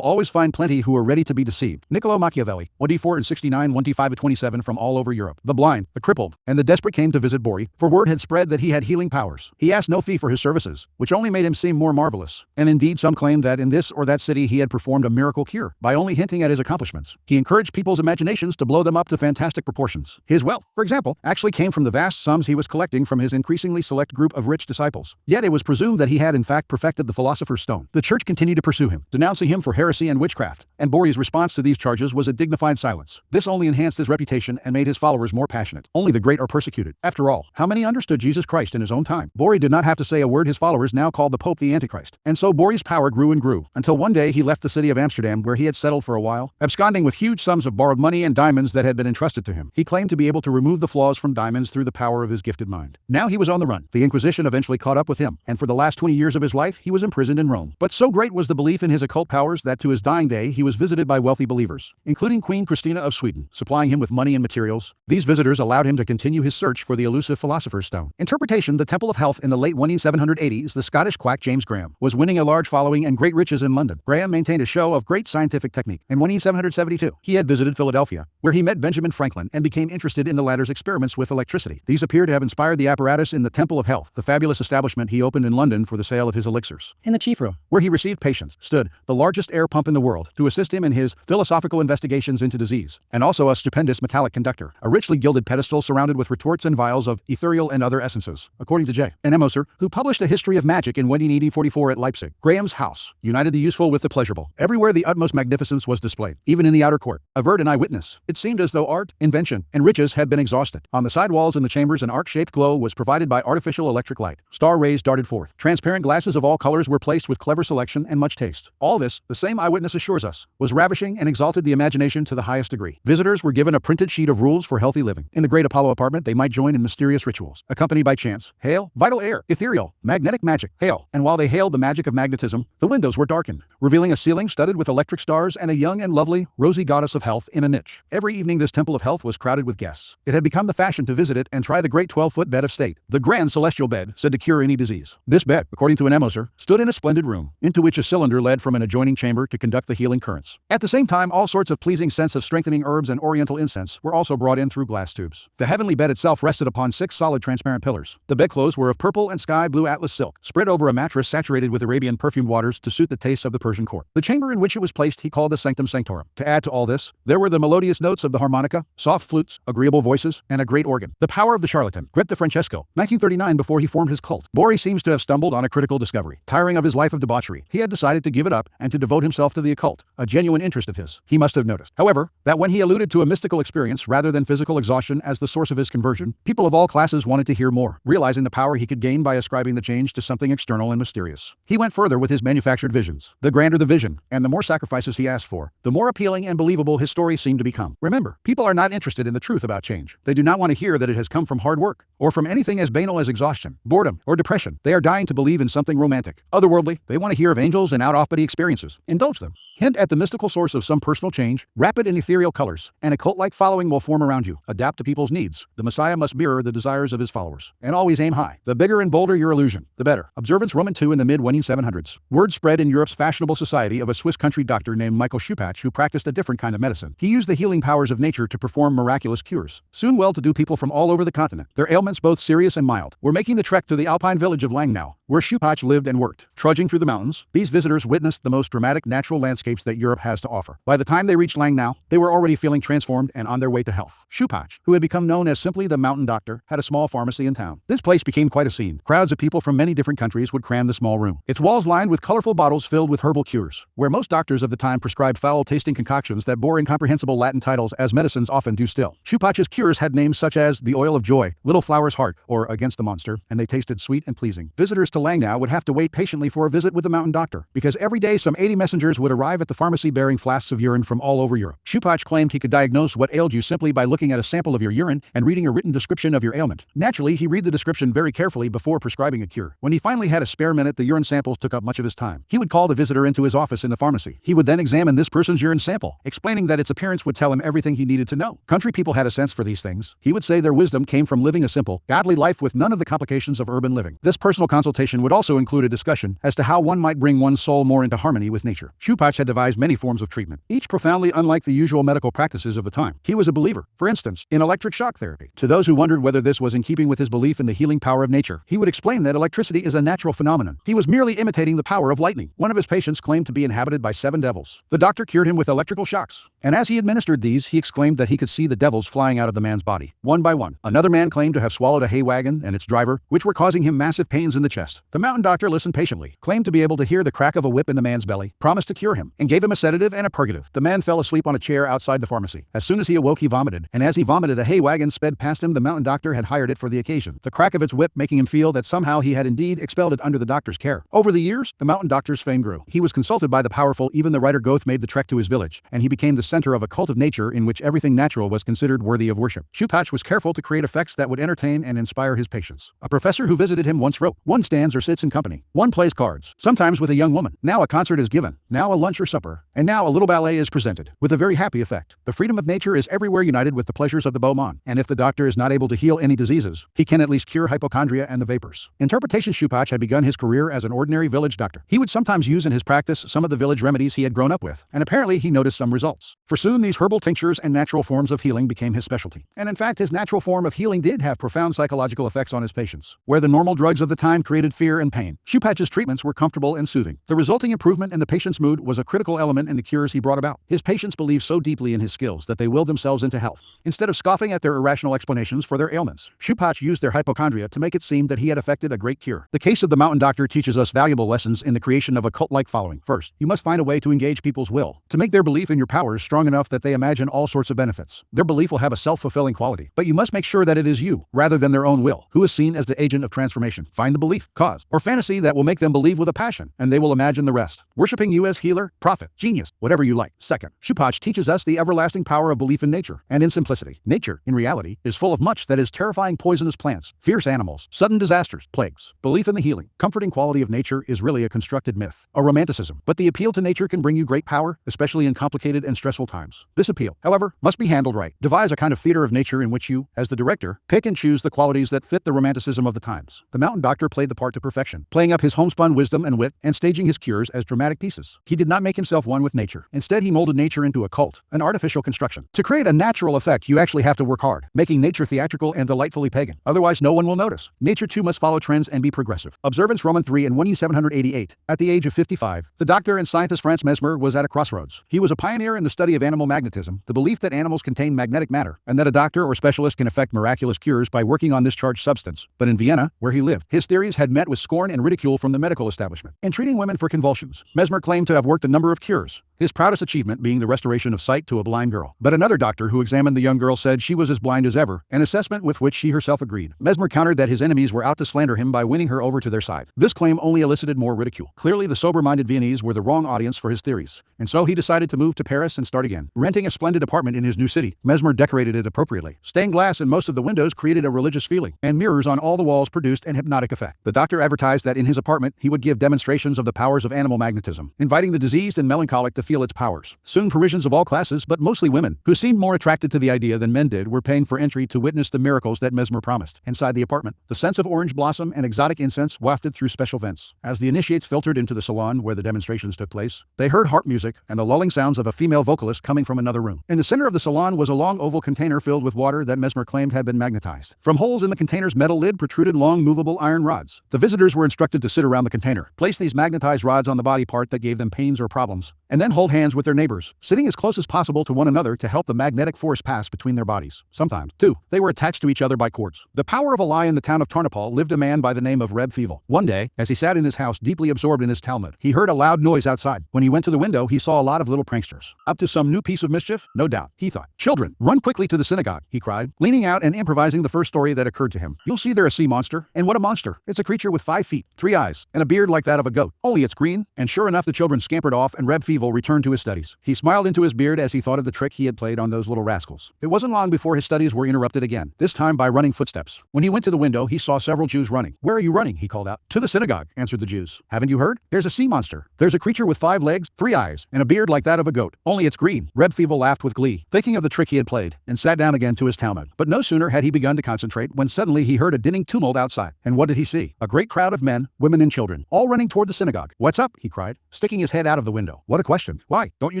always find plenty who are ready to be deceived. Niccolo Machiavelli. 1d4 and 1d5-27 from all over Europe. The blind, the crippled, and the desperate came to visit Bori, for word had spread that he had healing powers. He asked no fee for his services, which only made him seem more marvelous, and indeed some claimed that in this or that city he had performed a miracle cure. By only hinting at his accomplishments, he encouraged people's imaginations to blow them up to fantastic proportions. His wealth, for example, actually came from the vast sums he was collecting from his increasingly select group of rich disciples. Yet it was presumed that he had in fact perfected the Philosopher's Stone. The church continued to pursue him, denouncing him for heresy and witchcraft, and Bori's response to these charges was a dignified silence. This only enhanced his reputation and made his followers more passionate. Only the great are persecuted. After all, how many understood Jesus Christ in his own time? Bori did not have to say a word. His followers now called the Pope the Antichrist. And so Bori's power grew and grew, until one day he left the city of Amsterdam where he had settled for a while, absconding with huge sums of borrowed money and diamonds that had been entrusted to him. He claimed to be able to remove the flaws from diamonds through the power of his gifted mind. Now he was on the run. The Inquisition eventually caught up with him, and for the last 20 years of his life he was imprisoned in Rome. But so great was the belief in his occult powers that to his dying day he was visited by wealthy believers, including Queen Christina of Sweden, supplying him with money and materials. These visitors allowed him to continue his search for the elusive Philosopher's Stone. Interpretation. The Temple of Health. In the late 1780s, the Scottish quack James Graham was winning a large following and great riches in London. Graham maintained a show of great scientific technique. In 1772, he had visited Philadelphia, where he met Benjamin Franklin and became interested in the latter's experiments with electricity. These appear to have inspired the apparatus in the Temple of Health, the fabulous establishment he opened in London for the sale of his elixirs. In the chief room, where he received patients, stood the largest air pump in the world to assist him in his philosophical investigations into disease, and also a stupendous metallic conductor, a richly gilded pedestal surrounded with retorts and vials of ethereal and other essences. According to J. N. Moser, who published a history of magic in 1844 at Leipzig, Graham's house united the useful with the pleasurable. Everywhere the utmost magnificence was displayed, even in the outer court. Averred an eyewitness, it seemed as though art, invention, and riches had been exhausted. On the side walls in the chambers an arc-shaped glow was provided by artificial electric light. Star rays darted forth. Transparent glasses of all colors were placed with clever selection and much taste. All this, the same eyewitness assures us, was ravishing and exalted the imagination to the highest degree. Visitors were given a printed sheet of rules for healthy living. In the great Apollo apartment they might join in mysterious rituals, accompanied by chants, hail, vital air, ethereal, magnetic magic, hail. And while they hailed the magic of magnetism, the windows were darkened, revealing a ceiling studded with electric stars and a young and lovely, rosy goddess of health in a niche. Every evening this temple of health was crowded with guests. It had become the fashion to visit it and try the great 12-foot bed of state, the grand celestial bed, said to cure any disease. This bed, according to an Moser, stood in a splendid room, into which a cylinder led from an adjoining chamber to conduct the healing currents. At the same time, all sorts of pleasing scents of strengthening herbs and oriental incense were also brought in through glass tubes. The heavenly bed itself rested upon 6 solid transparent pillars. The bedclothes were of purple and sky blue atlas silk, spread over a mattress saturated with Arabian perfumed waters to suit the tastes of the Persian court. The chamber in which it was placed he called the Sanctum Sanctorum. To add to all this, there were the melodious notes of the harmonica, soft flutes, agreeable voices, and a great organ. The power of the charlatan. Grete de Francesco, 1939. Before he formed his cult, Bori seems to have stumbled on a critical discovery. Tiring of his life of debauchery, he had decided to give it up and to devote himself to the occult, a genuine interest of his. He must have noticed, however, that when he alluded to a mystical experience rather than physical exhaustion as the source of his conversion, people of all classes wanted to hear more, realizing the power he could gain by ascribing the change to something external and mysterious. He went further with his manufactured visions. The grander the vision, and the more sacrifices he asked for, the more appealing and believable his story seemed to become. Remember, people are not interested in the truth about change. They do not want to hear that it has come from hard work, or from anything as banal as exhaustion, boredom, or depression. They are dying to believe in something romantic, otherworldly. They want to hear of angels and out-off-body experiences. Indulge them. Hint at the mystical source of some personal change, wrap it in ethereal colors. An occult-like following will form around you. Adapt to people's needs. The Messiah must mirror the desires of his followers. And always aim high. The bigger and bolder your illusion, the better. Observance Roman II in the mid-1700s. Word spread in Europe's fashionable society of a Swiss country doctor named Michael Schupach who practiced a different kind of medicine. He used the healing powers of nature to perform miraculous cures. Soon well-to-do people from all over the continent, their ailments both serious and mild, were making the trek to the alpine village of Langnau, where Schupach lived and worked. Trudging through the mountains, these visitors witnessed the most dramatic natural landscapes that Europe has to offer. By the time they reached Langnau, they were already feeling transformed and on their way to health. Schupach, who had become known as simply the mountain doctor, had a small pharmacy in town. This place became quite a scene. Crowds of people from many different countries would cram the small room. Its walls lined with colorful bottles filled with herbal cures, where most doctors of the time prescribed foul-tasting concoctions that bore incomprehensible Latin titles as medicines often do still. Schupach's cures had names such as the oil of joy, little flower's heart, or against the monster, and they tasted sweet and pleasing. Visitors to Langnau would have to wait patiently for a visit with the mountain doctor, because every day some 80 messengers would arrive at the pharmacy bearing flasks of urine from all over Europe. Schupach claimed he could diagnose what ailed you simply by looking at a sample of your urine and reading a written description of your ailment. Naturally, he read the description very carefully before prescribing a cure. When he finally had a spare minute, the urine samples took up much of his time. He would call the visitor into his office in the pharmacy. He would then examine this person's urine sample, explaining that its appearance would tell him everything he needed to know. Country people had a sense for these things. He would say their wisdom came from living a simple, godly life with none of the complications of urban living. This personal consultation would also include a discussion as to how one might bring one's soul more into harmony with nature. Schupach had devised many forms of treatment, each profoundly unlike the usual medical practices of the time. He was a believer, for instance, in electric shock therapy. To those who wondered whether this was in keeping with his belief in the healing power of nature, he would explain that electricity is a natural phenomenon. He was merely imitating the power of lightning. One of his patients claimed to be inhabited by 7 devils. The doctor cured him with electrical shocks, and as he administered these, he exclaimed that he could see the devils flying out of the man's body, one by one. Another man claimed to have swallowed a hay wagon and its driver, which were causing him massive pains in the chest. The mountain doctor listened patiently, claimed to be able to hear the crack of a whip in the man's belly, promised to cure him, and gave him a sedative and a purgative. The man fell asleep on a chair outside the pharmacy. As soon as he awoke, he vomited, and as he vomited, a hay wagon sped past him. The mountain doctor had hired it for the occasion, the crack of its whip making him feel that somehow he had indeed expelled it under the doctor's care. Over the years, the mountain doctor's fame grew. He was consulted by the powerful. Even the writer Goethe made the trek to his village, and he became the center of a cult of nature in which everything natural was considered worthy of worship. Schupach was careful to create effects that would entertain and inspire his patients. A professor who visited him once wrote, "One stands or sits in company. One plays cards, sometimes with a young woman. Now a concert is given, now a lunch or supper, and now a little ballet is presented, with a very happy effect. The freedom of nature is everywhere united with the pleasures of the beau monde, and if the doctor is not able to heal any diseases, he can at least cure hypochondria and the vapors." Interpretation. Schupach had begun his career as an ordinary village doctor. He would sometimes use in his practice some of the village remedies he had grown up with, and apparently he noticed some results. For soon these herbal tinctures and natural forms of healing became his specialty. And in fact, his natural form of healing did have profound psychological effects on his patients. Where the normal drugs of the time created fear and pain, Schupach's treatments were comfortable and soothing. The resulting improvement in the patient's mood was a critical element in the cures he brought about. His patients believed so deeply in his skills that they willed themselves into health. Instead of scoffing at their irrational explanations for their ailments, Schupach used their hypochondria to make it seem that he had effected a great cure. The case of the mountain doctor teaches us valuable lessons in the creation of a cult-like following. First, you must find a way to engage people's will, to make their belief in your powers strong enough that they imagine all sorts of benefits. Their belief will have a self-fulfilling quality, but you must make sure that it is you, rather than their own will, who is seen as the agent of transformation. Find the belief, cause, or fantasy that will make them believe with a passion, and they will imagine the rest, worshipping you as healer, prophet, genius, whatever you like. Second, Schupach teaches us the everlasting power of belief in nature, and in simplicity. Nature, in reality, is full of much that is terrifying: poisonous plants, fierce animals, sudden disasters, plagues. Belief in the healing, comforting quality of nature is really a constructed myth, a romanticism. But the appeal to nature can bring you great power, especially in complicated and stressful times. This appeal, however, must be handled right. Devise a kind of theater of nature in which you, as the director, pick and choose the qualities that fit the romanticism of the times. The mountain doctor played the part to perfection, playing up his homespun wisdom and wit, and staging his cures as dramatic pieces. He did not make himself one with nature. Instead, he molded nature into a cult, an artificial construction. To create a natural effect, you actually have to work hard, making nature theatrical and delightfully pagan. Otherwise, no one will notice. Nature too must follow trends and be progressive. Observance Roman III in 1788. At the age of 55, the doctor and scientist Franz Mesmer was at a crossroads. He was a pioneer in the study of of animal magnetism, the belief that animals contain magnetic matter, and that a doctor or specialist can effect miraculous cures by working on this charged substance. But in Vienna, where he lived, his theories had met with scorn and ridicule from the medical establishment. In treating women for convulsions, Mesmer claimed to have worked a number of cures, his proudest achievement being the restoration of sight to a blind girl. But another doctor who examined the young girl said she was as blind as ever, an assessment with which she herself agreed. Mesmer countered that his enemies were out to slander him by winning her over to their side. This claim only elicited more ridicule. Clearly, the sober-minded Viennese were the wrong audience for his theories, and so he decided to move to Paris and start again. Renting a splendid apartment in his new city, Mesmer decorated it appropriately. Stained glass in most of the windows created a religious feeling, and mirrors on all the walls produced an hypnotic effect. The doctor advertised that in his apartment he would give demonstrations of the powers of animal magnetism, inviting the diseased and melancholic to feel its powers. Soon Parisians of all classes, but mostly women, who seemed more attracted to the idea than men did, were paying for entry to witness the miracles that Mesmer promised. Inside the apartment, the scents of orange blossom and exotic incense wafted through special vents. As the initiates filtered into the salon where the demonstrations took place, they heard harp music and the lulling sounds of a female vocalist coming from another room. In the center of the salon was a long oval container filled with water that Mesmer claimed had been magnetized. From holes in the container's metal lid protruded long movable iron rods. The visitors were instructed to sit around the container, place these magnetized rods on the body part that gave them pains or problems, and then hold hands with their neighbors, sitting as close as possible to one another to help the magnetic force pass between their bodies. Sometimes, too, they were attached to each other by cords. The power of a lie in the town of Tarnopol lived a man by the name of Reb Feevel. One day, as he sat in his house deeply absorbed in his Talmud, he heard a loud noise outside. When he went to the window, he saw a lot of little pranksters. Up to some new piece of mischief? No doubt, he thought. Children, run quickly to the synagogue, he cried, leaning out and improvising the first story that occurred to him. You'll see there a sea monster. And what a monster! It's a creature with 5 feet, 3 eyes, and a beard like that of a goat. Only it's green. And sure enough, the children scampered off and Reb Feevel returned to his studies. He smiled into his beard as he thought of the trick he had played on those little rascals. It wasn't long before his studies were interrupted again, this time by running footsteps. When he went to the window, he saw several Jews running. Where are you running? He called out. To the synagogue, answered the Jews. Haven't you heard? There's a sea monster. There's a creature with 5 legs, 3 eyes, and a beard like that of a goat. Only it's green. Reb Feevel laughed with glee, thinking of the trick he had played, and sat down again to his Talmud. But no sooner had he begun to concentrate when suddenly he heard a dinning tumult outside. And what did he see? A great crowd of men, women, and children, all running toward the synagogue. What's up? He cried, sticking his head out of the window. What a question. Why, don't you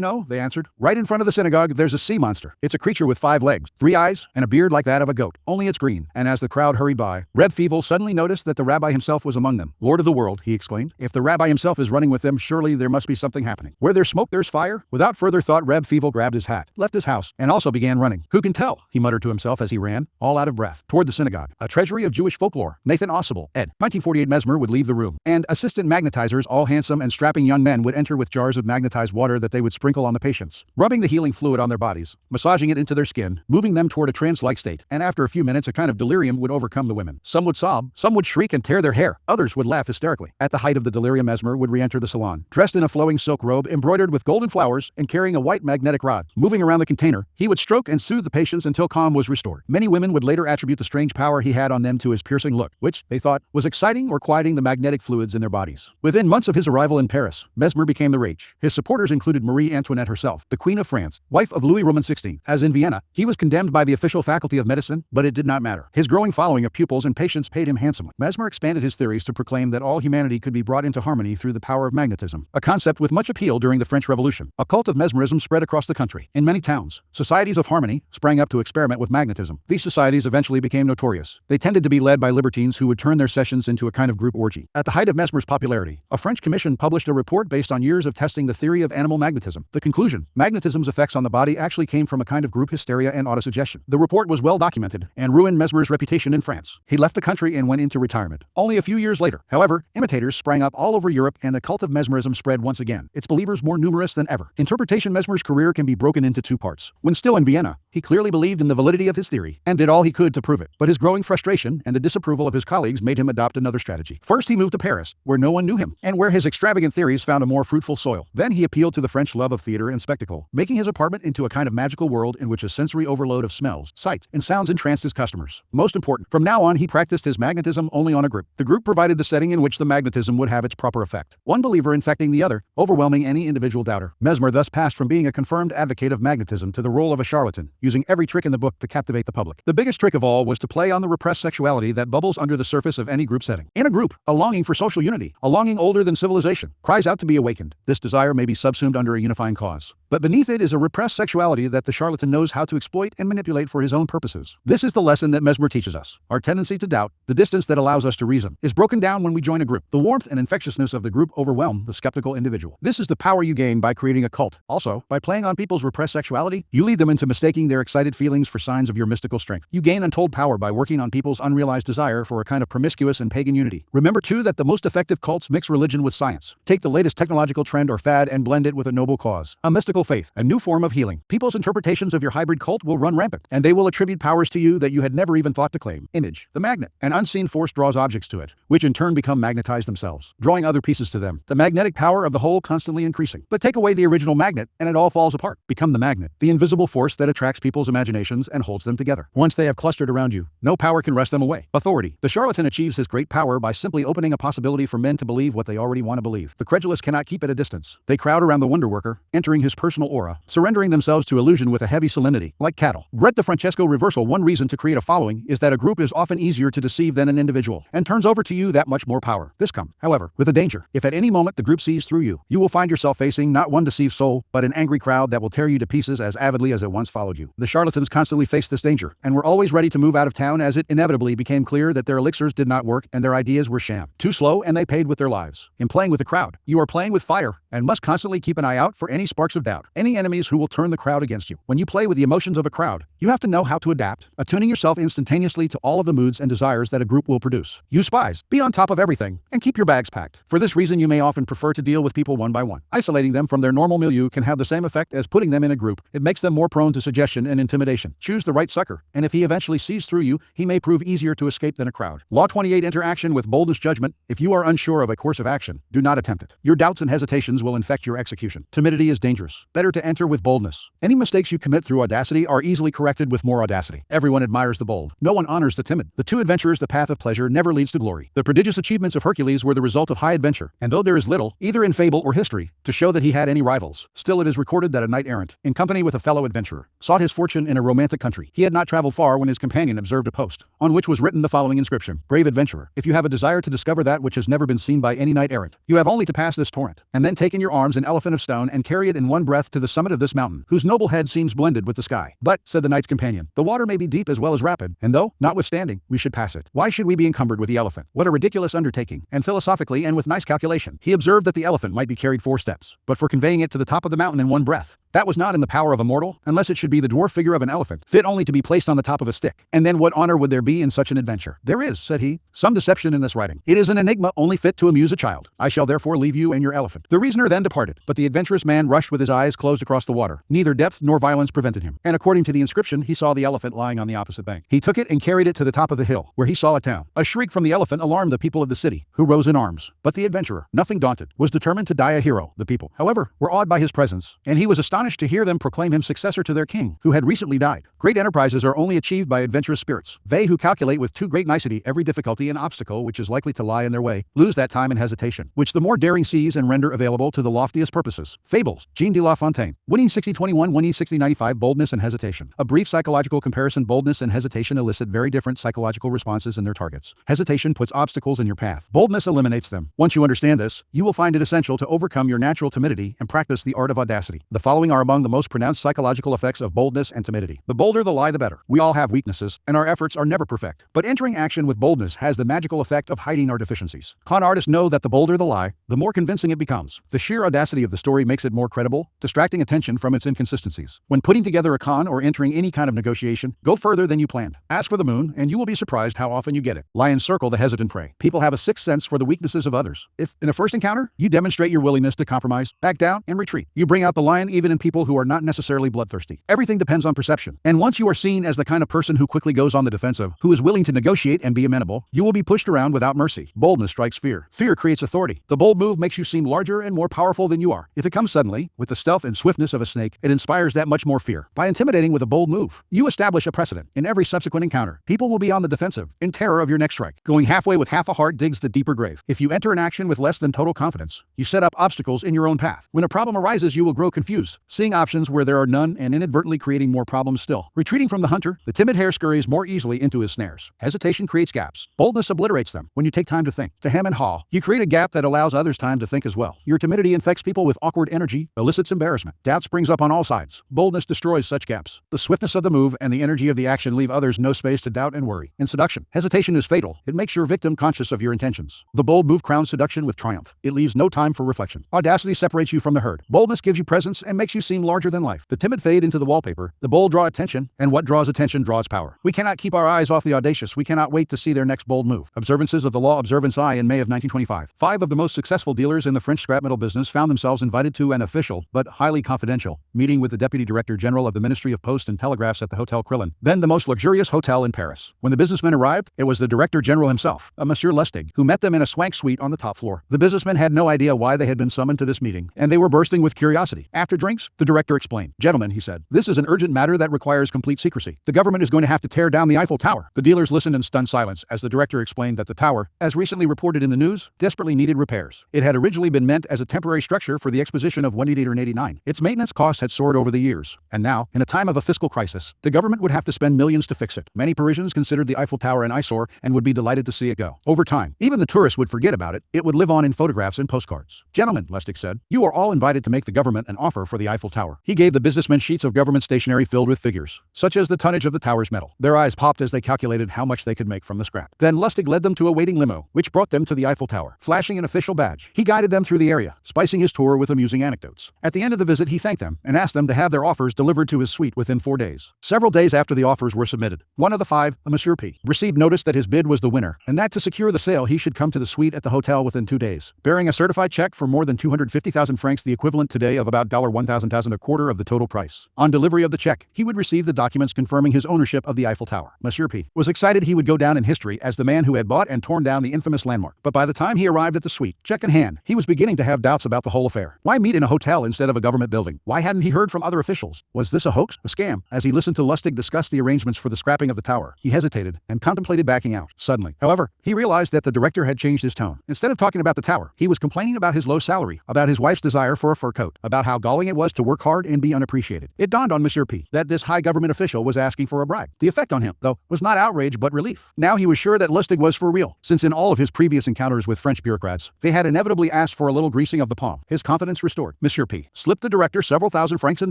know? They answered. Right in front of the synagogue, there's a sea monster. It's a creature with 5 legs, 3 eyes, and a beard like that of a goat. Only it's green. And as the crowd hurried by, Reb Feevel suddenly noticed that the rabbi himself was among them. Lord of the world, he exclaimed. If the rabbi himself is running with them, surely there must be something happening. Where there's smoke, there's fire. Without further thought, Reb Feevel grabbed his hat, left his house, and also began running. Who can tell? He muttered to himself as he ran, all out of breath, toward the synagogue. A treasury of Jewish folklore. Nathan Ossibel, ed. 1948. Mesmer would leave the room, and assistant magnetizers, all handsome and strapping young men, would enter with jars of magnetized water that they would sprinkle on the patients, rubbing the healing fluid on their bodies, massaging it into their skin, moving them toward a trance-like state. And after a few minutes, a kind of delirium would overcome the women. Some would sob, some would shriek and tear their hair, others would laugh hysterically. At the height of the delirium, Mesmer would re-enter the salon, dressed in a flowing silk robe embroidered with golden flowers and carrying a white magnetic rod. Moving around the container, he would stroke and soothe the patients until calm was restored. Many women would later attribute the strange power he had on them to his piercing look, which, they thought, was exciting or quieting the magnetic fluids in their bodies. Within months of his arrival in Paris, Mesmer became the rage. His supporters included Marie Antoinette herself, the Queen of France, wife of Louis Roman XVI. As in Vienna, he was condemned by the official faculty of medicine, but it did not matter. His growing following of pupils and patients paid him handsomely. Mesmer expanded his theories to proclaim that all humanity could be brought into harmony through the power of magnetism, a concept with much appeal during the French Revolution. A cult of mesmerism spread across the country. In many towns, societies of harmony sprang up to experiment with magnetism. These societies eventually became notorious. They tended to be led by libertines who would turn their sessions into a kind of group orgy. At the height of Mesmer's popularity, a French commission published a report based on years of testing the theory of animal magnetism. The conclusion: magnetism's effects on the body actually came from a kind of group hysteria and autosuggestion. The report was well documented and ruined Mesmer's reputation in France. He left the country and went into retirement. Only a few years later, however, imitators sprang up all over Europe and the cult of mesmerism spread once again, its believers more numerous than ever. Interpretation: Mesmer's career can be broken into 2 parts. When still in Vienna, he clearly believed in the validity of his theory and did all he could to prove it. But his growing frustration and the disapproval of his colleagues made him adopt another strategy. First, he moved to Paris, where no one knew him, and where his extravagant theories found a more fruitful soil. Then he appealed to the French love of theater and spectacle, making his apartment into a kind of magical world in which a sensory overload of smells, sights, and sounds entranced his customers. Most important, from now on he practiced his magnetism only on a group. The group provided the setting in which the magnetism would have its proper effect. One believer infecting the other, overwhelming any individual doubter. Mesmer thus passed from being a confirmed advocate of magnetism to the role of a charlatan, using every trick in the book to captivate the public. The biggest trick of all was to play on the repressed sexuality that bubbles under the surface of any group setting. In a group, a longing for social unity, a longing older than civilization, cries out to be awakened. This desire may be subsumed under a unifying cause. But beneath it is a repressed sexuality that the charlatan knows how to exploit and manipulate for his own purposes. This is the lesson that Mesmer teaches us. Our tendency to doubt, the distance that allows us to reason, is broken down when we join a group. The warmth and infectiousness of the group overwhelm the skeptical individual. This is the power you gain by creating a cult. Also, by playing on people's repressed sexuality, you lead them into mistaking their excited feelings for signs of your mystical strength. You gain untold power by working on people's unrealized desire for a kind of promiscuous and pagan unity. Remember too that the most effective cults mix religion with science. Take the latest technological trend or fad and blend it with a noble cause, a mystical faith, a new form of healing. People's interpretations of your hybrid cult will run rampant, and they will attribute powers to you that you had never even thought to claim. Image, the magnet. An unseen force draws objects to it, which in turn become magnetized themselves, drawing other pieces to them. The magnetic power of the whole constantly increasing. But take away the original magnet, and it all falls apart. Become the magnet, the invisible force that attracts people's imaginations and holds them together. Once they have clustered around you, no power can wrest them away. Authority. The charlatan achieves his great power by simply opening a possibility for men to believe what they already want to believe. The credulous cannot keep at a distance. They crowd around the wonder worker, entering his personal aura, surrendering themselves to illusion with a heavy solemnity, like cattle. Read the Francesco reversal. One reason to create a following is that a group is often easier to deceive than an individual, and turns over to you that much more power. This comes, however, with a danger. If at any moment the group sees through you, you will find yourself facing not one deceived soul, but an angry crowd that will tear you to pieces as avidly as it once followed you. The charlatans constantly faced this danger, and were always ready to move out of town as it inevitably became clear that their elixirs did not work and their ideas were sham. Too slow, and they paid with their lives. In playing with the crowd, you are playing with fire, and must constantly keep an eye out for any sparks of doubt, any enemies who will turn the crowd against you. When you play with the emotions of a crowd, you have to know how to adapt, attuning yourself instantaneously to all of the moods and desires that a group will produce. Use spies, be on top of everything, and keep your bags packed. For this reason, you may often prefer to deal with people one by one. Isolating them from their normal milieu can have the same effect as putting them in a group. It makes them more prone to suggestion and intimidation. Choose the right sucker, and if he eventually sees through you, he may prove easier to escape than a crowd. Law 28. Interaction with boldness. Judgment. If you are unsure of a course of action, do not attempt it. Your doubts and hesitations will infect your execution. Timidity is dangerous. Better to enter with boldness. Any mistakes you commit through audacity are easily corrected with more audacity. Everyone admires the bold. No one honors the timid. The two adventurers. The path of pleasure never leads to glory. The prodigious achievements of Hercules were the result of high adventure, and though there is little, either in fable or history, to show that he had any rivals, still it is recorded that a knight-errant, in company with a fellow adventurer, sought his fortune in a romantic country. He had not traveled far when his companion observed a post, on which was written the following inscription: Brave adventurer, if you have a desire to discover that which has never been seen by any knight-errant, you have only to pass this torrent, and then take in your arms an elephant of stone and carry it in one breath to the summit of this mountain, whose noble head seems blended with the sky. But, said the knight's companion, the water may be deep as well as rapid, and though, notwithstanding, we should pass it, why should we be encumbered with the elephant? What a ridiculous undertaking. And philosophically and with nice calculation, he observed that the elephant might be carried 4 steps, but for conveying it to the top of the mountain in one breath, that was not in the power of a mortal, unless it should be the dwarf figure of an elephant, fit only to be placed on the top of a stick. And then what honor would there be in such an adventure? There is, said he, some deception in this writing. It is an enigma only fit to amuse a child. I shall therefore leave you and your elephant. The reasoner then departed, but the adventurous man rushed with his eyes closed across the water. Neither depth nor violence prevented him, and according to the inscription, he saw the elephant lying on the opposite bank. He took it and carried it to the top of the hill, where he saw a town. A shriek from the elephant alarmed the people of the city, who rose in arms. But the adventurer, nothing daunted, was determined to die a hero. The people, however, were awed by his presence, and he was astonished to hear them proclaim him successor to their king, who had recently died. Great enterprises are only achieved by adventurous spirits. They who calculate with too great nicety every difficulty and obstacle which is likely to lie in their way, lose that time and hesitation, which the more daring seize and render available to the loftiest purposes. Fables. Jean de La Fontaine. Winning 6021, winning 6095. Boldness and hesitation. A brief psychological comparison. Boldness and hesitation elicit very different psychological responses in their targets. Hesitation puts obstacles in your path. Boldness eliminates them. Once you understand this, you will find it essential to overcome your natural timidity and practice the art of audacity. The following are among the most pronounced psychological effects of boldness and timidity. The bolder the lie, the better. We all have weaknesses, and our efforts are never perfect. But entering action with boldness has the magical effect of hiding our deficiencies. Con artists know that the bolder the lie, the more convincing it becomes. The sheer audacity of the story makes it more credible, distracting attention from its inconsistencies. When putting together a con or entering any kind of negotiation, go further than you planned. Ask for the moon, and you will be surprised how often you get it. Lie encircle the hesitant prey. People have a sixth sense for the weaknesses of others. If, in a first encounter, you demonstrate your willingness to compromise, back down, and retreat, you bring out the lion even in people who are not necessarily bloodthirsty. Everything depends on perception. And once you are seen as the kind of person who quickly goes on the defensive, who is willing to negotiate and be amenable, you will be pushed around without mercy. Boldness strikes fear. Fear creates authority. The bold move makes you seem larger and more powerful than you are. If it comes suddenly, with the stealth and swiftness of a snake, it inspires that much more fear. By intimidating with a bold move, you establish a precedent. In every subsequent encounter, people will be on the defensive, in terror of your next strike. Going halfway with half a heart digs the deeper grave. If you enter an action with less than total confidence, you set up obstacles in your own path. When a problem arises, you will grow confused, seeing options where there are none and inadvertently creating more problems still. Retreating from the hunter, the timid hare scurries more easily into his snares. Hesitation creates gaps. Boldness obliterates them when you take time to think. To hem and haw, you create a gap that allows others time to think as well. Your timidity infects people with awkward energy, elicits embarrassment. Doubt springs up on all sides. Boldness destroys such gaps. The swiftness of the move and the energy of the action leave others no space to doubt and worry. In seduction, hesitation is fatal. It makes your victim conscious of your intentions. The bold move crowns seduction with triumph. It leaves no time for reflection. Audacity separates you from the herd. Boldness gives you presence and makes you seem larger than life. The timid fade into the wallpaper. The bold draw attention, and what draws attention draws power. We cannot keep our eyes off the audacious. We cannot wait to see their next bold move. Observances of the law Observance I in May of 1925. 5 of the most successful dealers in the French scrap metal business found themselves invited to an official, but highly confidential, meeting with the Deputy Director General of the Ministry of Post and Telegraphs at the Hotel Crillon, then the most luxurious hotel in Paris. When the businessmen arrived, it was the Director General himself, a Monsieur Lustig, who met them in a swank suite on the top floor. The businessmen had no idea why they had been summoned to this meeting, and they were bursting with curiosity. After drinks, the director explained. "Gentlemen," he said, "this is an urgent matter that requires complete secrecy. The government is going to have to tear down the Eiffel Tower." The dealers listened in stunned silence as the director explained that the tower, as recently reported in the news, desperately needed repairs. It had originally been meant as a temporary structure for the exposition of 188 Its maintenance costs had soared over the years, and now, in a time of a fiscal crisis, the government would have to spend millions to fix it. Many Parisians considered the Eiffel Tower an eyesore and would be delighted to see it go. Over time, even the tourists would forget about it. It would live on in photographs and postcards. "Gentlemen," Lustig said, "you are all invited to make the government an offer for the Eiffel Tower." He gave the businessmen sheets of government stationery filled with figures, such as the tonnage of the tower's metal. Their eyes popped as they calculated how much they could make from the scrap. Then Lustig led them to a waiting limo, which brought them to the Eiffel Tower. Flashing an official badge, he guided them through the area, spicing his tour with amusing anecdotes. At the end of the visit, he thanked them and asked them to have their offers delivered to his suite within 4 days. Several days after the offers were submitted, one of the 5, a Monsieur P, received notice that his bid was the winner, and that to secure the sale he should come to the suite at the hotel within 2 days, bearing a certified check for more than 250,000 francs, the equivalent today of about $1,000, a quarter of the total price. On delivery of the check, he would receive the documents confirming his ownership of the Eiffel Tower. Monsieur P was excited he would go down in history as the man who had bought and torn down the infamous landmark. But by the time he arrived at the suite, check in hand, he was beginning to have doubts about the whole affair. Why meet in a hotel instead of a government building? Why hadn't he heard from other officials? Was this a hoax? A scam? As he listened to Lustig discuss the arrangements for the scrapping of the tower, he hesitated and contemplated backing out. Suddenly, however, he realized that the director had changed his tone. Instead of talking about the tower, he was complaining about his low salary, about his wife's desire for a fur coat, about how galling it was to work hard and be unappreciated. It dawned on Monsieur P that this high government official was asking for a bribe. The effect on him, though, was not outrage but relief. Now he was sure that Lustig was for real, since in all of his previous encounters with French bureaucrats, they had inevitably asked for a little greasing of the palm. His confidence restored. Monsieur P slipped the director several thousand francs in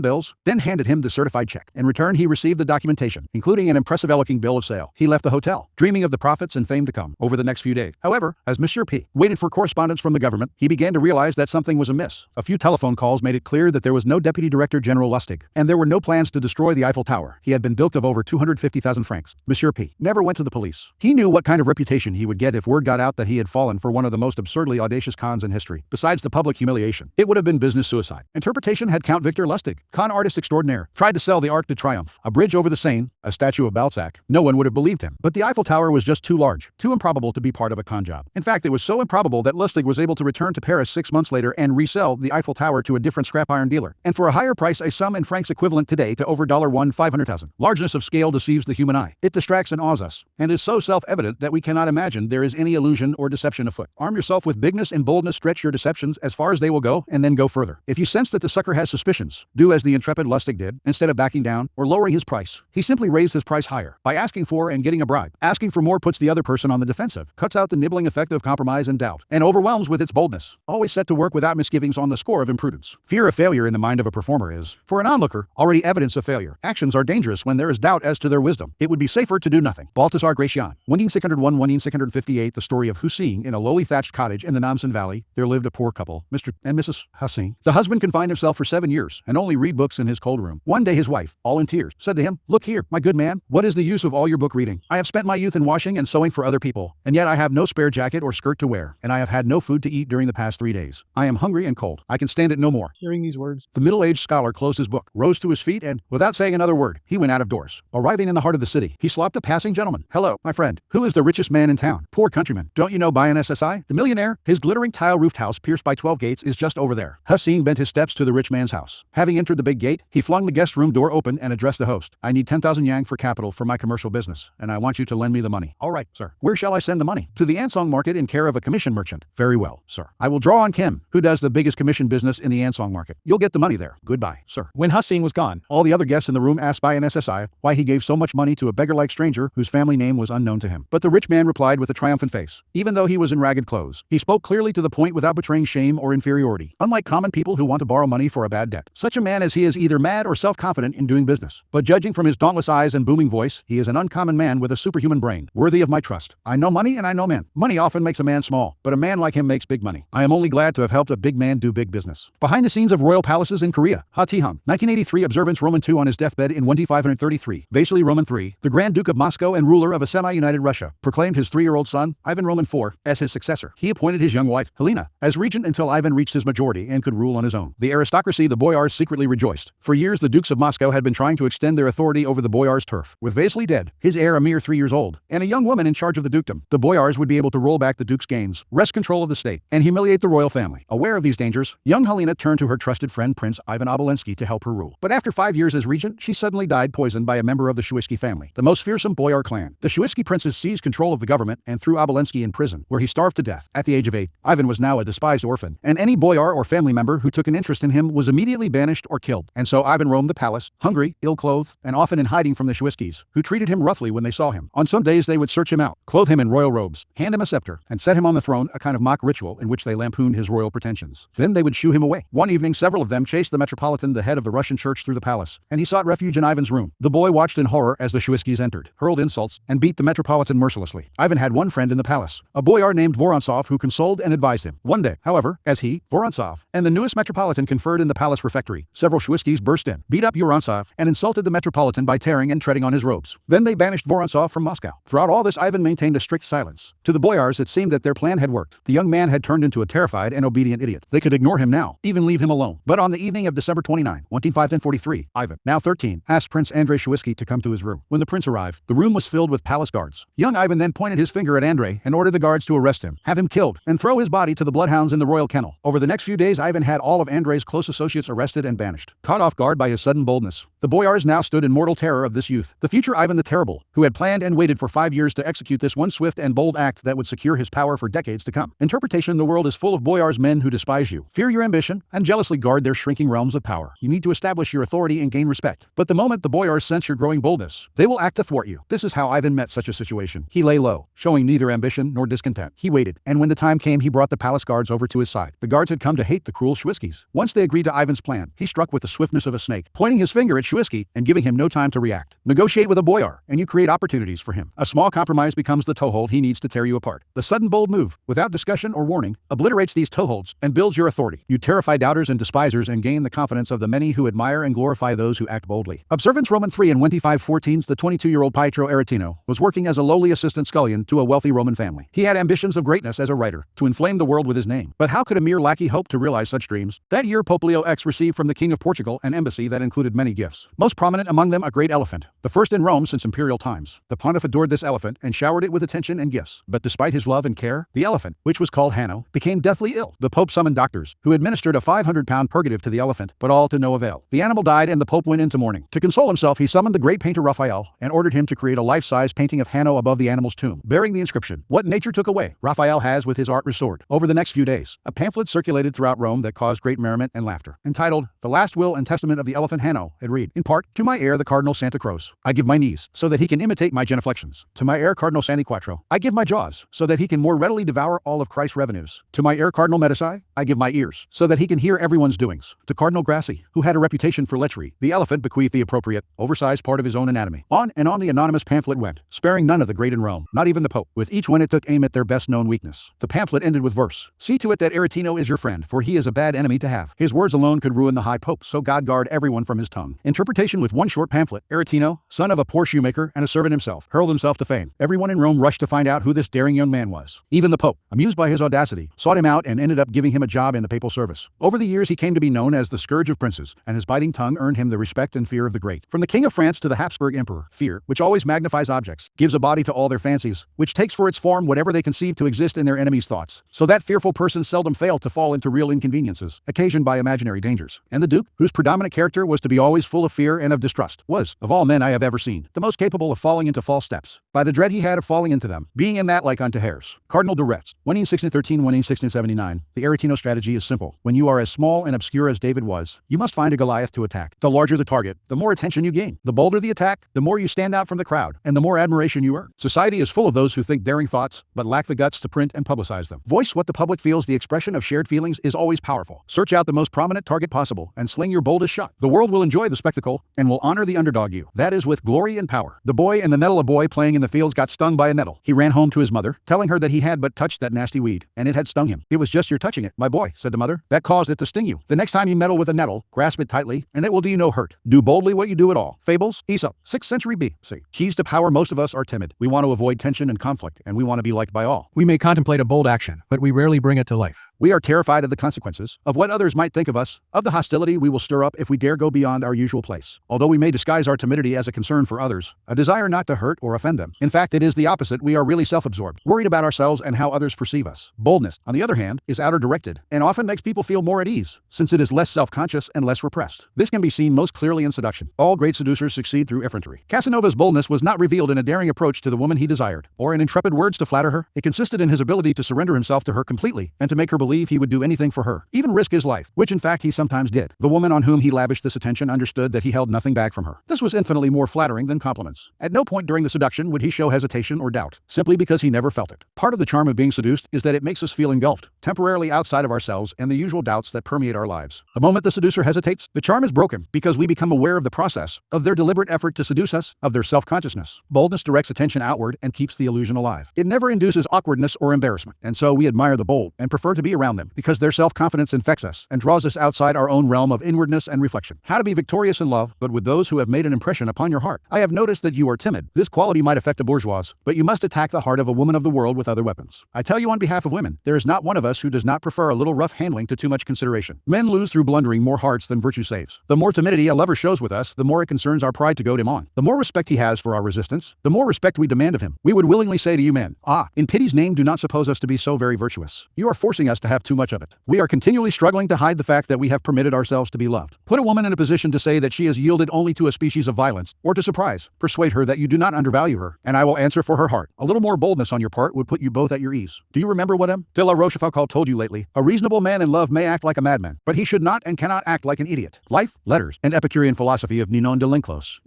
bills, then handed him the certified check. In return, he received the documentation, including an impressive-looking bill of sale. He left the hotel, dreaming of the profits and fame to come over the next few days. However, as Monsieur P waited for correspondence from the government, he began to realize that something was amiss. A few telephone calls made it clear that there was no Deputy Director General Lustig, and there were no plans to destroy the Eiffel Tower. He had been built of over 250,000 francs. Monsieur P never went to the police. He knew what kind of reputation he would get if word got out that he had fallen for one of the most absurdly audacious cons in history. Besides the public humiliation, it would have been business suicide. Interpretation had Count Victor Lustig, con artist extraordinaire, tried to sell the Arc de Triomphe, a bridge over the Seine, a statue of Balzac. No one would have believed him. But the Eiffel Tower was just too large, too improbable to be part of a con job. In fact, it was so improbable that Lustig was able to return to Paris 6 months later and resell the Eiffel Tower to a different scrap iron dealer, and for a higher price, a sum in francs equivalent today to over $500,000. Largeness of scale deceives the human eye. It distracts and awes us, and is so self-evident that we cannot imagine there is any illusion or deception afoot. Arm yourself with bigness and boldness, stretch your deceptions as far as they will go, and then go further. If you sense that the sucker has suspicions, do as the intrepid Lustig did. Instead of backing down or lowering his price, he simply raised his price higher by asking for and getting a bribe. Asking for more puts the other person on the defensive, cuts out the nibbling effect of compromise and doubt, and overwhelms with its boldness. Always set to work without misgivings on the score of imprudence. Fear of failure in the mind of a performer is, for an onlooker, already evidence of failure. Actions are dangerous when there is doubt as to their wisdom. It would be safer to do nothing. Balthazar Gracian. 1601-1658. The story of Hussein. In a lowly thatched cottage in the Namsan Valley, there lived a poor couple, Mr. and Mrs. Hussein. The husband confined himself for 7 years and only read books in his cold room. One day his wife, all in tears, said to him, "Look here, my good man, what is the use of all your book reading? I have spent my youth in washing and sewing for other people, and yet I have no spare jacket or skirt to wear, and I have had no food to eat during the past 3 days. I am hungry and cold. I can stand it no more." Hearing these words, The middle-aged scholar closed his book, rose to his feet, and, without saying another word, he went out of doors. Arriving in the heart of the city, he slopped a passing gentleman. "Hello, my friend. Who is the richest man in town?" "Poor countryman. Don't you know Bayan SSI? The millionaire? His glittering tile-roofed house pierced by 12 gates is just over there." Hussein bent his steps to the rich man's house. Having entered the big gate, he flung the guest room door open and addressed the host. "I need 10,000 yang for capital for my commercial business, and I want you to lend me the money." "All right, sir. Where shall I send the money?" "To the Ansong market in care of a commission merchant." "Very well, sir. I will draw on Kim, who does the biggest commission business in the Ansong market. You'll get the money money there. Goodbye, sir. When Hussein was gone, All the other guests in the room asked by an SSI why he gave so much money to a beggar-like stranger whose family name was unknown to him. But the rich man replied with a triumphant face. Even though he was in ragged clothes, he spoke clearly to the point without betraying shame or inferiority. Unlike common people who want to borrow money for a bad debt, such a man as he is either mad or self-confident in doing business. But judging from his dauntless eyes and booming voice, he is an uncommon man with a superhuman brain, worthy of my trust. I know money and I know men. Money often makes a man small, but a man like him makes big money. I am only glad to have helped a big man do big business. Behind the scenes of royal palaces in Korea, Ha Ti-hung, 1983 observance Roman II on his deathbed in 1533. Vasily Roman III, the Grand Duke of Moscow and ruler of a semi-united Russia, proclaimed his 3-year-old son, Ivan Roman IV, as his successor. He appointed his young wife, Helena, as regent until Ivan reached his majority and could rule on his own. The aristocracy, the boyars, secretly rejoiced. For years, the dukes of Moscow had been trying to extend their authority over the boyars' turf. With Vasily dead, his heir a mere 3 years old, and a young woman in charge of the dukedom, the boyars would be able to roll back the duke's gains, wrest control of the state, and humiliate the royal family. Aware of these dangers, young Helena turned to her trusted friend Prince Ivan Obolensky to help her rule. But after 5 years as regent, she suddenly died poisoned by a member of the Shuisky family, the most fearsome boyar clan. The Shuisky princes seized control of the government and threw Obolensky in prison, where he starved to death. At the age of 8, Ivan was now a despised orphan, and any boyar or family member who took an interest in him was immediately banished or killed. And so Ivan roamed the palace, hungry, ill-clothed, and often in hiding from the Shuiskys, who treated him roughly when they saw him. On some days they would search him out, clothe him in royal robes, hand him a scepter, and set him on the throne, a kind of mock ritual in which they lampooned his royal pretensions. Then they would shoo him away. One evening several of them chased the Metropolitan, the head of the Russian church, through the palace, and he sought refuge in Ivan's room. The boy watched in horror as the Shuiskys entered, hurled insults, and beat the Metropolitan mercilessly. Ivan had one friend in the palace, a boyar named Vorontsov, who consoled and advised him. One day, however, as he, Vorontsov, and the newest Metropolitan conferred in the palace refectory, several Shuiskys burst in, beat up Vorontsov, and insulted the Metropolitan by tearing and treading on his robes. Then they banished Vorontsov from Moscow. Throughout all this, Ivan maintained a strict silence. To the boyars, it seemed that their plan had worked. The young man had turned into a terrified and obedient idiot. They could ignore him now, even leave him alone. But on the evening of December 29, 1543, Ivan, now 13, asked Prince Andrei Shuisky to come to his room. When the prince arrived, the room was filled with palace guards. Young Ivan then pointed his finger at Andrei and ordered the guards to arrest him, have him killed, and throw his body to the bloodhounds in the royal kennel. Over the next few days, Ivan had all of Andrei's close associates arrested and banished. Caught off guard by his sudden boldness, the boyars now stood in mortal terror of this youth, the future Ivan the Terrible, who had planned and waited for 5 years to execute this one swift and bold act that would secure his power for decades to come. Interpretation: the world is full of boyars, men who despise you, fear your ambition, and jealously guard their shrinking realms of power. You need to establish your authority and gain respect. But the moment the boyars sense your growing boldness, they will act to thwart you. This is how Ivan met such a situation. He lay low, showing neither ambition nor discontent. He waited, and when the time came, he brought the palace guards over to his side. The guards had come to hate the cruel Shuiskys. Once they agreed to Ivan's plan, he struck with the swiftness of a snake, pointing his finger at Shuisky and giving him no time to react. Negotiate with a boyar, and you create opportunities for him. A small compromise becomes the toehold he needs to tear you apart. The sudden bold move, without discussion or warning, obliterates these toeholds and builds your authority. You terrify doubters and despisers and gain the confidence of the many who admire and glorify those who act boldly. Observance Roman III in 1514's the 22-year-old Pietro Aretino was working as a lowly assistant scullion to a wealthy Roman family. He had ambitions of greatness as a writer, to inflame the world with his name. But how could a mere lackey hope to realize such dreams? That year Pope Leo X received from the King of Portugal an embassy that included many gifts. Most prominent among them a great elephant, the first in Rome since imperial times. The pontiff adored this elephant and showered it with attention and gifts. But despite his love and care, the elephant, which was called Hanno, became deathly ill. The Pope summoned doctors, who administered a 500-pound purgative to the elephant, but all to no avail. The animal died and the Pope went into mourning. To console himself, he summoned the great painter Raphael and ordered him to create a life-size painting of Hanno above the animal's tomb, bearing the inscription, "What nature took away, Raphael has with his art restored." Over the next few days, a pamphlet circulated throughout Rome that caused great merriment and laughter. Entitled, "The Last Will and Testament of the Elephant Hanno," it read, "In part, to my heir the Cardinal Santa Croce, I give my knees, so that he can imitate my genuflections. To my heir Cardinal Santi Quattro, I give my jaws, so that he can more readily devour all of Christ's revenues. To my heir Cardinal Medici, I give my ears, so that he can hear everyone's doings. To Cardinal Grassi, who had a reputation for lechery, the elephant bequeathed the appropriate, oversized part of his own anatomy." On and on the anonymous pamphlet went, sparing none of the great in Rome, not even the Pope. With each one it took aim at their best-known weakness. The pamphlet ended with verse, "See to it that Aretino is your friend, for he is a bad enemy to have. His words alone could ruin the high Pope, so God guard everyone from his tongue." Interpretation: with one short pamphlet, Aretino, son of a poor shoemaker and a servant himself, hurled himself to fame. Everyone in Rome rushed to find out who this daring young man was. Even the Pope, amused by his audacity, sought him out and ended up giving him a job in the papal service. Over the years he came to be known as the scourge of princes, and his biting tongue earned him the respect and fear of the great. From the King of France to the Habsburg Emperor, fear, which always magnifies objects, gives a body to all their fancies, which takes for its form whatever they conceive to exist in their enemies' thoughts. So that fearful persons seldom failed to fall into real inconveniences, occasioned by imaginary dangers. And the Duke, whose predominant character was to be always full of fear and of distrust, was, of all men I have ever seen, the most capable of falling into false steps, by the dread he had of falling into them, being in that like unto hares. Cardinal de Retz, 1613 1679. The Aretino strategy is simple. When you are as small and obscure as David was, you must find a Goliath to attack. The larger the target, the more attention you gain. The bolder the attack, the more you stand out from the crowd, and the more admiration you earn. Society is full of those who think daring thoughts, but lack the guts to print and publicize them. Voice what the public feels. The expression of shared feelings is always powerful. Search out the most prominent target possible and sling your boldest shot. The world will enjoy the spectacle and will honor the underdog you. That is with glory and power. The boy in the nettle. A boy playing in the fields got stung by a nettle. He ran home to his mother, telling her that he had but touched that nasty weed, and it had stung him. It was just your touching it, my boy, said the mother, that caused it to sting you. The next time you meddle with a nettle, grasp it tightly, and it will do you no hurt. Do boldly what you do at all. Fables, Aesop, 6th century B.C. Keys to power. Most of us are timid. We want to avoid tension and conflict, and we want to be liked by all. We may contemplate a bold action, but we rarely bring it to life. We are terrified of the consequences, of what others might think of us, of the hostility we will stir up if we dare go beyond our usual place. Although we may disguise our timidity as a concern for others, a desire not to hurt or offend them. In fact, it is the opposite. We are really self-absorbed, worried about ourselves and how others perceive us. Boldness, on the other hand, is outer-directed, and often makes people feel more at ease, since it is less self-conscious and less repressed. This can be seen most clearly in seduction. All great seducers succeed through effrontery. Casanova's boldness was not revealed in a daring approach to the woman he desired, or in intrepid words to flatter her. It consisted in his ability to surrender himself to her completely, and to make her believe he would do anything for her, even risk his life, which in fact he sometimes did. The woman on whom he lavished this attention understood that he held nothing back from her. This was infinitely more flattering than compliments. At no point during the seduction would he show hesitation or doubt, simply because he never felt it. Part of the charm of being seduced is that it makes us feel engulfed, temporarily outside of ourselves and the usual doubts that permeate our lives. The moment the seducer hesitates, the charm is broken, because we become aware of the process, of their deliberate effort to seduce us, of their self-consciousness. Boldness directs attention outward and keeps the illusion alive. It never induces awkwardness or embarrassment, and so we admire the bold and prefer to be around them, because their self-confidence infects us and draws us outside our own realm of inwardness and reflection. How to be victorious in love, but with those who have made an impression upon your heart. I have noticed that you are timid. This quality might affect a bourgeois, but you must attack the heart of a woman of the world with other weapons. I tell you on behalf of women, there is not one of us who does not prefer a little rough handling to too much consideration. Men lose through blundering more hearts than virtue saves. The more timidity a lover shows with us, the more it concerns our pride to goad him on. The more respect he has for our resistance, the more respect we demand of him. We would willingly say to you men, in pity's name, do not suppose us to be so very virtuous. You are forcing us to have too much of it. We are continually struggling to hide the fact that we have permitted ourselves to be loved. Put a woman in a position to say that she has yielded only to a species of violence, or to surprise. Persuade her that you do not undervalue her, and I will answer for her heart. A little more boldness on your part would put you both at your ease. Do you remember what M. de la Rochefoucauld told you lately? A reasonable man in love may act like a madman, but he should not and cannot act like an idiot. Life, Letters, and Epicurean Philosophy of Ninon de L'Enclos.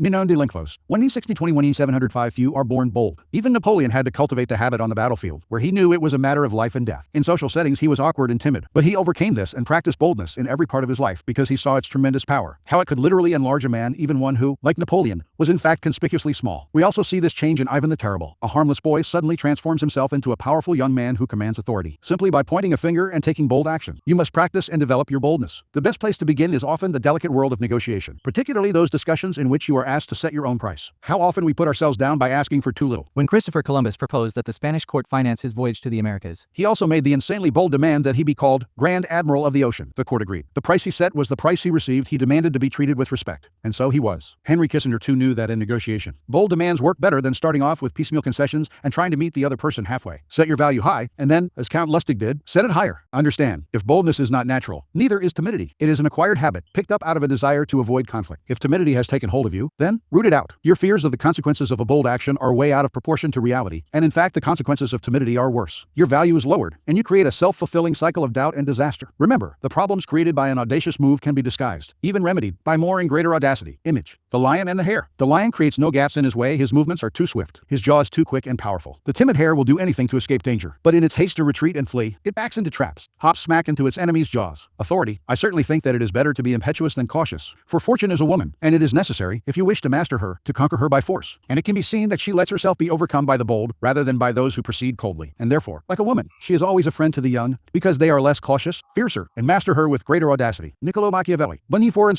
1620-1705. Few are born bold. Even Napoleon had to cultivate the habit on the battlefield, where he knew it was a matter of life and death. In social settings he was awkward and timid, but he overcame this and practiced boldness in every part of his life because he saw its tremendous power, how it could literally enlarge a man, even one who, like Napoleon, was in fact conspicuously small. We also see this change in Ivan the Terrible. A harmless boy suddenly transforms himself into a powerful young man who commands authority, simply by pointing a finger and taking bold action. You must practice and develop your boldness. The best place to begin is often the delicate world of negotiation, particularly those discussions in which you are asked to set your own price. How often we put ourselves down by asking for too little. When Christopher Columbus proposed that the Spanish court finance his voyage to the Americas, he also made the insanely bold demand that he be called Grand Admiral of the Ocean. The court agreed. The price he set was the price he received. He demanded to be treated with respect. And so he was. Henry Kissinger too knew that in negotiation, bold demands work better than starting off with piecemeal concessions and trying to meet the other person halfway. Set your value high, and then, as Count Lustig did, set it higher. Understand, if boldness is not natural, neither is timidity. It is an acquired habit, picked up out of a desire to avoid conflict. If timidity has taken hold of you, then root it out. Your fears of the consequences of a bold action are way out of proportion to reality, and in fact the consequences of timidity are worse. Your value is lowered, and you create a self-fulfilling cycle of doubt and disaster. Remember, the problems created by an audacious move can be disguised, even remedied, by more and greater audacity. Image: the lion and the hare. The lion creates no gaps in his way. His movements are too swift. His jaw is too quick and powerful. The timid hare will do anything to escape danger, but in its haste to retreat and flee, it backs into traps, hops smack into its enemy's jaws. Authority: I certainly think that it is better to be impetuous than cautious, for fortune is a woman, and it is necessary, if you wish to master her, to conquer her by force. And it can be seen that she lets herself be overcome by the bold, rather than by those who proceed coldly. And therefore, like a woman, she is always a friend to the young, because they are less cautious, fiercer, and master her with greater audacity. Niccolo Machiavelli. 1:4 and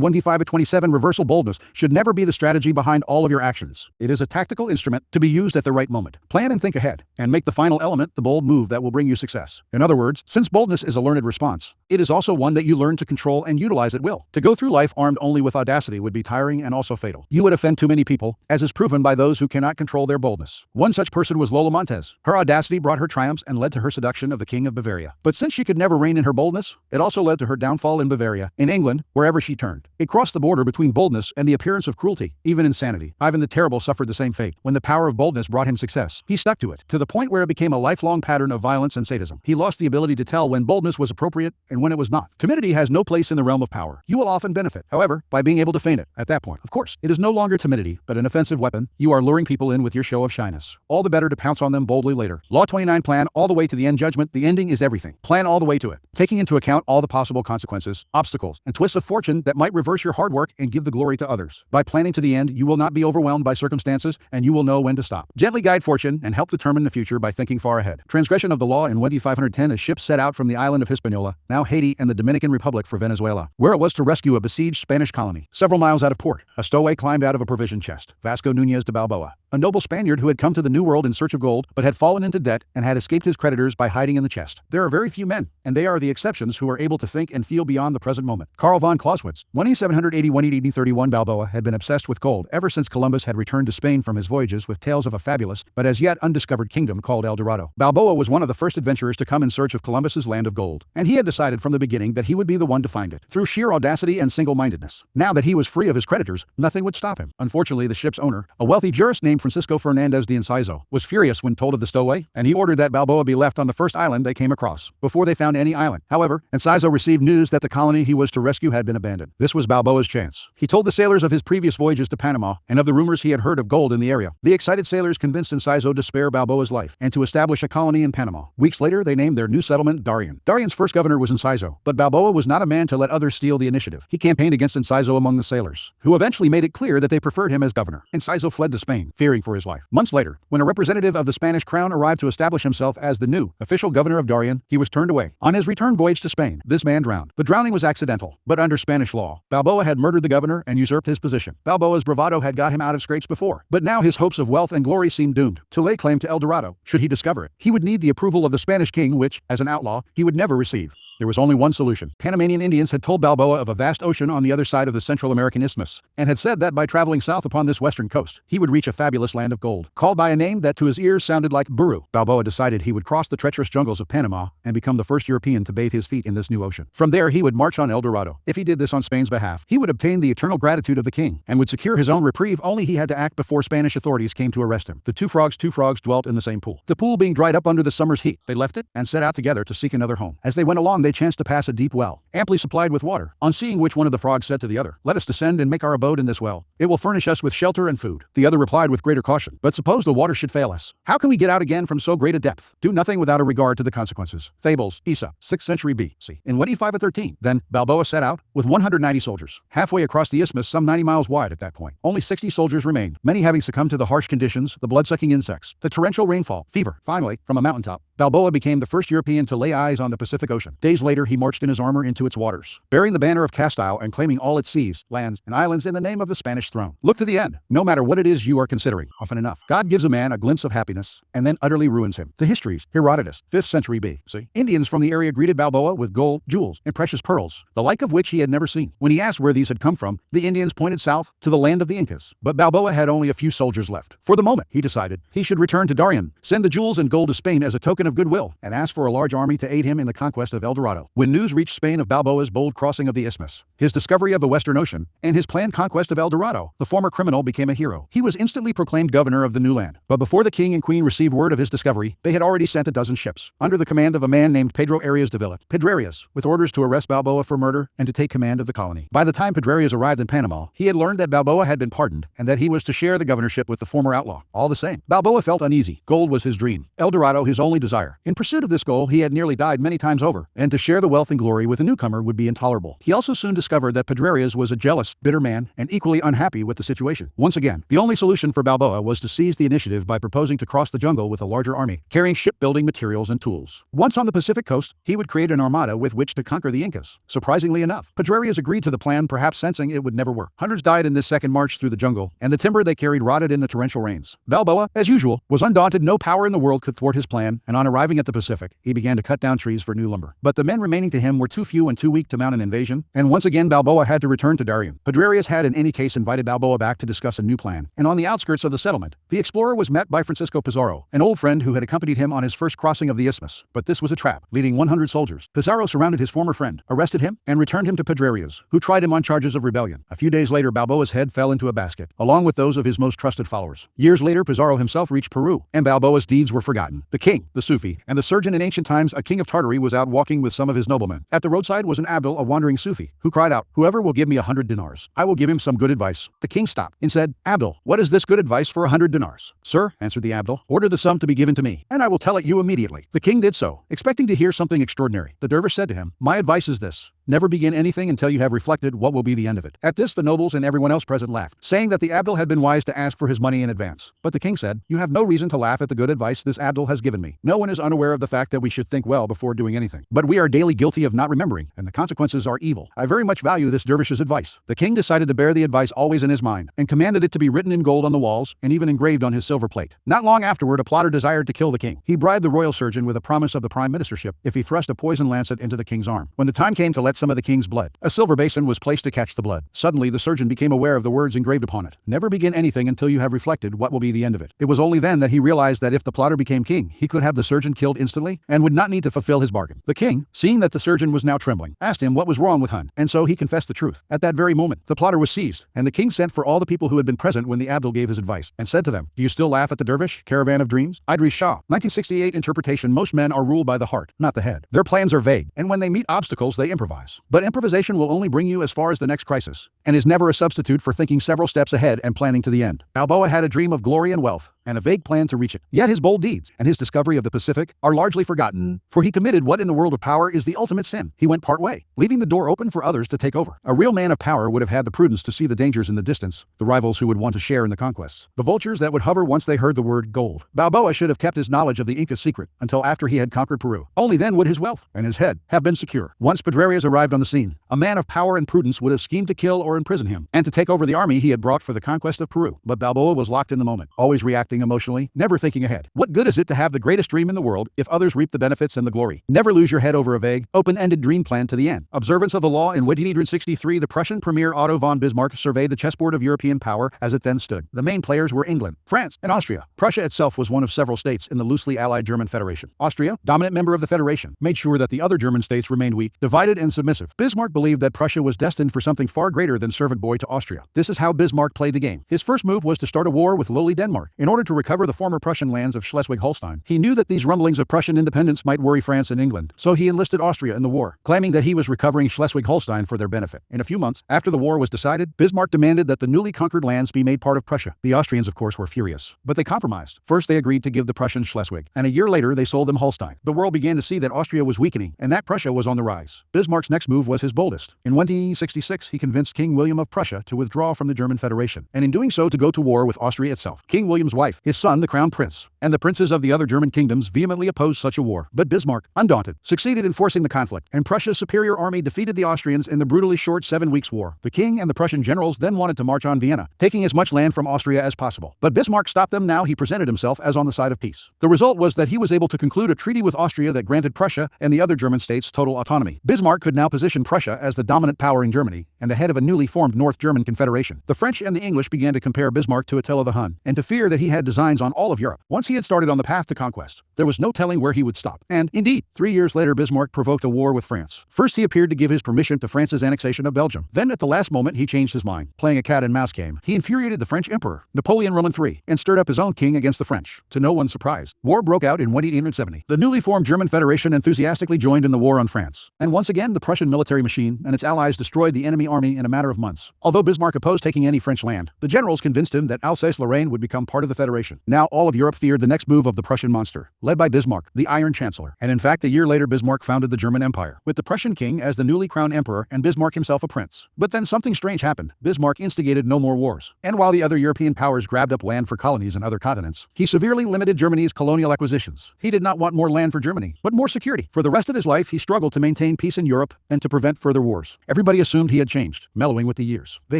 1:5-27. Reversal boldness should never be the strategy behind all of your actions. It is a tactical instrument to be used at the right moment. Plan and think ahead, and make the final element the bold move that will bring you success. In other words, since boldness is a learned response, it is also one that you learn to control and utilize at will. To go through life armed only with audacity would be tiring and also fatal. You would offend too many people, as is proven by those who cannot control their boldness. One such person was Lola Montez. Her audacity brought her triumphs and led to her seduction of the King of Bavaria. Bavaria. But since she could never reign in her boldness, it also led to her downfall in Bavaria, in England, wherever she turned. It crossed the border between boldness and the appearance of cruelty, even insanity. Ivan the Terrible suffered the same fate. When the power of boldness brought him success, he stuck to it, to the point where it became a lifelong pattern of violence and sadism. He lost the ability to tell when boldness was appropriate and when it was not. Timidity has no place in the realm of power. You will often benefit, however, by being able to feign it. At that point, of course, it is no longer timidity, but an offensive weapon. You are luring people in with your show of shyness. All the better to pounce on them boldly later. Law 29. Plan all the way to the end. Judgment. The ending is everything. Plan all the way to it, taking into account all the possible consequences, obstacles, and twists of fortune that might reverse your hard work and give the glory to others. By planning to the end, you will not be overwhelmed by circumstances, and you will know when to stop. Gently guide fortune and help determine the future by thinking far ahead. Transgression of the law. In 2510, a ship set out from the island of Hispaniola, now Haiti, and the Dominican Republic for Venezuela, where it was to rescue a besieged Spanish colony. Several miles out of port, a stowaway climbed out of a provision chest. Vasco Núñez de Balboa, a noble Spaniard who had come to the New World in search of gold, but had fallen into debt and had escaped his creditors by hiding in the chest. There are very few men, and they are the exceptions, who are able to think and feel beyond the present moment. Karl von Clausewitz, 1781-1831. Balboa had been obsessed with gold ever since Columbus had returned to Spain from his voyages with tales of a fabulous, but as yet undiscovered kingdom called El Dorado. Balboa was one of the first adventurers to come in search of Columbus's land of gold, and he had decided from the beginning that he would be the one to find it, through sheer audacity and single-mindedness. Now that he was free of his creditors, nothing would stop him. Unfortunately, the ship's owner, a wealthy jurist named Francisco Fernandez de Enciso, was furious when told of the stowaway, and he ordered that Balboa be left on the first island they came across, before they found any island. However, Enciso received news that the colony he was to rescue had been abandoned. This was Balboa's chance. He told the sailors of his previous voyages to Panama, and of the rumors he had heard of gold in the area. The excited sailors convinced Enciso to spare Balboa's life, and to establish a colony in Panama. Weeks later, they named their new settlement Darien. Darien's first governor was Enciso, but Balboa was not a man to let others steal the initiative. He campaigned against Enciso among the sailors, who eventually made it clear that they preferred him as governor. Enciso fled to Spain, fearing for his life. Months later, when a representative of the Spanish crown arrived to establish himself as the new official governor of Darien, he was turned away. On his return voyage to Spain, this man drowned. The drowning was accidental, but under Spanish law, Balboa had murdered the governor and usurped his position. Balboa's bravado had got him out of scrapes before, but now his hopes of wealth and glory seemed doomed. To lay claim to El Dorado, should he discover it, he would need the approval of the Spanish king, which, as an outlaw, he would never receive. There was only one solution. Panamanian Indians had told Balboa of a vast ocean on the other side of the Central American Isthmus, and had said that by traveling south upon this western coast, he would reach a fabulous land of gold, called by a name that to his ears sounded like Buru. Balboa decided he would cross the treacherous jungles of Panama and become the first European to bathe his feet in this new ocean. From there, he would march on El Dorado. If he did this on Spain's behalf, he would obtain the eternal gratitude of the king, and would secure his own reprieve. Only he had to act before Spanish authorities came to arrest him. The two frogs dwelt in the same pool. The pool being dried up under the summer's heat, they left it and set out together to seek another home. As they went along, they chanced to pass a deep well, amply supplied with water. On seeing which, one of the frogs said to the other, "Let us descend and make our abode in this well. It will furnish us with shelter and food." The other replied with greater caution, "But suppose the water should fail us? How can we get out again from so great a depth? Do nothing without a regard to the consequences." Fables, Aesop, 6th century B.C. In 2513, then, Balboa set out, with 190 soldiers, halfway across the isthmus, some 90 miles wide at that point. Only 60 soldiers remained, many having succumbed to the harsh conditions, the blood-sucking insects, the torrential rainfall, fever. Finally, from a mountaintop, Balboa became the first European to lay eyes on the Pacific Ocean. Days later, he marched in his armor into its waters, bearing the banner of Castile and claiming all its seas, lands, and islands in the name of the Spanish throne. Look to the end, no matter what it is you are considering. Often enough, God gives a man a glimpse of happiness and then utterly ruins him. The Histories, Herodotus, 5th century B.C. Indians from the area greeted Balboa with gold, jewels, and precious pearls, the like of which he had never seen. When he asked where these had come from, the Indians pointed south to the land of the Incas. But Balboa had only a few soldiers left. For the moment, he decided, he should return to Darien, send the jewels and gold to Spain as a token of goodwill, and ask for a large army to aid him in the conquest of El Dorado. When news reached Spain of Balboa's bold crossing of the isthmus, his discovery of the Western Ocean, and his planned conquest of El Dorado, the former criminal became a hero. He was instantly proclaimed governor of the new land. But before the king and queen received word of his discovery, they had already sent a dozen ships, under the command of a man named Pedro Arias de Villa, Pedrarias, with orders to arrest Balboa for murder and to take command of the colony. By the time Pedrarias arrived in Panama, he had learned that Balboa had been pardoned, and that he was to share the governorship with the former outlaw. All the same, Balboa felt uneasy. Gold was his dream, El Dorado his only desire. In pursuit of this goal, he had nearly died many times over, and to share the wealth and glory with a newcomer would be intolerable. He also soon discovered that Pedrarias was a jealous, bitter man, and equally unhappy with the situation. Once again, the only solution for Balboa was to seize the initiative by proposing to cross the jungle with a larger army, carrying shipbuilding materials and tools. Once on the Pacific coast, he would create an armada with which to conquer the Incas. Surprisingly enough, Pedrarias agreed to the plan, perhaps sensing it would never work. Hundreds died in this second march through the jungle, and the timber they carried rotted in the torrential rains. Balboa, as usual, was undaunted. No power in the world could thwart his plan, and on On arriving at the Pacific, he began to cut down trees for new lumber. But the men remaining to him were too few and too weak to mount an invasion, and once again Balboa had to return to Darien. Pedrarius had in any case invited Balboa back to discuss a new plan, and on the outskirts of the settlement, the explorer was met by Francisco Pizarro, an old friend who had accompanied him on his first crossing of the isthmus. But this was a trap, leading 100 soldiers. Pizarro surrounded his former friend, arrested him, and returned him to Pedrarius, who tried him on charges of rebellion. A few days later, Balboa's head fell into a basket, along with those of his most trusted followers. Years later, Pizarro himself reached Peru, and Balboa's deeds were forgotten. The king, the Sufi, and the surgeon in ancient times, a king of Tartary, was out walking with some of his noblemen. At the roadside was an Abdul, a wandering Sufi, who cried out, "Whoever will give me 100 dinars, I will give him some good advice." The king stopped and said, "Abdul, what is this good advice for 100 dinars?" "Sir," answered the Abdul, "order the sum to be given to me, and I will tell it you immediately." The king did so, expecting to hear something extraordinary. The dervish said to him, "My advice is this. Never begin anything until you have reflected what will be the end of it." At this, the nobles and everyone else present laughed, saying that the Abdul had been wise to ask for his money in advance. But the king said, "You have no reason to laugh at the good advice this Abdul has given me. No one is unaware of the fact that we should think well before doing anything. But we are daily guilty of not remembering, and the consequences are evil. I very much value this dervish's advice." The king decided to bear the advice always in his mind, and commanded it to be written in gold on the walls, and even engraved on his silver plate. Not long afterward, a plotter desired to kill the king. He bribed the royal surgeon with a promise of the prime ministership if he thrust a poison lancet into the king's arm. When the time came to let some of the king's blood, a silver basin was placed to catch the blood. Suddenly, the surgeon became aware of the words engraved upon it. "Never begin anything until you have reflected what will be the end of it." It was only then that he realized that if the plotter became king, he could have the surgeon killed instantly and would not need to fulfill his bargain. The king, seeing that the surgeon was now trembling, asked him what was wrong with Hun, and so he confessed the truth. At that very moment, the plotter was seized, and the king sent for all the people who had been present when the Abdul gave his advice, and said to them, "Do you still laugh at the dervish? Caravan of Dreams?" Idris Shah, 1968 interpretation. Most men are ruled by the heart, not the head. Their plans are vague, and when they meet obstacles, they improvise. But improvisation will only bring you as far as the next crisis, and is never a substitute for thinking several steps ahead and planning to the end. Balboa had a dream of glory and wealth, and a vague plan to reach it. Yet his bold deeds and his discovery of the Pacific are largely forgotten, for he committed what in the world of power is the ultimate sin. He went part way, leaving the door open for others to take over. A real man of power would have had the prudence to see the dangers in the distance, the rivals who would want to share in the conquests, the vultures that would hover once they heard the word gold. Balboa should have kept his knowledge of the Inca secret until after he had conquered Peru. Only then would his wealth and his head have been secure. Once Pedrarius arrived on the scene, a man of power and prudence would have schemed to kill or imprison him, and to take over the army he had brought for the conquest of Peru. But Balboa was locked in the moment, always reacting emotionally, never thinking ahead. What good is it to have the greatest dream in the world if others reap the benefits and the glory? Never lose your head over a vague, open-ended dream plan to the end. Observance of the law. In 1863, the Prussian Premier Otto von Bismarck surveyed the chessboard of European power as it then stood. The main players were England, France, and Austria. Prussia itself was one of several states in the loosely allied German Federation. Austria, dominant member of the Federation, made sure that the other German states remained weak, divided, and submissive. Bismarck believed that Prussia was destined for something far greater than servant boy to Austria. This is how Bismarck played the game. His first move was to start a war with lowly Denmark, in order to recover the former Prussian lands of Schleswig-Holstein. He knew that these rumblings of Prussian independence might worry France and England, so he enlisted Austria in the war, claiming that he was recovering Schleswig-Holstein for their benefit. In a few months, after the war was decided, Bismarck demanded that the newly conquered lands be made part of Prussia. The Austrians, of course, were furious, but they compromised. First, they agreed to give the Prussians Schleswig, and a year later, they sold them Holstein. The world began to see that Austria was weakening, and that Prussia was on the rise. Bismarck's next move was his boldest. In 1866, he convinced King William of Prussia to withdraw from the German Federation, and in doing so to go to war with Austria itself. King William's wife, his son, the Crown Prince, and the princes of the other German kingdoms vehemently opposed such a war. But Bismarck, undaunted, succeeded in forcing the conflict, and Prussia's superior army defeated the Austrians in the brutally short 7 weeks war. The king and the Prussian generals then wanted to march on Vienna, taking as much land from Austria as possible. But Bismarck stopped them. Now he presented himself as on the side of peace. The result was that he was able to conclude a treaty with Austria that granted Prussia and the other German states total autonomy. Bismarck could now position Prussia as the dominant power in Germany and the head of a newly formed North German Confederation. The French and the English began to compare Bismarck to Attila the Hun, and to fear that he had designs on all of Europe. Once he had started on the path to conquest, there was no telling where he would stop. And, indeed, 3 years later Bismarck provoked a war with France. First he appeared to give his permission to France's annexation of Belgium. Then at the last moment he changed his mind, playing a cat-and-mouse game. He infuriated the French Emperor, Napoleon Roman III, and stirred up his own king against the French. To no one's surprise, war broke out in 1870. The newly formed German Federation enthusiastically joined in the war on France. And once again the Prussian military machine and its allies destroyed the enemy army in a matter of months. Although Bismarck opposed taking any French land, the generals convinced him that Alsace-Lorraine would become part of the Federation. Now all of Europe feared the next move of the Prussian monster, led by Bismarck, the Iron Chancellor. And in fact, a year later Bismarck founded the German Empire, with the Prussian king as the newly crowned emperor and Bismarck himself a prince. But then something strange happened. Bismarck instigated no more wars. And while the other European powers grabbed up land for colonies in other continents, he severely limited Germany's colonial acquisitions. He did not want more land for Germany, but more security. For the rest of his life, he struggled to maintain peace in Europe and to prevent further wars. Everybody assumed he had changed, mellowing with the years. They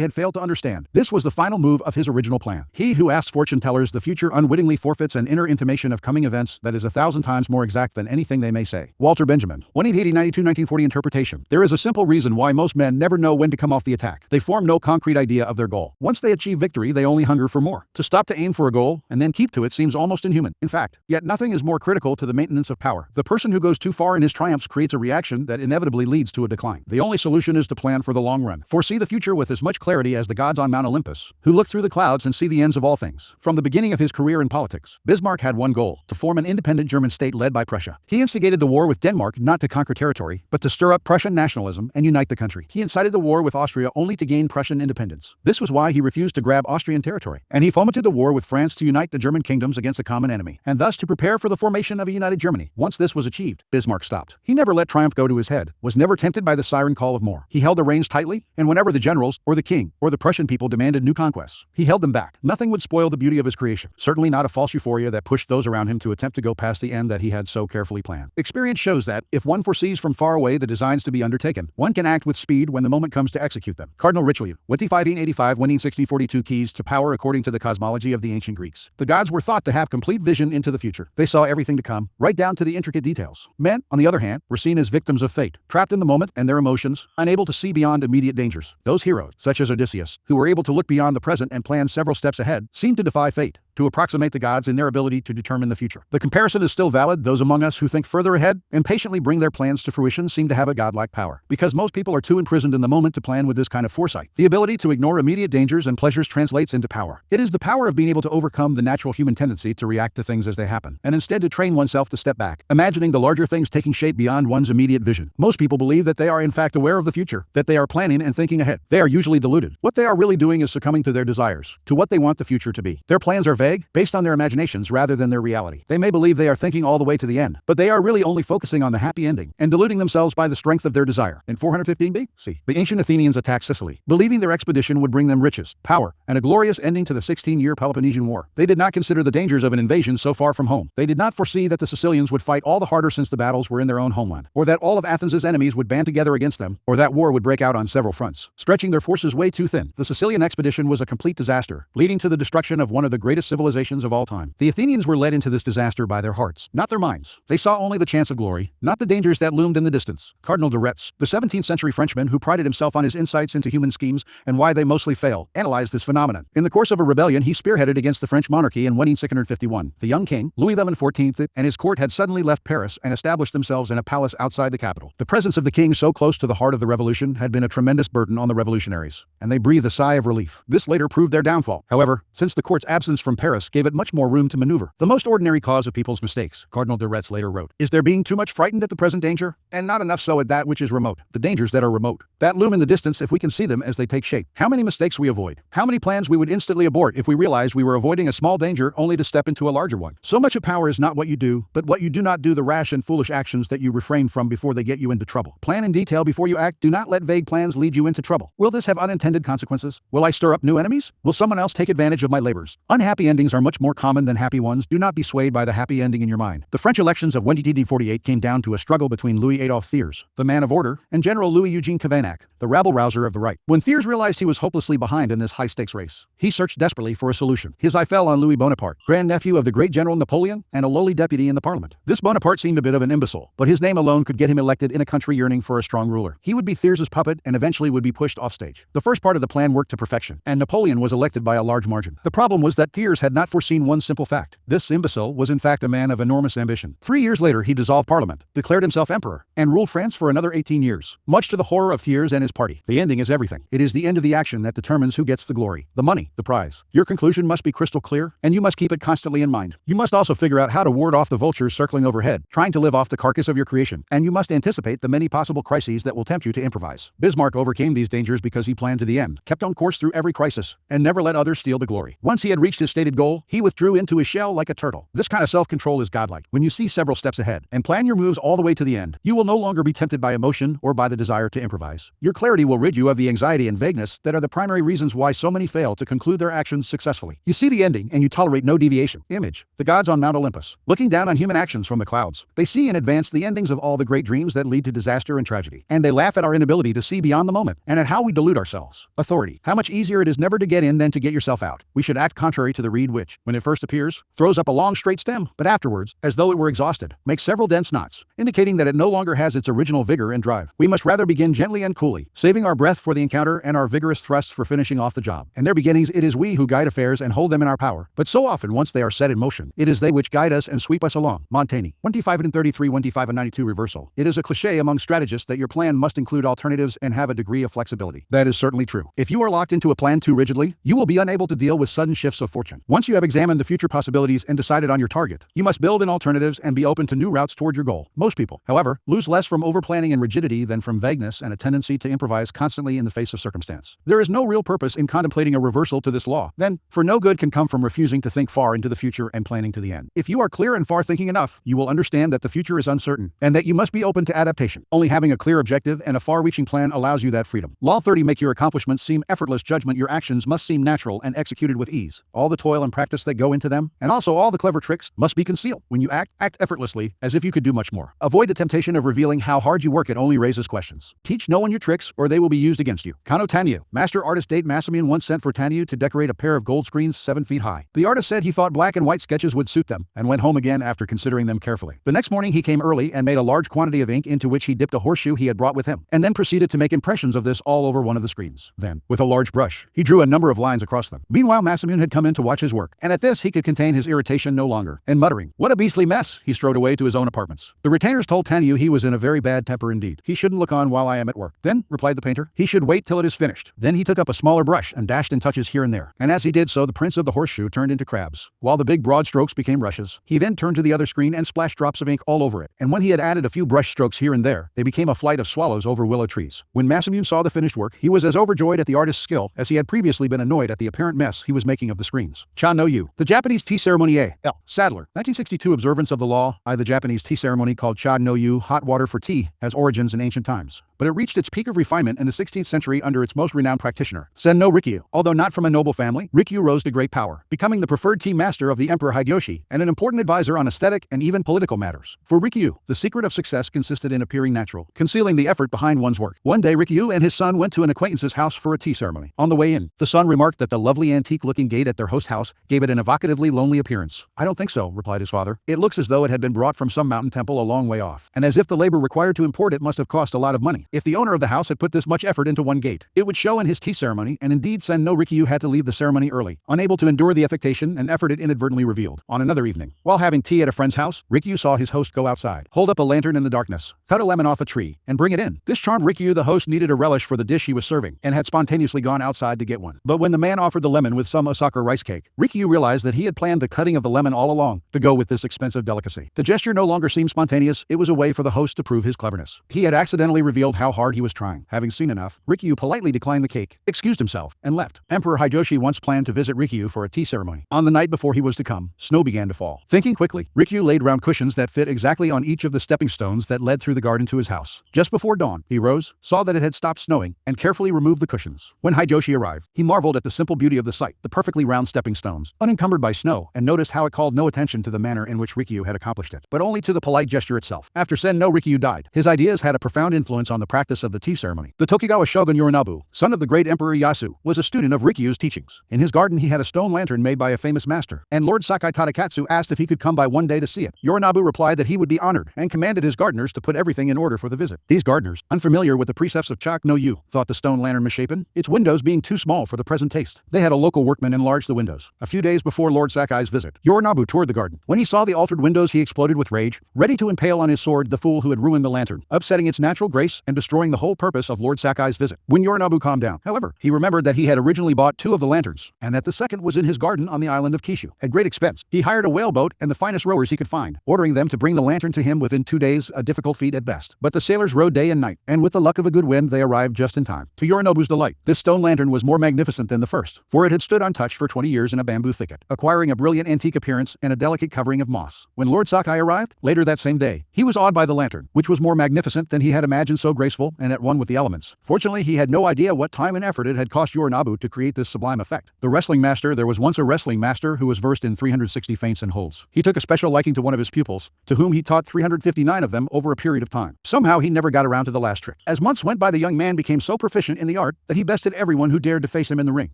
had failed to understand. This was the final move of his original plan. He who asks fortune tellers the future unwittingly forfeits an inner intimation of coming events that is 1,000 times more exact than anything they may say. Walter Benjamin, 1880-1940 interpretation. There is a simple reason why most men never know when to come off the attack. They form no concrete idea of their goal. Once they achieve victory, they only hunger for more. To stop to aim for a goal and then keep to it seems almost inhuman. In fact, yet nothing is more critical to the maintenance of power. The person who goes too far in his triumphs creates a reaction that inevitably leads to a decline. The only solution is to plan for the long run. Foresee the future with as much clarity as the gods on Mount Olympus, who look through the clouds and see the ends of all things. From the beginning of his career in politics, Bismarck had one goal: to form an independent German state led by Prussia. He instigated the war with Denmark not to conquer territory, but to stir up Prussian nationalism and unite the country. He incited the war with Austria only to gain Prussian independence. This was why he refused to grab Austrian territory. And he fomented the war with France to unite the German kingdoms against a common enemy, and thus to prepare for the formation of a united Germany. Once this was achieved, Bismarck stopped. He never let triumph go to his head, was never tempted by the siren call of more. He held the reins tightly, and whenever the generals, or the king, or the Prussian people demanded new conquests, he held them back. Nothing would spoil the beauty of his creation. Certainly not a false euphoria that pushed those around him to attempt to go past the end that he had so carefully planned. Experience shows that, if one foresees from far away the designs to be undertaken, one can act with speed when the moment comes to execute them. Cardinal Richelieu, 1585-1642 Keys to power according to the cosmology of the ancient Greeks. The gods were thought to have complete vision into the future. They saw everything to come, right down to the intricate details. Men, on the other hand, were seen as victims of fate, trapped in the moment and their emotions, unable to see beyond immediate dangers. Those heroes, such as Odysseus, who were able to look beyond the present and plan several steps ahead, seemed to defy fate, to approximate the gods in their ability to determine the future. The comparison is still valid. Those among us who think further ahead and patiently bring their plans to fruition seem to have a godlike power, because most people are too imprisoned in the moment to plan with this kind of foresight. The ability to ignore immediate dangers and pleasures translates into power. It is the power of being able to overcome the natural human tendency to react to things as they happen, and instead to train oneself to step back, imagining the larger things taking shape beyond one's immediate vision. Most people believe that they are in fact aware of the future, that they are planning and thinking ahead. They are usually deluded. What they are really doing is succumbing to their desires, to what they want the future to be. Their plans are vague, based on their imaginations rather than their reality. They may believe they are thinking all the way to the end, but they are really only focusing on the happy ending and deluding themselves by the strength of their desire. In 415 BC, the ancient Athenians attacked Sicily, believing their expedition would bring them riches, power, and a glorious ending to the 16-year Peloponnesian War. They did not consider the dangers of an invasion so far from home. They did not foresee that the Sicilians would fight all the harder since the battles were in their own homeland, or that all of Athens' enemies would band together against them, or that war would break out on several fronts, stretching their forces way too thin. The Sicilian expedition was a complete disaster, leading to the destruction of one of the greatest civilizations of all time. The Athenians were led into this disaster by their hearts, not their minds. They saw only the chance of glory, not the dangers that loomed in the distance. Cardinal de Retz, the 17th century Frenchman who prided himself on his insights into human schemes and why they mostly fail, analyzed this phenomenon. In the course of a rebellion he spearheaded against the French monarchy in 1651. The young king, Louis XIV, and his court had suddenly left Paris and established themselves in a palace outside the capital. The presence of the king so close to the heart of the revolution had been a tremendous burden on the revolutionaries, and they breathed a sigh of relief. This later proved their downfall, however, since the court's absence from Paris gave it much more room to maneuver. The most ordinary cause of people's mistakes, Cardinal de Retz later wrote, is their being too much frightened at the present danger, and not enough so at that which is remote. The dangers that are remote, that loom in the distance if we can see them as they take shape. How many mistakes we avoid. How many plans we would instantly abort if we realized we were avoiding a small danger only to step into a larger one. So much of power is not what you do, but what you do not do, the rash and foolish actions that you refrain from before they get you into trouble. Plan in detail before you act. Do not let vague plans lead you into trouble. Will this have unintended consequences? Will I stir up new enemies? Will someone else take advantage of my labors? Unhappy endings are much more common than happy ones. Do not be swayed by the happy ending in your mind. The French elections of 1848 came down to a struggle between Louis Adolphe Thiers, the man of order, and General Louis Eugene Cavaignac, the rabble-rouser of the right. When Thiers realized he was hopelessly behind in this high-stakes race, he searched desperately for a solution. His eye fell on Louis Bonaparte, grandnephew of the great General Napoleon and a lowly deputy in the parliament. This Bonaparte seemed a bit of an imbecile, but his name alone could get him elected in a country yearning for a strong ruler. He would be Thiers' puppet and eventually would be pushed off stage. The first part of the plan worked to perfection, and Napoleon was elected by a large margin. The problem was that Thiers had not foreseen one simple fact. This imbecile was in fact a man of enormous ambition. 3 years later he dissolved parliament, declared himself emperor, and ruled France for another 18 years, much to the horror of Thiers and his party. The ending is everything. It is the end of the action that determines who gets the glory, the money, the prize. Your conclusion must be crystal clear, and you must keep it constantly in mind. You must also figure out how to ward off the vultures circling overhead, trying to live off the carcass of your creation, and you must anticipate the many possible crises that will tempt you to improvise. Bismarck overcame these dangers because he planned to the end, kept on course through every crisis, and never let others steal the glory. Once he had reached his stated goal, he withdrew into his shell like a turtle. This kind of self-control is godlike. When you see several steps ahead and plan your moves all the way to the end, you will no longer be tempted by emotion or by the desire to improvise. Your clarity will rid you of the anxiety and vagueness that are the primary reasons why so many fail to conclude their actions successfully. You see the ending and you tolerate no deviation. Image: the gods on Mount Olympus, looking down on human actions from the clouds. They see in advance the endings of all the great dreams that lead to disaster and tragedy, and they laugh at our inability to see beyond the moment and at how we delude ourselves. Authority: how much easier it is never to get in than to get yourself out. We should act contrary to the reed which, when it first appears, throws up a long straight stem, but afterwards, as though it were exhausted, makes several dense knots, indicating that it no longer has its original vigor and drive. We must rather begin gently and coolly, saving our breath for the encounter and our vigorous thrusts for finishing off the job. In their beginnings, it is we who guide affairs and hold them in our power, but so often once they are set in motion, it is they which guide us and sweep us along. Montaigne. 25 and 33, 25 and 92 reversal. It is a cliché among strategists that your plan must include alternatives and have a degree of flexibility. That is certainly true. If you are locked into a plan too rigidly, you will be unable to deal with sudden shifts of fortune. Once you have examined the future possibilities and decided on your target, you must build in alternatives and be open to new routes toward your goal. Most people, however, lose less from overplanning and rigidity than from vagueness and a tendency to improvise constantly in the face of circumstance. There is no real purpose in contemplating a reversal to this law, then, for no good can come from refusing to think far into the future and planning to the end. If you are clear and far-thinking enough, you will understand that the future is uncertain, and that you must be open to adaptation. Only having a clear objective and a far-reaching plan allows you that freedom. Law 30. Make your accomplishments seem effortless. Judgment. Your actions must seem natural and executed with ease. All the toil and practice that go into them, and also all the clever tricks, must be concealed. When you act effortlessly, as if you could do much more. Avoid the temptation of revealing how hard you work. It only raises questions. Teach no one your tricks, or they will be used against you. Kano Tanyu. Master artist Date Masamune once sent for Tanyu to decorate a pair of gold screens 7 feet high. The artist said he thought black and white sketches would suit them, and went home again after considering them carefully. The next morning he came early and made a large quantity of ink into which he dipped a horseshoe he had brought with him, and then proceeded to make impressions of this all over one of the screens. Then, with a large brush, he drew a number of lines across them. Meanwhile, Masamune had come in to watch his work, and at this he could contain his irritation no longer, and muttering, "What a beastly mess!" he strode away to his own apartments. The retainers told Tanyu he was in a very bad temper indeed. "He shouldn't look on while I am at work." "Then," replied the painter, "he should wait till it is finished." Then he took up a smaller brush and dashed in touches here and there, and as he did so the prints of the horseshoe turned into crabs, while the big broad strokes became rushes. He then turned to the other screen and splashed drops of ink all over it, and when he had added a few brush strokes here and there, they became a flight of swallows over willow trees. When Masamune saw the finished work, he was as overjoyed at the artist's skill as he had previously been annoyed at the apparent mess he was making of the screens. Cha no Yu. The Japanese tea ceremony. A.L. Sadler. 1962. Observance of the law. The Japanese tea ceremony called Cha no Yu, hot water for tea, has origins in ancient times, but it reached its peak of refinement in the 16th century under its most renowned practitioner, Sen no Rikyu. Although not from a noble family, Rikyu rose to great power, becoming the preferred tea master of the Emperor Hideyoshi and an important advisor on aesthetic and even political matters. For Rikyu, the secret of success consisted in appearing natural, concealing the effort behind one's work. One day Rikyu and his son went to an acquaintance's house for a tea ceremony. On the way in, the son remarked that the lovely antique-looking gate at their host house gave it an evocatively lonely appearance. "I don't think so," replied his father. "It looks as though it had been brought from some mountain temple a long way off, and as if the labor required to import it must have cost a lot of money. If the owner of the house had put this much effort into one gate, it would show in his tea ceremony," and indeed Sen no Rikyu had to leave the ceremony early, unable to endure the affectation and effort it inadvertently revealed. On another evening, while having tea at a friend's house, Rikyu saw his host go outside, hold up a lantern in the darkness, cut a lemon off a tree, and bring it in. This charmed Rikyu. The host needed a relish for the dish he was serving, and had spontaneously gone outside to get one. But when the man offered the lemon with some Osaka rice cake, Rikyu realized that he had planned the cutting of the lemon all along, to go with this expensive delicacy. The gesture no longer seemed spontaneous, it was a way for the host to prove his cleverness. He had accidentally revealed how hard he was trying. Having seen enough, Rikyu politely declined the cake, excused himself, and left. Emperor Hideyoshi once planned to visit Rikyu for a tea ceremony. On the night before he was to come, snow began to fall. Thinking quickly, Rikyu laid round cushions that fit exactly on each of the stepping stones that led through the garden to his house. Just before dawn, he rose, saw that it had stopped snowing, and carefully removed the cushions. When Hideyoshi arrived, he marveled at the simple beauty of the sight, the perfectly round stepping stones, unencumbered by snow, and noticed how it called no attention to the manner in which Rikyu had accomplished it, but only to the polite gesture itself. After Sen no Rikyu died, his ideas had a profound influence on the practice of the tea ceremony. The Tokugawa shogun Yorinobu, son of the great Emperor Ieyasu, was a student of Rikyu's teachings. In his garden he had a stone lantern made by a famous master, and Lord Sakai Tadakatsu asked if he could come by one day to see it. Yorinobu replied that he would be honored, and commanded his gardeners to put everything in order for the visit. These gardeners, unfamiliar with the precepts of Cha no Yu, thought the stone lantern misshapen, its windows being too small for the present taste. They had a local workman enlarge the windows. A few days before Lord Sakai's visit, Yorinobu toured the garden. When he saw the altered windows he exploded with rage, ready to impale on his sword the fool who had ruined the lantern, upsetting its natural grace and destroying the whole purpose of Lord Sakai's visit. When Yorinobu calmed down, however, he remembered that he had originally bought 2 of the lanterns, and that the second was in his garden on the island of Kishu. At great expense, he hired a whaleboat and the finest rowers he could find, ordering them to bring the lantern to him within 2 days, a difficult feat at best. But the sailors rowed day and night, and with the luck of a good wind they arrived just in time. To Yorinobu's delight, this stone lantern was more magnificent than the first, for it had stood untouched for 20 years in a bamboo thicket, acquiring a brilliant antique appearance and a delicate covering of moss. When Lord Sakai arrived, later that same day, he was awed by the lantern, which was more magnificent than he had imagined. So great graceful and at one with the elements. Fortunately, he had no idea what time and effort it had cost Yorinobu to create this sublime effect. The wrestling master. There was once a wrestling master who was versed in 360 feints and holds. He took a special liking to one of his pupils, to whom he taught 359 of them over a period of time. Somehow he never got around to the last trick. As months went by, the young man became so proficient in the art that he bested everyone who dared to face him in the ring.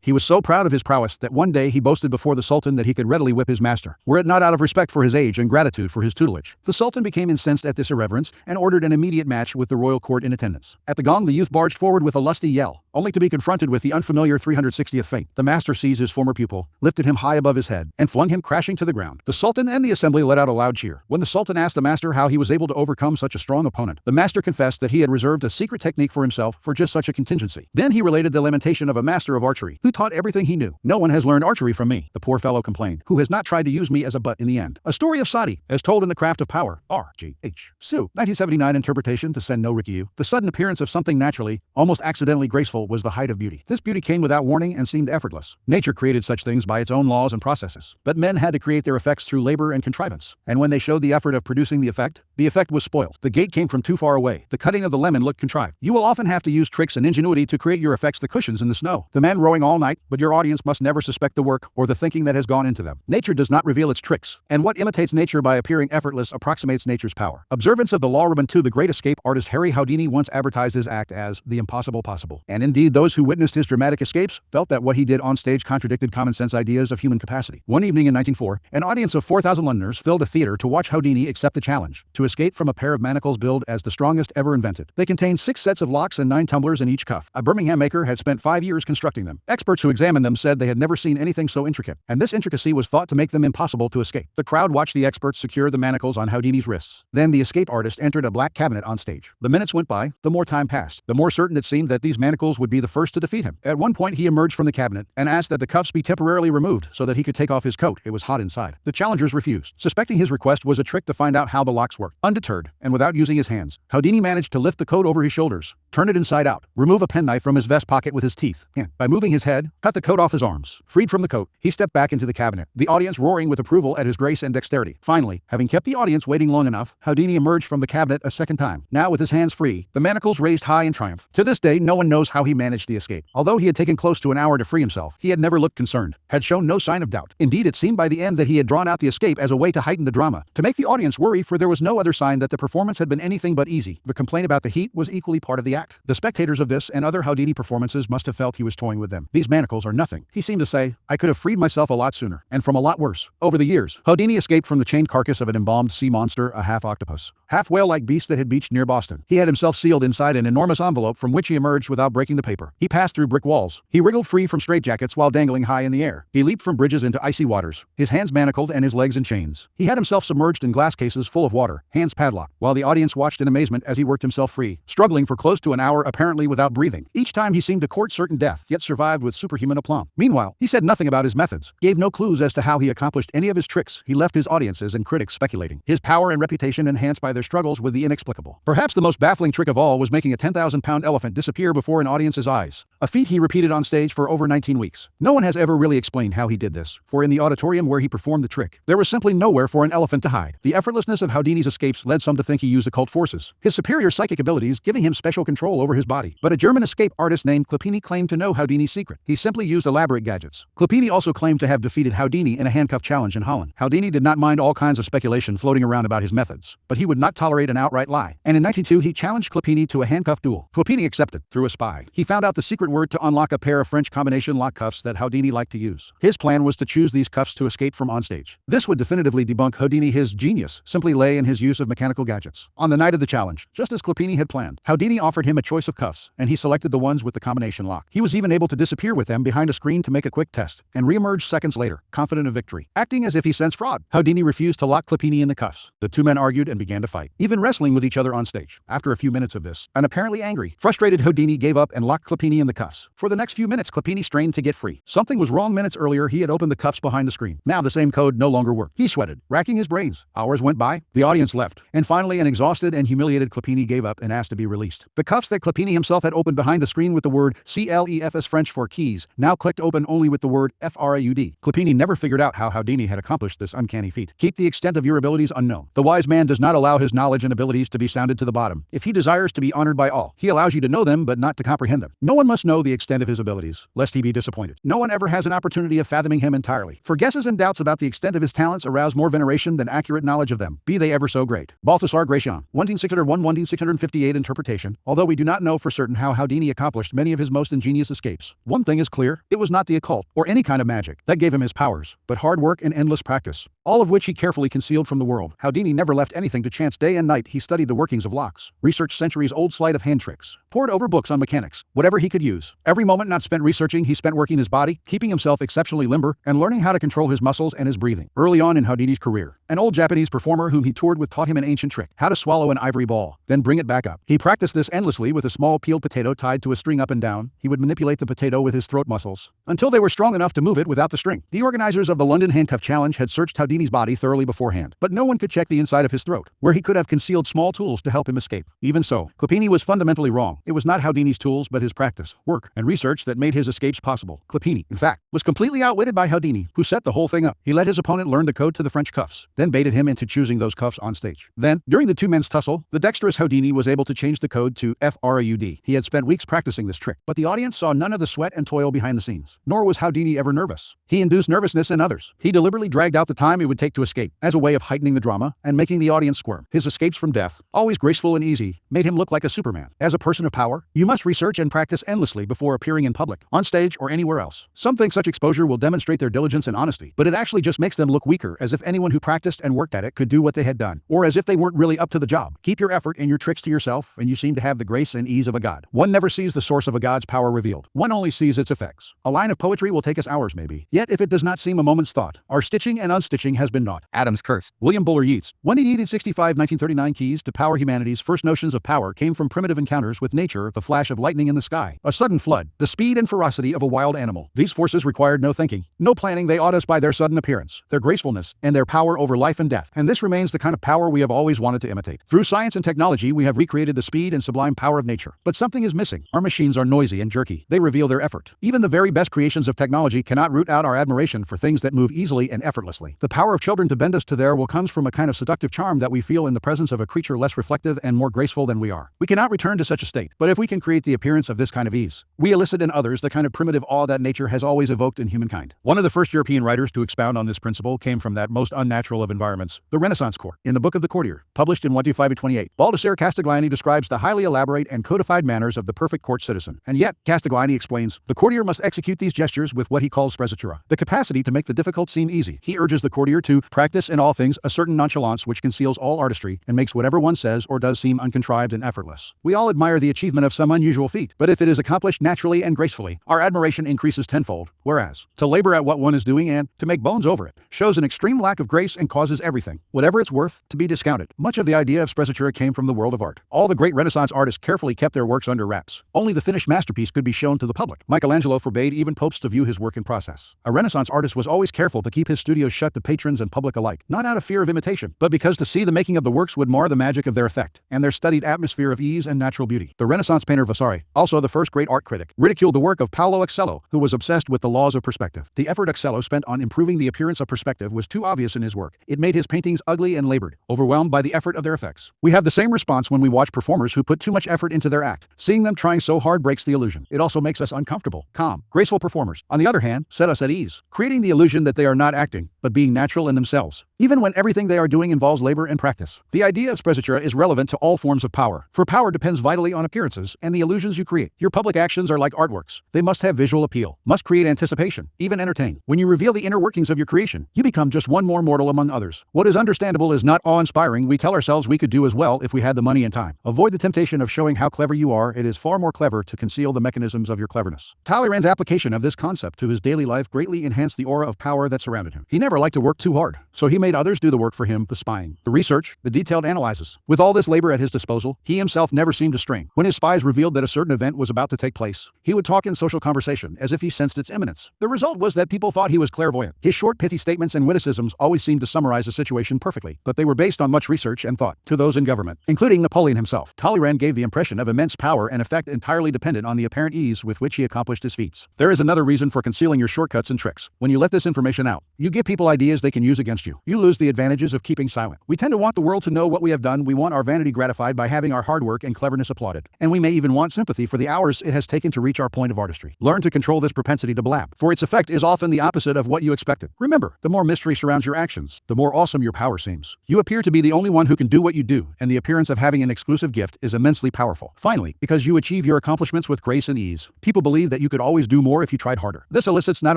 He was so proud of his prowess that one day he boasted before the Sultan that he could readily whip his master, were it not out of respect for his age and gratitude for his tutelage. The Sultan became incensed at this irreverence and ordered an immediate match with the royal court in attendance. At the gong, the youth barged forward with a lusty yell, only to be confronted with the unfamiliar 360th feint. The master seized his former pupil, lifted him high above his head, and flung him crashing to the ground. The Sultan and the assembly let out a loud cheer. When the Sultan asked the master how he was able to overcome such a strong opponent, the master confessed that he had reserved a secret technique for himself for just such a contingency. Then he related the lamentation of a master of archery, who taught everything he knew. "No one has learned archery from me," the poor fellow complained, "who has not tried to use me as a butt in the end." A story of Sadi, as told in The Craft of Power, R.G.H. Su, 1979 interpretation to Sen no Rikyu. The sudden appearance of something naturally, almost accidentally graceful was the height of beauty. This beauty came without warning and seemed effortless. Nature created such things by its own laws and processes, but men had to create their effects through labor and contrivance. And when they showed the effort of producing the effect was spoiled. The gate came from too far away. The cutting of the lemon looked contrived. You will often have to use tricks and ingenuity to create your effects, the cushions in the snow, the man rowing all night, but your audience must never suspect the work or the thinking that has gone into them. Nature does not reveal its tricks, and what imitates nature by appearing effortless approximates nature's power. Observance of the law. Robin II, the great escape artist Harry Houdini once advertised his act as the impossible possible. And indeed, those who witnessed his dramatic escapes felt that what he did on stage contradicted common sense ideas of human capacity. One evening in 1904, an audience of 4,000 Londoners filled a theater to watch Houdini accept the challenge to escape from a pair of manacles billed as the strongest ever invented. They contained 6 sets of locks and 9 tumblers in each cuff. A Birmingham maker had spent 5 years constructing them. Experts who examined them said they had never seen anything so intricate, and this intricacy was thought to make them impossible to escape. The crowd watched the experts secure the manacles on Houdini's wrists. Then the escape artist entered a black cabinet on stage. The minutes went by, the more time passed, the more certain it seemed that these manacles would be the first to defeat him. At one point he emerged from the cabinet and asked that the cuffs be temporarily removed so that he could take off his coat. It was hot inside. The challengers refused, suspecting his request was a trick to find out how the locks worked. Undeterred, and without using his hands, Houdini managed to lift the coat over his shoulders, turn it inside out, remove a penknife from his vest pocket with his teeth, and, by moving his head, cut the coat off his arms. Freed from the coat, he stepped back into the cabinet, the audience roaring with approval at his grace and dexterity. Finally, having kept the audience waiting long enough, Houdini emerged from the cabinet a second time, now with his hands free, the manacles raised high in triumph. To this day, no one knows how he managed the escape. Although he had taken close to an hour to free himself, he had never looked concerned, had shown no sign of doubt. Indeed, it seemed by the end that he had drawn out the escape as a way to heighten the drama, to make the audience worry, for there was no other sign that the performance had been anything but easy. The complaint about the heat was equally part of the act. The spectators of this and other Houdini performances must have felt he was toying with them. "These manacles are nothing," he seemed to say. "I could have freed myself a lot sooner, and from a lot worse." Over the years, Houdini escaped from the chained carcass of an embalmed sea monster, a half-octopus, half-whale-like beast that had beached near Boston. He had himself sealed inside an enormous envelope from which he emerged without breaking the paper. He passed through brick walls. He wriggled free from straitjackets while dangling high in the air. He leaped from bridges into icy waters, his hands manacled and his legs in chains. He had himself submerged in glass cases full of water, hands padlocked, while the audience watched in amazement as he worked himself free, struggling for close to an hour apparently without breathing. Each time he seemed to court certain death, yet survived with superhuman aplomb. Meanwhile, he said nothing about his methods, gave no clues as to how he accomplished any of his tricks. He left his audiences and critics speculating, his power and reputation enhanced by their struggles with the inexplicable. Perhaps the most baffling trick of all was making a 10,000-pound elephant disappear before an audience's eyes, a feat he repeated on stage for over 19 weeks. No one has ever really explained how he did this, for in the auditorium where he performed the trick, there was simply nowhere for an elephant to hide. The effortlessness of Houdini's escapes led some to think he used occult forces, his superior psychic abilities giving him special control over his body. But a German escape artist named Clopini claimed to know Houdini's secret. He simply used elaborate gadgets. Clopini also claimed to have defeated Houdini in a handcuff challenge in Holland. Houdini did not mind all kinds of speculation floating around about his methods, but he would not tolerate an outright lie. And in 1992 he challenged Clopini to a handcuff duel. Clopini accepted, through a spy. He found out the secret word to unlock a pair of French combination lock cuffs that Houdini liked to use. His plan was to choose these cuffs to escape from onstage. This would definitively debunk Houdini. His genius simply lay in his use of mechanical gadgets. On the night of the challenge, just as Clopini had planned, Houdini offered him a choice of cuffs, and he selected the ones with the combination lock. He was even able to disappear with them behind a screen to make a quick test, and re-emerge seconds later, confident of victory. Acting as if he sensed fraud, Houdini refused to lock Clopini in the cuffs. The two men argued and began to fight, even wrestling with each other on stage. After a few minutes of this, an apparently angry, frustrated Houdini gave up and locked Clopini in the cuffs. For the next few minutes, Clopini strained to get free. Something was wrong. Minutes earlier, he had opened the cuffs behind the screen. Now the same code no longer worked. He sweated, racking his brains. Hours went by, the audience left, and finally an exhausted and humiliated Clopini gave up and asked to be released. The cuffs cuffs that Clopini himself had opened behind the screen with the word CLEFS French for keys, now clicked open only with the word FRAUD. Clopini never figured out how Houdini had accomplished this uncanny feat. Keep the extent of your abilities unknown. The wise man does not allow his knowledge and abilities to be sounded to the bottom. If he desires to be honored by all, he allows you to know them but not to comprehend them. No one must know the extent of his abilities, lest he be disappointed. No one ever has an opportunity of fathoming him entirely, for guesses and doubts about the extent of his talents arouse more veneration than accurate knowledge of them, be they ever so great. Balthasar Gracian, 18601-18658 interpretation. Although we do not know for certain how Houdini accomplished many of his most ingenious escapes, one thing is clear: it was not the occult, or any kind of magic, that gave him his powers, but hard work and endless practice, all of which he carefully concealed from the world. Houdini never left anything to chance. Day and night he studied the workings of locks, researched centuries-old sleight of hand tricks, pored over books on mechanics, whatever he could use. Every moment not spent researching he spent working his body, keeping himself exceptionally limber, and learning how to control his muscles and his breathing. Early on in Houdini's career, an old Japanese performer whom he toured with taught him an ancient trick: how to swallow an ivory ball, then bring it back up. He practiced this endlessly with a small peeled potato tied to a string up and down. He would manipulate the potato with his throat muscles until they were strong enough to move it without the string. The organizers of the London Handcuff Challenge had searched Houdini's body thoroughly beforehand, but no one could check the inside of his throat, where he could have concealed small tools to help him escape. Even so, Clopini was fundamentally wrong. It was not Houdini's tools but his practice, work, and research that made his escapes possible. Clopini, in fact, was completely outwitted by Houdini, who set the whole thing up. He let his opponent learn the code to the French cuffs, then baited him into choosing those cuffs on stage. Then, during the two men's tussle, the dexterous Houdini was able to change the code to FRAUD. He had spent weeks practicing this trick, but the audience saw none of the sweat and toil behind the scenes. Nor was Houdini ever nervous. He induced nervousness in others. He deliberately dragged out the time it would take to escape, as a way of heightening the drama and making the audience squirm. His escapes from death, always graceful and easy, made him look like a Superman. As a person of power, you must research and practice endlessly before appearing in public, on stage or anywhere else. Some think such exposure will demonstrate their diligence and honesty, but it actually just makes them look weaker, as if anyone who practiced and worked at it could do what they had done, or as if they weren't really up to the job. Keep your effort and your tricks to yourself, and you seem to have the grace and ease of a god. One never sees the source of a god's power revealed. One only sees its effects. A line of poetry will take us hours maybe, yet if it does not seem a moment's thought, our stitching and unstitching has been naught. Adam's curse. William Buller Yeats, 180-65-1939. Keys to power. Humanity's first notions of power came from primitive encounters with nature: the flash of lightning in the sky, a sudden flood, the speed and ferocity of a wild animal. These forces required no thinking, no planning. They awed us by their sudden appearance, their gracefulness, and their power over life and death. And this remains the kind of power we have always wanted to imitate. Through science and technology, we have recreated the speed and sublime power of nature. But something is missing. Our machines are noisy and jerky. They reveal their effort. Even the very best creations of technology cannot root out our admiration for things that move easily and effortlessly. The power of children to bend us to their will comes from a kind of seductive charm that we feel in the presence of a creature less reflective and more graceful than we are. We cannot return to such a state, but if we can create the appearance of this kind of ease, we elicit in others the kind of primitive awe that nature has always evoked in humankind. One of the first European writers to expound on this principle came from that most unnatural of environments, the Renaissance court. In the Book of the Courtier, published in 125-28, Baldassare Castiglione describes the highly elaborate and codified manners of the perfect court citizen. And yet, Castiglione explains, the courtier must execute these gestures with what he calls sprezzatura, the capacity to make the difficult seem easy. He urges the courtier to practice in all things a certain nonchalance which conceals all artistry and makes whatever one says or does seem uncontrived and effortless. We all admire the achievement of some unusual feat, but if it is accomplished naturally and gracefully, our admiration increases tenfold, whereas to labor at what one is doing and to make bones over it shows an extreme lack of grace and causes everything, whatever it's worth, to be discounted. Much of the idea of sprezzatura came from the world of art. All the great Renaissance artists carefully kept their works under wraps. Only the finished masterpiece could be shown to the public. Michelangelo forbade even popes to view his work in process. A Renaissance artist was always careful to keep his studios shut to patrons and public alike, not out of fear of imitation, but because to see the making of the works would mar the magic of their effect and their studied atmosphere of ease and natural beauty. The Renaissance painter Vasari, also the first great art critic, ridiculed the work of Paolo Uccello, who was obsessed with the laws of perspective. The effort Uccello spent on improving the appearance of perspective was too obvious in his work. It made his paintings ugly and labored, overwhelmed by the effort of their effects. We have the same response when we watch performers who put too much effort into their act. Seeing them trying so hard breaks the illusion. It also makes us uncomfortable. Calm, graceful performers, on the other hand, set us at ease, creating the illusion that they are not acting, but being natural in themselves, even when everything they are doing involves labor and practice. The idea of sprezzatura is relevant to all forms of power, for power depends vitally on appearances and the illusions you create. Your public actions are like artworks. They must have visual appeal, must create anticipation, even entertain. When you reveal the inner workings of your creation, you become just one more mortal among others. What is understandable is not awe-inspiring. We tell ourselves we could do as well if we had the money and time. Avoid the temptation of showing how clever you are. It is far more clever to conceal the mechanisms of your cleverness. Talleyrand's application of this concept to his daily life greatly enhanced the aura of power that surrounded him. He never liked to work too hard, so he made made others do the work for him, the spying, the research, the detailed analyses. With all this labor at his disposal, he himself never seemed to strain. When his spies revealed that a certain event was about to take place, he would talk in social conversation as if he sensed its imminence. The result was that people thought he was clairvoyant. His short, pithy statements and witticisms always seemed to summarize a situation perfectly, but they were based on much research and thought. To those in government, including Napoleon himself, Talleyrand gave the impression of immense power and effect entirely dependent on the apparent ease with which he accomplished his feats. There is another reason for concealing your shortcuts and tricks. When you let this information out, you give people ideas they can use against you. You lose the advantages of keeping silent. We tend to want the world to know what we have done. We want our vanity gratified by having our hard work and cleverness applauded. And we may even want sympathy for the hours it has taken to reach our point of artistry. Learn to control this propensity to blab, for its effect is often the opposite of what you expected. Remember, the more mystery surrounds your actions, the more awesome your power seems. You appear to be the only one who can do what you do, and the appearance of having an exclusive gift is immensely powerful. Finally, because you achieve your accomplishments with grace and ease, people believe that you could always do more if you tried harder. This elicits not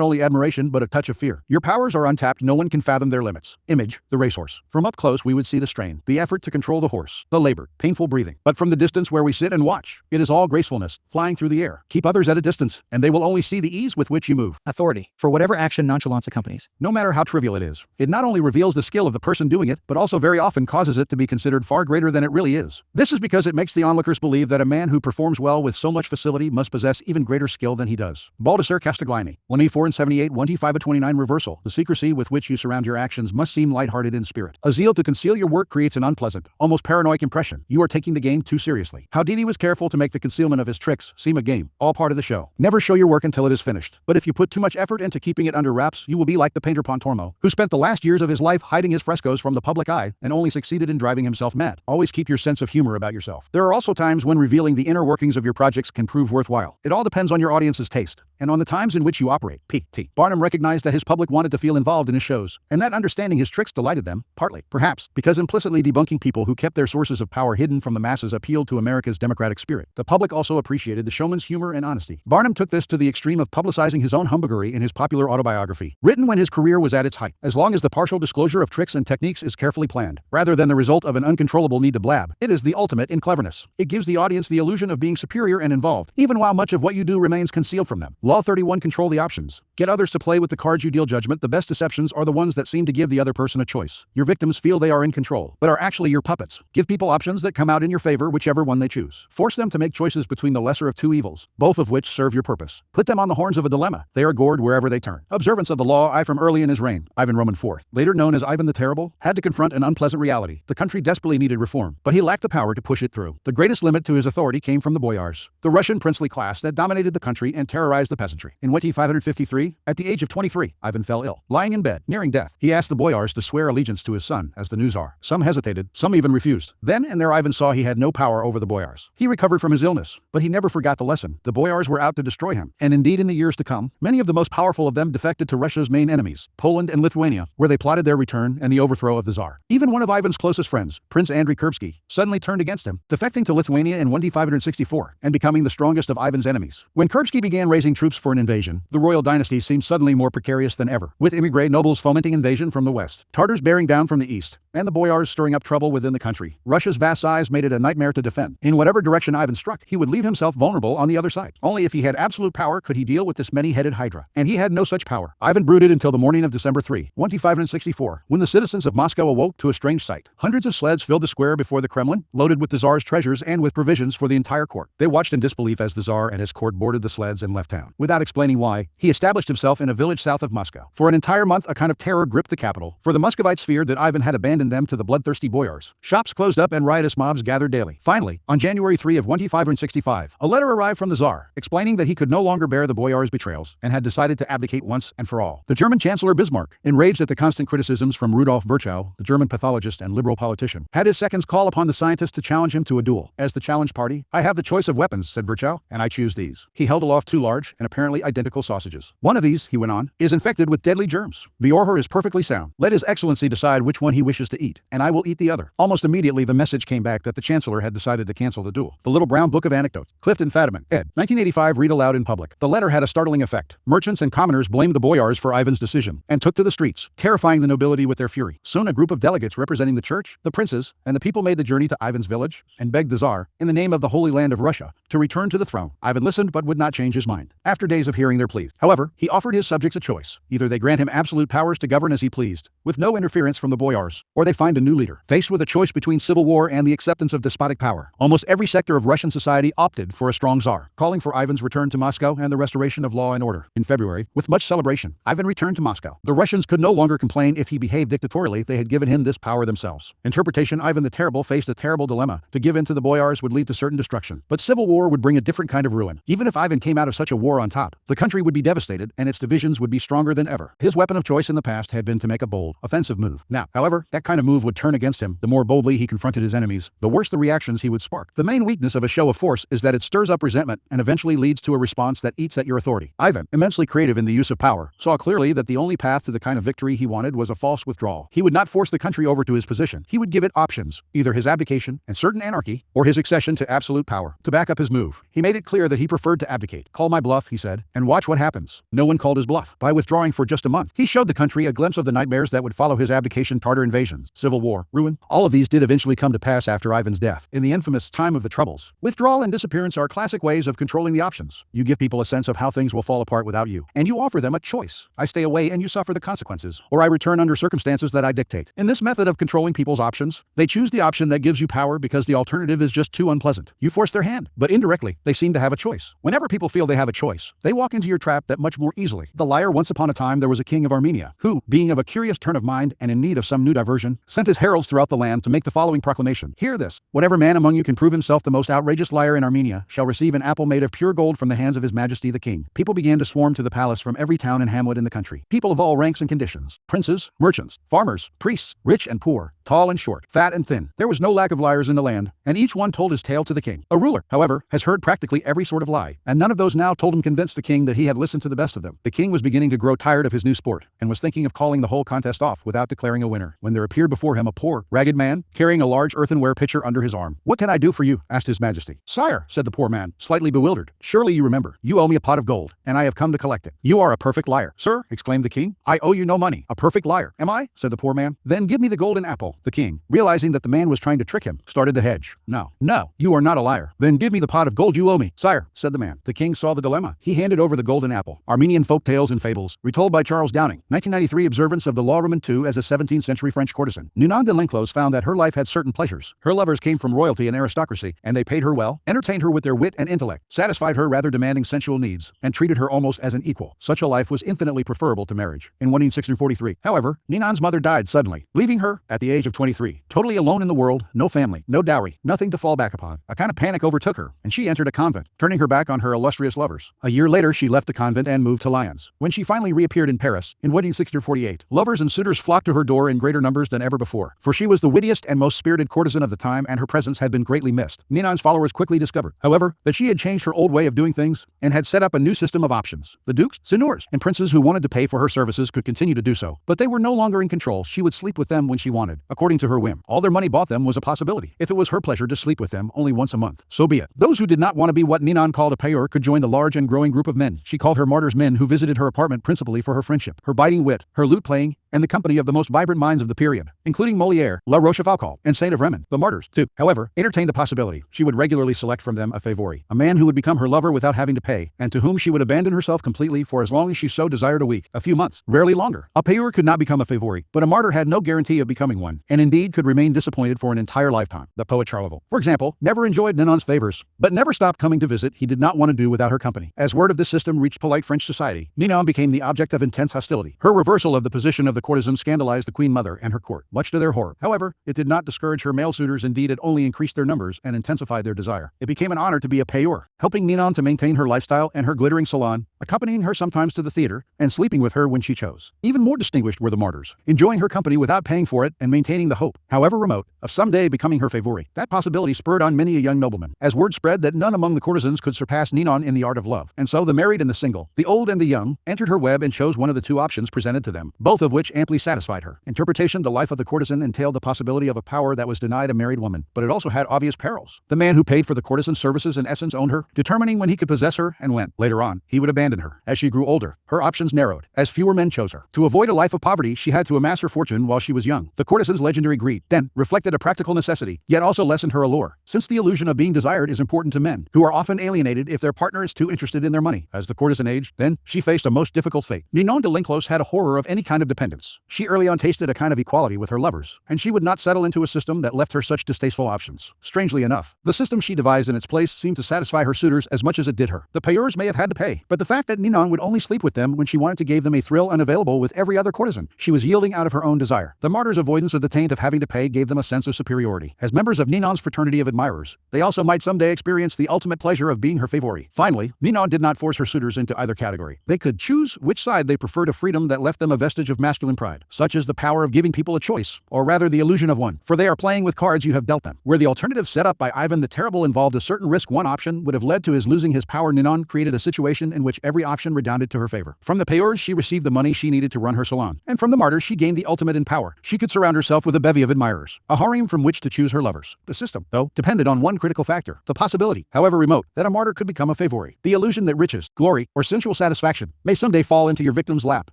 only admiration but a touch of fear. Your powers are untapped, no one can fathom their limits. Image, the racehorse. From up close we would see the strain, the effort to control the horse, the labored, painful breathing. But from the distance where we sit and watch, it is all gracefulness, flying through the air. Keep others at a distance, and they will only see the ease with which you move. Authority. For whatever action nonchalance accompanies. No matter how trivial it is, it not only reveals the skill of the person doing it, but also very often causes it to be considered far greater than it really is. This is because it makes the onlookers believe that a man who performs well with so much facility must possess even greater skill than he does. Baldassare Castiglione, 1E478 1T529 reversal. The secrecy with which you surround your actions must seem lighthearted in spirit. A zeal to conceal your work creates an unpleasant, almost paranoid impression. You are taking the game too seriously. Houdini was careful to make the concealment of his tricks seem a game, all part of the show. Never show your work until it is finished. But if you put too much effort into keeping it under wraps, you will be like the painter Pontormo, who spent the last years of his life hiding his frescoes from the public eye and only succeeded in driving himself mad. Always keep your sense of humor about yourself. There are also times when revealing the inner workings of your projects can prove worthwhile. It all depends on your audience's taste and on the times in which you operate. P.T. Barnum recognized that his public wanted to feel involved in his shows, and that understanding his tricks delighted them, partly, perhaps, because implicitly debunking people who kept their sources of power hidden from the masses appealed to America's democratic spirit. The public also appreciated the showman's humor and honesty. Barnum took this to the extreme of publicizing his own humbuggery in his popular autobiography, written when his career was at its height. As long as the partial disclosure of tricks and techniques is carefully planned, rather than the result of an uncontrollable need to blab, it is the ultimate in cleverness. It gives the audience the illusion of being superior and involved, even while much of what you do remains concealed from them. Law 31. Control the options. Get others to play with the cards you deal. Judgment. The best deceptions are the ones that seem to give the other person a choice. Your victims feel they are in control, but are actually your puppets. Give people options that come out in your favor, whichever one they choose. Force them to make choices between the lesser of two evils, both of which serve your purpose. Put them on the horns of a dilemma. They are gored wherever they turn. Observance of the law. I from early in his reign, Ivan Roman IV, later known as Ivan the Terrible, had to confront an unpleasant reality. The country desperately needed reform, but he lacked the power to push it through. The greatest limit to his authority came from the boyars, the Russian princely class that dominated the country and terrorized the peasantry. In 553, at the age of 23, Ivan fell ill. Lying in bed, nearing death, he asked the boyars to swear allegiance to his son as the new czar. Some hesitated, some even refused. Then and there Ivan saw he had no power over the boyars. He recovered from his illness, but he never forgot the lesson. The boyars were out to destroy him, and indeed in the years to come, many of the most powerful of them defected to Russia's main enemies, Poland and Lithuania, where they plotted their return and the overthrow of the Tsar. Even one of Ivan's closest friends, Prince Andrei Kurbsky, suddenly turned against him, defecting to Lithuania in 1564 and becoming the strongest of Ivan's enemies. When Kurbsky began raising troops for an invasion, the royal dynasty seemed suddenly more precarious than ever, with émigré nobles fomenting invasion from the west, Tartars bearing down from the east, and the boyars stirring up trouble within the country. Russia's vast size made it a nightmare to defend. In whatever direction Ivan struck, he would leave himself vulnerable on the other side. Only if he had absolute power could he deal with this many-headed hydra, and he had no such power. Ivan brooded until the morning of December 3, 1564, when the citizens of Moscow awoke to a strange sight. Hundreds of sleds filled the square before the Kremlin, loaded with the Tsar's treasures and with provisions for the entire court. They watched in disbelief as the Tsar and his court boarded the sleds and left town. Without explaining why, he established himself in a village south of Moscow. For an entire month, a kind of terror gripped the capital, for the Muscovites feared that Ivan had abandoned them to the bloodthirsty boyars. Shops closed up and riotous mobs gathered daily. Finally, on January 3 of 1565, a letter arrived from the Tsar, explaining that he could no longer bear the boyars' betrayals and had decided to abdicate once and for all. The German Chancellor Bismarck, enraged at the constant criticisms from Rudolf Virchow, the German pathologist and liberal politician, had his seconds call upon the scientist to challenge him to a duel. As the challenge party, "I have the choice of weapons," said Virchow, "and I choose these." He held aloft two large and apparently identical sausages. "One of these," he went on, "is infected with deadly germs. The Orhor is perfectly sound. Let His Excellency decide which one he wishes to eat, and I will eat the other." Almost immediately the message came back that the Chancellor had decided to cancel the duel. The Little Brown Book of Anecdotes. Clifton Fadiman, ed. 1985. Read aloud in public. The letter had a startling effect. Merchants and commoners blamed the boyars for Ivan's decision and took to the streets, terrifying the nobility with their fury. Soon a group of delegates representing the church, the princes, and the people made the journey to Ivan's village and begged the Tsar, in the name of the Holy Land of Russia, to return to the throne. Ivan listened but would not change his mind. after days of hearing their pleas. However, he offered his subjects a choice. Either they grant him absolute powers to govern as he pleased, with no interference from the boyars, or they find a new leader. Faced with a choice between civil war and the acceptance of despotic power, almost every sector of Russian society opted for a strong Tsar, calling for Ivan's return to Moscow and the restoration of law and order. In February, with much celebration, Ivan returned to Moscow. The Russians could no longer complain if he behaved dictatorially. They had given him this power themselves. Interpretation: Ivan the Terrible faced a terrible dilemma. To give in to the boyars would lead to certain destruction, but civil war would bring a different kind of ruin. Even if Ivan came out of such a war on top, the country would be devastated and its divisions would be stronger than ever. His weapon of choice in the past had been to make a bold, offensive move. Now, however, that kind of move would turn against him. The more boldly he confronted his enemies, the worse the reactions he would spark. The main weakness of a show of force is that it stirs up resentment and eventually leads to a response that eats at your authority. Ivan, immensely creative in the use of power, saw clearly that the only path to the kind of victory he wanted was a false withdrawal. He would not force the country over to his position. He would give it options, either his abdication and certain anarchy, or his accession to absolute power. To back up his move, he made it clear that he preferred to abdicate. "Call my bluff," he said, "and watch what happens." No one called his bluff. By withdrawing for just a month, he showed the country a glimpse of the nightmares that would follow his abdication: Tartar invasions, civil war, ruin. All of these did eventually come to pass after Ivan's death. In the infamous time of the Troubles, withdrawal and disappearance are classic ways of controlling the options. You give people a sense of how things will fall apart without you, and you offer them a choice. I stay away and you suffer the consequences, or I return under circumstances that I dictate. In this method of controlling people's options, they choose the option that gives you power because the alternative is just too unpleasant. You force their hand, but indirectly, they seem to have a choice. Whenever people feel they have a choice, they walk into your trap that much more easily. The liar: once upon a time there was a king of Armenia, who, being of a curious turn of mind and in need of some new diversion, sent his heralds throughout the land to make the following proclamation: "Hear this. Whatever man among you can prove himself the most outrageous liar in Armenia shall receive an apple made of pure gold from the hands of his majesty the king." People began to swarm to the palace from every town and hamlet in the country. People of all ranks and conditions: princes, merchants, farmers, priests, rich and poor, tall and short, fat and thin. There was no lack of liars in the land, and each one told his tale to the king. A ruler, however, has heard practically every sort of lie, and none of those now told him convinced the king that he had listened to the best of them. The king was beginning to grow tired of his new sport, and was thinking of calling the whole contest off without declaring a winner, when there appeared before him a poor, ragged man, carrying a large earthenware pitcher under his arm. "What can I do for you?" asked his majesty. "Sire," said the poor man, slightly bewildered, "surely you remember. You owe me a pot of gold, and I have come to collect it." "You are a perfect liar." "Sir," exclaimed the king, "I owe you no money." "A perfect liar, am I?" said the poor man. "Then give me the golden apple." The king, realizing that the man was trying to trick him, started to hedge. No, you are not a liar." "Then give me the pot of gold you owe me." "Sire," said the man. The king saw the dilemma. He handed over the golden apple. Armenian folk tales and fables, retold by Charles Downing, 1993. Observance of the law Roman II as a 17th century French courtesan. Ninon de Lenclos found that her life had certain pleasures. Her lovers came from royalty and aristocracy, and they paid her well, entertained her with their wit and intellect, satisfied her rather demanding sensual needs, and treated her almost as an equal. Such a life was infinitely preferable to marriage. In 1643, however, Ninon's mother died suddenly, leaving her, at the age of 23, totally alone in the world, no family, no dowry, nothing to fall back upon. A kind of panic overtook her, and she entered a convent, turning her back on her illustrious lovers. A year later, she left the convent and moved to Lyons. When she finally reappeared in Paris, in 1648, lovers and suitors flocked to her door in greater numbers than ever before, for she was the wittiest and most spirited courtesan of the time, and her presence had been greatly missed. Ninon's followers quickly discovered, however, that she had changed her old way of doing things, and had set up a new system of options. The dukes, seigneurs, and princes who wanted to pay for her services could continue to do so, but they were no longer in control. She would sleep with them when she wanted, according to her whim. All their money bought them was a possibility. If it was her pleasure to sleep with them only once a month, so be it. Those who did not want to be what Ninon called a payeur could join the large and growing group of men she called her martyrs, men who visited her apartment principally for her friendship, her biting wit, her lute playing, and the company of the most vibrant minds of the period, including Molière, La Rochefoucauld, and Saint of Rémy. The martyrs, too, however, entertained a possibility. She would regularly select from them a favori, a man who would become her lover without having to pay, and to whom she would abandon herself completely for as long as she so desired, a week, a few months, rarely longer. A payeur could not become a favori, but a martyr had no guarantee of becoming one, and indeed could remain disappointed for an entire lifetime. The poet Charleville, for example, never enjoyed Ninon's favors, but never stopped coming to visit. He did not want to do without her company. As word of this system reached polite French society, Ninon became the object of intense hostility. Her reversal of the position of the courtesan scandalized the Queen Mother and her court, much to their horror. However, it did not discourage her male suitors. Indeed, it only increased their numbers and intensified their desire. It became an honor to be a payeur, helping Ninon to maintain her lifestyle and her glittering salon, accompanying her sometimes to the theater, and sleeping with her when she chose. Even more distinguished were the martyrs, enjoying her company without paying for it and maintaining the hope, however remote, of someday becoming her favori. That possibility spurred on many a young nobleman, as word spread that none among the courtesans could surpass Ninon in the art of love. And so the married and the single, the old and the young, entered her web and chose one of the two options presented to them, both of which amply satisfied her interpretation. The life of the courtesan entailed the possibility of a power that was denied a married woman, but it also had obvious perils. The man who paid for the courtesan's services in essence owned her, determining when he could possess her and when, later on, he would abandon her. As she grew older, her options narrowed, as fewer men chose her. To avoid a life of poverty, she had to amass her fortune while she was young. The courtesan's legendary greed, then, reflected a practical necessity, yet also lessened her allure, since the illusion of being desired is important to men, who are often alienated if their partner is too interested in their money. As the courtesan aged, then, she faced a most difficult fate. Ninon de L'Enclos had a horror of any kind of dependence. She early on tasted a kind of equality with her lovers, and she would not settle into a system that left her such distasteful options. Strangely enough, the system she devised in its place seemed to satisfy her suitors as much as it did her. The payeurs may have had to pay, but the fact that Ninon would only sleep with them when she wanted to gave them a thrill unavailable with every other courtesan. She was yielding out of her own desire. The martyr's avoidance of the taint of having to pay gave them a sense of superiority. As members of Ninon's fraternity of admirers, they also might someday experience the ultimate pleasure of being her favorite. Finally, Ninon did not force her suitors into either category. They could choose which side they preferred, a freedom that left them a vestige of masculine pride, such as the power of giving people a choice, or rather the illusion of one, for they are playing with cards you have dealt them. Where the alternative set up by Ivan the Terrible involved a certain risk, one option would have led to his losing his power. Ninon created a situation in which every option redounded to her favor. From the payeurs she received the money she needed to run her salon, and from the martyrs she gained the ultimate in power. She could surround herself with a bevy of admirers, a harem from which to choose her lovers. The system, though, depended on one critical factor, the possibility, however remote, that a martyr could become a favorite. The illusion that riches, glory, or sensual satisfaction may someday fall into your victim's lap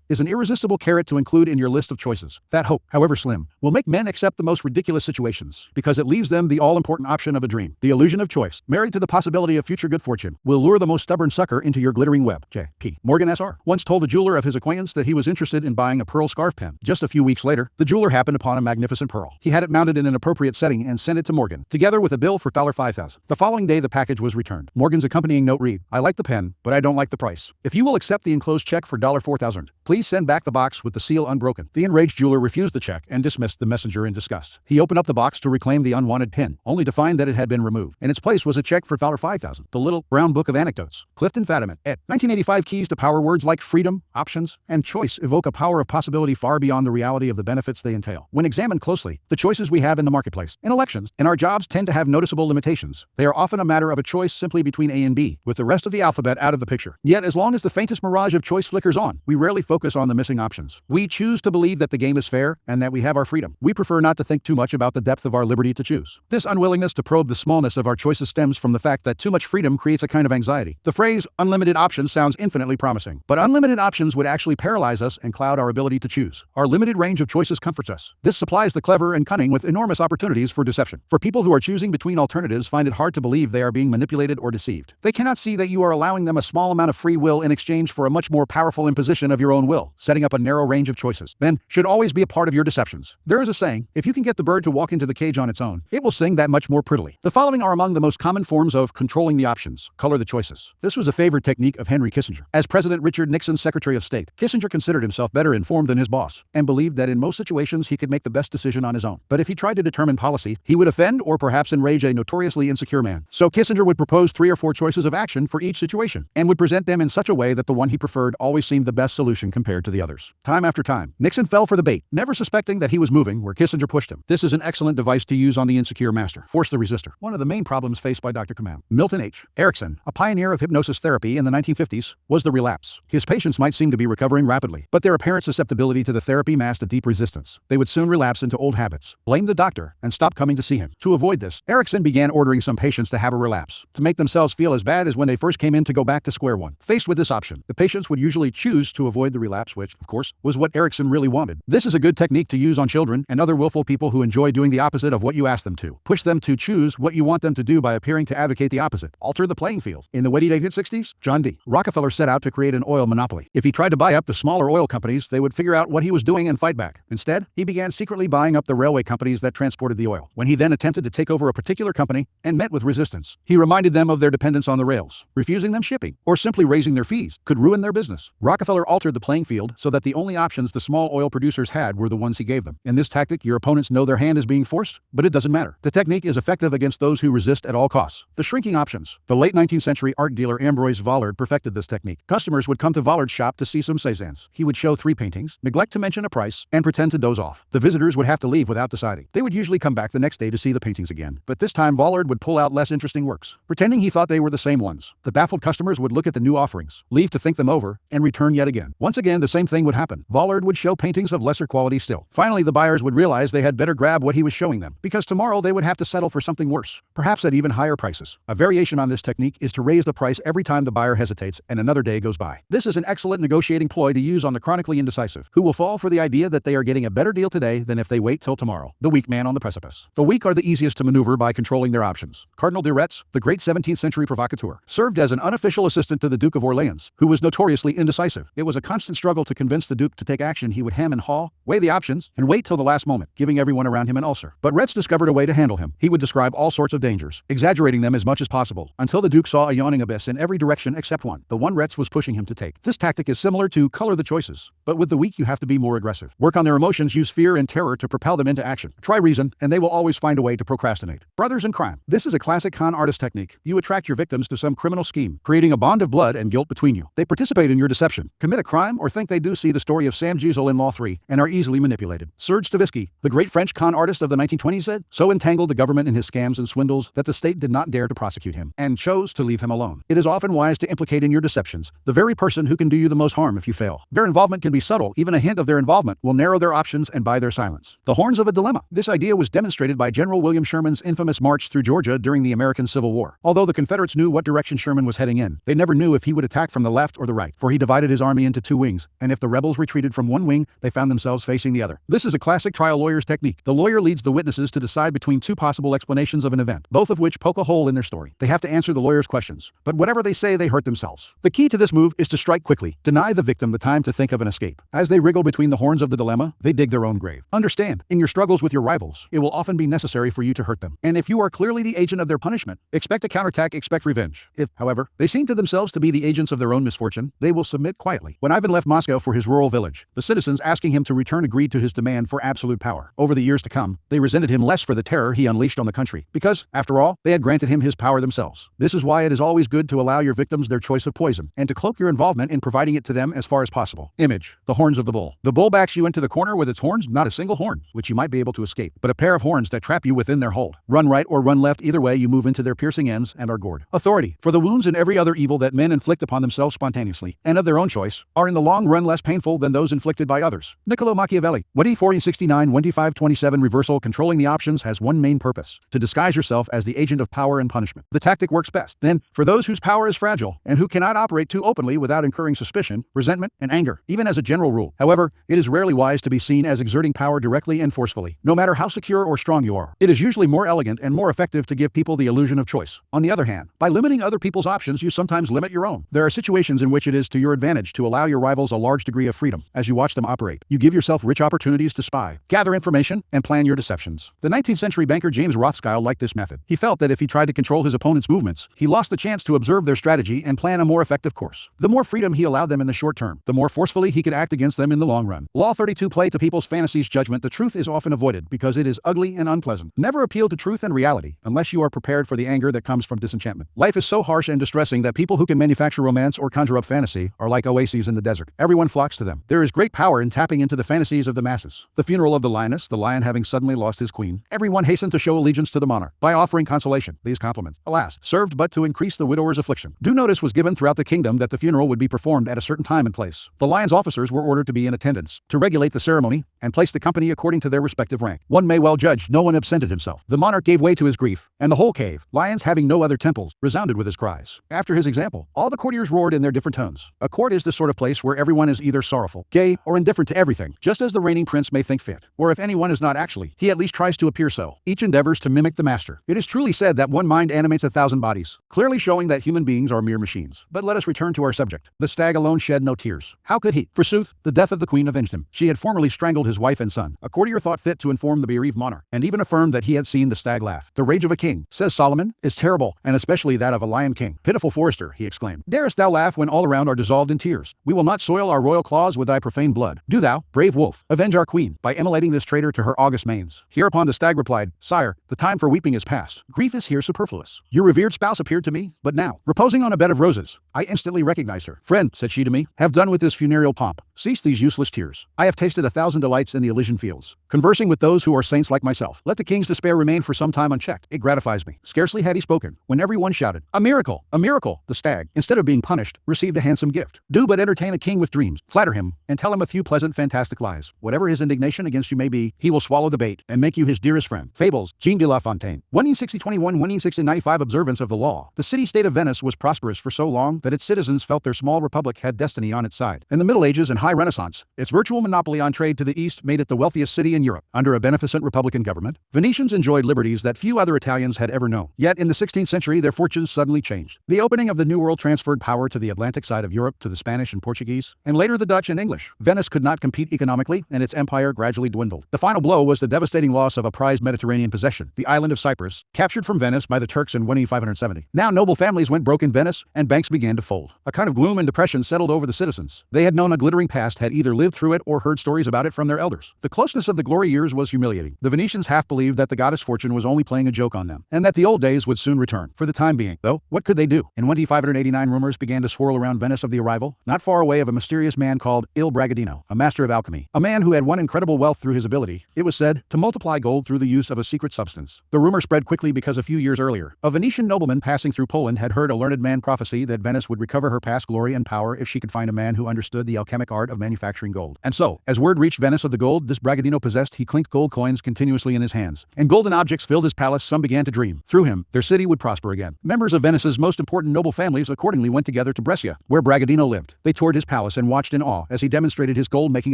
is an irresistible carrot to include in your list of choices. That hope, however slim, will make men accept the most ridiculous situations, because it leaves them the all-important option of a dream. The illusion of choice, married to the possibility of future good fortune, will lure the most stubborn sucker into your glittering web. J.P. Morgan S.R. once told a jeweler of his acquaintance that he was interested in buying a pearl scarf pin. Just a few weeks later, the jeweler happened upon a magnificent pearl. He had it mounted in an appropriate setting and sent it to Morgan, together with a bill for $5,000. The following day the package was returned. Morgan's accompanying note read, "I like the pen, but I don't like the price. If you will accept the enclosed check for $4,000, please send back the box with the seal unbroken." The enraged jeweler refused the check and dismissed the messenger in disgust. He opened up the box to reclaim the unwanted pin, only to find that it had been removed. In its place was a check for $5,000. The Little Brown Book of Anecdotes. Clifton Fadiman, ed. 1985. Keys to power. Words like freedom, options, and choice evoke a power of possibility far beyond the reality of the benefits they entail. When examined closely, the choices we have in the marketplace, in elections, and our jobs tend to have noticeable limitations. They are often a matter of a choice simply between A and B, with the rest of the alphabet out of the picture. Yet, as long as the faintest mirage of choice flickers on, we rarely focus on the missing options. We choose to believe that the game is fair and that we have our freedom. We prefer not to think too much about the depth of our liberty to choose. This unwillingness to probe the smallness of our choices stems from the fact that too much freedom creates a kind of anxiety. The phrase unlimited options sounds infinitely promising, but unlimited options would actually paralyze us and cloud our ability to choose. Our limited range of choices comforts us. This supplies the clever and cunning with enormous opportunities for deception. For people who are choosing between alternatives find it hard to believe they are being manipulated or deceived. They cannot see that you are allowing them a small amount of free will in exchange for a much more powerful imposition of your own will. Setting up a narrow range of choices, then, should always be a part of your deceptions. There is a saying, if you can get the bird to walk into the cage on its own, it will sing that much more prettily. The following are among the most common forms of controlling the options. Color the choices. This was a favorite technique of Henry Kissinger. As President Richard Nixon's Secretary of State, Kissinger considered himself better informed than his boss, and believed that in most situations he could make the best decision on his own. But if he tried to determine policy, he would offend or perhaps enrage a notoriously insecure man. So Kissinger would propose 3 or 4 choices of action for each situation, and would present them in such a way that the one he preferred always seemed the best solution compared to the others. Time after time, Nixon fell for the bait, never suspecting that he was moving where Kissinger pushed him. This is an excellent device to use on the insecure master. Force the resistor. One of the main problems faced by Dr. Kamal Milton H. Erickson, a pioneer of hypnosis therapy in the 1950s, was the relapse. His patients might seem to be recovering rapidly, but their apparent susceptibility to the therapy masked a deep resistance. They would soon relapse into old habits, blame the doctor, and stop coming to see him. To avoid this, Erickson began ordering some patients to have a relapse, to make themselves feel as bad as when they first came in to go back to square one. Faced with this option, the patients would usually choose to avoid the relapse, which, of course, was what Erickson really wanted. This is a good technique to use on children and other willful people who enjoy doing the opposite of what you ask them to. Push them to choose what you want them to do by appearing to advocate the opposite. Alter the playing field. In the witty 1960s, John D. Rockefeller set out to create an oil monopoly. If he tried to buy up the smaller oil companies, they would figure out what he was doing and fight back. Instead, he began secretly buying up the railway companies that transported the oil. When he then attempted to take over a particular company and met with resistance, he reminded them of their dependence on the rails. Refusing them shipping, or simply raising their fees, could ruin their business. Rockefeller altered the playing field so that the only options the small oil producers had were the ones he gave them. In this tactic, your opponents know their hand is being forced, but it doesn't matter. The technique is effective against those who resist at all costs. The shrinking options. The late 19th century art dealer Ambroise Vollard perfected this technique. Customers would come to Vollard's shop to see some Cézannes. He would show 3 paintings, neglect to mention a price, and pretend to doze off. The visitors would have to leave without deciding. They would usually come back the next day to see the paintings again, but this time Vollard would pull out less interesting works, pretending he thought they were the same ones. The baffled customers would look at the new offerings, leave to think them over, and return yet again. Once again, the same thing would happen. Vollard would would show paintings of lesser quality still. Finally, the buyers would realize they had better grab what he was showing them, because tomorrow they would have to settle for something worse, perhaps at even higher prices. A variation on this technique is to raise the price every time the buyer hesitates and another day goes by. This is an excellent negotiating ploy to use on the chronically indecisive, who will fall for the idea that they are getting a better deal today than if they wait till tomorrow. The weak man on the precipice. The weak are the easiest to maneuver by controlling their options. Cardinal de Retz, the great 17th century provocateur, served as an unofficial assistant to the Duke of Orleans, who was notoriously indecisive. It was a constant struggle to convince the Duke to take action. He would hem and haw, weigh the options, and wait till the last moment, giving everyone around him an ulcer. But Retz discovered a way to handle him. He would describe all sorts of dangers, exaggerating them as much as possible, until the Duke saw a yawning abyss in every direction except one, the one Retz was pushing him to take. This tactic is similar to color the choices, but with the weak you have to be more aggressive. Work on their emotions, use fear and terror to propel them into action. Try reason, and they will always find a way to procrastinate. Brothers in crime. This is a classic con artist technique. You attract your victims to some criminal scheme, creating a bond of blood and guilt between you. They participate in your deception, commit a crime, or think they do see the story of Sam Giesel in Law 3, and are easily manipulated. Serge Stavisky, the great French con artist of the 1920s, said, so entangled the government in his scams and swindles that the state did not dare to prosecute him, and chose to leave him alone. It is often wise to implicate in your deceptions the very person who can do you the most harm if you fail. Their involvement can be subtle. Even a hint of their involvement will narrow their options and buy their silence. The horns of a dilemma. This idea was demonstrated by General William Sherman's infamous march through Georgia during the American Civil War. Although the Confederates knew what direction Sherman was heading in, they never knew if he would attack from the left or the right, for he divided his army into two wings, and if the rebels retreated from one wing, they found themselves facing the other. This is a classic trial lawyer's technique. The lawyer leads the witnesses to decide between two possible explanations of an event, both of which poke a hole in their story. They have to answer the lawyer's questions, but whatever they say, they hurt themselves. The key to this move is to strike quickly. Deny the victim the time to think of an escape. As they wriggle between the horns of the dilemma, they dig their own grave. Understand, in your struggles with your rivals, it will often be necessary for you to hurt them. And if you are clearly the agent of their punishment, expect a counterattack, expect revenge. If, however, they seem to themselves to be the agents of their own misfortune, they will submit quietly. When Ivan left Moscow for his rural village, the citizens asking him to return agreed to his demand for absolute power. Over the years to come, they resented him less for the terror he unleashed on the country, because, after all, they had granted him his power themselves. This is why it is always good to allow your victims their choice of poison, and to cloak your involvement in providing it to them as far as possible. Image: the horns of the bull. The bull backs you into the corner with its horns, not a single horn, which you might be able to escape, but a pair of horns that trap you within their hold. Run right or run left, either way you move into their piercing ends and are gored. Authority: for the wounds and every other evil that men inflict upon themselves spontaneously, and of their own choice, are in the long run less painful than those inflicted by others. Niccolo Machiavelli. 204069 2527 Reversal. Controlling the options has one main purpose: to disguise yourself as the agent of power and punishment. The tactic works best, then, for those whose power is fragile, and who cannot operate too openly without incurring suspicion, resentment, and anger, even as a general rule. However, it is rarely wise to be seen as exerting power directly and forcefully, no matter how secure or strong you are. It is usually more elegant and more effective to give people the illusion of choice. On the other hand, by limiting other people's options, you sometimes limit your own. There are situations in which it is to your advantage to allow your rivals a large degree of freedom. As you watch them operate, you give yourself rich opportunities to spy, gather information, and plan your deceptions. The 19th century banker James Rothschild liked this method. He felt that if he tried to control his opponent's movements, he lost the chance to observe their strategy and plan a more effective course. The more freedom he allowed them in the short term, the more forcefully he could act against them in the long run. Law 32. Play to people's fantasies. Judgment: the truth is often avoided because it is ugly and unpleasant. Never appeal to truth and reality unless you are prepared for the anger that comes from disenchantment. Life is so harsh and distressing that people who can manufacture romance or conjure up fantasy are like oases in the desert. Everyone flocks to them. There is great power in tapping into the fantasies of the masses. The funeral of the lioness, the lion having suddenly lost his queen. Everyone hastened to show allegiance to the monarch by offering consolation. These compliments, alas, served but to increase the widower's affliction. Due notice was given throughout the kingdom that the funeral would be performed at a certain time and place. The lion's officers were ordered to be in attendance, to regulate the ceremony, and place the company according to their respective rank. One may well judge no one absented himself. The monarch gave way to his grief, and the whole cave, lions having no other temples, resounded with his cries. After his example, all the courtiers roared in their different tones. A court is the sort of place where everyone is either sorrowful, gay, or indifferent to everything, just as the reigning prince may think fit. Or if anyone is not actually, he at least tries to appear so. Each endeavors to mimic the master. It is truly said that one mind animates 1,000 bodies, clearly showing that human beings are mere machines. But let us return to our subject. The stag alone shed no tears. How could he? Forsooth, the death of the queen avenged him. She had formerly strangled his wife and son. A courtier thought fit to inform the bereaved monarch, and even affirmed that he had seen the stag laugh. The rage of a king, says Solomon, is terrible, and especially that of a lion king. Pitiful forester, he exclaimed. Darest thou laugh when all around are dissolved in tears? We will not soil our royal claws with thy profane blood. Do thou, brave wolf, avenge our queen, by immolating this traitor to her august manes. Hereupon the stag replied, Sire, the time for weeping is past. Grief is here superfluous. Your revered spouse appeared to me, but now, reposing on a bed of roses, I instantly recognized her. Friend, said she to me, have done with this funereal pomp. cease these useless tears. I have tasted 1,000 delights in the Elysian fields, conversing with those who are saints like myself. Let the king's despair remain for some time unchecked. It gratifies me." Scarcely had he spoken, when everyone shouted, "A miracle! A miracle!" The stag, instead of being punished, received a handsome gift. Do but entertain a king with dreams, flatter him, and tell him a few pleasant, fantastic lies. Whatever his indignation against you may be, he will swallow the bait and make you his dearest friend. Fables, Jean de La Fontaine. 1621-1695 observance of the law. The city-state of Venice was prosperous for so long that its citizens felt their small republic had destiny on its side. In the Middle Ages and High Renaissance, its virtual monopoly on trade to the east made it the wealthiest city in Europe. Under a beneficent republican government, Venetians enjoyed liberties that few other Italians had ever known. Yet in the 16th century, their fortunes suddenly changed. The opening of the New World transferred power to the Atlantic side of Europe to the Spanish and Portuguese, and later the Dutch and English. Venice could not compete economically, and its empire gradually dwindled. The final blow was the devastating loss of a prized Mediterranean possession, the island of Cyprus, captured from Venice by the Turks in 1570. Now noble families went broke in Venice, and banks began to fold. A kind of gloom and depression settled over the citizens. They had known a glittering past, had either lived through it or heard stories about it from their elders. The closeness of the glory years was humiliating. The Venetians half believed that the goddess Fortune was only playing a joke on them, and that the old days would soon return. For the time being, though, what could they do? In 1589, rumors began to swirl around Venice of the arrival, not far away, of a mysterious man called Il Bragadino, a master of alchemy, a man who had won incredible wealth through his ability, it was said, to multiply gold through the use of a secret substance. The rumor spread quickly because a few years earlier, a Venetian nobleman passing through Poland had heard a learned man prophesy that Venice would recover her past glory and power if she could find a man who understood the alchemic art of manufacturing gold. And so, as word reached Venice of the gold this Bragadino possessed, he clinked gold coins continuously in his hands, and golden objects filled his palace. Some began to dream. Through him, their city would prosper again. Members of Venice's most important noble families accordingly went together to Brescia, where Bragadino lived. They toured his palace and watched in awe as he demonstrated his gold-making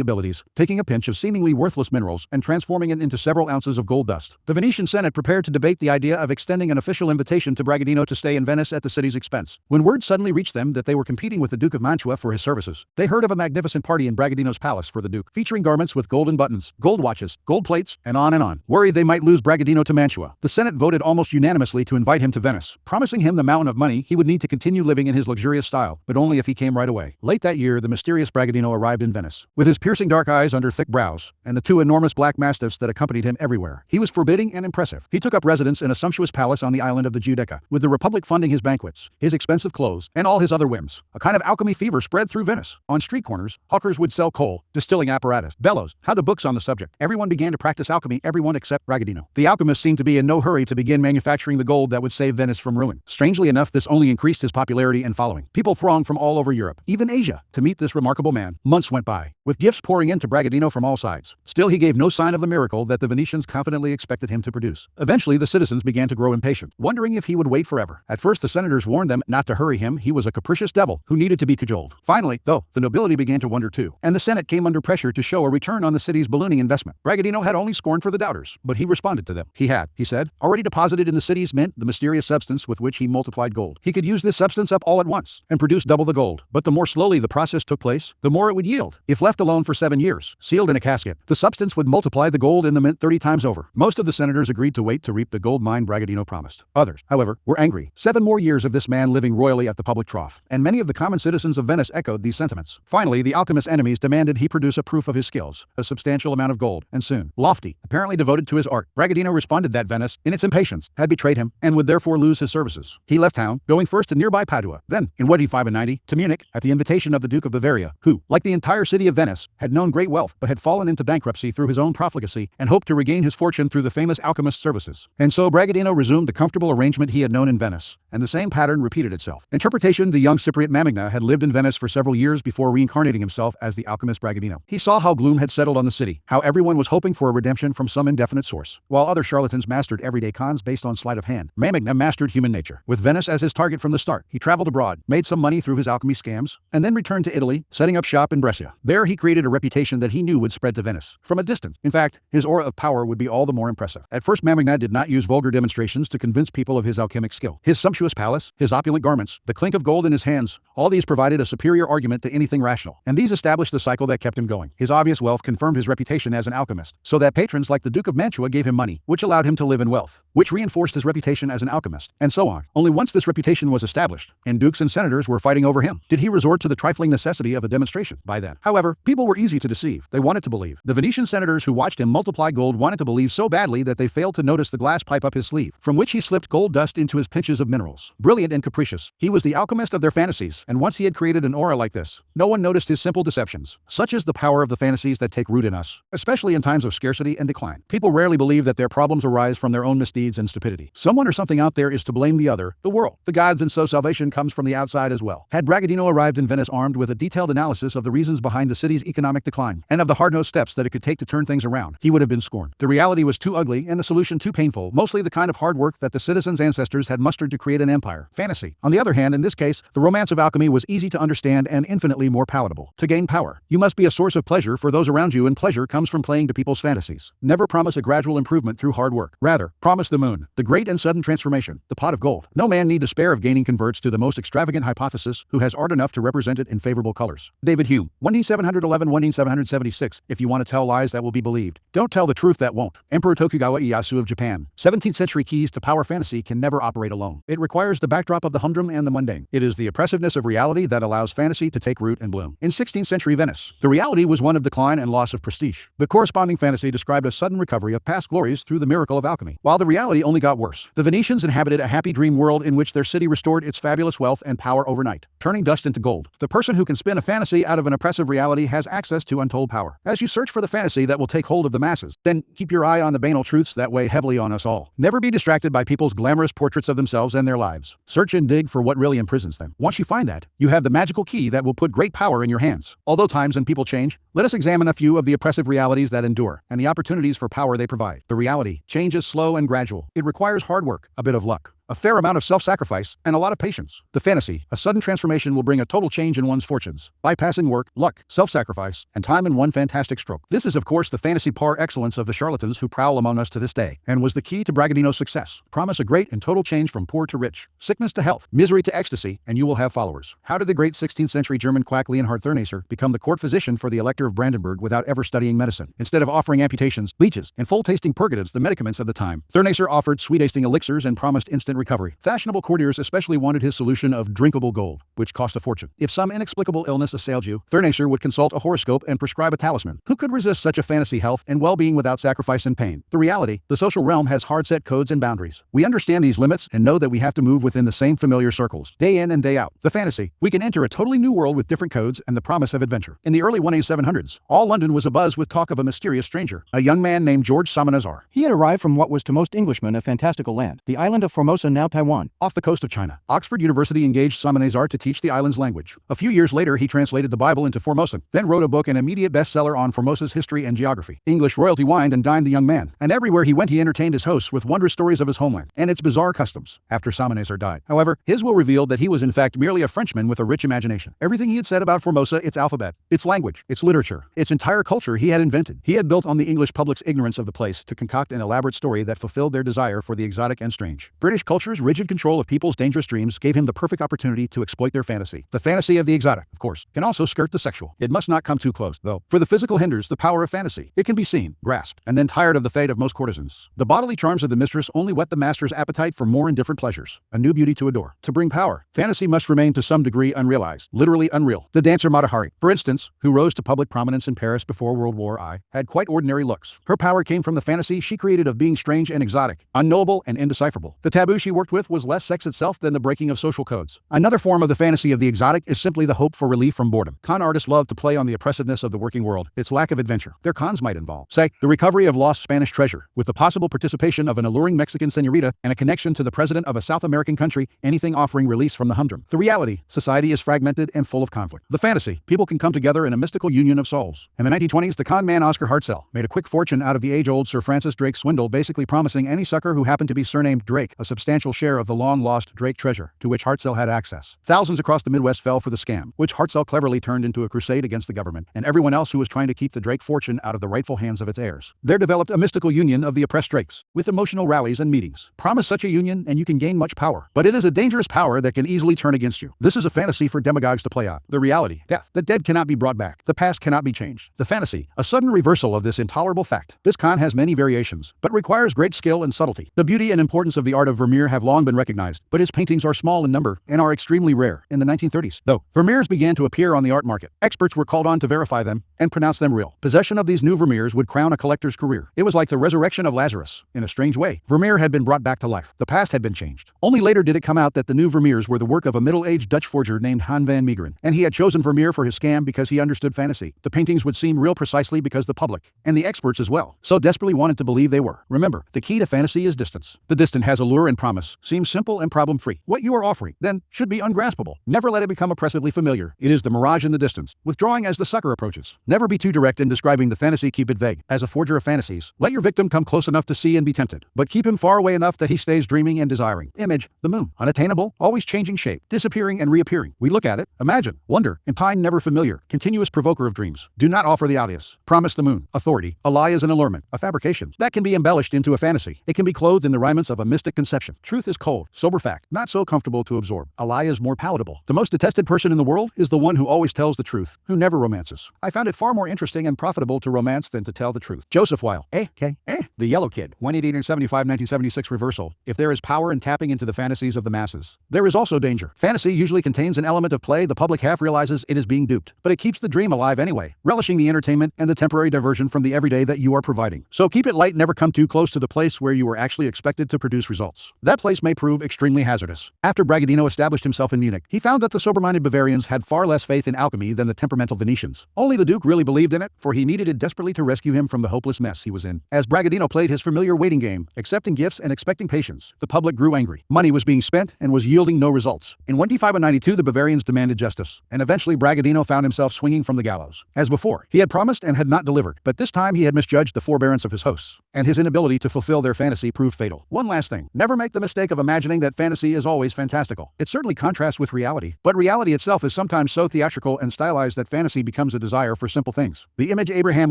abilities, taking a pinch of seemingly worthless minerals and transforming it into several ounces of gold dust. The Venetian Senate prepared to debate the idea of extending an official invitation to Bragadino to stay in Venice at the city's expense. When word suddenly reached them that they were competing with the Duke of Mantua for his services, they heard of a magnificent party in Bragadino's palace for the Duke, featuring garments with golden buttons, gold watches, gold plates, and on and on. Worried they might lose Bragadino to Mantua, the Senate voted almost unanimously to invite him to Venice, promising him the mountain of money he would need to continue living in his luxurious style, but only if he came right away. Late that year, the mysterious Bragadino arrived in Venice, with his piercing dark eyes under thick brows, and the two enormous black mastiffs that accompanied him everywhere. He was forbidding and impressive. He took up residence in a sumptuous palace on the island of the Giudecca, with the Republic funding his banquets, his expensive clothes, and all his other whims. A kind of alchemy fever spread through Venice. On street corners, hawkers would sell coal, distilling apparatus, bellows, how the books on the subject. Everyone began to practice alchemy, everyone except Bragadino. The alchemist seemed to be in no hurry to begin manufacturing the gold that would save Venice from ruin. Strangely enough, this only increased his popularity and following. People thronged from all over Europe, even Asia, to meet this remarkable man. Months went by, with gifts pouring into Bragadino from all sides. Still, he gave no sign of the miracle that the Venetians confidently expected him to produce. Eventually, the citizens began to grow impatient, wondering if he would wait forever. At first, the senators warned them not to hurry him. He was a capricious devil who needed to be cajoled. Finally, though, the nobility began to wonder too, and the Senate came under pressure to show a return on the city's ballooning investment. Bragadino had only scorn for the doubters, but he responded to them. He had, he said, already deposited in the city's mint the mysterious substance with which he multiplied gold. He could use this substance up all at once and produce double the gold. But the more slowly the process took place, the more it would yield. If left alone for 7 years, sealed in a casket, the substance would multiply the gold in the mint 30 times over. Most of the senators agreed to wait to reap the gold mine Bragadino promised. Others, however, were angry. 7 more years of this man living royally at the public trough, and many of the common citizens of Venice echoed these sentiments. Finally, the alchemist's enemies demanded he produce a proof of his skills, a substantial amount of gold, and soon, lofty, apparently devoted to his art. Bragadino responded that Venice, in its impatience, had betrayed him, and would therefore lose his services. He left town, going first to nearby Padua, then, in 1590, to Munich, at the invitation of the Duke of Bavaria, who, like the entire city of Venice, had known great wealth, but had fallen into bankruptcy through his own profligacy, and hoped to regain his fortune through the famous alchemist's services. And so Bragadino resumed the comfortable arrangement he had known in Venice, and the same pattern repeated itself. Interpretation: the young Cypriot Mamigna had lived in Venice for several years before reincarnating himself as the alchemist Bragadino. He saw how gloom had settled on the city, how everyone was hoping for a redemption from some indefinite source. While other charlatans mastered everyday cons based on sleight of hand, Mamigna mastered human nature. With Venice as his target from the start, he traveled abroad, made some money through his alchemy scams, and then returned to Italy, setting up shop in Brescia. There he created a reputation that he knew would spread to Venice from a distance. In fact, his aura of power would be all the more impressive. At first, Mamigna did not use vulgar demonstrations to convince people of his alchemic skill. His sumptuous palace, his opulent garments, the clink of gold in his hands, all these provided a superior argument to anything rational. And these established the cycle that kept him going. His obvious wealth confirmed his reputation as an alchemist, so that patrons like the Duke of Mantua gave him money, which allowed him to live in wealth, which reinforced his reputation as an alchemist, and so on. Only once this reputation was established, and dukes and senators were fighting over him, did he resort to the trifling necessity of a demonstration. By then, however, people were easy to deceive. They wanted to believe. The Venetian senators who watched him multiply gold wanted to believe so badly that they failed to notice the glass pipe up his sleeve, from which he slipped gold dust into his pinches of minerals. Brilliant and capricious, he was the alchemist of their fantasies, and once he had created an aura like this, no one noticed his simple multiple deceptions. Such is the power of the fantasies that take root in us, especially in times of scarcity and decline. People rarely believe that their problems arise from their own misdeeds and stupidity. Someone or something out there is to blame, the other, the world, the gods, and so salvation comes from the outside as well. Had Bragadino arrived in Venice armed with a detailed analysis of the reasons behind the city's economic decline, and of the hard-nosed steps that it could take to turn things around, he would have been scorned. The reality was too ugly and the solution too painful, mostly the kind of hard work that the citizens' ancestors had mustered to create an empire. Fantasy. On the other hand, in this case, the romance of alchemy was easy to understand and infinitely more palatable. To gain power, you must be a source of pleasure for those around you, and pleasure comes from playing to people's fantasies. Never promise a gradual improvement through hard work. Rather, promise the moon, the great and sudden transformation, the pot of gold. No man need despair of gaining converts to the most extravagant hypothesis who has art enough to represent it in favorable colors. David Hume, 1711-1776. If you want to tell lies that will be believed, don't tell the truth that won't. Emperor Tokugawa Ieyasu of Japan. 17th century keys to power. Fantasy can never operate alone. It requires the backdrop of the humdrum and the mundane. It is the oppressiveness of reality that allows fantasy to take root and bloom. In 16th century Venice, the reality was one of decline and loss of prestige. The corresponding fantasy described a sudden recovery of past glories through the miracle of alchemy, while the reality only got worse. The Venetians inhabited a happy dream world in which their city restored its fabulous wealth and power overnight, turning dust into gold. The person who can spin a fantasy out of an oppressive reality has access to untold power. As you search for the fantasy that will take hold of the masses, then keep your eye on the banal truths that weigh heavily on us all. Never be distracted by people's glamorous portraits of themselves and their lives. Search and dig for what really imprisons them. Once you find that, you have the magical key that will put great power in your hands. Although times and people change, let us examine a few of the oppressive realities that endure, and the opportunities for power they provide. The reality. Change is slow and gradual. It requires hard work, a bit of luck, a fair amount of self-sacrifice, and a lot of patience. The fantasy, a sudden transformation, will bring a total change in one's fortunes, bypassing work, luck, self-sacrifice, and time in one fantastic stroke. This is, of course, the fantasy par excellence of the charlatans who prowl among us to this day, and was the key to Bragadino's success. Promise a great and total change from poor to rich, sickness to health, misery to ecstasy, and you will have followers. How did the great 16th century German quack Leonhard Thurnacer become the court physician for the Elector of Brandenburg without ever studying medicine? Instead of offering amputations, leeches, and full-tasting purgatives, the medicaments of the time, Thurnacer offered sweet-tasting elixirs and promised instant recovery. Fashionable courtiers especially wanted his solution of drinkable gold, which cost a fortune. If some inexplicable illness assailed you, Thurnacer would consult a horoscope and prescribe a talisman. Who could resist such a fantasy health and well-being without sacrifice and pain? The reality, the social realm has hard-set codes and boundaries. We understand these limits and know that we have to move within the same familiar circles, day in and day out. The fantasy, we can enter a totally new world with different codes and the promise of adventure. In the early 1700s, all London was abuzz with talk of a mysterious stranger, a young man named George Salmanazar. He had arrived from what was to most Englishmen a fantastical land, the island of Formosa, now Taiwan. Off the coast of China, Oxford University engaged Salmanazar to teach the island's language. A few years later, he translated the Bible into Formosan, then wrote a book, an immediate bestseller on Formosa's history and geography. English royalty wined and dined the young man, and everywhere he went he entertained his hosts with wondrous stories of his homeland and its bizarre customs. After Salmanazar died, however, his will revealed that he was in fact merely a Frenchman with a rich imagination. Everything he had said about Formosa, its alphabet, its language, its literature, its entire culture, he had invented. He had built on the English public's ignorance of the place to concoct an elaborate story that fulfilled their desire for the exotic and strange. British culture's rigid control of people's dangerous dreams gave him the perfect opportunity to exploit their fantasy. The fantasy of the exotic, of course, can also skirt the sexual. It must not come too close, though, for the physical hinders the power of fantasy. It can be seen, grasped, and then tired of the fate of most courtesans. The bodily charms of the mistress only whet the master's appetite for more indifferent pleasures, a new beauty to adore. To bring power, fantasy must remain to some degree unrealized, literally unreal. The dancer Mata Hari, for instance, who rose to public prominence in Paris before World War I, had quite ordinary looks. Her power came from the fantasy she created of being strange and exotic, unknowable and indecipherable. The taboo she worked with was less sex itself than the breaking of social codes. Another form of the fantasy of the exotic is simply the hope for relief from boredom. Con artists love to play on the oppressiveness of the working world, its lack of adventure. Their cons might involve, say, the recovery of lost Spanish treasure, with the possible participation of an alluring Mexican señorita and a connection to the president of a South American country, anything offering release from the humdrum. The reality, society is fragmented and full of conflict. The fantasy, people can come together in a mystical union of souls. In the 1920s, the con man Oscar Hartzell made a quick fortune out of the age-old Sir Francis Drake swindle, basically promising any sucker who happened to be surnamed Drake a substantial share of the long-lost Drake treasure, to which Hartzell had access. Thousands across the Midwest fell for the scam, which Hartzell cleverly turned into a crusade against the government and everyone else who was trying to keep the Drake fortune out of the rightful hands of its heirs. There developed a mystical union of the oppressed Drakes, with emotional rallies and meetings. Promise such a union and you can gain much power, but it is a dangerous power that can easily turn against you. This is a fantasy for demagogues to play out. The reality, death. The dead cannot be brought back. The past cannot be changed. The fantasy, a sudden reversal of this intolerable fact. This con has many variations, but requires great skill and subtlety. The beauty and importance of the art of Vermeer Vermeer have long been recognized, but his paintings are small in number and are extremely rare. In the 1930s, though, Vermeers began to appear on the art market. Experts were called on to verify them and pronounce them real. Possession of these new Vermeers would crown a collector's career. It was like the resurrection of Lazarus. In a strange way, Vermeer had been brought back to life. The past had been changed. Only later did it come out that the new Vermeers were the work of a middle-aged Dutch forger named Han van Meegeren, and he had chosen Vermeer for his scam because he understood fantasy. The paintings would seem real precisely because the public, and the experts as well, so desperately wanted to believe they were. Remember, the key to fantasy is distance. The distant has allure and promise, seems simple and problem-free. What you are offering, then, should be ungraspable. Never let it become oppressively familiar. It is the mirage in the distance, withdrawing as the sucker approaches. Never be too direct in describing the fantasy, keep it vague. As a forger of fantasies, let your victim come close enough to see and be tempted, but keep him far away enough that he stays dreaming and desiring. Image, the moon, unattainable, always changing shape, disappearing and reappearing. We look at it, imagine, wonder, and pine, never familiar, continuous provoker of dreams. Do not offer the obvious. Promise the moon, authority. A lie is an allurement, a fabrication that can be embellished into a fantasy. It can be clothed in the raiments of a mystic conception. Truth is cold, sober fact, not so comfortable to absorb. A lie is more palatable. The most detested person in the world is the one who always tells the truth, who never romances. I found it far more interesting and profitable to romance than to tell the truth. Joseph Weil. The Yellow Kid. 188-75-1976 reversal. If there is power in tapping into the fantasies of the masses, there is also danger. Fantasy usually contains an element of play. The public half realizes it is being duped, but it keeps the dream alive anyway, relishing the entertainment and the temporary diversion from the everyday that you are providing. So keep it light, never come too close to the place where you are actually expected to produce results. That place may prove extremely hazardous. After Bragadino established himself in Munich, he found that the sober-minded Bavarians had far less faith in alchemy than the temperamental Venetians. Only the Duke really believed in it, for he needed it desperately to rescue him from the hopeless mess he was in. As Bragadino played his familiar waiting game, accepting gifts and expecting patience, the public grew angry. Money was being spent and was yielding no results. In 185-92, the Bavarians demanded justice, and eventually Bragadino found himself swinging from the gallows. As before, he had promised and had not delivered, but this time he had misjudged the forbearance of his hosts, and his inability to fulfill their fantasy proved fatal. One last thing, never make the mistake of imagining that fantasy is always fantastical. It certainly contrasts with reality, but reality itself is sometimes so theatrical and stylized that fantasy becomes a desire for simple things. The image Abraham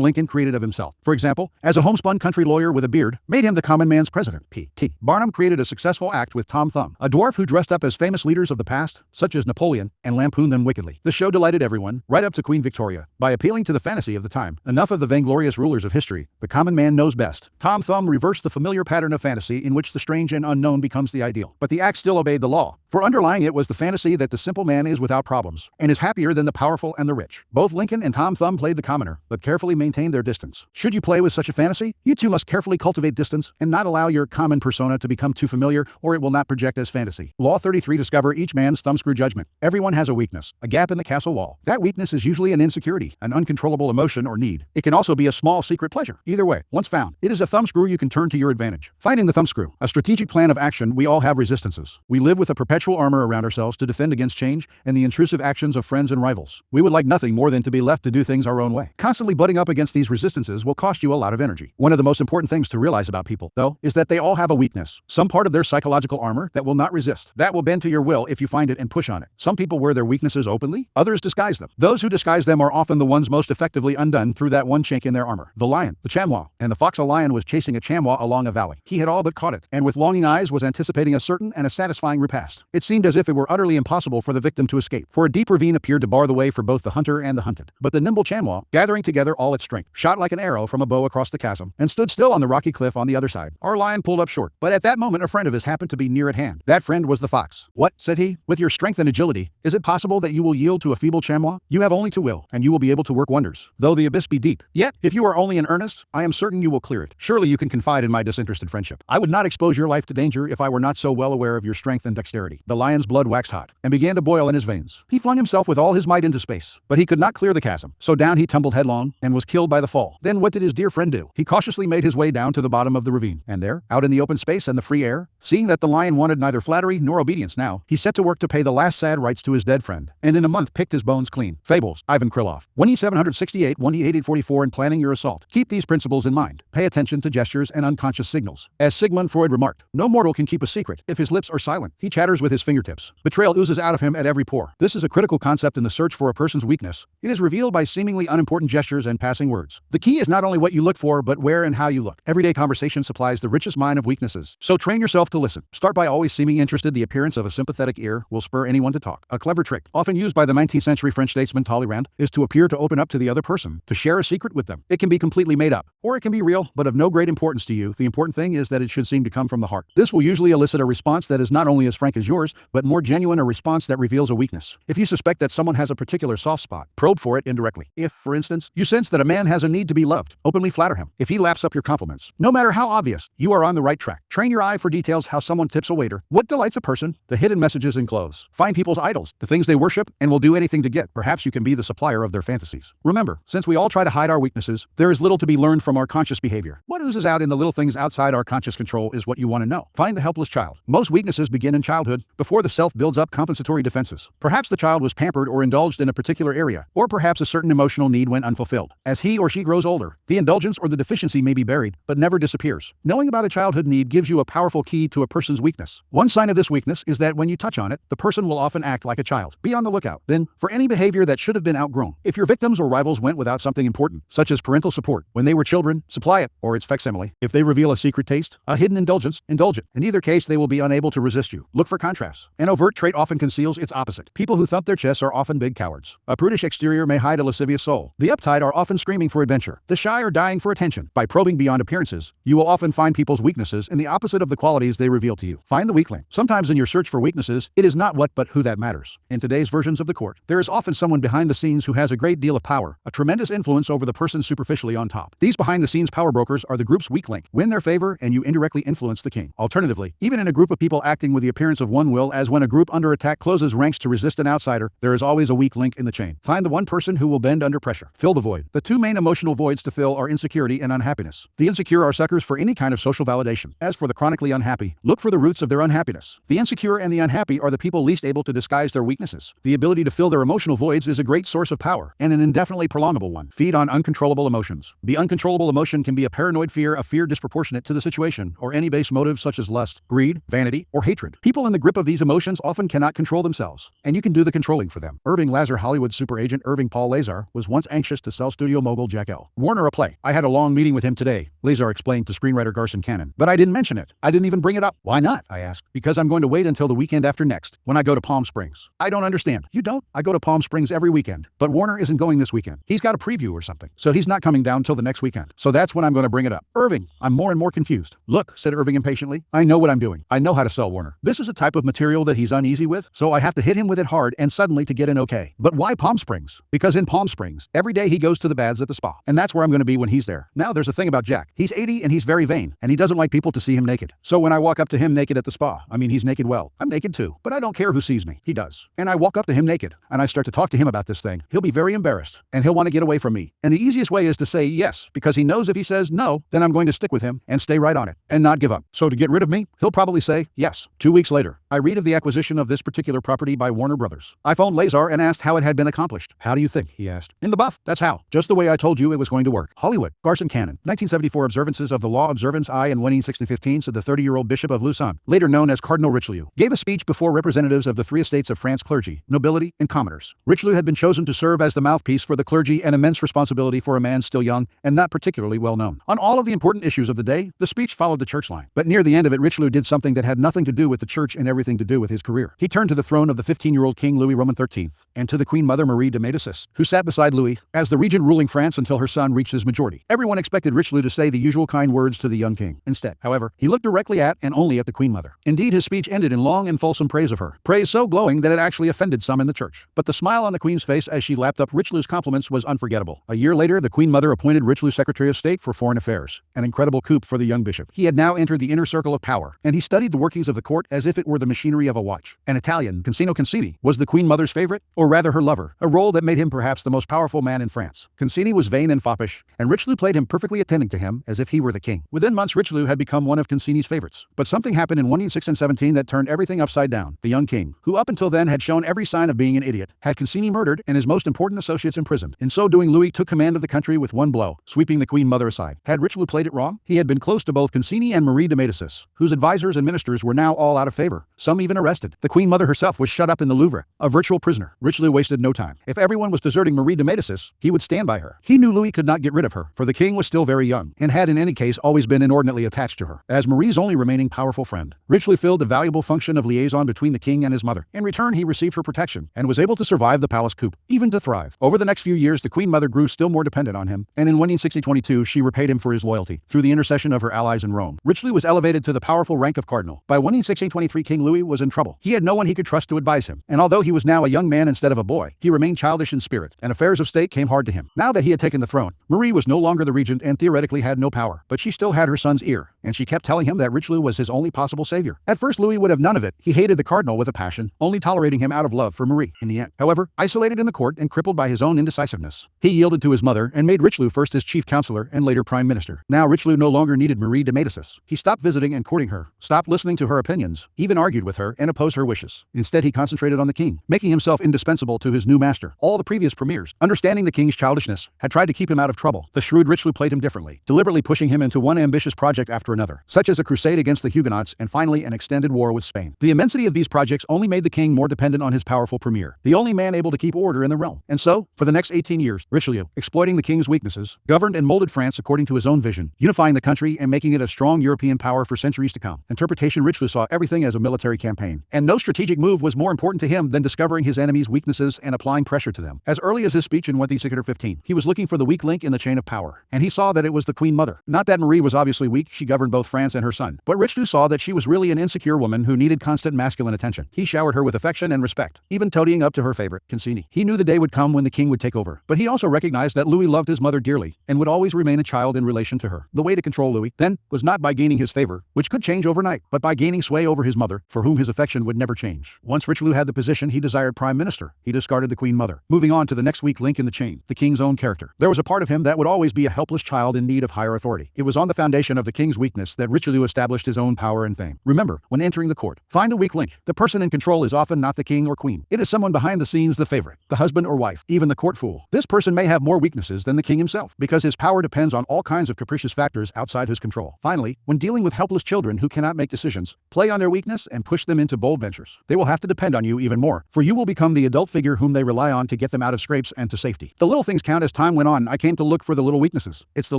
Lincoln created of himself, for example, as a homespun country lawyer with a beard, made him the common man's president. P.T. Barnum created a successful act with Tom Thumb, a dwarf who dressed up as famous leaders of the past, such as Napoleon, and lampooned them wickedly. The show delighted everyone, right up to Queen Victoria, by appealing to the fantasy of the time. Enough of the vainglorious rulers of history. The common man knows best. Tom Thumb reversed the familiar pattern of fantasy in which the strange and unknown becomes the ideal. But the act still obeyed the law, for underlying it was the fantasy that the simple man is without problems, and is happier than the powerful and the rich. Both Lincoln and Tom Thumb played the commoner, but carefully maintained their distance. Should you play with such a fantasy, you too must carefully cultivate distance, and not allow your common persona to become too familiar, or it will not project as fantasy. Law 33. Discover each man's thumbscrew judgment. Everyone has a weakness, a gap in the castle wall. That weakness is usually an insecurity, an uncontrollable emotion or need. It can also be a small secret pleasure. Either way, once found, it is a thumbscrew you can turn to your advantage. Finding the thumbscrew. A strategic plan of action. We all have resistances. We live with a perpetual armor around ourselves to defend against change and the intrusive actions of friends and rivals. We would like nothing more than to be left to do things our own way. Constantly butting up against these resistances will cost you a lot of energy. One of the most important things to realize about people, though, is that they all have a weakness, some part of their psychological armor that will not resist, that will bend to your will if you find it and push on it. Some people wear their weaknesses openly, others disguise them. Those who disguise them are often the ones most effectively undone through that one chink in their armor. The lion, the chamois, and the fox. A lion was chasing a chamois along a valley. He had all but caught it, and with longing eyes was anticipating a certain and a satisfying repast. It seemed as if it were utterly impossible for the victim to escape, for a deep ravine appeared to bar the way for both the hunter and the hunted. But the nimble chamois, gathering together all its strength, shot like an arrow from a bow across the chasm, and stood still on the rocky cliff on the other side. Our lion pulled up short, but at that moment a friend of his happened to be near at hand. That friend was the fox. "What?" said he. "With your strength and agility, is it possible that you will yield to a feeble chamois? You have only to will, and you will be able to work wonders, though the abyss be deep. Yet, if you are only in earnest, I am certain you will clear it. Surely you can confide in my disinterested friendship. I would not expose your life to danger if I were not so well aware of your strength and dexterity." The lion's blood waxed hot, and began to boil in his veins. He flung himself with all his might into space, but he could not clear the chasm, so down he tumbled headlong, and was killed by the fall. Then what did his dear friend do? He cautiously made his way down to the bottom of the ravine, and there, out in the open space and the free air, seeing that the lion wanted neither flattery nor obedience now, he set to work to pay the last sad rites to his dead friend, and in a month picked his bones clean. Fables, Ivan Krylov. 1E768, 1E8844. In planning your assault, keep these principles in mind. Pay attention to gestures and unconscious signals. As Sigmund Freud remarked, no mortal can keep a secret if his lips are silent. He chatters with with his fingertips. Betrayal oozes out of him at every pore. This is a critical concept in the search for a person's weakness. It is revealed by seemingly unimportant gestures and passing words. The key is not only what you look for, but where and how you look. Everyday conversation supplies the richest mine of weaknesses. So train yourself to listen. Start by always seeming interested. The appearance of a sympathetic ear will spur anyone to talk. A clever trick, often used by the 19th century French statesman Talleyrand, is to appear to open up to the other person, to share a secret with them. It can be completely made up, or it can be real, but of no great importance to you. The important thing is that it should seem to come from the heart. This will usually elicit a response that is not only as frank as yours, but more genuine, a response that reveals a weakness. If you suspect that someone has a particular soft spot, probe for it indirectly. If, for instance, you sense that a man has a need to be loved, openly flatter him. If he laps up your compliments, no matter how obvious, you are on the right track. Train your eye for details: how someone tips a waiter, what delights a person, the hidden messages in clothes. Find people's idols, the things they worship, and will do anything to get. Perhaps you can be the supplier of their fantasies. Remember, since we all try to hide our weaknesses, there is little to be learned from our conscious behavior. What oozes out in the little things outside our conscious control is what you want to know. Find the helpless child. Most weaknesses begin in childhood, before the self builds up compensatory defenses. Perhaps the child was pampered or indulged in a particular area, or perhaps a certain emotional need went unfulfilled. As he or she grows older, the indulgence or the deficiency may be buried, but never disappears. Knowing about a childhood need gives you a powerful key to a person's weakness. One sign of this weakness is that when you touch on it, the person will often act like a child. Be on the lookout, then, for any behavior that should have been outgrown. If your victims or rivals went without something important, such as parental support, when they were children, supply it, or its facsimile. If they reveal a secret taste, a hidden indulgence, indulge it. In either case, they will be unable to resist you. Look for contrasts. An overt trait often conceals its opposite. People who thump their chests are often big cowards. A prudish exterior may hide a lascivious soul. The uptight are often screaming for adventure. The shy are dying for attention. By probing beyond appearances, you will often find people's weaknesses in the opposite of the qualities they reveal to you. Find the weakling. Sometimes in your search for weaknesses, it is not what but who that matters. In today's versions of the court, there is often someone behind the scenes who has a great deal of power, a tremendous influence over the person superficially on top. These behind-the-scenes power brokers are the group's weak link. Win their favor and you indirectly influence the king. Alternatively, even in a group of people acting with the appearance of one will, as when a group under attack closes ranks to resist an outsider, there is always a weak link in the chain. Find the one person who will bend under pressure. Fill the void. The two main emotional voids to fill are insecurity and unhappiness. The insecure are suckers for any kind of social validation. As for the chronically unhappy, look for the roots of their unhappiness. The insecure and the unhappy are the people least able to disguise their weaknesses. The ability to fill their emotional voids is a great source of power, and an indefinitely prolongable one. Feed on uncontrollable emotions. The uncontrollable emotion can be a paranoid fear, a fear disproportionate to the situation, or any base motive such as lust, greed, vanity, or hatred. People in the grip of these emotions often cannot control themselves, and you can do the controlling for them. Irving Lazar Hollywood super agent Irving Paul Lazar was once anxious to sell studio mogul Jack L. Warner a play. "I had a long meeting with him today," Lazar explained to screenwriter Garson Cannon. "But I didn't mention it. I didn't even bring it up." "Why not?" I asked. "Because I'm going to wait until the weekend after next, when I go to Palm Springs." "I don't understand." "You don't?" "I go to Palm Springs every weekend. But Warner isn't going this weekend. He's got a preview or something. So he's not coming down till the next weekend. So that's when I'm going to bring it up." "Irving, I'm more and more confused." "Look," said Irving impatiently, "I know what I'm doing. I know how to sell Warner. This is a type of material that he's uneasy with, so I have to hit him with it hard and suddenly to get an okay." "But why Palm Springs?" "Because in Palm Springs, every day he goes to the baths at the spa. And that's where I'm going to be when he's there." Now there's a thing about Jack. He's 80 and he's very vain, and he doesn't like people to see him naked. So when I walk up to him naked at the spa, he's naked, well, I'm naked too. But I don't care who sees me. He does. And I walk up to him naked, and I start to talk to him about this thing. He'll be very embarrassed, and he'll want to get away from me. And the easiest way is to say yes, because he knows if he says no, then I'm going to stick with him and stay right on it and not give up. So to get rid of me, he'll probably say yes. 2 weeks later, I read of the acquisition of this particular property by Warner Brothers. I phoned Lazar and asked how it had been accomplished. "How do you think?" he asked. "In the buff. That's how. Just the way I told you it was going to work." Hollywood. Garson Cannon. 1974 Observances of the Law Observance I and 1615 said the 30-year-old Bishop of Lausanne, later known as Cardinal Richelieu, gave a speech before representatives of the three estates of France: clergy, nobility, and commoners. Richelieu had been chosen to serve as the mouthpiece for the clergy, an immense responsibility for a man still young and not particularly well known. On all of the important issues of the day, the speech followed the church line. But near the end of it, Richelieu did something that had nothing to do with the church and everything to do with his career. He turned to the throne of the 15-year-old King Louis Roman XIII and to the Queen Mother Marie de Médicis, who sat beside Louis as the regent ruling France until her son reached his majority. Everyone expected Richelieu to say the usual kind words to the young king. Instead, however, he looked directly at and only at the Queen Mother. Indeed, his speech ended in long and fulsome praise of her, praise so glowing that it actually offended some in the church. But the smile on the Queen's face as she lapped up Richelieu's compliments was unforgettable. A year later, the Queen Mother appointed Richelieu Secretary of State for Foreign Affairs, an incredible coup for the young bishop. He had now entered the inner circle of power, and he studied the workings of the court as if it were the machinery of a watch. An Italian, Concino Concini, was the Queen Mother's favorite, or rather her lover, a role that made him perhaps the most powerful man in France. Concini was vain and foppish, and Richelieu played him perfectly, attending to him as if he were the king. Within months, Richelieu had become one of Concini's favorites. But something happened in 1617 that turned everything upside down. The young king, who up until then had shown every sign of being an idiot, had Concini murdered and his most important associates imprisoned. In so doing, Louis took command of the country with one blow, sweeping the Queen Mother aside. Had Richelieu played it wrong? He had been close to both Concini and Marie de Médicis, whose advisors and ministers were now all out of favor. some even arrested. The Queen Mother herself was shut up in the Louvre, a virtual prisoner. Richelieu wasted no time. If everyone was deserting Marie de Médicis, he would stand by her. He knew Louis could not get rid of her, for the king was still very young, and had in any case always been inordinately attached to her. As Marie's only remaining powerful friend, Richelieu filled the valuable function of liaison between the king and his mother. In return, he received her protection, and was able to survive the palace coup, even to thrive. Over the next few years, the Queen Mother grew still more dependent on him, and in 1622 she repaid him for his loyalty, through the intercession of her allies in Rome. Richelieu was elevated to the powerful rank of cardinal. By 1623 King Louis was in trouble. He had no one he could trust to advise him, and although he was now a young man instead of a boy, he remained childish in spirit, and affairs of state came hard to him. Now that he had taken the throne, Marie was no longer the regent and theoretically had no power, but she still had her son's ear, and she kept telling him that Richelieu was his only possible savior. At first Louis would have none of it. He hated the cardinal with a passion, only tolerating him out of love for Marie. In the end, however, isolated in the court and crippled by his own indecisiveness, he yielded to his mother and made Richelieu first his chief counselor and later prime minister. Now Richelieu no longer needed Marie de Médicis. He stopped visiting and courting her, stopped listening to her opinions, even argued with her and opposed her wishes. Instead he concentrated on the king, making himself indispensable to his new master. All the previous premiers, understanding the king's childishness, had tried to keep him out of trouble. The shrewd Richelieu played him differently, deliberately pushing him into one ambitious project after another, such as a crusade against the Huguenots and finally an extended war with Spain. The immensity of these projects only made the king more dependent on his powerful premier, the only man able to keep order in the realm. And so, for the next 18 years, Richelieu, exploiting the king's weaknesses, governed and molded France according to his own vision, unifying the country and making it a strong European power for centuries to come. Interpretation: Richelieu saw everything as a military campaign, and no strategic move was more important to him than discovering his enemies' weaknesses and applying pressure to them. As early as his speech in 1615, he was looking for the weak link in the chain of power, and he saw that it was the Queen Mother. Not that Marie was obviously weak, she governed both France and her son, but Richelieu saw that she was really an insecure woman who needed constant masculine attention. He showered her with affection and respect, even toadying up to her favorite, Concini. He knew the day would come when the king would take over, but he also recognized that Louis loved his mother dearly and would always remain a child in relation to her. The way to control Louis, then, was not by gaining his favor, which could change overnight, but by gaining sway over his mother, for whom his affection would never change. Once Richelieu had the position he desired, prime minister, he discarded the Queen Mother, moving on to the next weak link in the chain, the king's own character. There was a part of him that would always be a helpless child in need of higher authority. It was on the foundation of the king's weakness that Richelieu established his own power and fame. Remember, when entering the court, find the weak link. The person in control is often not the king or queen. It is someone behind the scenes, the favorite, the husband or wife, even the court fool. This person may have more weaknesses than the king himself, because his power depends on all kinds of capricious factors outside his control. Finally, when dealing with helpless children who cannot make decisions, play on their weakness and push them into bold ventures. They will have to depend on you even more, for you will become the adult figure whom they rely on to get them out of scrapes and to safety. The little things count. As time went on, I came to look for the little weaknesses. It's the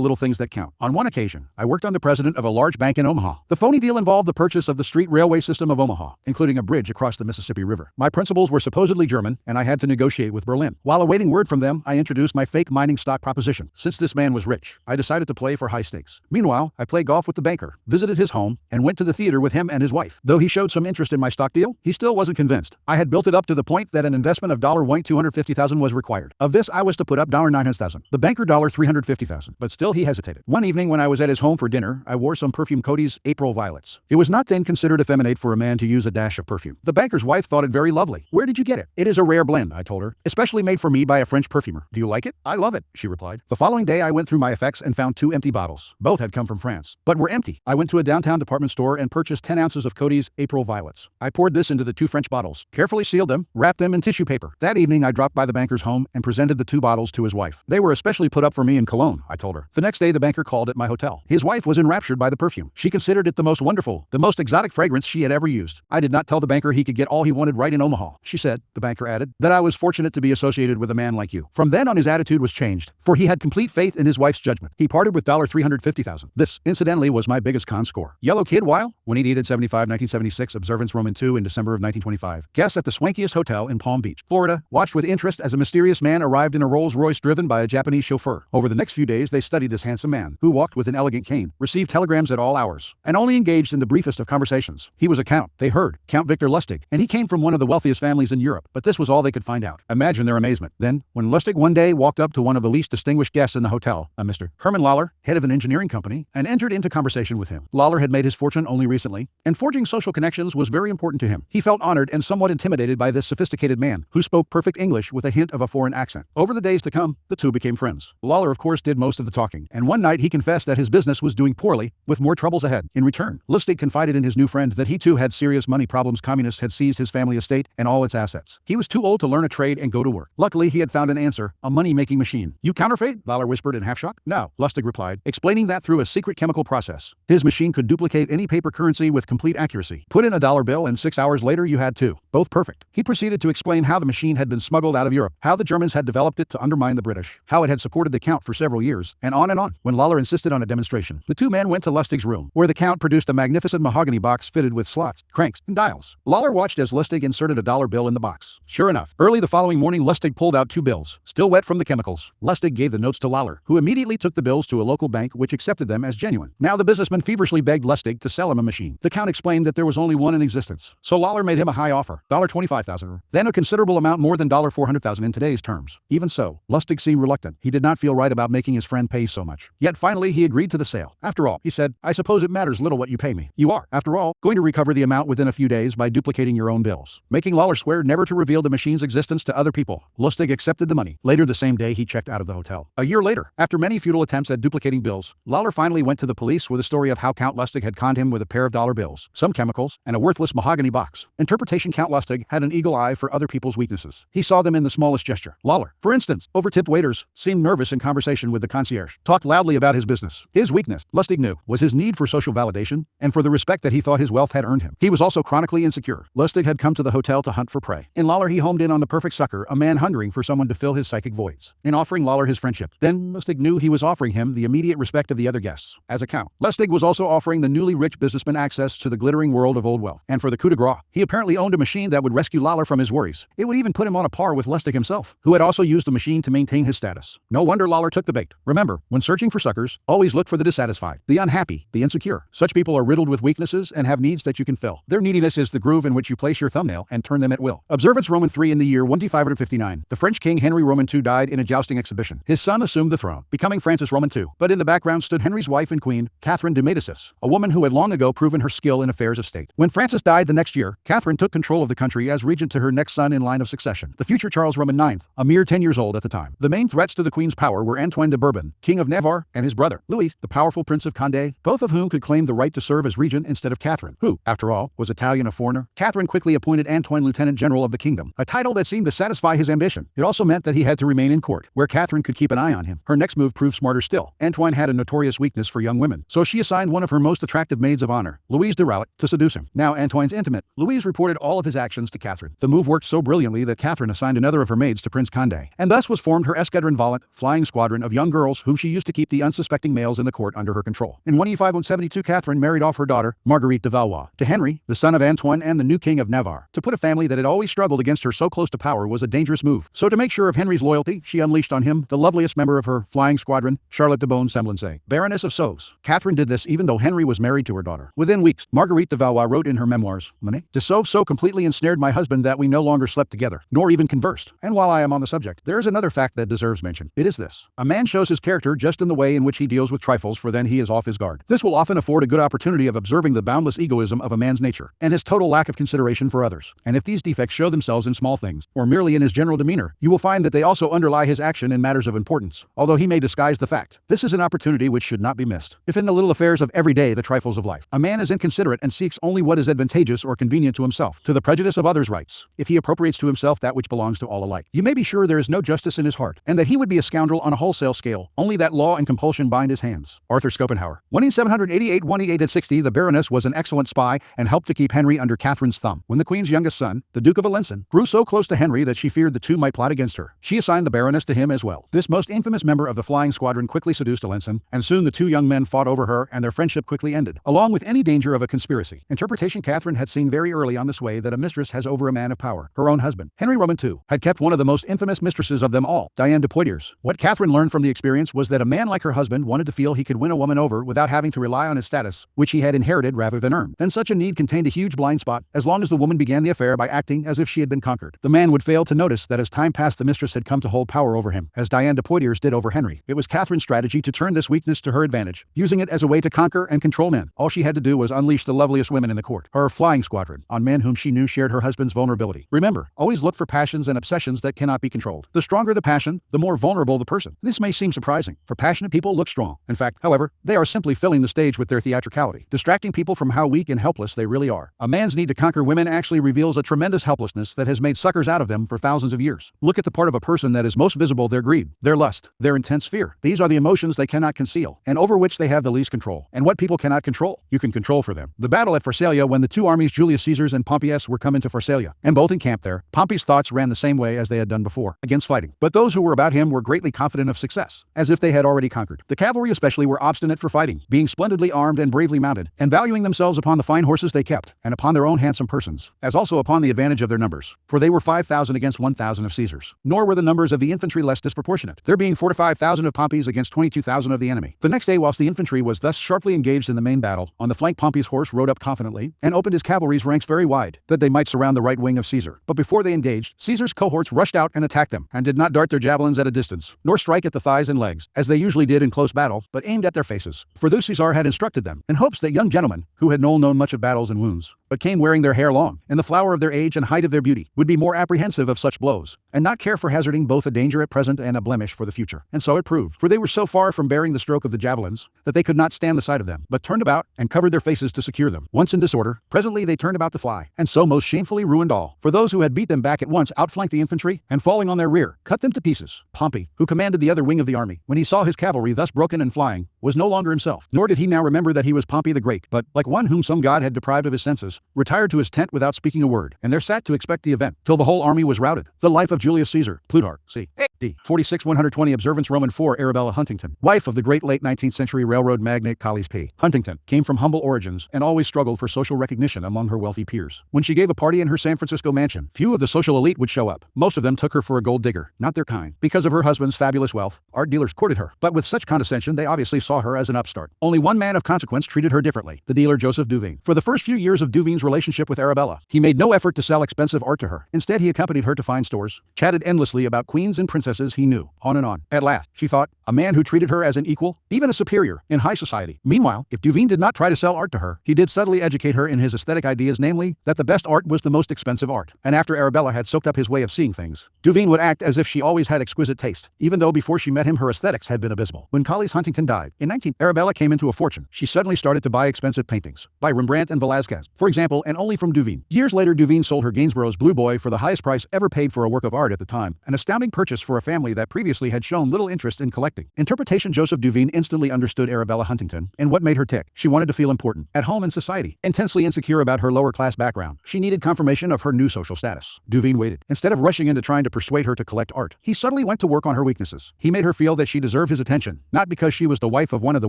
little things that count. On one occasion, I worked on the president of a large bank in Omaha. The phony deal involved the purchase of the street railway system of Omaha, including a bridge across the Mississippi River. My principals were supposedly German, and I had to negotiate with Berlin. While awaiting word from them, I introduced my fake mining stock proposition. Since this man was rich, I decided to play for high stakes. Meanwhile, I played golf with the banker, visited his home, and went to the theater with him and his wife. Though he showed some interest in my stock deal, he still wasn't convinced. I had built it up to the point that an investment of $250,000 was required. Of this, I was to put up $900,000. The banker $350,000. But still he hesitated. One evening when I was at his home for dinner, I wore some perfume Cody's April Violets. It was not then considered effeminate for a man to use a dash of perfume. The banker's wife thought it very lovely. Where did you get it? It is a rare blend, I told her, especially made for me by a French perfumer. Do you like it? I love it, she replied. The following day I went through my effects and found 2 empty bottles. Both had come from France, but were empty. I went to a downtown department store and purchased 10 ounces of Cody's April Violets. I poured this into the 2 French bottles, carefully sealed them, wrapped them in tissue paper. That evening I dropped by the banker's home and presented the 2 bottles to his wife. They were especially put up for me in Cologne, I told her. The next day the banker called at my hotel. His wife was enraptured by the perfume. She considered it the most wonderful, the most exotic fragrance she had ever used. I did not tell the banker he could get all he wanted right in Omaha. She said, the banker added, that I was fortunate to be associated with a man like you. From then on his attitude was changed, for he had complete faith in his wife's judgment. He parted with $350,000. This, incidentally, was my biggest con score. Yellow Kid while? When he needed 75 1976 observance Roman II in December of 1925. Guests at the swankiest hotel in Palm Beach, Florida, watched with interest as a mysterious man arrived in a Rolls-Royce driven by a Japanese chauffeur. Over the next few days they studied this handsome man, who walked with an elegant cane, received telegrams at all hours, and only engaged in the briefest of conversations. He was a count, they heard, Count Victor Lustig, and he came from one of the wealthiest families in Europe, but this was all they could find out. Imagine their amazement. Then, when Lustig one day walked up to one of the least distinguished guests in the hotel, a Mr. Herman Lawler, head of an engineering company, and entered into conversation with him. Lawler had made his fortune only recently, and forging social connections was very important to him. He felt honored and somewhat intimidated by this sophisticated man, who spoke perfect English with a hint of a foreign accent. Over the days to come, the two became friends. Lawler, of course, did most of the talking, and one night he confessed that his business was doing poorly, with more troubles ahead. In return, Lustig confided in his new friend that he too had serious money problems. Communists had seized his family estate and all its assets. He was too old to learn a trade and go to work. Luckily, he had found an answer, a money-making machine. You counterfeit? Lawler whispered in half-shock. No, Lustig replied, explaining that through a secret chemical process, his machine could duplicate any paper currency with complete accuracy. Put in in a dollar bill and 6 hours later you had two. Both perfect. He proceeded to explain how the machine had been smuggled out of Europe, how the Germans had developed it to undermine the British, how it had supported the Count for several years, and on and on. When Lawler insisted on a demonstration, the two men went to Lustig's room, where the Count produced a magnificent mahogany box fitted with slots, cranks, and dials. Lawler watched as Lustig inserted a dollar bill in the box. Sure enough, early the following morning Lustig pulled out two bills, still wet from the chemicals. Lustig gave the notes to Lawler, who immediately took the bills to a local bank which accepted them as genuine. Now the businessman feverishly begged Lustig to sell him a machine. The Count explained that there was only one in existence, so Lawler made him a high offer, $25,000, then a considerable amount more than $400,000 in today's terms. Even so, Lustig seemed reluctant. He did not feel right about making his friend pay so much. Yet finally he agreed to the sale. After all, he said, I suppose it matters little what you pay me. You are, after all, going to recover the amount within a few days by duplicating your own bills, making Lawler swear never to reveal the machine's existence to other people. Lustig accepted the money. Later the same day he checked out of the hotel. A year later, after many futile attempts at duplicating bills, Lawler finally went to the police with a story of how Count Lustig had conned him with a pair of dollar bills, some chemicals, and a worthless mahogany box. Interpretation: Count Lustig had an eagle eye for other people's weaknesses. He saw them in the smallest gesture. Lawler, for instance, overtipped waiters, seemed nervous in conversation with the concierge, talked loudly about his business. His weakness, Lustig knew, was his need for social validation and for the respect that he thought his wealth had earned him. He was also chronically insecure. Lustig had come to the hotel to hunt for prey. In Lawler he homed in on the perfect sucker, a man hungering for someone to fill his psychic voids. In offering Lawler his friendship, then Lustig knew he was offering him the immediate respect of the other guests. As a Count, Lustig was also offering the newly rich businessman access to the glittering world of old wealth. And for the coup de grace, he apparently owned a machine that would rescue Lawler from his worries. It would even put him on a par with Lustig himself, who had also used the machine to maintain his status. No wonder Lawler took the bait. Remember, when searching for suckers, always look for the dissatisfied, the unhappy, the insecure. Such people are riddled with weaknesses and have needs that you can fill. Their neediness is the groove in which you place your thumbnail and turn them at will. Observance Roman III. In the year 1559, the French king Henry Roman II died in a jousting exhibition. His son assumed the throne, becoming Francis Roman II. But in the background stood Henry's wife and queen, Catherine de Médicis, a woman who had long ago proven her skill in affairs of state. When Francis died the next year, Catherine took control of the country as regent to her next son in line of succession, the future Charles Roman IX, a mere 10 years old at the time. The main threats to the queen's power were Antoine de Bourbon, king of Navarre, and his brother, Louis, the powerful Prince of Condé, both of whom could claim the right to serve as regent instead of Catherine, who, after all, was Italian, a foreigner. Catherine quickly appointed Antoine lieutenant general of the kingdom, a title that seemed to satisfy his ambition. It also meant that he had to remain in court, where Catherine could keep an eye on him. Her next move proved smarter still. Antoine had a notorious weakness for young women, so she assigned one of her most attractive maids of honor, Louise de Roulet, to seduce him. Now Antoine's intimate, Louise reported all of his actions to Catherine. The move worked so brilliantly that Catherine assigned another of her maids to Prince Condé, and thus was formed her escadron volant, flying squadron of young girls whom she used to keep the unsuspecting males in the court under her control. In 1572, Catherine married off her daughter, Marguerite de Valois, to Henry, the son of Antoine and the new king of Navarre. To put a family that had always struggled against her so close to power was a dangerous move. So to make sure of Henry's loyalty, she unleashed on him the loveliest member of her flying squadron, Charlotte de Beaune-Semblance, Baroness of Sauves. Catherine did this even though Henry was married to her daughter. Within weeks, Marguerite de Valois wrote in her memoirs, De Sauves so completely ensnared my husband that we no longer slept together, nor even conversed. And while I am on the subject, there is another fact that deserves mention. It is this: a man shows his character just in the way in which he deals with trifles, for then he is off his guard. This will often afford a good opportunity of observing the boundless egoism of a man's nature, and his total lack of consideration for others. And if these defects show themselves in small things, or merely in his general demeanor, you will find that they also underlie his action in matters of importance, although he may disguise the fact. This is an opportunity which should not be missed. If in the little affairs of every day, the trifles of life, a man is inconsiderate and seeks only what is advantageous or convenient to himself, to the prejudice of others' rights, if he appropriates to himself that which belongs to all alike, you may be sure there is no justice in his heart, and that he would be a scoundrel on a wholesale scale, only that law and compulsion bind his hands. Arthur Schopenhauer. 1788 at 60, the Baroness was an excellent spy and helped to keep Henry under Catherine's thumb. When the Queen's youngest son, the Duke of Alençon, grew so close to Henry that she feared the two might plot against her, she assigned the Baroness to him as well. This most infamous member of the flying squadron quickly seduced Alençon, and soon the two young men fought over her, and their friendship quickly ended, along with any danger of a conspiracy. Interpretation: Catherine had seen very early on the sway that a mistress has over a man of power, her own husband. Henry Roman II had kept one of the most infamous mistresses of them all, Diane de Poitiers. What Catherine learned from the experience was that a man like her husband wanted to feel he could win a woman over without having to rely on his status, which he had inherited rather than earned. Then such a need contained a huge blind spot. As long as the woman began the affair by acting as if she had been conquered, the man would fail to notice that as time passed the mistress had come to hold power over him, as Diane de Poitiers did over Henry. It was Catherine's strategy to turn this weakness to her advantage, using it as a way to conquer and control men. All she had to do was unleash the loveliest women in the court, her flying squadron, on men whom she knew shared her husband's vulnerability. Remember, always look for passions and obsessions that cannot be controlled. The stronger the passion, the more vulnerable the person. This may seem surprising, for passionate people look strong. In fact, however, they are simply filling the stage with their theatricality, distracting people from how weak and helpless they really are. A man's need to conquer women actually reveals a tremendous helplessness that has made suckers out of them for thousands of years. Look at the part of a person that is most visible: their greed, their lust, their intense fear. These are the emotions they cannot conceal, and over which they have the least control. And what people cannot control, you can control for them. The battle at Versailles Pharsalia when the two armies Julius Caesar's and Pompeius were come into Pharsalia, and both encamped there. Pompey's thoughts ran the same way as they had done before, against fighting. But those who were about him were greatly confident of success, as if they had already conquered. The cavalry especially were obstinate for fighting, being splendidly armed and bravely mounted, and valuing themselves upon the fine horses they kept, and upon their own handsome persons, as also upon the advantage of their numbers. For they were 5,000 against 1,000 of Caesar's. Nor were the numbers of the infantry less disproportionate, there being 45,000 of Pompey's against 22,000 of the enemy. The next day, whilst the infantry was thus sharply engaged in the main battle, on the flank Pompey's horse rode up confidently, and opened his cavalry's ranks very wide, that they might surround the right wing of Caesar. But before they engaged, Caesar's cohorts rushed out and attacked them, and did not dart their javelins at a distance, nor strike at the thighs and legs, as they usually did in close battle, but aimed at their faces. For thus Caesar had instructed them, in hopes that young gentlemen, who had known much of battles and wounds, but came wearing their hair long, in the flower of their age and height of their beauty, would be more apprehensive of such blows, and not care for hazarding both a danger at present and a blemish for the future. And so it proved, for they were so far from bearing the stroke of the javelins, that they could not stand the sight of them, but turned about, and covered their faces to secure them. Once in disorder, presently they turned about to fly, and so most shamefully ruined all. For those who had beat them back at once outflanked the infantry, and falling on their rear, cut them to pieces. Pompey, who commanded the other wing of the army, when he saw his cavalry thus broken and flying, was no longer himself, nor did he now remember that he was Pompey the Great, but, like one whom some god had deprived of his senses, retired to his tent without speaking a word, and there sat to expect the event, till the whole army was routed. The life of Julius Caesar, Plutarch, c. d. 46-120 Observance Roman 4 Arabella Huntington, wife of the great late 19th century railroad magnate Collies P. Huntington, came from humble origins, and always struggled for social recognition among her wealthy peers. When she gave a party in her San Francisco mansion, few of the social elite would show up. Most of them took her for a gold digger, not their kind. Because of her husband's fabulous wealth, art dealers courted her, but with such condescension they obviously saw her as an upstart. Only one man of consequence treated her differently, the dealer Joseph Duveen. For the first few years of Duveen's relationship with Arabella, he made no effort to sell expensive art to her. Instead, he accompanied her to fine stores, chatted endlessly about queens and princesses he knew, on and on. At last, she thought, a man who treated her as an equal, even a superior, in high society. Meanwhile, if Duveen did not try to sell art to her, he did subtly educate her in his aesthetic ideas, namely, that the best art was the most expensive art. And after Arabella had soaked up his way of seeing things, Duveen would act as if she always had exquisite taste, even though before she met him her aesthetics had been abysmal. When Collies Huntington died, in 19, Arabella came into a fortune. She suddenly started to buy expensive paintings, by Rembrandt and Velázquez, for example, and only from Duveen. Years later, Duveen sold her Gainsborough's Blue Boy for the highest price ever paid for a work of art at the time, an astounding purchase for a family that previously had shown little interest in collecting. Interpretation Joseph Duveen instantly understood Arabella Huntington, and what made her tick. She wanted to feel important, at home in society. Intensely insecure about her lower-class background, she needed confirmation of her new social status. Duveen waited. Instead of rushing into trying to persuade her to collect art, he subtly went to work on her weaknesses. He made her feel that she deserved his attention, not because she was the wife of one of the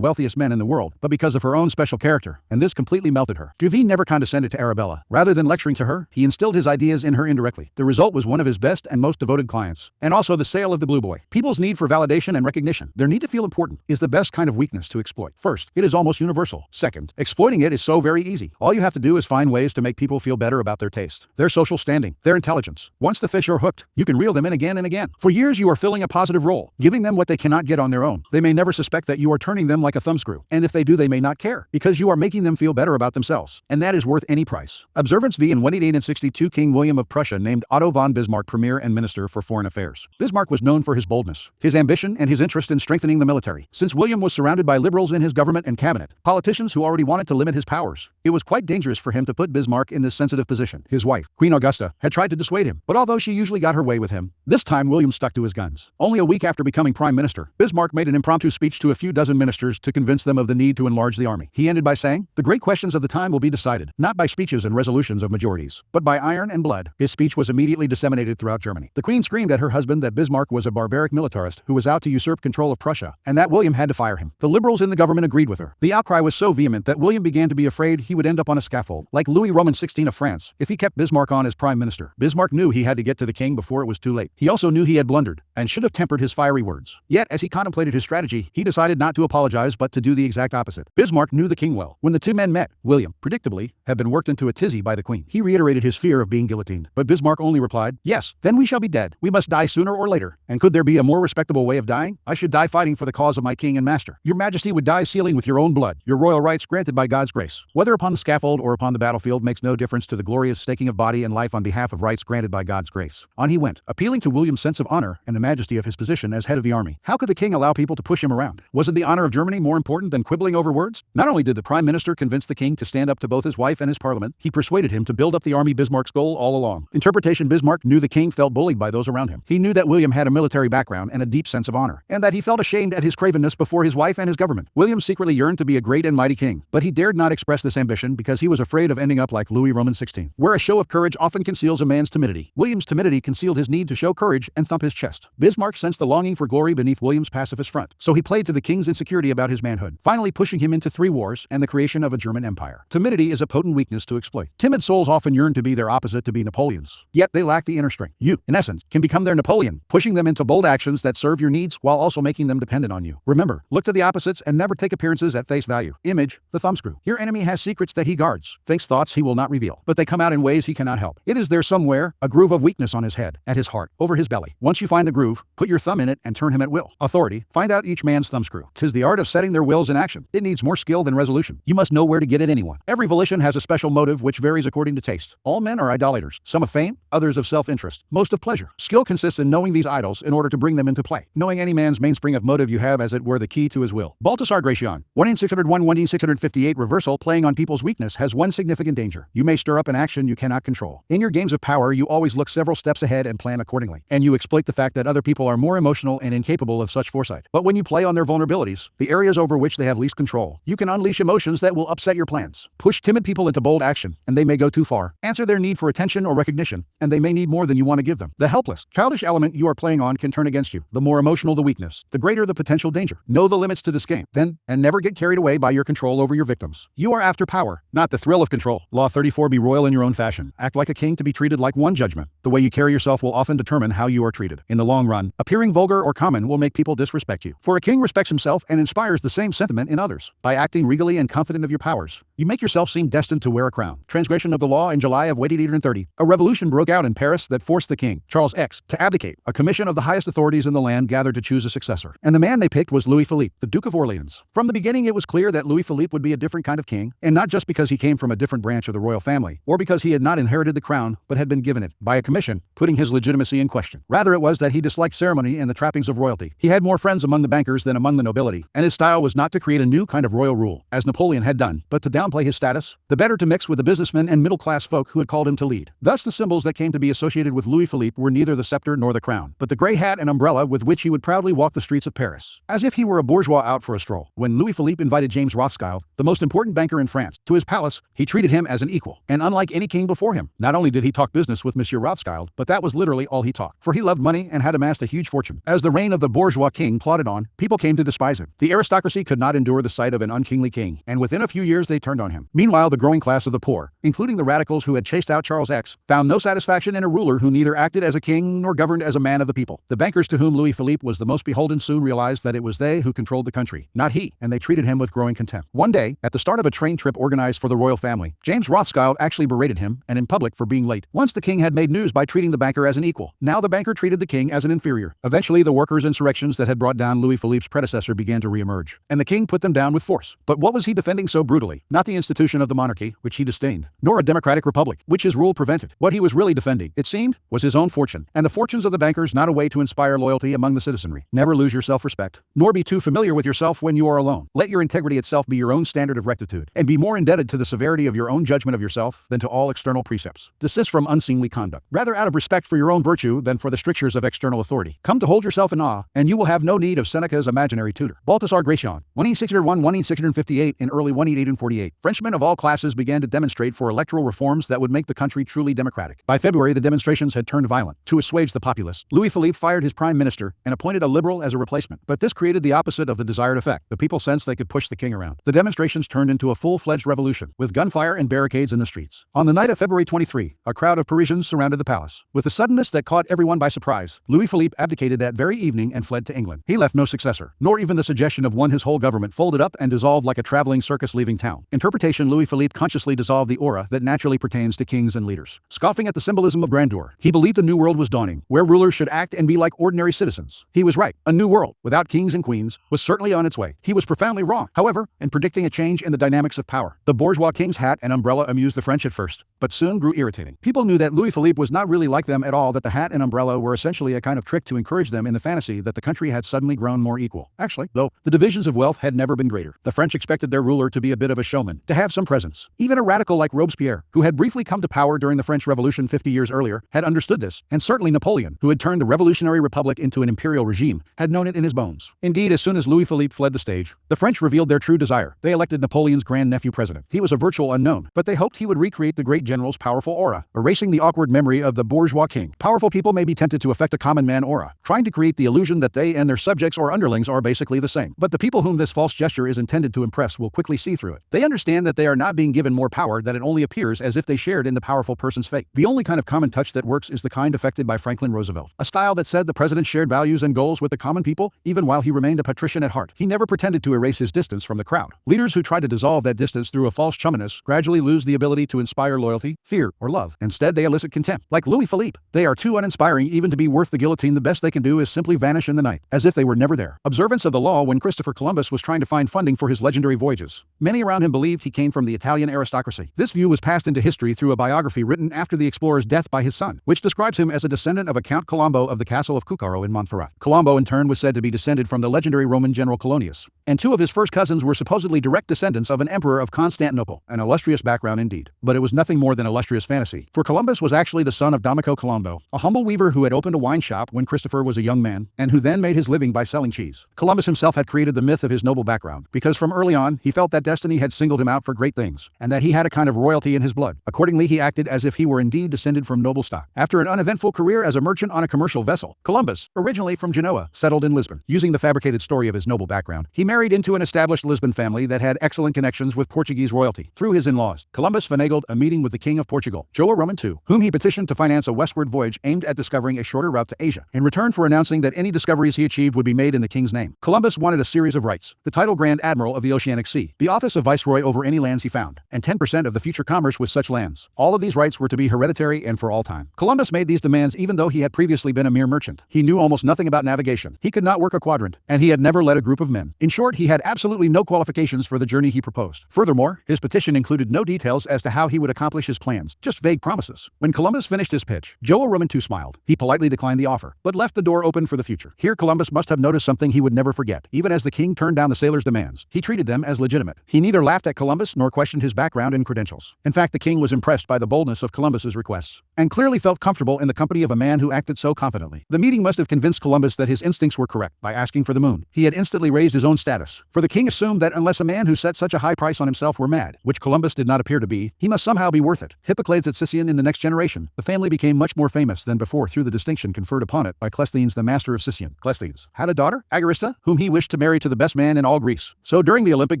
wealthiest men in the world, but because of her own special character, and this completely melted her. Duveen never condescended to Arabella. Rather than lecturing to her, he instilled his ideas in her indirectly. The result was one of his best and most devoted clients, and also the sale of the Blue Boy. People's need for validation and recognition, their need to feel important, is the best kind of weakness to exploit. First, it is almost universal. Second, exploiting it is so very easy. All you have to do is find ways to make people feel better about their taste, their social standing, their intelligence. Once the fish are hooked, you can reel them in again and again. For years you are filling a positive role, giving them what they cannot get on their own. They may never suspect that you are turning them like a thumbscrew, and if they do they may not care, because you are making them feel better about themselves, and that is worth any price. Observance v. In 188 King William of Prussia named Otto von Bismarck Premier and Minister for Foreign Affairs. Bismarck was known for his boldness, his ambition, and his interest in strengthening the military. Since William was surrounded by liberals in his government and cabinet, politicians who already wanted to limit his powers, it was quite dangerous for him to put Bismarck in this sensitive position. His wife, Queen Augusta, had tried to dissuade him, but although she usually got her way with him, this time William stuck to his guns. Only a week after becoming prime minister, Bismarck made an impromptu speech to a few dozen ministers to convince them of the need to enlarge the army. He ended by saying, "The great questions of the time will be decided, not by speeches and resolutions of majorities, but by iron and blood." His speech was immediately disseminated throughout Germany. The Queen screamed at her husband that Bismarck was a barbaric militarist who was out to usurp control of Prussia, and that William had to fire him. The liberals in the government agreed with her. The outcry was so vehement that William began to be afraid he would end up on a scaffold, like Louis Roman XVI of France, if he kept Bismarck on as prime minister. Bismarck knew he had to get to the king before it was too late. He also knew he had blundered, and should have tempered his fiery words. Yet, as he contemplated his strategy, he decided not to apologize but to do the exact opposite. Bismarck knew the king well. When the two men met, William, predictably, had been worked into a tizzy by the queen. He reiterated his fear of being guillotined, but Bismarck only replied, "Yes, then we shall be dead. We must die sooner or later. And could there be a more respectable way of dying? I should die fighting for the cause of my king and master. Your Majesty would die sealing with your own blood your royal rights granted by God's grace. Whether upon the scaffold or upon the battlefield makes no difference to the glorious staking of body and life on behalf of rights granted by God's grace." On he went, appealing to William's sense of honor and the majesty of his position as head of the army. How could the king allow people to push him around? Wasn't the honor of Germany more important than quibbling over words? Not only did the prime minister convince the king to stand up to both his wife and his parliament, he persuaded him to build up the army Bismarck's goal all along. Interpretation: Bismarck knew the king felt bullied by those around him. He knew that William had a military background and a deep sense of honor, and that he felt ashamed at his cravenness before his wife and his government. William secretly yearned to be a great and mighty king, but he dared not express this ambition because he was afraid of ending up like Louis Roman XVI, where a show of courage often conceals a man's timidity. William's timidity concealed his need to show courage and thump his chest. Bismarck sensed the longing for glory beneath William's pacifist front, so he played to the king's insecurity about his manhood, finally pushing him into 3 wars and the creation of a German empire. Timidity is a potent weakness to exploit. Timid souls often yearn to be their opposite, to be Napoleons. Yet they lack the inner strength. You, in essence, can become their Napoleon, pushing them into bold actions that serve your needs while also making them dependent on you. Remember, look to the opposites and never take appearances at face value. Image: the thumbscrew. Your enemy has secrets that he guards, thinks thoughts he will not reveal, but they come out in ways he cannot help. It is there somewhere, a groove of weakness on his head, at his heart, over his belly. Once you find the groove, put your thumb in it and turn him at will. Authority: find out each man's thumbscrew. 'Tis the art of setting their wills in action. It needs more skill than resolution. You must know where to get at anyone. Every volition has a special motive which varies according to taste. All men are idolaters, some of fame, others of self-interest, most of pleasure. Skill consists in knowing these idols in order to bring them into play. Knowing any man's mainspring of motive, you have as it were the key to his will. Baltasar Gracian. 1 in 658 reversal: playing on people's weakness has one significant danger. You may stir up an action you cannot control. In your games of power, you always look several steps ahead and plan accordingly, and you exploit the fact that other people are more emotional and incapable of such foresight. But when you play on their vulnerabilities, the areas over which they have least control, you can unleash emotions that will upset your plans. Push timid people into bold action, and they may go too far. Answer their need for attention or recognition, and they may need more than you want to give them. The helpless, childish element you are playing on can turn against you. The more emotional the weakness, the greater the potential danger. Know the limits to this game, then, and never get carried away by your control over your victims. You are after power, not the thrill of control. Law 34: be royal in your own fashion. Act like a king to be treated like one. Judgment: the way you carry yourself will often determine how you are treated. In the long run, appearing vulgar or common will make people disrespect you. For a king respects himself and inspires the same sentiment in others. By acting regally and confident of your powers, you make yourself seem destined to wear a crown. Transgression of the law: in July of 1830, a revolution broke out in Paris that forced the king, Charles X, to abdicate. A commission of the highest authorities in the land gathered to choose a successor, and the man they picked was Louis Philippe, the Duke of Orleans. From the beginning, it was clear that Louis Philippe would be a different kind of king, and not just because he came from a different branch of the royal family, or because he had not inherited the crown, but had been given it by a commission, putting his legitimacy in question. Rather, it was that he disliked ceremony and the trappings of royalty. He had more friends among the bankers than among the nobility, and his style was not to create a new kind of royal rule, as Napoleon had done, but to downplay his status, the better to mix with the businessmen and middle-class folk who had called him to lead. Thus, the symbols that came to be associated with Louis Philippe were neither the scepter nor the crown, but the gray hat and umbrella with which he would proudly walk the streets of Paris, as if he were a bourgeois out for a stroll. When Louis Philippe invited James Rothschild, the most important banker in France, to his palace, he treated him as an equal, and unlike any king before him. Not only did he talk business with Monsieur Rothschild, but that was literally all he talked, for he loved money and had amassed a huge fortune. As the reign of the bourgeois king plodded on, people came to despise him. The aristocracy could not endure the sight of an unkingly king, and within a few years they turned on him. Meanwhile, the growing class of the poor, including the radicals who had chased out Charles X, found no satisfaction in a ruler who neither acted as a king nor governed as a man of the people. The bankers to whom Louis Philippe was the most beholden soon realized that it was they who controlled the country, not he, and they treated him with growing contempt. One day, at the start of a train trip organized for the royal family, James Rothschild actually berated him, and in public, for being late. Once the king had made news by treating the banker as an equal, now the banker treated the king as an inferior. Eventually, the workers' insurrections that had brought down Louis Philippe's predecessor began to reemerge, and the king put them down with force. But what was he defending so brutally? Not the institution of the monarchy, which he disdained, nor a democratic republic, which his rule prevented. What he was really defending, it seemed, was his own fortune, and the fortunes of the bankers, not a way to inspire loyalty among the citizenry. Never lose your self-respect, nor be too familiar with yourself when you are alone. Let your integrity itself be your own standard of rectitude, and be more indebted to the severity of your own judgment of yourself than to all external precepts. Desist from unseemly conduct, rather out of respect for your own virtue than for the strictures of external authority. Come to hold yourself in awe, and you will have no need of Seneca's imaginary tutor. Baltasar Gracian. 1 in early 1848, Frenchmen of all classes began to demonstrate for electoral reforms that would make the country truly democratic. By February, the demonstrations had turned violent. To assuage the populace, Louis Philippe fired his prime minister and appointed a liberal as a replacement. But this created the opposite of the desired effect. The people sensed they could push the king around. The demonstrations turned into a full-fledged revolution, with gunfire and barricades in the streets. On the night of February 23, a crowd of Parisians surrounded the palace. With a suddenness that caught everyone by surprise, Louis Philippe abdicated that very evening and fled to England. He left no successor, nor even the suggestion of one. His whole government folded up and dissolved like a traveling circus leaving town. Interpretation: Louis Philippe consciously dissolved the aura that naturally pertains to kings and leaders. Scoffing at the symbolism of grandeur, he believed the new world was dawning, where rulers should act and be like ordinary citizens. He was right. A new world, without kings and queens, was certainly on its way. He was profoundly wrong, however, in predicting a change in the dynamics of power. The bourgeois king's hat and umbrella amused the French at first, but soon grew irritating. People knew that Louis Philippe was not really like them at all, that the hat and umbrella were essentially a kind of trick to encourage them in the fantasy that the country had suddenly grown more equal. Actually, though, the divisions of wealth had never been greater. The French expected their ruler to be a bit of a showman, Roman, to have some presence. Even a radical like Robespierre, who had briefly come to power during the French Revolution 50 years earlier, had understood this, and certainly Napoleon, who had turned the revolutionary republic into an imperial regime, had known it in his bones. Indeed, as soon as Louis-Philippe fled the stage, the French revealed their true desire. They elected Napoleon's grandnephew president. He was a virtual unknown, but they hoped he would recreate the great general's powerful aura, erasing the awkward memory of the bourgeois king. Powerful people may be tempted to affect a common man aura, trying to create the illusion that they and their subjects or underlings are basically the same. But the people whom this false gesture is intended to impress will quickly see through it. They understand that they are not being given more power, that it only appears as if they shared in the powerful person's fate. The only kind of common touch that works is the kind affected by Franklin Roosevelt, a style that said the president shared values and goals with the common people, even while he remained a patrician at heart. He never pretended to erase his distance from the crowd. Leaders who try to dissolve that distance through a false chumminess gradually lose the ability to inspire loyalty, fear, or love. Instead, they elicit contempt. Like Louis-Philippe, they are too uninspiring even to be worth the guillotine. The best they can do is simply vanish in the night, as if they were never there. Observance of the law when Christopher Columbus was trying to find funding for his legendary voyages. Many around him believed he came from the Italian aristocracy. This view was passed into history through a biography written after the explorer's death by his son, which describes him as a descendant of a Count Colombo of the castle of Cuccaro in Montferrat. Colombo in turn was said to be descended from the legendary Roman general Colonius, and two of his first cousins were supposedly direct descendants of an emperor of Constantinople, an illustrious background indeed. But it was nothing more than illustrious fantasy, for Columbus was actually the son of D'Amico Colombo, a humble weaver who had opened a wine shop when Christopher was a young man, and who then made his living by selling cheese. Columbus himself had created the myth of his noble background, because from early on, he felt that destiny had singled him out for great things, and that he had a kind of royalty in his blood. Accordingly, he acted as if he were indeed descended from noble stock. After an uneventful career as a merchant on a commercial vessel, Columbus, originally from Genoa, settled in Lisbon. Using the fabricated story of his noble background, he married into an established Lisbon family that had excellent connections with Portuguese royalty. Through his in-laws, Columbus finagled a meeting with the King of Portugal, João Roman II, whom he petitioned to finance a westward voyage aimed at discovering a shorter route to Asia, in return for announcing that any discoveries he achieved would be made in the king's name. Columbus wanted a series of rights: the title Grand Admiral of the Oceanic Sea, the office of Viceroy over any lands he found, and 10% of the future commerce with such lands. All of these rights were to be hereditary and for all time. Columbus made these demands even though he had previously been a mere merchant. He knew almost nothing about navigation. He could not work a quadrant, and he had never led a group of men. In short, he had absolutely no qualifications for the journey he proposed. Furthermore, his petition included no details as to how he would accomplish his plans, just vague promises. When Columbus finished his pitch, João Roman II smiled. He politely declined the offer, but left the door open for the future. Here Columbus must have noticed something he would never forget. Even as the king turned down the sailors' demands, he treated them as legitimate. He neither laughed at Columbus nor questioned his background and credentials. In fact, the king was impressed by the boldness of Columbus's requests, and clearly felt comfortable in the company of a man who acted so confidently. The meeting must have convinced Columbus that his instincts were correct. By asking for the moon, he had instantly raised his own status, for the king assumed that unless a man who set such a high price on himself were mad, which Columbus did not appear to be, he must somehow be worth it. Hippocles at Sicyon in the next generation, the family became much more famous than before through the distinction conferred upon it by Cleisthenes, the master of Sicyon. Cleisthenes had a daughter, Agarista, whom he wished to marry to the best man in all Greece. So during the Olympic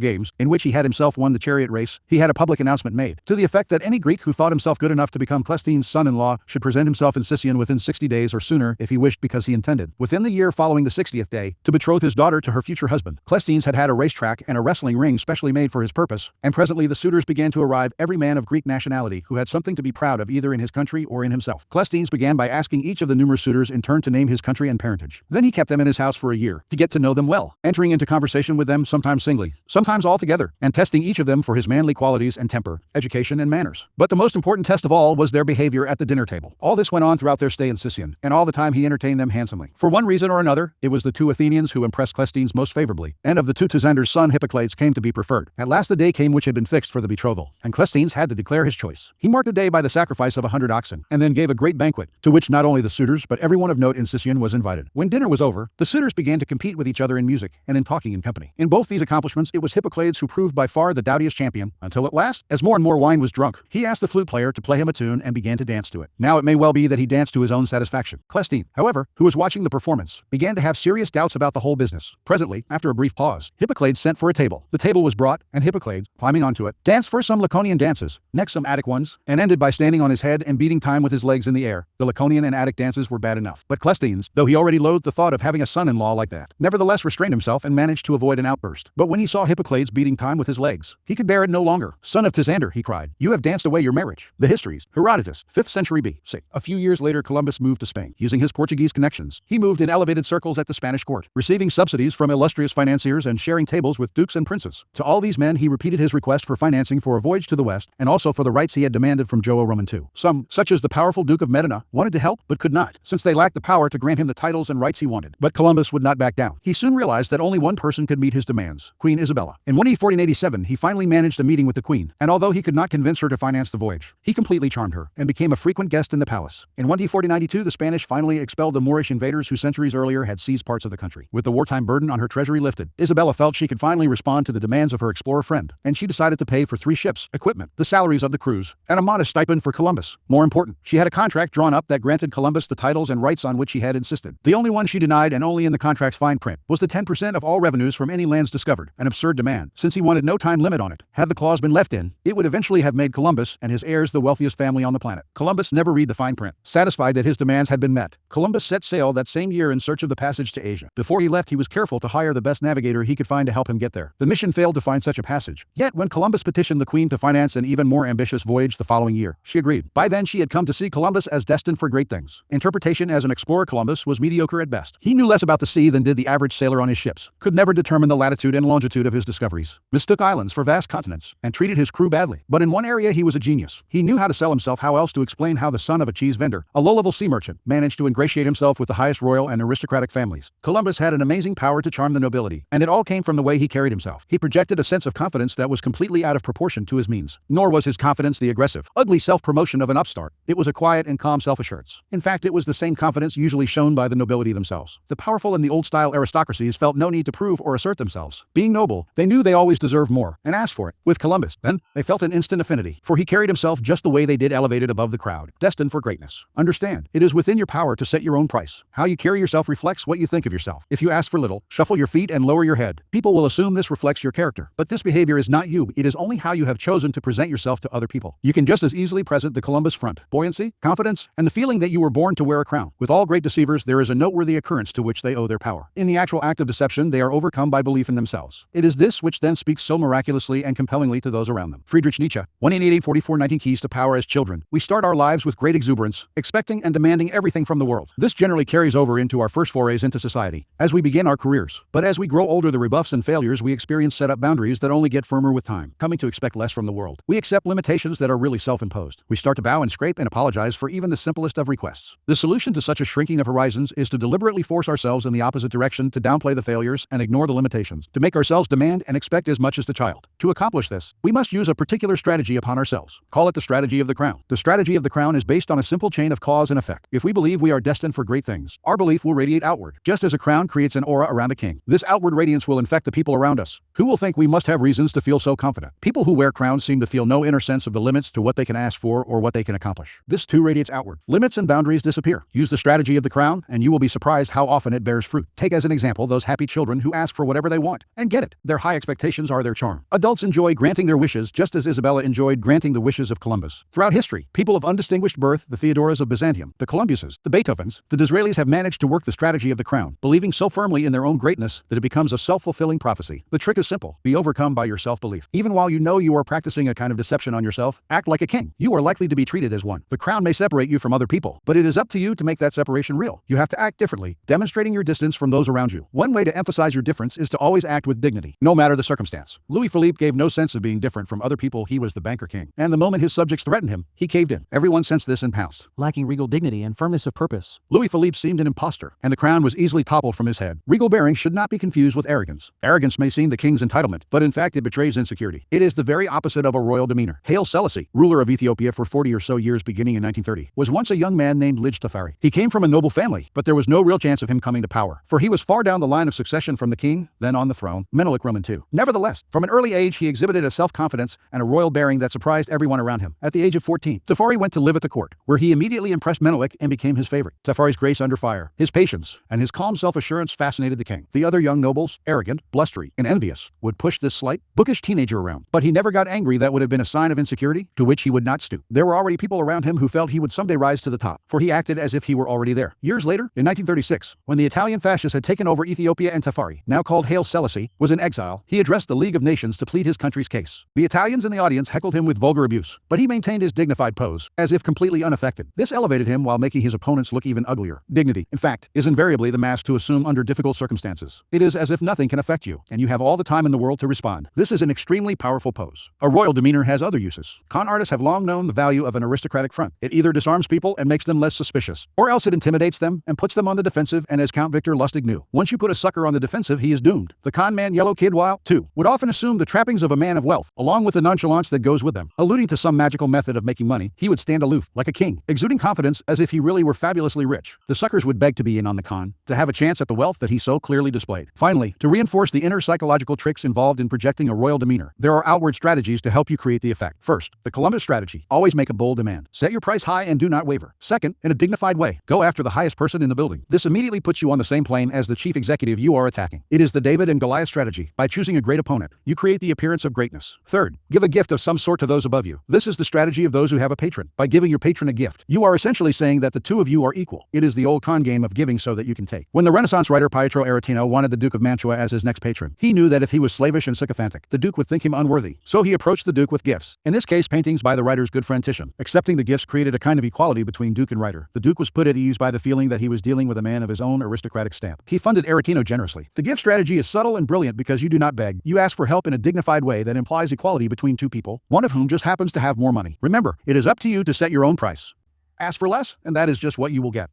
Games, in which he had himself won the chariot race, he had a public announcement made, to the effect that any Greek who thought himself good enough to become Cleisthenes' son-in-law should present himself in Sicyon within 60 days or sooner if he wished, because he intended, within the year following the 60th day, to betroth his daughter to her future husband. Cleisthenes had a racetrack and a wrestling ring specially made for his purpose, and presently the suitors began to arrive, every man of Greek nationality who had something to be proud of either in his country or in himself. Cleisthenes began by asking each of the numerous suitors in turn to name his country and parentage. Then he kept them in his house for a year, to get to know them well, entering into conversation with them sometimes singly, sometimes all together, and testing each of them for his manly qualities and temper, education and manners. But the most important test of all was their behavior at the dinner table. All this went on throughout their stay in Sicyon, and all the time he entertained them handsomely. For one reason or another, it was the two Athenians who impressed Cleisthenes most favorably, and of the two Tysander's son Hippocles came to be preferred. At last the day came which had been fixed for the betrothal, and Cleisthenes had to declare his choice. He marked the day by the sacrifice of 100 oxen, and then gave a great banquet, to which not only the suitors but everyone of note in Sicyon was invited. When dinner was over, the suitors began to compete with each other in music and in talking in company. In both these accomplishments, it was Hippocles who proved by far the doughtiest champion, until at last, as more and more wine was drunk, he asked the flute player to play him a tune and began to dance to it. Now it may well be that he danced to his own satisfaction. Cleisthenes, however, who was watching the performance, began to have serious doubts about the whole business. Presently, after a brief pause, Hippocles sent for a table. The table was brought, and Hippocles, climbing onto it, danced first some Laconian dances, next some Attic ones, and ended by standing on his head and beating time with his legs in the air. The Laconian and Attic dances were bad enough, but Cleisthenes, though he already loathed the thought of having a son-in-law like that, nevertheless restrained himself and managed to avoid an outburst. But when he saw Hippocles beating time with his legs, he could bear it no longer. "Son of Tysander," he cried, "you have danced away your marriage." The Histories, Herodotus, 5th century B.C. A few years later Columbus moved to Spain. Using his Portuguese connections, he moved in elevated circles at the Spanish court, receiving subsidies from illustrious financiers and sharing tables with dukes and princes. To all these men he repeated his request for financing for a voyage to the west, and also for the rights he had demanded from João Roman II. Some, such as the powerful Duke of Medina, wanted to help but could not, since they lacked the power to grant him the titles and rights he wanted. But Columbus would not back down. He soon realized that only one person could meet his demands: Queen Isabella. In 1487 he finally managed a meeting with the queen, and although he could not convince her to finance the voyage, he completely charmed her and became a frequent guest in the palace. In 1492, the Spanish finally expelled the Moorish invaders who centuries earlier had seized parts of the country. With the wartime burden on her treasury lifted, Isabella felt she could finally respond to the demands of her explorer friend, and she decided to pay for 3 ships, equipment, the salaries of the crews, and a modest stipend for Columbus. More important, she had a contract drawn up that granted Columbus the titles and rights on which he had insisted. The only one she denied, and only in the contract's fine print, was the 10% of all revenues from any lands discovered, an absurd demand, since he wanted no time limit on it. Had the clause been left in, it would eventually have made Columbus and his heirs the wealthiest family on the planet. Columbus never read the fine print. Satisfied that his demands had been met, Columbus set sail that same year in search of the passage to Asia. Before he left, he was careful to hire the best navigator he could find to help him get there. The mission failed to find such a passage. Yet, when Columbus petitioned the queen to finance an even more ambitious voyage the following year, she agreed. By then, she had come to see Columbus as destined for great things. Interpretation as an explorer, Columbus was mediocre at best. He knew less about the sea than did the average sailor on his ships, could never determine the latitude and longitude of his discoveries, mistook islands for vast continents, and treated his crew badly. But in one area he was a genius. He knew how to sell himself. How else to explain how the son of a cheese vendor, a low-level sea merchant, managed to ingratiate himself with the highest royal and aristocratic families? Columbus had an amazing power to charm the nobility, and it all came from the way he carried himself. He projected a sense of confidence that was completely out of proportion to his means. Nor was his confidence the aggressive, ugly self-promotion of an upstart. It was a quiet and calm self-assurance. In fact, it was the same confidence usually shown by the nobility themselves. The powerful and the old-style aristocracies felt no need to prove or assert themselves. Being noble, they knew they always deserved more, and asked for it. With Columbus, then, they felt an instant affinity, for he carried himself just the way they did, elevated above the crowd, destined for greatness. Understand, it is within your power to set your own price. How you carry yourself reflects what you think of yourself. If you ask for little, shuffle your feet and lower your head, people will assume this reflects your character. But this behavior is not you, it is only how you have chosen to present yourself to other people. You can just as easily present the Columbus front, buoyancy, confidence, and the feeling that you were born to wear a crown. With all great deceivers, there is a noteworthy occurrence to which they owe their power. In the actual act of deception, they are overcome by belief in themselves. It is this which then speaks so miraculously and compellingly to those around them. Friedrich Nietzsche, 188-44-19 Keys to Power. As children, we start our lives with great exuberance, expecting and demanding everything from the world. This generally carries over into our first forays into society, as we begin our careers. But as we grow older, the rebuffs and failures we experience set up boundaries that only get firmer with time, coming to expect less from the world. We accept limitations that are really self-imposed. We start to bow and scrape and apologize for even the simplest of requests. The solution to such a shrinking of horizons is to deliberately force ourselves in the opposite direction, to downplay the failures and ignore the limitations, to make ourselves demand and expect as much as the child. To accomplish this, we must use a particular strategy upon ourselves. Call it the strategy of the crown. The strategy of the crown is based on a simple chain of cause and effect. If we believe we are destined for great things, our belief will radiate outward, just as a crown creates an aura around a king. This outward radiance will infect the people around us, who will think we must have reasons to feel so confident. People who wear crowns seem to feel no inner sense of the limits to what they can ask for or what they can accomplish. This too radiates outward. Limits and boundaries disappear. Use the strategy of the crown, and you will be surprised how often it bears fruit. Take as an example those happy children who ask for whatever they want and get it. Their high expectations are their charm. Adults enjoy granting their wishes just as Isabella enjoyed granting the wishes of Columbus. Throughout history, people of undistinguished birth, the Theodoras of Byzantium, the Columbuses, the Beethovens, the Disraelis have managed to work the strategy of the crown, believing so firmly in their own greatness that it becomes a self-fulfilling prophecy. The trick is simple. Be overcome by your self-belief. Even while you know you are practicing a kind of deception on yourself, act like a king. You are likely to be treated as one. The crown may separate you from other people, but it is up to you to make that separation real. You have to act differently, demonstrating your distance from those around you. One way to emphasize your difference is to always act with dignity, no matter the circumstance. Louis Philippe gave no sense of being different from other people. He was the banker king, and the moment his subjects threatened him, he caved in. Everyone sensed this and pounced. Lacking regal dignity and firmness of purpose, Louis Philippe seemed an impostor, and the crown was easily toppled from his head. Regal bearing should not be confused with arrogance. Arrogance may seem the king's entitlement, but in fact it betrays insecurity. It is the very opposite of a royal demeanor. Haile Selassie, ruler of Ethiopia for 40 or so years beginning in 1930, was once a young man named Lige Tafari. He came from a noble family, but there was no real chance of him coming to power, for he was far down the line of succession from the king, then on the throne, Menelik Roman II. Nevertheless, from an early age he exhibited a self-confidence and a royal bearing that surprised everyone around him. At the age of 14, Tafari went to live at the court, where he immediately impressed Menelik and became his favorite. Tafari's grace under fire, his patience, and his calm self-assurance fascinated the king. The other young nobles, arrogant, blustery, and envious, would push this slight, bookish teenager around, but he never got angry. That would have been a sign of insecurity, to which he would not stoop. There were already people around him who felt he would someday rise to the top, for he acted as if he were already there. Years later, in 1936, when the Italian fascists had taken over Ethiopia and Tafari, now called Haile Selassie, was in exile, he addressed the League of Nations to plead his country's case. The Italians in the audience heckled him with vulgar abuse, but he maintained his dignified pose, as if completely unaffected. This elevated him while making his opponents look even uglier. Dignity, in fact, is invariably the mask to assume under difficult circumstances. It is as if nothing can affect you, and you have all the time in the world to respond. This is an extremely powerful pose. A royal demeanor has other uses. Con artists have long known the value of an aristocratic front. It either disarms people and makes them less suspicious, or else it intimidates them and puts them on the defensive, and as Count Victor Lustig knew, once you put a sucker on the defensive, he is doomed. The con man Yellow Kid, while, too, would often assume the trappings of a man of wealth, along with the nonchalance that goes with them. Alluding to some magical method of making money, he would stand aloof, like a king, exuding confidence as if he really were fabulously rich. The suckers would beg to be in on the con, to have a chance at the wealth that he so clearly displayed. Finally, to reinforce the inner psychological tricks involved in projecting a royal demeanor, there are outward strategies to help you create the effect. First, the Columbus strategy. Always make a bold demand. Set your price high and do not waver. Second, in a dignified way, go after the highest person in the building. This immediately puts you on the same plane as the chief executive you are attacking. It is the David and Goliath strategy. By choosing a great opponent, you create the appearance of greatness. Third, give a gift of some sort to those above you. This is the strategy of those who have a patron. By giving your patron a gift, you are essentially saying that the two of you are equal. It is the old con game of giving so that you can take. When the Renaissance writer Pietro Aretino wanted the Duke of Mantua as his next patron, he knew that if he was slavish and sycophantic, the Duke would think him unworthy. So he approached the Duke with gifts. In this case, paintings by the writer's good friend Titian. Accepting the gifts created a kind of equality between Duke and writer. The Duke was put at ease by the feeling that he was dealing with a man of his own aristocratic stamp. He funded Aretino generously. The gift strategy is subtle and brilliant because you do not beg. You ask for help in a dignified way that implies equality between two people, one of whom just happens to have more money. Remember, it is up to you to set your own price. Ask for less, and that is just what you will get.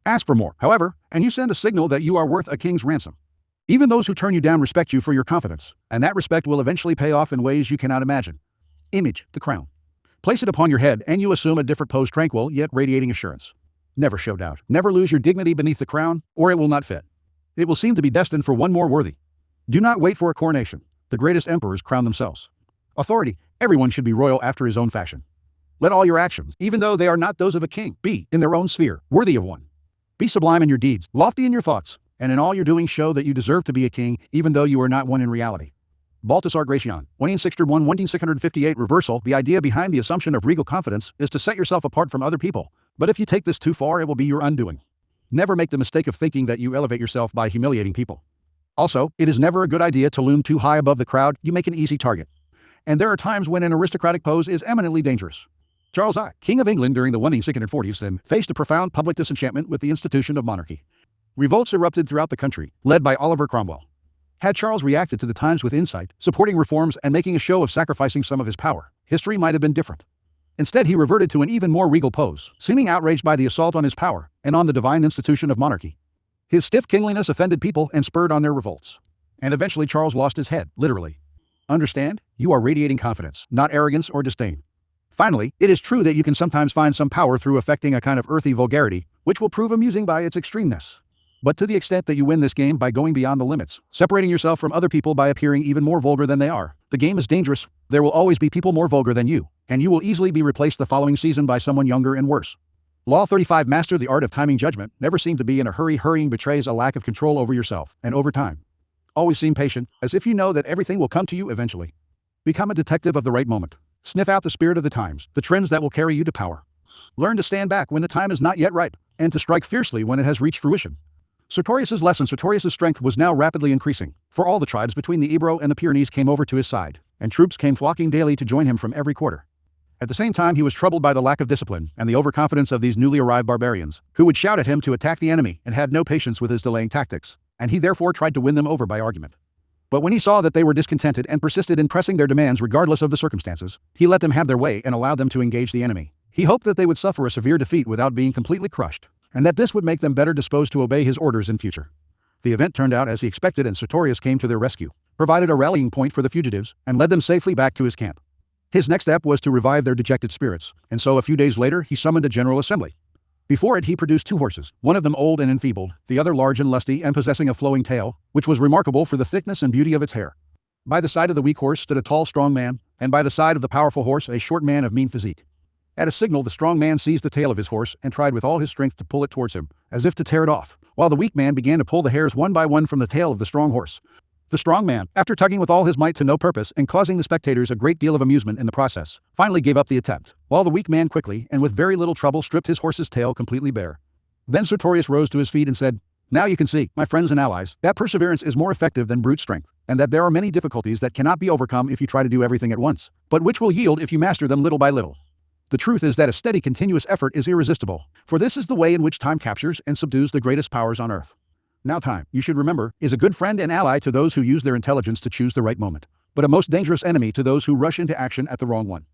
Ask for more, however, and you send a signal that you are worth a king's ransom. Even those who turn you down respect you for your confidence, and that respect will eventually pay off in ways you cannot imagine. Image, the crown. Place it upon your head, and you assume a different pose, tranquil, yet radiating assurance. Never show doubt. Never lose your dignity beneath the crown, or it will not fit. It will seem to be destined for one more worthy. Do not wait for a coronation. The greatest emperors crown themselves. Authority. Everyone should be royal after his own fashion. Let all your actions, even though they are not those of a king, be, in their own sphere, worthy of one. Be sublime in your deeds, lofty in your thoughts, and in all your doing show that you deserve to be a king, even though you are not one in reality. Baltasar Gracian, 1658 reversal. The idea behind the assumption of regal confidence is to set yourself apart from other people, but if you take this too far, it will be your undoing. Never make the mistake of thinking that you elevate yourself by humiliating people. Also, it is never a good idea to loom too high above the crowd. You make an easy target. And there are times when an aristocratic pose is eminently dangerous. Charles I, King of England during the 1640s, faced a profound public disenchantment with the institution of monarchy. Revolts erupted throughout the country, led by Oliver Cromwell. Had Charles reacted to the times with insight, supporting reforms and making a show of sacrificing some of his power, history might have been different. Instead, he reverted to an even more regal pose, seeming outraged by the assault on his power and on the divine institution of monarchy. His stiff kingliness offended people and spurred on their revolts. And eventually Charles lost his head, literally. Understand? You are radiating confidence, not arrogance or disdain. Finally, it is true that you can sometimes find some power through affecting a kind of earthy vulgarity, which will prove amusing by its extremeness. But to the extent that you win this game by going beyond the limits, separating yourself from other people by appearing even more vulgar than they are, the game is dangerous. There will always be people more vulgar than you, and you will easily be replaced the following season by someone younger and worse. Law 35. Master the art of timing judgment. Never seem to be in a hurry. Hurrying betrays a lack of control over yourself and over time. Always seem patient, as if you know that everything will come to you eventually. Become a detective of the right moment. Sniff out the spirit of the times, the trends that will carry you to power. Learn to stand back when the time is not yet ripe, and to strike fiercely when it has reached fruition. Sertorius's lesson. Sertorius's strength was now rapidly increasing, for all the tribes between the Ebro and the Pyrenees came over to his side, and troops came flocking daily to join him from every quarter. At the same time, he was troubled by the lack of discipline and the overconfidence of these newly arrived barbarians, who would shout at him to attack the enemy and had no patience with his delaying tactics, and he therefore tried to win them over by argument. But when he saw that they were discontented and persisted in pressing their demands regardless of the circumstances, he let them have their way and allowed them to engage the enemy. He hoped that they would suffer a severe defeat without being completely crushed, and that this would make them better disposed to obey his orders in future. The event turned out as he expected, and Sertorius came to their rescue, provided a rallying point for the fugitives, and led them safely back to his camp. His next step was to revive their dejected spirits, and so a few days later he summoned a general assembly. Before it he produced 2 horses, one of them old and enfeebled, the other large and lusty and possessing a flowing tail, which was remarkable for the thickness and beauty of its hair. By the side of the weak horse stood a tall, strong man, and by the side of the powerful horse a short man of mean physique. At a signal, the strong man seized the tail of his horse and tried with all his strength to pull it towards him, as if to tear it off, while the weak man began to pull the hairs one by one from the tail of the strong horse. The strong man, after tugging with all his might to no purpose and causing the spectators a great deal of amusement in the process, finally gave up the attempt, while the weak man quickly and with very little trouble stripped his horse's tail completely bare. Then Sertorius rose to his feet and said, "Now you can see, my friends and allies, that perseverance is more effective than brute strength, and that there are many difficulties that cannot be overcome if you try to do everything at once, but which will yield if you master them little by little. The truth is that a steady, continuous effort is irresistible, for this is the way in which time captures and subdues the greatest powers on earth. Now time, you should remember, is a good friend and ally to those who use their intelligence to choose the right moment, but a most dangerous enemy to those who rush into action at the wrong one."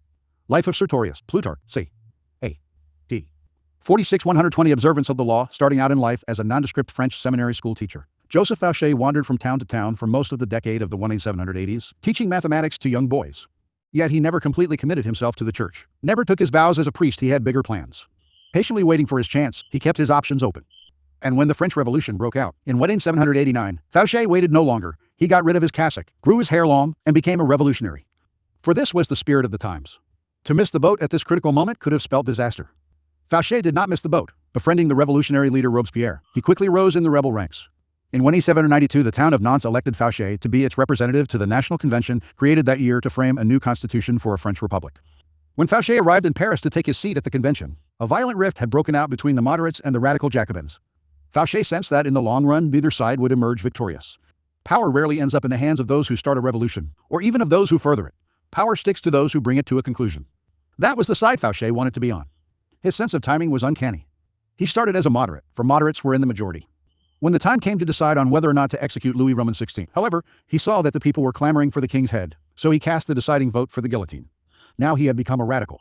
Life of Sertorius, Plutarch, c. A. D. 46. 120. Observance of the law, starting out in life as a nondescript French seminary school teacher. Joseph Fauché wandered from town to town for most of the decade of the 1780s, teaching mathematics to young boys. Yet he never completely committed himself to the church. Never took his vows as a priest. He had bigger plans. Patiently waiting for his chance, he kept his options open. And when the French Revolution broke out in 1789, Fauché waited no longer. He got rid of his cassock, grew his hair long, and became a revolutionary. For this was the spirit of the times. To miss the boat at this critical moment could have spelt disaster. Fauché did not miss the boat. Befriending the revolutionary leader Robespierre, he quickly rose in the rebel ranks. In 1792, the town of Nantes elected Fauché to be its representative to the National Convention created that year to frame a new constitution for a French republic. When Fauché arrived in Paris to take his seat at the convention, a violent rift had broken out between the moderates and the radical Jacobins. Fauché sensed that in the long run, neither side would emerge victorious. Power rarely ends up in the hands of those who start a revolution, or even of those who further it. Power sticks to those who bring it to a conclusion. That was the side Fauché wanted to be on. His sense of timing was uncanny. He started as a moderate, for moderates were in the majority. When the time came to decide on whether or not to execute Louis Roman XVI, however, he saw that the people were clamoring for the king's head, so he cast the deciding vote for the guillotine. Now he had become a radical.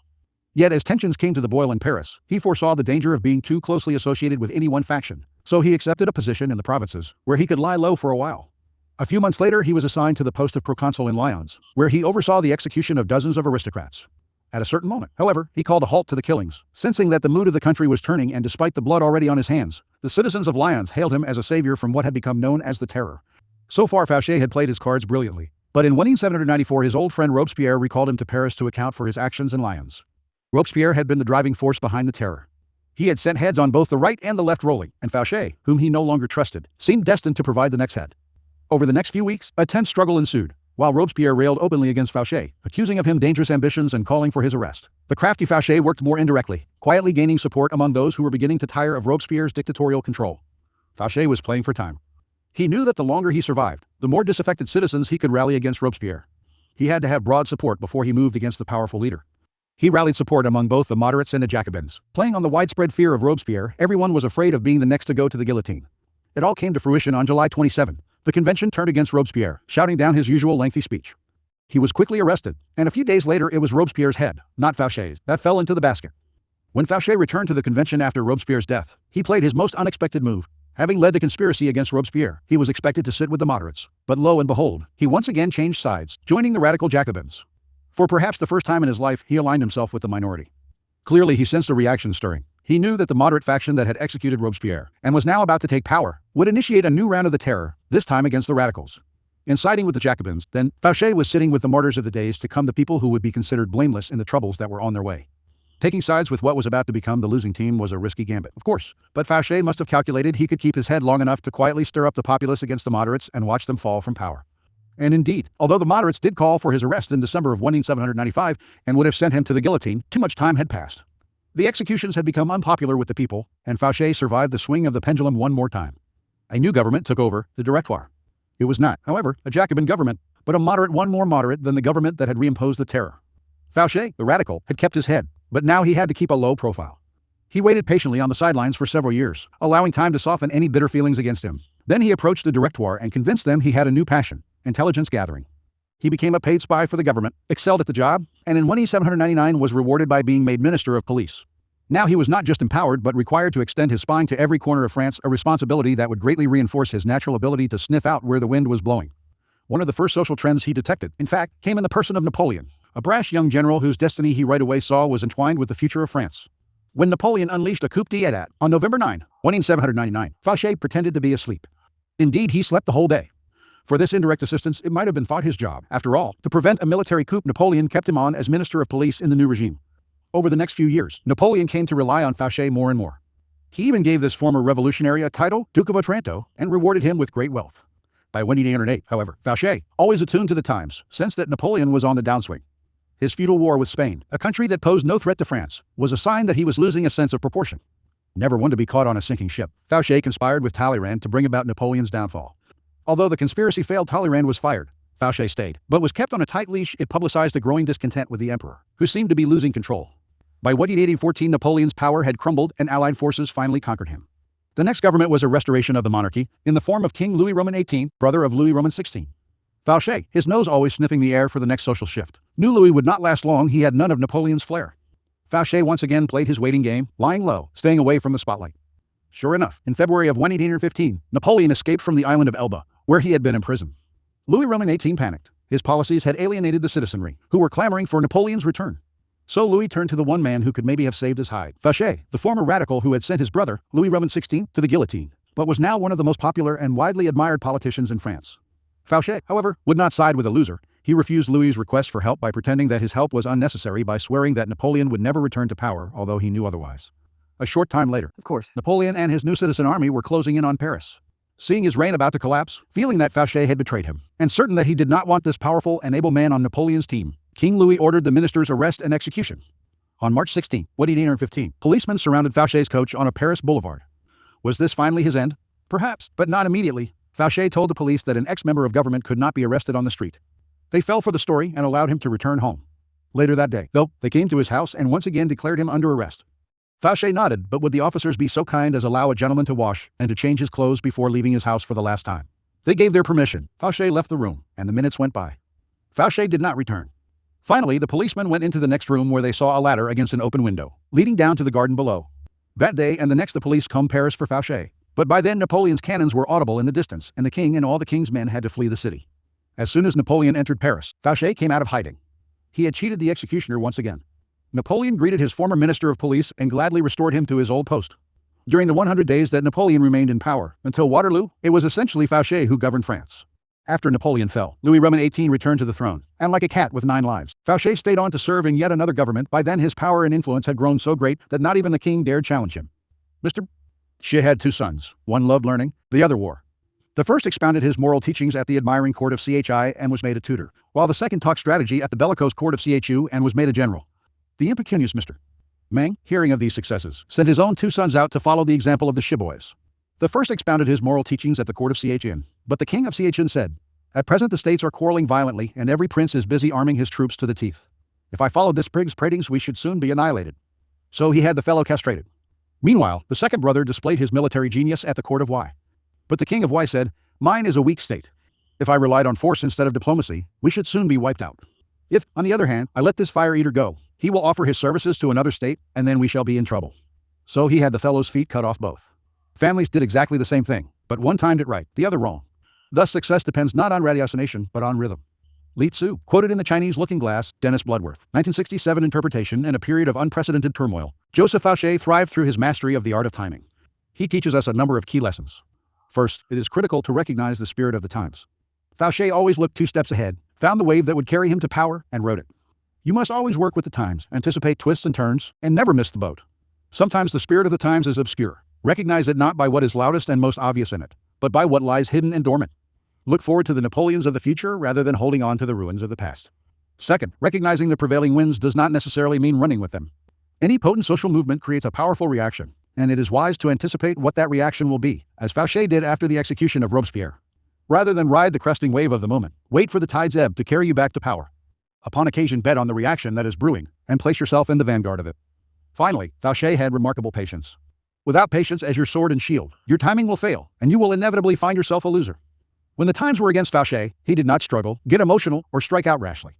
Yet as tensions came to the boil in Paris, he foresaw the danger of being too closely associated with any one faction, so he accepted a position in the provinces, where he could lie low for a while. A few months later, he was assigned to the post of proconsul in Lyons, where he oversaw the execution of dozens of aristocrats. At a certain moment, however, he called a halt to the killings, sensing that the mood of the country was turning, and despite the blood already on his hands, the citizens of Lyons hailed him as a savior from what had become known as the Terror. So far Fauché had played his cards brilliantly, but in 1794 his old friend Robespierre recalled him to Paris to account for his actions in Lyons. Robespierre had been the driving force behind the Terror. He had sent heads on both the right and the left rolling, and Fauché, whom he no longer trusted, seemed destined to provide the next head. Over the next few weeks, a tense struggle ensued, while Robespierre railed openly against Fauché, accusing of him dangerous ambitions and calling for his arrest. The crafty Fauché worked more indirectly, quietly gaining support among those who were beginning to tire of Robespierre's dictatorial control. Fauché was playing for time. He knew that the longer he survived, the more disaffected citizens he could rally against Robespierre. He had to have broad support before he moved against the powerful leader. He rallied support among both the moderates and the Jacobins. Playing on the widespread fear of Robespierre, everyone was afraid of being the next to go to the guillotine. It all came to fruition on July 27. The convention turned against Robespierre, shouting down his usual lengthy speech. He was quickly arrested, and a few days later it was Robespierre's head, not Fauché's, that fell into the basket. When Fauché returned to the convention after Robespierre's death, he played his most unexpected move. Having led the conspiracy against Robespierre, he was expected to sit with the moderates. But lo and behold, he once again changed sides, joining the radical Jacobins. For perhaps the first time in his life, he aligned himself with the minority. Clearly he sensed a reaction stirring. He knew that the moderate faction that had executed Robespierre, and was now about to take power, would initiate a new round of the Terror, this time against the radicals. In siding with the Jacobins, then, Fauché was sitting with the martyrs of the days to come, the people who would be considered blameless in the troubles that were on their way. Taking sides with what was about to become the losing team was a risky gambit, of course, but Fauché must have calculated he could keep his head long enough to quietly stir up the populace against the moderates and watch them fall from power. And indeed, although the moderates did call for his arrest in December of 1795 and would have sent him to the guillotine, too much time had passed. The executions had become unpopular with the people, and Fauché survived the swing of the pendulum one more time. A new government took over, the Directoire. It was not, however, a Jacobin government, but a moderate one more moderate than the government that had reimposed the Terror. Fauché, the radical, had kept his head, but now he had to keep a low profile. He waited patiently on the sidelines for several years, allowing time to soften any bitter feelings against him. Then he approached the Directoire and convinced them he had a new passion, intelligence gathering. He became a paid spy for the government, excelled at the job, and in 1799 was rewarded by being made Minister of Police. Now he was not just empowered but required to extend his spying to every corner of France, a responsibility that would greatly reinforce his natural ability to sniff out where the wind was blowing. One of the first social trends he detected, in fact, came in the person of Napoleon, a brash young general whose destiny he right away saw was entwined with the future of France. When Napoleon unleashed a coup d'état on November 9, 1799, Fauché pretended to be asleep. Indeed, he slept the whole day. For this indirect assistance, it might have been thought his job. After all, to prevent a military coup, Napoleon kept him on as Minister of Police in the new regime. Over the next few years, Napoleon came to rely on Fauché more and more. He even gave this former revolutionary a title, Duke of Otranto, and rewarded him with great wealth. By 1808, however, Fauché, always attuned to the times, sensed that Napoleon was on the downswing. His feudal war with Spain, a country that posed no threat to France, was a sign that he was losing a sense of proportion. Never one to be caught on a sinking ship, Fauché conspired with Talleyrand to bring about Napoleon's downfall. Although the conspiracy failed, Talleyrand was fired. Fauché stayed, but was kept on a tight leash. It publicized a growing discontent with the emperor, who seemed to be losing control. By 1814, Napoleon's power had crumbled and Allied forces finally conquered him. The next government was a restoration of the monarchy, in the form of King Louis Roman XVIII, brother of Louis Roman XVI. Fauché, his nose always sniffing the air for the next social shift, knew Louis would not last long. He had none of Napoleon's flair. Fauché once again played his waiting game, lying low, staying away from the spotlight. Sure enough, in February of 1815, Napoleon escaped from the island of Elba, where he had been imprisoned. Louis Roman 18 panicked. His policies had alienated the citizenry, who were clamoring for Napoleon's return. So Louis turned to the one man who could maybe have saved his hide, Fouché, the former radical who had sent his brother, Louis Roman 16, to the guillotine, but was now one of the most popular and widely admired politicians in France. Fouché, however, would not side with a loser. He refused Louis's request for help by pretending that his help was unnecessary by swearing that Napoleon would never return to power, although he knew otherwise. A short time later, Of course. Napoleon and his new citizen army were closing in on Paris. Seeing his reign about to collapse, feeling that Fouché had betrayed him, and certain that he did not want this powerful and able man on Napoleon's team, King Louis ordered the minister's arrest and execution. On March 16, 1815, policemen surrounded Fouché's coach on a Paris boulevard. Was this finally his end? Perhaps, but not immediately. Fouché told the police that an ex-member of government could not be arrested on the street. They fell for the story and allowed him to return home. Later that day, though, they came to his house and once again declared him under arrest. Fouché nodded, but would the officers be so kind as allow a gentleman to wash and to change his clothes before leaving his house for the last time? They gave their permission. Fouché left the room, and the minutes went by. Fouché did not return. Finally, the policemen went into the next room where they saw a ladder against an open window, leading down to the garden below. That day and the next the police combed Paris for Fouché. But by then Napoleon's cannons were audible in the distance, and the king and all the king's men had to flee the city. As soon as Napoleon entered Paris, Fouché came out of hiding. He had cheated the executioner once again. Napoleon greeted his former minister of police and gladly restored him to his old post. During the 100 days that Napoleon remained in power, until Waterloo, it was essentially Fouché who governed France. After Napoleon fell, Louis Roman 18 returned to the throne, and like a cat with 9 lives, Fouché stayed on to serve in yet another government. By then his power and influence had grown so great that not even the king dared challenge him. Mr. She had 2 sons. One loved learning, the other war. The first expounded his moral teachings at the admiring court of Chi and was made a tutor, while the second talked strategy at the bellicose court of Chu and was made a general. The impecunious Mr. Meng, hearing of these successes, sent his own 2 sons out to follow the example of the Shiboys. The first expounded his moral teachings at the court of Chin, but the king of Chin said, "At present the states are quarreling violently, and every prince is busy arming his troops to the teeth. If I followed this prig's pratings, we should soon be annihilated." So he had the fellow castrated. Meanwhile, the second brother displayed his military genius at the court of But the king of said, "Mine is a weak state. If I relied on force instead of diplomacy, we should soon be wiped out. If, on the other hand, I let this fire-eater go, he will offer his services to another state, and then we shall be in trouble." So he had the fellow's feet cut off both. Families did exactly the same thing, but one timed it right, the other wrong. Thus success depends not on ratiocination, but on rhythm. Li Tzu, quoted in the Chinese Looking Glass, Dennis Bloodworth, 1967 interpretation. In a period of unprecedented turmoil, Joseph Fouché thrived through his mastery of the art of timing. He teaches us a number of key lessons. First, it is critical to recognize the spirit of the times. Fouché always looked 2 steps ahead, found the wave that would carry him to power, and rode it. You must always work with the times, anticipate twists and turns, and never miss the boat. Sometimes the spirit of the times is obscure. Recognize it not by what is loudest and most obvious in it, but by what lies hidden and dormant. Look forward to the Napoleons of the future rather than holding on to the ruins of the past. Second, recognizing the prevailing winds does not necessarily mean running with them. Any potent social movement creates a powerful reaction, and it is wise to anticipate what that reaction will be, as Fouché did after the execution of Robespierre. Rather than ride the cresting wave of the moment, wait for the tide's ebb to carry you back to power. Upon occasion, bet on the reaction that is brewing, and place yourself in the vanguard of it. Finally, Fouché had remarkable patience. Without patience as your sword and shield, your timing will fail, and you will inevitably find yourself a loser. When the times were against Fouché, he did not struggle, get emotional, or strike out rashly.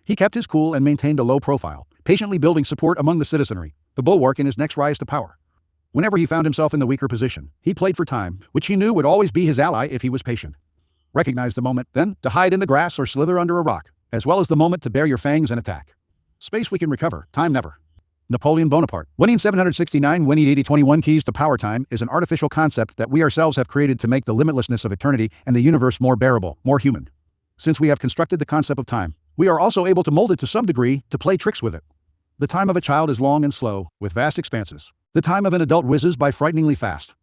He kept his cool and maintained a low profile, patiently building support among the citizenry, the bulwark in his next rise to power. Whenever he found himself in the weaker position, he played for time, which he knew would always be his ally if he was patient. Recognize the moment, then, to hide in the grass or slither under a rock, as well as the moment to bare your fangs and attack. Space we can recover, time never. Napoleon Bonaparte, winning 769 winning 8021 keys to power. Time is an artificial concept that we ourselves have created to make the limitlessness of eternity and the universe more bearable, more human. Since we have constructed the concept of time, we are also able to mold it to some degree, to play tricks with it. The time of a child is long and slow, with vast expanses. The time of an adult whizzes by frighteningly fast.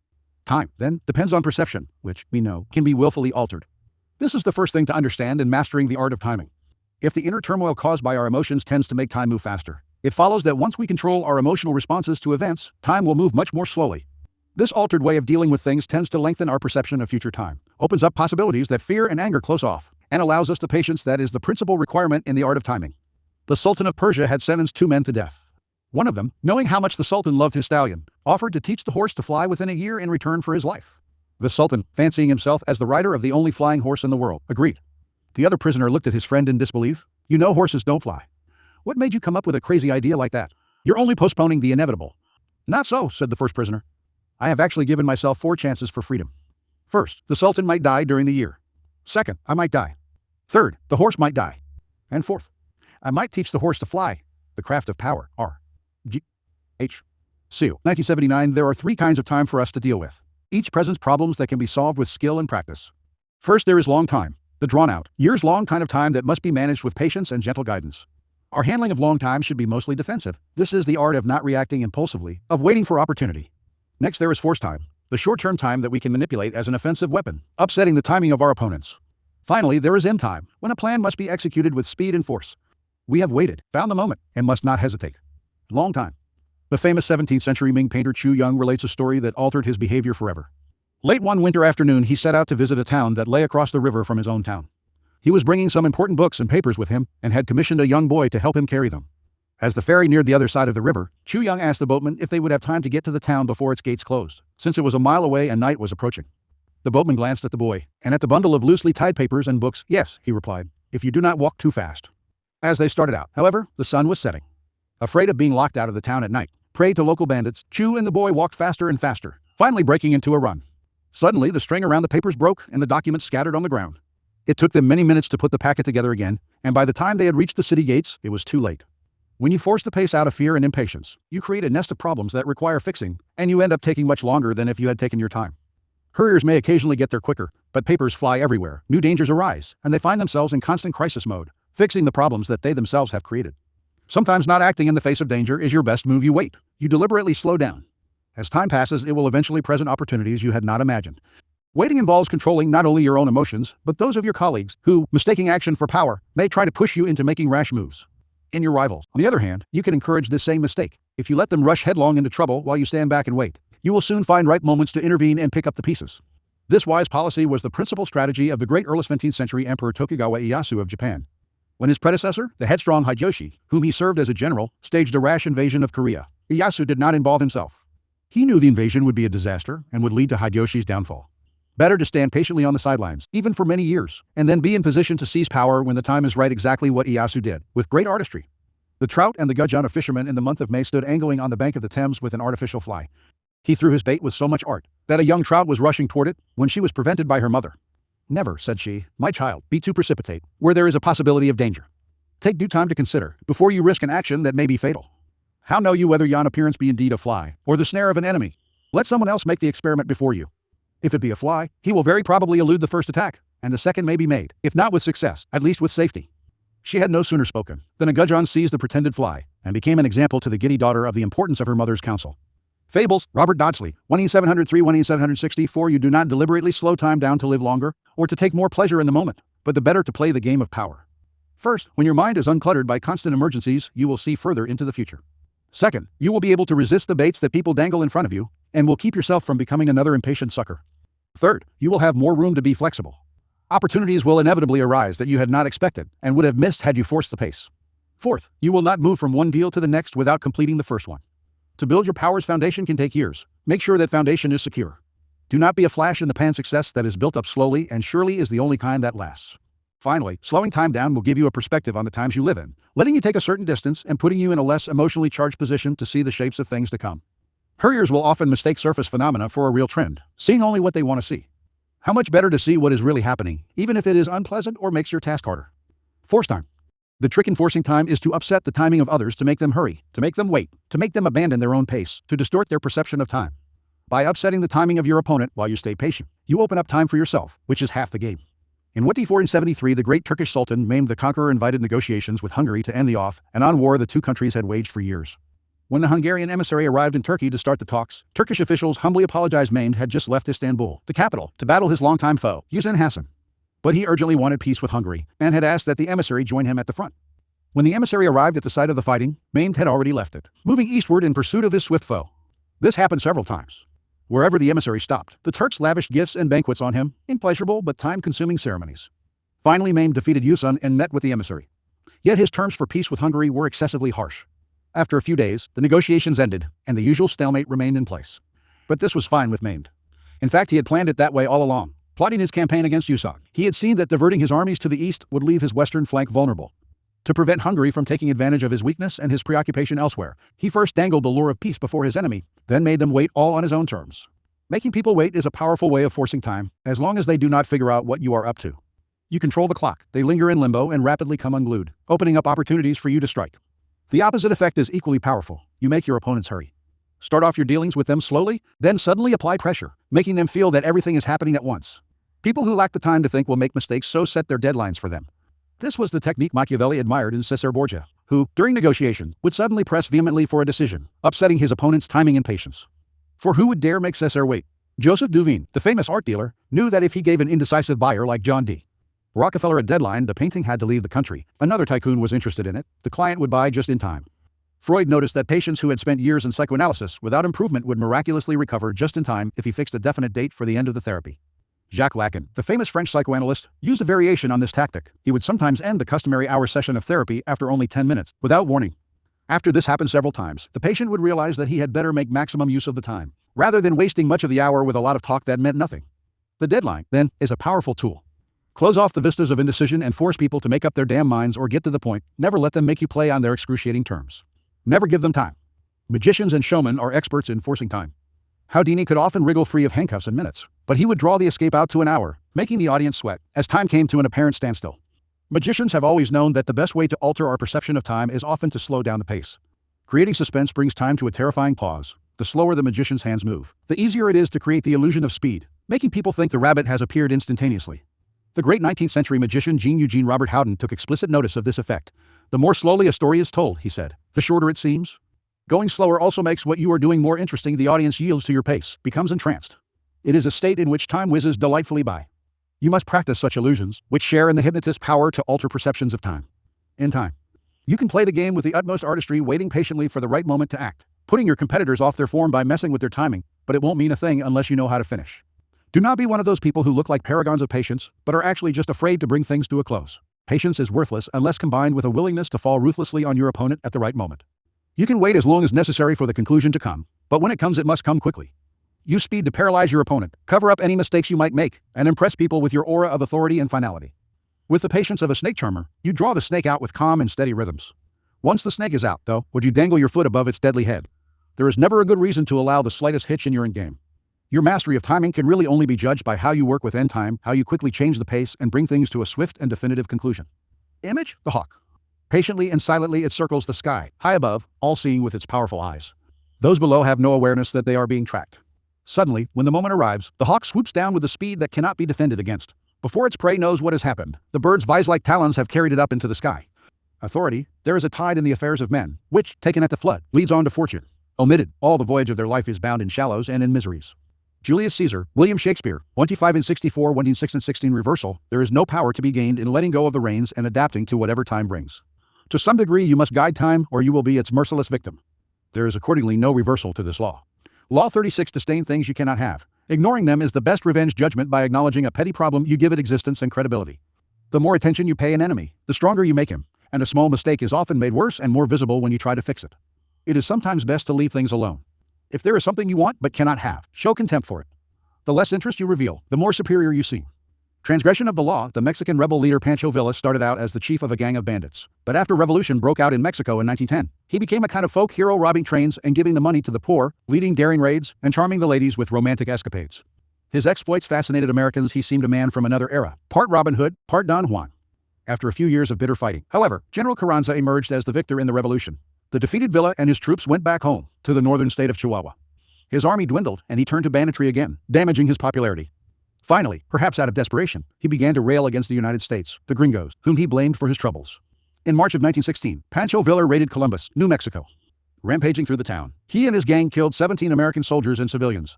Time, then, depends on perception, which, we know, can be willfully altered. This is the first thing to understand in mastering the art of timing. If the inner turmoil caused by our emotions tends to make time move faster, it follows that once we control our emotional responses to events, time will move much more slowly. This altered way of dealing with things tends to lengthen our perception of future time, opens up possibilities that fear and anger close off, and allows us the patience that is the principal requirement in the art of timing. The Sultan of Persia had sentenced 2 men to death. One of them, knowing how much the Sultan loved his stallion, offered to teach the horse to fly within a year in return for his life. The Sultan, fancying himself as the rider of the only flying horse in the world, agreed. The other prisoner looked at his friend in disbelief. "You know horses don't fly. What made you come up with a crazy idea like that? You're only postponing the inevitable." "Not so," said the first prisoner. I have actually given myself 4 chances for freedom. First, the Sultan might die during the year. Second, I might die. Third, the horse might die. And fourth, I might teach the horse to fly. The craft of power. R. G. H. Seal. 1979. There are 3 kinds of time for us to deal with. Each presents problems that can be solved with skill and practice. First, there is long time, the drawn-out, years-long kind of time that must be managed with patience and gentle guidance. Our handling of long time should be mostly defensive. This is the art of not reacting impulsively, of waiting for opportunity. Next, there is force time, the short-term time that we can manipulate as an offensive weapon, upsetting the timing of our opponents. Finally, there is end time, when a plan must be executed with speed and force. We have waited, found the moment, and must not hesitate. Long time. The famous 17th century Ming painter Chu Yung relates a story that altered his behavior forever. Late one winter afternoon, he set out to visit a town that lay across the river from his own town. He was bringing some important books and papers with him and had commissioned a young boy to help him carry them. As the ferry neared the other side of the river, Chu Yung asked the boatman if they would have time to get to the town before its gates closed, since it was a mile away and night was approaching. The boatman glanced at the boy and at the bundle of loosely tied papers and books. "Yes," he replied, "if you do not walk too fast." As they started out, however, the sun was setting. Afraid of being locked out of the town at night, prey to local bandits, Chu and the boy walked faster and faster, finally breaking into a run. Suddenly, the string around the papers broke and the documents scattered on the ground. It took them many minutes to put the packet together again, and by the time they had reached the city gates, it was too late. When you force the pace out of fear and impatience, you create a nest of problems that require fixing, and you end up taking much longer than if you had taken your time. Hurriers may occasionally get there quicker, but papers fly everywhere, new dangers arise, and they find themselves in constant crisis mode, fixing the problems that they themselves have created. Sometimes not acting in the face of danger is your best move. You wait. You deliberately slow down. As time passes, it will eventually present opportunities you had not imagined. Waiting involves controlling not only your own emotions, but those of your colleagues, who, mistaking action for power, may try to push you into making rash moves. In your rivals, on the other hand, you can encourage this same mistake. If you let them rush headlong into trouble while you stand back and wait, you will soon find ripe moments to intervene and pick up the pieces. This wise policy was the principal strategy of the great early 17th century Emperor Tokugawa Ieyasu of Japan. When his predecessor, the headstrong Hideyoshi, whom he served as a general, staged a rash invasion of Korea, Ieyasu did not involve himself. He knew the invasion would be a disaster and would lead to Hideyoshi's downfall. Better to stand patiently on the sidelines, even for many years, and then be in position to seize power when the time is right. Exactly what Ieyasu did, with great artistry. The trout and the gudgeon, a fisherman in the month of May, stood angling on the bank of the Thames with an artificial fly. He threw his bait with so much art that a young trout was rushing toward it when she was prevented by her mother. "Never," said she, "my child, be too precipitate, where there is a possibility of danger. Take due time to consider, before you risk an action that may be fatal. How know you whether yon appearance be indeed a fly, or the snare of an enemy? Let someone else make the experiment before you. If it be a fly, he will very probably elude the first attack, and the second may be made, if not with success, at least with safety." She had no sooner spoken than a gudgeon seized the pretended fly, and became an example to the giddy daughter of the importance of her mother's counsel. Fables, Robert Dodsley, 1703-1764. You do not deliberately slow time down to live longer, or to take more pleasure in the moment, but the better to play the game of power. First, when your mind is uncluttered by constant emergencies, you will see further into the future. Second, you will be able to resist the baits that people dangle in front of you, and will keep yourself from becoming another impatient sucker. Third, you will have more room to be flexible. Opportunities will inevitably arise that you had not expected and would have missed had you forced the pace. Fourth, you will not move from one deal to the next without completing the first one. To build your power's foundation can take years. Make sure that foundation is secure. Do not be a flash-in-the-pan success that is built up slowly and surely is the only kind that lasts. Finally, slowing time down will give you a perspective on the times you live in, letting you take a certain distance and putting you in a less emotionally charged position to see the shapes of things to come. Hurriers will often mistake surface phenomena for a real trend, seeing only what they want to see. How much better to see what is really happening, even if it is unpleasant or makes your task harder. Force time. The trick in forcing time is to upset the timing of others, to make them hurry, to make them wait, to make them abandon their own pace, to distort their perception of time. By upsetting the timing of your opponent while you stay patient, you open up time for yourself, which is half the game. In 1473, the great Turkish Sultan Mehmed the Conqueror invited negotiations with Hungary to end the off-and-on war the two countries had waged for years. When the Hungarian emissary arrived in Turkey to start the talks, Turkish officials humbly apologized. Mehmed had just left Istanbul, the capital, to battle his longtime foe, Hüseyin Hasan. But he urgently wanted peace with Hungary, and had asked that the emissary join him at the front. When the emissary arrived at the site of the fighting, Mehmed had already left it, moving eastward in pursuit of his swift foe. This happened several times. Wherever the emissary stopped, the Turks lavished gifts and banquets on him, in pleasurable but time-consuming ceremonies. Finally, Mehmed defeated Hüseyin and met with the emissary. Yet his terms for peace with Hungary were excessively harsh. After a few days, the negotiations ended, and the usual stalemate remained in place. But this was fine with Mehmed. In fact, he had planned it that way all along, plotting his campaign against Hüseyin. He had seen that diverting his armies to the east would leave his western flank vulnerable. To prevent Hungary from taking advantage of his weakness and his preoccupation elsewhere, he first dangled the lure of peace before his enemy, then made them wait all on his own terms. Making people wait is a powerful way of forcing time, as long as they do not figure out what you are up to. You control the clock, they linger in limbo and rapidly come unglued, opening up opportunities for you to strike. The opposite effect is equally powerful. You make your opponents hurry. Start off your dealings with them slowly, then suddenly apply pressure, making them feel that everything is happening at once. People who lack the time to think will make mistakes, so set their deadlines for them. This was the technique Machiavelli admired in Cesare Borgia, who, during negotiations, would suddenly press vehemently for a decision, upsetting his opponent's timing and patience. For who would dare make Cesare wait? Joseph Duveen, the famous art dealer, knew that if he gave an indecisive buyer like John D. Rockefeller a deadline, the painting had to leave the country. Another tycoon was interested in it. The client would buy just in time. Freud noticed that patients who had spent years in psychoanalysis without improvement would miraculously recover just in time if he fixed a definite date for the end of the therapy. Jacques Lacan, the famous French psychoanalyst, used a variation on this tactic. He would sometimes end the customary hour session of therapy after only 10 minutes, without warning. After this happened several times, the patient would realize that he had better make maximum use of the time, rather than wasting much of the hour with a lot of talk that meant nothing. The deadline, then, is a powerful tool. Close off the vistas of indecision and force people to make up their damn minds or get to the point. Never let them make you play on their excruciating terms. Never give them time. Magicians and showmen are experts in forcing time. Houdini could often wriggle free of handcuffs in minutes, but he would draw the escape out to an hour, making the audience sweat, as time came to an apparent standstill. Magicians have always known that the best way to alter our perception of time is often to slow down the pace. Creating suspense brings time to a terrifying pause. The slower the magician's hands move, the easier it is to create the illusion of speed, making people think the rabbit has appeared instantaneously. The great 19th century magician Jean-Eugene Robert Houdin took explicit notice of this effect. The more slowly a story is told, he said, the shorter it seems. Going slower also makes what you are doing more interesting. The audience yields to your pace, becomes entranced. It is a state in which time whizzes delightfully by. You must practice such illusions, which share in the hypnotist's power to alter perceptions of time. In time, you can play the game with the utmost artistry, waiting patiently for the right moment to act, putting your competitors off their form by messing with their timing, but it won't mean a thing unless you know how to finish. Do not be one of those people who look like paragons of patience, but are actually just afraid to bring things to a close. Patience is worthless unless combined with a willingness to fall ruthlessly on your opponent at the right moment. You can wait as long as necessary for the conclusion to come, but when it comes, it must come quickly. Use speed to paralyze your opponent, cover up any mistakes you might make, and impress people with your aura of authority and finality. With the patience of a snake charmer, you draw the snake out with calm and steady rhythms. Once the snake is out, though, would you dangle your foot above its deadly head? There is never a good reason to allow the slightest hitch in your endgame. Your mastery of timing can really only be judged by how you work with end time, how you quickly change the pace and bring things to a swift and definitive conclusion. Image, the hawk. Patiently and silently it circles the sky, high above, all-seeing with its powerful eyes. Those below have no awareness that they are being tracked. Suddenly, when the moment arrives, the hawk swoops down with a speed that cannot be defended against. Before its prey knows what has happened, the bird's vise-like talons have carried it up into the sky. Authority, there is a tide in the affairs of men, which, taken at the flood, leads on to fortune. Omitted, all the voyage of their life is bound in shallows and in miseries. Julius Caesar, William Shakespeare, 25 and 64, 116 and 16 reversal, there is no power to be gained in letting go of the reins and adapting to whatever time brings. To some degree you must guide time or you will be its merciless victim. There is accordingly no reversal to this law. Law 36, disdain things you cannot have. Ignoring them is the best revenge judgment. By acknowledging a petty problem you give it existence and credibility. The more attention you pay an enemy, the stronger you make him, and a small mistake is often made worse and more visible when you try to fix it. It is sometimes best to leave things alone. If there is something you want but cannot have, show contempt for it. The less interest you reveal, the more superior you seem. Transgression of the law. The Mexican rebel leader Pancho Villa started out as the chief of a gang of bandits, but after revolution broke out in Mexico in 1910, he became a kind of folk hero, robbing trains and giving the money to the poor, leading daring raids, and charming the ladies with romantic escapades. His exploits fascinated Americans. He seemed a man from another era, part Robin Hood, part Don Juan. After a few years of bitter fighting, however, General Carranza emerged as the victor in the revolution. The defeated Villa and his troops went back home, to the northern state of Chihuahua. His army dwindled, and he turned to banditry again, damaging his popularity. Finally, perhaps out of desperation, he began to rail against the United States, the gringos, whom he blamed for his troubles. In March of 1916, Pancho Villa raided Columbus, New Mexico. Rampaging through the town, he and his gang killed 17 American soldiers and civilians.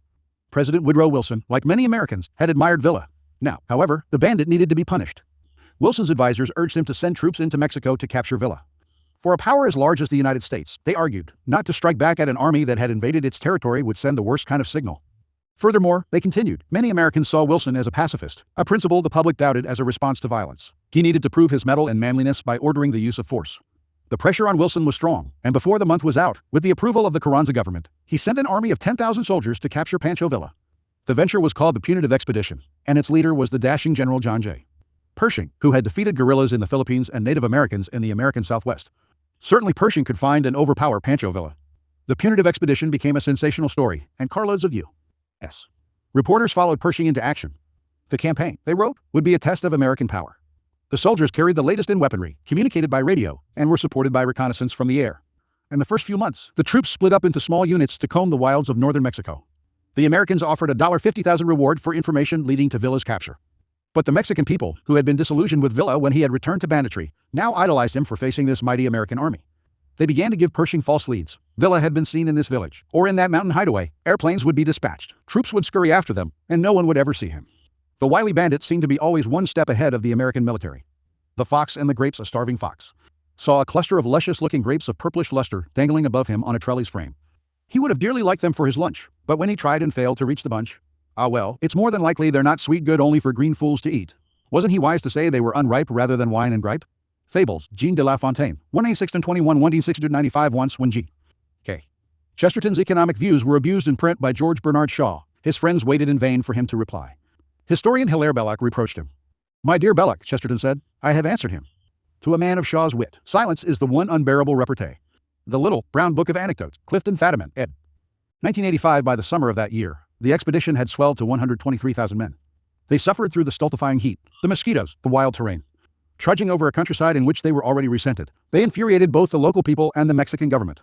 President Woodrow Wilson, like many Americans, had admired Villa. Now, however, the bandit needed to be punished. Wilson's advisors urged him to send troops into Mexico to capture Villa. For a power as large as the United States, they argued, not to strike back at an army that had invaded its territory would send the worst kind of signal. Furthermore, they continued, many Americans saw Wilson as a pacifist, a principle the public doubted as a response to violence. He needed to prove his mettle and manliness by ordering the use of force. The pressure on Wilson was strong, and before the month was out, with the approval of the Carranza government, he sent an army of 10,000 soldiers to capture Pancho Villa. The venture was called the Punitive Expedition, and its leader was the dashing General John J. Pershing, who had defeated guerrillas in the Philippines and Native Americans in the American Southwest. Certainly Pershing could find and overpower Pancho Villa. The punitive expedition became a sensational story, and carloads of U.S. reporters followed Pershing into action. The campaign, they wrote, would be a test of American power. The soldiers carried the latest in weaponry, communicated by radio, and were supported by reconnaissance from the air. In the first few months, the troops split up into small units to comb the wilds of northern Mexico. The Americans offered a $50,000 reward for information leading to Villa's capture. But the Mexican people, who had been disillusioned with Villa when he had returned to banditry, now idolized him for facing this mighty American army. They began to give Pershing false leads. Villa had been seen in this village, or in that mountain hideaway. Airplanes would be dispatched, troops would scurry after them, and no one would ever see him. The wily bandit seemed to be always one step ahead of the American military. The fox and the grapes, a starving fox, saw a cluster of luscious-looking grapes of purplish luster dangling above him on a trellis frame. He would have dearly liked them for his lunch, but when he tried and failed to reach the bunch, it's more than likely they're not sweet good only for green fools to eat. Wasn't he wise to say they were unripe rather than wine and gripe? Fables, Jean de La Fontaine, 186-21, 186-95 once when G.K. Chesterton's economic views were abused in print by George Bernard Shaw. His friends waited in vain for him to reply. Historian Hilaire Belloc reproached him. "My dear Belloc," Chesterton said, "I have answered him. To a man of Shaw's wit, silence is the one unbearable repartee." The Little, Brown Book of Anecdotes, Clifton Fadiman, ed. 1985. By the summer of that year, the expedition had swelled to 123,000 men. They suffered through the stultifying heat, the mosquitoes, the wild terrain. Trudging over a countryside in which they were already resented, they infuriated both the local people and the Mexican government.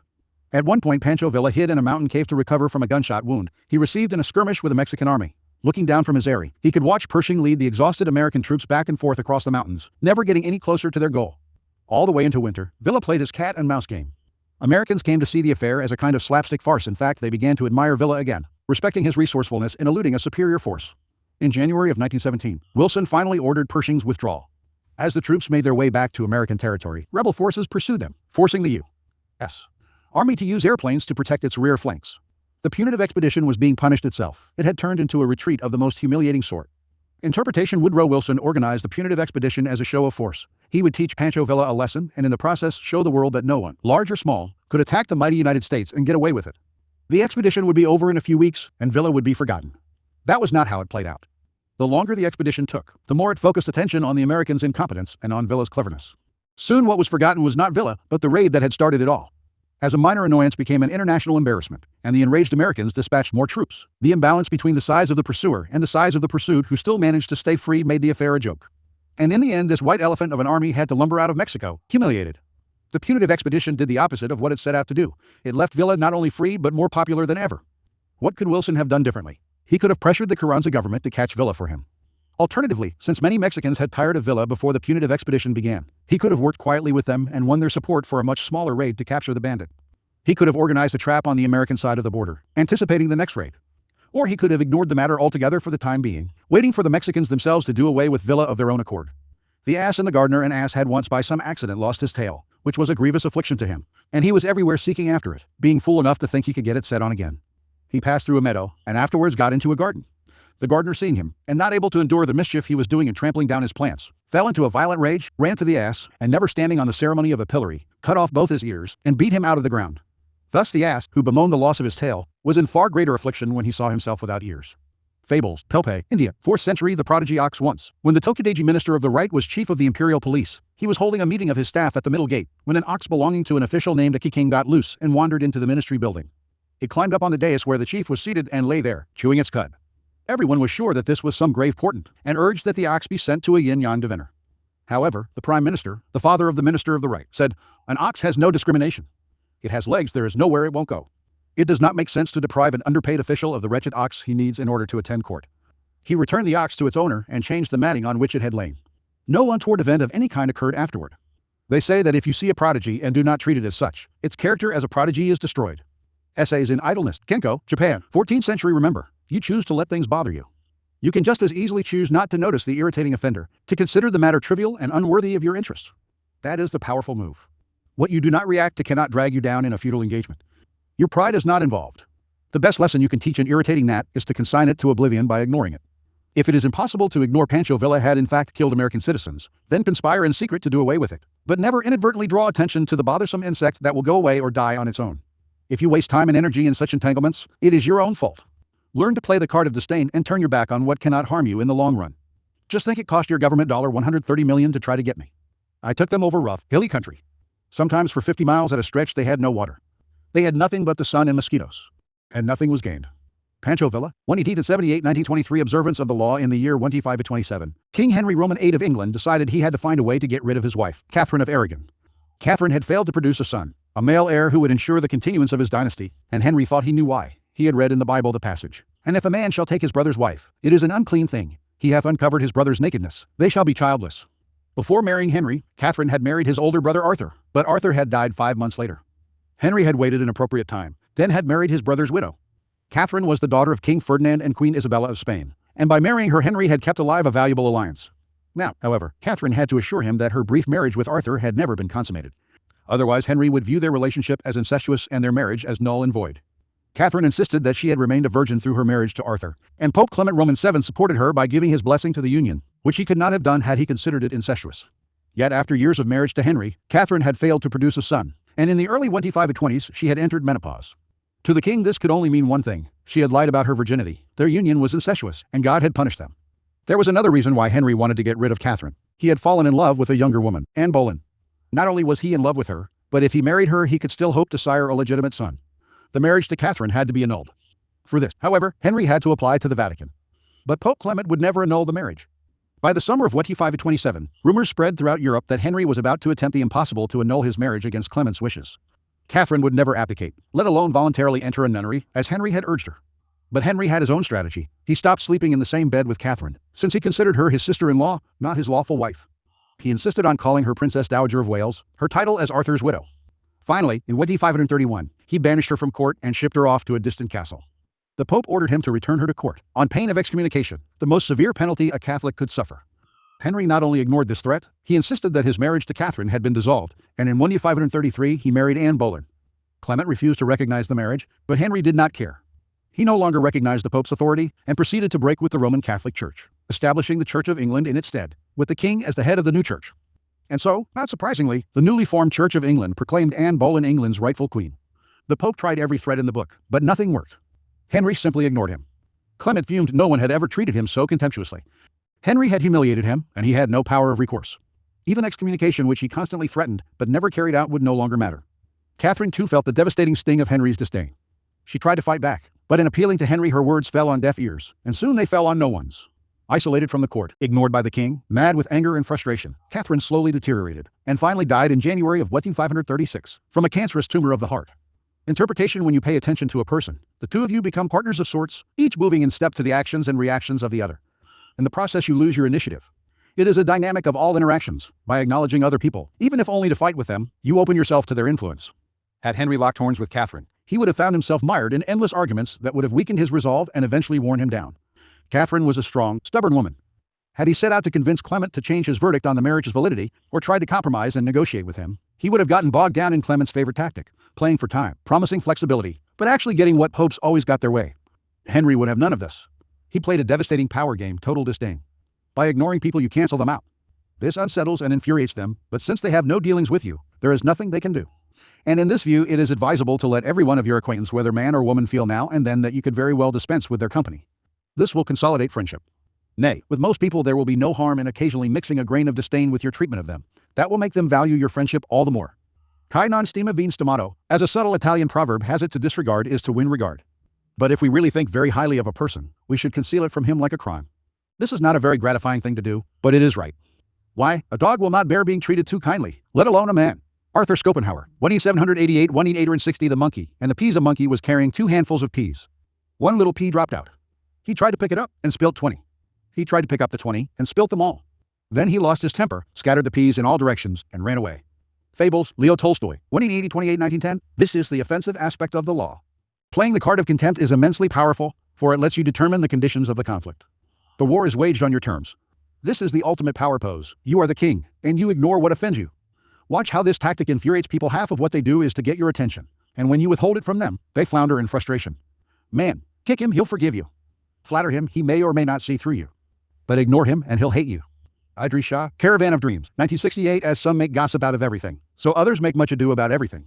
At one point, Pancho Villa hid in a mountain cave to recover from a gunshot wound he received in a skirmish with the Mexican army. Looking down from his eyrie, he could watch Pershing lead the exhausted American troops back and forth across the mountains, never getting any closer to their goal. All the way into winter, Villa played his cat and mouse game. Americans came to see the affair as a kind of slapstick farce. In fact, they began to admire Villa again, respecting his resourcefulness in eluding a superior force. In January of 1917, Wilson finally ordered Pershing's withdrawal. As the troops made their way back to American territory, rebel forces pursued them, forcing the U.S. Army to use airplanes to protect its rear flanks. The punitive expedition was being punished itself. It had turned into a retreat of the most humiliating sort. Interpretation: Woodrow Wilson organized the punitive expedition as a show of force. He would teach Pancho Villa a lesson and in the process show the world that no one, large or small, could attack the mighty United States and get away with it. The expedition would be over in a few weeks, and Villa would be forgotten. That was not how it played out. The longer the expedition took, the more it focused attention on the Americans' incompetence and on Villa's cleverness. Soon what was forgotten was not Villa, but the raid that had started it all. As a minor annoyance became an international embarrassment, and the enraged Americans dispatched more troops. The imbalance between the size of the pursuer and the size of the pursued, who still managed to stay free, made the affair a joke. And in the end, this white elephant of an army had to lumber out of Mexico, humiliated. The punitive expedition did the opposite of what it set out to do. It left Villa not only free but more popular than ever. What could Wilson have done differently? He could have pressured the Carranza government to catch Villa for him. Alternatively, since many Mexicans had tired of Villa before the punitive expedition began, he could have worked quietly with them and won their support for a much smaller raid to capture the bandit. He could have organized a trap on the American side of the border, anticipating the next raid. Or he could have ignored the matter altogether for the time being, waiting for the Mexicans themselves to do away with Villa of their own accord. The ass and the gardener. An ass had once by some accident lost his tail, which was a grievous affliction to him, and he was everywhere seeking after it, being fool enough to think he could get it set on again. He passed through a meadow, and afterwards got into a garden. The gardener, seeing him, and not able to endure the mischief he was doing in trampling down his plants, fell into a violent rage, ran to the ass, and never standing on the ceremony of a pillory, cut off both his ears, and beat him out of the ground. Thus the ass, who bemoaned the loss of his tail, was in far greater affliction when he saw himself without ears. Fables, Pelpe, India, 4th century. The prodigy ox. Once, when the Tokugaji minister of the right was chief of the imperial police, he was holding a meeting of his staff at the middle gate, when an ox belonging to an official named Akiking got loose and wandered into the ministry building. It climbed up on the dais where the chief was seated and lay there, chewing its cud. Everyone was sure that this was some grave portent, and urged that the ox be sent to a yin-yang diviner. However, the prime minister, the father of the minister of the right, said, "An ox has no discrimination. It has legs, there is nowhere it won't go. It does not make sense to deprive an underpaid official of the wretched ox he needs in order to attend court." He returned the ox to its owner and changed the matting on which it had lain. No untoward event of any kind occurred afterward. They say that if you see a prodigy and do not treat it as such, its character as a prodigy is destroyed. Essays in Idleness, Kenko, Japan, 14th century. Remember, you choose to let things bother you. You can just as easily choose not to notice the irritating offender, to consider the matter trivial and unworthy of your interest. That is the powerful move. What you do not react to cannot drag you down in a futile engagement. Your pride is not involved. The best lesson you can teach an irritating gnat is to consign it to oblivion by ignoring it. If it is impossible to ignore Pancho Villa had in fact killed American citizens, then conspire in secret to do away with it. But never inadvertently draw attention to the bothersome insect that will go away or die on its own. If you waste time and energy in such entanglements, it is your own fault. Learn to play the card of disdain and turn your back on what cannot harm you in the long run. Just think it cost your government $130 million to try to get me. I took them over rough, hilly country. Sometimes for 50 miles at a stretch they had no water. They had nothing but the sun and mosquitoes. And nothing was gained. Pancho Villa, 11878 1923 observance of the law in the year 1527. King Henry Roman VIII of England decided he had to find a way to get rid of his wife, Catherine of Aragon. Catherine had failed to produce a son, a male heir who would ensure the continuance of his dynasty, and Henry thought he knew why. He had read in the Bible the passage, "And if a man shall take his brother's wife, it is an unclean thing. He hath uncovered his brother's nakedness. They shall be childless." Before marrying Henry, Catherine had married his older brother Arthur, but Arthur had died 5 months later. Henry had waited an appropriate time, then had married his brother's widow. Catherine was the daughter of King Ferdinand and Queen Isabella of Spain, and by marrying her Henry had kept alive a valuable alliance. Now, however, Catherine had to assure him that her brief marriage with Arthur had never been consummated. Otherwise, Henry would view their relationship as incestuous and their marriage as null and void. Catherine insisted that she had remained a virgin through her marriage to Arthur, and Pope Clement Roman VII supported her by giving his blessing to the union, which he could not have done had he considered it incestuous. Yet after years of marriage to Henry, Catherine had failed to produce a son, and in the early 1520s she had entered menopause. To the king this could only mean one thing: she had lied about her virginity. Their union was incestuous, and God had punished them. There was another reason why Henry wanted to get rid of Catherine. He had fallen in love with a younger woman, Anne Boleyn. Not only was he in love with her, but if he married her he could still hope to sire a legitimate son. The marriage to Catherine had to be annulled. For this, however, Henry had to apply to the Vatican. But Pope Clement would never annul the marriage. By the summer of 1527, rumors spread throughout Europe that Henry was about to attempt the impossible to annul his marriage against Clement's wishes. Catherine would never abdicate, let alone voluntarily enter a nunnery, as Henry had urged her. But Henry had his own strategy. He stopped sleeping in the same bed with Catherine, since he considered her his sister-in-law, not his lawful wife. He insisted on calling her Princess Dowager of Wales, her title as Arthur's widow. Finally, in 1531, he banished her from court and shipped her off to a distant castle. The Pope ordered him to return her to court, on pain of excommunication, the most severe penalty a Catholic could suffer. Henry not only ignored this threat, he insisted that his marriage to Catherine had been dissolved, and in 1533 he married Anne Boleyn. Clement refused to recognize the marriage, but Henry did not care. He no longer recognized the Pope's authority and proceeded to break with the Roman Catholic Church, establishing the Church of England in its stead, with the king as the head of the new church. And so, not surprisingly, the newly formed Church of England proclaimed Anne Boleyn England's rightful queen. The Pope tried every threat in the book, but nothing worked. Henry simply ignored him. Clement fumed no one had ever treated him so contemptuously. Henry had humiliated him, and he had no power of recourse. Even excommunication, which he constantly threatened but never carried out, would no longer matter. Catherine too felt the devastating sting of Henry's disdain. She tried to fight back, but in appealing to Henry her words fell on deaf ears, and soon they fell on no one's. Isolated from the court, ignored by the king, mad with anger and frustration, Catherine slowly deteriorated, and finally died in January of 1536, from a cancerous tumor of the heart. Interpretation: when you pay attention to a person, the two of you become partners of sorts, each moving in step to the actions and reactions of the other. In the process you lose your initiative. It is a dynamic of all interactions. By acknowledging other people, even if only to fight with them, you open yourself to their influence. Had Henry locked horns with Catherine, he would have found himself mired in endless arguments that would have weakened his resolve and eventually worn him down. Catherine was a strong, stubborn woman. Had he set out to convince Clement to change his verdict on the marriage's validity, or tried to compromise and negotiate with him, he would have gotten bogged down in Clement's favorite tactic, playing for time, promising flexibility, but actually getting what popes always got their way. Henry would have none of this. He played a devastating power game, total disdain. By ignoring people you cancel them out. This unsettles and infuriates them, but since they have no dealings with you, there is nothing they can do. And in this view, it is advisable to let every one of your acquaintance, whether man or woman, feel now and then that you could very well dispense with their company. This will consolidate friendship. Nay, with most people there will be no harm in occasionally mixing a grain of disdain with your treatment of them. That will make them value your friendship all the more. Kai non stima vin stimato, as a subtle Italian proverb has it, to disregard is to win regard. But if we really think very highly of a person, we should conceal it from him like a crime. This is not a very gratifying thing to do, but it is right. Why? A dog will not bear being treated too kindly, let alone a man. Arthur Schopenhauer, 1788, 1860. The monkey, and the Pisa monkey was carrying 2 handfuls of peas. One little pea dropped out. He tried to pick it up and spilt 20. He tried to pick up the 20 and spilt them all. Then he lost his temper, scattered the peas in all directions, and ran away. Fables, Leo Tolstoy, 1880, 28, 1910. This is the offensive aspect of the law. Playing the card of contempt is immensely powerful, for it lets you determine the conditions of the conflict. The war is waged on your terms. This is the ultimate power pose. You are the king, and you ignore what offends you. Watch how this tactic infuriates people. Half of what they do is to get your attention, and when you withhold it from them, they flounder in frustration. Man, kick him, he'll forgive you. Flatter him, he may or may not see through you. But ignore him, and he'll hate you. Idris Shah, Caravan of Dreams, 1968. As some make gossip out of everything, so others make much ado about everything.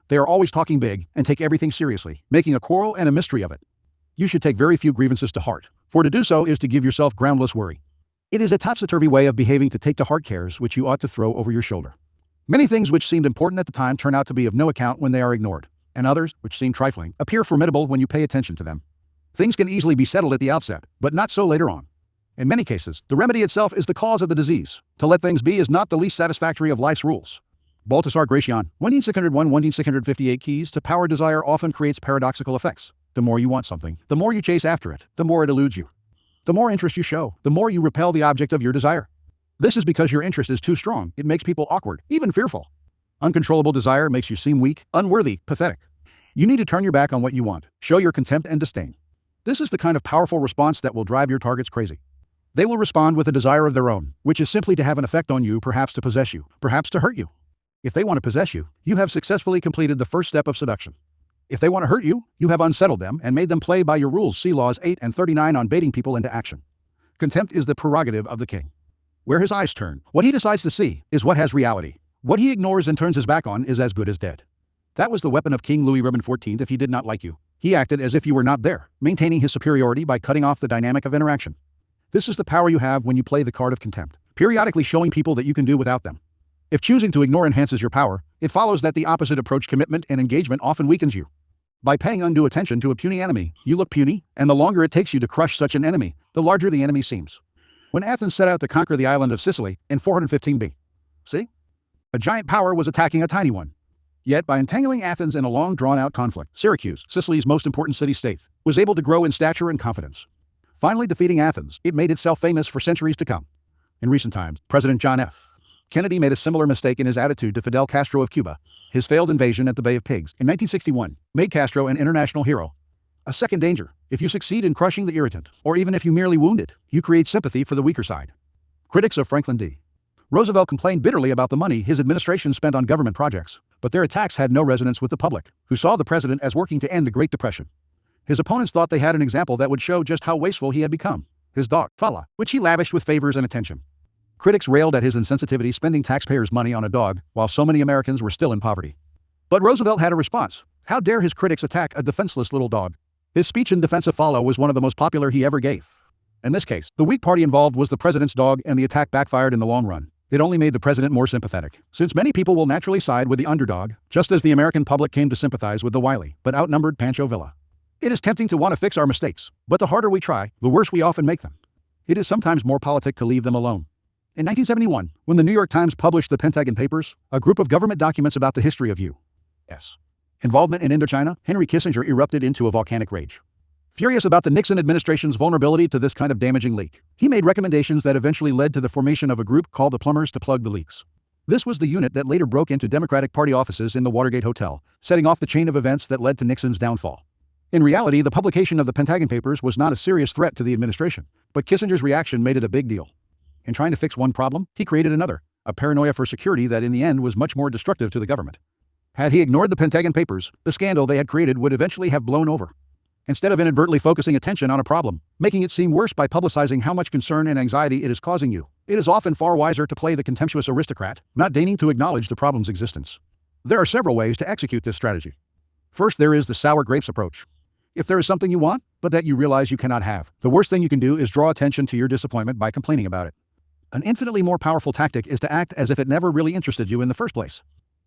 They are always talking big and take everything seriously, making a quarrel and a mystery of it. You should take very few grievances to heart, for to do so is to give yourself groundless worry. It is a topsy-turvy way of behaving to take to heart cares which you ought to throw over your shoulder. Many things which seemed important at the time turn out to be of no account when they are ignored. and others, which seem trifling, appear formidable when you pay attention to them. Things can easily be settled at the outset, but not so later on. In many cases, the remedy itself is the cause of the disease. To let things be is not the least satisfactory of life's rules. Baltasar Gracian, 18601-18658 Keys to power desire often creates paradoxical effects. The more you want something, the more you chase after it, the more it eludes you. The more interest you show, the more you repel the object of your desire. This is because your interest is too strong. It makes people awkward, even fearful. Uncontrollable desire makes you seem weak, unworthy, pathetic. You need to turn your back on what you want, show your contempt and disdain. This is the kind of powerful response that will drive your targets crazy. They will respond with a desire of their own, which is simply to have an effect on you, perhaps to possess you, perhaps to hurt you. If they want to possess you, you have successfully completed the first step of seduction. If they want to hurt you, you have unsettled them and made them play by your rules. See laws 8 and 39 on baiting people into action. Contempt is the prerogative of the king. Where his eyes turn, what he decides to see, is what has reality. What he ignores and turns his back on is as good as dead. That was the weapon of King Louis XIV. If he did not like you, he acted as if you were not there, maintaining his superiority by cutting off the dynamic of interaction. This is the power you have when you play the card of contempt, periodically showing people that you can do without them. If choosing to ignore enhances your power, it follows that the opposite approach, commitment and engagement, often weakens you. By paying undue attention to a puny enemy, you look puny, and the longer it takes you to crush such an enemy, the larger the enemy seems. When Athens set out to conquer the island of Sicily in 415 B.C., a giant power was attacking a tiny one. Yet, by entangling Athens in a long drawn-out conflict, Syracuse, Sicily's most important city-state, was able to grow in stature and confidence. Finally defeating Athens, it made itself famous for centuries to come. In recent times, President John F. Kennedy made a similar mistake in his attitude to Fidel Castro of Cuba. His failed invasion at the Bay of Pigs in 1961 made Castro an international hero. A second danger: if you succeed in crushing the irritant, or even if you merely wound it, you create sympathy for the weaker side. Critics of Franklin D. Roosevelt complained bitterly about the money his administration spent on government projects, but their attacks had no resonance with the public, who saw the president as working to end the Great Depression. His opponents thought they had an example that would show just how wasteful he had become: his dog, Fala, which he lavished with favors and attention. Critics railed at his insensitivity, spending taxpayers' money on a dog while so many Americans were still in poverty. But Roosevelt had a response. How dare his critics attack a defenseless little dog? His speech in defense of Fala was one of the most popular he ever gave. In this case, the weak party involved was the president's dog, and the attack backfired in the long run. It only made the president more sympathetic, since many people will naturally side with the underdog, just as the American public came to sympathize with the wily but outnumbered Pancho Villa. It is tempting to want to fix our mistakes, but the harder we try, the worse we often make them. It is sometimes more politic to leave them alone. In 1971, when the New York Times published the Pentagon Papers, a group of government documents about the history of U.S. involvement in Indochina, Henry Kissinger erupted into a volcanic rage. Furious about the Nixon administration's vulnerability to this kind of damaging leak, he made recommendations that eventually led to the formation of a group called the Plumbers to plug the leaks. This was the unit that later broke into Democratic Party offices in the Watergate Hotel, setting off the chain of events that led to Nixon's downfall. In reality, the publication of the Pentagon Papers was not a serious threat to the administration, but Kissinger's reaction made it a big deal. In trying to fix one problem, he created another, a paranoia for security that in the end was much more destructive to the government. Had he ignored the Pentagon Papers, the scandal they had created would eventually have blown over. Instead of inadvertently focusing attention on a problem, making it seem worse by publicizing how much concern and anxiety it is causing you, it is often far wiser to play the contemptuous aristocrat, not deigning to acknowledge the problem's existence. There are several ways to execute this strategy. First, there is the sour grapes approach. If there is something you want, but that you realize you cannot have, the worst thing you can do is draw attention to your disappointment by complaining about it. An infinitely more powerful tactic is to act as if it never really interested you in the first place.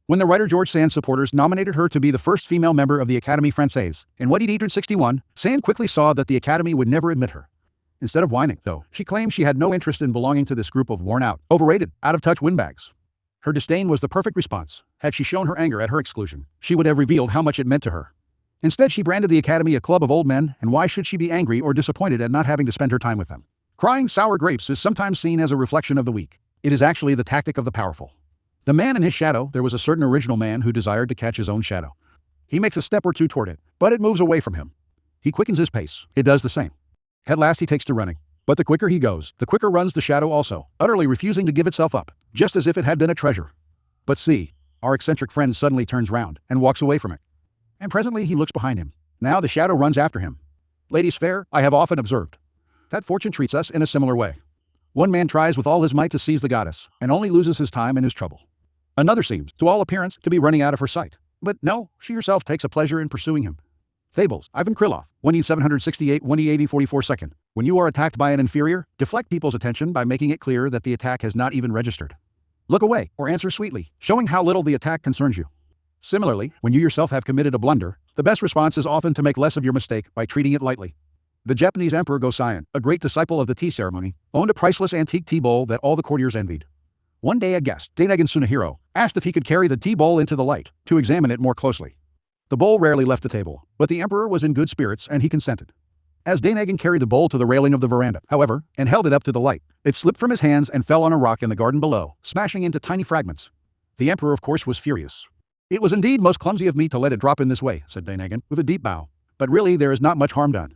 When the writer George Sand's supporters nominated her to be the first female member of the Académie Française in 1861, Sand quickly saw that the Academy would never admit her. Instead of whining, though, she claimed she had no interest in belonging to this group of worn-out, overrated, out-of-touch windbags. Her disdain was the perfect response. Had she shown her anger at her exclusion, she would have revealed how much it meant to her. Instead, she branded the Academy a club of old men, and why should she be angry or disappointed at not having to spend her time with them? Crying sour grapes is sometimes seen as a reflection of the weak. It is actually the tactic of the powerful. The man in his shadow, there was a certain original man who desired to catch his own shadow. He makes a step or two toward it, but it moves away from him. He quickens his pace. It does the same. At last he takes to running. But the quicker he goes, the quicker runs the shadow also, utterly refusing to give itself up, just as if it had been a treasure. But see, our eccentric friend suddenly turns round and walks away from it. And presently he looks behind him. Now the shadow runs after him. Ladies fair, I have often observed that fortune treats us in a similar way. One man tries with all his might to seize the goddess, and only loses his time and his trouble. Another seems, to all appearance, to be running out of her sight. But no, she herself takes a pleasure in pursuing him. Fables, Ivan Krylov, 1768, 44 second. When you are attacked by an inferior, deflect people's attention by making it clear that the attack has not even registered. Look away, or answer sweetly, showing how little the attack concerns you. Similarly, when you yourself have committed a blunder, the best response is often to make less of your mistake by treating it lightly. The Japanese Emperor Go-Seiun, a great disciple of the tea ceremony, owned a priceless antique tea bowl that all the courtiers envied. One day a guest, Dainagon Tsunehiro, asked if he could carry the tea bowl into the light to examine it more closely. The bowl rarely left the table, but the emperor was in good spirits and he consented. As Dainagon carried the bowl to the railing of the veranda, however, and held it up to the light, it slipped from his hands and fell on a rock in the garden below, smashing into tiny fragments. The emperor, of course, was furious. "It was indeed most clumsy of me to let it drop in this way," said Dainagon, with a deep bow. "But really there is not much harm done.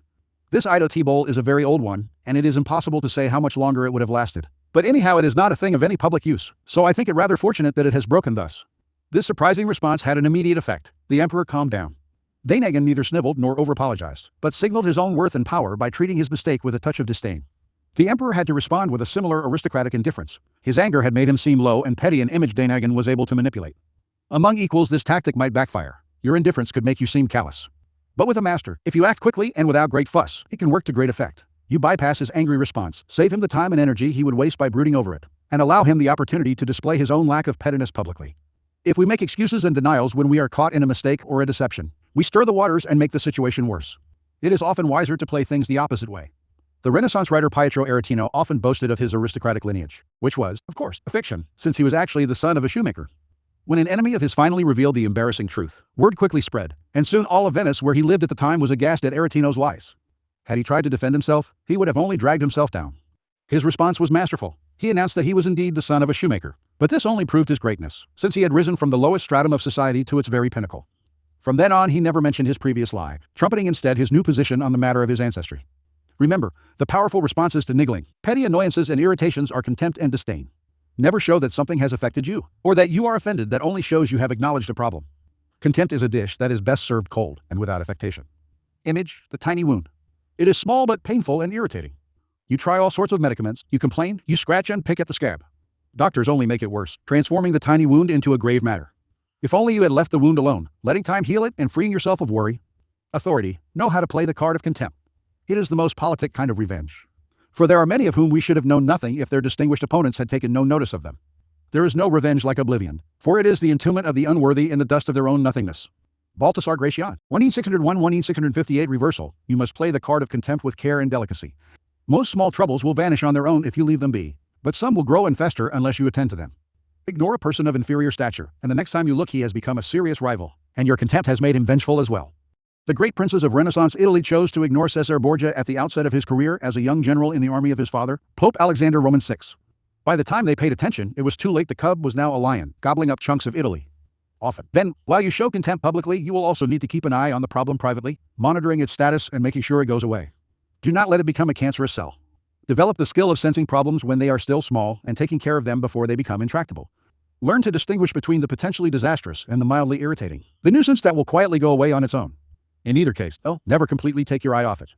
This Edo tea bowl is a very old one, and it is impossible to say how much longer it would have lasted. But anyhow it is not a thing of any public use, so I think it rather fortunate that it has broken thus." This surprising response had an immediate effect. The emperor calmed down. Dainagon neither sniveled nor over-apologized, but signaled his own worth and power by treating his mistake with a touch of disdain. The emperor had to respond with a similar aristocratic indifference. His anger had made him seem low and petty, an image Dainagon was able to manipulate. Among equals this tactic might backfire. Your indifference could make you seem callous. But with a master, if you act quickly and without great fuss, it can work to great effect. You bypass his angry response, save him the time and energy he would waste by brooding over it, and allow him the opportunity to display his own lack of pettiness publicly. If we make excuses and denials when we are caught in a mistake or a deception, we stir the waters and make the situation worse. It is often wiser to play things the opposite way. The Renaissance writer Pietro Aretino often boasted of his aristocratic lineage, which was, of course, a fiction, since he was actually the son of a shoemaker. When an enemy of his finally revealed the embarrassing truth, word quickly spread, and soon all of Venice where he lived at the time was aghast at Aretino's lies. Had he tried to defend himself, he would have only dragged himself down. His response was masterful. He announced that he was indeed the son of a shoemaker, but this only proved his greatness, since he had risen from the lowest stratum of society to its very pinnacle. From then on he never mentioned his previous lie, trumpeting instead his new position on the matter of his ancestry. Remember, the powerful responses to niggling, petty annoyances and irritations are contempt and disdain. Never show that something has affected you, or that you are offended. That only shows you have acknowledged a problem. Contempt is a dish that is best served cold and without affectation. Image, the tiny wound. It is small but painful and irritating. You try all sorts of medicaments, you complain, you scratch and pick at the scab. Doctors only make it worse, transforming the tiny wound into a grave matter. If only you had left the wound alone, letting time heal it and freeing yourself of worry. Authority, know how to play the card of contempt. It is the most politic kind of revenge. For there are many of whom we should have known nothing if their distinguished opponents had taken no notice of them. There is no revenge like oblivion, for it is the entombment of the unworthy in the dust of their own nothingness. Baltasar Gracian, 1601-1658 reversal, you must play the card of contempt with care and delicacy. Most small troubles will vanish on their own if you leave them be, but some will grow and fester unless you attend to them. Ignore a person of inferior stature, and the next time you look he has become a serious rival, and your contempt has made him vengeful as well. The great princes of Renaissance Italy chose to ignore Cesare Borgia at the outset of his career as a young general in the army of his father, Pope Alexander Roman VI. By the time they paid attention, it was too late. The cub was now a lion, gobbling up chunks of Italy. Often. Then, while you show contempt publicly, you will also need to keep an eye on the problem privately, monitoring its status and making sure it goes away. Do not let it become a cancerous cell. Develop the skill of sensing problems when they are still small and taking care of them before they become intractable. Learn to distinguish between the potentially disastrous and the mildly irritating, the nuisance that will quietly go away on its own. In either case, though, never completely take your eye off it.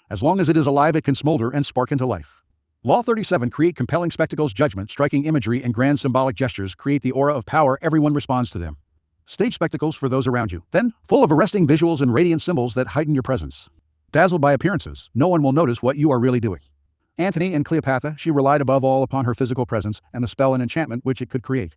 As long as it is alive, it can smolder and spark into life. Law 37. Create compelling spectacles. Judgment, striking imagery, and grand symbolic gestures create the aura of power. Everyone responds to them. Stage spectacles for those around you, then, full of arresting visuals and radiant symbols that heighten your presence. Dazzled by appearances, no one will notice what you are really doing. Antony and Cleopatra, she relied above all upon her physical presence and the spell and enchantment which it could create.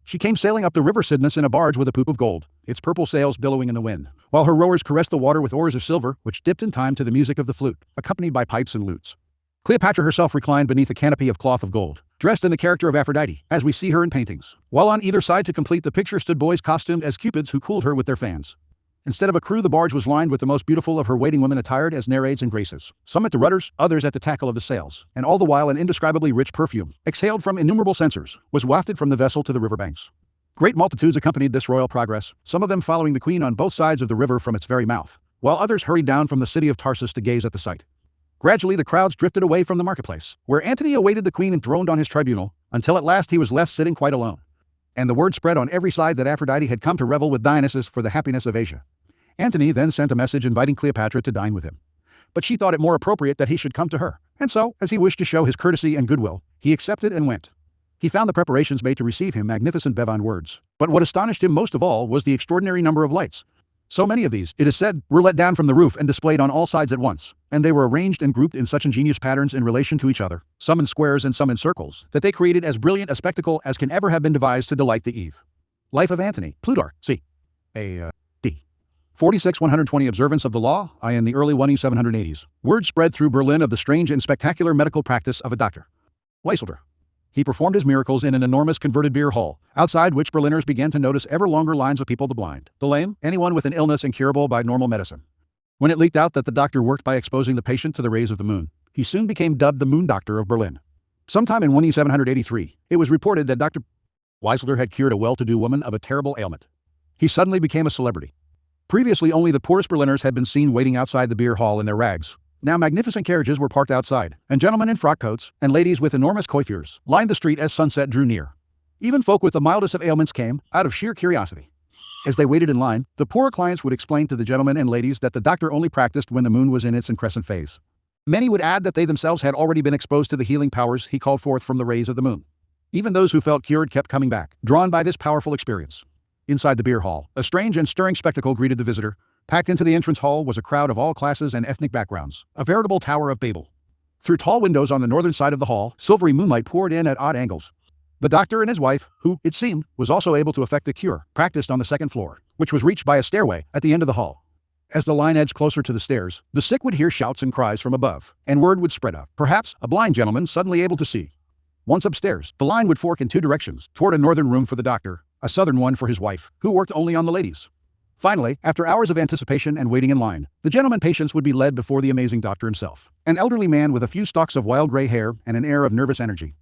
She came sailing up the river Cydnus in a barge with a poop of gold, its purple sails billowing in the wind, while her rowers caressed the water with oars of silver, which dipped in time to the music of the flute, accompanied by pipes and lutes. Cleopatra herself reclined beneath a canopy of cloth of gold, dressed in the character of Aphrodite, as we see her in paintings, while on either side to complete the picture stood boys costumed as cupids who cooled her with their fans. Instead of a crew, the barge was lined with the most beautiful of her waiting women attired as nereids and graces, some at the rudders, others at the tackle of the sails, and all the while an indescribably rich perfume, exhaled from innumerable censers, was wafted from the vessel to the riverbanks. Great multitudes accompanied this royal progress, some of them following the queen on both sides of the river from its very mouth, while others hurried down from the city of Tarsus to gaze at the sight. Gradually the crowds drifted away from the marketplace, where Antony awaited the queen enthroned on his tribunal, until at last he was left sitting quite alone. And the word spread on every side that Aphrodite had come to revel with Dionysus for the happiness of Asia. Antony then sent a message inviting Cleopatra to dine with him. But she thought it more appropriate that he should come to her, and so, as he wished to show his courtesy and goodwill, he accepted and went. He found the preparations made to receive him magnificent bevon words, but what astonished him most of all was the extraordinary number of lights. So many of these, it is said, were let down from the roof and displayed on all sides at once, and they were arranged and grouped in such ingenious patterns in relation to each other, some in squares and some in circles, that they created as brilliant a spectacle as can ever have been devised to delight the Eve. Life of Antony, Plutarch, c. A.D. 46-120 observance of the law, I in the early 1780s. Word spread through Berlin of the strange and spectacular medical practice of a Dr. Weiselder. He performed his miracles in an enormous converted beer hall, outside which Berliners began to notice ever longer lines of people, the blind, the lame, anyone with an illness incurable by normal medicine. When it leaked out that the doctor worked by exposing the patient to the rays of the moon, he soon became dubbed the Moon Doctor of Berlin. Sometime in 1783, it was reported that Dr. Weiselder had cured a well-to-do woman of a terrible ailment. He suddenly became a celebrity. Previously, only the poorest Berliners had been seen waiting outside the beer hall in their rags. Now magnificent carriages were parked outside, and gentlemen in frock coats and ladies with enormous coiffures lined the street as sunset drew near. Even folk with the mildest of ailments came, out of sheer curiosity. As they waited in line, the poorer clients would explain to the gentlemen and ladies that the doctor only practiced when the moon was in its increscent phase. Many would add that they themselves had already been exposed to the healing powers he called forth from the rays of the moon. Even those who felt cured kept coming back, drawn by this powerful experience. Inside the beer hall, a strange and stirring spectacle greeted the visitor. Packed into the entrance hall was a crowd of all classes and ethnic backgrounds, a veritable Tower of Babel. Through tall windows on the northern side of the hall, silvery moonlight poured in at odd angles. The doctor and his wife, who, it seemed, was also able to effect the cure, practiced on the second floor, which was reached by a stairway at the end of the hall. As the line edged closer to the stairs, the sick would hear shouts and cries from above, and word would spread up. Perhaps a blind gentleman suddenly able to see. Once upstairs, the line would fork in two directions, toward a northern room for the doctor, a southern one for his wife, who worked only on the ladies. Finally, after hours of anticipation and waiting in line, the gentleman patients would be led before the amazing doctor himself, an elderly man with a few stalks of wild gray hair and an air of nervous energy.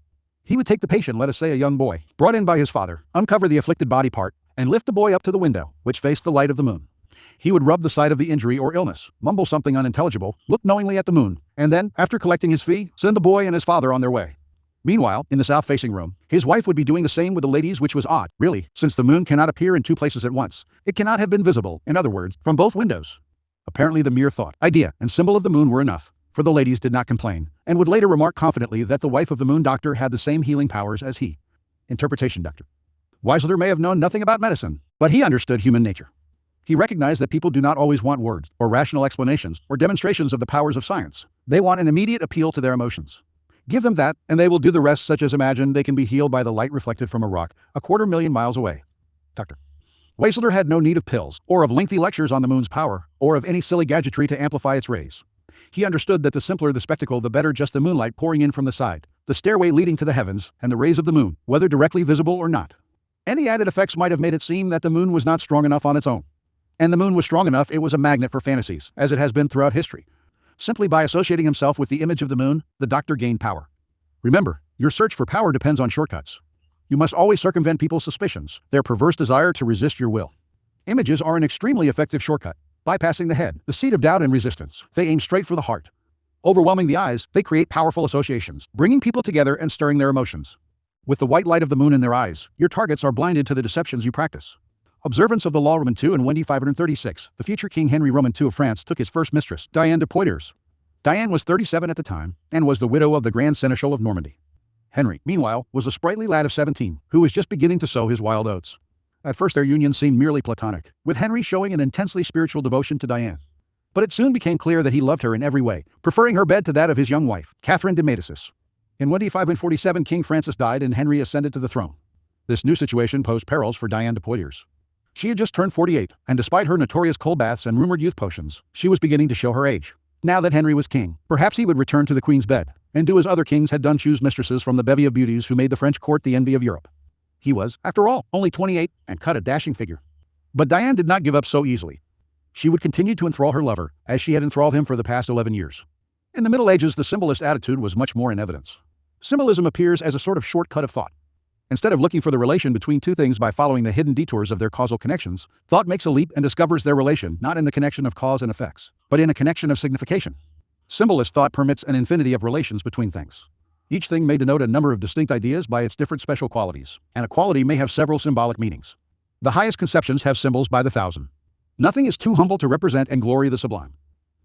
He would take the patient, let us say a young boy, brought in by his father, uncover the afflicted body part, and lift the boy up to the window, which faced the light of the moon. He would rub the site of the injury or illness, mumble something unintelligible, look knowingly at the moon, and then, after collecting his fee, send the boy and his father on their way. Meanwhile, in the south-facing room, his wife would be doing the same with the ladies, which was odd, really, since the moon cannot appear in two places at once. It cannot have been visible, in other words, from both windows. Apparently the mere thought, idea, and symbol of the moon were enough, for the ladies did not complain, and would later remark confidently that the wife of the moon doctor had the same healing powers as he. Interpretation. Dr. Weiselder may have known nothing about medicine, but he understood human nature. He recognized that people do not always want words, or rational explanations, or demonstrations of the powers of science. They want an immediate appeal to their emotions. Give them that, and they will do the rest, such as imagine they can be healed by the light reflected from a rock 250,000 miles away. Dr. Weiselder had no need of pills, or of lengthy lectures on the moon's power, or of any silly gadgetry to amplify its rays. He understood that the simpler the spectacle, the better, just the moonlight pouring in from the side, the stairway leading to the heavens, and the rays of the moon, whether directly visible or not. Any added effects might have made it seem that the moon was not strong enough on its own. And the moon was strong enough, it was a magnet for fantasies, as it has been throughout history. Simply by associating himself with the image of the moon, the doctor gained power. Remember, your search for power depends on shortcuts. You must always circumvent people's suspicions, their perverse desire to resist your will. Images are an extremely effective shortcut. Bypassing the head, the seat of doubt and resistance, they aim straight for the heart. Overwhelming the eyes, they create powerful associations, bringing people together and stirring their emotions. With the white light of the moon in their eyes, your targets are blinded to the deceptions you practice. Observance of the law. Roman II. In 1536, the future King Henry Roman II of France took his first mistress, Diane de Poitiers. Diane was 37 at the time, and was the widow of the Grand Seneschal of Normandy. Henry, meanwhile, was a sprightly lad of 17, who was just beginning to sow his wild oats. At first their union seemed merely platonic, with Henry showing an intensely spiritual devotion to Diane. But it soon became clear that he loved her in every way, preferring her bed to that of his young wife, Catherine de Médicis. In 1547, King Francis died and Henry ascended to the throne. This new situation posed perils for Diane de Poitiers. She had just turned 48, and despite her notorious cold baths and rumored youth potions, she was beginning to show her age. Now that Henry was king, perhaps he would return to the queen's bed, and do as other kings had done, choose mistresses from the bevy of beauties who made the French court the envy of Europe. He was, after all, only 28, and cut a dashing figure. But Diane did not give up so easily. She would continue to enthrall her lover, as she had enthralled him for the past 11 years. In the Middle Ages, the symbolist attitude was much more in evidence. Symbolism appears as a sort of shortcut of thought. Instead of looking for the relation between two things by following the hidden detours of their causal connections, thought makes a leap and discovers their relation not in the connection of cause and effects, but in a connection of signification. Symbolist thought permits an infinity of relations between things. Each thing may denote a number of distinct ideas by its different special qualities, and a quality may have several symbolic meanings. The highest conceptions have symbols by the thousand. Nothing is too humble to represent and glory the sublime.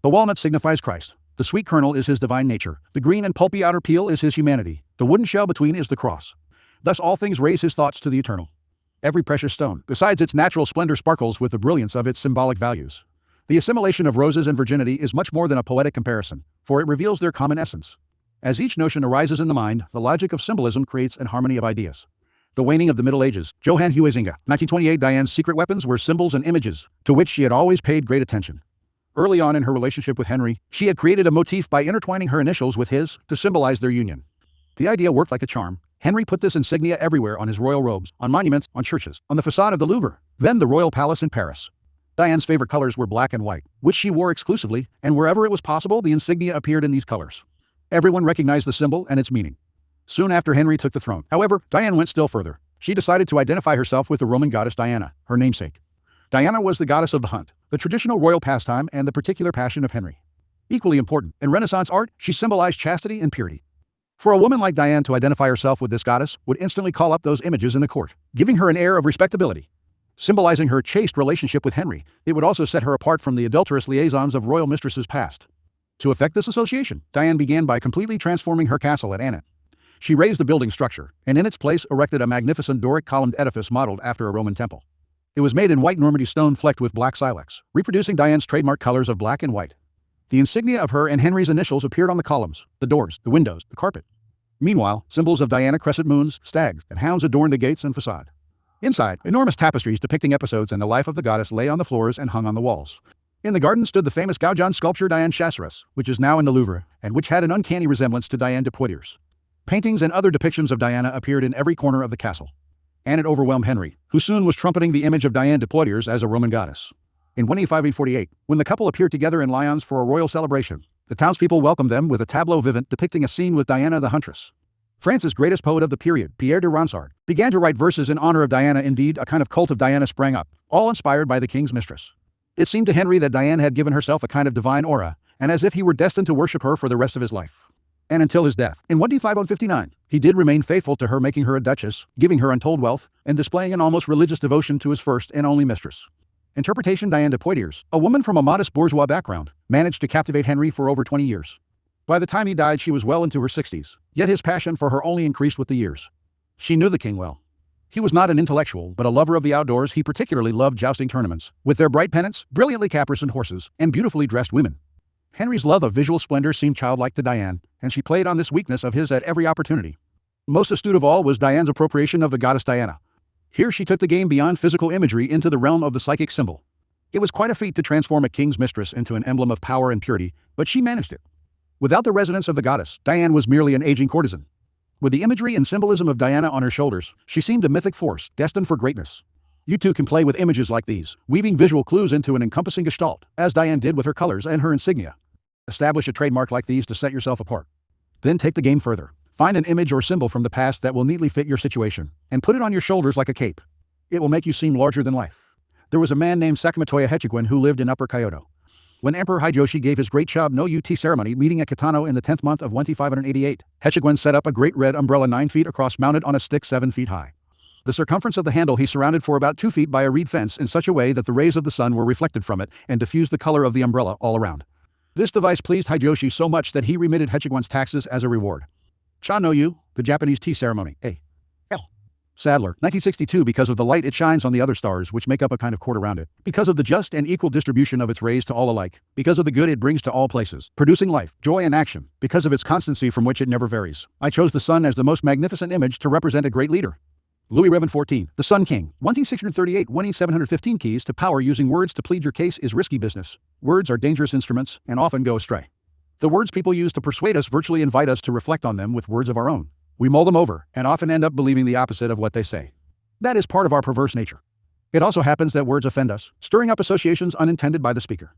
The walnut signifies Christ. The sweet kernel is his divine nature. The green and pulpy outer peel is his humanity. The wooden shell between is the cross. Thus all things raise his thoughts to the eternal. Every precious stone, besides its natural splendor, sparkles with the brilliance of its symbolic values. The assimilation of roses and virginity is much more than a poetic comparison, for it reveals their common essence. As each notion arises in the mind, the logic of symbolism creates an harmony of ideas. The waning of the Middle Ages. Johann Huizinga, 1928. Diane's secret weapons were symbols and images, to which she had always paid great attention. Early on in her relationship with Henry, she had created a motif by intertwining her initials with his to symbolize their union. The idea worked like a charm. Henry put this insignia everywhere, on his royal robes, on monuments, on churches, on the facade of the Louvre, then the royal palace in Paris. Diane's favorite colors were black and white, which she wore exclusively, and wherever it was possible, the insignia appeared in these colors. Everyone recognized the symbol and its meaning. Soon after Henry took the throne, however, Diane went still further. She decided to identify herself with the Roman goddess Diana, her namesake. Diana was the goddess of the hunt, the traditional royal pastime, and the particular passion of Henry. Equally important, in Renaissance art, she symbolized chastity and purity. For a woman like Diane to identify herself with this goddess would instantly call up those images in the court, giving her an air of respectability. Symbolizing her chaste relationship with Henry, it would also set her apart from the adulterous liaisons of royal mistresses past. To effect this association, Diane began by completely transforming her castle at Annet. She raised the building structure, and in its place erected a magnificent Doric columned edifice modeled after a Roman temple. It was made in white Normandy stone flecked with black silex, reproducing Diane's trademark colors of black and white. The insignia of her and Henry's initials appeared on the columns, the doors, the windows, the carpet. Meanwhile, symbols of Diana crescent moons, stags, and hounds adorned the gates and facade. Inside, enormous tapestries depicting episodes in the life of the goddess lay on the floors and hung on the walls. In the garden stood the famous Gauguin sculpture Diane Chasseresse, which is now in the Louvre, and which had an uncanny resemblance to Diane de Poitiers. Paintings and other depictions of Diana appeared in every corner of the castle. Annet overwhelmed Henry, who soon was trumpeting the image of Diane de Poitiers as a Roman goddess. In 1548, when the couple appeared together in Lyons for a royal celebration, the townspeople welcomed them with a tableau vivant depicting a scene with Diana the huntress. France's greatest poet of the period, Pierre de Ronsard, began to write verses in honor of Diana. Indeed, a kind of cult of Diana sprang up, all inspired by the king's mistress. It seemed to Henry that Diane had given herself a kind of divine aura, and as if he were destined to worship her for the rest of his life. And until his death, in 1559, he did remain faithful to her, making her a duchess, giving her untold wealth, and displaying an almost religious devotion to his first and only mistress. Interpretation. Diane de Poitiers, a woman from a modest bourgeois background, managed to captivate Henry for over 20 years. By the time he died, she was well into her 60s, yet his passion for her only increased with the years. She knew the king well. He was not an intellectual, but a lover of the outdoors. He particularly loved jousting tournaments, with their bright pennants, brilliantly caparisoned horses, and beautifully dressed women. Henry's love of visual splendor seemed childlike to Diane, and she played on this weakness of his at every opportunity. Most astute of all was Diane's appropriation of the goddess Diana. Here she took the game beyond physical imagery into the realm of the psychic symbol. It was quite a feat to transform a king's mistress into an emblem of power and purity, but she managed it. Without the resonance of the goddess, Diane was merely an aging courtesan. With the imagery and symbolism of Diana on her shoulders, she seemed a mythic force, destined for greatness. You too can play with images like these, weaving visual clues into an encompassing gestalt, as Diane did with her colors and her insignia. Establish a trademark like these to set yourself apart. Then take the game further. Find an image or symbol from the past that will neatly fit your situation, and put it on your shoulders like a cape. It will make you seem larger than life. There was a man named Sakamatoya Hechigwen who lived in Upper Kyoto. When Emperor Hideyoshi gave his great Chob no Ut ceremony meeting at Kitano in the 10th month of 1588, Hechigwen set up a great red umbrella 9 feet across mounted on a stick 7 feet high. The circumference of the handle he surrounded for about 2 feet by a reed fence in such a way that the rays of the sun were reflected from it and diffused the color of the umbrella all around. This device pleased Hideyoshi so much that he remitted Hechigwen's taxes as a reward. Cha no Yu, the Japanese tea ceremony, A.L. Sadler, 1962. Because of the light it shines on the other stars which make up a kind of court around it, because of the just and equal distribution of its rays to all alike, because of the good it brings to all places, producing life, joy and action, because of its constancy from which it never varies, I chose the sun as the most magnificent image to represent a great leader. Louis Revin 14, the Sun King, 1638. Winning 715 keys to power using words to plead your case is risky business. Words are dangerous instruments and often go astray. The words people use to persuade us virtually invite us to reflect on them with words of our own. We mull them over and often end up believing the opposite of what they say. That is part of our perverse nature. It also happens that words offend us, stirring up associations unintended by the speaker.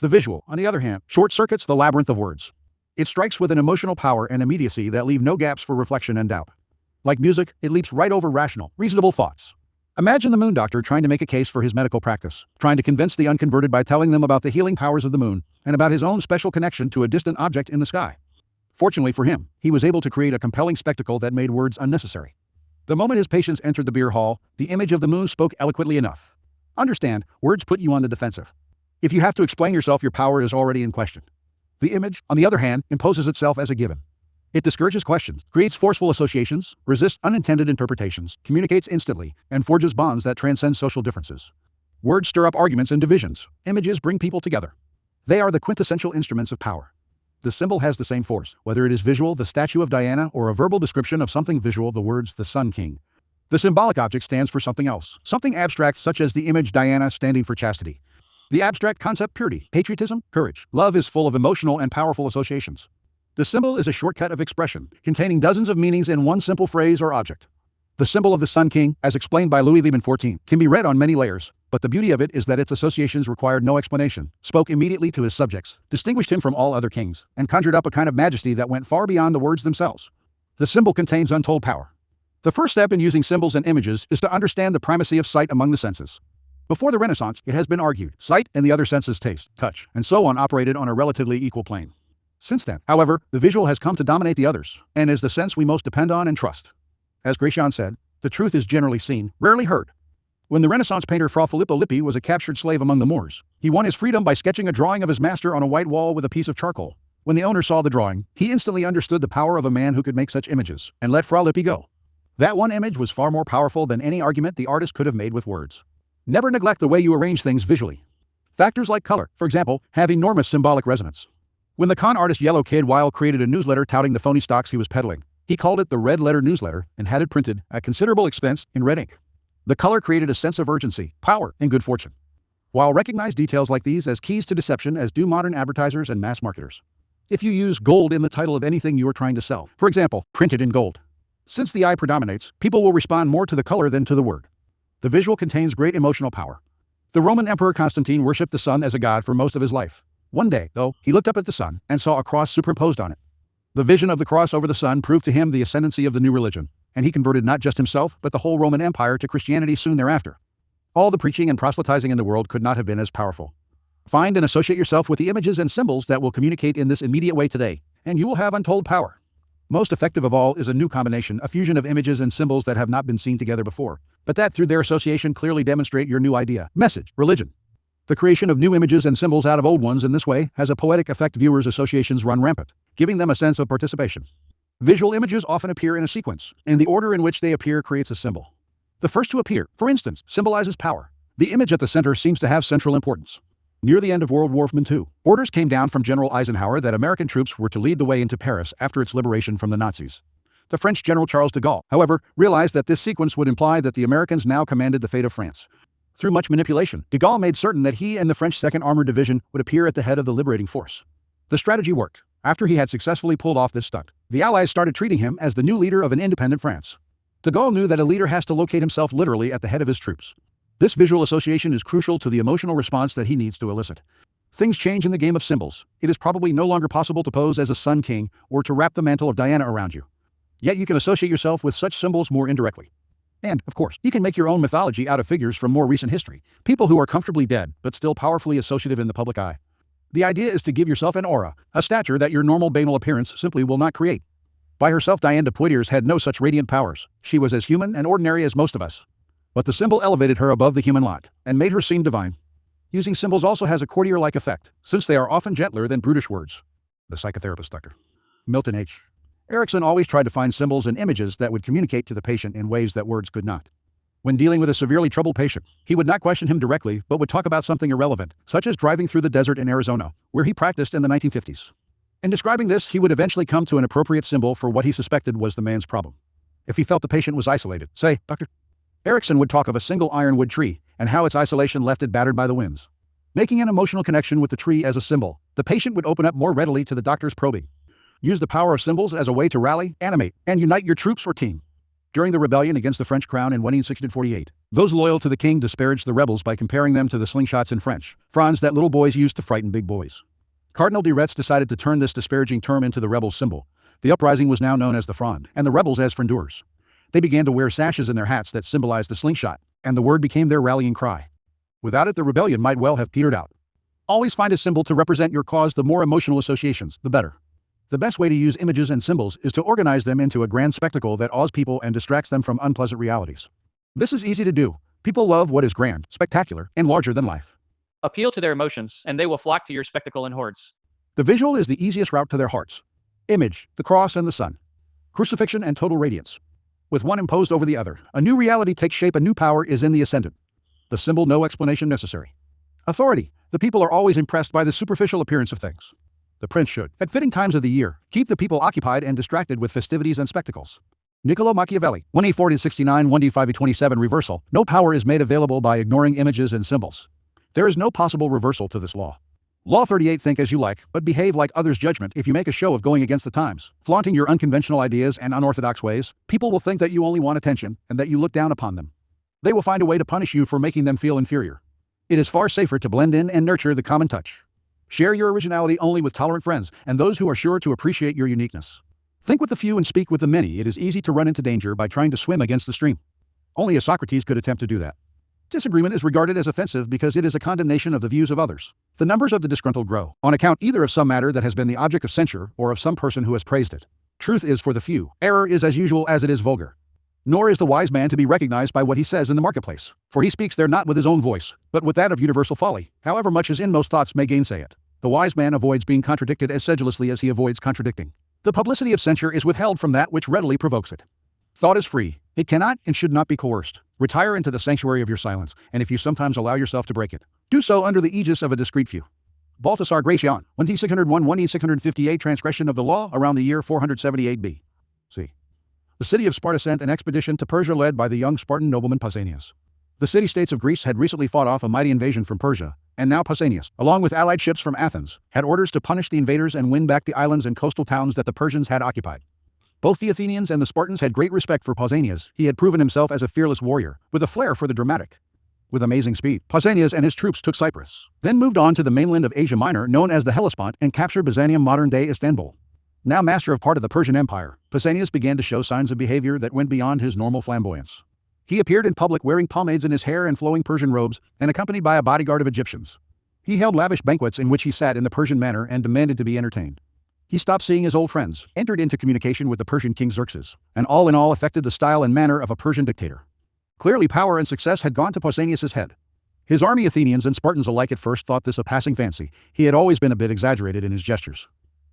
The visual, on the other hand, short-circuits the labyrinth of words. It strikes with an emotional power and immediacy that leave no gaps for reflection and doubt. Like music, it leaps right over rational, reasonable thoughts. Imagine the moon doctor trying to make a case for his medical practice, trying to convince the unconverted by telling them about the healing powers of the moon and about his own special connection to a distant object in the sky. Fortunately for him, he was able to create a compelling spectacle that made words unnecessary. The moment his patients entered the beer hall, the image of the moon spoke eloquently enough. Understand, words put you on the defensive. If you have to explain yourself, your power is already in question. The image, on the other hand, imposes itself as a given. It discourages questions, creates forceful associations, resists unintended interpretations, communicates instantly, and forges bonds that transcend social differences. Words stir up arguments and divisions. Images bring people together. They are the quintessential instruments of power. The symbol has the same force, whether it is visual, the statue of Diana, or a verbal description of something visual, the words, the Sun King. The symbolic object stands for something else, something abstract such as the image Diana standing for chastity. The abstract concept purity, patriotism, courage. Love is full of emotional and powerful associations. The symbol is a shortcut of expression, containing dozens of meanings in one simple phrase or object. The symbol of the Sun King, as explained by Louis Liebman XIV, can be read on many layers, but the beauty of it is that its associations required no explanation, spoke immediately to his subjects, distinguished him from all other kings, and conjured up a kind of majesty that went far beyond the words themselves. The symbol contains untold power. The first step in using symbols and images is to understand the primacy of sight among the senses. Before the Renaissance, it has been argued, sight and the other senses, taste, touch, and so on, operated on a relatively equal plane. Since then, however, the visual has come to dominate the others, and is the sense we most depend on and trust. As Gratian said, the truth is generally seen, rarely heard. When the Renaissance painter Fra Filippo Lippi was a captured slave among the Moors, he won his freedom by sketching a drawing of his master on a white wall with a piece of charcoal. When the owner saw the drawing, he instantly understood the power of a man who could make such images, and let Fra Lippi go. That one image was far more powerful than any argument the artist could have made with words. Never neglect the way you arrange things visually. Factors like color, for example, have enormous symbolic resonance. When the con artist Yellow Kid Weil created a newsletter touting the phony stocks he was peddling, he called it the Red Letter Newsletter and had it printed, at considerable expense, in red ink. The color created a sense of urgency, power, and good fortune. Weil recognized details like these as keys to deception, as do modern advertisers and mass marketers. If you use gold in the title of anything you are trying to sell, for example, printed in gold, since the eye predominates, people will respond more to the color than to the word. The visual contains great emotional power. The Roman Emperor Constantine worshipped the sun as a god for most of his life. One day, though, he looked up at the sun and saw a cross superimposed on it. The vision of the cross over the sun proved to him the ascendancy of the new religion, and he converted not just himself but the whole Roman Empire to Christianity soon thereafter. All the preaching and proselytizing in the world could not have been as powerful. Find and associate yourself with the images and symbols that will communicate in this immediate way today, and you will have untold power. Most effective of all is a new combination, a fusion of images and symbols that have not been seen together before, but that through their association clearly demonstrate your new idea, message, religion. The creation of new images and symbols out of old ones in this way has a poetic effect. Viewers' associations run rampant, giving them a sense of participation. Visual images often appear in a sequence, and the order in which they appear creates a symbol. The first to appear, for instance, symbolizes power. The image at the center seems to have central importance. Near the end of World War II, orders came down from General Eisenhower that American troops were to lead the way into Paris after its liberation from the Nazis. The French General Charles de Gaulle, however, realized that this sequence would imply that the Americans now commanded the fate of France. Through much manipulation, de Gaulle made certain that he and the French 2nd Armored Division would appear at the head of the liberating force. The strategy worked. After he had successfully pulled off this stunt, the Allies started treating him as the new leader of an independent France. De Gaulle knew that a leader has to locate himself literally at the head of his troops. This visual association is crucial to the emotional response that he needs to elicit. Things change in the game of symbols. It is probably no longer possible to pose as a Sun King or to wrap the mantle of Diana around you. Yet you can associate yourself with such symbols more indirectly. And, of course, you can make your own mythology out of figures from more recent history, people who are comfortably dead but still powerfully associative in the public eye. The idea is to give yourself an aura, a stature that your normal banal appearance simply will not create. By herself, Diane de Poitiers had no such radiant powers. She was as human and ordinary as most of us. But the symbol elevated her above the human lot, and made her seem divine. Using symbols also has a courtier-like effect, since they are often gentler than brutish words. The psychotherapist Dr. Milton H. Erickson always tried to find symbols and images that would communicate to the patient in ways that words could not. When dealing with a severely troubled patient, he would not question him directly, but would talk about something irrelevant, such as driving through the desert in Arizona, where he practiced in the 1950s. In describing this, he would eventually come to an appropriate symbol for what he suspected was the man's problem. If he felt the patient was isolated, say, Dr. Erickson would talk of a single ironwood tree and how its isolation left it battered by the winds. Making an emotional connection with the tree as a symbol, the patient would open up more readily to the doctor's probing. Use the power of symbols as a way to rally, animate, and unite your troops or team. During the rebellion against the French crown in 1648, those loyal to the king disparaged the rebels by comparing them to the slingshots in French, fronds that little boys used to frighten big boys. Cardinal de Retz decided to turn this disparaging term into the rebels' symbol. The uprising was now known as the Fronde, and the rebels as frondeurs. They began to wear sashes in their hats that symbolized the slingshot, and the word became their rallying cry. Without it, the rebellion might well have petered out. Always find a symbol to represent your cause. The more emotional associations, the better. The best way to use images and symbols is to organize them into a grand spectacle that awes people and distracts them from unpleasant realities. This is easy to do. People love what is grand, spectacular, and larger than life. Appeal to their emotions, and they will flock to your spectacle in hordes. The visual is the easiest route to their hearts. Image, the cross and the sun. Crucifixion and total radiance. With one imposed over the other, a new reality takes shape. A new power is in the ascendant. The symbol, no explanation necessary. Authority. The people are always impressed by the superficial appearance of things. The prince should, at fitting times of the year, keep the people occupied and distracted with festivities and spectacles. Niccolo Machiavelli, 1E4069, 1D5E27 reversal. No power is made available by ignoring images and symbols. There is no possible reversal to this law. Law 38. Think as you like, but behave like others' judgment. If you make a show of going against the times, flaunting your unconventional ideas and unorthodox ways, people will think that you only want attention and that you look down upon them. They will find a way to punish you for making them feel inferior. It is far safer to blend in and nurture the common touch. Share your originality only with tolerant friends and those who are sure to appreciate your uniqueness. Think with the few and speak with the many. It is easy to run into danger by trying to swim against the stream. Only a Socrates could attempt to do that. Disagreement is regarded as offensive because it is a condemnation of the views of others. The numbers of the disgruntled grow, on account either of some matter that has been the object of censure or of some person who has praised it. Truth is for the few. Error is as usual as it is vulgar. Nor is the wise man to be recognized by what he says in the marketplace, for he speaks there not with his own voice, but with that of universal folly, however much his inmost thoughts may gainsay it. The wise man avoids being contradicted as sedulously as he avoids contradicting. The publicity of censure is withheld from that which readily provokes it. Thought is free. It cannot and should not be coerced. Retire into the sanctuary of your silence, and if you sometimes allow yourself to break it, do so under the aegis of a discreet few. Baltasar Gracian, 1D601, 1E658 transgression of the law around the year 478 B. C. The city of Sparta sent an expedition to Persia led by the young Spartan nobleman Pausanias. The city-states of Greece had recently fought off a mighty invasion from Persia, and now Pausanias, along with allied ships from Athens, had orders to punish the invaders and win back the islands and coastal towns that the Persians had occupied. Both the Athenians and the Spartans had great respect for Pausanias. He had proven himself as a fearless warrior, with a flair for the dramatic. With amazing speed, Pausanias and his troops took Cyprus, then moved on to the mainland of Asia Minor known as the Hellespont and captured Byzantium, modern-day Istanbul. Now master of part of the Persian Empire, Pausanias began to show signs of behavior that went beyond his normal flamboyance. He appeared in public wearing pomades in his hair and flowing Persian robes, and accompanied by a bodyguard of Egyptians. He held lavish banquets in which he sat in the Persian manner and demanded to be entertained. He stopped seeing his old friends, entered into communication with the Persian king Xerxes, and all in all affected the style and manner of a Persian dictator. Clearly power and success had gone to Pausanias' head. His army, Athenians and Spartans alike, at first thought this a passing fancy. He had always been a bit exaggerated in his gestures.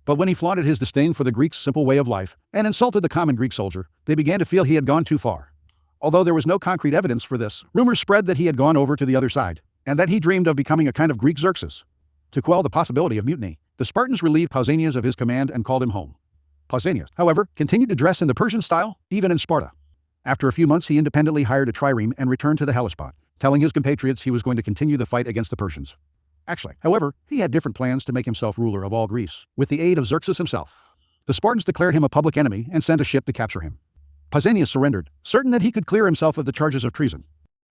But when he flaunted his disdain for the Greeks' simple way of life and insulted the common Greek soldier, they began to feel he had gone too far. Although there was no concrete evidence for this, rumors spread that he had gone over to the other side, and that he dreamed of becoming a kind of Greek Xerxes. To quell the possibility of mutiny, the Spartans relieved Pausanias of his command and called him home. Pausanias, however, continued to dress in the Persian style, even in Sparta. After a few months, he independently hired a trireme and returned to the Hellespont, telling his compatriots he was going to continue the fight against the Persians. Actually, however, he had different plans to make himself ruler of all Greece, with the aid of Xerxes himself. The Spartans declared him a public enemy and sent a ship to capture him. Pausanias surrendered, certain that he could clear himself of the charges of treason.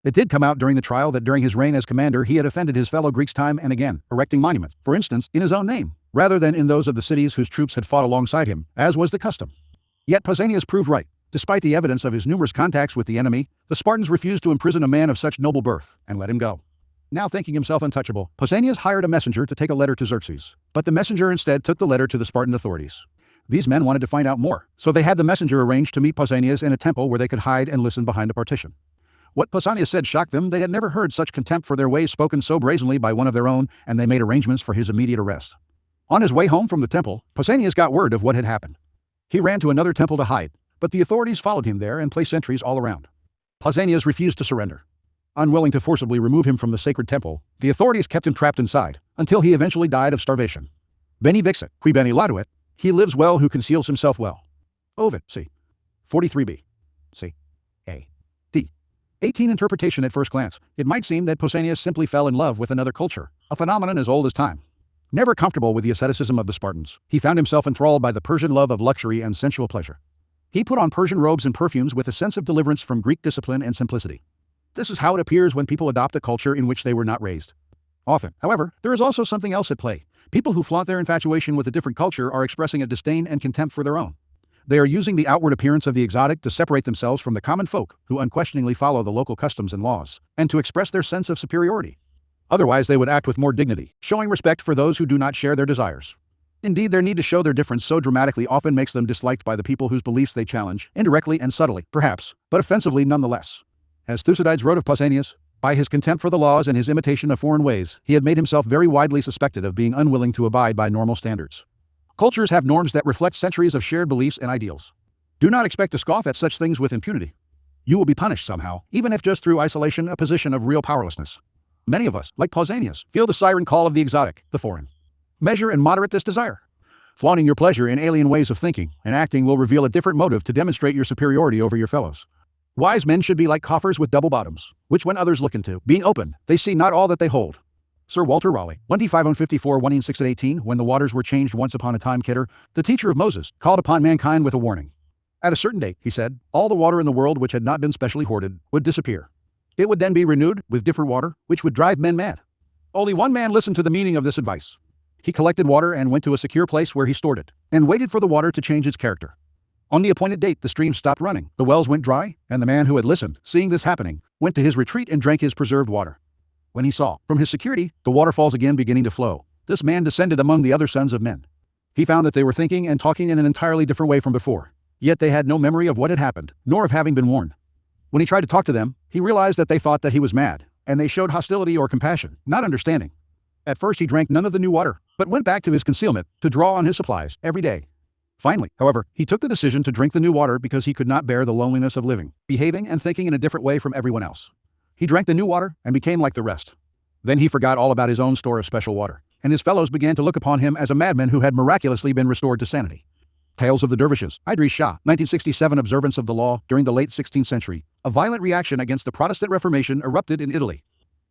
It did come out during the trial that during his reign as commander he had offended his fellow Greeks time and again, erecting monuments, for instance, in his own name, rather than in those of the cities whose troops had fought alongside him, as was the custom. Yet Pausanias proved right. Despite the evidence of his numerous contacts with the enemy, the Spartans refused to imprison a man of such noble birth, and let him go. Now thinking himself untouchable, Pausanias hired a messenger to take a letter to Xerxes, but the messenger instead took the letter to the Spartan authorities. These men wanted to find out more, so they had the messenger arranged to meet Pausanias in a temple where they could hide and listen behind a partition. What Pausanias said shocked them. They had never heard such contempt for their ways spoken so brazenly by one of their own, and they made arrangements for his immediate arrest. On his way home from the temple, Pausanias got word of what had happened. He ran to another temple to hide, but the authorities followed him there and placed sentries all around. Pausanias refused to surrender. Unwilling to forcibly remove him from the sacred temple, the authorities kept him trapped inside, until he eventually died of starvation. Beni vixit, qui beni laduit, he lives well who conceals himself well. Ovid, c. 43b. c. a. d. 18 Interpretation. At first glance, it might seem that Pausanias simply fell in love with another culture, a phenomenon as old as time. Never comfortable with the asceticism of the Spartans, he found himself enthralled by the Persian love of luxury and sensual pleasure. He put on Persian robes and perfumes with a sense of deliverance from Greek discipline and simplicity. This is how it appears when people adopt a culture in which they were not raised. Often, however, there is also something else at play. People who flaunt their infatuation with a different culture are expressing a disdain and contempt for their own. They are using the outward appearance of the exotic to separate themselves from the common folk, who unquestioningly follow the local customs and laws, and to express their sense of superiority. Otherwise, they would act with more dignity, showing respect for those who do not share their desires. Indeed, their need to show their difference so dramatically often makes them disliked by the people whose beliefs they challenge, indirectly and subtly, perhaps, but offensively nonetheless. As Thucydides wrote of Pausanias, by his contempt for the laws and his imitation of foreign ways, he had made himself very widely suspected of being unwilling to abide by normal standards. Cultures have norms that reflect centuries of shared beliefs and ideals. Do not expect to scoff at such things with impunity. You will be punished somehow, even if just through isolation, a position of real powerlessness. Many of us, like Pausanias, feel the siren call of the exotic, the foreign. Measure and moderate this desire. Flaunting your pleasure in alien ways of thinking and acting will reveal a different motive to demonstrate your superiority over your fellows. Wise men should be like coffers with double bottoms, which when others look into, being open, they see not all that they hold. Sir Walter Raleigh, 2554 116-18, when the waters were changed once upon a time, Kidder, the teacher of Moses, called upon mankind with a warning. At a certain date, he said, all the water in the world which had not been specially hoarded would disappear. It would then be renewed with different water, which would drive men mad. Only one man listened to the meaning of this advice. He collected water and went to a secure place where he stored it, and waited for the water to change its character. On the appointed date, the stream stopped running, the wells went dry, and the man who had listened, seeing this happening, went to his retreat and drank his preserved water. When he saw, from his security, the waterfalls again beginning to flow, this man descended among the other sons of men. He found that they were thinking and talking in an entirely different way from before, yet they had no memory of what had happened, nor of having been warned. When he tried to talk to them, he realized that they thought that he was mad, and they showed hostility or compassion, not understanding. At first he drank none of the new water, but went back to his concealment to draw on his supplies every day. Finally, however, he took the decision to drink the new water because he could not bear the loneliness of living, behaving and thinking in a different way from everyone else. He drank the new water and became like the rest. Then he forgot all about his own store of special water, and his fellows began to look upon him as a madman who had miraculously been restored to sanity. Tales of the Dervishes, Idris Shah, 1967. Observance of the law during the late 16th century. A violent reaction against the Protestant Reformation erupted in Italy.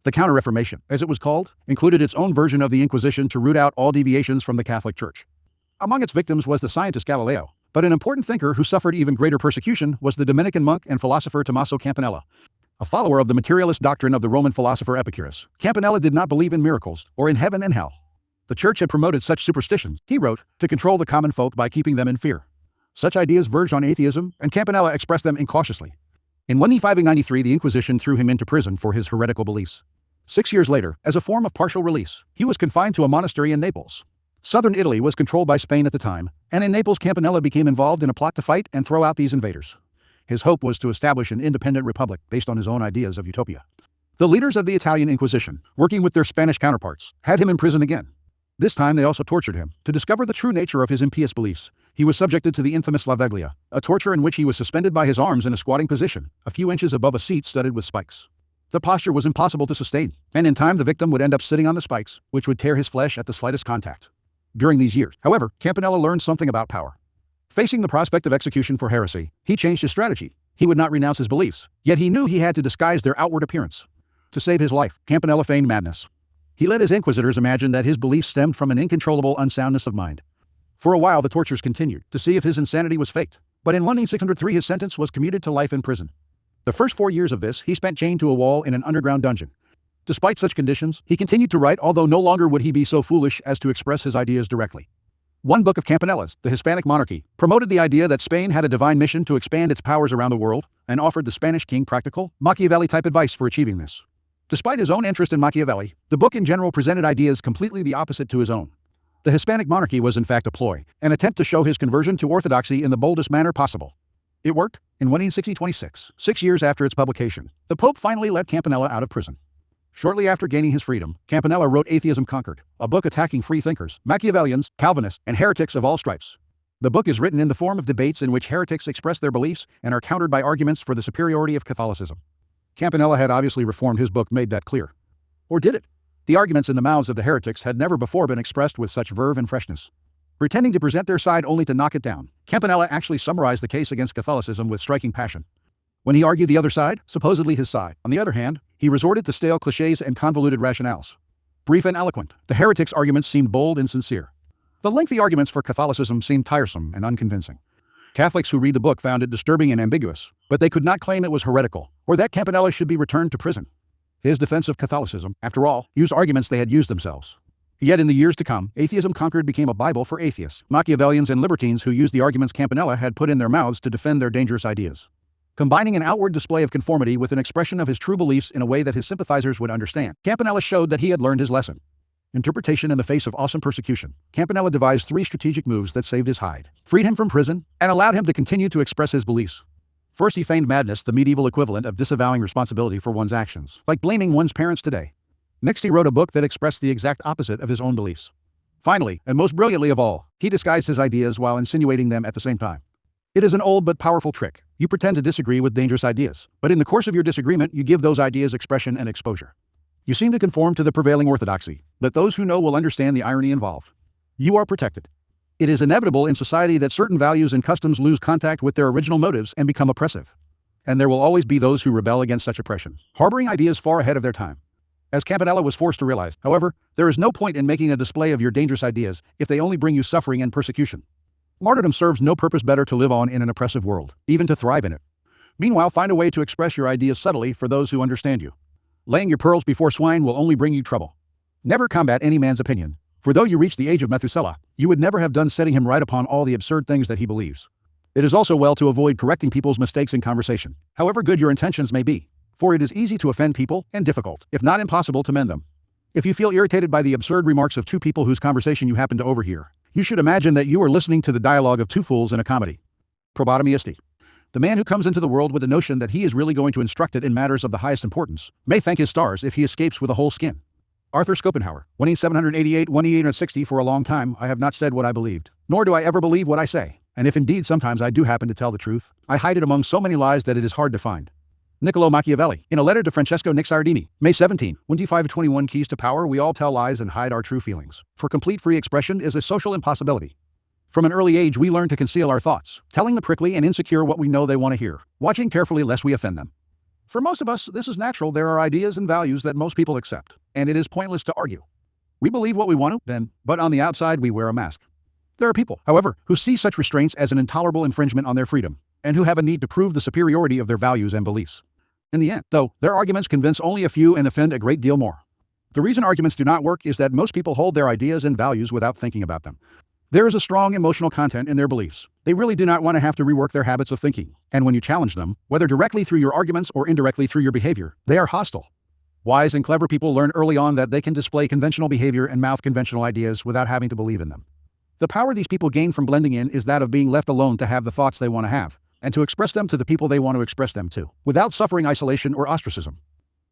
The Counter-Reformation, as it was called, included its own version of the Inquisition to root out all deviations from the Catholic Church. Among its victims was the scientist Galileo, but an important thinker who suffered even greater persecution was the Dominican monk and philosopher Tommaso Campanella. A follower of the materialist doctrine of the Roman philosopher Epicurus, Campanella did not believe in miracles or in heaven and hell. The church had promoted such superstitions, he wrote, to control the common folk by keeping them in fear. Such ideas verged on atheism, and Campanella expressed them incautiously. In 1593, the Inquisition threw him into prison for his heretical beliefs. 6 years later, as a form of partial release, he was confined to a monastery in Naples. Southern Italy was controlled by Spain at the time, and in Naples Campanella became involved in a plot to fight and throw out these invaders. His hope was to establish an independent republic based on his own ideas of utopia. The leaders of the Italian Inquisition, working with their Spanish counterparts, had him in prison again. This time they also tortured him. To discover the true nature of his impious beliefs, he was subjected to the infamous La Veglia, a torture in which he was suspended by his arms in a squatting position, a few inches above a seat studded with spikes. The posture was impossible to sustain, and in time the victim would end up sitting on the spikes, which would tear his flesh at the slightest contact. During these years, however, Campanella learned something about power. Facing the prospect of execution for heresy, he changed his strategy. He would not renounce his beliefs, yet he knew he had to disguise their outward appearance. To save his life, Campanella feigned madness. He let his inquisitors imagine that his beliefs stemmed from an incontrollable unsoundness of mind. For a while the tortures continued, to see if his insanity was faked, but in 1603 his sentence was commuted to life in prison. The first 4 years of this he spent chained to a wall in an underground dungeon. Despite such conditions, he continued to write, although no longer would he be so foolish as to express his ideas directly. One book of Campanella's, The Hispanic Monarchy, promoted the idea that Spain had a divine mission to expand its powers around the world, and offered the Spanish king practical, Machiavelli-type advice for achieving this. Despite his own interest in Machiavelli, the book in general presented ideas completely the opposite to his own. The Hispanic Monarchy was in fact a ploy, an attempt to show his conversion to orthodoxy in the boldest manner possible. It worked. In 1626, 6 years after its publication, the Pope finally let Campanella out of prison. Shortly after gaining his freedom, Campanella wrote Atheism Conquered, a book attacking free thinkers, Machiavellians, Calvinists, and heretics of all stripes. The book is written in the form of debates in which heretics express their beliefs and are countered by arguments for the superiority of Catholicism. Campanella had obviously reformed his book made that clear. Or did it? The arguments in the mouths of the heretics had never before been expressed with such verve and freshness. Pretending to present their side only to knock it down, Campanella actually summarized the case against Catholicism with striking passion. When he argued the other side, supposedly his side, on the other hand, he resorted to stale clichés and convoluted rationales. Brief and eloquent, the heretics' arguments seemed bold and sincere. The lengthy arguments for Catholicism seemed tiresome and unconvincing. Catholics who read the book found it disturbing and ambiguous, but they could not claim it was heretical, or that Campanella should be returned to prison. His defense of Catholicism, after all, used arguments they had used themselves. Yet in the years to come, Atheism Conquered became a Bible for atheists, Machiavellians, and libertines who used the arguments Campanella had put in their mouths to defend their dangerous ideas. Combining an outward display of conformity with an expression of his true beliefs in a way that his sympathizers would understand, Campanella showed that he had learned his lesson. Interpretation in the face of awesome persecution, Campanella devised 3 strategic moves that saved his hide, freed him from prison, and allowed him to continue to express his beliefs. First, he feigned madness, the medieval equivalent of disavowing responsibility for one's actions, like blaming one's parents today. Next, he wrote a book that expressed the exact opposite of his own beliefs. Finally, and most brilliantly of all, he disguised his ideas while insinuating them at the same time. It is an old but powerful trick. You pretend to disagree with dangerous ideas, but in the course of your disagreement, you give those ideas expression and exposure. You seem to conform to the prevailing orthodoxy, that those who know will understand the irony involved. You are protected. It is inevitable in society that certain values and customs lose contact with their original motives and become oppressive. And there will always be those who rebel against such oppression, harboring ideas far ahead of their time. As Campanella was forced to realize, however, there is no point in making a display of your dangerous ideas if they only bring you suffering and persecution. Martyrdom serves no purpose better to live on in an oppressive world, even to thrive in it. Meanwhile, find a way to express your ideas subtly for those who understand you. Laying your pearls before swine will only bring you trouble. Never combat any man's opinion, for though you reach the age of Methuselah, you would never have done setting him right upon all the absurd things that he believes. It is also well to avoid correcting people's mistakes in conversation, however good your intentions may be, for it is easy to offend people and difficult, if not impossible, to mend them. If you feel irritated by the absurd remarks of two people whose conversation you happen to overhear, you should imagine that you are listening to the dialogue of two fools in a comedy. Probatum isti. The man who comes into the world with the notion that he is really going to instruct it in matters of the highest importance may thank his stars if he escapes with a whole skin. Arthur Schopenhauer, 1788-1860. For a long time, I have not said what I believed, nor do I ever believe what I say, and if indeed sometimes I do happen to tell the truth, I hide it among so many lies that it is hard to find. Niccolò Machiavelli, in a letter to Francesco Nixardini, May 17, 2521. Keys to power: we all tell lies and hide our true feelings, for complete free expression is a social impossibility. From an early age we learn to conceal our thoughts, telling the prickly and insecure what we know they want to hear, watching carefully lest we offend them. For most of us, this is natural. There are ideas and values that most people accept, and it is pointless to argue. We believe what we want to, then, but on the outside we wear a mask. There are people, however, who see such restraints as an intolerable infringement on their freedom, and who have a need to prove the superiority of their values and beliefs. In the end, though, their arguments convince only a few and offend a great deal more. The reason arguments do not work is that most people hold their ideas and values without thinking about them. There is a strong emotional content in their beliefs. They really do not want to have to rework their habits of thinking, and when you challenge them, whether directly through your arguments or indirectly through your behavior, they are hostile. Wise and clever people learn early on that they can display conventional behavior and mouth conventional ideas without having to believe in them. The power these people gain from blending in is that of being left alone to have the thoughts they want to have, and to express them to the people they want to express them to, without suffering isolation or ostracism.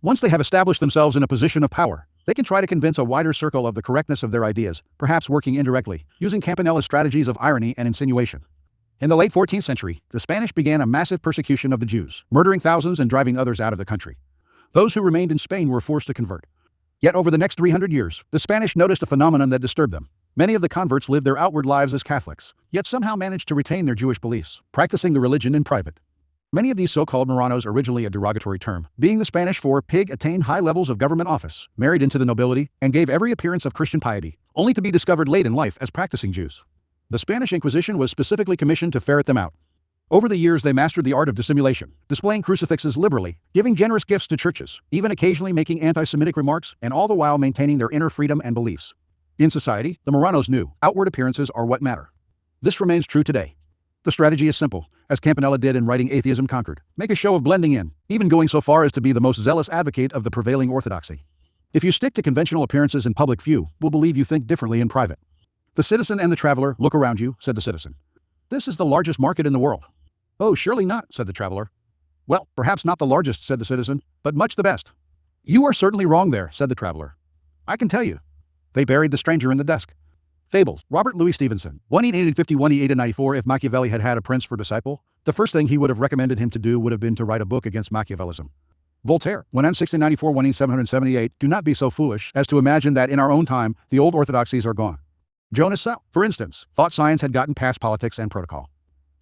Once they have established themselves in a position of power, they can try to convince a wider circle of the correctness of their ideas, perhaps working indirectly, using Campanella's strategies of irony and insinuation. In the late 14th century, the Spanish began a massive persecution of the Jews, murdering thousands and driving others out of the country. Those who remained in Spain were forced to convert. Yet over the next 300 years, the Spanish noticed a phenomenon that disturbed them. Many of the converts lived their outward lives as Catholics, yet somehow managed to retain their Jewish beliefs, practicing the religion in private. Many of these so-called Marranos, originally a derogatory term, being the Spanish for pig, attained high levels of government office, married into the nobility, and gave every appearance of Christian piety, only to be discovered late in life as practicing Jews. The Spanish Inquisition was specifically commissioned to ferret them out. Over the years they mastered the art of dissimulation, displaying crucifixes liberally, giving generous gifts to churches, even occasionally making anti-Semitic remarks, and all the while maintaining their inner freedom and beliefs. In society, the Marranos knew outward appearances are what matter. This remains true today. The strategy is simple, as Campanella did in writing Atheism Conquered. Make a show of blending in, even going so far as to be the most zealous advocate of the prevailing orthodoxy. If you stick to conventional appearances in public, few will believe you think differently in private. The citizen and the traveler. Look around you, said the citizen. This is the largest market in the world. Oh, surely not, said the traveler. Well, perhaps not the largest, said the citizen, but much the best. You are certainly wrong there, said the traveler. I can tell you. They buried the stranger in the desk. Fables. Robert Louis Stevenson, 1851-1894. If Machiavelli had had a prince for disciple, the first thing he would have recommended him to do would have been to write a book against Machiavellism. Voltaire, 1694-1778. Do not be so foolish as to imagine that in our own time the old orthodoxies are gone. Jonas Salk, for instance, thought science had gotten past politics and protocol.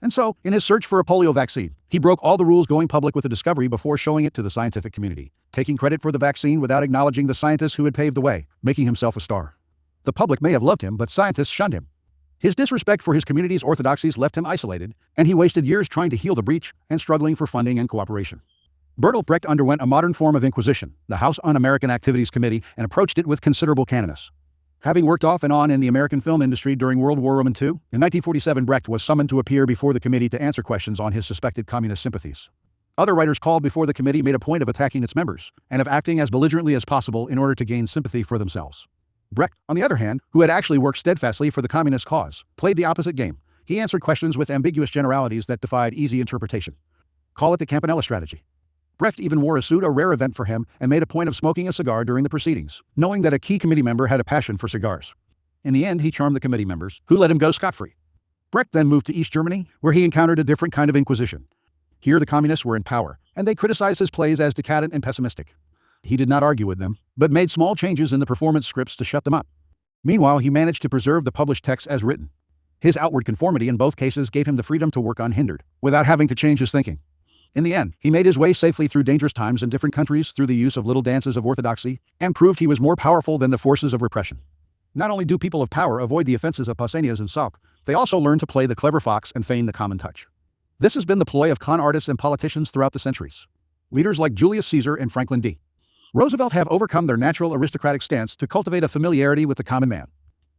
And so, in his search for a polio vaccine, he broke all the rules, going public with the discovery before showing it to the scientific community, taking credit for the vaccine without acknowledging the scientists who had paved the way, making himself a star. The public may have loved him, but scientists shunned him. His disrespect for his community's orthodoxies left him isolated, and he wasted years trying to heal the breach and struggling for funding and cooperation. Bertolt Brecht underwent a modern form of inquisition, the House Un-American Activities Committee, and approached it with considerable cannoness. Having worked off and on in the American film industry during World War II, in 1947 Brecht was summoned to appear before the committee to answer questions on his suspected communist sympathies. Other writers called before the committee made a point of attacking its members, and of acting as belligerently as possible in order to gain sympathy for themselves. Brecht, on the other hand, who had actually worked steadfastly for the communist cause, played the opposite game. He answered questions with ambiguous generalities that defied easy interpretation. Call it the Campanella strategy. Brecht even wore a suit, a rare event for him, and made a point of smoking a cigar during the proceedings, knowing that a key committee member had a passion for cigars. In the end, he charmed the committee members, who let him go scot-free. Brecht then moved to East Germany, where he encountered a different kind of inquisition. Here the communists were in power, and they criticized his plays as decadent and pessimistic. He did not argue with them, but made small changes in the performance scripts to shut them up. Meanwhile, he managed to preserve the published texts as written. His outward conformity in both cases gave him the freedom to work unhindered, without having to change his thinking. In the end, he made his way safely through dangerous times in different countries through the use of little dances of orthodoxy, and proved he was more powerful than the forces of repression. Not only do people of power avoid the offenses of Pausanias and Salk, they also learn to play the clever fox and feign the common touch. This has been the ploy of con artists and politicians throughout the centuries. Leaders like Julius Caesar and Franklin D. Roosevelt have overcome their natural aristocratic stance to cultivate a familiarity with the common man.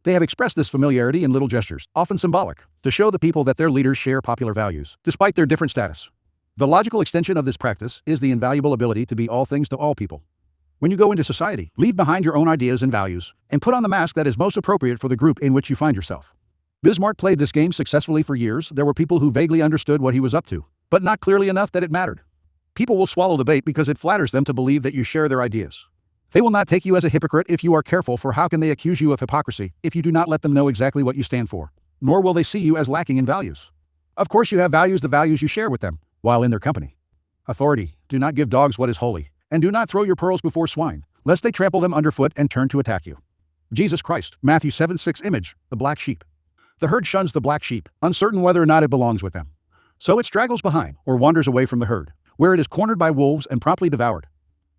They have expressed this familiarity in little gestures, often symbolic, to show the people that their leaders share popular values, despite their different status. The logical extension of this practice is the invaluable ability to be all things to all people. When you go into society, leave behind your own ideas and values, and put on the mask that is most appropriate for the group in which you find yourself. Bismarck played this game successfully for years. There were people who vaguely understood what he was up to, but not clearly enough that it mattered. People will swallow the bait because it flatters them to believe that you share their ideas. They will not take you as a hypocrite if you are careful, for how can they accuse you of hypocrisy if you do not let them know exactly what you stand for? Nor will they see you as lacking in values. Of course you have values, the values you share with them, while in their company. Authority: do not give dogs what is holy, and do not throw your pearls before swine, lest they trample them underfoot and turn to attack you. Jesus Christ, Matthew 7:6. Image: the black sheep. The herd shuns the black sheep, uncertain whether or not it belongs with them. So it straggles behind, or wanders away from the herd, where it is cornered by wolves and promptly devoured.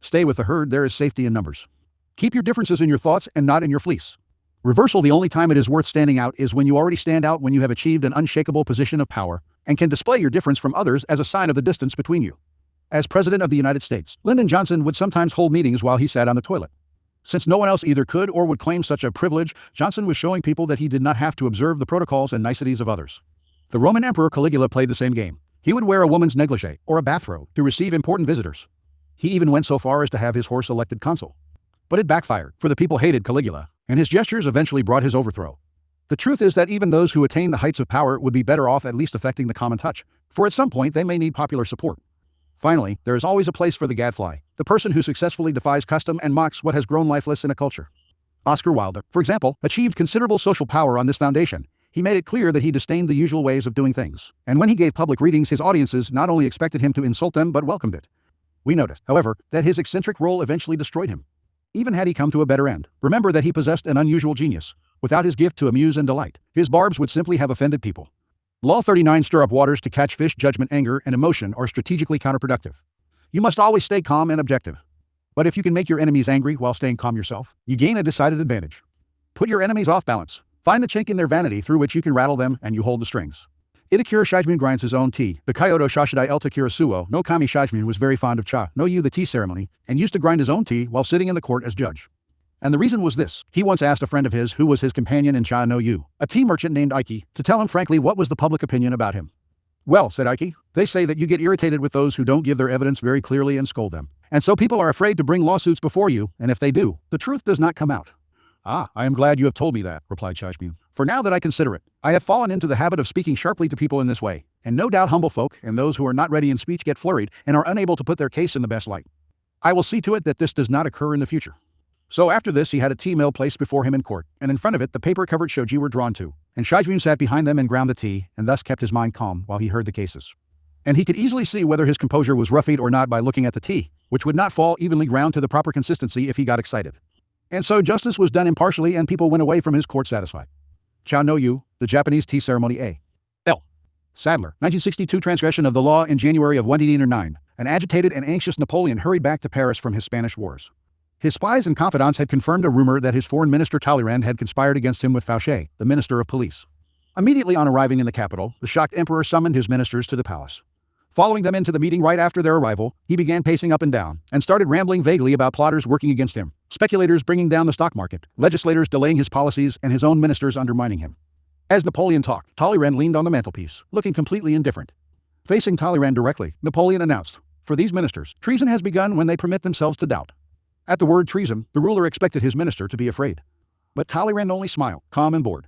Stay with the herd, there is safety in numbers. Keep your differences in your thoughts and not in your fleece. Reversal: the only time it is worth standing out is when you already stand out, when you have achieved an unshakable position of power, and can display your difference from others as a sign of the distance between you. As President of the United States, Lyndon Johnson would sometimes hold meetings while he sat on the toilet. Since no one else either could or would claim such a privilege, Johnson was showing people that he did not have to observe the protocols and niceties of others. The Roman Emperor Caligula played the same game. He would wear a woman's negligee or a bathrobe to receive important visitors. He even went so far as to have his horse elected consul. But it backfired, for the people hated Caligula, and his gestures eventually brought his overthrow. The truth is that even those who attain the heights of power would be better off at least affecting the common touch, for at some point they may need popular support. Finally, there is always a place for the gadfly, the person who successfully defies custom and mocks what has grown lifeless in a culture. Oscar Wilde, for example, achieved considerable social power on this foundation. He made it clear that he disdained the usual ways of doing things, and when he gave public readings, his audiences not only expected him to insult them but welcomed it. We notice, however, that his eccentric role eventually destroyed him. Even had he come to a better end, remember that he possessed an unusual genius. Without his gift to amuse and delight, his barbs would simply have offended people. Law 39: stir up waters to catch fish. Judgment, anger, and emotion are strategically counterproductive. You must always stay calm and objective. But if you can make your enemies angry while staying calm yourself, you gain a decided advantage. Put your enemies off balance. Find the chink in their vanity through which you can rattle them, and you hold the strings. Itakura Shijmin grinds his own tea. The Kyoto Shashidai Elta Kirasuo no Kami Shijmin was very fond of cha no yu, the tea ceremony, and used to grind his own tea while sitting in the court as judge. And the reason was this: he once asked a friend of his who was his companion in cha no yu, a tea merchant named Ike, to tell him frankly what was the public opinion about him. Well, said Ike, they say that you get irritated with those who don't give their evidence very clearly and scold them. And so people are afraid to bring lawsuits before you, and if they do, the truth does not come out. Ah, I am glad you have told me that, replied Shijmin. For now that I consider it, I have fallen into the habit of speaking sharply to people in this way, and no doubt humble folk and those who are not ready in speech get flurried and are unable to put their case in the best light. I will see to it that this does not occur in the future. So after this he had a tea mill placed before him in court, and in front of it the paper-covered shoji were drawn to, and Shijmin sat behind them and ground the tea, and thus kept his mind calm while he heard the cases. And he could easily see whether his composure was ruffied or not by looking at the tea, which would not fall evenly ground to the proper consistency if he got excited. And so justice was done impartially, and people went away from his court satisfied. Cha no yu, the Japanese tea ceremony. A. L. Sadler, 1962. Transgression of the law. In January of 1909, an agitated and anxious Napoleon hurried back to Paris from his Spanish wars. His spies and confidants had confirmed a rumor that his foreign minister Talleyrand had conspired against him with Fouché, the minister of police. Immediately on arriving in the capital, the shocked emperor summoned his ministers to the palace. Following them into the meeting right after their arrival, he began pacing up and down, and started rambling vaguely about plotters working against him, speculators bringing down the stock market, legislators delaying his policies, and his own ministers undermining him. As Napoleon talked, Talleyrand leaned on the mantelpiece, looking completely indifferent. Facing Talleyrand directly, Napoleon announced, "For these ministers, treason has begun when they permit themselves to doubt." At the word treason, the ruler expected his minister to be afraid. But Talleyrand only smiled, calm and bored.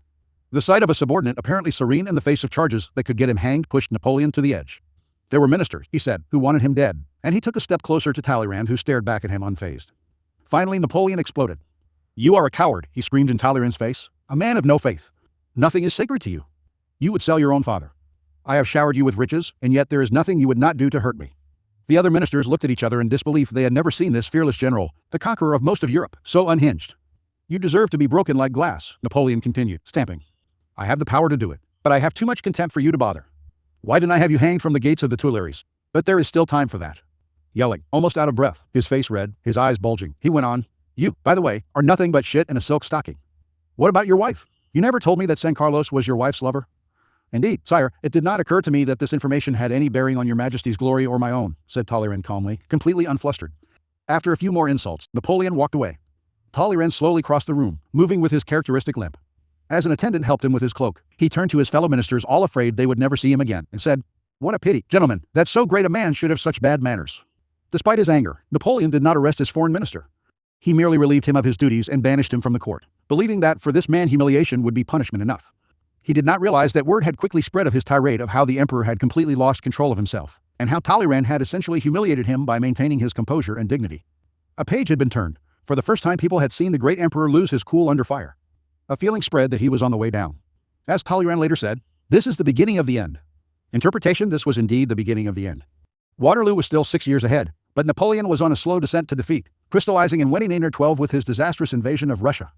The sight of a subordinate apparently serene in the face of charges that could get him hanged pushed Napoleon to the edge. There were ministers, he said, who wanted him dead, and he took a step closer to Talleyrand, who stared back at him unfazed. Finally, Napoleon exploded. "You are a coward," he screamed in Talleyrand's face, "a man of no faith. Nothing is sacred to you. You would sell your own father. I have showered you with riches, and yet there is nothing you would not do to hurt me." The other ministers looked at each other in disbelief. They had never seen this fearless general, the conqueror of most of Europe, so unhinged. "You deserve to be broken like glass," Napoleon continued, stamping. I have the power to do it, but I have too much contempt for you to bother. Why didn't I have you hanged from the gates of the Tuileries? But there is still time for that." Yelling, almost out of breath, his face red, his eyes bulging, he went on, "You, by the way, are nothing but shit in a silk stocking. What about your wife? You never told me that San Carlos was your wife's lover." "Indeed, sire, it did not occur to me that this information had any bearing on your majesty's glory or my own," said Talleyrand calmly, completely unflustered. After a few more insults, Napoleon walked away. Talleyrand slowly crossed the room, moving with his characteristic limp. As an attendant helped him with his cloak, he turned to his fellow ministers, all afraid they would never see him again, and said, "What a pity, gentlemen, that so great a man should have such bad manners." Despite his anger, Napoleon did not arrest his foreign minister. He merely relieved him of his duties and banished him from the court, believing that for this man humiliation would be punishment enough. He did not realize that word had quickly spread of his tirade of how the emperor had completely lost control of himself, and how Talleyrand had essentially humiliated him by maintaining his composure and dignity. A page had been turned. For the first time, people had seen the great emperor lose his cool under fire. A feeling spread that he was on the way down. As Talleyrand later said, "This is the beginning of the end." Interpretation: this was indeed the beginning of the end. Waterloo was still 6 years ahead, but Napoleon was on a slow descent to defeat, crystallizing in 1812 with his disastrous invasion of Russia.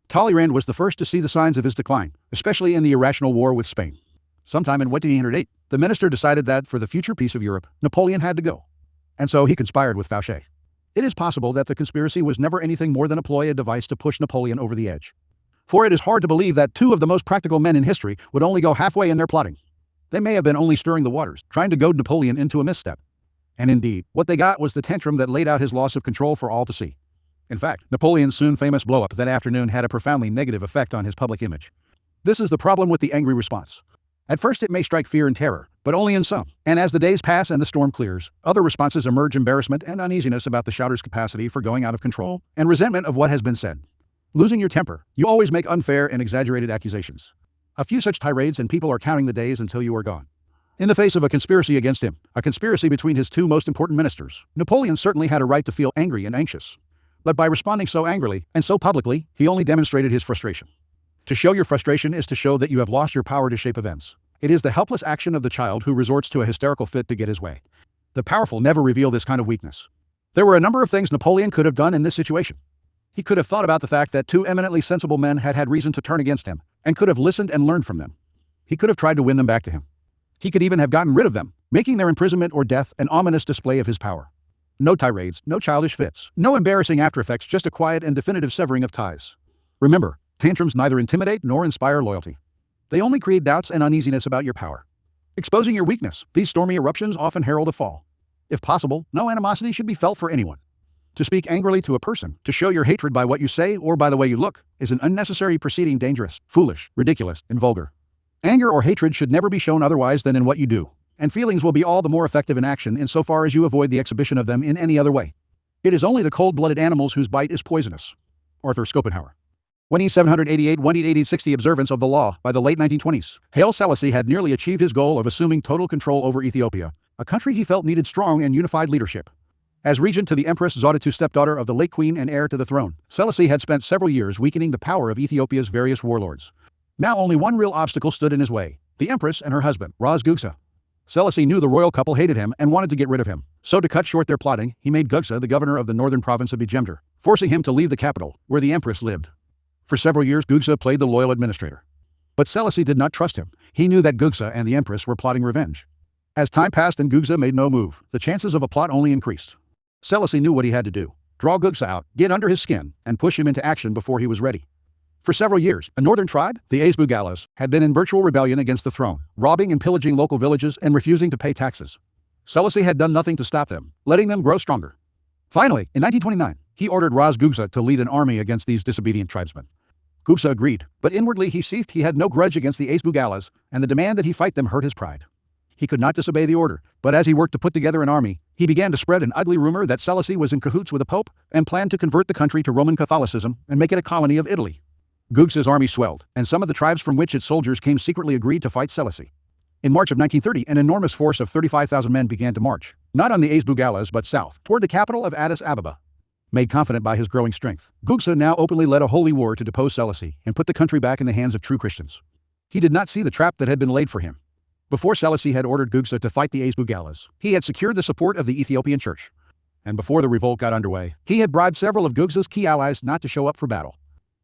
Talleyrand was the first to see the signs of his decline, especially in the irrational war with Spain. Sometime in 1808, the minister decided that for the future peace of Europe, Napoleon had to go. And so he conspired with Fouché. It is possible that the conspiracy was never anything more than a device to push Napoleon over the edge. For it is hard to believe that two of the most practical men in history would only go halfway in their plotting. They may have been only stirring the waters, trying to goad Napoleon into a misstep. And indeed, what they got was the tantrum that laid out his loss of control for all to see. In fact, Napoleon's soon famous blow-up that afternoon had a profoundly negative effect on his public image. This is the problem with the angry response. At first it may strike fear and terror, but only in some. And as the days pass and the storm clears, other responses emerge: embarrassment and uneasiness about the shouter's capacity for going out of control, and resentment of what has been said. Losing your temper, you always make unfair and exaggerated accusations. A few such tirades and people are counting the days until you are gone. In the face of a conspiracy against him, a conspiracy between his two most important ministers, Napoleon certainly had a right to feel angry and anxious. But by responding so angrily, and so publicly, he only demonstrated his frustration. To show your frustration is to show that you have lost your power to shape events. It is the helpless action of the child who resorts to a hysterical fit to get his way. The powerful never reveal this kind of weakness. There were a number of things Napoleon could have done in this situation. He could have thought about the fact that two eminently sensible men had had reason to turn against him, and could have listened and learned from them. He could have tried to win them back to him. He could even have gotten rid of them, making their imprisonment or death an ominous display of his power. No tirades, no childish fits, no embarrassing after-effects, just a quiet and definitive severing of ties. Remember, tantrums neither intimidate nor inspire loyalty. They only create doubts and uneasiness about your power. Exposing your weakness, these stormy eruptions often herald a fall. If possible, no animosity should be felt for anyone. To speak angrily to a person, to show your hatred by what you say or by the way you look, is an unnecessary proceeding, dangerous, foolish, ridiculous, and vulgar. Anger or hatred should never be shown otherwise than in what you do, and feelings will be all the more effective in action insofar as you avoid the exhibition of them in any other way. It is only the cold-blooded animals whose bite is poisonous. Arthur Schopenhauer. 1788-1860 observance of the law by the late 1920s. Haile Selassie had nearly achieved his goal of assuming total control over Ethiopia, a country he felt needed strong and unified leadership. As regent to the Empress Zauditu, stepdaughter of the late queen and heir to the throne, Selassie had spent several years weakening the power of Ethiopia's various warlords. Now only one real obstacle stood in his way: the Empress and her husband, Ras Gugsa. Selassie knew the royal couple hated him and wanted to get rid of him, so to cut short their plotting, he made Gugsa the governor of the northern province of Bejemder, forcing him to leave the capital, where the Empress lived. For several years Gugsa played the loyal administrator. But Selassie did not trust him. He knew that Gugsa and the Empress were plotting revenge. As time passed and Gugsa made no move, the chances of a plot only increased. Selassie knew what he had to do: draw Gugsa out, get under his skin, and push him into action before he was ready. For several years, a northern tribe, the Azbugalas, had been in virtual rebellion against the throne, robbing and pillaging local villages and refusing to pay taxes. Selassie had done nothing to stop them, letting them grow stronger. Finally, in 1929, he ordered Ras Gugsa to lead an army against these disobedient tribesmen. Gugsa agreed, but inwardly he seethed he had no grudge against the Azbugalas, and the demand that he fight them hurt his pride. He could not disobey the order, but as he worked to put together an army, he began to spread an ugly rumor that Selassie was in cahoots with the Pope and planned to convert the country to Roman Catholicism and make it a colony of Italy. Gugsa's army swelled, and some of the tribes from which its soldiers came secretly agreed to fight Selassie. In March of 1930, an enormous force of 35,000 men began to march, not on the Azbugalas but south, toward the capital of Addis Ababa. Made confident by his growing strength, Gugsa now openly led a holy war to depose Selassie and put the country back in the hands of true Christians. He did not see the trap that had been laid for him. Before Selassie had ordered Gugsa to fight the Azbugalas, he had secured the support of the Ethiopian Church. And before the revolt got underway, he had bribed several of Gugsa's key allies not to show up for battle.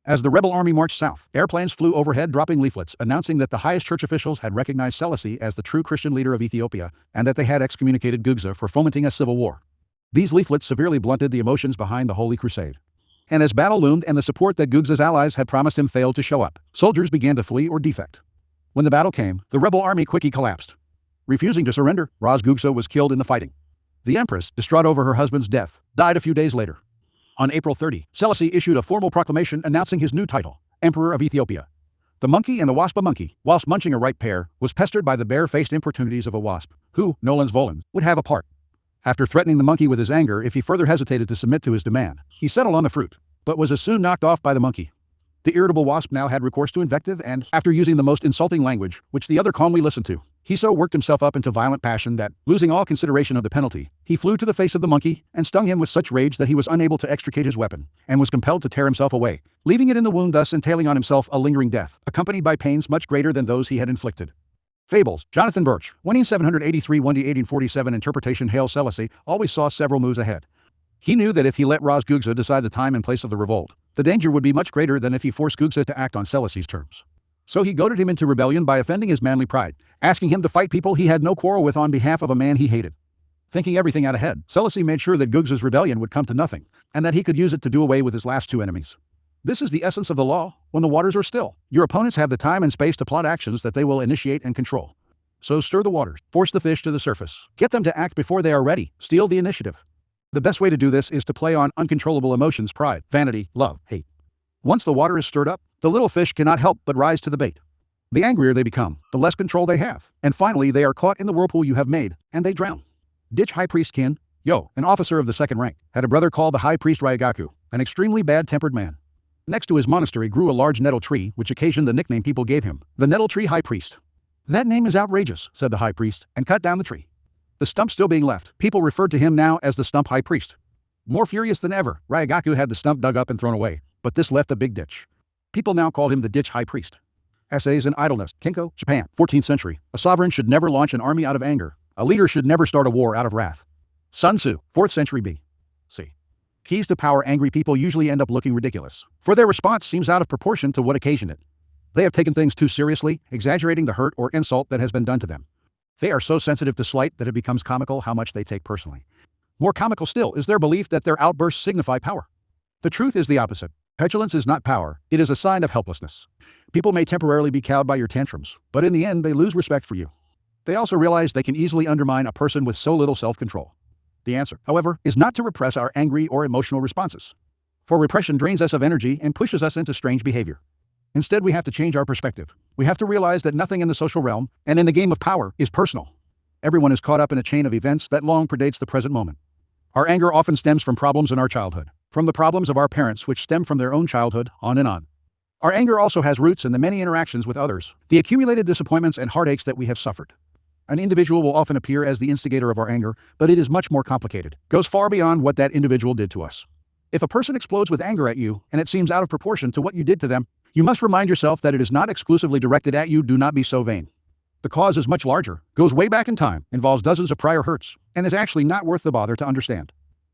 As the rebel army marched south, airplanes flew overhead dropping leaflets announcing that the highest church officials had recognized Selassie as the true Christian leader of Ethiopia and that they had excommunicated Gugsa for fomenting a civil war. These leaflets severely blunted the emotions behind the Holy Crusade. And as battle loomed and the support that Gugsa's allies had promised him failed to show up, soldiers began to flee or defect. When the battle came, the rebel army quickly collapsed. Refusing to surrender, Ras Gugsa was killed in the fighting. The empress, distraught over her husband's death, died a few days later. On April 30, Selassie issued a formal proclamation announcing his new title, Emperor of Ethiopia. The monkey and the wasp, a monkey, whilst munching a ripe pear, was pestered by the bare-faced importunities of a wasp, who, nolens volens, would have a part. After threatening the monkey with his anger if he further hesitated to submit to his demand, he settled on the fruit, but was as soon knocked off by the monkey. The irritable wasp now had recourse to invective and, after using the most insulting language, which the other calmly listened to, he so worked himself up into violent passion that, losing all consideration of the penalty, he flew to the face of the monkey and stung him with such rage that he was unable to extricate his weapon, and was compelled to tear himself away, leaving it in the wound, thus entailing on himself a lingering death, accompanied by pains much greater than those he had inflicted. Fables. Jonathan Birch, 1783–1847 interpretation. Haile Selassie always saw several moves ahead. He knew that if he let Ras Gugsa decide the time and place of the revolt, the danger would be much greater than if he forced Gugsa to act on Selassie's terms. So he goaded him into rebellion by offending his manly pride, asking him to fight people he had no quarrel with on behalf of a man he hated. Thinking everything out ahead, Selassie made sure that Gugsa's rebellion would come to nothing, and that he could use it to do away with his last two enemies. This is the essence of the law. When the waters are still, your opponents have the time and space to plot actions that they will initiate and control. So stir the waters, force the fish to the surface, get them to act before they are ready, steal the initiative. The best way to do this is to play on uncontrollable emotions: pride, vanity, love, hate. Once the water is stirred up, the little fish cannot help but rise to the bait. The angrier they become, the less control they have, and finally they are caught in the whirlpool you have made, and they drown. Ditch High Priest Kin, an officer of the second rank, had a brother called the High Priest Ryagaku, an extremely bad-tempered man. Next to his monastery grew a large nettle tree, which occasioned the nickname people gave him, the Nettle Tree High Priest. "That name is outrageous," said the High Priest, and cut down the tree. The stump still being left, people referred to him now as the Stump High Priest. More furious than ever, Ryagaku had the stump dug up and thrown away, but this left a big ditch. People now called him the Ditch High Priest. Essays in Idleness. Kinko, Japan, 14th century. A sovereign should never launch an army out of anger. A leader should never start a war out of wrath. Sun Tzu, 4th century B.C. Keys to power. Angry people usually end up looking ridiculous, for their response seems out of proportion to what occasioned it. They have taken things too seriously, exaggerating the hurt or insult that has been done to them. They are so sensitive to slight that it becomes comical how much they take personally. More comical still is their belief that their outbursts signify power. The truth is the opposite. Petulance is not power, it is a sign of helplessness. People may temporarily be cowed by your tantrums, but in the end they lose respect for you. They also realize they can easily undermine a person with so little self-control. The answer, however, is not to repress our angry or emotional responses. For repression drains us of energy and pushes us into strange behavior. Instead, we have to change our perspective. We have to realize that nothing in the social realm, and in the game of power, is personal. Everyone is caught up in a chain of events that long predates the present moment. Our anger often stems from problems in our childhood, from the problems of our parents which stem from their own childhood, on and on. Our anger also has roots in the many interactions with others, the accumulated disappointments and heartaches that we have suffered. An individual will often appear as the instigator of our anger, but it is much more complicated, goes far beyond what that individual did to us. If a person explodes with anger at you, and it seems out of proportion to what you did to them, you must remind yourself that it is not exclusively directed at you. Do not be so vain. The cause is much larger, goes way back in time, involves dozens of prior hurts, and is actually not worth the bother to understand.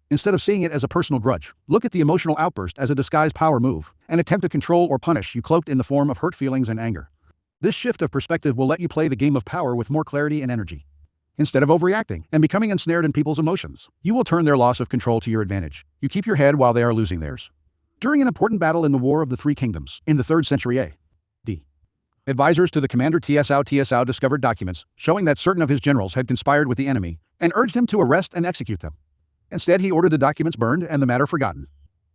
Instead of seeing it as a personal grudge, look at the emotional outburst as a disguised power move, an attempt to control or punish you cloaked in the form of hurt feelings and anger. This shift of perspective will let you play the game of power with more clarity and energy. Instead of overreacting and becoming ensnared in people's emotions, you will turn their loss of control to your advantage. You keep your head while they are losing theirs. During an important battle in the War of the Three Kingdoms, in the 3rd century A.D., advisors to the commander Tsao discovered documents showing that certain of his generals had conspired with the enemy and urged him to arrest and execute them. Instead, he ordered the documents burned and the matter forgotten.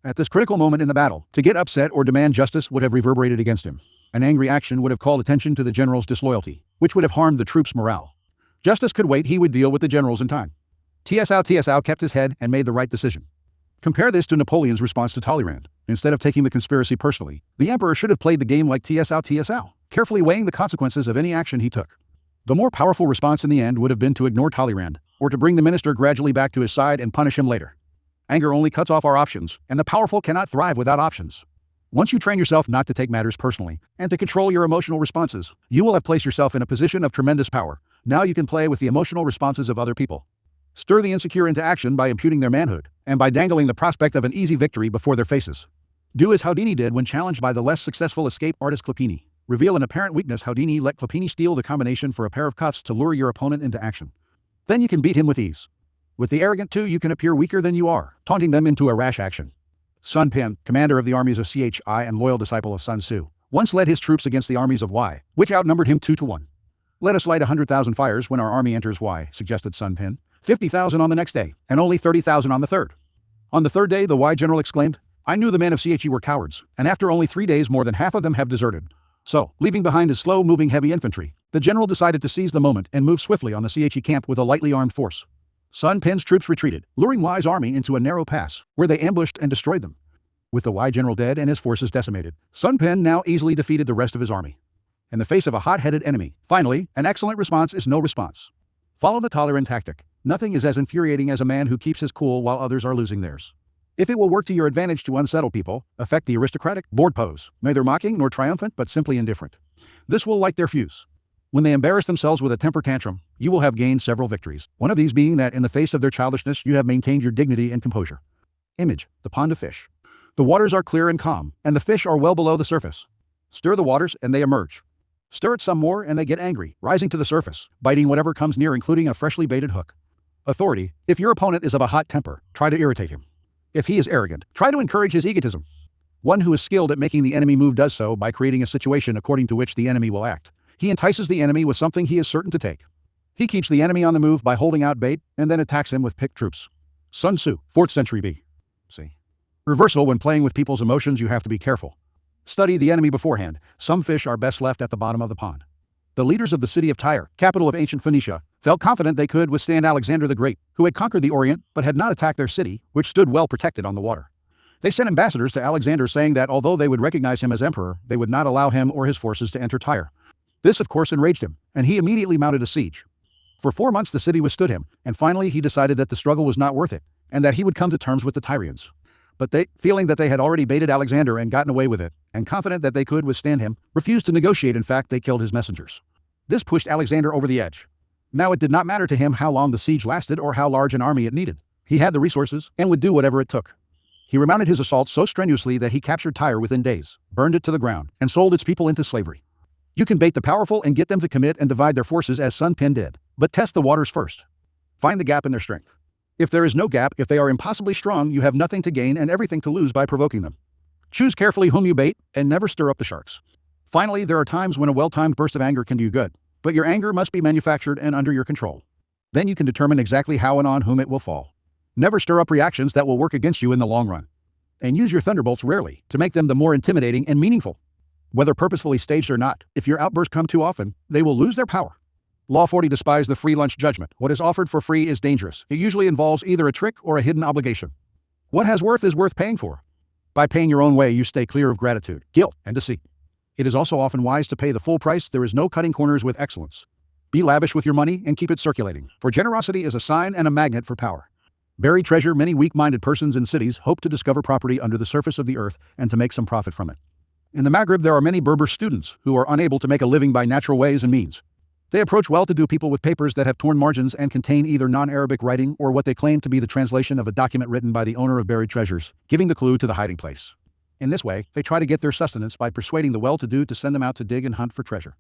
At this critical moment in the battle, to get upset or demand justice would have reverberated against him. An angry action would have called attention to the general's disloyalty, which would have harmed the troops' morale. Justice could wait. He would deal with the generals in time. Tsao kept his head and made the right decision. Compare this to Napoleon's response to Talleyrand. Instead of taking the conspiracy personally, the emperor should have played the game like Tsao, carefully weighing the consequences of any action he took. The more powerful response in the end would have been to ignore Talleyrand, or to bring the minister gradually back to his side and punish him later. Anger only cuts off our options, and the powerful cannot thrive without options. Once you train yourself not to take matters personally, and to control your emotional responses, you will have placed yourself in a position of tremendous power. Now you can play with the emotional responses of other people. Stir the insecure into action by imputing their manhood, and by dangling the prospect of an easy victory before their faces. Do as Houdini did when challenged by the less successful escape artist Clapini. Reveal an apparent weakness. Houdini let Clapini steal the combination for a pair of cuffs to lure your opponent into action. Then you can beat him with ease. With the arrogant too, you can appear weaker than you are, taunting them into a rash action. Sun Pen, commander of the armies of Chi and loyal disciple of Sun Tzu, once led his troops against the armies of Y, which outnumbered him 2-1. Let us light 100,000 fires when our army enters Y, suggested Sun Pen. 50,000 on the next day, and only 30,000 on the third. On the third day, the Y general exclaimed, I knew the men of Chi were cowards, and after only 3 days more than half of them have deserted. So, leaving behind his slow-moving heavy infantry, the general decided to seize the moment and move swiftly on the Chi camp with a lightly armed force. Sun Pen's troops retreated, luring Y's army into a narrow pass, where they ambushed and destroyed them. With the Y general dead and his forces decimated, Sun Pen now easily defeated the rest of his army. In the face of a hot-headed enemy, finally, an excellent response is no response. Follow the tolerant tactic. Nothing is as infuriating as a man who keeps his cool while others are losing theirs. If it will work to your advantage to unsettle people, affect the aristocratic bored pose, neither mocking nor triumphant but simply indifferent. This will light their fuse. When they embarrass themselves with a temper tantrum, you will have gained several victories, one of these being that in the face of their childishness you have maintained your dignity and composure. Image, the pond of fish. The waters are clear and calm, and the fish are well below the surface. Stir the waters and they emerge. Stir it some more and they get angry, rising to the surface, biting whatever comes near including a freshly baited hook. Authority, if your opponent is of a hot temper, try to irritate him. If he is arrogant, try to encourage his egotism. One who is skilled at making the enemy move does so by creating a situation according to which the enemy will act. He entices the enemy with something he is certain to take. He keeps the enemy on the move by holding out bait and then attacks him with picked troops. Sun Tzu, 4th century B.C. Reversal, when playing with people's emotions you have to be careful. Study the enemy beforehand. Some fish are best left at the bottom of the pond. The leaders of the city of Tyre, capital of ancient Phoenicia, felt confident they could withstand Alexander the Great, who had conquered the Orient but had not attacked their city, which stood well protected on the water. They sent ambassadors to Alexander saying that although they would recognize him as emperor, they would not allow him or his forces to enter Tyre. This of course enraged him, and he immediately mounted a siege. For 4 months the city withstood him, and finally he decided that the struggle was not worth it, and that he would come to terms with the Tyrians. But they, feeling that they had already baited Alexander and gotten away with it, and confident that they could withstand him, refused to negotiate. In fact, they killed his messengers. This pushed Alexander over the edge. Now it did not matter to him how long the siege lasted or how large an army it needed. He had the resources, and would do whatever it took. He remounted his assault so strenuously that he captured Tyre within days, burned it to the ground, and sold its people into slavery. You can bait the powerful and get them to commit and divide their forces as Sun Pen did, but test the waters first. Find the gap in their strength. If there is no gap, if they are impossibly strong, you have nothing to gain and everything to lose by provoking them. Choose carefully whom you bait, and never stir up the sharks. Finally, there are times when a well-timed burst of anger can do good, but your anger must be manufactured and under your control. Then you can determine exactly how and on whom it will fall. Never stir up reactions that will work against you in the long run. And use your thunderbolts rarely, to make them the more intimidating and meaningful. Whether purposefully staged or not, if your outbursts come too often, they will lose their power. Law 40. Despise the free lunch judgment. What is offered for free is dangerous. It usually involves either a trick or a hidden obligation. What has worth is worth paying for. By paying your own way, you stay clear of gratitude, guilt, and deceit. It is also often wise to pay the full price. There is no cutting corners with excellence. Be lavish with your money and keep it circulating, for generosity is a sign and a magnet for power. Buried treasure. Many weak-minded persons in cities hope to discover property under the surface of the earth and to make some profit from it. In the Maghreb, there are many Berber students who are unable to make a living by natural ways and means. They approach well-to-do people with papers that have torn margins and contain either non-Arabic writing or what they claim to be the translation of a document written by the owner of buried treasures, giving the clue to the hiding place. In this way, they try to get their sustenance by persuading the well-to-do to send them out to dig and hunt for treasure.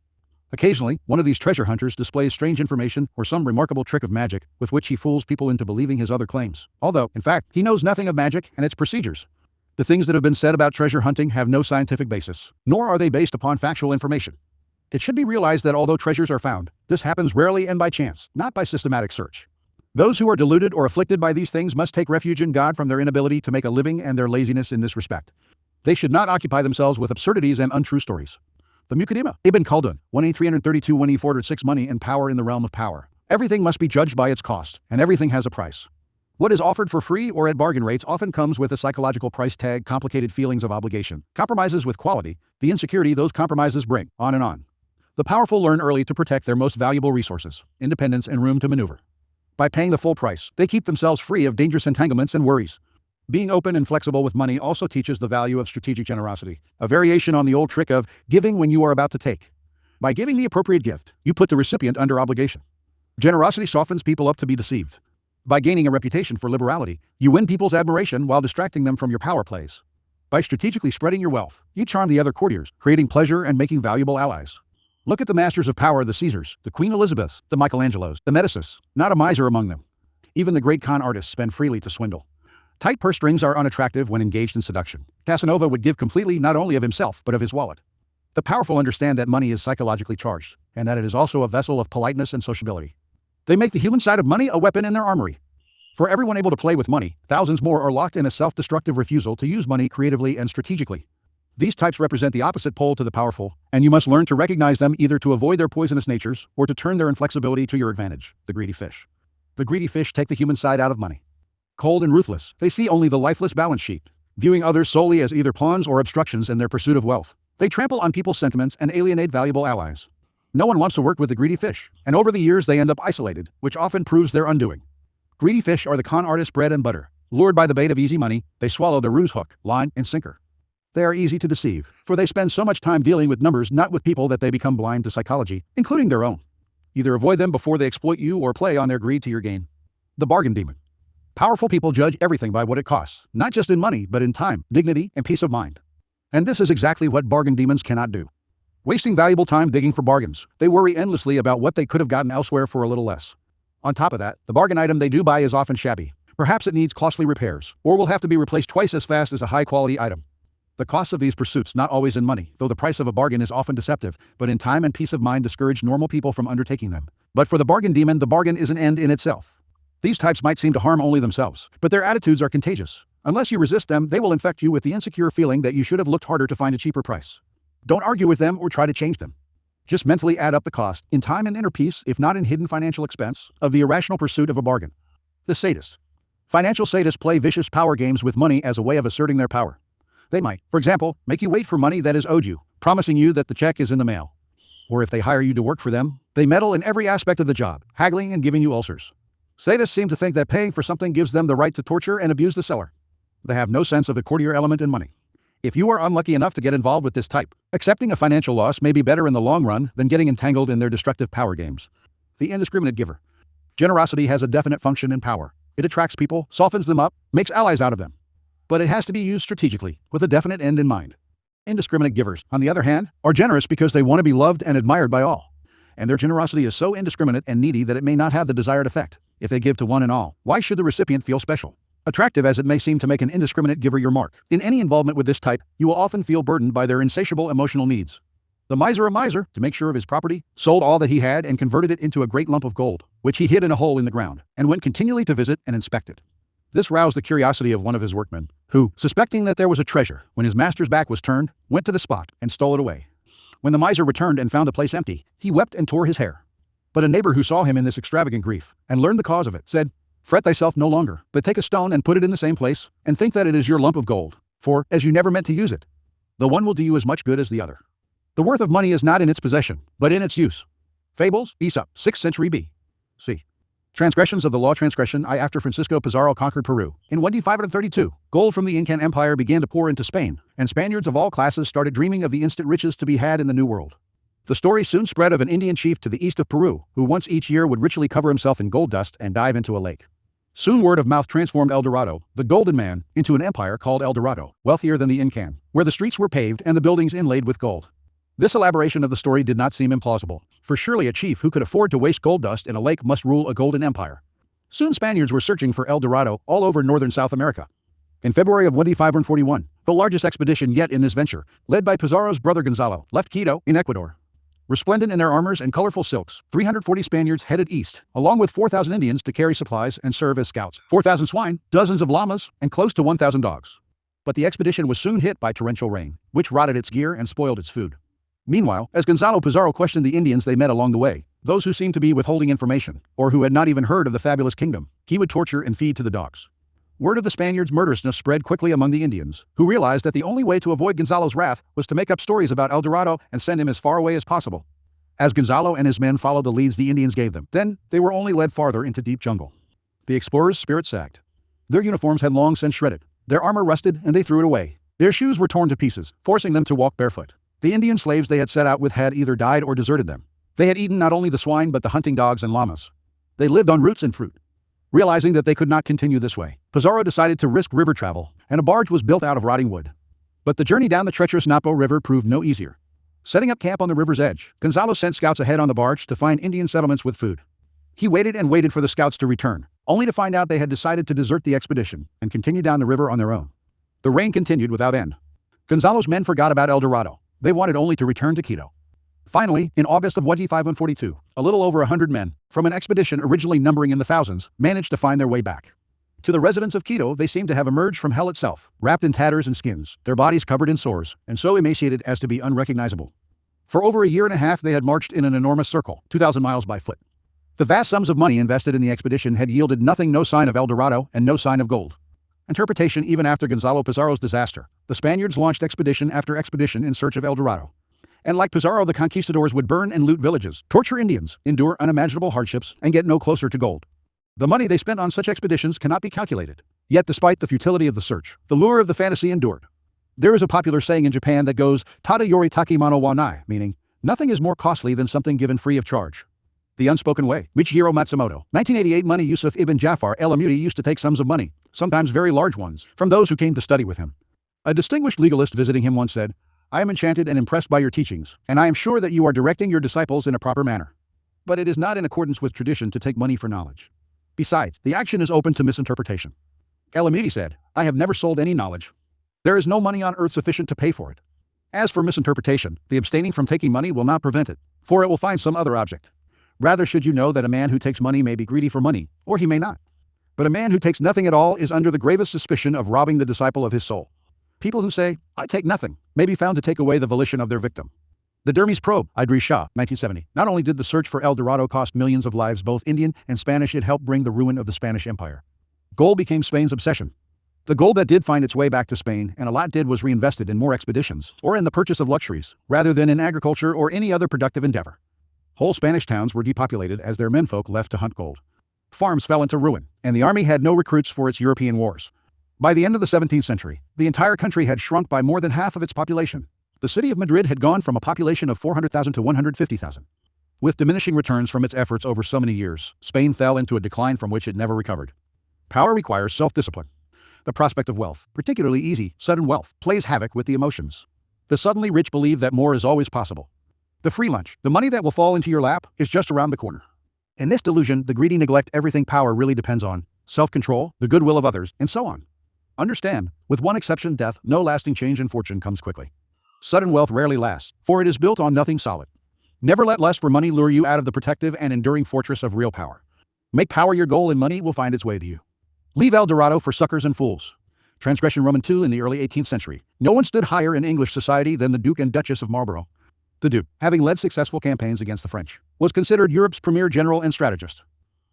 Occasionally, one of these treasure hunters displays strange information or some remarkable trick of magic with which he fools people into believing his other claims, although, in fact, he knows nothing of magic and its procedures. The things that have been said about treasure hunting have no scientific basis, nor are they based upon factual information. It should be realized that although treasures are found, this happens rarely and by chance, not by systematic search. Those who are deluded or afflicted by these things must take refuge in God from their inability to make a living and their laziness in this respect. They should not occupy themselves with absurdities and untrue stories. The Muqaddimah, Ibn Khaldun, 1A332 1E406 Money and power in the realm of power. Everything must be judged by its cost, and everything has a price. What is offered for free or at bargain rates often comes with a psychological price tag, complicated feelings of obligation, compromises with quality, the insecurity those compromises bring, on and on. The powerful learn early to protect their most valuable resources, independence and room to maneuver. By paying the full price, they keep themselves free of dangerous entanglements and worries. Being open and flexible with money also teaches the value of strategic generosity, a variation on the old trick of giving when you are about to take. By giving the appropriate gift, you put the recipient under obligation. Generosity softens people up to be deceived. By gaining a reputation for liberality, you win people's admiration while distracting them from your power plays. By strategically spreading your wealth, you charm the other courtiers, creating pleasure and making valuable allies. Look at the masters of power, the Caesars, the Queen Elizabeths, the Michelangelos, the Medicis, not a miser among them. Even the great con artists spend freely to swindle. Tight purse strings are unattractive when engaged in seduction. Casanova would give completely not only of himself but of his wallet. The powerful understand that money is psychologically charged, and that it is also a vessel of politeness and sociability. They make the human side of money a weapon in their armory. For everyone able to play with money, thousands more are locked in a self-destructive refusal to use money creatively and strategically. These types represent the opposite pole to the powerful, and you must learn to recognize them either to avoid their poisonous natures or to turn their inflexibility to your advantage. The greedy fish. The greedy fish take the human side out of money. Cold and ruthless, they see only the lifeless balance sheet, viewing others solely as either pawns or obstructions in their pursuit of wealth. They trample on people's sentiments and alienate valuable allies. No one wants to work with the greedy fish, and over the years they end up isolated, which often proves their undoing. Greedy fish are the con artist's bread and butter. Lured by the bait of easy money, they swallow the ruse hook, line, and sinker. They are easy to deceive, for they spend so much time dealing with numbers, not with people, that they become blind to psychology, including their own. Either avoid them before they exploit you or play on their greed to your gain. The bargain demon. Powerful people judge everything by what it costs, not just in money, but in time, dignity, and peace of mind. And this is exactly what bargain demons cannot do. Wasting valuable time digging for bargains, they worry endlessly about what they could have gotten elsewhere for a little less. On top of that, the bargain item they do buy is often shabby. Perhaps it needs costly repairs, or will have to be replaced twice as fast as a high-quality item. The costs of these pursuits not always in money, though the price of a bargain is often deceptive, but in time and peace of mind discourage normal people from undertaking them. But for the bargain demon, the bargain is an end in itself. These types might seem to harm only themselves, but their attitudes are contagious. Unless you resist them, they will infect you with the insecure feeling that you should have looked harder to find a cheaper price. Don't argue with them or try to change them. Just mentally add up the cost, in time and inner peace, if not in hidden financial expense, of the irrational pursuit of a bargain. The sadist. Financial sadists play vicious power games with money as a way of asserting their power. They might, for example, make you wait for money that is owed you, promising you that the check is in the mail. Or if they hire you to work for them, they meddle in every aspect of the job, haggling and giving you ulcers. Sadists seem to think that paying for something gives them the right to torture and abuse the seller. They have no sense of the courtier element in money. If you are unlucky enough to get involved with this type, accepting a financial loss may be better in the long run than getting entangled in their destructive power games. The indiscriminate giver. Generosity has a definite function and power. It attracts people, softens them up, makes allies out of them. But it has to be used strategically, with a definite end in mind. Indiscriminate givers, on the other hand, are generous because they want to be loved and admired by all. And their generosity is so indiscriminate and needy that it may not have the desired effect. If they give to one and all, why should the recipient feel special? Attractive as it may seem to make an indiscriminate giver your mark, in any involvement with this type, you will often feel burdened by their insatiable emotional needs. The miser, a miser, to make sure of his property, sold all that he had and converted it into a great lump of gold, which he hid in a hole in the ground, and went continually to visit and inspect it. This roused the curiosity of one of his workmen, who, suspecting that there was a treasure, when his master's back was turned, went to the spot and stole it away. When the miser returned and found the place empty, he wept and tore his hair. But a neighbor who saw him in this extravagant grief, and learned the cause of it, said, "Fret thyself no longer, but take a stone and put it in the same place, and think that it is your lump of gold, for, as you never meant to use it, the one will do you as much good as the other." The worth of money is not in its possession, but in its use. Fables, Aesop, 6th century B.C. Transgressions of the law. Transgression I. After Francisco Pizarro conquered Peru, in 1532, gold from the Incan Empire began to pour into Spain, and Spaniards of all classes started dreaming of the instant riches to be had in the New World. The story soon spread of an Indian chief to the east of Peru, who once each year would ritually cover himself in gold dust and dive into a lake. Soon word of mouth transformed El Dorado, the Golden Man, into an empire called El Dorado, wealthier than the Incan, where the streets were paved and the buildings inlaid with gold. This elaboration of the story did not seem implausible, for surely a chief who could afford to waste gold dust in a lake must rule a golden empire. Soon Spaniards were searching for El Dorado all over northern South America. In February of 1541, the largest expedition yet in this venture, led by Pizarro's brother Gonzalo, left Quito, in Ecuador. Resplendent in their armors and colorful silks, 340 Spaniards headed east, along with 4,000 Indians to carry supplies and serve as scouts, 4,000 swine, dozens of llamas, and close to 1,000 dogs. But the expedition was soon hit by torrential rain, which rotted its gear and spoiled its food. Meanwhile, as Gonzalo Pizarro questioned the Indians they met along the way, those who seemed to be withholding information, or who had not even heard of the fabulous kingdom, he would torture and feed to the dogs. Word of the Spaniards' murderousness spread quickly among the Indians, who realized that the only way to avoid Gonzalo's wrath was to make up stories about El Dorado and send him as far away as possible. As Gonzalo and his men followed the leads the Indians gave them, then they were only led farther into deep jungle. The explorers' spirit sagged. Their uniforms had long since shredded. Their armor rusted, and they threw it away. Their shoes were torn to pieces, forcing them to walk barefoot. The Indian slaves they had set out with had either died or deserted them. They had eaten not only the swine but the hunting dogs and llamas. They lived on roots and fruit. Realizing that they could not continue this way, Pizarro decided to risk river travel, and a barge was built out of rotting wood. But the journey down the treacherous Napo River proved no easier. Setting up camp on the river's edge, Gonzalo sent scouts ahead on the barge to find Indian settlements with food. He waited and waited for the scouts to return, only to find out they had decided to desert the expedition and continue down the river on their own. The rain continued without end. Gonzalo's men forgot about El Dorado. They wanted only to return to Quito. Finally, in August of 1542, a little over 100 men, from an expedition originally numbering in the thousands, managed to find their way back. To the residents of Quito, they seemed to have emerged from hell itself, wrapped in tatters and skins, their bodies covered in sores, and so emaciated as to be unrecognizable. For over a year and a half they had marched in an enormous circle, 2,000 miles by foot. The vast sums of money invested in the expedition had yielded nothing, no sign of El Dorado and no sign of gold. Interpretation: even after Gonzalo Pizarro's disaster, the Spaniards launched expedition after expedition in search of El Dorado. And like Pizarro, the conquistadors would burn and loot villages, torture Indians, endure unimaginable hardships, and get no closer to gold. The money they spent on such expeditions cannot be calculated. Yet despite the futility of the search, the lure of the fantasy endured. There is a popular saying in Japan that goes, "Tada yori taki mano wa nai," meaning, nothing is more costly than something given free of charge. The Unspoken Way, Michihiro Matsumoto, 1988. Money. Yusuf ibn Jafar el-Amudi used to take sums of money, sometimes very large ones, from those who came to study with him. A distinguished legalist visiting him once said, "I am enchanted and impressed by your teachings, and I am sure that you are directing your disciples in a proper manner. But it is not in accordance with tradition to take money for knowledge. Besides, the action is open to misinterpretation." El-Amudi said, "I have never sold any knowledge. There is no money on earth sufficient to pay for it. As for misinterpretation, the abstaining from taking money will not prevent it, for it will find some other object. Rather should you know that a man who takes money may be greedy for money, or he may not. But a man who takes nothing at all is under the gravest suspicion of robbing the disciple of his soul. People who say, 'I take nothing,' may be found to take away the volition of their victim." The Dermis probe, Idris Shah, 1970. Not only did the search for El Dorado cost millions of lives, both Indian and Spanish, it helped bring the ruin of the Spanish Empire. Gold became Spain's obsession. The gold that did find its way back to Spain, and a lot did, was reinvested in more expeditions, or in the purchase of luxuries, rather than in agriculture or any other productive endeavor. Whole Spanish towns were depopulated as their menfolk left to hunt gold. Farms fell into ruin, and the army had no recruits for its European wars. By the end of the 17th century, the entire country had shrunk by more than half of its population. The city of Madrid had gone from a population of 400,000 to 150,000. With diminishing returns from its efforts over so many years, Spain fell into a decline from which it never recovered. Power requires self-discipline. The prospect of wealth, particularly easy, sudden wealth, plays havoc with the emotions. The suddenly rich believe that more is always possible. The free lunch, the money that will fall into your lap, is just around the corner. In this delusion, the greedy neglect everything power really depends on: self-control, the goodwill of others, and so on. Understand, with one exception, death, no lasting change in fortune comes quickly. Sudden wealth rarely lasts, for it is built on nothing solid. Never let lust for money lure you out of the protective and enduring fortress of real power. Make power your goal and money will find its way to you. Leave El Dorado for suckers and fools. Transgression Roman II. In the early 18th century, no one stood higher in English society than the Duke and Duchess of Marlborough. The Duke, having led successful campaigns against the French, was considered Europe's premier general and strategist.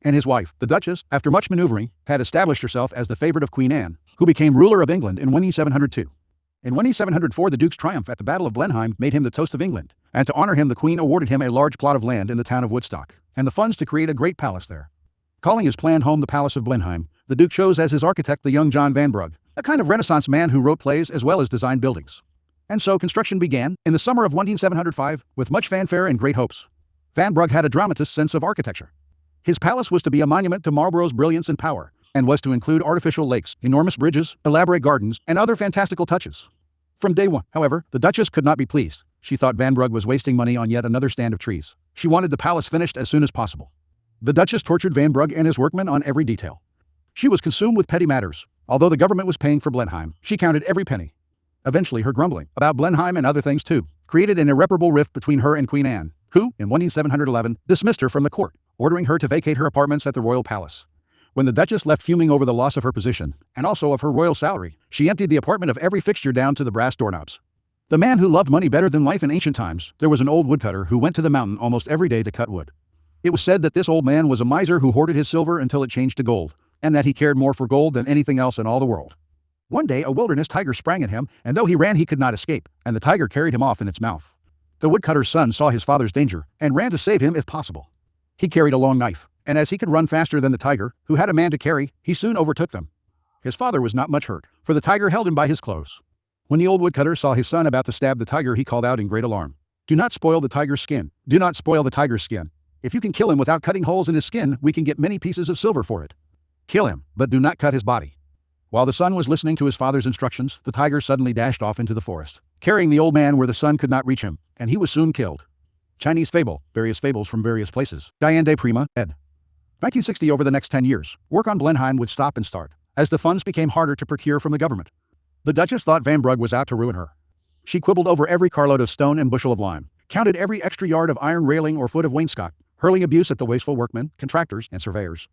And his wife, the Duchess, after much maneuvering, had established herself as the favorite of Queen Anne, who became ruler of England in 1702. In 1704, the Duke's triumph at the Battle of Blenheim made him the toast of England, and to honor him the Queen awarded him a large plot of land in the town of Woodstock, and the funds to create a great palace there. Calling his planned home the Palace of Blenheim, the Duke chose as his architect the young John Vanbrugh, a kind of Renaissance man who wrote plays as well as designed buildings. And so construction began, in the summer of 1705, with much fanfare and great hopes. Vanbrugh had a dramatist's sense of architecture. His palace was to be a monument to Marlborough's brilliance and power, and was to include artificial lakes, enormous bridges, elaborate gardens, and other fantastical touches. From day one, however, the Duchess could not be pleased. She thought Vanbrugh was wasting money on yet another stand of trees. She wanted the palace finished as soon as possible. The Duchess tortured Vanbrugh and his workmen on every detail. She was consumed with petty matters. Although the government was paying for Blenheim, she counted every penny. Eventually, her grumbling about Blenheim and other things too created an irreparable rift between her and Queen Anne, who, in 1711, dismissed her from the court, ordering her to vacate her apartments at the royal palace. When the Duchess left fuming over the loss of her position, and also of her royal salary, she emptied the apartment of every fixture down to the brass doorknobs. The man who loved money better than life in ancient times, there was an old woodcutter who went to the mountain almost every day to cut wood. It was said that this old man was a miser who hoarded his silver until it changed to gold, and that he cared more for gold than anything else in all the world. One day a wilderness tiger sprang at him, and though he ran he could not escape, and the tiger carried him off in its mouth. The woodcutter's son saw his father's danger, and ran to save him if possible. He carried a long knife, and as he could run faster than the tiger, who had a man to carry, he soon overtook them. His father was not much hurt, for the tiger held him by his clothes. When the old woodcutter saw his son about to stab the tiger, he called out in great alarm, "Do not spoil the tiger's skin. Do not spoil the tiger's skin. If you can kill him without cutting holes in his skin, we can get many pieces of silver for it. Kill him, but do not cut his body." While the son was listening to his father's instructions, the tiger suddenly dashed off into the forest, carrying the old man where the son could not reach him, and he was soon killed. Chinese fable, various fables from various places. Diane de Prima, ed. 1960. Over the next 10 years, work on Blenheim would stop and start, as the funds became harder to procure from the government. The Duchess thought Van Brugh was out to ruin her. She quibbled over every carload of stone and bushel of lime, counted every extra yard of iron railing or foot of wainscot, hurling abuse at the wasteful workmen, contractors, and surveyors.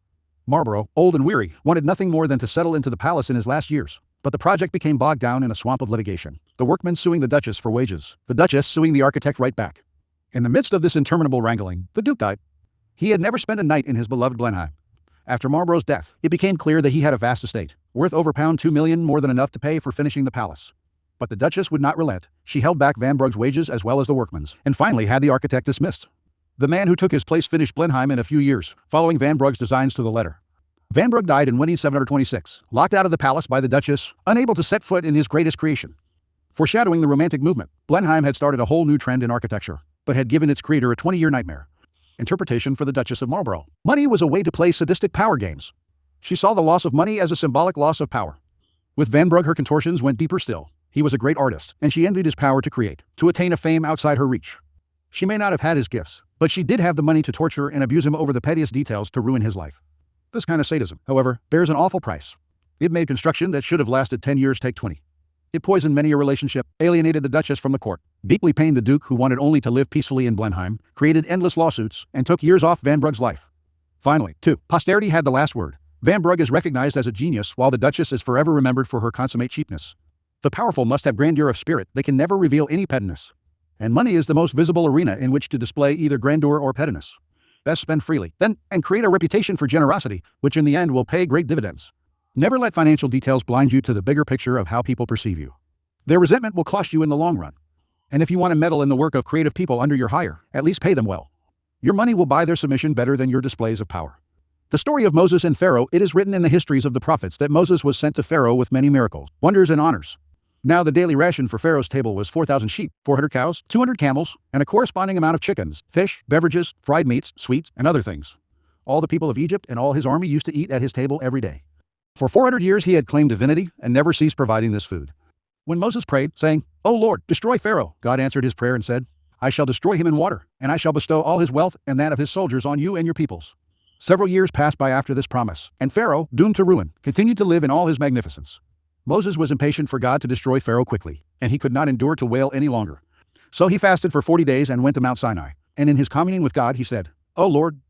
Marlborough, old and weary, wanted nothing more than to settle into the palace in his last years, but the project became bogged down in a swamp of litigation, the workmen suing the Duchess for wages, the Duchess suing the architect right back. In the midst of this interminable wrangling, the Duke died. He had never spent a night in his beloved Blenheim. After Marlborough's death, it became clear that he had a vast estate, worth over £2 million, more than enough to pay for finishing the palace. But the Duchess would not relent. She held back Van Brugh's wages as well as the workmen's, and finally had the architect dismissed. The man who took his place finished Blenheim in a few years, following Van Brugh's designs to the letter. Van Brugh died in 1726, locked out of the palace by the Duchess, unable to set foot in his greatest creation. Foreshadowing the Romantic movement, Blenheim had started a whole new trend in architecture, but had given its creator a 20-year nightmare. Interpretation for the Duchess of Marlborough. Money was a way to play sadistic power games. She saw the loss of money as a symbolic loss of power. With Van Brugh, her contortions went deeper still. He was a great artist, and she envied his power to create, to attain a fame outside her reach. She may not have had his gifts, but she did have the money to torture and abuse him over the pettiest details to ruin his life. This kind of sadism, however, bears an awful price. It made construction that should have lasted 10 years take 20. It poisoned many a relationship, alienated the Duchess from the court, deeply pained the Duke who wanted only to live peacefully in Blenheim, created endless lawsuits, and took years off Van Brugh's life. Finally, too, posterity had the last word. Van Brugh is recognized as a genius while the Duchess is forever remembered for her consummate cheapness. The powerful must have grandeur of spirit, they can never reveal any pettiness. And money is the most visible arena in which to display either grandeur or pettiness. Best spend freely, then, and create a reputation for generosity, which in the end will pay great dividends. Never let financial details blind you to the bigger picture of how people perceive you. Their resentment will cost you in the long run. And if you want to meddle in the work of creative people under your hire, at least pay them well. Your money will buy their submission better than your displays of power. The story of Moses and Pharaoh. It is written in the histories of the prophets that Moses was sent to Pharaoh with many miracles, wonders, and honors. Now the daily ration for Pharaoh's table was 4,000 sheep, 400 cows, 200 camels, and a corresponding amount of chickens, fish, beverages, fried meats, sweets, and other things. All the people of Egypt and all his army used to eat at his table every day. For 400 years he had claimed divinity and never ceased providing this food. When Moses prayed, saying, "O Lord, destroy Pharaoh," God answered his prayer and said, "I shall destroy him in water, and I shall bestow all his wealth and that of his soldiers on you and your peoples." Several years passed by after this promise, and Pharaoh, doomed to ruin, continued to live in all his magnificence. Moses was impatient for God to destroy Pharaoh quickly, and he could not endure to wail any longer. So he fasted for 40 days and went to Mount Sinai, and in his communing with God he said, "O Lord,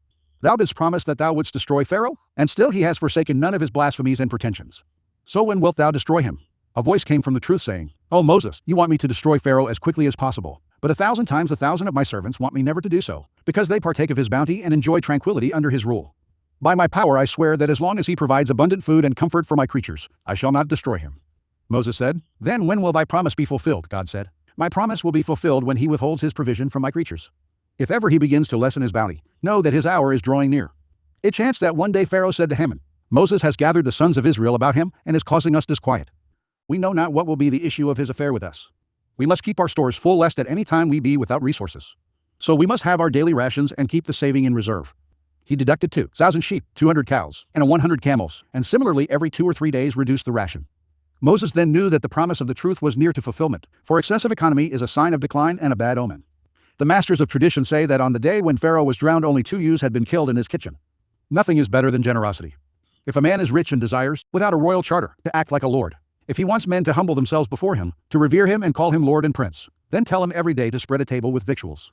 thou didst promise that thou wouldst destroy Pharaoh, and still he has forsaken none of his blasphemies and pretensions. So when wilt thou destroy him?" A voice came from the truth saying, "O Moses, you want me to destroy Pharaoh as quickly as possible, but 1,000 times 1,000 of my servants want me never to do so, because they partake of his bounty and enjoy tranquility under his rule. By my power I swear that as long as he provides abundant food and comfort for my creatures, I shall not destroy him." Moses said, "Then when will thy promise be fulfilled?" God said, "My promise will be fulfilled when he withholds his provision from my creatures. If ever he begins to lessen his bounty, know that his hour is drawing near." It chanced that one day Pharaoh said to Haman, "Moses has gathered the sons of Israel about him and is causing us disquiet. We know not what will be the issue of his affair with us. We must keep our stores full lest at any time we be without resources. So we must have our daily rations and keep the saving in reserve." He deducted 2,000 sheep, 200 cows, and 100 camels, and similarly every 2 or 3 days reduced the ration. Moses then knew that the promise of the truth was near to fulfillment, for excessive economy is a sign of decline and a bad omen. The masters of tradition say that on the day when Pharaoh was drowned only 2 ewes had been killed in his kitchen. Nothing is better than generosity. If a man is rich and desires, without a royal charter, to act like a lord, if he wants men to humble themselves before him, to revere him and call him lord and prince, then tell him every day to spread a table with victuals.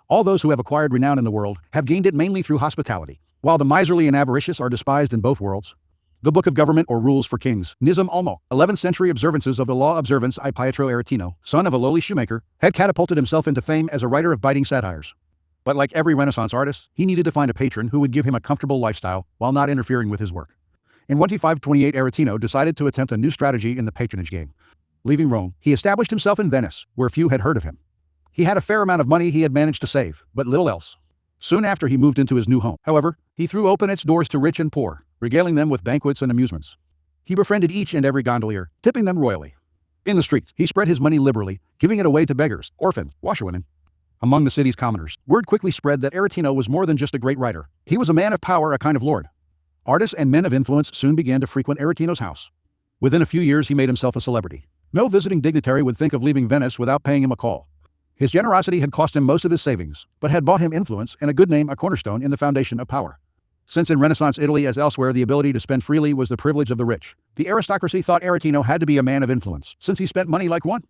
All those who have acquired renown in the world have gained it mainly through hospitality, while the miserly and avaricious are despised in both worlds. The Book of Government or Rules for Kings, Nizam Almo, 11th century observances of the law observance I Pietro Aretino, son of a lowly shoemaker, had catapulted himself into fame as a writer of biting satires. But like every Renaissance artist, he needed to find a patron who would give him a comfortable lifestyle while not interfering with his work. In 1528 Aretino decided to attempt a new strategy in the patronage game. Leaving Rome, he established himself in Venice, where few had heard of him. He had a fair amount of money he had managed to save, but little else. Soon after he moved into his new home, however, he threw open its doors to rich and poor, regaling them with banquets and amusements. He befriended each and every gondolier, tipping them royally. In the streets, he spread his money liberally, giving it away to beggars, orphans, washerwomen. Among the city's commoners, word quickly spread that Aretino was more than just a great writer. He was a man of power, a kind of lord. Artists and men of influence soon began to frequent Aretino's house. Within a few years, he made himself a celebrity. No visiting dignitary would think of leaving Venice without paying him a call. His generosity had cost him most of his savings, but had bought him influence and a good name, a cornerstone in the foundation of power. Since in Renaissance Italy as elsewhere the ability to spend freely was the privilege of the rich, the aristocracy thought Aretino had to be a man of influence, since he spent money like one.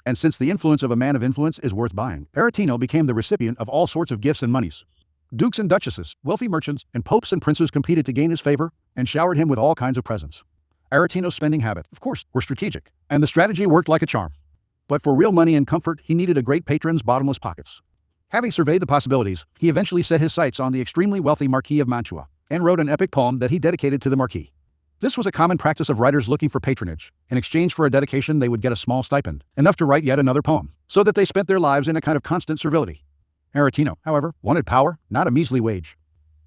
And since the influence of a man of influence is worth buying, Aretino became the recipient of all sorts of gifts and monies. Dukes and duchesses, wealthy merchants, and popes and princes competed to gain his favor and showered him with all kinds of presents. Aretino's spending habits, of course, were strategic, and the strategy worked like a charm. But for real money and comfort, he needed a great patron's bottomless pockets. Having surveyed the possibilities, he eventually set his sights on the extremely wealthy Marquis of Mantua, and wrote an epic poem that he dedicated to the Marquis. This was a common practice of writers looking for patronage. In exchange for a dedication, they would get a small stipend, enough to write yet another poem, so that they spent their lives in a kind of constant servility. Aretino, however, wanted power, not a measly wage.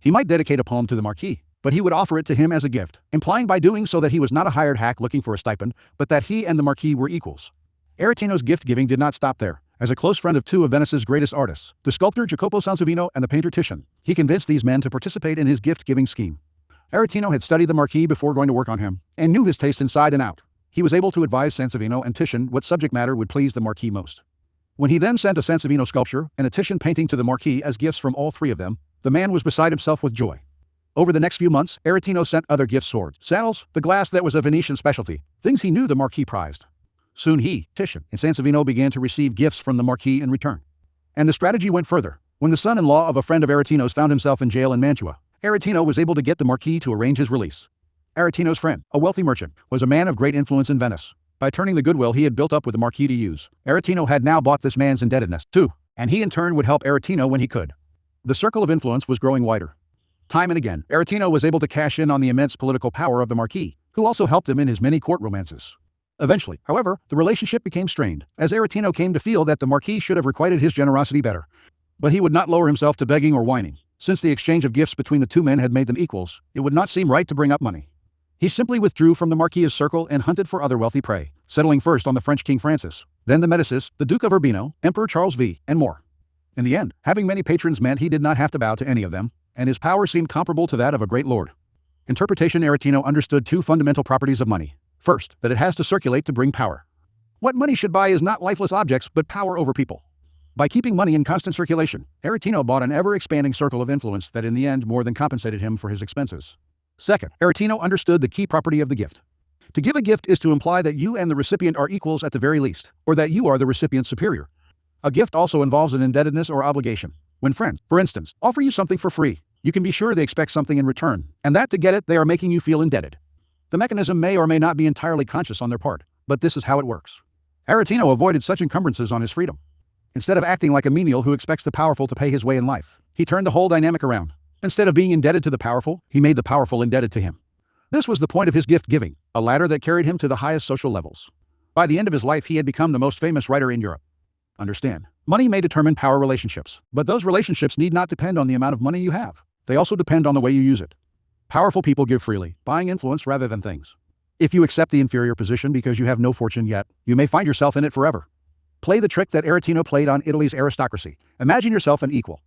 He might dedicate a poem to the Marquis, but he would offer it to him as a gift, implying by doing so that he was not a hired hack looking for a stipend, but that he and the Marquis were equals. Aretino's gift-giving did not stop there. As a close friend of two of Venice's greatest artists, the sculptor Jacopo Sansovino and the painter Titian, he convinced these men to participate in his gift-giving scheme. Aretino had studied the Marquis before going to work on him, and knew his taste inside and out. He was able to advise Sansovino and Titian what subject matter would please the Marquis most. When he then sent a Sansovino sculpture and a Titian painting to the Marquis as gifts from all three of them, the man was beside himself with joy. Over the next few months, Aretino sent other gifts: swords, saddles, the glass that was a Venetian specialty, things he knew the Marquis prized. Soon he, Titian, and Sansovino began to receive gifts from the Marquis in return. And the strategy went further. When the son-in-law of a friend of Aretino's found himself in jail in Mantua, Aretino was able to get the Marquis to arrange his release. Aretino's friend, a wealthy merchant, was a man of great influence in Venice. By turning the goodwill he had built up with the Marquis to use, Aretino had now bought this man's indebtedness, too, and he in turn would help Aretino when he could. The circle of influence was growing wider. Time and again, Aretino was able to cash in on the immense political power of the Marquis, who also helped him in his many court romances. Eventually, however, the relationship became strained, as Aretino came to feel that the Marquis should have requited his generosity better. But he would not lower himself to begging or whining. Since the exchange of gifts between the two men had made them equals, it would not seem right to bring up money. He simply withdrew from the Marquis's circle and hunted for other wealthy prey, settling first on the French King Francis, then the Medicis, the Duke of Urbino, Emperor Charles V, and more. In the end, having many patrons meant he did not have to bow to any of them, and his power seemed comparable to that of a great lord. Interpretation: Aretino understood two fundamental properties of money. First, that it has to circulate to bring power. What money should buy is not lifeless objects, but power over people. By keeping money in constant circulation, Aretino bought an ever-expanding circle of influence that in the end more than compensated him for his expenses. Second, Aretino understood the key property of the gift. To give a gift is to imply that you and the recipient are equals at the very least, or that you are the recipient's superior. A gift also involves an indebtedness or obligation. When friends, for instance, offer you something for free, you can be sure they expect something in return, and that to get it they are making you feel indebted. The mechanism may or may not be entirely conscious on their part, but this is how it works. Aretino avoided such encumbrances on his freedom. Instead of acting like a menial who expects the powerful to pay his way in life, he turned the whole dynamic around. Instead of being indebted to the powerful, he made the powerful indebted to him. This was the point of his gift-giving, a ladder that carried him to the highest social levels. By the end of his life, he had become the most famous writer in Europe. Understand, money may determine power relationships, but those relationships need not depend on the amount of money you have. They also depend on the way you use it. Powerful people give freely, buying influence rather than things. If you accept the inferior position because you have no fortune yet, you may find yourself in it forever. Play the trick that Aretino played on Italy's aristocracy. Imagine yourself an equal.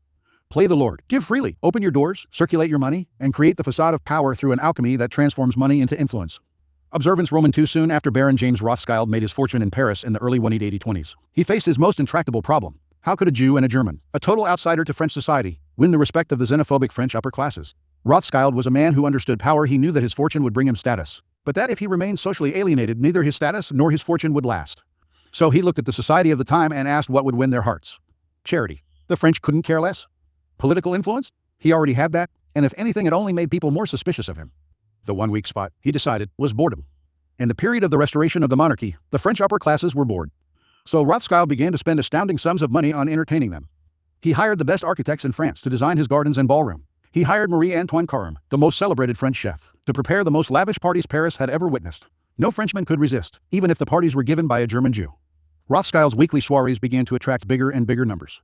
Play the Lord. Give freely. Open your doors, circulate your money, and create the facade of power through an alchemy that transforms money into influence. Observance Roman II. Soon after Baron James Rothschild made his fortune in Paris in the early 1820s, he faced his most intractable problem. How could a Jew and a German, a total outsider to French society, win the respect of the xenophobic French upper classes? Rothschild was a man who understood power. He knew that his fortune would bring him status, but that if he remained socially alienated, neither his status nor his fortune would last. So he looked at the society of the time and asked what would win their hearts. Charity. The French couldn't care less. Political influence? He already had that, and if anything, it only made people more suspicious of him. The one weak spot, he decided, was boredom. In the period of the restoration of the monarchy, the French upper classes were bored. So Rothschild began to spend astounding sums of money on entertaining them. He hired the best architects in France to design his gardens and ballroom. He hired Marie-Antoine Carême, the most celebrated French chef, to prepare the most lavish parties Paris had ever witnessed. No Frenchman could resist, even if the parties were given by a German Jew. Rothschild's weekly soirees began to attract bigger and bigger numbers.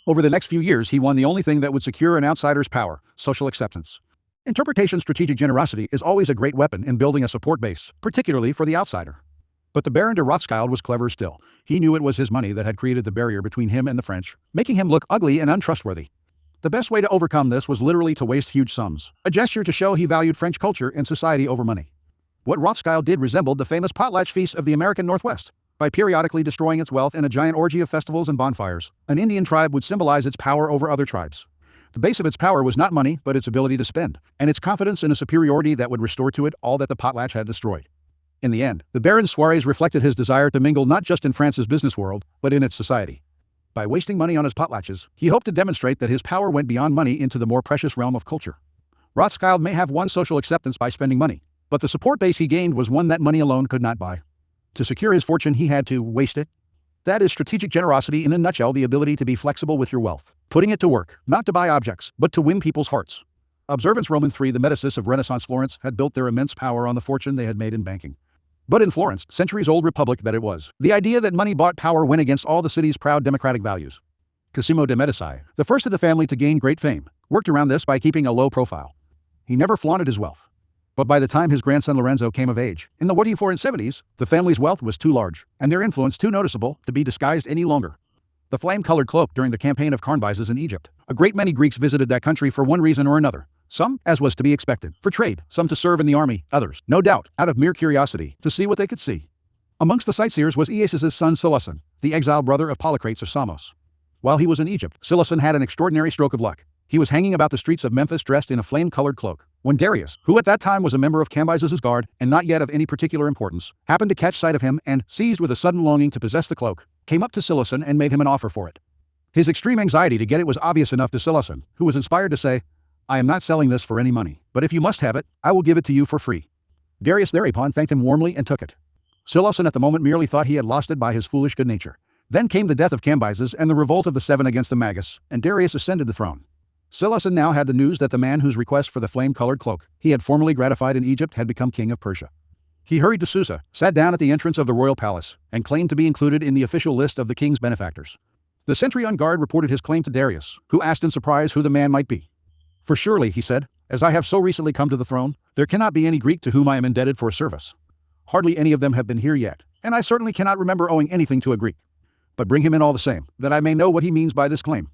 Over the next few years, he won the only thing that would secure an outsider's power: social acceptance. Interpretation: strategic generosity is always a great weapon in building a support base, particularly for the outsider. But the Baron de Rothschild was clever still. He knew it was his money that had created the barrier between him and the French, making him look ugly and untrustworthy. The best way to overcome this was literally to waste huge sums, a gesture to show he valued French culture and society over money. What Rothschild did resembled the famous potlatch feast of the American Northwest. By periodically destroying its wealth in a giant orgy of festivals and bonfires, an Indian tribe would symbolize its power over other tribes. The base of its power was not money, but its ability to spend, and its confidence in a superiority that would restore to it all that the potlatch had destroyed. In the end, the Baron's soirees reflected his desire to mingle not just in France's business world, but in its society. By wasting money on his potlatches, he hoped to demonstrate that his power went beyond money into the more precious realm of culture. Rothschild may have won social acceptance by spending money, but the support base he gained was one that money alone could not buy. To secure his fortune, he had to waste it. That is strategic generosity in a nutshell, the ability to be flexible with your wealth, putting it to work, not to buy objects, but to win people's hearts. Observance Roman III, the Medicis of Renaissance Florence, had built their immense power on the fortune they had made in banking. But in Florence, centuries-old republic that it was, the idea that money bought power went against all the city's proud democratic values. Cosimo de' Medici, the first of the family to gain great fame, worked around this by keeping a low profile. He never flaunted his wealth. But by the time his grandson Lorenzo came of age, in the 1470s, the family's wealth was too large, and their influence too noticeable, to be disguised any longer. The flame-colored cloak during the campaign of Cambyses in Egypt. A great many Greeks visited that country for one reason or another. Some, as was to be expected, for trade, some to serve in the army, others, no doubt, out of mere curiosity, to see what they could see. Amongst the sightseers was Aeacus' son Silasson, the exiled brother of Polycrates of Samos. While he was in Egypt, Silasson had an extraordinary stroke of luck. He was hanging about the streets of Memphis dressed in a flame-colored cloak, when Darius, who at that time was a member of Cambyses' guard and not yet of any particular importance, happened to catch sight of him and, seized with a sudden longing to possess the cloak, came up to Silasson and made him an offer for it. His extreme anxiety to get it was obvious enough to Silasson, who was inspired to say, "I am not selling this for any money, but if you must have it, I will give it to you for free." Darius thereupon thanked him warmly and took it. Silasson at the moment merely thought he had lost it by his foolish good nature. Then came the death of Cambyses and the revolt of the Seven against the Magus, and Darius ascended the throne. Silasson now had the news that the man whose request for the flame-colored cloak he had formerly gratified in Egypt had become king of Persia. He hurried to Susa, sat down at the entrance of the royal palace, and claimed to be included in the official list of the king's benefactors. The sentry on guard reported his claim to Darius, who asked in surprise who the man might be. "For surely," he said, "as I have so recently come to the throne, there cannot be any Greek to whom I am indebted for a service. Hardly any of them have been here yet, and I certainly cannot remember owing anything to a Greek. But bring him in all the same, that I may know what he means by this claim."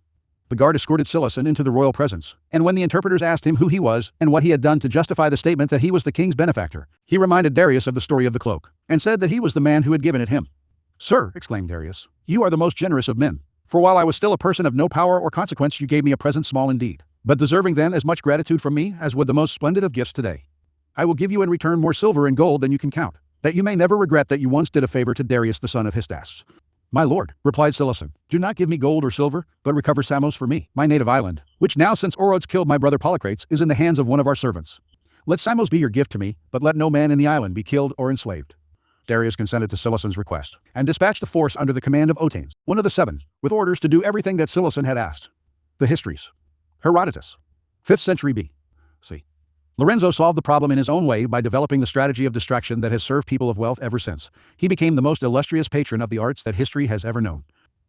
The guard escorted Silasson into the royal presence, and when the interpreters asked him who he was and what he had done to justify the statement that he was the king's benefactor, he reminded Darius of the story of the cloak, and said that he was the man who had given it him. "Sir," exclaimed Darius, "you are the most generous of men. For while I was still a person of no power or consequence, you gave me a present small indeed, but deserving then as much gratitude from me as would the most splendid of gifts today. I will give you in return more silver and gold than you can count, that you may never regret that you once did a favor to Darius the son of Histas." "My lord," replied Silasson, "do not give me gold or silver, but recover Samos for me, my native island, which now since Orodes killed my brother Polycrates is in the hands of one of our servants. Let Samos be your gift to me, but let no man in the island be killed or enslaved." Darius consented to Silasson's request, and dispatched a force under the command of Otanes, one of the seven, with orders to do everything that Silasson had asked. The Histories. Herodotus. 5th century B.C. Lorenzo solved the problem in his own way by developing the strategy of distraction that has served people of wealth ever since. He became the most illustrious patron of the arts that history has ever known.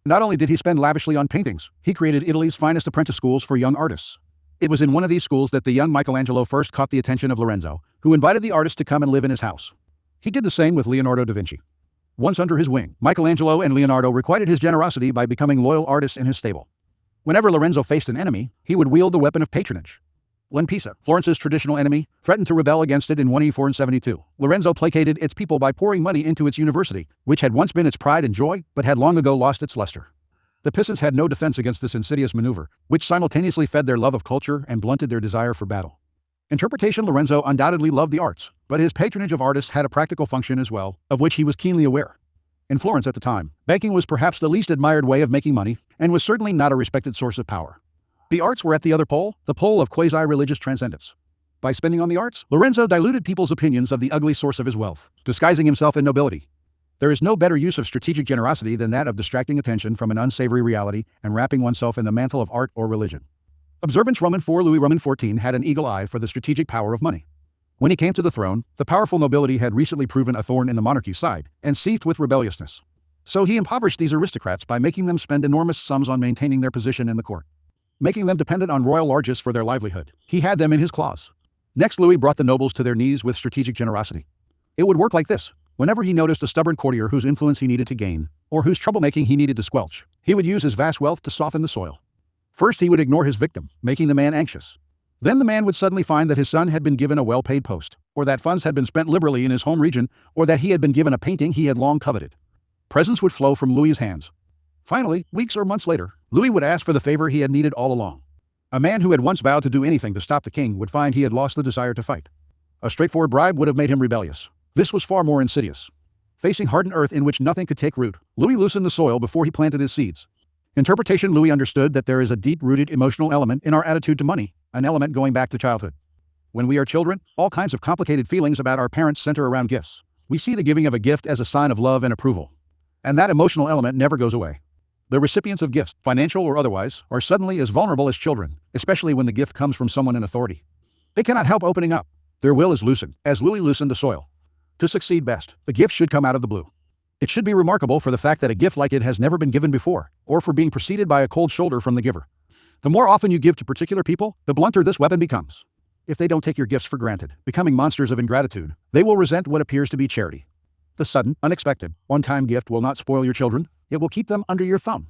Not only did he spend lavishly on paintings, he created Italy's finest apprentice schools for young artists. It was in one of these schools that the young Michelangelo first caught the attention of Lorenzo, who invited the artist to come and live in his house. He did the same with Leonardo da Vinci. Once under his wing, Michelangelo and Leonardo requited his generosity by becoming loyal artists in his stable. Whenever Lorenzo faced an enemy, he would wield the weapon of patronage. When Pisa, Florence's traditional enemy, threatened to rebel against it in 184-72, Lorenzo placated its people by pouring money into its university, which had once been its pride and joy, but had long ago lost its luster. The Pisans had no defense against this insidious maneuver, which simultaneously fed their love of culture and blunted their desire for battle. Interpretation. Lorenzo undoubtedly loved the arts, but his patronage of artists had a practical function as well, of which he was keenly aware. In Florence at the time, banking was perhaps the least admired way of making money, and was certainly not a respected source of power. The arts were at the other pole, the pole of quasi-religious transcendence. By spending on the arts, Lorenzo diluted people's opinions of the ugly source of his wealth, disguising himself in nobility. There is no better use of strategic generosity than that of distracting attention from an unsavory reality and wrapping oneself in the mantle of art or religion. Observance. Roman IV. Louis Roman XIV had an eagle eye for the strategic power of money. When he came to the throne, the powerful nobility had recently proven a thorn in the monarchy's side, and seethed with rebelliousness. So he impoverished these aristocrats by making them spend enormous sums on maintaining their position in the court. Making them dependent on royal largesse for their livelihood, he had them in his claws. Next, Louis brought the nobles to their knees with strategic generosity. It would work like this. Whenever he noticed a stubborn courtier whose influence he needed to gain, or whose troublemaking he needed to squelch, he would use his vast wealth to soften the soil. First, he would ignore his victim, making the man anxious. Then the man would suddenly find that his son had been given a well-paid post, or that funds had been spent liberally in his home region, or that he had been given a painting he had long coveted. Presents would flow from Louis's hands. Finally, weeks or months later, Louis would ask for the favor he had needed all along. A man who had once vowed to do anything to stop the king would find he had lost the desire to fight. A straightforward bribe would have made him rebellious. This was far more insidious. Facing hardened earth in which nothing could take root, Louis loosened the soil before he planted his seeds. Interpretation: Louis understood that there is a deep-rooted emotional element in our attitude to money, an element going back to childhood. When we are children, all kinds of complicated feelings about our parents center around gifts. We see the giving of a gift as a sign of love and approval. And that emotional element never goes away. The recipients of gifts, financial or otherwise, are suddenly as vulnerable as children, especially when the gift comes from someone in authority. They cannot help opening up. Their will is loosened, as Louis loosened the soil. To succeed best, the gift should come out of the blue. It should be remarkable for the fact that a gift like it has never been given before, or for being preceded by a cold shoulder from the giver. The more often you give to particular people, the blunter this weapon becomes. If they don't take your gifts for granted, becoming monsters of ingratitude, they will resent what appears to be charity. The sudden, unexpected, one-time gift will not spoil your children, it will keep them under your thumb.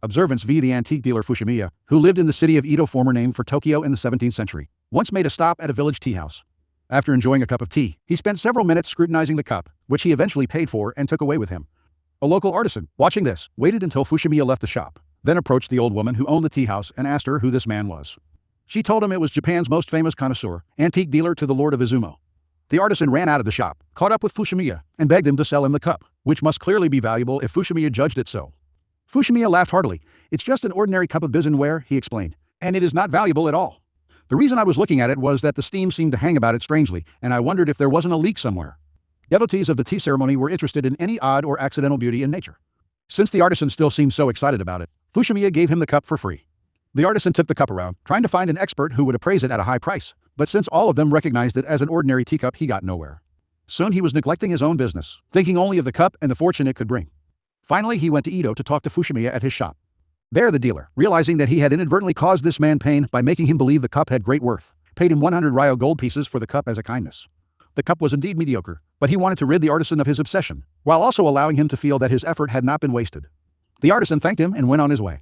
Observance v. The antique dealer Fushimiya, who lived in the city of Edo, former name for Tokyo, in the 17th century, once made a stop at a village tea house. After enjoying a cup of tea, he spent several minutes scrutinizing the cup, which he eventually paid for and took away with him. A local artisan, watching this, waited until Fushimiya left the shop, then approached the old woman who owned the tea house and asked her who this man was. She told him it was Japan's most famous connoisseur, antique dealer to the Lord of Izumo. The artisan ran out of the shop, caught up with Fushimiya, and begged him to sell him the cup, which must clearly be valuable if Fushimiya judged it so. Fushimiya laughed heartily. "It's just an ordinary cup of bisenware," he explained, "and it is not valuable at all. The reason I was looking at it was that the steam seemed to hang about it strangely, and I wondered if there wasn't a leak somewhere." Devotees of the tea ceremony were interested in any odd or accidental beauty in nature. Since the artisan still seemed so excited about it, Fushimiya gave him the cup for free. The artisan took the cup around, trying to find an expert who would appraise it at a high price, but since all of them recognized it as an ordinary teacup, he got nowhere. Soon he was neglecting his own business, thinking only of the cup and the fortune it could bring. Finally, he went to Edo to talk to Fushimiya at his shop. There the dealer, realizing that he had inadvertently caused this man pain by making him believe the cup had great worth, paid him 100 ryo gold pieces for the cup as a kindness. The cup was indeed mediocre, but he wanted to rid the artisan of his obsession, while also allowing him to feel that his effort had not been wasted. The artisan thanked him and went on his way.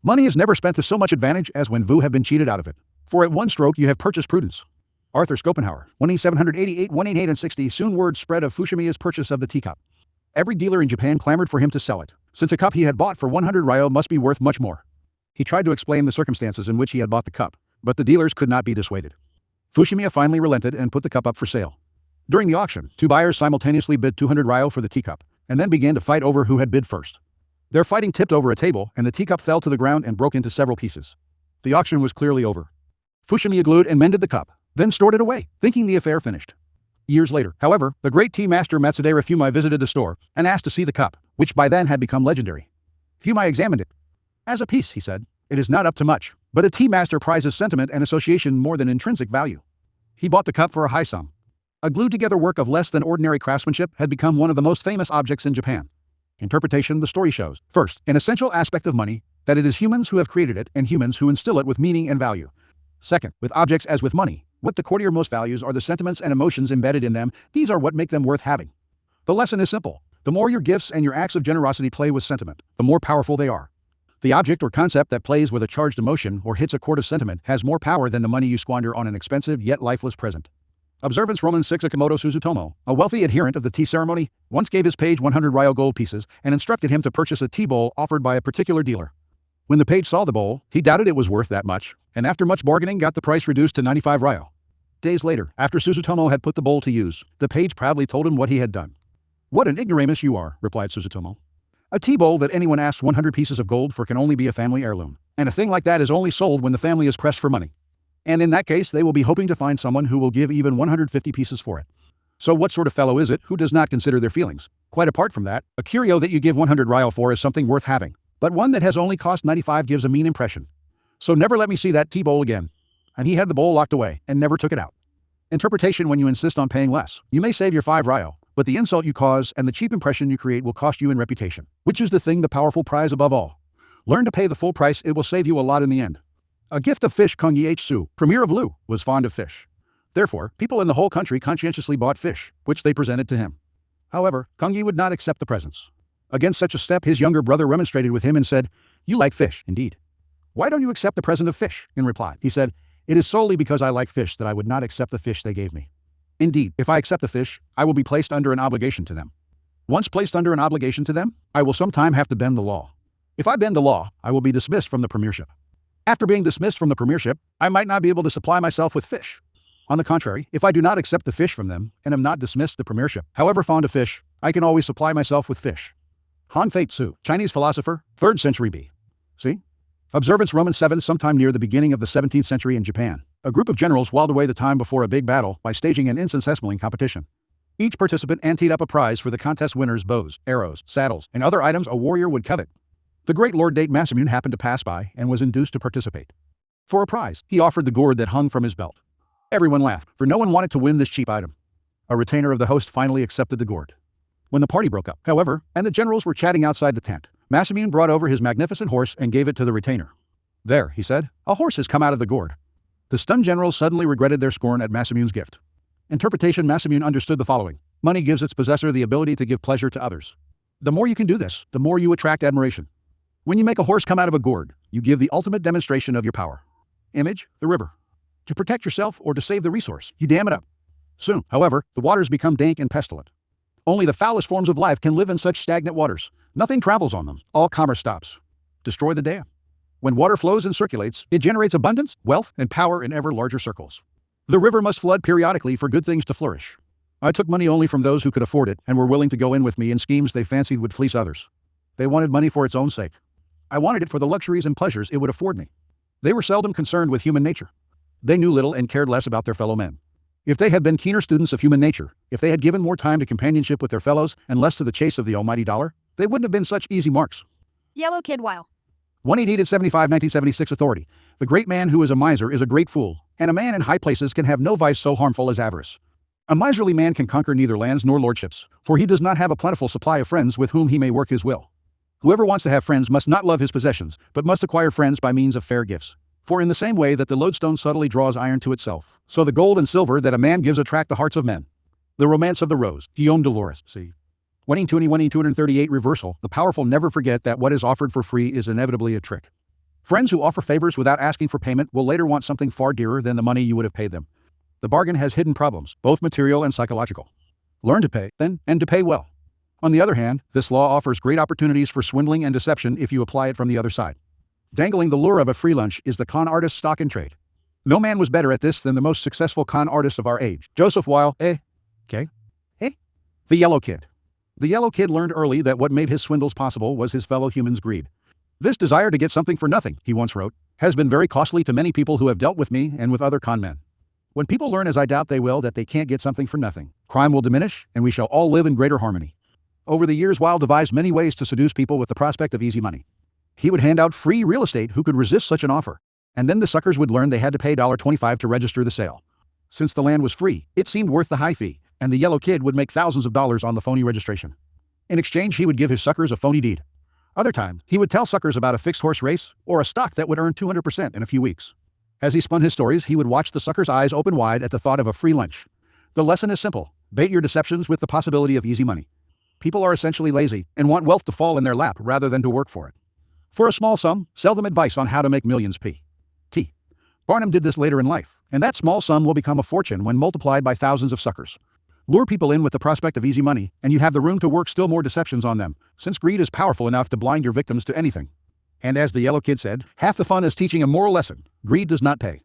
Money is never spent to so much advantage as when you have been cheated out of it. For at one stroke you have purchased prudence. Arthur Schopenhauer, 1788, 188 and 60. Soon word spread of Fushimiya's purchase of the teacup. Every dealer in Japan clamored for him to sell it, since a cup he had bought for 100 ryo must be worth much more. He tried to explain the circumstances in which he had bought the cup, but the dealers could not be dissuaded. Fushimiya finally relented and put the cup up for sale. During the auction, two buyers simultaneously bid 200 ryo for the teacup, and then began to fight over who had bid first. Their fighting tipped over a table, and the teacup fell to the ground and broke into several pieces. The auction was clearly over. Fushimiya glued and mended the cup, then stored it away, thinking the affair finished. Years later, however, the great tea master Matsudaira Fumai visited the store and asked to see the cup, which by then had become legendary. Fumai examined it. "As a piece," he said, "it is not up to much, but a tea master prizes sentiment and association more than intrinsic value." He bought the cup for a high sum. A glued-together work of less than ordinary craftsmanship had become one of the most famous objects in Japan. Interpretation: the story shows, first, an essential aspect of money, that it is humans who have created it and humans who instill it with meaning and value. Second, with objects as with money, what the courtier most values are the sentiments and emotions embedded in them. These are what make them worth having. The lesson is simple. The more your gifts and your acts of generosity play with sentiment, the more powerful they are. The object or concept that plays with a charged emotion or hits a chord of sentiment has more power than the money you squander on an expensive yet lifeless present. Observance: Roman 6. Akamoto Suzutomo, a wealthy adherent of the tea ceremony, once gave his page 100 ryo gold pieces and instructed him to purchase a tea bowl offered by a particular dealer. When the page saw the bowl, he doubted it was worth that much, and after much bargaining got the price reduced to 95 ryo. Days later, after Suzutomo had put the bowl to use, the page proudly told him what he had done. "What an ignoramus you are," replied Suzutomo. "A tea bowl that anyone asks 100 pieces of gold for can only be a family heirloom, and a thing like that is only sold when the family is pressed for money. And in that case, they will be hoping to find someone who will give even 150 pieces for it. So what sort of fellow is it who does not consider their feelings? Quite apart from that, a curio that you give 100 ryo for is something worth having, but one that has only cost 95 gives a mean impression. So never let me see that tea bowl again." And he had the bowl locked away and never took it out. Interpretation: when you insist on paying less, you may save your 5 ryo, but the insult you cause and the cheap impression you create will cost you in reputation. Which is the thing the powerful prize above all? Learn to pay the full price, it will save you a lot in the end. A gift of fish. Kong Su, premier of Lu, was fond of fish. Therefore, people in the whole country conscientiously bought fish, which they presented to him. However, Kong would not accept the presents. Against such a step, his younger brother remonstrated with him and said, "You like fish, indeed. Why don't you accept the present of fish?" In reply, he said, It is solely because I like fish that I would not accept the fish they gave me. Indeed, if I accept the fish, I will be placed under an obligation to them. Once placed under an obligation to them, I will sometime have to bend the law. If I bend the law, I will be dismissed from the premiership. After being dismissed from the premiership, I might not be able to supply myself with fish. On the contrary, if I do not accept the fish from them and am not dismissed the premiership, however fond of fish, I can always supply myself with fish. Han Fei Tzu, Chinese philosopher, 3rd century B. C. Observance Roman 7 sometime near the beginning of the 17th century in Japan. A group of generals whiled away the time before a big battle by staging an incense-smelling competition. Each participant anteed up a prize for the contest winner's bows, arrows, saddles, and other items a warrior would covet. The great Lord Date Masamune happened to pass by and was induced to participate. For a prize, he offered the gourd that hung from his belt. Everyone laughed, for no one wanted to win this cheap item. A retainer of the host finally accepted the gourd. When the party broke up, however, and the generals were chatting outside the tent, Masamune brought over his magnificent horse and gave it to the retainer. "There," he said, "a horse has come out of the gourd." The stunned generals suddenly regretted their scorn at Masamune's gift. Interpretation: Masamune understood the following: money gives its possessor the ability to give pleasure to others. The more you can do this, the more you attract admiration. When you make a horse come out of a gourd, you give the ultimate demonstration of your power. Image: the river. To protect yourself or to save the resource, you dam it up. Soon, however, the waters become dank and pestilent. Only the foulest forms of life can live in such stagnant waters. Nothing travels on them. All commerce stops. Destroy the dam. When water flows and circulates, it generates abundance, wealth, and power in ever larger circles. The river must flood periodically for good things to flourish. I took money only from those who could afford it and were willing to go in with me in schemes they fancied would fleece others. They wanted money for its own sake. I wanted it for the luxuries and pleasures it would afford me. They were seldom concerned with human nature. They knew little and cared less about their fellow men. If they had been keener students of human nature, if they had given more time to companionship with their fellows and less to the chase of the almighty dollar, they wouldn't have been such easy marks. Yellow Kid Weil. 188-75 1976 Authority. The great man who is a miser is a great fool, and a man in high places can have no vice so harmful as avarice. A miserly man can conquer neither lands nor lordships, for he does not have a plentiful supply of friends with whom he may work his will. Whoever wants to have friends must not love his possessions, but must acquire friends by means of fair gifts. For in the same way that the lodestone subtly draws iron to itself, so the gold and silver that a man gives attract the hearts of men. The Romance of the Rose, Guillaume Delors, c. 238 Reversal. The powerful never forget that what is offered for free is inevitably a trick. Friends who offer favors without asking for payment will later want something far dearer than the money you would have paid them. The bargain has hidden problems, both material and psychological. Learn to pay, then, and to pay well. On the other hand, this law offers great opportunities for swindling and deception if you apply it from the other side. Dangling the lure of a free lunch is the con artist's stock in trade. No man was better at this than the most successful con artist of our age, Joseph Weil, The Yellow Kid. The Yellow Kid learned early that what made his swindles possible was his fellow humans' greed. "This desire to get something for nothing," he once wrote, "has been very costly to many people who have dealt with me and with other con men. When people learn, as I doubt they will, that they can't get something for nothing, crime will diminish and we shall all live in greater harmony." Over the years, Weil devised many ways to seduce people with the prospect of easy money. He would hand out free real estate who could resist such an offer, and then the suckers would learn they had to pay $25 to register the sale. Since the land was free, it seemed worth the high fee, and the Yellow Kid would make thousands of dollars on the phony registration. In exchange, he would give his suckers a phony deed. Other times, he would tell suckers about a fixed horse race or a stock that would earn 200% in a few weeks. As he spun his stories, he would watch the suckers' eyes open wide at the thought of a free lunch. The lesson is simple: bait your deceptions with the possibility of easy money. People are essentially lazy and want wealth to fall in their lap rather than to work for it. For a small sum, sell them advice on how to make millions. P.T. Barnum did this later in life, and that small sum will become a fortune when multiplied by thousands of suckers. Lure people in with the prospect of easy money, and you have the room to work still more deceptions on them, since greed is powerful enough to blind your victims to anything. And as the Yellow Kid said, half the fun is teaching a moral lesson: greed does not pay.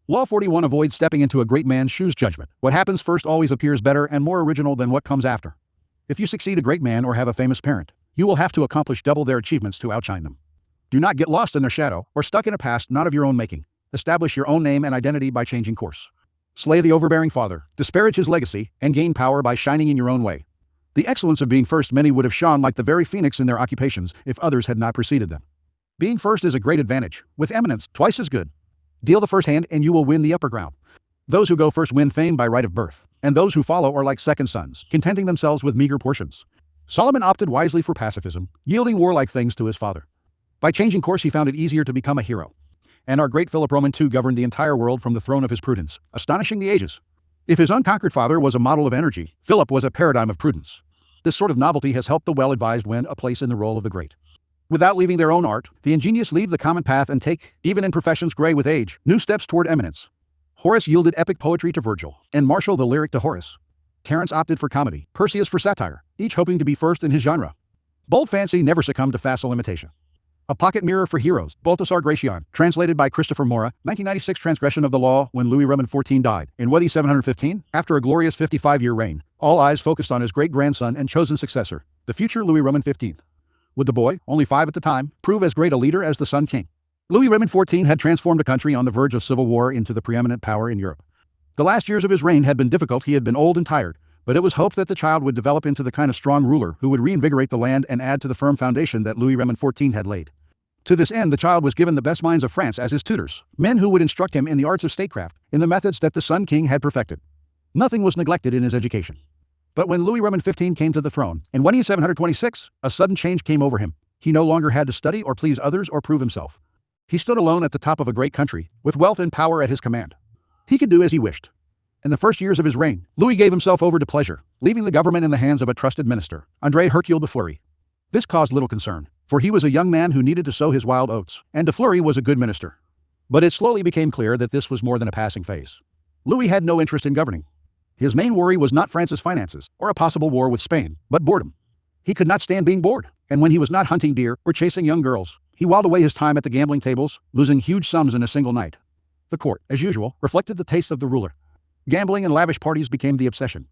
Law 41. Avoid stepping into a great man's shoes. Judgment. What happens first always appears better and more original than what comes after. If you succeed a great man or have a famous parent, you will have to accomplish double their achievements to outshine them. Do not get lost in their shadow or stuck in a past not of your own making. Establish your own name and identity by changing course. Slay the overbearing father, disparage his legacy, and gain power by shining in your own way. The excellence of being first. Many would have shone like the very phoenix in their occupations if others had not preceded them. Being first is a great advantage, with eminence twice as good. Deal the first hand and you will win the upper ground. Those who go first win fame by right of birth, and those who follow are like second sons, contenting themselves with meager portions. Solomon opted wisely for pacifism, yielding warlike things to his father. By changing course, he found it easier to become a hero. And our great Philip Roman II governed the entire world from the throne of his prudence, astonishing the ages. If his unconquered father was a model of energy, Philip was a paradigm of prudence. This sort of novelty has helped the well-advised win a place in the role of the great. Without leaving their own art, the ingenious leave the common path and take, even in professions gray with age, new steps toward eminence. Horace yielded epic poetry to Virgil, and Martial the lyric to Horace. Terence opted for comedy, Perseus for satire, each hoping to be first in his genre. Bold fancy never succumbed to facile imitation. A pocket mirror for heroes, Balthasar Gracian, translated by Christopher Mora, 1996 transgression of the law when Louis Roman XIV died. In Wadi 715, after a glorious 55-year reign, all eyes focused on his great-grandson and chosen successor, the future Louis Roman XV. Would the boy, only 5 at the time, prove as great a leader as the Sun King? Louis Roman XIV had transformed a country on the verge of civil war into the preeminent power in Europe. The last years of his reign had been difficult. He had been old and tired, but it was hoped that the child would develop into the kind of strong ruler who would reinvigorate the land and add to the firm foundation that Louis Roman XIV had laid. To this end, the child was given the best minds of France as his tutors, men who would instruct him in the arts of statecraft, in the methods that the Sun King had perfected. Nothing was neglected in his education. But when Louis Roman XV came to the throne, in 1726, a sudden change came over him. He no longer had to study or please others or prove himself. He stood alone at the top of a great country, with wealth and power at his command. He could do as he wished. In the first years of his reign, Louis gave himself over to pleasure, leaving the government in the hands of a trusted minister, André Hercule de Fleury. This caused little concern, for he was a young man who needed to sow his wild oats, and de Fleury was a good minister. But it slowly became clear that this was more than a passing phase. Louis had no interest in governing. His main worry was not France's finances, or a possible war with Spain, but boredom. He could not stand being bored, and when he was not hunting deer or chasing young girls, he whiled away his time at the gambling tables, losing huge sums in a single night. The court, as usual, reflected the taste of the ruler. Gambling and lavish parties became the obsession.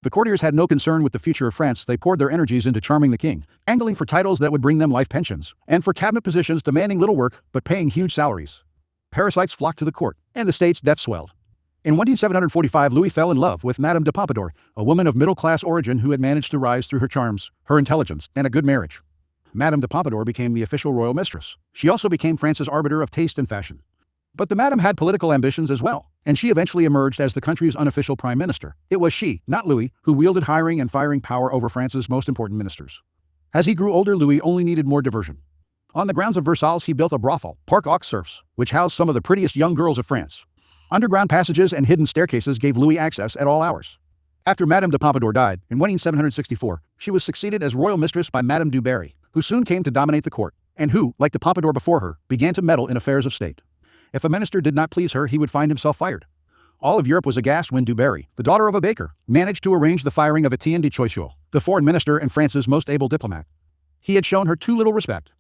The courtiers had no concern with the future of France. They poured their energies into charming the king, angling for titles that would bring them life pensions, and for cabinet positions demanding little work but paying huge salaries. Parasites flocked to the court, and the state's debt swelled. In 1745, Louis fell in love with Madame de Pompadour, a woman of middle-class origin who had managed to rise through her charms, her intelligence, and a good marriage. Madame de Pompadour became the official royal mistress. She also became France's arbiter of taste and fashion. But the madam had political ambitions as well, and she eventually emerged as the country's unofficial prime minister. It was she, not Louis, who wielded hiring and firing power over France's most important ministers. As he grew older, Louis only needed more diversion. On the grounds of Versailles, he built a brothel, Parc aux Cerfs, which housed some of the prettiest young girls of France. Underground passages and hidden staircases gave Louis access at all hours. After Madame de Pompadour died, in 1764, she was succeeded as royal mistress by Madame du Barry, who soon came to dominate the court, and who, like de Pompadour before her, began to meddle in affairs of state. If a minister did not please her, he would find himself fired. All of Europe was aghast when du Barry, the daughter of a baker, managed to arrange the firing of Etienne de Choiseul, the foreign minister and France's most able diplomat. He had shown her too little respect.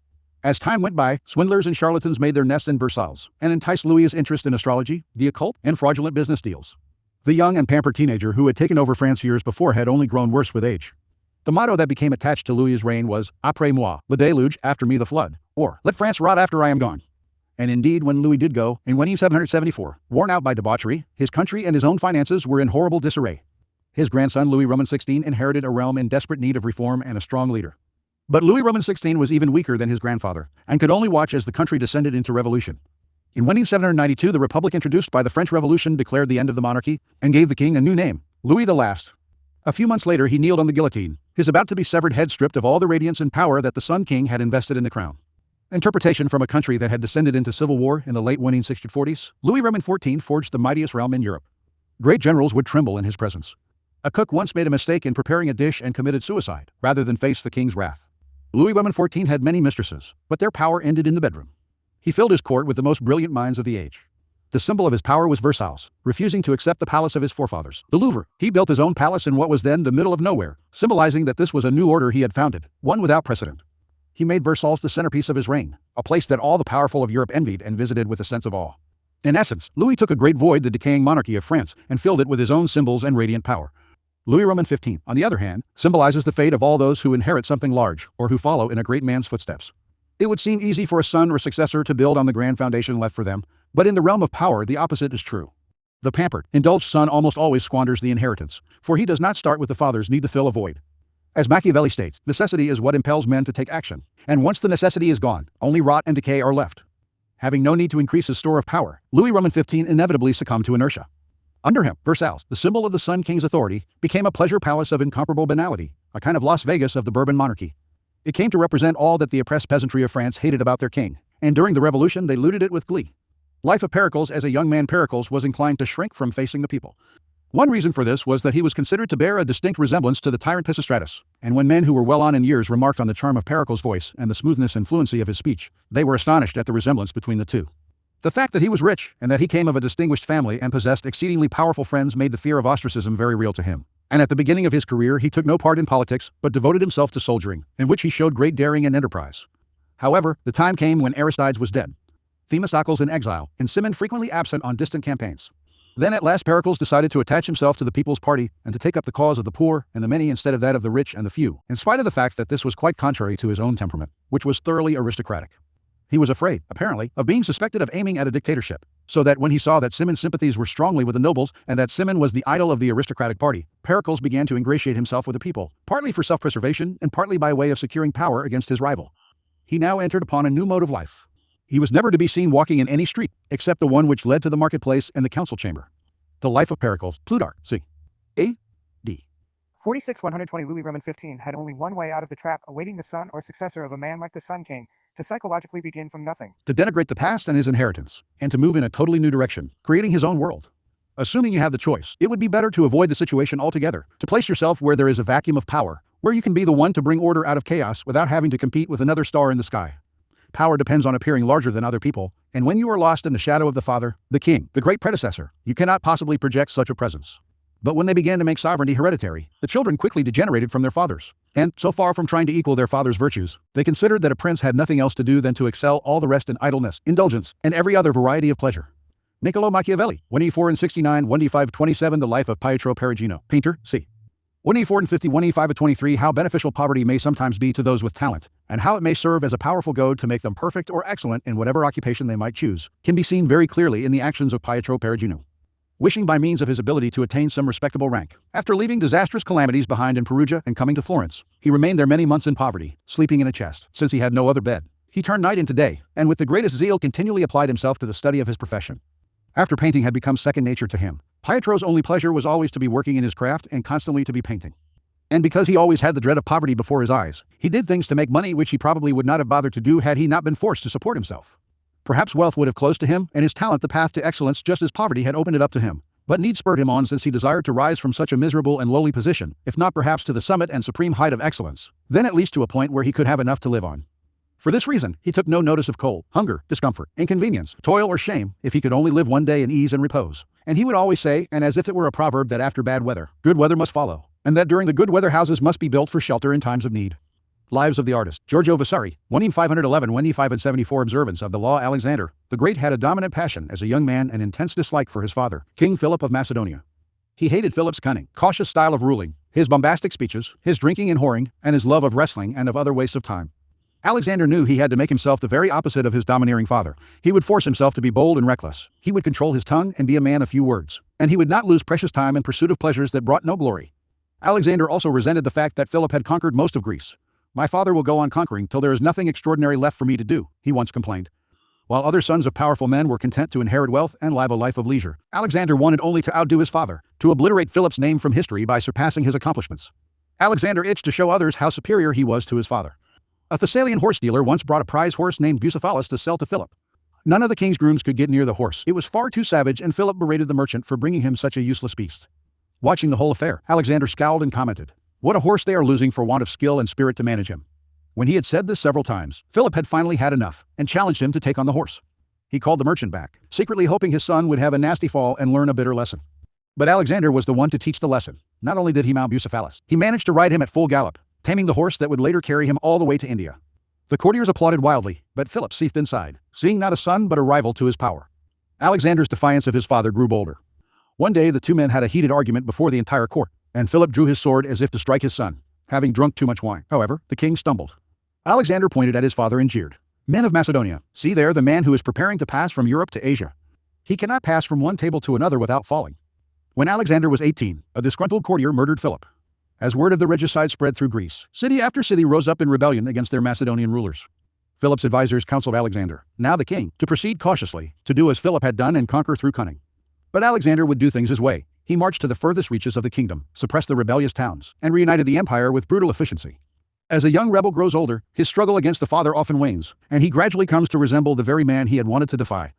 As time went by, swindlers and charlatans made their nest in Versailles and enticed Louis's interest in astrology, the occult, and fraudulent business deals. The young and pampered teenager who had taken over France years before had only grown worse with age. The motto that became attached to Louis's reign was Après moi, le déluge, after me the flood, or let France rot after I am gone. And indeed, when Louis did go, in 1774, worn out by debauchery, his country and his own finances were in horrible disarray. His grandson Louis Roman XVI inherited a realm in desperate need of reform and a strong leader. But Louis Roman XVI was even weaker than his grandfather, and could only watch as the country descended into revolution. In 1792, the republic introduced by the French Revolution declared the end of the monarchy, and gave the king a new name, Louis the Last. A few months later, he kneeled on the guillotine, his about-to-be-severed head stripped of all the radiance and power that the Sun King had invested in the crown. Interpretation from a country that had descended into civil war in the late 1640s, Louis Roman XIV forged the mightiest realm in Europe. Great generals would tremble in his presence. A cook once made a mistake in preparing a dish and committed suicide, rather than face the king's wrath. Louis Roman XIV had many mistresses, but their power ended in the bedroom. He filled his court with the most brilliant minds of the age. The symbol of his power was Versailles, refusing to accept the palace of his forefathers, the Louvre. He built his own palace in what was then the middle of nowhere, symbolizing that this was a new order he had founded, one without precedent. He made Versailles the centerpiece of his reign, a place that all the powerful of Europe envied and visited with a sense of awe. In essence, Louis took a great void, the decaying monarchy of France, and filled it with his own symbols and radiant power. Louis Roman XV, on the other hand, symbolizes the fate of all those who inherit something large, or who follow in a great man's footsteps. It would seem easy for a son or successor to build on the grand foundation left for them, but in the realm of power, the opposite is true. The pampered, indulged son almost always squanders the inheritance, for he does not start with the father's need to fill a void. As Machiavelli states, necessity is what impels men to take action, and once the necessity is gone, only rot and decay are left. Having no need to increase his store of power, Louis Roman XV inevitably succumbed to inertia. Under him, Versailles, the symbol of the Sun King's authority, became a pleasure palace of incomparable banality, a kind of Las Vegas of the Bourbon monarchy. It came to represent all that the oppressed peasantry of France hated about their king, and during the Revolution they looted it with glee. Life of Pericles, as a young man, Pericles was inclined to shrink from facing the people. One reason for this was that he was considered to bear a distinct resemblance to the tyrant Pisistratus, and when men who were well on in years remarked on the charm of Pericles' voice and the smoothness and fluency of his speech, they were astonished at the resemblance between the two. The fact that he was rich and that he came of a distinguished family and possessed exceedingly powerful friends made the fear of ostracism very real to him. And at the beginning of his career he took no part in politics, but devoted himself to soldiering, in which he showed great daring and enterprise. However, the time came when Aristides was dead, Themistocles in exile, and Cimon frequently absent on distant campaigns. Then at last Pericles decided to attach himself to the people's party and to take up the cause of the poor and the many instead of that of the rich and the few, in spite of the fact that this was quite contrary to his own temperament, which was thoroughly aristocratic. He was afraid, apparently, of being suspected of aiming at a dictatorship, so that when he saw that Cimon's sympathies were strongly with the nobles and that Cimon was the idol of the aristocratic party, Pericles began to ingratiate himself with the people, partly for self-preservation and partly by way of securing power against his rival. He now entered upon a new mode of life. He was never to be seen walking in any street, except the one which led to the marketplace and the council chamber. The Life of Pericles, Plutarch, c. A.D. 46 120 Louis Roman 15 had only one way out of the trap, awaiting the son or successor of a man like the Sun King, to psychologically begin from nothing. To denigrate the past and his inheritance, and to move in a totally new direction, creating his own world. Assuming you have the choice, it would be better to avoid the situation altogether, to place yourself where there is a vacuum of power, where you can be the one to bring order out of chaos without having to compete with another star in the sky. Power depends on appearing larger than other people, and when you are lost in the shadow of the father, the king, the great predecessor, you cannot possibly project such a presence. But when they began to make sovereignty hereditary, the children quickly degenerated from their fathers. And, so far from trying to equal their father's virtues, they considered that a prince had nothing else to do than to excel all the rest in idleness, indulgence, and every other variety of pleasure. Niccolò Machiavelli, 184 and 69, 185 27 The Life of Pietro Perugino, painter, c. 184 and 50, 185 and 23 How beneficial poverty may sometimes be to those with talent, and how it may serve as a powerful goad to make them perfect or excellent in whatever occupation they might choose, can be seen very clearly in the actions of Pietro Perugino. Wishing by means of his ability to attain some respectable rank, after leaving disastrous calamities behind in Perugia and coming to Florence, he remained there many months in poverty, sleeping in a chest, since he had no other bed. He turned night into day, and with the greatest zeal continually applied himself to the study of his profession. After painting had become second nature to him, Pietro's only pleasure was always to be working in his craft and constantly to be painting. And because he always had the dread of poverty before his eyes, he did things to make money which he probably would not have bothered to do had he not been forced to support himself. Perhaps wealth would have closed to him and his talent the path to excellence just as poverty had opened it up to him, but need spurred him on since he desired to rise from such a miserable and lowly position, if not perhaps to the summit and supreme height of excellence, then at least to a point where he could have enough to live on. For this reason, he took no notice of cold, hunger, discomfort, inconvenience, toil or shame, if he could only live one day in ease and repose. And he would always say, and as if it were a proverb, that after bad weather, good weather must follow, and that during the good weather houses must be built for shelter in times of need. Lives of the Artist, Giorgio Vasari, 511 185 and 74 Observance of the Law Alexander, the Great had a dominant passion as a young man and intense dislike for his father, King Philip of Macedonia. He hated Philip's cunning, cautious style of ruling, his bombastic speeches, his drinking and whoring, and his love of wrestling and of other wastes of time. Alexander knew he had to make himself the very opposite of his domineering father. He would force himself to be bold and reckless. He would control his tongue and be a man of few words. And he would not lose precious time in pursuit of pleasures that brought no glory. Alexander also resented the fact that Philip had conquered most of Greece. "My father will go on conquering till there is nothing extraordinary left for me to do," he once complained. While other sons of powerful men were content to inherit wealth and live a life of leisure, Alexander wanted only to outdo his father, to obliterate Philip's name from history by surpassing his accomplishments. Alexander itched to show others how superior he was to his father. A Thessalian horse dealer once brought a prize horse named Bucephalus to sell to Philip. None of the king's grooms could get near the horse. It was far too savage, and Philip berated the merchant for bringing him such a useless beast. Watching the whole affair, Alexander scowled and commented, "What a horse they are losing for want of skill and spirit to manage him." When he had said this several times, Philip had finally had enough and challenged him to take on the horse. He called the merchant back, secretly hoping his son would have a nasty fall and learn a bitter lesson. But Alexander was the one to teach the lesson. Not only did he mount Bucephalus, he managed to ride him at full gallop, taming the horse that would later carry him all the way to India. The courtiers applauded wildly, but Philip seethed inside, seeing not a son but a rival to his power. Alexander's defiance of his father grew bolder. One day the two men had a heated argument before the entire court, and Philip drew his sword as if to strike his son, having drunk too much wine. However, the king stumbled. Alexander pointed at his father and jeered, "Men of Macedonia, see there the man who is preparing to pass from Europe to Asia. He cannot pass from one table to another without falling." When Alexander was 18, a disgruntled courtier murdered Philip. As word of the regicide spread through Greece, city after city rose up in rebellion against their Macedonian rulers. Philip's advisors counseled Alexander, now the king, to proceed cautiously, to do as Philip had done and conquer through cunning. But Alexander would do things his way. He marched to the furthest reaches of the kingdom, suppressed the rebellious towns, and reunited the empire with brutal efficiency. As a young rebel grows older, his struggle against the father often wanes, and he gradually comes to resemble the very man he had wanted to defy.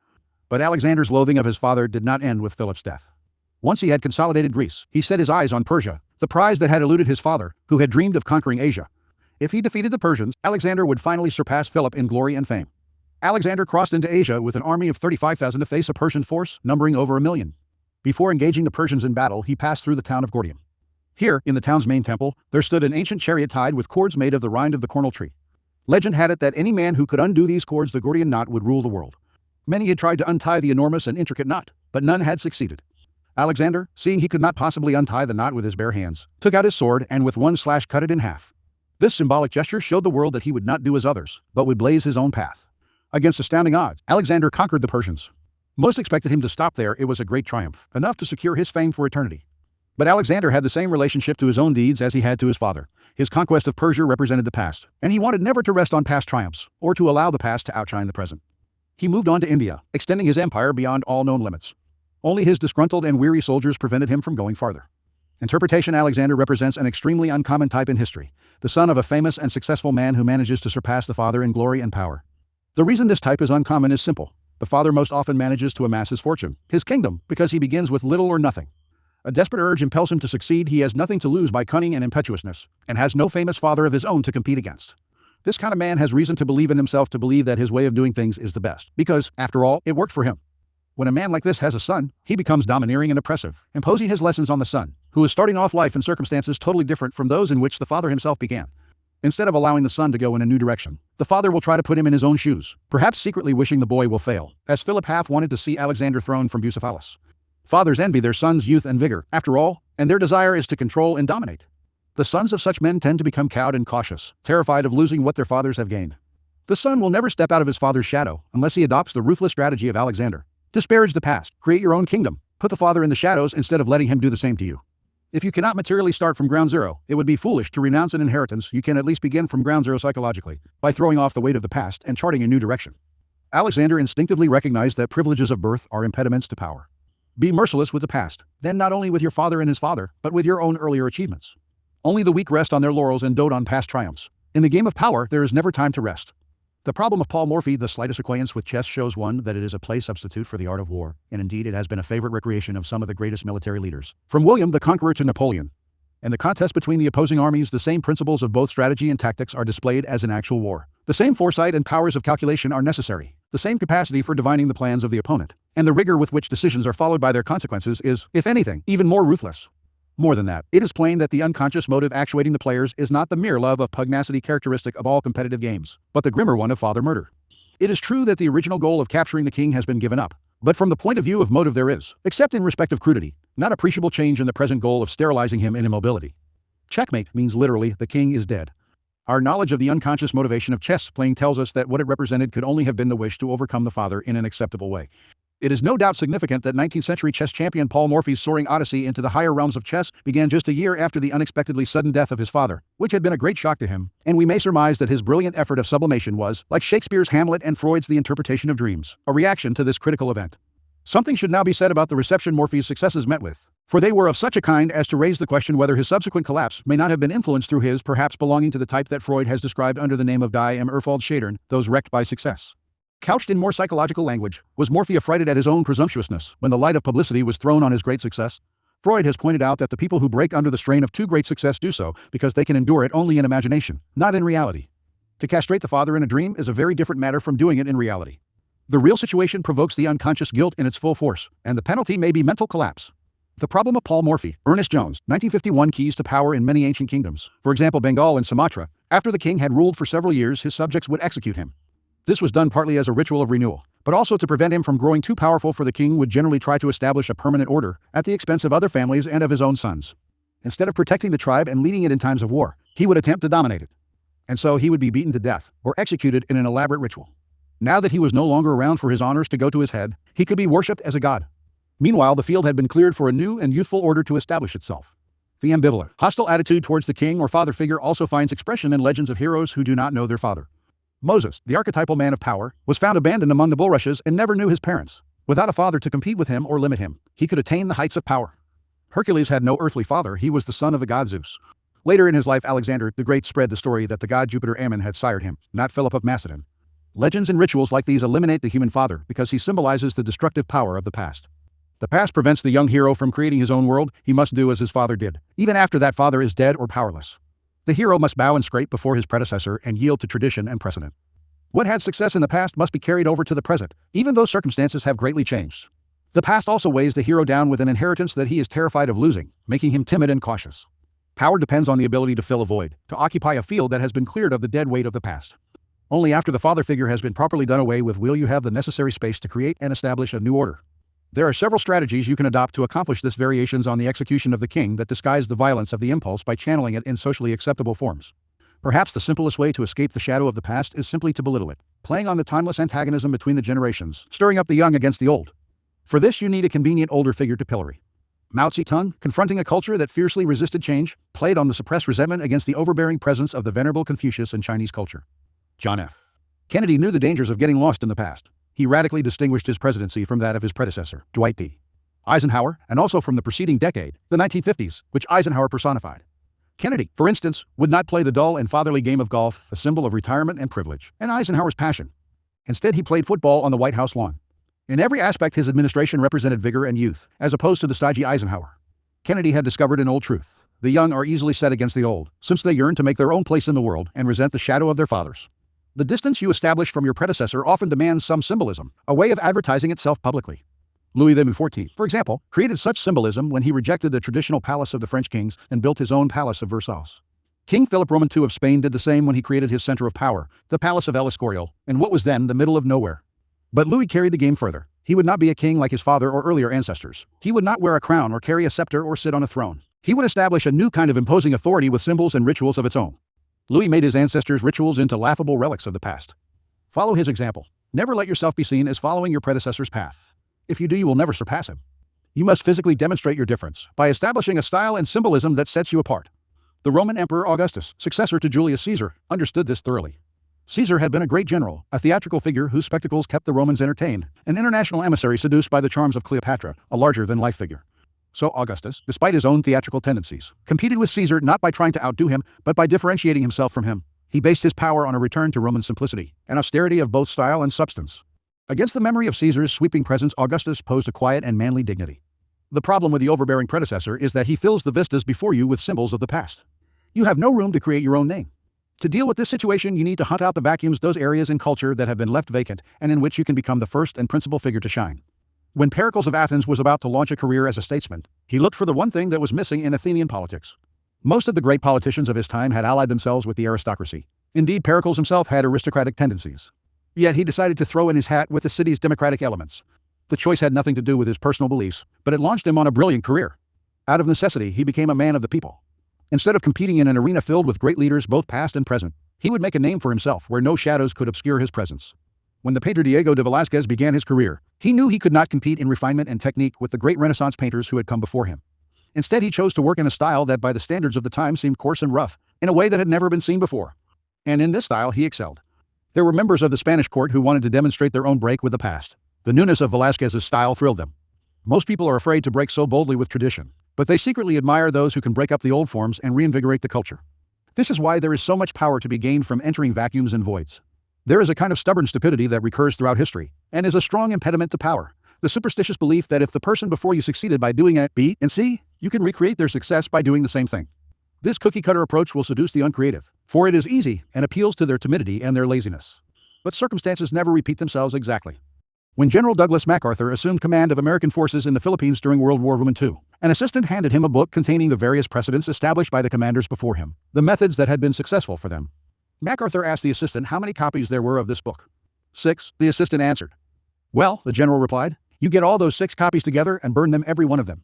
But Alexander's loathing of his father did not end with Philip's death. Once he had consolidated Greece, he set his eyes on Persia, the prize that had eluded his father, who had dreamed of conquering Asia. If he defeated the Persians, Alexander would finally surpass Philip in glory and fame. Alexander crossed into Asia with an army of 35,000 to face a Persian force numbering over 1,000,000. Before engaging the Persians in battle, he passed through the town of Gordium. Here, in the town's main temple, there stood an ancient chariot tied with cords made of the rind of the cornel tree. Legend had it that any man who could undo these cords, the Gordian knot, would rule the world. Many had tried to untie the enormous and intricate knot, but none had succeeded. Alexander, seeing he could not possibly untie the knot with his bare hands, took out his sword and with one slash cut it in half. This symbolic gesture showed the world that he would not do as others, but would blaze his own path. Against astounding odds, Alexander conquered the Persians. Most expected him to stop there. It was a great triumph, enough to secure his fame for eternity. But Alexander had the same relationship to his own deeds as he had to his father. His conquest of Persia represented the past, and he wanted never to rest on past triumphs, or to allow the past to outshine the present. He moved on to India, extending his empire beyond all known limits. Only his disgruntled and weary soldiers prevented him from going farther. Interpretation: Alexander represents an extremely uncommon type in history, the son of a famous and successful man who manages to surpass the father in glory and power. The reason this type is uncommon is simple. The father most often manages to amass his fortune, his kingdom, because he begins with little or nothing. A desperate urge impels him to succeed. He has nothing to lose by cunning and impetuousness, and has no famous father of his own to compete against. This kind of man has reason to believe in himself, to believe that his way of doing things is the best, because, after all, it worked for him. When a man like this has a son, he becomes domineering and oppressive, imposing his lessons on the son, who is starting off life in circumstances totally different from those in which the father himself began. Instead of allowing the son to go in a new direction, the father will try to put him in his own shoes, perhaps secretly wishing the boy will fail, as Philip half wanted to see Alexander thrown from Bucephalus. Fathers envy their sons' youth and vigor, after all, and their desire is to control and dominate. The sons of such men tend to become cowed and cautious, terrified of losing what their fathers have gained. The son will never step out of his father's shadow unless he adopts the ruthless strategy of Alexander. Disparage the past, create your own kingdom, put the father in the shadows instead of letting him do the same to you. If you cannot materially start from ground zero, it would be foolish to renounce an inheritance. You can at least begin from ground zero psychologically, by throwing off the weight of the past and charting a new direction. Alexander instinctively recognized that privileges of birth are impediments to power. Be merciless with the past, then not only with your father and his father, but with your own earlier achievements. Only the weak rest on their laurels and dote on past triumphs. In the game of power, there is never time to rest. The problem of Paul Morphy, the slightest acquaintance with chess, shows one that it is a play substitute for the art of war, and indeed it has been a favorite recreation of some of the greatest military leaders, from William the Conqueror to Napoleon. In the contest between the opposing armies, the same principles of both strategy and tactics are displayed as in actual war. The same foresight and powers of calculation are necessary, the same capacity for divining the plans of the opponent, and the rigor with which decisions are followed by their consequences is, if anything, even more ruthless. More than that, it is plain that the unconscious motive actuating the players is not the mere love of pugnacity characteristic of all competitive games, but the grimmer one of father murder. It is true that the original goal of capturing the king has been given up, but from the point of view of motive there is, except in respect of crudity, not appreciable change in the present goal of sterilizing him in immobility. Checkmate means literally, the king is dead. Our knowledge of the unconscious motivation of chess playing tells us that what it represented could only have been the wish to overcome the father in an acceptable way. It is no doubt significant that 19th century chess champion Paul Morphy's soaring odyssey into the higher realms of chess began just a year after the unexpectedly sudden death of his father, which had been a great shock to him, and we may surmise that his brilliant effort of sublimation was, like Shakespeare's Hamlet and Freud's The Interpretation of Dreams, a reaction to this critical event. Something should now be said about the reception Morphy's successes met with, for they were of such a kind as to raise the question whether his subsequent collapse may not have been influenced through his perhaps belonging to the type that Freud has described under the name of die am Erfald-Schadern, those wrecked by success. Couched in more psychological language, was Morphy affrighted at his own presumptuousness when the light of publicity was thrown on his great success? Freud has pointed out that the people who break under the strain of too great success do so because they can endure it only in imagination, not in reality. To castrate the father in a dream is a very different matter from doing it in reality. The real situation provokes the unconscious guilt in its full force, and the penalty may be mental collapse. The problem of Paul Morphy, Ernest Jones, 1951. Keys to power in many ancient kingdoms, for example Bengal and Sumatra. After the king had ruled for several years, his subjects would execute him. This was done partly as a ritual of renewal, but also to prevent him from growing too powerful, for the king would generally try to establish a permanent order at the expense of other families and of his own sons. Instead of protecting the tribe and leading it in times of war, he would attempt to dominate it. And so he would be beaten to death or executed in an elaborate ritual. Now that he was no longer around for his honors to go to his head, he could be worshipped as a god. Meanwhile, the field had been cleared for a new and youthful order to establish itself. The ambivalent, hostile attitude towards the king or father figure also finds expression in legends of heroes who do not know their father. Moses, the archetypal man of power, was found abandoned among the bulrushes and never knew his parents. Without a father to compete with him or limit him, he could attain the heights of power. Hercules had no earthly father, he was the son of the god Zeus. Later in his life, Alexander the Great spread the story that the god Jupiter Ammon had sired him, not Philip of Macedon. Legends and rituals like these eliminate the human father because he symbolizes the destructive power of the past. The past prevents the young hero from creating his own world. He must do as his father did, even after that father is dead or powerless. The hero must bow and scrape before his predecessor and yield to tradition and precedent. What had success in the past must be carried over to the present, even though circumstances have greatly changed. The past also weighs the hero down with an inheritance that he is terrified of losing, making him timid and cautious. Power depends on the ability to fill a void, to occupy a field that has been cleared of the dead weight of the past. Only after the father figure has been properly done away with will you have the necessary space to create and establish a new order. There are several strategies you can adopt to accomplish this: variations on the execution of the king that disguise the violence of the impulse by channeling it in socially acceptable forms. Perhaps the simplest way to escape the shadow of the past is simply to belittle it, playing on the timeless antagonism between the generations, stirring up the young against the old. For this you need a convenient older figure to pillory. Mao Zedong, confronting a culture that fiercely resisted change, played on the suppressed resentment against the overbearing presence of the venerable Confucius in Chinese culture. John F. Kennedy knew the dangers of getting lost in the past. He radically distinguished his presidency from that of his predecessor, Dwight D. Eisenhower, and also from the preceding decade, the 1950s, which Eisenhower personified. Kennedy, for instance, would not play the dull and fatherly game of golf, a symbol of retirement and privilege, and Eisenhower's passion. Instead, he played football on the White House lawn. In every aspect, his administration represented vigor and youth, as opposed to the stodgy Eisenhower. Kennedy had discovered an old truth: the young are easily set against the old, since they yearn to make their own place in the world and resent the shadow of their fathers. The distance you establish from your predecessor often demands some symbolism, a way of advertising itself publicly. Louis XIV, for example, created such symbolism when he rejected the traditional palace of the French kings and built his own palace of Versailles. King Philip Roman II of Spain did the same when he created his center of power, the Palace of El Escorial, in what was then the middle of nowhere. But Louis carried the game further. He would not be a king like his father or earlier ancestors. He would not wear a crown or carry a scepter or sit on a throne. He would establish a new kind of imposing authority with symbols and rituals of its own. Louis made his ancestors' rituals into laughable relics of the past. Follow his example. Never let yourself be seen as following your predecessor's path. If you do, you will never surpass him. You must physically demonstrate your difference by establishing a style and symbolism that sets you apart. The Roman Emperor Augustus, successor to Julius Caesar, understood this thoroughly. Caesar had been a great general, a theatrical figure whose spectacles kept the Romans entertained, an international emissary seduced by the charms of Cleopatra, a larger-than-life figure. So Augustus, despite his own theatrical tendencies, competed with Caesar not by trying to outdo him, but by differentiating himself from him. He based his power on a return to Roman simplicity, an austerity of both style and substance. Against the memory of Caesar's sweeping presence, Augustus posed a quiet and manly dignity. The problem with the overbearing predecessor is that he fills the vistas before you with symbols of the past. You have no room to create your own name. To deal with this situation, you need to hunt out the vacuums, those areas in culture that have been left vacant and in which you can become the first and principal figure to shine. When Pericles of Athens was about to launch a career as a statesman, he looked for the one thing that was missing in Athenian politics. Most of the great politicians of his time had allied themselves with the aristocracy. Indeed, Pericles himself had aristocratic tendencies. Yet he decided to throw in his hat with the city's democratic elements. The choice had nothing to do with his personal beliefs, but it launched him on a brilliant career. Out of necessity, he became a man of the people. Instead of competing in an arena filled with great leaders both past and present, he would make a name for himself where no shadows could obscure his presence. When the painter Diego de Velázquez began his career, he knew he could not compete in refinement and technique with the great Renaissance painters who had come before him. Instead, he chose to work in a style that by the standards of the time seemed coarse and rough, in a way that had never been seen before. And in this style, he excelled. There were members of the Spanish court who wanted to demonstrate their own break with the past. The newness of Velázquez's style thrilled them. Most people are afraid to break so boldly with tradition, but they secretly admire those who can break up the old forms and reinvigorate the culture. This is why there is so much power to be gained from entering vacuums and voids. There is a kind of stubborn stupidity that recurs throughout history, and is a strong impediment to power. The superstitious belief that if the person before you succeeded by doing A, B, and C, you can recreate their success by doing the same thing. This cookie-cutter approach will seduce the uncreative, for it is easy and appeals to their timidity and their laziness. But circumstances never repeat themselves exactly. When General Douglas MacArthur assumed command of American forces in the Philippines during World War II, an assistant handed him a book containing the various precedents established by the commanders before him, the methods that had been successful for them. MacArthur asked the assistant how many copies there were of this book. 6, the assistant answered. Well, the general replied, you get all those 6 copies together and burn them, every one of them.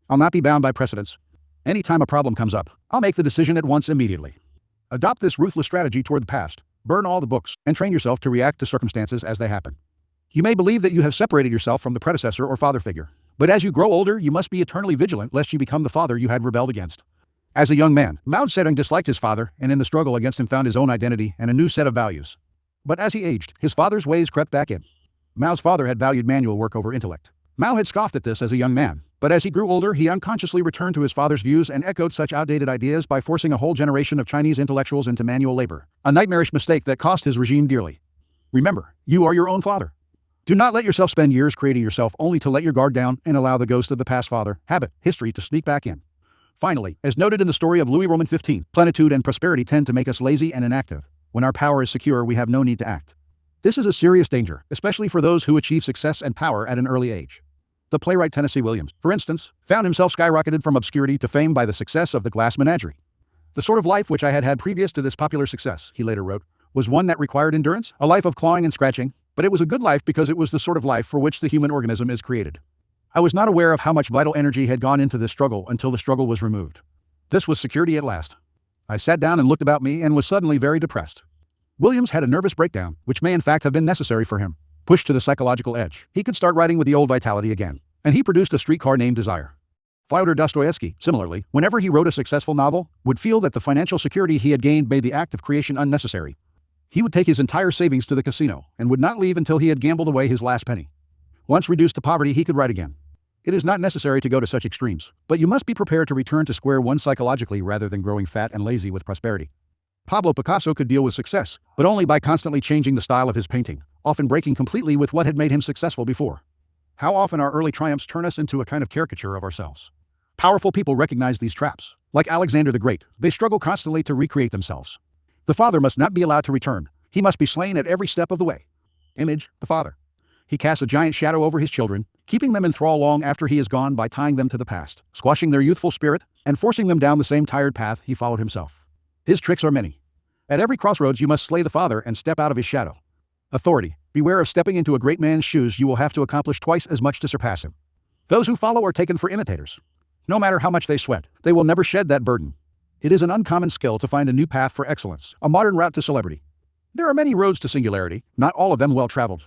I'll not be bound by precedents. Any time a problem comes up, I'll make the decision at once immediately. Adopt this ruthless strategy toward the past. Burn all the books and train yourself to react to circumstances as they happen. You may believe that you have separated yourself from the predecessor or father figure, but as you grow older, you must be eternally vigilant lest you become the father you had rebelled against. As a young man, Mao Zedong disliked his father and in the struggle against him found his own identity and a new set of values. But as he aged, his father's ways crept back in. Mao's father had valued manual work over intellect. Mao had scoffed at this as a young man, but as he grew older, he unconsciously returned to his father's views and echoed such outdated ideas by forcing a whole generation of Chinese intellectuals into manual labor, a nightmarish mistake that cost his regime dearly. Remember, you are your own father. Do not let yourself spend years creating yourself only to let your guard down and allow the ghost of the past father, habit, history to sneak back in. Finally, as noted in the story of Louis Roman XV, plenitude and prosperity tend to make us lazy and inactive. When our power is secure, we have no need to act. This is a serious danger, especially for those who achieve success and power at an early age. The playwright Tennessee Williams, for instance, found himself skyrocketed from obscurity to fame by the success of The Glass Menagerie. The sort of life which I had had previous to this popular success, he later wrote, was one that required endurance, a life of clawing and scratching, but it was a good life because it was the sort of life for which the human organism is created. I was not aware of how much vital energy had gone into this struggle until the struggle was removed. This was security at last. I sat down and looked about me and was suddenly very depressed. Williams had a nervous breakdown, which may in fact have been necessary for him. Pushed to the psychological edge, he could start writing with the old vitality again, and he produced A Streetcar Named Desire. Fyodor Dostoevsky, similarly, whenever he wrote a successful novel, would feel that the financial security he had gained made the act of creation unnecessary. He would take his entire savings to the casino and would not leave until he had gambled away his last penny. Once reduced to poverty, he could write again. It is not necessary to go to such extremes, but you must be prepared to return to square one psychologically rather than growing fat and lazy with prosperity. Pablo Picasso could deal with success, but only by constantly changing the style of his painting, often breaking completely with what had made him successful before. How often our early triumphs turn us into a kind of caricature of ourselves. Powerful people recognize these traps. Like Alexander the Great, they struggle constantly to recreate themselves. The father must not be allowed to return. He must be slain at every step of the way. Image, the father. He casts a giant shadow over his children, keeping them in thrall long after he is gone by tying them to the past, squashing their youthful spirit, and forcing them down the same tired path he followed himself. His tricks are many. At every crossroads you must slay the father and step out of his shadow. Authority. Beware of stepping into a great man's shoes. You will have to accomplish twice as much to surpass him. Those who follow are taken for imitators. No matter how much they sweat, they will never shed that burden. It is an uncommon skill to find a new path for excellence, a modern route to celebrity. There are many roads to singularity, not all of them well-traveled.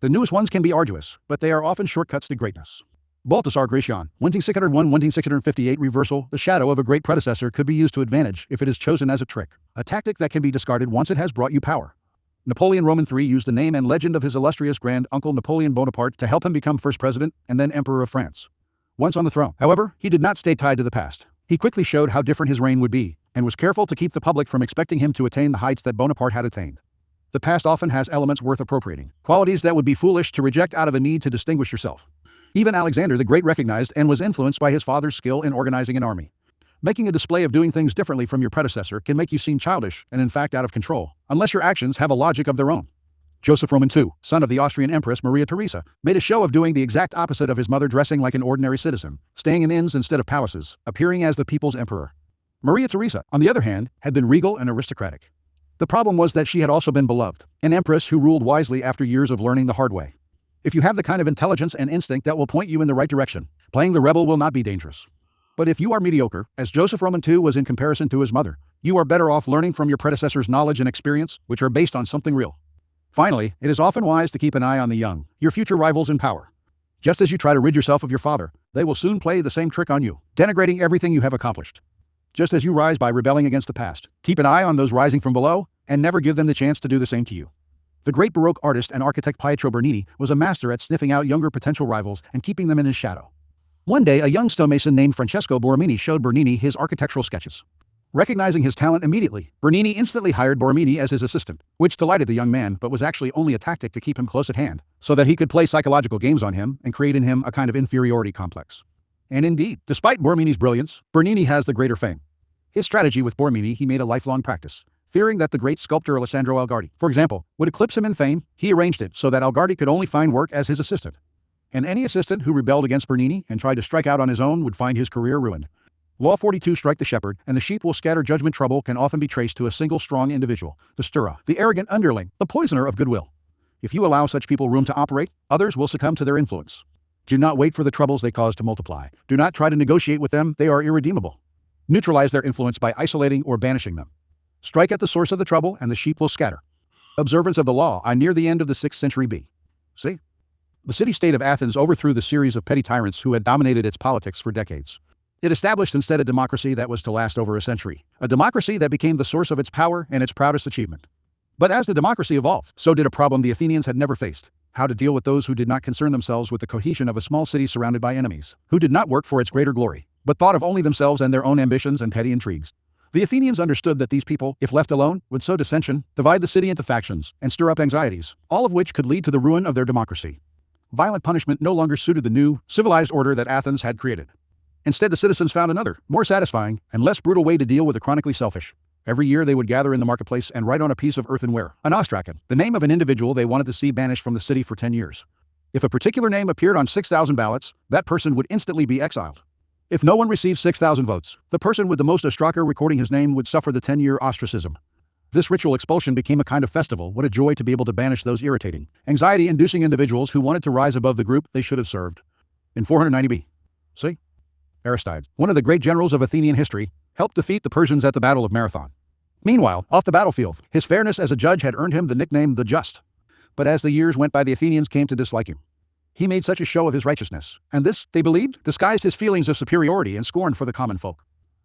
The newest ones can be arduous, but they are often shortcuts to greatness. Balthasar Gracian, 1601-1658 reversal, the shadow of a great predecessor could be used to advantage if it is chosen as a trick, a tactic that can be discarded once it has brought you power. Napoleon Roman III used the name and legend of his illustrious grand-uncle Napoleon Bonaparte to help him become first president and then emperor of France. Once on the throne, however, he did not stay tied to the past. He quickly showed how different his reign would be, and was careful to keep the public from expecting him to attain the heights that Bonaparte had attained. The past often has elements worth appropriating, qualities that would be foolish to reject out of a need to distinguish yourself. Even Alexander the Great recognized and was influenced by his father's skill in organizing an army. Making a display of doing things differently from your predecessor can make you seem childish and in fact out of control, unless your actions have a logic of their own. Joseph Roman II, son of the Austrian Empress Maria Theresa, made a show of doing the exact opposite of his mother, dressing like an ordinary citizen, staying in inns instead of palaces, appearing as the people's emperor. Maria Theresa, on the other hand, had been regal and aristocratic. The problem was that she had also been beloved, an empress who ruled wisely after years of learning the hard way. If you have the kind of intelligence and instinct that will point you in the right direction, playing the rebel will not be dangerous. But if you are mediocre, as Joseph Roman II was in comparison to his mother, you are better off learning from your predecessor's knowledge and experience, which are based on something real. Finally, it is often wise to keep an eye on the young, your future rivals in power. Just as you try to rid yourself of your father, they will soon play the same trick on you, denigrating everything you have accomplished. Just as you rise by rebelling against the past, keep an eye on those rising from below, and never give them the chance to do the same to you. The great Baroque artist and architect Pietro Bernini was a master at sniffing out younger potential rivals and keeping them in his shadow. One day, a young stonemason named Francesco Borromini showed Bernini his architectural sketches. Recognizing his talent immediately, Bernini instantly hired Borromini as his assistant, which delighted the young man but was actually only a tactic to keep him close at hand, so that he could play psychological games on him and create in him a kind of inferiority complex. And indeed, despite Borromini's brilliance, Bernini has the greater fame. His strategy with Borromini he made a lifelong practice. Fearing that the great sculptor Alessandro Algardi, for example, would eclipse him in fame, he arranged it so that Algardi could only find work as his assistant. And any assistant who rebelled against Bernini and tried to strike out on his own would find his career ruined. Law 42 strike the shepherd, and the sheep will scatter. Judgment trouble can often be traced to a single strong individual, the stirrer, the arrogant underling, the poisoner of goodwill. If you allow such people room to operate, others will succumb to their influence. Do not wait for the troubles they cause to multiply. Do not try to negotiate with them, they are irredeemable. Neutralize their influence by isolating or banishing them. Strike at the source of the trouble, and the sheep will scatter. Observance of the law near the end of the 6th century B.C. The city-state of Athens overthrew the series of petty tyrants who had dominated its politics for decades. It established instead a democracy that was to last over a century, a democracy that became the source of its power and its proudest achievement. But as the democracy evolved, so did a problem the Athenians had never faced: how to deal with those who did not concern themselves with the cohesion of a small city surrounded by enemies, who did not work for its greater glory, but thought of only themselves and their own ambitions and petty intrigues. The Athenians understood that these people, if left alone, would sow dissension, divide the city into factions, and stir up anxieties, all of which could lead to the ruin of their democracy. Violent punishment no longer suited the new, civilized order that Athens had created. Instead, the citizens found another, more satisfying, and less brutal way to deal with the chronically selfish. Every year they would gather in the marketplace and write on a piece of earthenware, an ostracan, the name of an individual they wanted to see banished from the city for 10 years. If a particular name appeared on 6,000 ballots, that person would instantly be exiled. If no one received 6,000 votes, the person with the most ostraca recording his name would suffer the 10-year ostracism. This ritual expulsion became a kind of festival. What a joy to be able to banish those irritating, anxiety-inducing individuals who wanted to rise above the group they should have served. In 490 B.C., Aristides, one of the great generals of Athenian history, helped defeat the Persians at the Battle of Marathon. Meanwhile, off the battlefield, his fairness as a judge had earned him the nickname the Just. But as the years went by, the Athenians came to dislike him. He made such a show of his righteousness, and this, they believed, disguised his feelings of superiority and scorn for the common folk.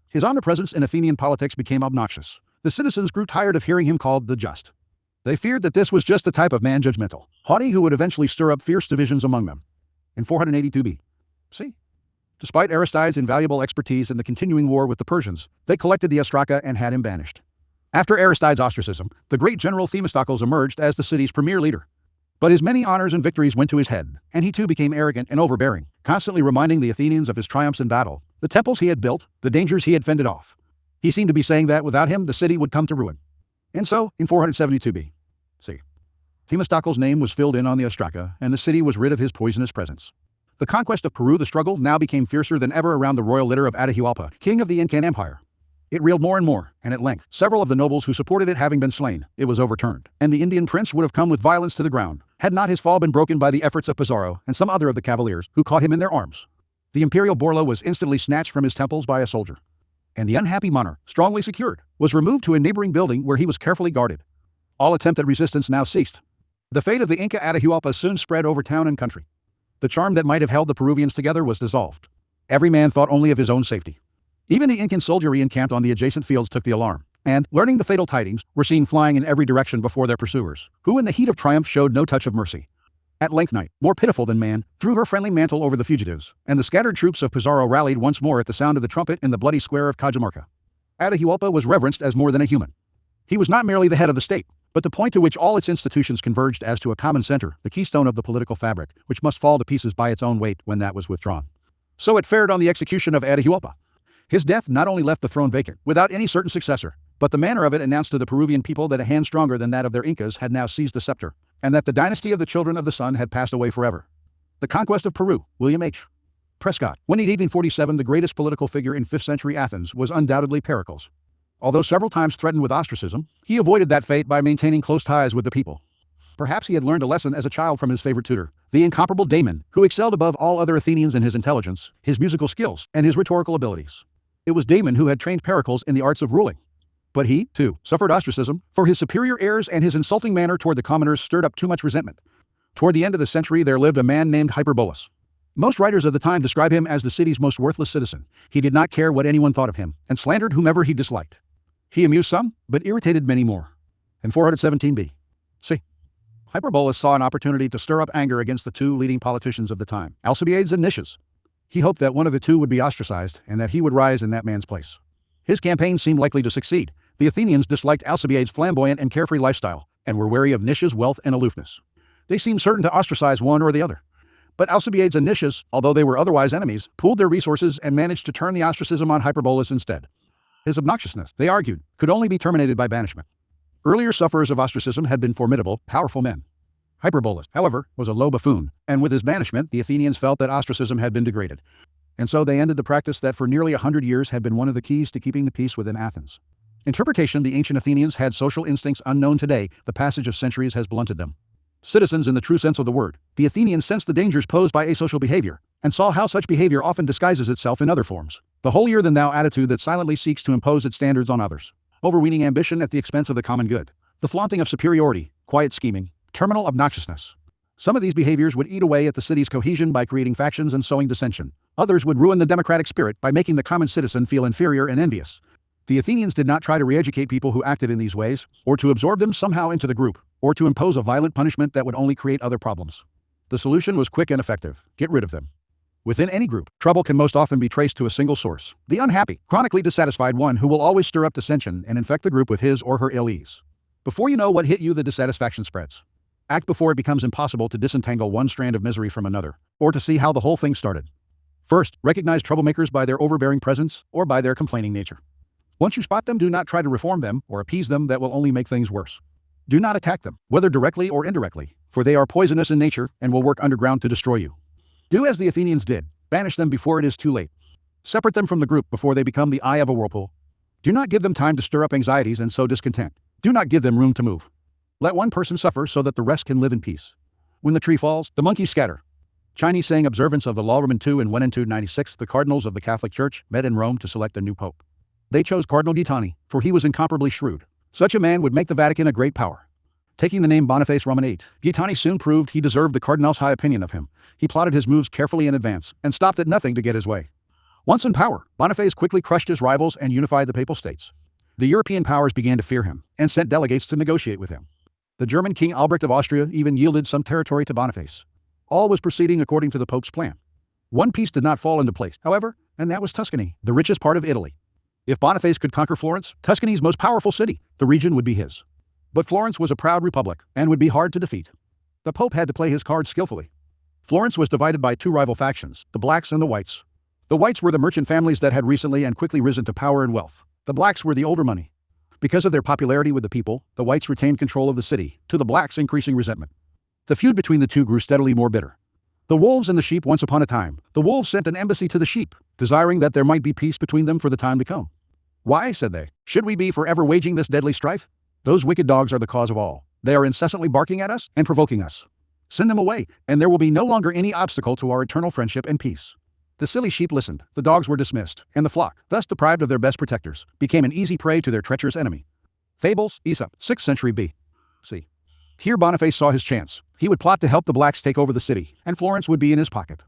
His omnipresence in Athenian politics became obnoxious. The citizens grew tired of hearing him called the Just. They feared that this was just the type of man judgmental, haughty, who would eventually stir up fierce divisions among them. In 482 B.C., despite Aristides' invaluable expertise in the continuing war with the Persians, they collected the ostraca and had him banished. After Aristides' ostracism, the great general Themistocles emerged as the city's premier leader. But his many honors and victories went to his head, and he too became arrogant and overbearing, constantly reminding the Athenians of his triumphs in battle, the temples he had built, the dangers he had fended off. He seemed to be saying that without him, the city would come to ruin. And so, in 472 B.C., Themistocles' name was filled in on the ostraca, and the city was rid of his poisonous presence. The conquest of Peru, the struggle now became fiercer than ever around the royal litter of Atahualpa, king of the Incan Empire. It reeled more and more, and at length, several of the nobles who supported it having been slain, it was overturned, and the Indian prince would have come with violence to the ground, had not his fall been broken by the efforts of Pizarro and some other of the cavaliers who caught him in their arms. The imperial Borla was instantly snatched from his temples by a soldier, and the unhappy monarch, strongly secured, was removed to a neighboring building where he was carefully guarded. All attempt at resistance now ceased. The fate of the Inca Atahualpa soon spread over town and country. The charm that might have held the Peruvians together was dissolved. Every man thought only of his own safety. Even the Incan soldiery encamped on the adjacent fields took the alarm, and, learning the fatal tidings, were seen flying in every direction before their pursuers, who in the heat of triumph showed no touch of mercy. At length night, more pitiful than man, threw her friendly mantle over the fugitives, and the scattered troops of Pizarro rallied once more at the sound of the trumpet in the bloody square of Cajamarca. Atahualpa was reverenced as more than a human. He was not merely the head of the state, but the point to which all its institutions converged as to a common center, the keystone of the political fabric, which must fall to pieces by its own weight when that was withdrawn. So it fared on the execution of Atahualpa. His death not only left the throne vacant, without any certain successor, but the manner of it announced to the Peruvian people that a hand stronger than that of their Incas had now seized the scepter, and that the dynasty of the children of the sun had passed away forever. The conquest of Peru, William H. Prescott. When in 1847, the greatest political figure in 5th century Athens was undoubtedly Pericles. Although several times threatened with ostracism, he avoided that fate by maintaining close ties with the people. Perhaps he had learned a lesson as a child from his favorite tutor, the incomparable Damon, who excelled above all other Athenians in his intelligence, his musical skills, and his rhetorical abilities. It was Damon who had trained Pericles in the arts of ruling. But he, too, suffered ostracism, for his superior airs and his insulting manner toward the commoners stirred up too much resentment. Toward the end of the century there lived a man named Hyperbolus. Most writers of the time describe him as the city's most worthless citizen. He did not care what anyone thought of him, and slandered whomever he disliked. He amused some, but irritated many more. In 417 B.C., Hyperbolus saw an opportunity to stir up anger against the two leading politicians of the time, Alcibiades and Nicias. He hoped that one of the two would be ostracized and that he would rise in that man's place. His campaign seemed likely to succeed. The Athenians disliked Alcibiades' flamboyant and carefree lifestyle and were wary of Nicias' wealth and aloofness. They seemed certain to ostracize one or the other. But Alcibiades and Nicias, although they were otherwise enemies, pooled their resources and managed to turn the ostracism on Hyperbolus instead. His obnoxiousness, they argued, could only be terminated by banishment. Earlier sufferers of ostracism had been formidable, powerful men. Hyperbolus, however, was a low buffoon, and with his banishment, the Athenians felt that ostracism had been degraded. And so they ended the practice that for nearly 100 years had been one of the keys to keeping the peace within Athens. Interpretation: the ancient Athenians had social instincts unknown today. The passage of centuries has blunted them. Citizens in the true sense of the word, the Athenians sensed the dangers posed by asocial behavior, and saw how such behavior often disguises itself in other forms. The holier-than-thou attitude that silently seeks to impose its standards on others. Overweening ambition at the expense of the common good. The flaunting of superiority, quiet scheming, terminal obnoxiousness. Some of these behaviors would eat away at the city's cohesion by creating factions and sowing dissension. Others would ruin the democratic spirit by making the common citizen feel inferior and envious. The Athenians did not try to re-educate people who acted in these ways, or to absorb them somehow into the group, or to impose a violent punishment that would only create other problems. The solution was quick and effective: get rid of them. Within any group, trouble can most often be traced to a single source: the unhappy, chronically dissatisfied one who will always stir up dissension and infect the group with his or her ill ease. Before you know what hit you, the dissatisfaction spreads. Act before it becomes impossible to disentangle one strand of misery from another, or to see how the whole thing started. First, recognize troublemakers by their overbearing presence or by their complaining nature. Once you spot them, do not try to reform them or appease them. That will only make things worse. Do not attack them, whether directly or indirectly, for they are poisonous in nature and will work underground to destroy you. Do as the Athenians did. Banish them before it is too late. Separate them from the group before they become the eye of a whirlpool. Do not give them time to stir up anxieties and sow discontent. Do not give them room to move. Let one person suffer so that the rest can live in peace. When the tree falls, the monkeys scatter. Chinese saying observance of the law. Roman II in 196, the cardinals of the Catholic Church met in Rome to select a new pope. They chose Cardinal Gaetani, for he was incomparably shrewd. Such a man would make the Vatican a great power. Taking the name Boniface Roman VIII, Gaetani soon proved he deserved the cardinal's high opinion of him. He plotted his moves carefully in advance and stopped at nothing to get his way. Once in power, Boniface quickly crushed his rivals and unified the Papal States. The European powers began to fear him and sent delegates to negotiate with him. The German King Albrecht of Austria even yielded some territory to Boniface. All was proceeding according to the Pope's plan. One piece did not fall into place, however, and that was Tuscany, the richest part of Italy. If Boniface could conquer Florence, Tuscany's most powerful city, the region would be his. But Florence was a proud republic and would be hard to defeat. The Pope had to play his cards skillfully. Florence was divided by two rival factions, the Blacks and the Whites. The Whites were the merchant families that had recently and quickly risen to power and wealth. The Blacks were the older money. Because of their popularity with the people, the Whites retained control of the city, to the Blacks' increasing resentment. The feud between the two grew steadily more bitter. The wolves and the sheep. Once upon a time, the wolves sent an embassy to the sheep, desiring that there might be peace between them for the time to come. Why, said they, should we be forever waging this deadly strife? Those wicked dogs are the cause of all. They are incessantly barking at us and provoking us. Send them away, and there will be no longer any obstacle to our eternal friendship and peace. The silly sheep listened, the dogs were dismissed, and the flock, thus deprived of their best protectors, became an easy prey to their treacherous enemy. Fables, Aesop, 6th century B.C. Here Boniface saw his chance. He would plot to help the Blacks take over the city, and Florence would be in his pocket.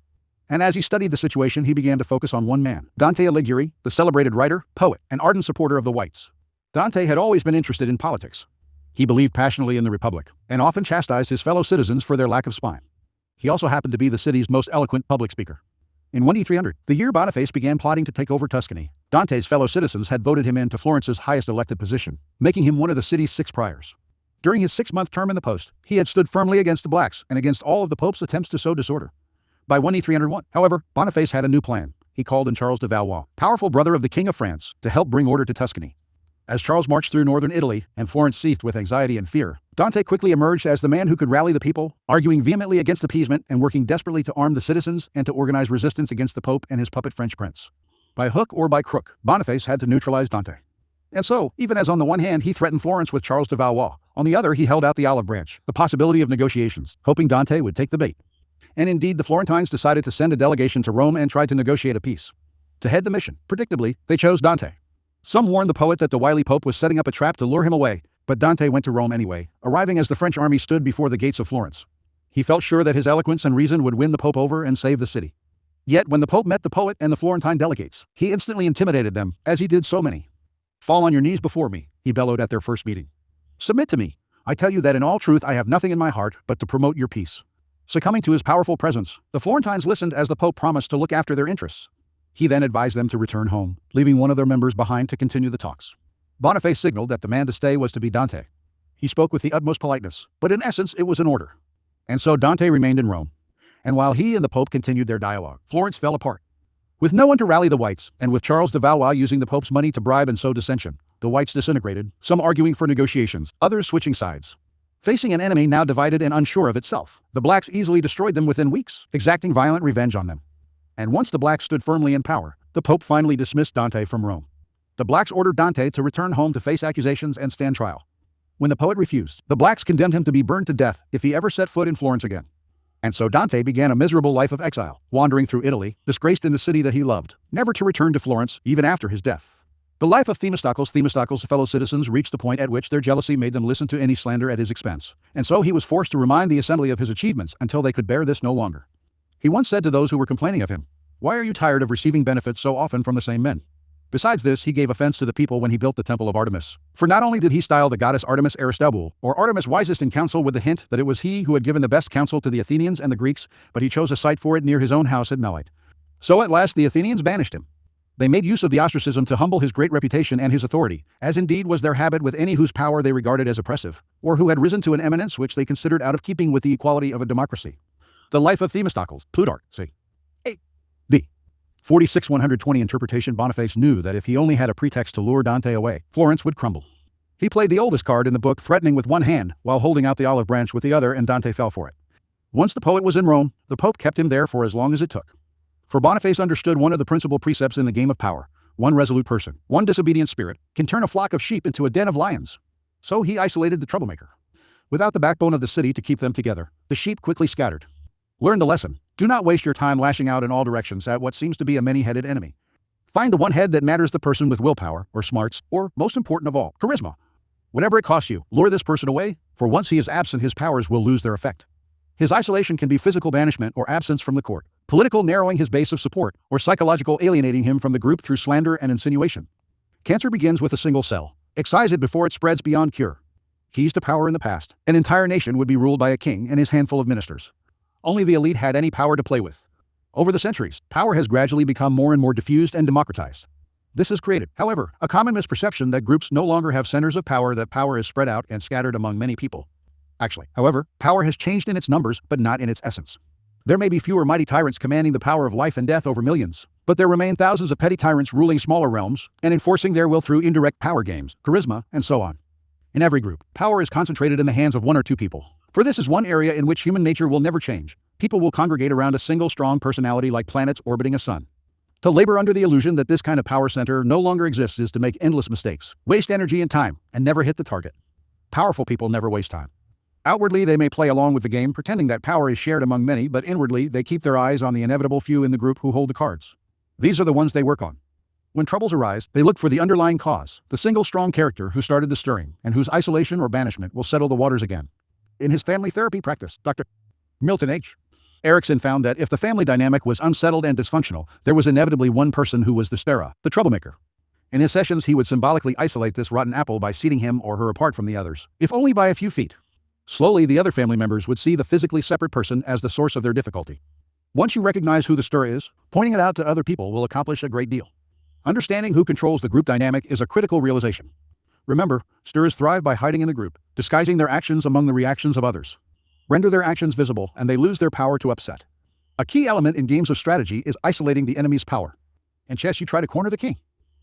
And as he studied the situation, he began to focus on one man, Dante Alighieri, the celebrated writer, poet, and ardent supporter of the Whites. Dante had always been interested in politics. He believed passionately in the Republic, and often chastised his fellow citizens for their lack of spine. He also happened to be the city's most eloquent public speaker. In 1300, the year Boniface began plotting to take over Tuscany, Dante's fellow citizens had voted him into Florence's highest elected position, making him one of the city's 6 priors. During his 6-month term in the post, he had stood firmly against the Blacks and against all of the Pope's attempts to sow disorder. By 1301, however, Boniface had a new plan. He called in Charles de Valois, powerful brother of the King of France, to help bring order to Tuscany. As Charles marched through northern Italy and Florence seethed with anxiety and fear, Dante quickly emerged as the man who could rally the people, arguing vehemently against appeasement and working desperately to arm the citizens and to organize resistance against the Pope and his puppet French prince. By hook or by crook, Boniface had to neutralize Dante. And so, even as on the one hand he threatened Florence with Charles de Valois, on the other he held out the olive branch, the possibility of negotiations, hoping Dante would take the bait. And indeed the Florentines decided to send a delegation to Rome and tried to negotiate a peace. To head the mission, predictably, they chose Dante. Some warned the poet that the wily Pope was setting up a trap to lure him away, but Dante went to Rome anyway, arriving as the French army stood before the gates of Florence. He felt sure that his eloquence and reason would win the Pope over and save the city. Yet when the Pope met the poet and the Florentine delegates, he instantly intimidated them, as he did so many. "Fall on your knees before me," he bellowed at their first meeting. "Submit to me. I tell you that in all truth I have nothing in my heart but to promote your peace." Succumbing to his powerful presence, the Florentines listened as the Pope promised to look after their interests. He then advised them to return home, leaving one of their members behind to continue the talks. Boniface signaled that the man to stay was to be Dante. He spoke with the utmost politeness, but in essence it was an order. And so Dante remained in Rome. And while he and the Pope continued their dialogue, Florence fell apart. With no one to rally the Whites, and with Charles de Valois using the Pope's money to bribe and sow dissension, the Whites disintegrated, some arguing for negotiations, others switching sides. Facing an enemy now divided and unsure of itself, the Blacks easily destroyed them within weeks, exacting violent revenge on them. And once the Blacks stood firmly in power, the Pope finally dismissed Dante from Rome. The Blacks ordered Dante to return home to face accusations and stand trial. When the poet refused, the Blacks condemned him to be burned to death if he ever set foot in Florence again. And so Dante began a miserable life of exile, wandering through Italy, disgraced in the city that he loved, never to return to Florence even after his death. The life of Themistocles' fellow citizens reached the point at which their jealousy made them listen to any slander at his expense, and so he was forced to remind the assembly of his achievements until they could bear this no longer. He once said to those who were complaining of him, "Why are you tired of receiving benefits so often from the same men?" Besides this, he gave offense to the people when he built the temple of Artemis. For not only did he style the goddess Artemis Aristobule, or Artemis wisest in council, with the hint that it was he who had given the best counsel to the Athenians and the Greeks, but he chose a site for it near his own house at Melite. So at last the Athenians banished him. They made use of the ostracism to humble his great reputation and his authority, as indeed was their habit with any whose power they regarded as oppressive, or who had risen to an eminence which they considered out of keeping with the equality of a democracy. The life of Themistocles, Plutarch, c. A. B. 46-120 interpretation. Boniface knew that if he only had a pretext to lure Dante away, Florence would crumble. He played the oldest card in the book, threatening with one hand while holding out the olive branch with the other, and Dante fell for it. Once the poet was in Rome, the Pope kept him there for as long as it took. For Boniface understood one of the principal precepts in the game of power: one resolute person, one disobedient spirit, can turn a flock of sheep into a den of lions. So he isolated the troublemaker. Without the backbone of the city to keep them together, the sheep quickly scattered. Learn the lesson. Do not waste your time lashing out in all directions at what seems to be a many-headed enemy. Find the one head that matters, the person with willpower, or smarts, or, most important of all, charisma. Whatever it costs you, lure this person away, for once he is absent, his powers will lose their effect. His isolation can be physical banishment or absence from the court, political narrowing his base of support, or psychological alienating him from the group through slander and insinuation. Cancer begins with a single cell. Excise it before it spreads beyond cure. Keys to power in the past: an entire nation would be ruled by a king and his handful of ministers. Only the elite had any power to play with. Over the centuries, power has gradually become more and more diffused and democratized. This has created, however, a common misperception that groups no longer have centers of power, that power is spread out and scattered among many people. Actually, however, power has changed in its numbers, but not in its essence. There may be fewer mighty tyrants commanding the power of life and death over millions, but there remain thousands of petty tyrants ruling smaller realms and enforcing their will through indirect power games, charisma, and so on. In every group, power is concentrated in the hands of one or two people. For this is one area in which human nature will never change. People will congregate around a single strong personality like planets orbiting a sun. To labor under the illusion that this kind of power center no longer exists is to make endless mistakes, waste energy and time, and never hit the target. Powerful people never waste time. Outwardly, they may play along with the game, pretending that power is shared among many, but inwardly, they keep their eyes on the inevitable few in the group who hold the cards. These are the ones they work on. When troubles arise, they look for the underlying cause, the single strong character who started the stirring, and whose isolation or banishment will settle the waters again. In his family therapy practice, Dr. Milton H. Erickson found that if the family dynamic was unsettled and dysfunctional, there was inevitably one person who was the stirrer, the troublemaker. In his sessions, he would symbolically isolate this rotten apple by seating him or her apart from the others, if only by a few feet. Slowly, the other family members would see the physically separate person as the source of their difficulty. Once you recognize who the stirrer is, pointing it out to other people will accomplish a great deal. Understanding who controls the group dynamic is a critical realization. Remember, stirrers thrive by hiding in the group, disguising their actions among the reactions of others. Render their actions visible, and they lose their power to upset. A key element in games of strategy is isolating the enemy's power. In chess, you try to corner the king.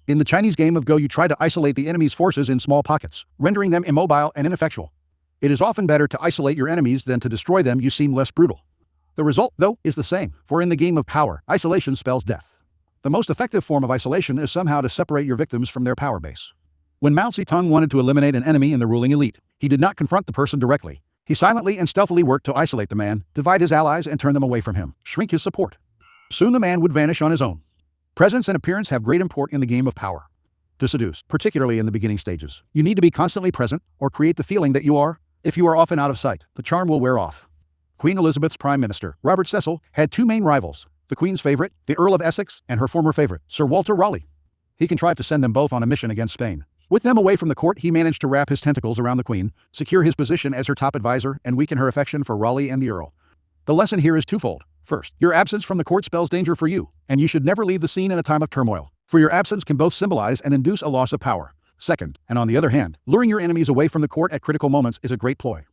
In the Chinese game of Go, you try to isolate the enemy's forces in small pockets, rendering them immobile and ineffectual. It is often better to isolate your enemies than to destroy them. You seem less brutal. The result, though, is the same, for in the game of power, isolation spells death. The most effective form of isolation is somehow to separate your victims from their power base. When Mao Zedong wanted to eliminate an enemy in the ruling elite, he did not confront the person directly. He silently and stealthily worked to isolate the man, divide his allies and turn them away from him, shrink his support. Soon the man would vanish on his own. Presence and appearance have great import in the game of power. To seduce, particularly in the beginning stages, you need to be constantly present or create the feeling that you are. If you are often out of sight, the charm will wear off. Queen Elizabeth's Prime Minister, Robert Cecil, had two main rivals: the Queen's favorite, the Earl of Essex, and her former favorite, Sir Walter Raleigh. He contrived to send them both on a mission against Spain. With them away from the court, he managed to wrap his tentacles around the Queen, secure his position as her top advisor, and weaken her affection for Raleigh and the Earl. The lesson here is twofold. First, your absence from the court spells danger for you, and you should never leave the scene in a time of turmoil, for your absence can both symbolize and induce a loss of power. Second, and on the other hand, luring your enemies away from the court at critical moments is a great ploy.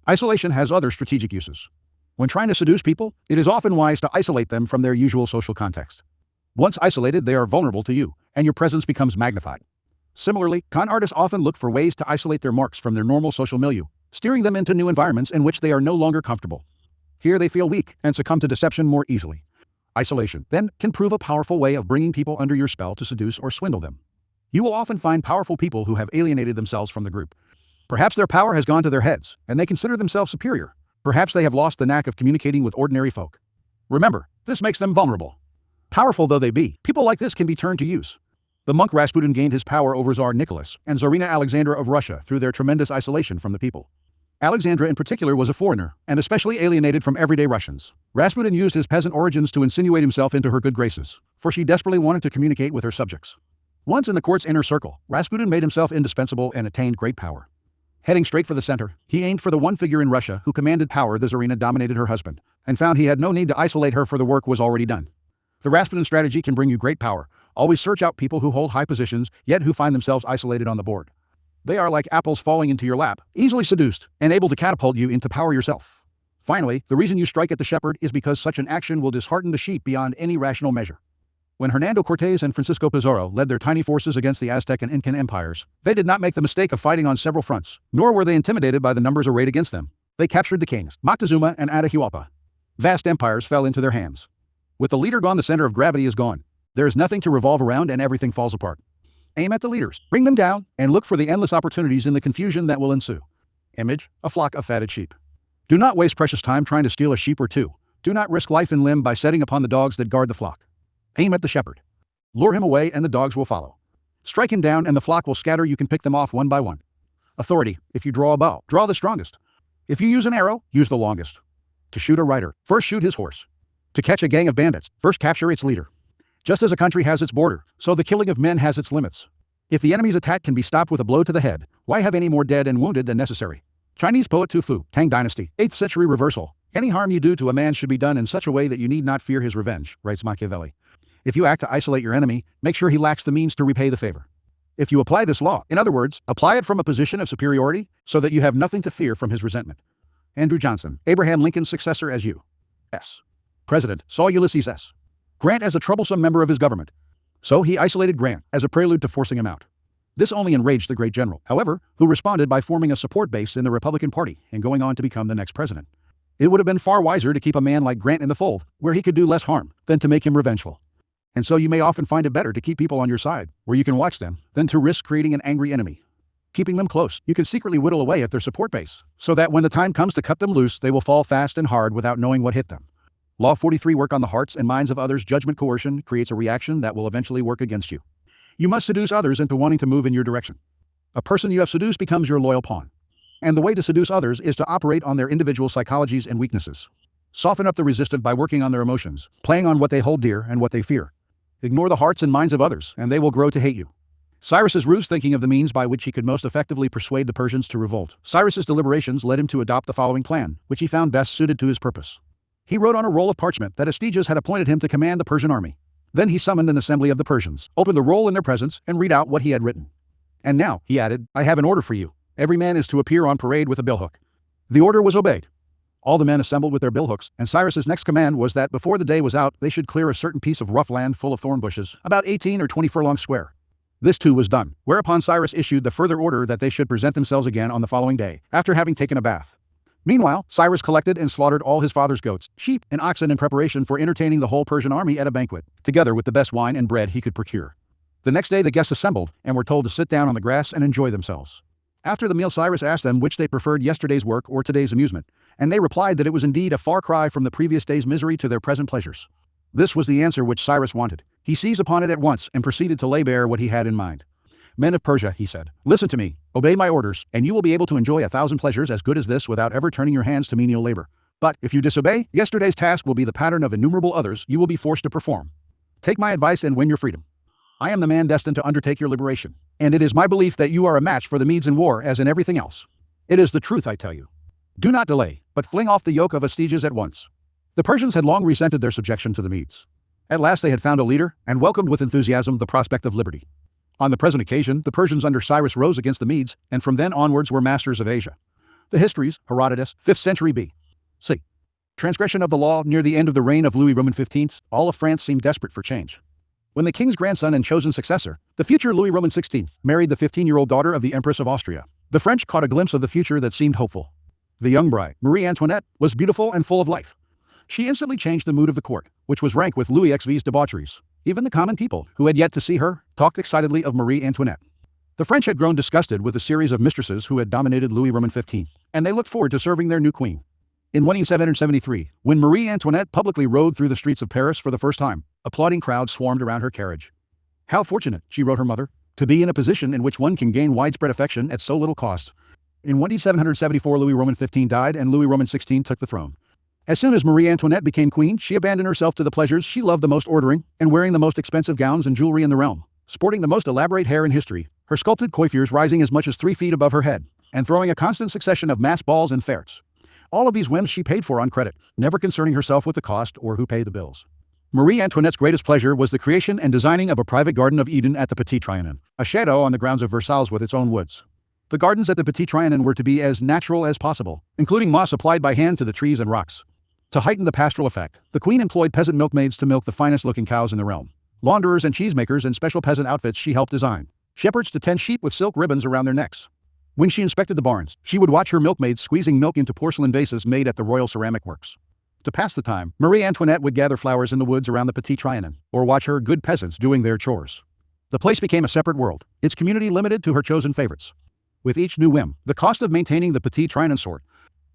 Isolation has other strategic uses. When trying to seduce people, it is often wise to isolate them from their usual social context. Once isolated, they are vulnerable to you, and your presence becomes magnified. Similarly, con artists often look for ways to isolate their marks from their normal social milieu, steering them into new environments in which they are no longer comfortable. Here they feel weak and succumb to deception more easily. Isolation, then, can prove a powerful way of bringing people under your spell to seduce or swindle them. You will often find powerful people who have alienated themselves from the group. Perhaps their power has gone to their heads, and they consider themselves superior. Perhaps they have lost the knack of communicating with ordinary folk. Remember, this makes them vulnerable. Powerful though they be, people like this can be turned to use. The monk Rasputin gained his power over Tsar Nicholas and Tsarina Alexandra of Russia through their tremendous isolation from the people. Alexandra in particular was a foreigner, and especially alienated from everyday Russians. Rasputin used his peasant origins to insinuate himself into her good graces, for she desperately wanted to communicate with her subjects. Once in the court's inner circle, Rasputin made himself indispensable and attained great power. Heading straight for the center, he aimed for the one figure in Russia who commanded power. The Tsarina dominated her husband, and found he had no need to isolate her, for the work was already done. The Rasputin strategy can bring you great power. Always search out people who hold high positions, yet who find themselves isolated on the board. They are like apples falling into your lap, easily seduced, and able to catapult you into power yourself. Finally, the reason you strike at the shepherd is because such an action will dishearten the sheep beyond any rational measure. When Hernando Cortés and Francisco Pizarro led their tiny forces against the Aztec and Incan empires, they did not make the mistake of fighting on several fronts, nor were they intimidated by the numbers arrayed against them. They captured the kings, Moctezuma and Atahualpa. Vast empires fell into their hands. With the leader gone, the center of gravity is gone. There is nothing to revolve around and everything falls apart. Aim at the leaders, bring them down, and look for the endless opportunities in the confusion that will ensue. Image, a flock of fatted sheep. Do not waste precious time trying to steal a sheep or two. Do not risk life and limb by setting upon the dogs that guard the flock. Aim at the shepherd. Lure him away and the dogs will follow. Strike him down and the flock will scatter. You can pick them off one by one. Authority, if you draw a bow, draw the strongest. If you use an arrow, use the longest. To shoot a rider, first shoot his horse. To catch a gang of bandits, first capture its leader. Just as a country has its border, so the killing of men has its limits. If the enemy's attack can be stopped with a blow to the head, why have any more dead and wounded than necessary? Chinese poet Tu Fu, Tang Dynasty, 8th century reversal. Any harm you do to a man should be done in such a way that you need not fear his revenge, writes Machiavelli. If you act to isolate your enemy, make sure he lacks the means to repay the favor. If you apply this law, in other words, apply it from a position of superiority, so that you have nothing to fear from his resentment. Andrew Johnson, Abraham Lincoln's successor as U.S. President, saw Ulysses S. Grant as a troublesome member of his government. So he isolated Grant as a prelude to forcing him out. This only enraged the great general, however, who responded by forming a support base in the Republican Party and going on to become the next president. It would have been far wiser to keep a man like Grant in the fold, where he could do less harm, than to make him revengeful. And so you may often find it better to keep people on your side, where you can watch them, than to risk creating an angry enemy. Keeping them close, you can secretly whittle away at their support base, so that when the time comes to cut them loose, they will fall fast and hard without knowing what hit them. Law 43. Work on the hearts and minds of others. Judgment coercion creates a reaction that will eventually work against you. You must seduce others into wanting to move in your direction. A person you have seduced becomes your loyal pawn. And the way to seduce others is to operate on their individual psychologies and weaknesses. Soften up the resistant by working on their emotions, playing on what they hold dear and what they fear. Ignore the hearts and minds of others, and they will grow to hate you. Cyrus's ruse, thinking of the means by which he could most effectively persuade the Persians to revolt. Cyrus's deliberations led him to adopt the following plan, which he found best suited to his purpose. He wrote on a roll of parchment that Astyages had appointed him to command the Persian army. Then he summoned an assembly of the Persians, opened the roll in their presence, and read out what he had written. And now, he added, I have an order for you. Every man is to appear on parade with a billhook. The order was obeyed. All the men assembled with their billhooks, and Cyrus's next command was that before the day was out, they should clear a certain piece of rough land full of thorn bushes, about 18 or 20 furlongs square. This too was done, whereupon Cyrus issued the further order that they should present themselves again on the following day, after having taken a bath. Meanwhile, Cyrus collected and slaughtered all his father's goats, sheep, and oxen in preparation for entertaining the whole Persian army at a banquet, together with the best wine and bread he could procure. The next day the guests assembled, and were told to sit down on the grass and enjoy themselves. After the meal Cyrus asked them which they preferred, yesterday's work or today's amusement, and they replied that it was indeed a far cry from the previous day's misery to their present pleasures. This was the answer which Cyrus wanted. He seized upon it at once and proceeded to lay bare what he had in mind. Men of Persia, he said, listen to me, obey my orders, and you will be able to enjoy 1,000 pleasures as good as this without ever turning your hands to menial labor. But if you disobey, yesterday's task will be the pattern of innumerable others you will be forced to perform. Take my advice and win your freedom. I am the man destined to undertake your liberation, and it is my belief that you are a match for the Medes in war as in everything else. It is the truth, I tell you. Do not delay, but fling off the yoke of Astyages at once. The Persians had long resented their subjection to the Medes. At last they had found a leader, and welcomed with enthusiasm the prospect of liberty. On the present occasion, the Persians under Cyrus rose against the Medes, and from then onwards were masters of Asia. The histories, Herodotus, 5th century B.C. Transgression of the law near the end of the reign of Louis Roman XV, all of France seemed desperate for change. When the king's grandson and chosen successor, the future Louis Roman XVI, married the 15-year-old daughter of the Empress of Austria, the French caught a glimpse of the future that seemed hopeful. The young bride, Marie Antoinette, was beautiful and full of life. She instantly changed the mood of the court, which was rank with Louis XV's debaucheries. Even the common people, who had yet to see her, talked excitedly of Marie Antoinette. The French had grown disgusted with the series of mistresses who had dominated Louis Roman XV, and they looked forward to serving their new queen. In 1773, when Marie Antoinette publicly rode through the streets of Paris for the first time, applauding crowds swarmed around her carriage. How fortunate, she wrote her mother, to be in a position in which one can gain widespread affection at so little cost. In 1774, Louis Roman XV died and Louis Roman XVI took the throne. As soon as Marie Antoinette became queen, she abandoned herself to the pleasures she loved the most, ordering and wearing the most expensive gowns and jewelry in the realm, sporting the most elaborate hair in history, her sculpted coiffures rising as much as 3 feet above her head, and throwing a constant succession of masked balls and fêtes. All of these whims she paid for on credit, never concerning herself with the cost or who paid the bills. Marie Antoinette's greatest pleasure was the creation and designing of a private Garden of Eden at the Petit Trianon, a chateau on the grounds of Versailles with its own woods. The gardens at the Petit Trianon were to be as natural as possible, including moss applied by hand to the trees and rocks. To heighten the pastoral effect, the queen employed peasant milkmaids to milk the finest-looking cows in the realm. launderers and cheesemakers in special peasant outfits she helped design, shepherds to tend sheep with silk ribbons around their necks. When she inspected the barns, she would watch her milkmaids squeezing milk into porcelain vases made at the Royal Ceramic Works. To pass the time, Marie Antoinette would gather flowers in the woods around the Petit Trianon, or watch her good peasants doing their chores. The place became a separate world, its community limited to her chosen favorites. With each new whim, the cost of maintaining the Petit Trianon soared.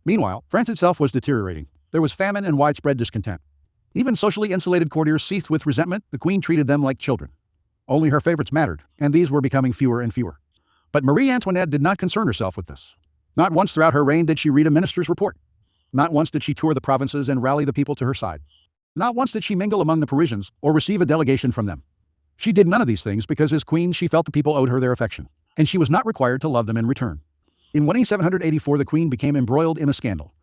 Meanwhile, France itself was deteriorating. There was famine and widespread discontent. Even socially insulated courtiers seethed with resentment. The queen treated them like children. Only her favorites mattered, and these were becoming fewer and fewer. But Marie Antoinette did not concern herself with this. Not once throughout her reign did she read a minister's report. Not once did she tour the provinces and rally the people to her side. Not once did she mingle among the Parisians or receive a delegation from them. She did none of these things because as queen she felt the people owed her their affection, and she was not required to love them in return. In 1784 the queen became embroiled in a scandal.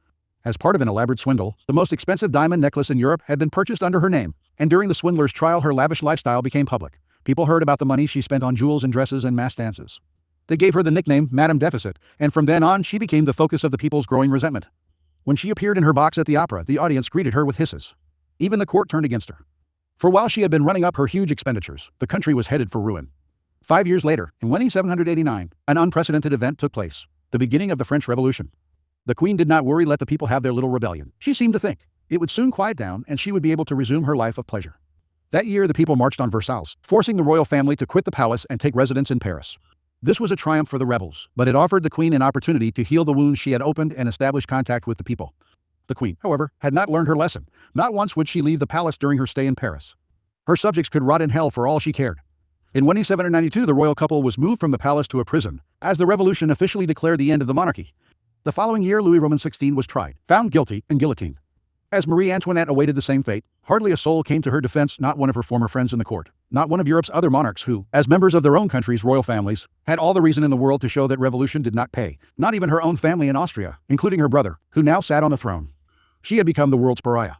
As part of an elaborate swindle, the most expensive diamond necklace in Europe had been purchased under her name, and during the swindler's trial her lavish lifestyle became public. People heard about the money she spent on jewels and dresses and mass dances. They gave her the nickname Madame Deficit, and from then on she became the focus of the people's growing resentment. When she appeared in her box at the opera, the audience greeted her with hisses. Even the court turned against her. For while she had been running up her huge expenditures, the country was headed for ruin. 5 years later, in 1789, an unprecedented event took place, the beginning of the French Revolution. The queen did not worry let the people have their little rebellion. She seemed to think it would soon quiet down and she would be able to resume her life of pleasure. That year the people marched on Versailles, forcing the royal family to quit the palace and take residence in Paris. This was a triumph for the rebels, but it offered the queen an opportunity to heal the wounds she had opened and establish contact with the people. The queen, however, had not learned her lesson. Not once would she leave the palace during her stay in Paris. Her subjects could rot in hell for all she cared. In 1792 the royal couple was moved from the palace to a prison, as the revolution officially declared the end of the monarchy. The following year Louis Roman XVI was tried, found guilty, and guillotined. As Marie Antoinette awaited the same fate, hardly a soul came to her defense, not one of her former friends in the court, not one of Europe's other monarchs who, as members of their own country's royal families, had all the reason in the world to show that revolution did not pay, not even her own family in Austria, including her brother, who now sat on the throne. She had become the world's pariah.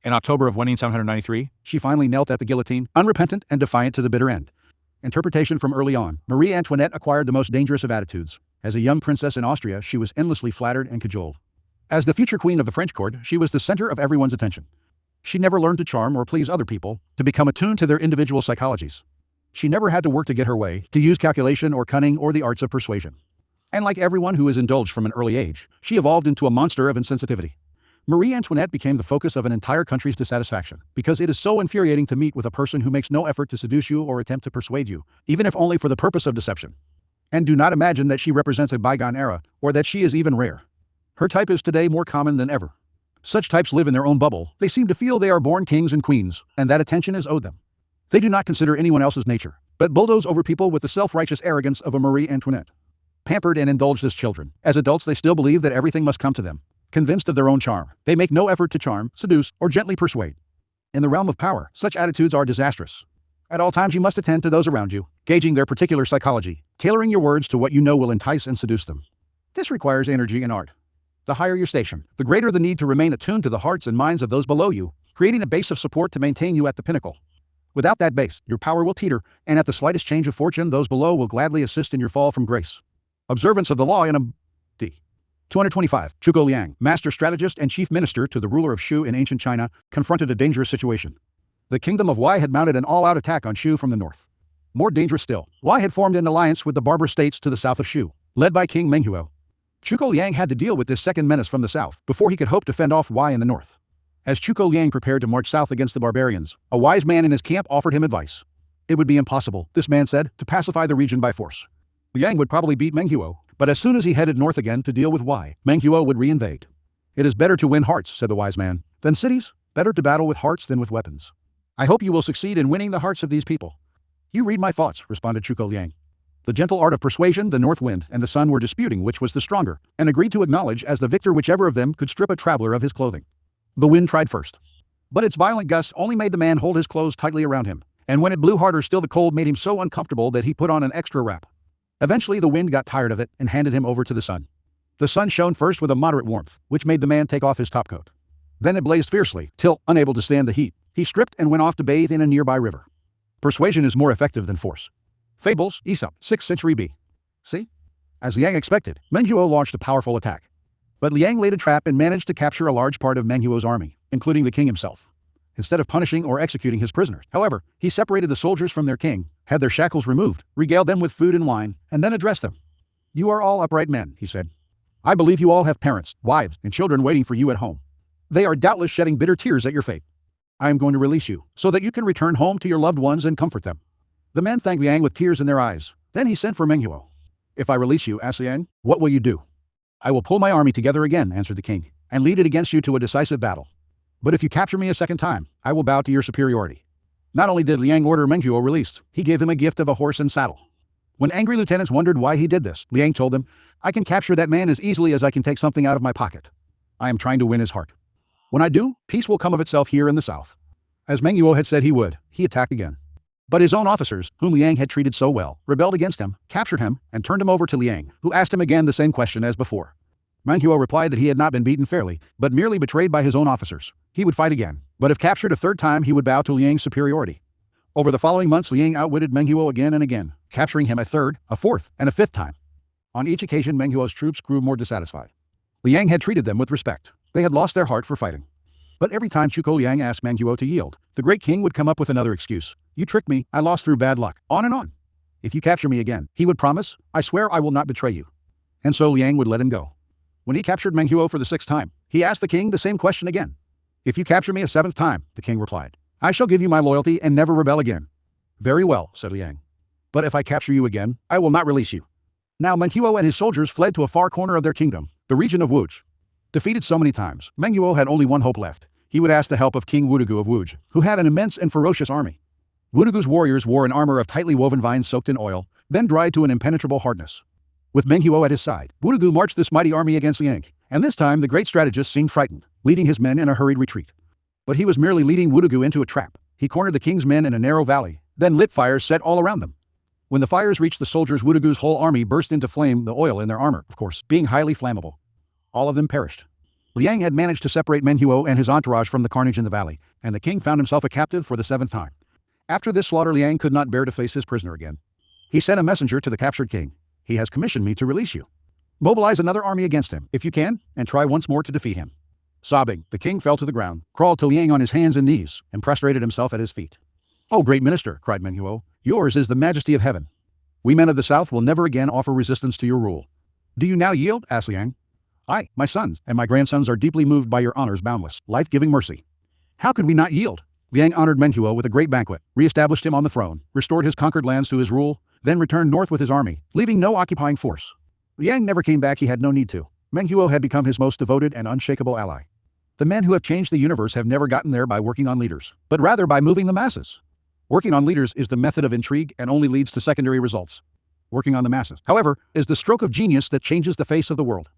In October of 1793, She finally knelt at the guillotine, unrepentant and defiant to the bitter end. Interpretation from early on, Marie Antoinette acquired the most dangerous of attitudes. As a young princess in Austria, she was endlessly flattered and cajoled. As the future queen of the French court, she was the center of everyone's attention. She never learned to charm or please other people, to become attuned to their individual psychologies. She never had to work to get her way, to use calculation or cunning or the arts of persuasion. And like everyone who is indulged from an early age, she evolved into a monster of insensitivity. Marie Antoinette became the focus of an entire country's dissatisfaction, because it is so infuriating to meet with a person who makes no effort to seduce you or attempt to persuade you, even if only for the purpose of deception. And do not imagine that she represents a bygone era, or that she is even rare. Her type is today more common than ever. Such types live in their own bubble. They seem to feel they are born kings and queens, and that attention is owed them. They do not consider anyone else's nature, but bulldoze over people with the self-righteous arrogance of a Marie Antoinette. Pampered and indulged as children, as adults they still believe that everything must come to them. Convinced of their own charm, they make no effort to charm, seduce, or gently persuade. In the realm of power, such attitudes are disastrous. At all times you must attend to those around you, gauging their particular psychology, tailoring your words to what you know will entice and seduce them. This requires energy and art. The higher your station, the greater the need to remain attuned to the hearts and minds of those below you, creating a base of support to maintain you at the pinnacle. Without that base, your power will teeter, and at the slightest change of fortune, those below will gladly assist in your fall from grace. Observance of the law in a D. 225. Zhuge Liang, master strategist and chief minister to the ruler of Shu in ancient China, confronted a dangerous situation. The kingdom of Wei had mounted an all-out attack on Shu from the north. More dangerous still, Wei had formed an alliance with the Barbar states to the south of Shu, led by King Menghuo. Zhuge Liang had to deal with this second menace from the south before he could hope to fend off Wei in the north. As Zhuge Liang prepared to march south against the barbarians, a wise man in his camp offered him advice. It would be impossible, this man said, to pacify the region by force. Liang would probably beat Menghuo, but as soon as he headed north again to deal with Wei, Menghuo would reinvade. It is better to win hearts, said the wise man, than cities, better to battle with hearts than with weapons. I hope you will succeed in winning the hearts of these people. You read my thoughts, responded Zhuge Liang. The gentle art of persuasion, the north wind, and the sun were disputing which was the stronger, and agreed to acknowledge as the victor whichever of them could strip a traveler of his clothing. The wind tried first. But its violent gusts only made the man hold his clothes tightly around him, and when it blew harder still the cold made him so uncomfortable that he put on an extra wrap. Eventually the wind got tired of it and handed him over to the sun. The sun shone first with a moderate warmth, which made the man take off his topcoat. Then it blazed fiercely, till, unable to stand the heat, he stripped and went off to bathe in a nearby river. Persuasion is more effective than force. Fables, Aesop, 6th century B. See? As Liang expected, Menghuo launched a powerful attack. But Liang laid a trap and managed to capture a large part of Menghuo's army, including the king himself. instead of punishing or executing his prisoners. However, he separated the soldiers from their king, had their shackles removed, regaled them with food and wine, and then addressed them. "You are all upright men," he said. "I believe you all have parents, wives, and children waiting for you at home. They are doubtless shedding bitter tears at your fate. I am going to release you, so that you can return home to your loved ones and comfort them." The men thanked Liang with tears in their eyes. Then he sent for Menghuo. "If I release you," asked Liang, "what will you do?" "I will pull my army together again," answered the king, "and lead it against you to a decisive battle. But if you capture me a second time, I will bow to your superiority." Not only did Liang order Menghuo released, he gave him a gift of a horse and saddle. When angry lieutenants wondered why he did this, Liang told them, "I can capture that man as easily as I can take something out of my pocket. I am trying to win his heart. When I do, peace will come of itself here in the south." As Menghuo had said he would, he attacked again. But his own officers, whom Liang had treated so well, rebelled against him, captured him, and turned him over to Liang, who asked him again the same question as before. Menghuo replied that he had not been beaten fairly, but merely betrayed by his own officers. He would fight again, but if captured a third time he would bow to Liang's superiority. Over the following months Liang outwitted Menghuo again and again, capturing him a third, a fourth, and a fifth time. On each occasion Menghuo's troops grew more dissatisfied. Liang had treated them with respect. They had lost their heart for fighting. But every time Chuko Liang asked Menghuo to yield, the great king would come up with another excuse. "You tricked me, I lost through bad luck," on and on. "If you capture me again," he would promise, "I swear I will not betray you." And so Liang would let him go. When he captured Menghuo for the sixth time, he asked the king the same question again. "If you capture me a seventh time," the king replied, "I shall give you my loyalty and never rebel again." "Very well," said Liang. "But if I capture you again, I will not release you." Now Menghuo and his soldiers fled to a far corner of their kingdom, the region of Wuj. Defeated so many times, Menghuo had only one hope left. He would ask the help of King Wudugu of Wuj, who had an immense and ferocious army. Wudugu's warriors wore an armor of tightly woven vines soaked in oil, then dried to an impenetrable hardness. With Menghuo at his side, Wudugu marched this mighty army against Liang, and this time the great strategist seemed frightened, leading his men in a hurried retreat. But he was merely leading Wudugu into a trap. He cornered the king's men in a narrow valley, then lit fires set all around them. When the fires reached the soldiers, Wudugu's whole army burst into flame, the oil in their armor, of course, being highly flammable. All of them perished. Liang had managed to separate Menghuo and his entourage from the carnage in the valley, and the king found himself a captive for the seventh time. After this slaughter, Liang could not bear to face his prisoner again. He sent a messenger to the captured king. "He has commissioned me to release you. Mobilize another army against him, if you can, and try once more to defeat him." Sobbing, the king fell to the ground, crawled to Liang on his hands and knees, and prostrated himself at his feet. "Oh, great minister," cried Menghuo, "yours is the majesty of heaven. We men of the south will never again offer resistance to your rule." "Do you now yield?" asked Liang. "I, my sons, and my grandsons are deeply moved by your honor's boundless, life-giving mercy." "How could we not yield?" Liang honored Menghuo with a great banquet, re-established him on the throne, restored his conquered lands to his rule, then returned north with his army, leaving no occupying force. Liang never came back, he had no need to. Menghuo had become his most devoted and unshakable ally. The men who have changed the universe have never gotten there by working on leaders, but rather by moving the masses. Working on leaders is the method of intrigue and only leads to secondary results. Working on the masses, however, is the stroke of genius that changes the face of the world.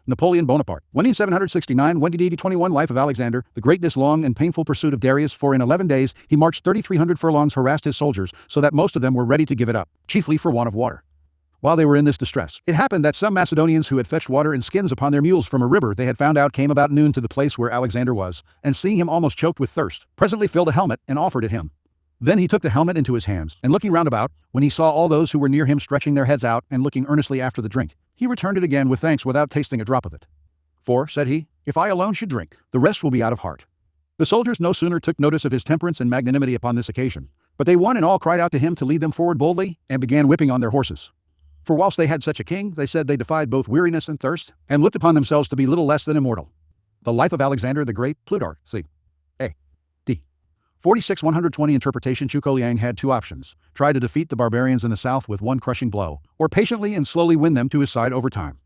Napoleon Bonaparte. 1769 21 Life of Alexander, the great. This long and painful pursuit of Darius, for in 11 days he marched 3,300 furlongs, harassed his soldiers, so that most of them were ready to give it up, chiefly for want of water. While they were in this distress, it happened that some Macedonians who had fetched water in skins upon their mules from a river they had found out came about noon to the place where Alexander was, and seeing him almost choked with thirst, presently filled a helmet and offered it him. Then he took the helmet into his hands, and looking round about, when he saw all those who were near him stretching their heads out and looking earnestly after the drink, he returned it again with thanks without tasting a drop of it. "For," said he, "if I alone should drink, the rest will be out of heart." The soldiers no sooner took notice of his temperance and magnanimity upon this occasion, but they one and all cried out to him to lead them forward boldly, and began whipping on their horses. For whilst they had such a king, they said they defied both weariness and thirst, and looked upon themselves to be little less than immortal. The Life of Alexander the Great, Plutarch, c. A. D. 46-120 interpretation. Chuko Liang had two options: try to defeat the barbarians in the south with one crushing blow, or patiently and slowly win them to his side over time.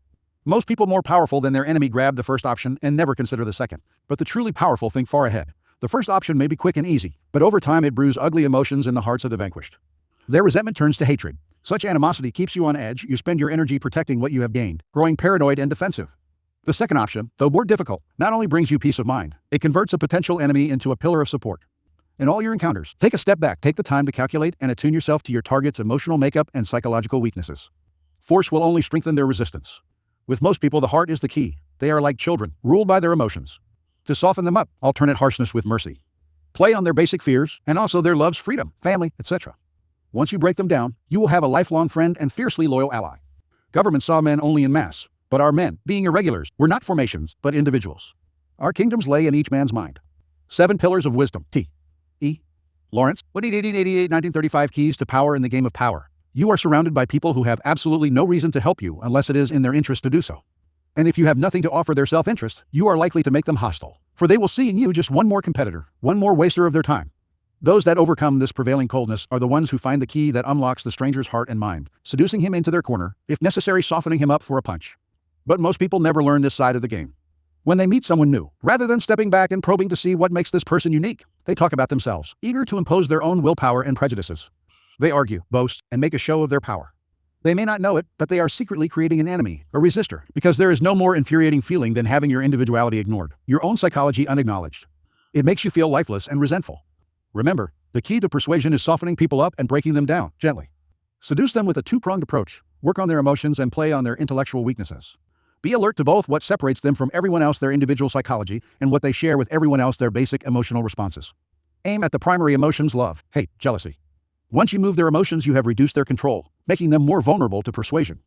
Most people more powerful than their enemy grab the first option and never consider the second. But the truly powerful think far ahead. The first option may be quick and easy, but over time it brews ugly emotions in the hearts of the vanquished. Their resentment turns to hatred. Such animosity keeps you on edge. You spend your energy protecting what you have gained, growing paranoid and defensive. The second option, though more difficult, not only brings you peace of mind, it converts a potential enemy into a pillar of support. In all your encounters, take a step back, take the time to calculate and attune yourself to your target's emotional makeup and psychological weaknesses. Force will only strengthen their resistance. With most people, the heart is the key. They are like children, ruled by their emotions. To soften them up, alternate harshness with mercy. Play on their basic fears, and also their loves, freedom, family, etc. Once you break them down, you will have a lifelong friend and fiercely loyal ally. Government saw men only in mass, but our men, being irregulars, were not formations, but individuals. Our kingdoms lay in each man's mind. 7 Pillars of Wisdom. T. E. Lawrence. 1935 Keys to Power in the Game of Power. You are surrounded by people who have absolutely no reason to help you unless it is in their interest to do so. And if you have nothing to offer their self-interest, you are likely to make them hostile, for they will see in you just one more competitor, one more waster of their time. Those that overcome this prevailing coldness are the ones who find the key that unlocks the stranger's heart and mind, seducing him into their corner, if necessary softening him up for a punch. But most people never learn this side of the game. When they meet someone new, rather than stepping back and probing to see what makes this person unique, they talk about themselves, eager to impose their own willpower and prejudices. They argue, boast, and make a show of their power. They may not know it, but they are secretly creating an enemy, a resistor, because there is no more infuriating feeling than having your individuality ignored, your own psychology unacknowledged. It makes you feel lifeless and resentful. Remember, the key to persuasion is softening people up and breaking them down, gently. Seduce them with a two-pronged approach, work on their emotions and play on their intellectual weaknesses. Be alert to both what separates them from everyone else, their individual psychology, and what they share with everyone else, their basic emotional responses. Aim at the primary emotions: love, hate, jealousy. Once you move their emotions, you have reduced their control, making them more vulnerable to persuasion.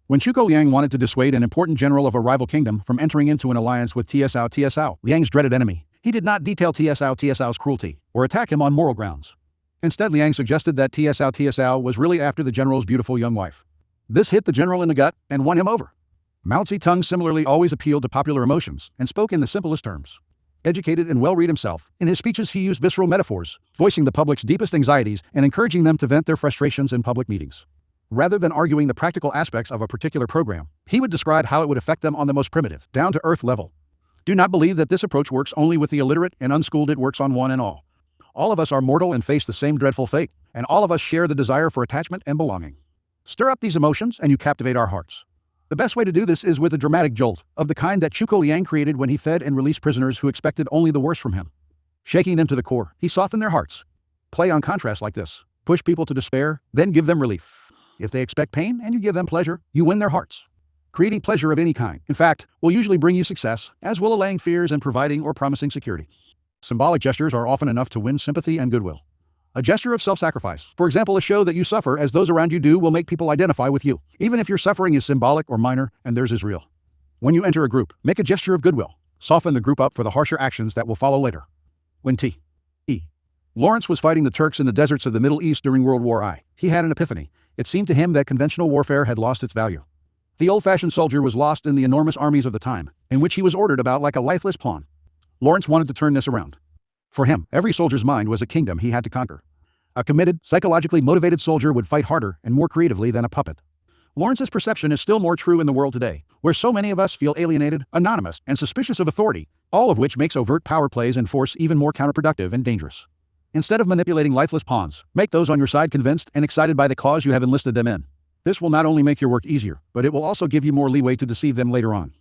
When Zhuge Liang wanted to dissuade an important general of a rival kingdom from entering into an alliance with Tiesao, Liang's dreaded enemy, he did not detail Tiesau's cruelty or attack him on moral grounds. Instead, Liang suggested that Tiesao was really after the general's beautiful young wife. This hit the general in the gut and won him over. Mao Zedong similarly always appealed to popular emotions and spoke in the simplest terms. Educated and well-read himself, in his speeches he used visceral metaphors, voicing the public's deepest anxieties and encouraging them to vent their frustrations in public meetings. Rather than arguing the practical aspects of a particular program, he would describe how it would affect them on the most primitive, down-to-earth level. Do not believe that this approach works only with the illiterate and unschooled. It works on one and all. All of us are mortal and face the same dreadful fate, and all of us share the desire for attachment and belonging. Stir up these emotions and you captivate our hearts. The best way to do this is with a dramatic jolt, of the kind that Zhuge Liang created when he fed and released prisoners who expected only the worst from him. Shaking them to the core, he softened their hearts. Play on contrast like this. Push people to despair, then give them relief. If they expect pain and you give them pleasure, you win their hearts. Creating pleasure of any kind, in fact, will usually bring you success, as will allaying fears and providing or promising security. Symbolic gestures are often enough to win sympathy and goodwill. A gesture of self-sacrifice, for example, a show that you suffer as those around you do, will make people identify with you, even if your suffering is symbolic or minor and theirs is real. When you enter a group, make a gesture of goodwill. Soften the group up for the harsher actions that will follow later. When T. E. Lawrence was fighting the Turks in the deserts of the Middle East during World War I, he had an epiphany. It seemed to him that conventional warfare had lost its value. The old-fashioned soldier was lost in the enormous armies of the time, in which he was ordered about like a lifeless pawn. Lawrence wanted to turn this around. For him, every soldier's mind was a kingdom he had to conquer. A committed, psychologically motivated soldier would fight harder and more creatively than a puppet. Lawrence's perception is still more true in the world today, where so many of us feel alienated, anonymous, and suspicious of authority, all of which makes overt power plays and force even more counterproductive and dangerous. Instead of manipulating lifeless pawns, make those on your side convinced and excited by the cause you have enlisted them in. This will not only make your work easier, but it will also give you more leeway to deceive them later on.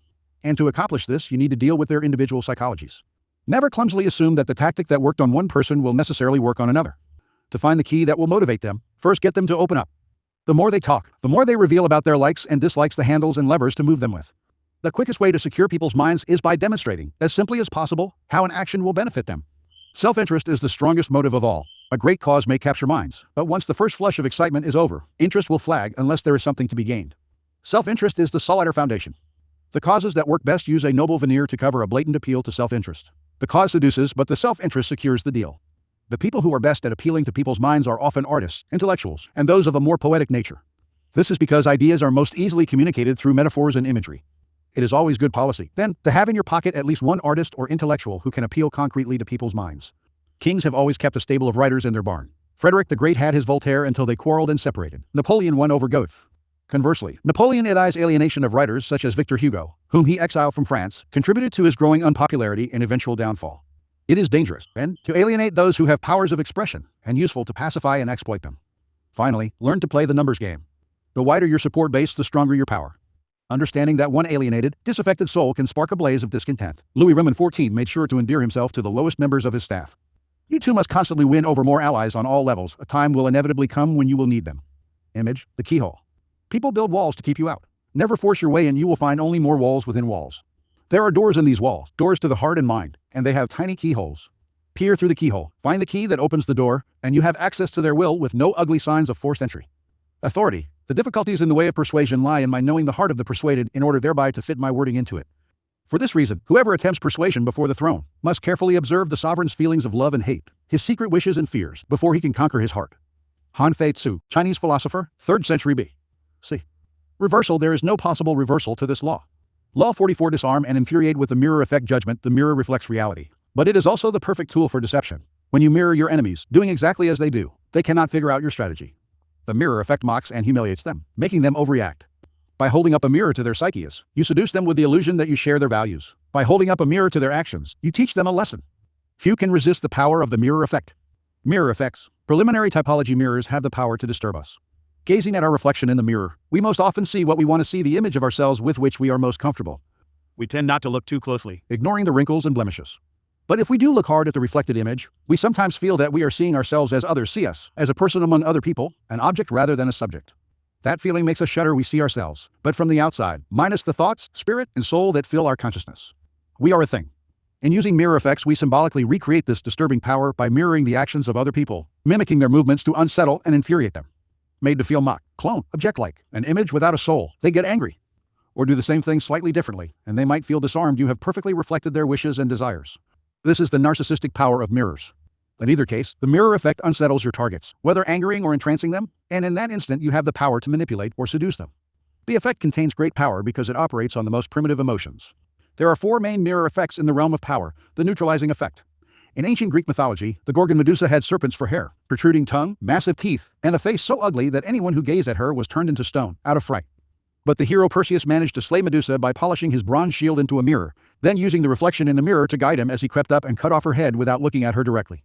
And to accomplish this, you need to deal with their individual psychologies. Never clumsily assume that the tactic that worked on one person will necessarily work on another. To find the key that will motivate them, first get them to open up. The more they talk, the more they reveal about their likes and dislikes, the handles and levers to move them with. The quickest way to secure people's minds is by demonstrating, as simply as possible, how an action will benefit them. Self-interest is the strongest motive of all. A great cause may capture minds, but once the first flush of excitement is over, interest will flag unless there is something to be gained. Self-interest is the solider foundation. The causes that work best use a noble veneer to cover a blatant appeal to self-interest. The cause seduces, but the self-interest secures the deal. The people who are best at appealing to people's minds are often artists, intellectuals, and those of a more poetic nature. This is because ideas are most easily communicated through metaphors and imagery. It is always good policy, then, to have in your pocket at least one artist or intellectual who can appeal concretely to people's minds. Kings have always kept a stable of writers in their barn. Frederick the Great had his Voltaire until they quarreled and separated. Napoleon won over Goethe. Conversely, Napoleon's alienation of writers such as Victor Hugo, whom he exiled from France, contributed to his growing unpopularity and eventual downfall. It is dangerous, and to alienate those who have powers of expression, and useful to pacify and exploit them. Finally, learn to play the numbers game. The wider your support base, the stronger your power. Understanding that one alienated, disaffected soul can spark a blaze of discontent, Louis Roman XIV made sure to endear himself to the lowest members of his staff. You too must constantly win over more allies on all levels. A time will inevitably come when you will need them. Image, the keyhole. People build walls to keep you out. Never force your way in, you will find only more walls within walls. There are doors in these walls, doors to the heart and mind, and they have tiny keyholes. Peer through the keyhole, find the key that opens the door, and you have access to their will with no ugly signs of forced entry. Authority. The difficulties in the way of persuasion lie in my knowing the heart of the persuaded in order thereby to fit my wording into it. For this reason, whoever attempts persuasion before the throne must carefully observe the sovereign's feelings of love and hate, his secret wishes and fears, before he can conquer his heart. Han Fei Tzu, Chinese philosopher, 3rd century B.C. Reversal. There is no possible reversal to this law. Law 44. Disarm and infuriate with the mirror effect judgment. The mirror reflects reality, but it is also the perfect tool for deception. When you mirror your enemies, doing exactly as they do, they cannot figure out your strategy. The mirror effect mocks and humiliates them, making them overreact. By holding up a mirror to their psyches, you seduce them with the illusion that you share their values. By holding up a mirror to their actions, you teach them a lesson. Few can resist the power of the mirror effect. Mirror effects. Preliminary typology mirrors have the power to disturb us. Gazing at our reflection in the mirror, we most often see what we want to see, the image of ourselves with which we are most comfortable, We tend not to look too closely. ignoring the wrinkles and blemishes. But if we do look hard at the reflected image, we sometimes feel that we are seeing ourselves as others see us, as a person among other people, an object rather than a subject. That feeling makes us shudder. We see ourselves, but from the outside, minus the thoughts, spirit, and soul that fill our consciousness. We are a thing. In using mirror effects, we symbolically recreate this disturbing power by mirroring the actions of other people, mimicking their movements to unsettle and infuriate them. Made to feel mocked, clone, object-like, an image without a soul, they get angry. Or do the same thing slightly differently, and they might feel disarmed. You have perfectly reflected their wishes and desires. This is the narcissistic power of mirrors. In either case, the mirror effect unsettles your targets, whether angering or entrancing them, and in that instant you have the power to manipulate or seduce them. The effect contains great power because it operates on the most primitive emotions. There are 4 main mirror effects in the realm of power. The neutralizing effect. In ancient Greek mythology, the Gorgon Medusa had serpents for hair, protruding tongue, massive teeth, and a face so ugly that anyone who gazed at her was turned into stone, out of fright. But the hero Perseus managed to slay Medusa by polishing his bronze shield into a mirror, then using the reflection in the mirror to guide him as he crept up and cut off her head without looking at her directly.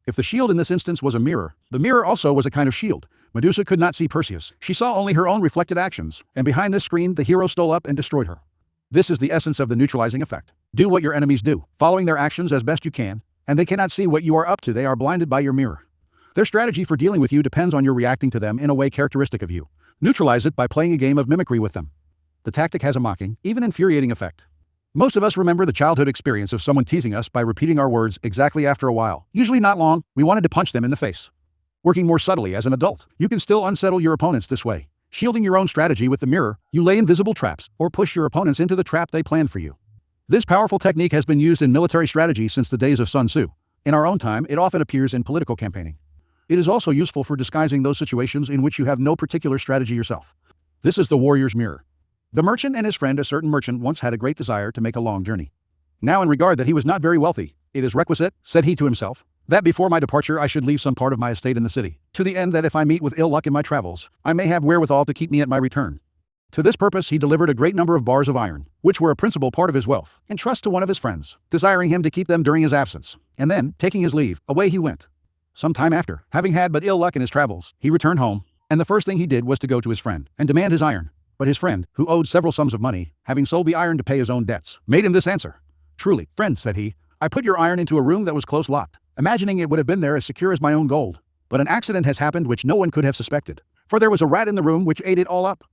If the shield in this instance was a mirror, the mirror also was a kind of shield. Medusa could not see Perseus. She saw only her own reflected actions, and behind this screen the hero stole up and destroyed her. This is the essence of the neutralizing effect. Do what your enemies do, following their actions as best you can, and they cannot see what you are up to. They are blinded by your mirror. Their strategy for dealing with you depends on your reacting to them in a way characteristic of you. Neutralize it by playing a game of mimicry with them. The tactic has a mocking, even infuriating effect. Most of us remember the childhood experience of someone teasing us by repeating our words exactly after a while. Usually not long, we wanted to punch them in the face. Working more subtly as an adult, you can still unsettle your opponents this way. Shielding your own strategy with the mirror, you lay invisible traps, or push your opponents into the trap they planned for you. This powerful technique has been used in military strategy since the days of Sun Tzu. In our own time, it often appears in political campaigning. It is also useful for disguising those situations in which you have no particular strategy yourself. This is the warrior's mirror. The merchant and his friend, a certain merchant, once had a great desire to make a long journey. Now, in regard that he was not very wealthy, it is requisite, said he to himself, that before my departure I should leave some part of my estate in the city, to the end that if I meet with ill luck in my travels, I may have wherewithal to keep me at my return. To this purpose he delivered a great number of bars of iron, which were a principal part of his wealth, in trust to one of his friends, desiring him to keep them during his absence, and then, taking his leave, away he went. Some time after, having had but ill luck in his travels, he returned home, and the first thing he did was to go to his friend, and demand his iron. But his friend, who owed several sums of money, having sold the iron to pay his own debts, made him this answer. Truly, friend, said he, I put your iron into a room that was close locked, imagining it would have been there as secure as my own gold. But an accident has happened which no one could have suspected, for there was a rat in the room which ate it all up.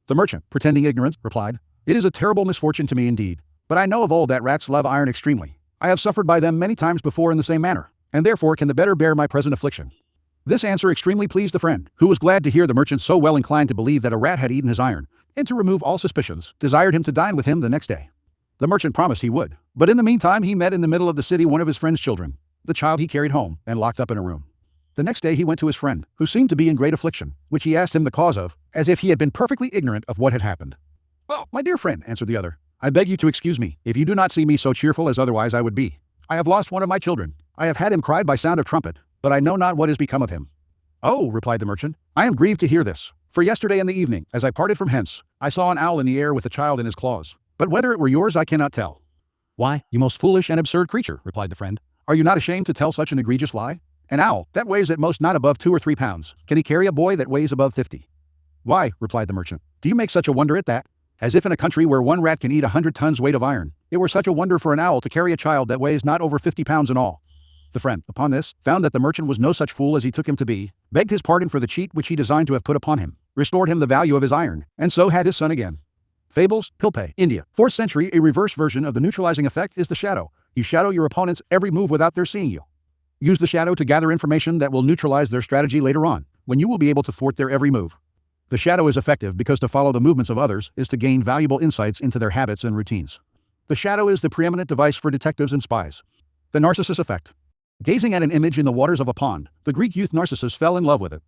The merchant, pretending ignorance, replied, It is a terrible misfortune to me indeed, but I know of old that rats love iron extremely. I have suffered by them many times before in the same manner, and therefore can the better bear my present affliction. This answer extremely pleased the friend, who was glad to hear the merchant so well inclined to believe that a rat had eaten his iron, and to remove all suspicions, desired him to dine with him the next day. The merchant promised he would, but in the meantime he met in the middle of the city one of his friend's children, the child he carried home, and locked up in a room. The next day he went to his friend, who seemed to be in great affliction, which he asked him the cause of, as if he had been perfectly ignorant of what had happened. Oh, my dear friend, answered the other, I beg you to excuse me, if you do not see me so cheerful as otherwise I would be. I have lost one of my children. I have had him cried by sound of trumpet, but I know not what is become of him. Oh, replied the merchant, I am grieved to hear this. For yesterday in the evening, as I parted from hence, I saw an owl in the air with a child in his claws. But whether it were yours I cannot tell. Why, you most foolish and absurd creature, replied the friend. Are you not ashamed to tell such an egregious lie? An owl, that weighs at most not above 2 or 3 pounds, can he carry a boy that weighs above 50? Why, replied the merchant, do you make such a wonder at that? As if in a country where one rat can eat 100 tons weight of iron, it were such a wonder for an owl to carry a child that weighs not over 50 pounds in all. The friend, upon this, found that the merchant was no such fool as he took him to be, begged his pardon for the cheat which he designed to have put upon him, restored him the value of his iron, and so had his son again. Fables, Pilpay, India. 4th century, a reverse version of the neutralizing effect is the shadow. You shadow your opponent's every move without their seeing you. Use the shadow to gather information that will neutralize their strategy later on, when you will be able to thwart their every move. The shadow is effective because to follow the movements of others is to gain valuable insights into their habits and routines. The shadow is the preeminent device for detectives and spies. The Narcissus effect. Gazing at an image in the waters of a pond, the Greek youth Narcissus fell in love with it.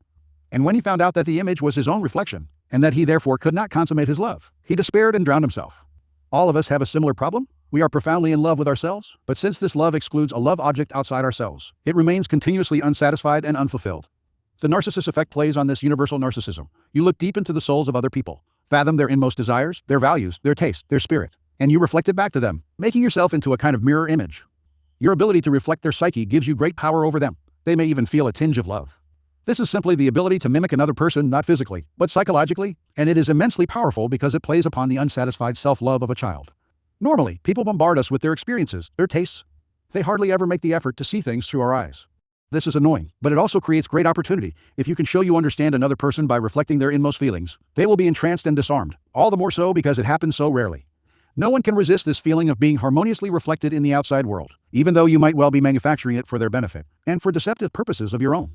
And when he found out that the image was his own reflection, and that he therefore could not consummate his love, he despaired and drowned himself. All of us have a similar problem. We are profoundly in love with ourselves, but since this love excludes a love object outside ourselves, it remains continuously unsatisfied and unfulfilled. The Narcissus effect plays on this universal narcissism. You look deep into the souls of other people, fathom their inmost desires, their values, their taste, their spirit, and you reflect it back to them, making yourself into a kind of mirror image. Your ability to reflect their psyche gives you great power over them. They may even feel a tinge of love. This is simply the ability to mimic another person, not physically, but psychologically, and it is immensely powerful because it plays upon the unsatisfied self-love of a child. Normally, people bombard us with their experiences, their tastes. They hardly ever make the effort to see things through our eyes. This is annoying, but it also creates great opportunity. If you can show you understand another person by reflecting their inmost feelings, they will be entranced and disarmed, all the more so because it happens so rarely. No one can resist this feeling of being harmoniously reflected in the outside world, even though you might well be manufacturing it for their benefit, and for deceptive purposes of your own.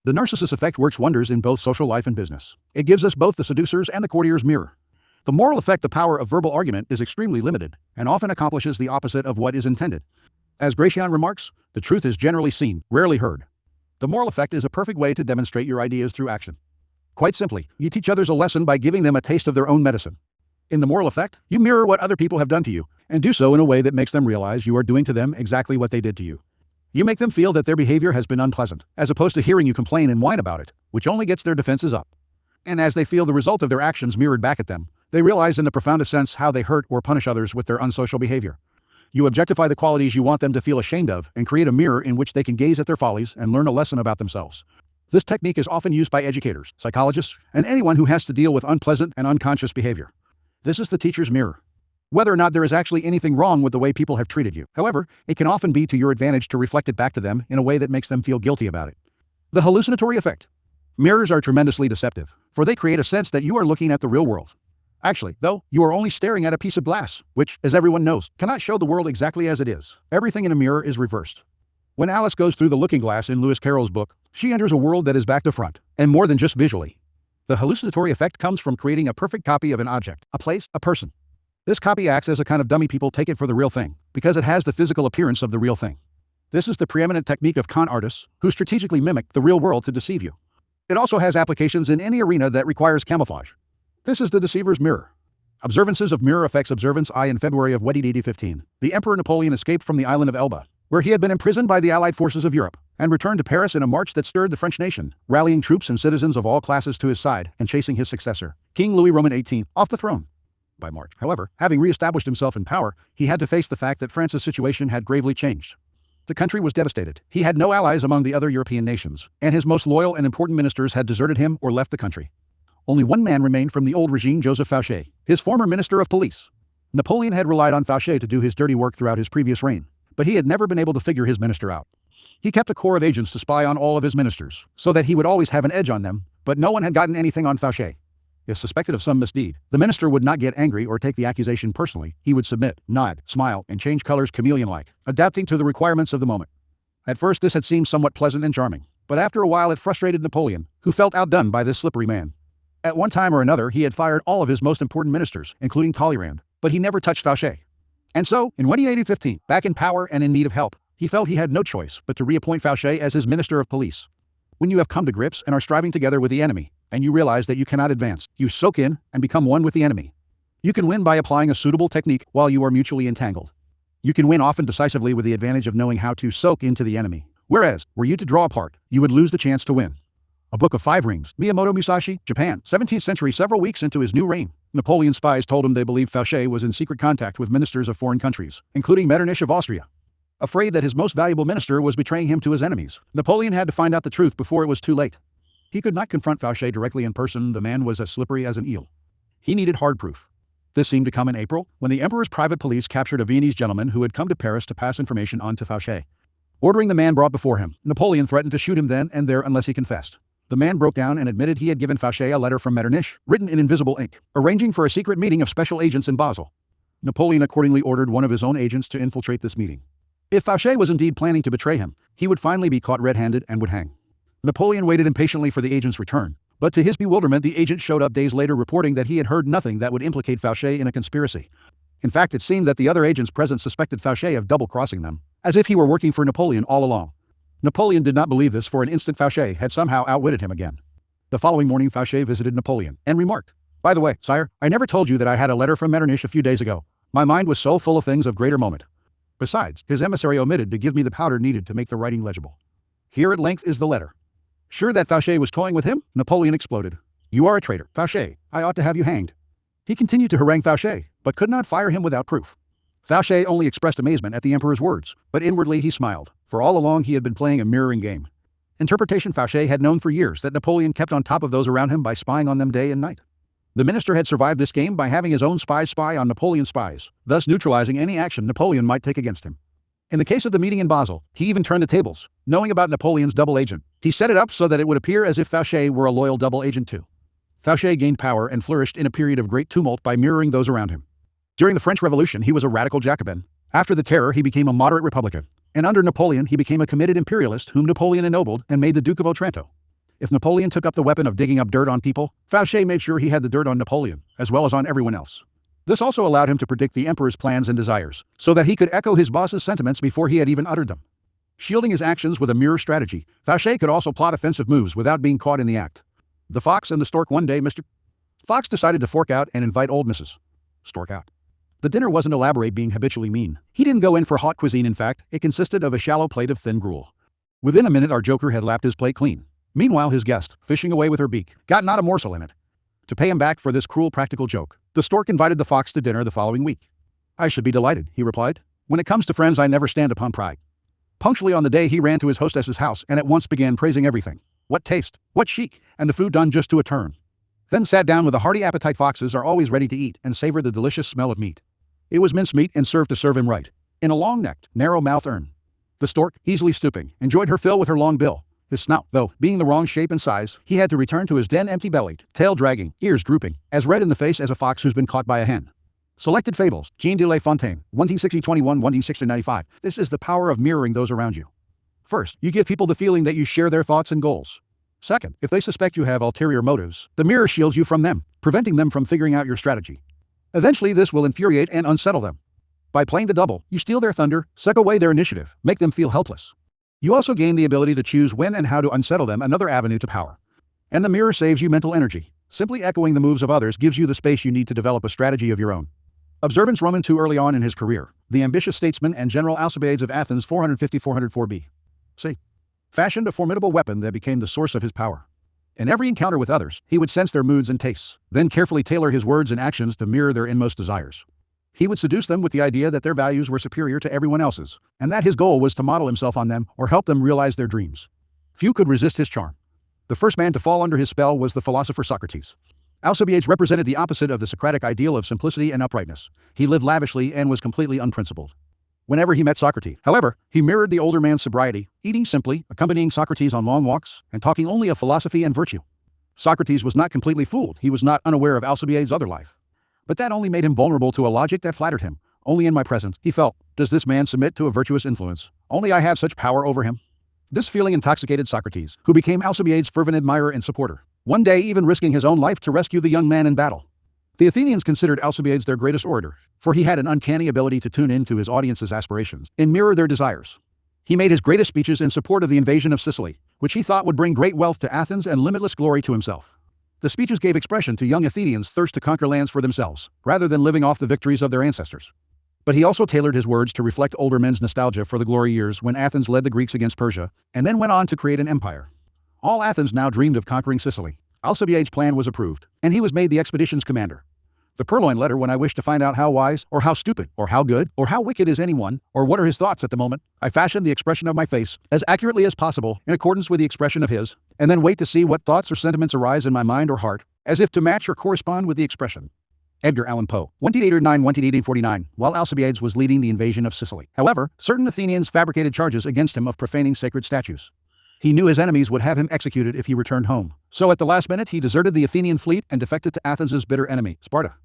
The Narcissus effect works wonders in both social life and business. It gives us both the seducer's and the courtier's mirror. The moral effect, the power of verbal argument, is extremely limited, and often accomplishes the opposite of what is intended. As Gracian remarks, the truth is generally seen, rarely heard. The moral effect is a perfect way to demonstrate your ideas through action. Quite simply, you teach others a lesson by giving them a taste of their own medicine. In the moral effect, you mirror what other people have done to you, and do so in a way that makes them realize you are doing to them exactly what they did to you. You make them feel that their behavior has been unpleasant, as opposed to hearing you complain and whine about it, which only gets their defenses up. And as they feel the result of their actions mirrored back at them, they realize in the profoundest sense how they hurt or punish others with their unsocial behavior. You objectify the qualities you want them to feel ashamed of and create a mirror in which they can gaze at their follies and learn a lesson about themselves. This technique is often used by educators, psychologists, and anyone who has to deal with unpleasant and unconscious behavior. This is the teacher's mirror. Whether or not there is actually anything wrong with the way people have treated you, however, it can often be to your advantage to reflect it back to them in a way that makes them feel guilty about it. The hallucinatory effect. Mirrors are tremendously deceptive, for they create a sense that you are looking at the real world. Actually, though, you are only staring at a piece of glass, which, as everyone knows, cannot show the world exactly as it is. Everything in a mirror is reversed. When Alice goes through the looking glass in Lewis Carroll's book, she enters a world that is back to front, and more than just visually. The hallucinatory effect comes from creating a perfect copy of an object, a place, a person. This copy acts as a kind of dummy. People take it for the real thing, because it has the physical appearance of the real thing. This is the preeminent technique of con artists, who strategically mimic the real world to deceive you. It also has applications in any arena that requires camouflage. This is the deceiver's mirror. Observances of mirror effects. Observance I. In February of 1815, the Emperor Napoleon escaped from the island of Elba, where he had been imprisoned by the Allied forces of Europe, and returned to Paris in a march that stirred the French nation, rallying troops and citizens of all classes to his side and chasing his successor, King Louis Roman XVIII, off the throne. By March, however, having re-established himself in power, he had to face the fact that France's situation had gravely changed. The country was devastated. He had no allies among the other European nations, and his most loyal and important ministers had deserted him or left the country. Only one man remained from the old regime, Joseph Fouché, his former minister of police. Napoleon had relied on Fouché to do his dirty work throughout his previous reign, but he had never been able to figure his minister out. He kept a corps of agents to spy on all of his ministers, so that he would always have an edge on them, but no one had gotten anything on Fouché. If suspected of some misdeed, the minister would not get angry or take the accusation personally. He would submit, nod, smile, and change colors chameleon-like, adapting to the requirements of the moment. At first this had seemed somewhat pleasant and charming, but after a while it frustrated Napoleon, who felt outdone by this slippery man. At one time or another he had fired all of his most important ministers, including Talleyrand, but he never touched Fouché. And so, in 1815, back in power and in need of help, he felt he had no choice but to reappoint Fouché as his minister of police. When you have come to grips and are striving together with the enemy, and you realize that you cannot advance, you soak in and become one with the enemy. You can win by applying a suitable technique while you are mutually entangled. You can win often decisively with the advantage of knowing how to soak into the enemy. Whereas, were you to draw apart, you would lose the chance to win. A Book of Five Rings. Miyamoto Musashi, Japan, 17th century. Several weeks into his new reign, Napoleon's spies told him they believed Fouché was in secret contact with ministers of foreign countries, including Metternich of Austria. Afraid that his most valuable minister was betraying him to his enemies, Napoleon had to find out the truth before it was too late. He could not confront Fouché directly in person. The man was as slippery as an eel. He needed hard proof. This seemed to come in April, when the emperor's private police captured a Viennese gentleman who had come to Paris to pass information on to Fouché. Ordering the man brought before him, Napoleon threatened to shoot him then and there unless he confessed. The man broke down and admitted he had given Fouché a letter from Metternich, written in invisible ink, arranging for a secret meeting of special agents in Basel. Napoleon accordingly ordered one of his own agents to infiltrate this meeting. If Fouché was indeed planning to betray him, he would finally be caught red-handed and would hang. Napoleon waited impatiently for the agent's return, but to his bewilderment the agent showed up days later reporting that he had heard nothing that would implicate Fouché in a conspiracy. In fact, it seemed that the other agents present suspected Fauché of double-crossing them, as if he were working for Napoleon all along. Napoleon did not believe this. For an instant Fauché had somehow outwitted him again. The following morning Fauché visited Napoleon, and remarked, "By the way, sire, I never told you that I had a letter from Metternich a few days ago. My mind was so full of things of greater moment. Besides, his emissary omitted to give me the powder needed to make the writing legible. Here at length is the letter." Sure that Fauché was toying with him, Napoleon exploded. "You are a traitor, Fauché. I ought to have you hanged." He continued to harangue Fauché, but could not fire him without proof. Fauché only expressed amazement at the emperor's words, but inwardly he smiled, for all along he had been playing a mirroring game. Interpretation. Fauché had known for years that Napoleon kept on top of those around him by spying on them day and night. The minister had survived this game by having his own spies spy on Napoleon's spies, thus neutralizing any action Napoleon might take against him. In the case of the meeting in Basel, he even turned the tables. Knowing about Napoleon's double agent, he set it up so that it would appear as if Fauché were a loyal double agent too. Fauché gained power and flourished in a period of great tumult by mirroring those around him. During the French Revolution, he was a radical Jacobin. After the Terror, he became a moderate Republican. And under Napoleon, he became a committed imperialist whom Napoleon ennobled and made the Duke of Otranto. If Napoleon took up the weapon of digging up dirt on people, Fauché made sure he had the dirt on Napoleon, as well as on everyone else. This also allowed him to predict the emperor's plans and desires, so that he could echo his boss's sentiments before he had even uttered them. Shielding his actions with a mirror strategy, Fauché could also plot offensive moves without being caught in the act. The Fox and the Stork. One day Mr. Fox decided to fork out and invite old Mrs. Stork out. The dinner wasn't elaborate, being habitually mean. He didn't go in for hot cuisine. In fact, it consisted of a shallow plate of thin gruel. Within a minute our joker had lapped his plate clean. Meanwhile his guest, fishing away with her beak, got not a morsel in it. To pay him back for this cruel practical joke, the Stork invited the Fox to dinner the following week. "I should be delighted," he replied. "When it comes to friends I never stand upon pride." Punctually on the day he ran to his hostess's house and at once began praising everything. What taste, what chic, and the food done just to a turn. Then sat down with a hearty appetite. Foxes are always ready to eat and savor the delicious smell of meat. It was mincemeat and served to serve him right, in a long-necked, narrow-mouthed urn. The Stork, easily stooping, enjoyed her fill with her long bill. His snout, though, being the wrong shape and size, he had to return to his den empty-bellied, tail dragging, ears drooping, as red in the face as a fox who's been caught by a hen. Selected Fables, Jean de La Fontaine, 1860-21, 1860-95. This is the power of mirroring those around you. First, you give people the feeling that you share their thoughts and goals. Second, if they suspect you have ulterior motives, the mirror shields you from them, preventing them from figuring out your strategy. Eventually this will infuriate and unsettle them. By playing the double, you steal their thunder, suck away their initiative, make them feel helpless. You also gain the ability to choose when and how to unsettle them, another avenue to power. And the mirror saves you mental energy. Simply echoing the moves of others gives you the space you need to develop a strategy of your own. Observance. Roman II. Early on in his career, the ambitious statesman and general Alcibiades of Athens 450-404 B.C. fashioned a formidable weapon that became the source of his power. In every encounter with others, he would sense their moods and tastes, then carefully tailor his words and actions to mirror their inmost desires. He would seduce them with the idea that their values were superior to everyone else's, and that his goal was to model himself on them or help them realize their dreams. Few could resist his charm. The first man to fall under his spell was the philosopher Socrates. Alcibiades represented the opposite of the Socratic ideal of simplicity and uprightness. He lived lavishly and was completely unprincipled. Whenever he met Socrates, however, he mirrored the older man's sobriety, eating simply, accompanying Socrates on long walks, and talking only of philosophy and virtue. Socrates was not completely fooled. He was not unaware of Alcibiades' other life. But that only made him vulnerable to a logic that flattered him. Only in my presence, he felt, does this man submit to a virtuous influence. Only I have such power over him. This feeling intoxicated Socrates, who became Alcibiades' fervent admirer and supporter, one day even risking his own life to rescue the young man in battle. The Athenians considered Alcibiades their greatest orator, for he had an uncanny ability to tune in to his audience's aspirations and mirror their desires. He made his greatest speeches in support of the invasion of Sicily, which he thought would bring great wealth to Athens and limitless glory to himself. The speeches gave expression to young Athenians' thirst to conquer lands for themselves, rather than living off the victories of their ancestors. But he also tailored his words to reflect older men's nostalgia for the glory years when Athens led the Greeks against Persia, and then went on to create an empire. All Athens now dreamed of conquering Sicily. Alcibiades' plan was approved, and he was made the expedition's commander. The purloined letter, when I wish to find out how wise, or how stupid, or how good, or how wicked is anyone, or what are his thoughts at the moment, I fashion the expression of my face, as accurately as possible, in accordance with the expression of his, and then wait to see what thoughts or sentiments arise in my mind or heart, as if to match or correspond with the expression. Edgar Allan Poe, 1889-1849, while Alcibiades was leading the invasion of Sicily. However, certain Athenians fabricated charges against him of profaning sacred statues. He knew his enemies would have him executed if he returned home. So at the last minute he deserted the Athenian fleet and defected to Athens' bitter enemy, Sparta.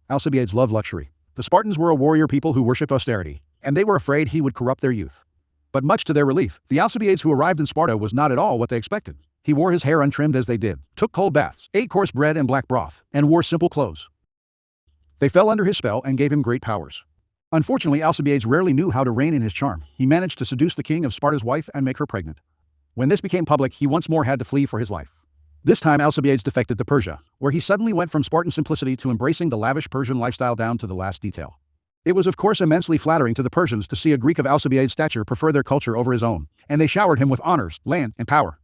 Alcibiades loved luxury. The Spartans were a warrior people who worshipped austerity, and they were afraid he would corrupt their youth. But much to their relief, the Alcibiades who arrived in Sparta was not at all what they expected. He wore his hair untrimmed as they did, took cold baths, ate coarse bread and black broth, and wore simple clothes. They fell under his spell and gave him great powers. Unfortunately, Alcibiades rarely knew how to rein in his charm. He managed to seduce the king of Sparta's wife and make her pregnant. When this became public, he once more had to flee for his life. This time Alcibiades defected to Persia, where he suddenly went from Spartan simplicity to embracing the lavish Persian lifestyle down to the last detail. It was of course immensely flattering to the Persians to see a Greek of Alcibiades' stature prefer their culture over his own, and they showered him with honors, land, and power.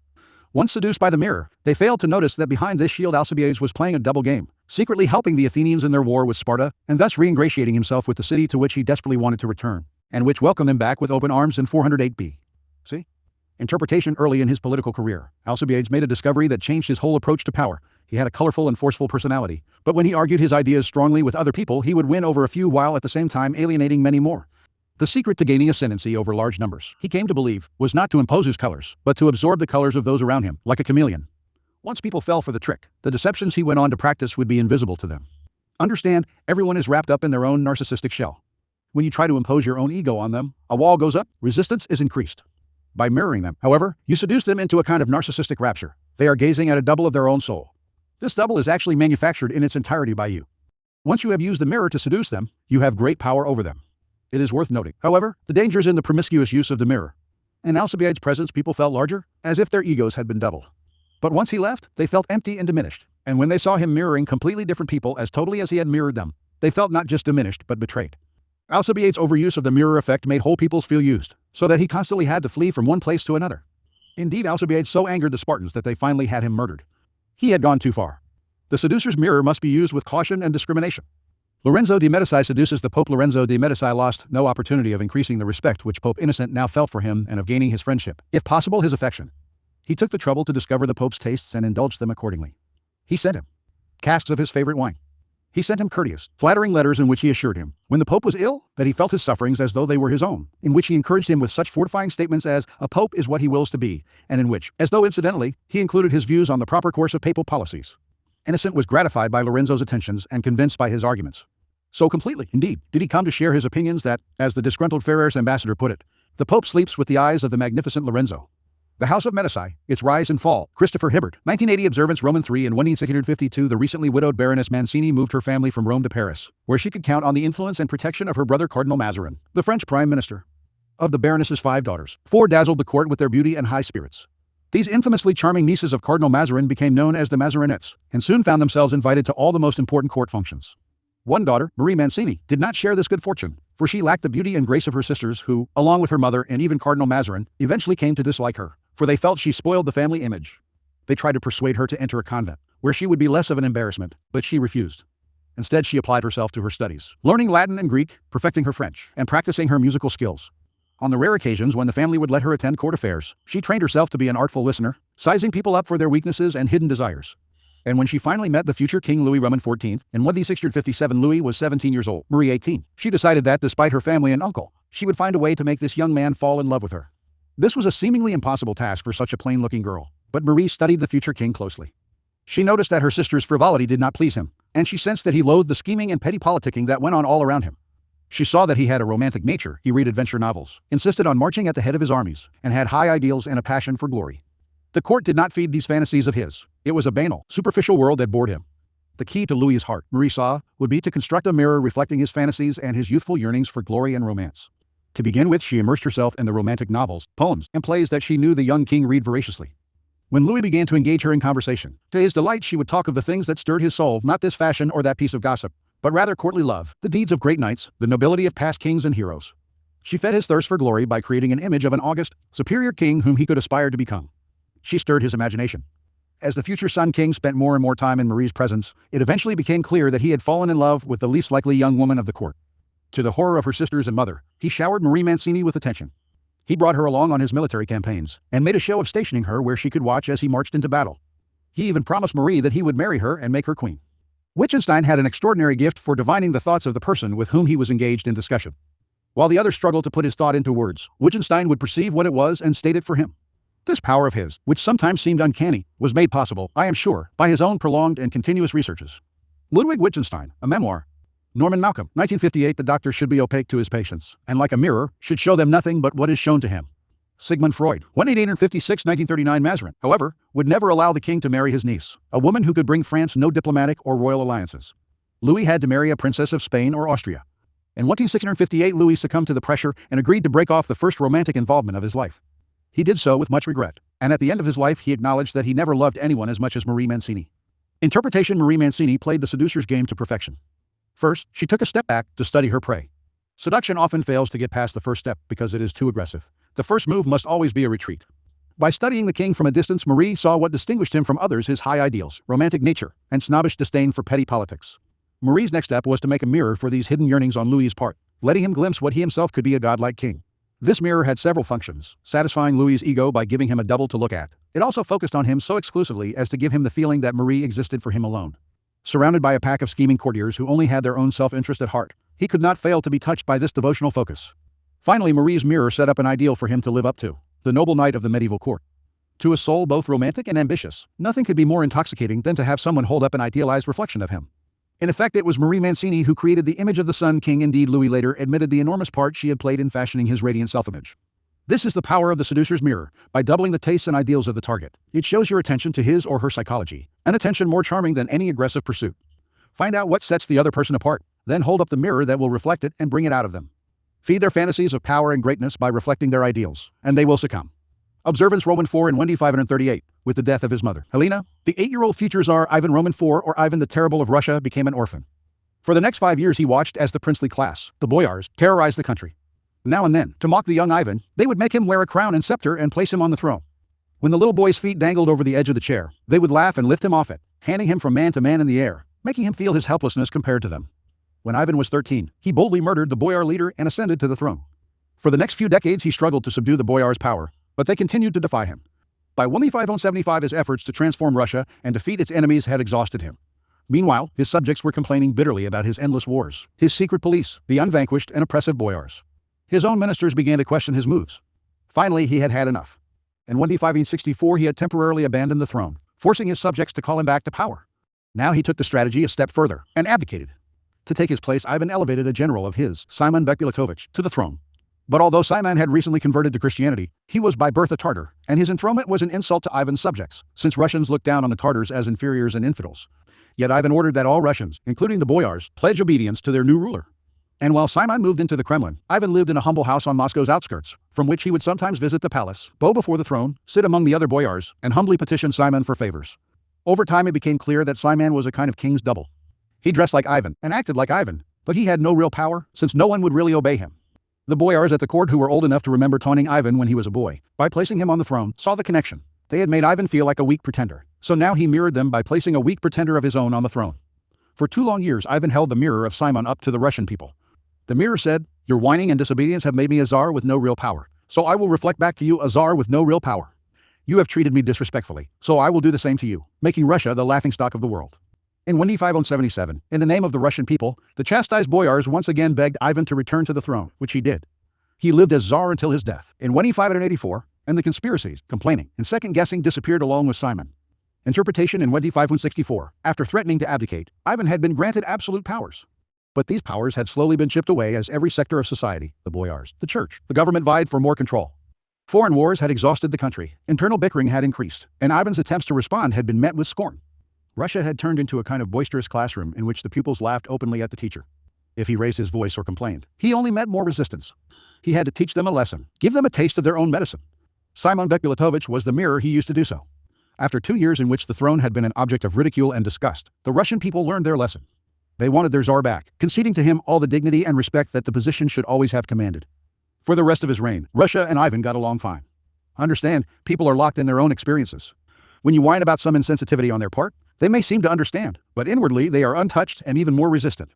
Once seduced by the mirror, they failed to notice that behind this shield Alcibiades was playing a double game, secretly helping the Athenians in their war with Sparta, and thus re-ingratiating himself with the city to which he desperately wanted to return, and which welcomed him back with open arms in 408 B.C. Interpretation. Early in his political career, Alcibiades made a discovery that changed his whole approach to power. He had a colorful and forceful personality, but when he argued his ideas strongly with other people, he would win over a few while at the same time alienating many more. The secret to gaining ascendancy over large numbers, he came to believe, was not to impose his colors, but to absorb the colors of those around him, like a chameleon. Once people fell for the trick, the deceptions he went on to practice would be invisible to them. Understand, everyone is wrapped up in their own narcissistic shell. When you try to impose your own ego on them, a wall goes up, resistance is increased. By mirroring them, however, you seduce them into a kind of narcissistic rapture. They are gazing at a double of their own soul. This double is actually manufactured in its entirety by you. Once you have used the mirror to seduce them, you have great power over them. It is worth noting, however, the danger is in the promiscuous use of the mirror. In Alcibiades' presence, people felt larger, as if their egos had been doubled. But once he left, they felt empty and diminished, and when they saw him mirroring completely different people as totally as he had mirrored them, they felt not just diminished but betrayed. Alcibiades' overuse of the mirror effect made whole peoples feel used, so that he constantly had to flee from one place to another. Indeed, Alcibiades so angered the Spartans that they finally had him murdered. He had gone too far. The seducer's mirror must be used with caution and discrimination. Lorenzo de' Medici seduces the Pope. Lorenzo de' Medici lost no opportunity of increasing the respect which Pope Innocent now felt for him and of gaining his friendship, if possible his affection. He took the trouble to discover the Pope's tastes and indulged them accordingly. He sent him casks of his favorite wine. He sent him courteous, flattering letters in which he assured him, when the Pope was ill, that he felt his sufferings as though they were his own, in which he encouraged him with such fortifying statements as, "A Pope is what he wills to be," and in which, as though incidentally, he included his views on the proper course of papal policies. Innocent was gratified by Lorenzo's attentions and convinced by his arguments. So completely, indeed, did he come to share his opinions that, as the disgruntled Ferrer's ambassador put it, the Pope sleeps with the eyes of the magnificent Lorenzo. The House of Medici, its rise and fall. Christopher Hibbert, 1980. Observance. Roman 3. In 1652, the recently widowed Baroness Mancini moved her family from Rome to Paris, where she could count on the influence and protection of her brother Cardinal Mazarin, the French prime minister. Of the Baroness's 5 daughters, 4 dazzled the court with their beauty and high spirits. These infamously charming nieces of Cardinal Mazarin became known as the Mazarinettes, and soon found themselves invited to all the most important court functions. One daughter, Marie Mancini, did not share this good fortune, for she lacked the beauty and grace of her sisters who, along with her mother and even Cardinal Mazarin, eventually came to dislike her, for they felt she spoiled the family image. They tried to persuade her to enter a convent, where she would be less of an embarrassment, but she refused. Instead, she applied herself to her studies, learning Latin and Greek, perfecting her French, and practicing her musical skills. On the rare occasions when the family would let her attend court affairs, she trained herself to be an artful listener, sizing people up for their weaknesses and hidden desires. And when she finally met the future King Louis Roman XIV, in 1657, Louis was 17 years old, Marie 18, she decided that, despite her family and uncle, she would find a way to make this young man fall in love with her. This was a seemingly impossible task for such a plain-looking girl, but Marie studied the future king closely. She noticed that her sister's frivolity did not please him, and she sensed that he loathed the scheming and petty politicking that went on all around him. She saw that he had a romantic nature, he read adventure novels, insisted on marching at the head of his armies, and had high ideals and a passion for glory. The court did not feed these fantasies of his. It was a banal, superficial world that bored him. The key to Louis's heart, Marie saw, would be to construct a mirror reflecting his fantasies and his youthful yearnings for glory and romance. To begin with, she immersed herself in the romantic novels, poems, and plays that she knew the young king read voraciously. When Louis began to engage her in conversation, to his delight she would talk of the things that stirred his soul, not this fashion or that piece of gossip, but rather courtly love, the deeds of great knights, the nobility of past kings and heroes. She fed his thirst for glory by creating an image of an august, superior king whom he could aspire to become. She stirred his imagination. As the future Sun King spent more and more time in Marie's presence, it eventually became clear that he had fallen in love with the least likely young woman of the court. To the horror of her sisters and mother, he showered Marie Mancini with attention. He brought her along on his military campaigns, and made a show of stationing her where she could watch as he marched into battle. He even promised Marie that he would marry her and make her queen. Wittgenstein had an extraordinary gift for divining the thoughts of the person with whom he was engaged in discussion. While the other struggled to put his thought into words, Wittgenstein would perceive what it was and state it for him. This power of his, which sometimes seemed uncanny, was made possible, I am sure, by his own prolonged and continuous researches. Ludwig Wittgenstein, a memoir. Norman Malcolm, 1958. The doctor should be opaque to his patients, and like a mirror, should show them nothing but what is shown to him. Sigmund Freud, 1856, 1939. Mazarin, however, would never allow the king to marry his niece, a woman who could bring France no diplomatic or royal alliances. Louis had to marry a princess of Spain or Austria. In 1658, Louis succumbed to the pressure and agreed to break off the first romantic involvement of his life. He did so with much regret, and at the end of his life he acknowledged that he never loved anyone as much as Marie Mancini. Interpretation: Marie Mancini played the seducer's game to perfection. First, she took a step back to study her prey. Seduction often fails to get past the first step because it is too aggressive. The first move must always be a retreat. By studying the king from a distance, Marie saw what distinguished him from others: his high ideals, romantic nature, and snobbish disdain for petty politics. Marie's next step was to make a mirror for these hidden yearnings on Louis's part, letting him glimpse what he himself could be: a godlike king. This mirror had several functions, satisfying Louis's ego by giving him a double to look at. It also focused on him so exclusively as to give him the feeling that Marie existed for him alone. Surrounded by a pack of scheming courtiers who only had their own self-interest at heart, he could not fail to be touched by this devotional focus. Finally, Marie's mirror set up an ideal for him to live up to: the noble knight of the medieval court. To a soul both romantic and ambitious, nothing could be more intoxicating than to have someone hold up an idealized reflection of him. In effect, it was Marie Mancini who created the image of the Sun King. Indeed, Louis later admitted the enormous part she had played in fashioning his radiant self-image. This is the power of the seducer's mirror. By doubling the tastes and ideals of the target, it shows your attention to his or her psychology, an attention more charming than any aggressive pursuit. Find out what sets the other person apart, then hold up the mirror that will reflect it and bring it out of them. Feed their fantasies of power and greatness by reflecting their ideals, and they will succumb. Observance: Roman 4 and 538, with the death of his mother, Helena, the 8-year-old future Tsar Ivan Roman 4, or Ivan the Terrible of Russia, became an orphan. For the next 5 years he watched as the princely class, the boyars, terrorized the country. Now and then, to mock the young Ivan, they would make him wear a crown and scepter and place him on the throne. When the little boy's feet dangled over the edge of the chair, they would laugh and lift him off it, handing him from man to man in the air, making him feel his helplessness compared to them. When Ivan was 13, he boldly murdered the boyar leader and ascended to the throne. For the next few decades he struggled to subdue the boyars' power, but they continued to defy him. By 1575 his efforts to transform Russia and defeat its enemies had exhausted him. Meanwhile, his subjects were complaining bitterly about his endless wars, his secret police, the unvanquished and oppressive boyars. His own ministers began to question his moves. Finally, he had had enough. In 1564 he had temporarily abandoned the throne, forcing his subjects to call him back to power. Now he took the strategy a step further and abdicated. To take his place, Ivan elevated a general of his, Simon Bekulatovich, to the throne. But although Simon had recently converted to Christianity, he was by birth a Tartar, and his enthronement was an insult to Ivan's subjects, since Russians looked down on the Tartars as inferiors and infidels. Yet Ivan ordered that all Russians, including the boyars, pledge obedience to their new ruler. And while Simon moved into the Kremlin, Ivan lived in a humble house on Moscow's outskirts, from which he would sometimes visit the palace, bow before the throne, sit among the other boyars, and humbly petition Simon for favors. Over time it became clear that Simon was a kind of king's double. He dressed like Ivan and acted like Ivan, but he had no real power, since no one would really obey him. The boyars at the court, who were old enough to remember taunting Ivan when he was a boy, by placing him on the throne, saw the connection. They had made Ivan feel like a weak pretender, so now he mirrored them by placing a weak pretender of his own on the throne. For 2 long years Ivan held the mirror of Simon up to the Russian people. The mirror said, "Your whining and disobedience have made me a czar with no real power, so I will reflect back to you a czar with no real power. You have treated me disrespectfully, so I will do the same to you, making Russia the laughingstock of the world." In 1577, in the name of the Russian people, the chastised boyars once again begged Ivan to return to the throne, which he did. He lived as czar until his death in 1584, and the conspiracies, complaining, and second-guessing disappeared along with Simon. Interpretation: in 1564, after threatening to abdicate, Ivan had been granted absolute powers. But these powers had slowly been chipped away as every sector of society, the boyars, the church, the government vied for more control. Foreign wars had exhausted the country, internal bickering had increased, and Ivan's attempts to respond had been met with scorn. Russia had turned into a kind of boisterous classroom in which the pupils laughed openly at the teacher. If he raised his voice or complained, he only met more resistance. He had to teach them a lesson, give them a taste of their own medicine. Simon Bekulatovich was the mirror he used to do so. After 2 years in which the throne had been an object of ridicule and disgust, the Russian people learned their lesson. They wanted their czar back, conceding to him all the dignity and respect that the position should always have commanded. For the rest of his reign, Russia and Ivan got along fine. Understand, people are locked in their own experiences. When you whine about some insensitivity on their part, they may seem to understand, but inwardly they are untouched and even more resistant.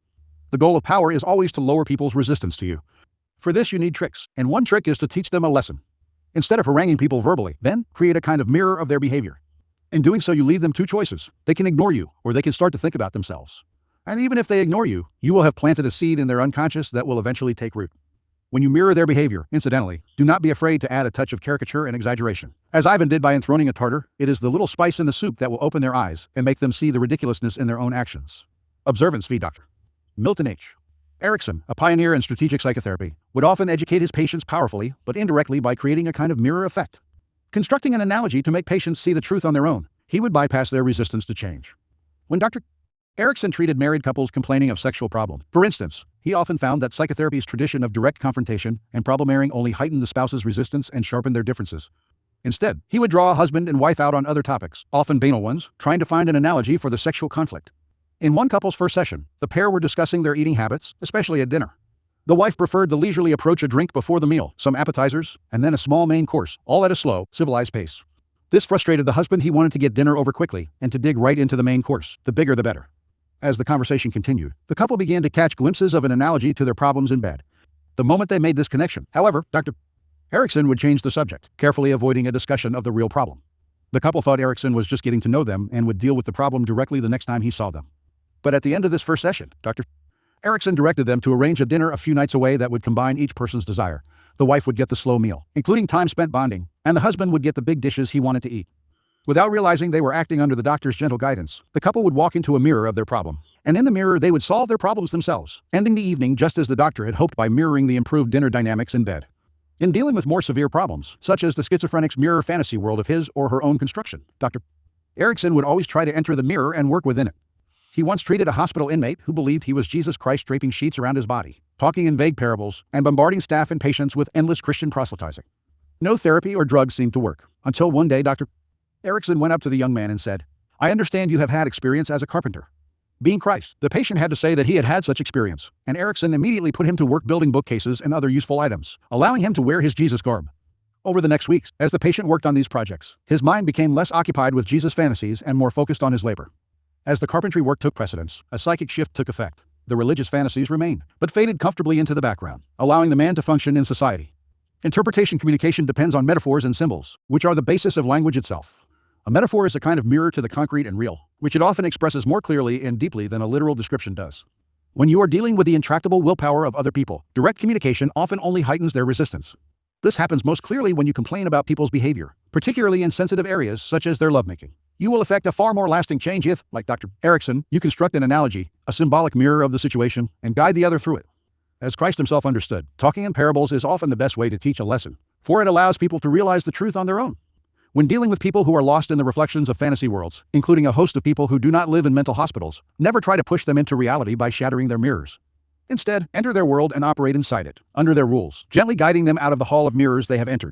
The goal of power is always to lower people's resistance to you. For this you need tricks, and one trick is to teach them a lesson. Instead of haranguing people verbally, then create a kind of mirror of their behavior. In doing so you leave them 2 choices. They can ignore you, or they can start to think about themselves. And even if they ignore you, you will have planted a seed in their unconscious that will eventually take root. When you mirror their behavior, incidentally, do not be afraid to add a touch of caricature and exaggeration. As Ivan did by enthroning a Tartar, it is the little spice in the soup that will open their eyes and make them see the ridiculousness in their own actions. Observance v. Dr. Milton H. Erickson, a pioneer in strategic psychotherapy, would often educate his patients powerfully but indirectly by creating a kind of mirror effect. Constructing an analogy to make patients see the truth on their own, he would bypass their resistance to change. When Dr. Erickson treated married couples complaining of sexual problems. For instance, he often found that psychotherapy's tradition of direct confrontation and problem airing only heightened the spouse's resistance and sharpened their differences. Instead, he would draw a husband and wife out on other topics, often banal ones, trying to find an analogy for the sexual conflict. In one couple's first session, the pair were discussing their eating habits, especially at dinner. The wife preferred the leisurely approach, a drink before the meal, some appetizers, and then a small main course, all at a slow, civilized pace. This frustrated the husband. He wanted to get dinner over quickly and to dig right into the main course, the bigger the better. As the conversation continued, the couple began to catch glimpses of an analogy to their problems in bed. The moment they made this connection, however, Dr. Erickson would change the subject, carefully avoiding a discussion of the real problem. The couple thought Erickson was just getting to know them and would deal with the problem directly the next time he saw them. But at the end of this first session, Dr. Erickson directed them to arrange a dinner a few nights away that would combine each person's desire. The wife would get the slow meal, including time spent bonding, and the husband would get the big dishes he wanted to eat. Without realizing they were acting under the doctor's gentle guidance, the couple would walk into a mirror of their problem, and in the mirror they would solve their problems themselves, ending the evening just as the doctor had hoped by mirroring the improved dinner dynamics in bed. In dealing with more severe problems, such as the schizophrenic's mirror fantasy world of his or her own construction, Dr. Erickson would always try to enter the mirror and work within it. He once treated a hospital inmate who believed he was Jesus Christ, draping sheets around his body, talking in vague parables, and bombarding staff and patients with endless Christian proselytizing. No therapy or drugs seemed to work, until one day Dr. Erickson went up to the young man and said, "I understand you have had experience as a carpenter." Being Christ, the patient had to say that he had had such experience, and Erickson immediately put him to work building bookcases and other useful items, allowing him to wear his Jesus garb. Over the next weeks, as the patient worked on these projects, his mind became less occupied with Jesus fantasies and more focused on his labor. As the carpentry work took precedence, a psychic shift took effect. The religious fantasies remained, but faded comfortably into the background, allowing the man to function in society. Interpretation communication depends on metaphors and symbols, which are the basis of language itself. A metaphor is a kind of mirror to the concrete and real, which it often expresses more clearly and deeply than a literal description does. When you are dealing with the intractable willpower of other people, direct communication often only heightens their resistance. This happens most clearly when you complain about people's behavior, particularly in sensitive areas such as their lovemaking. You will effect a far more lasting change if, like Dr. Erickson, you construct an analogy, a symbolic mirror of the situation, and guide the other through it. As Christ himself understood, talking in parables is often the best way to teach a lesson, for it allows people to realize the truth on their own. When dealing with people who are lost in the reflections of fantasy worlds, including a host of people who do not live in mental hospitals, never try to push them into reality by shattering their mirrors. Instead, enter their world and operate inside it, under their rules, gently guiding them out of the hall of mirrors they have entered.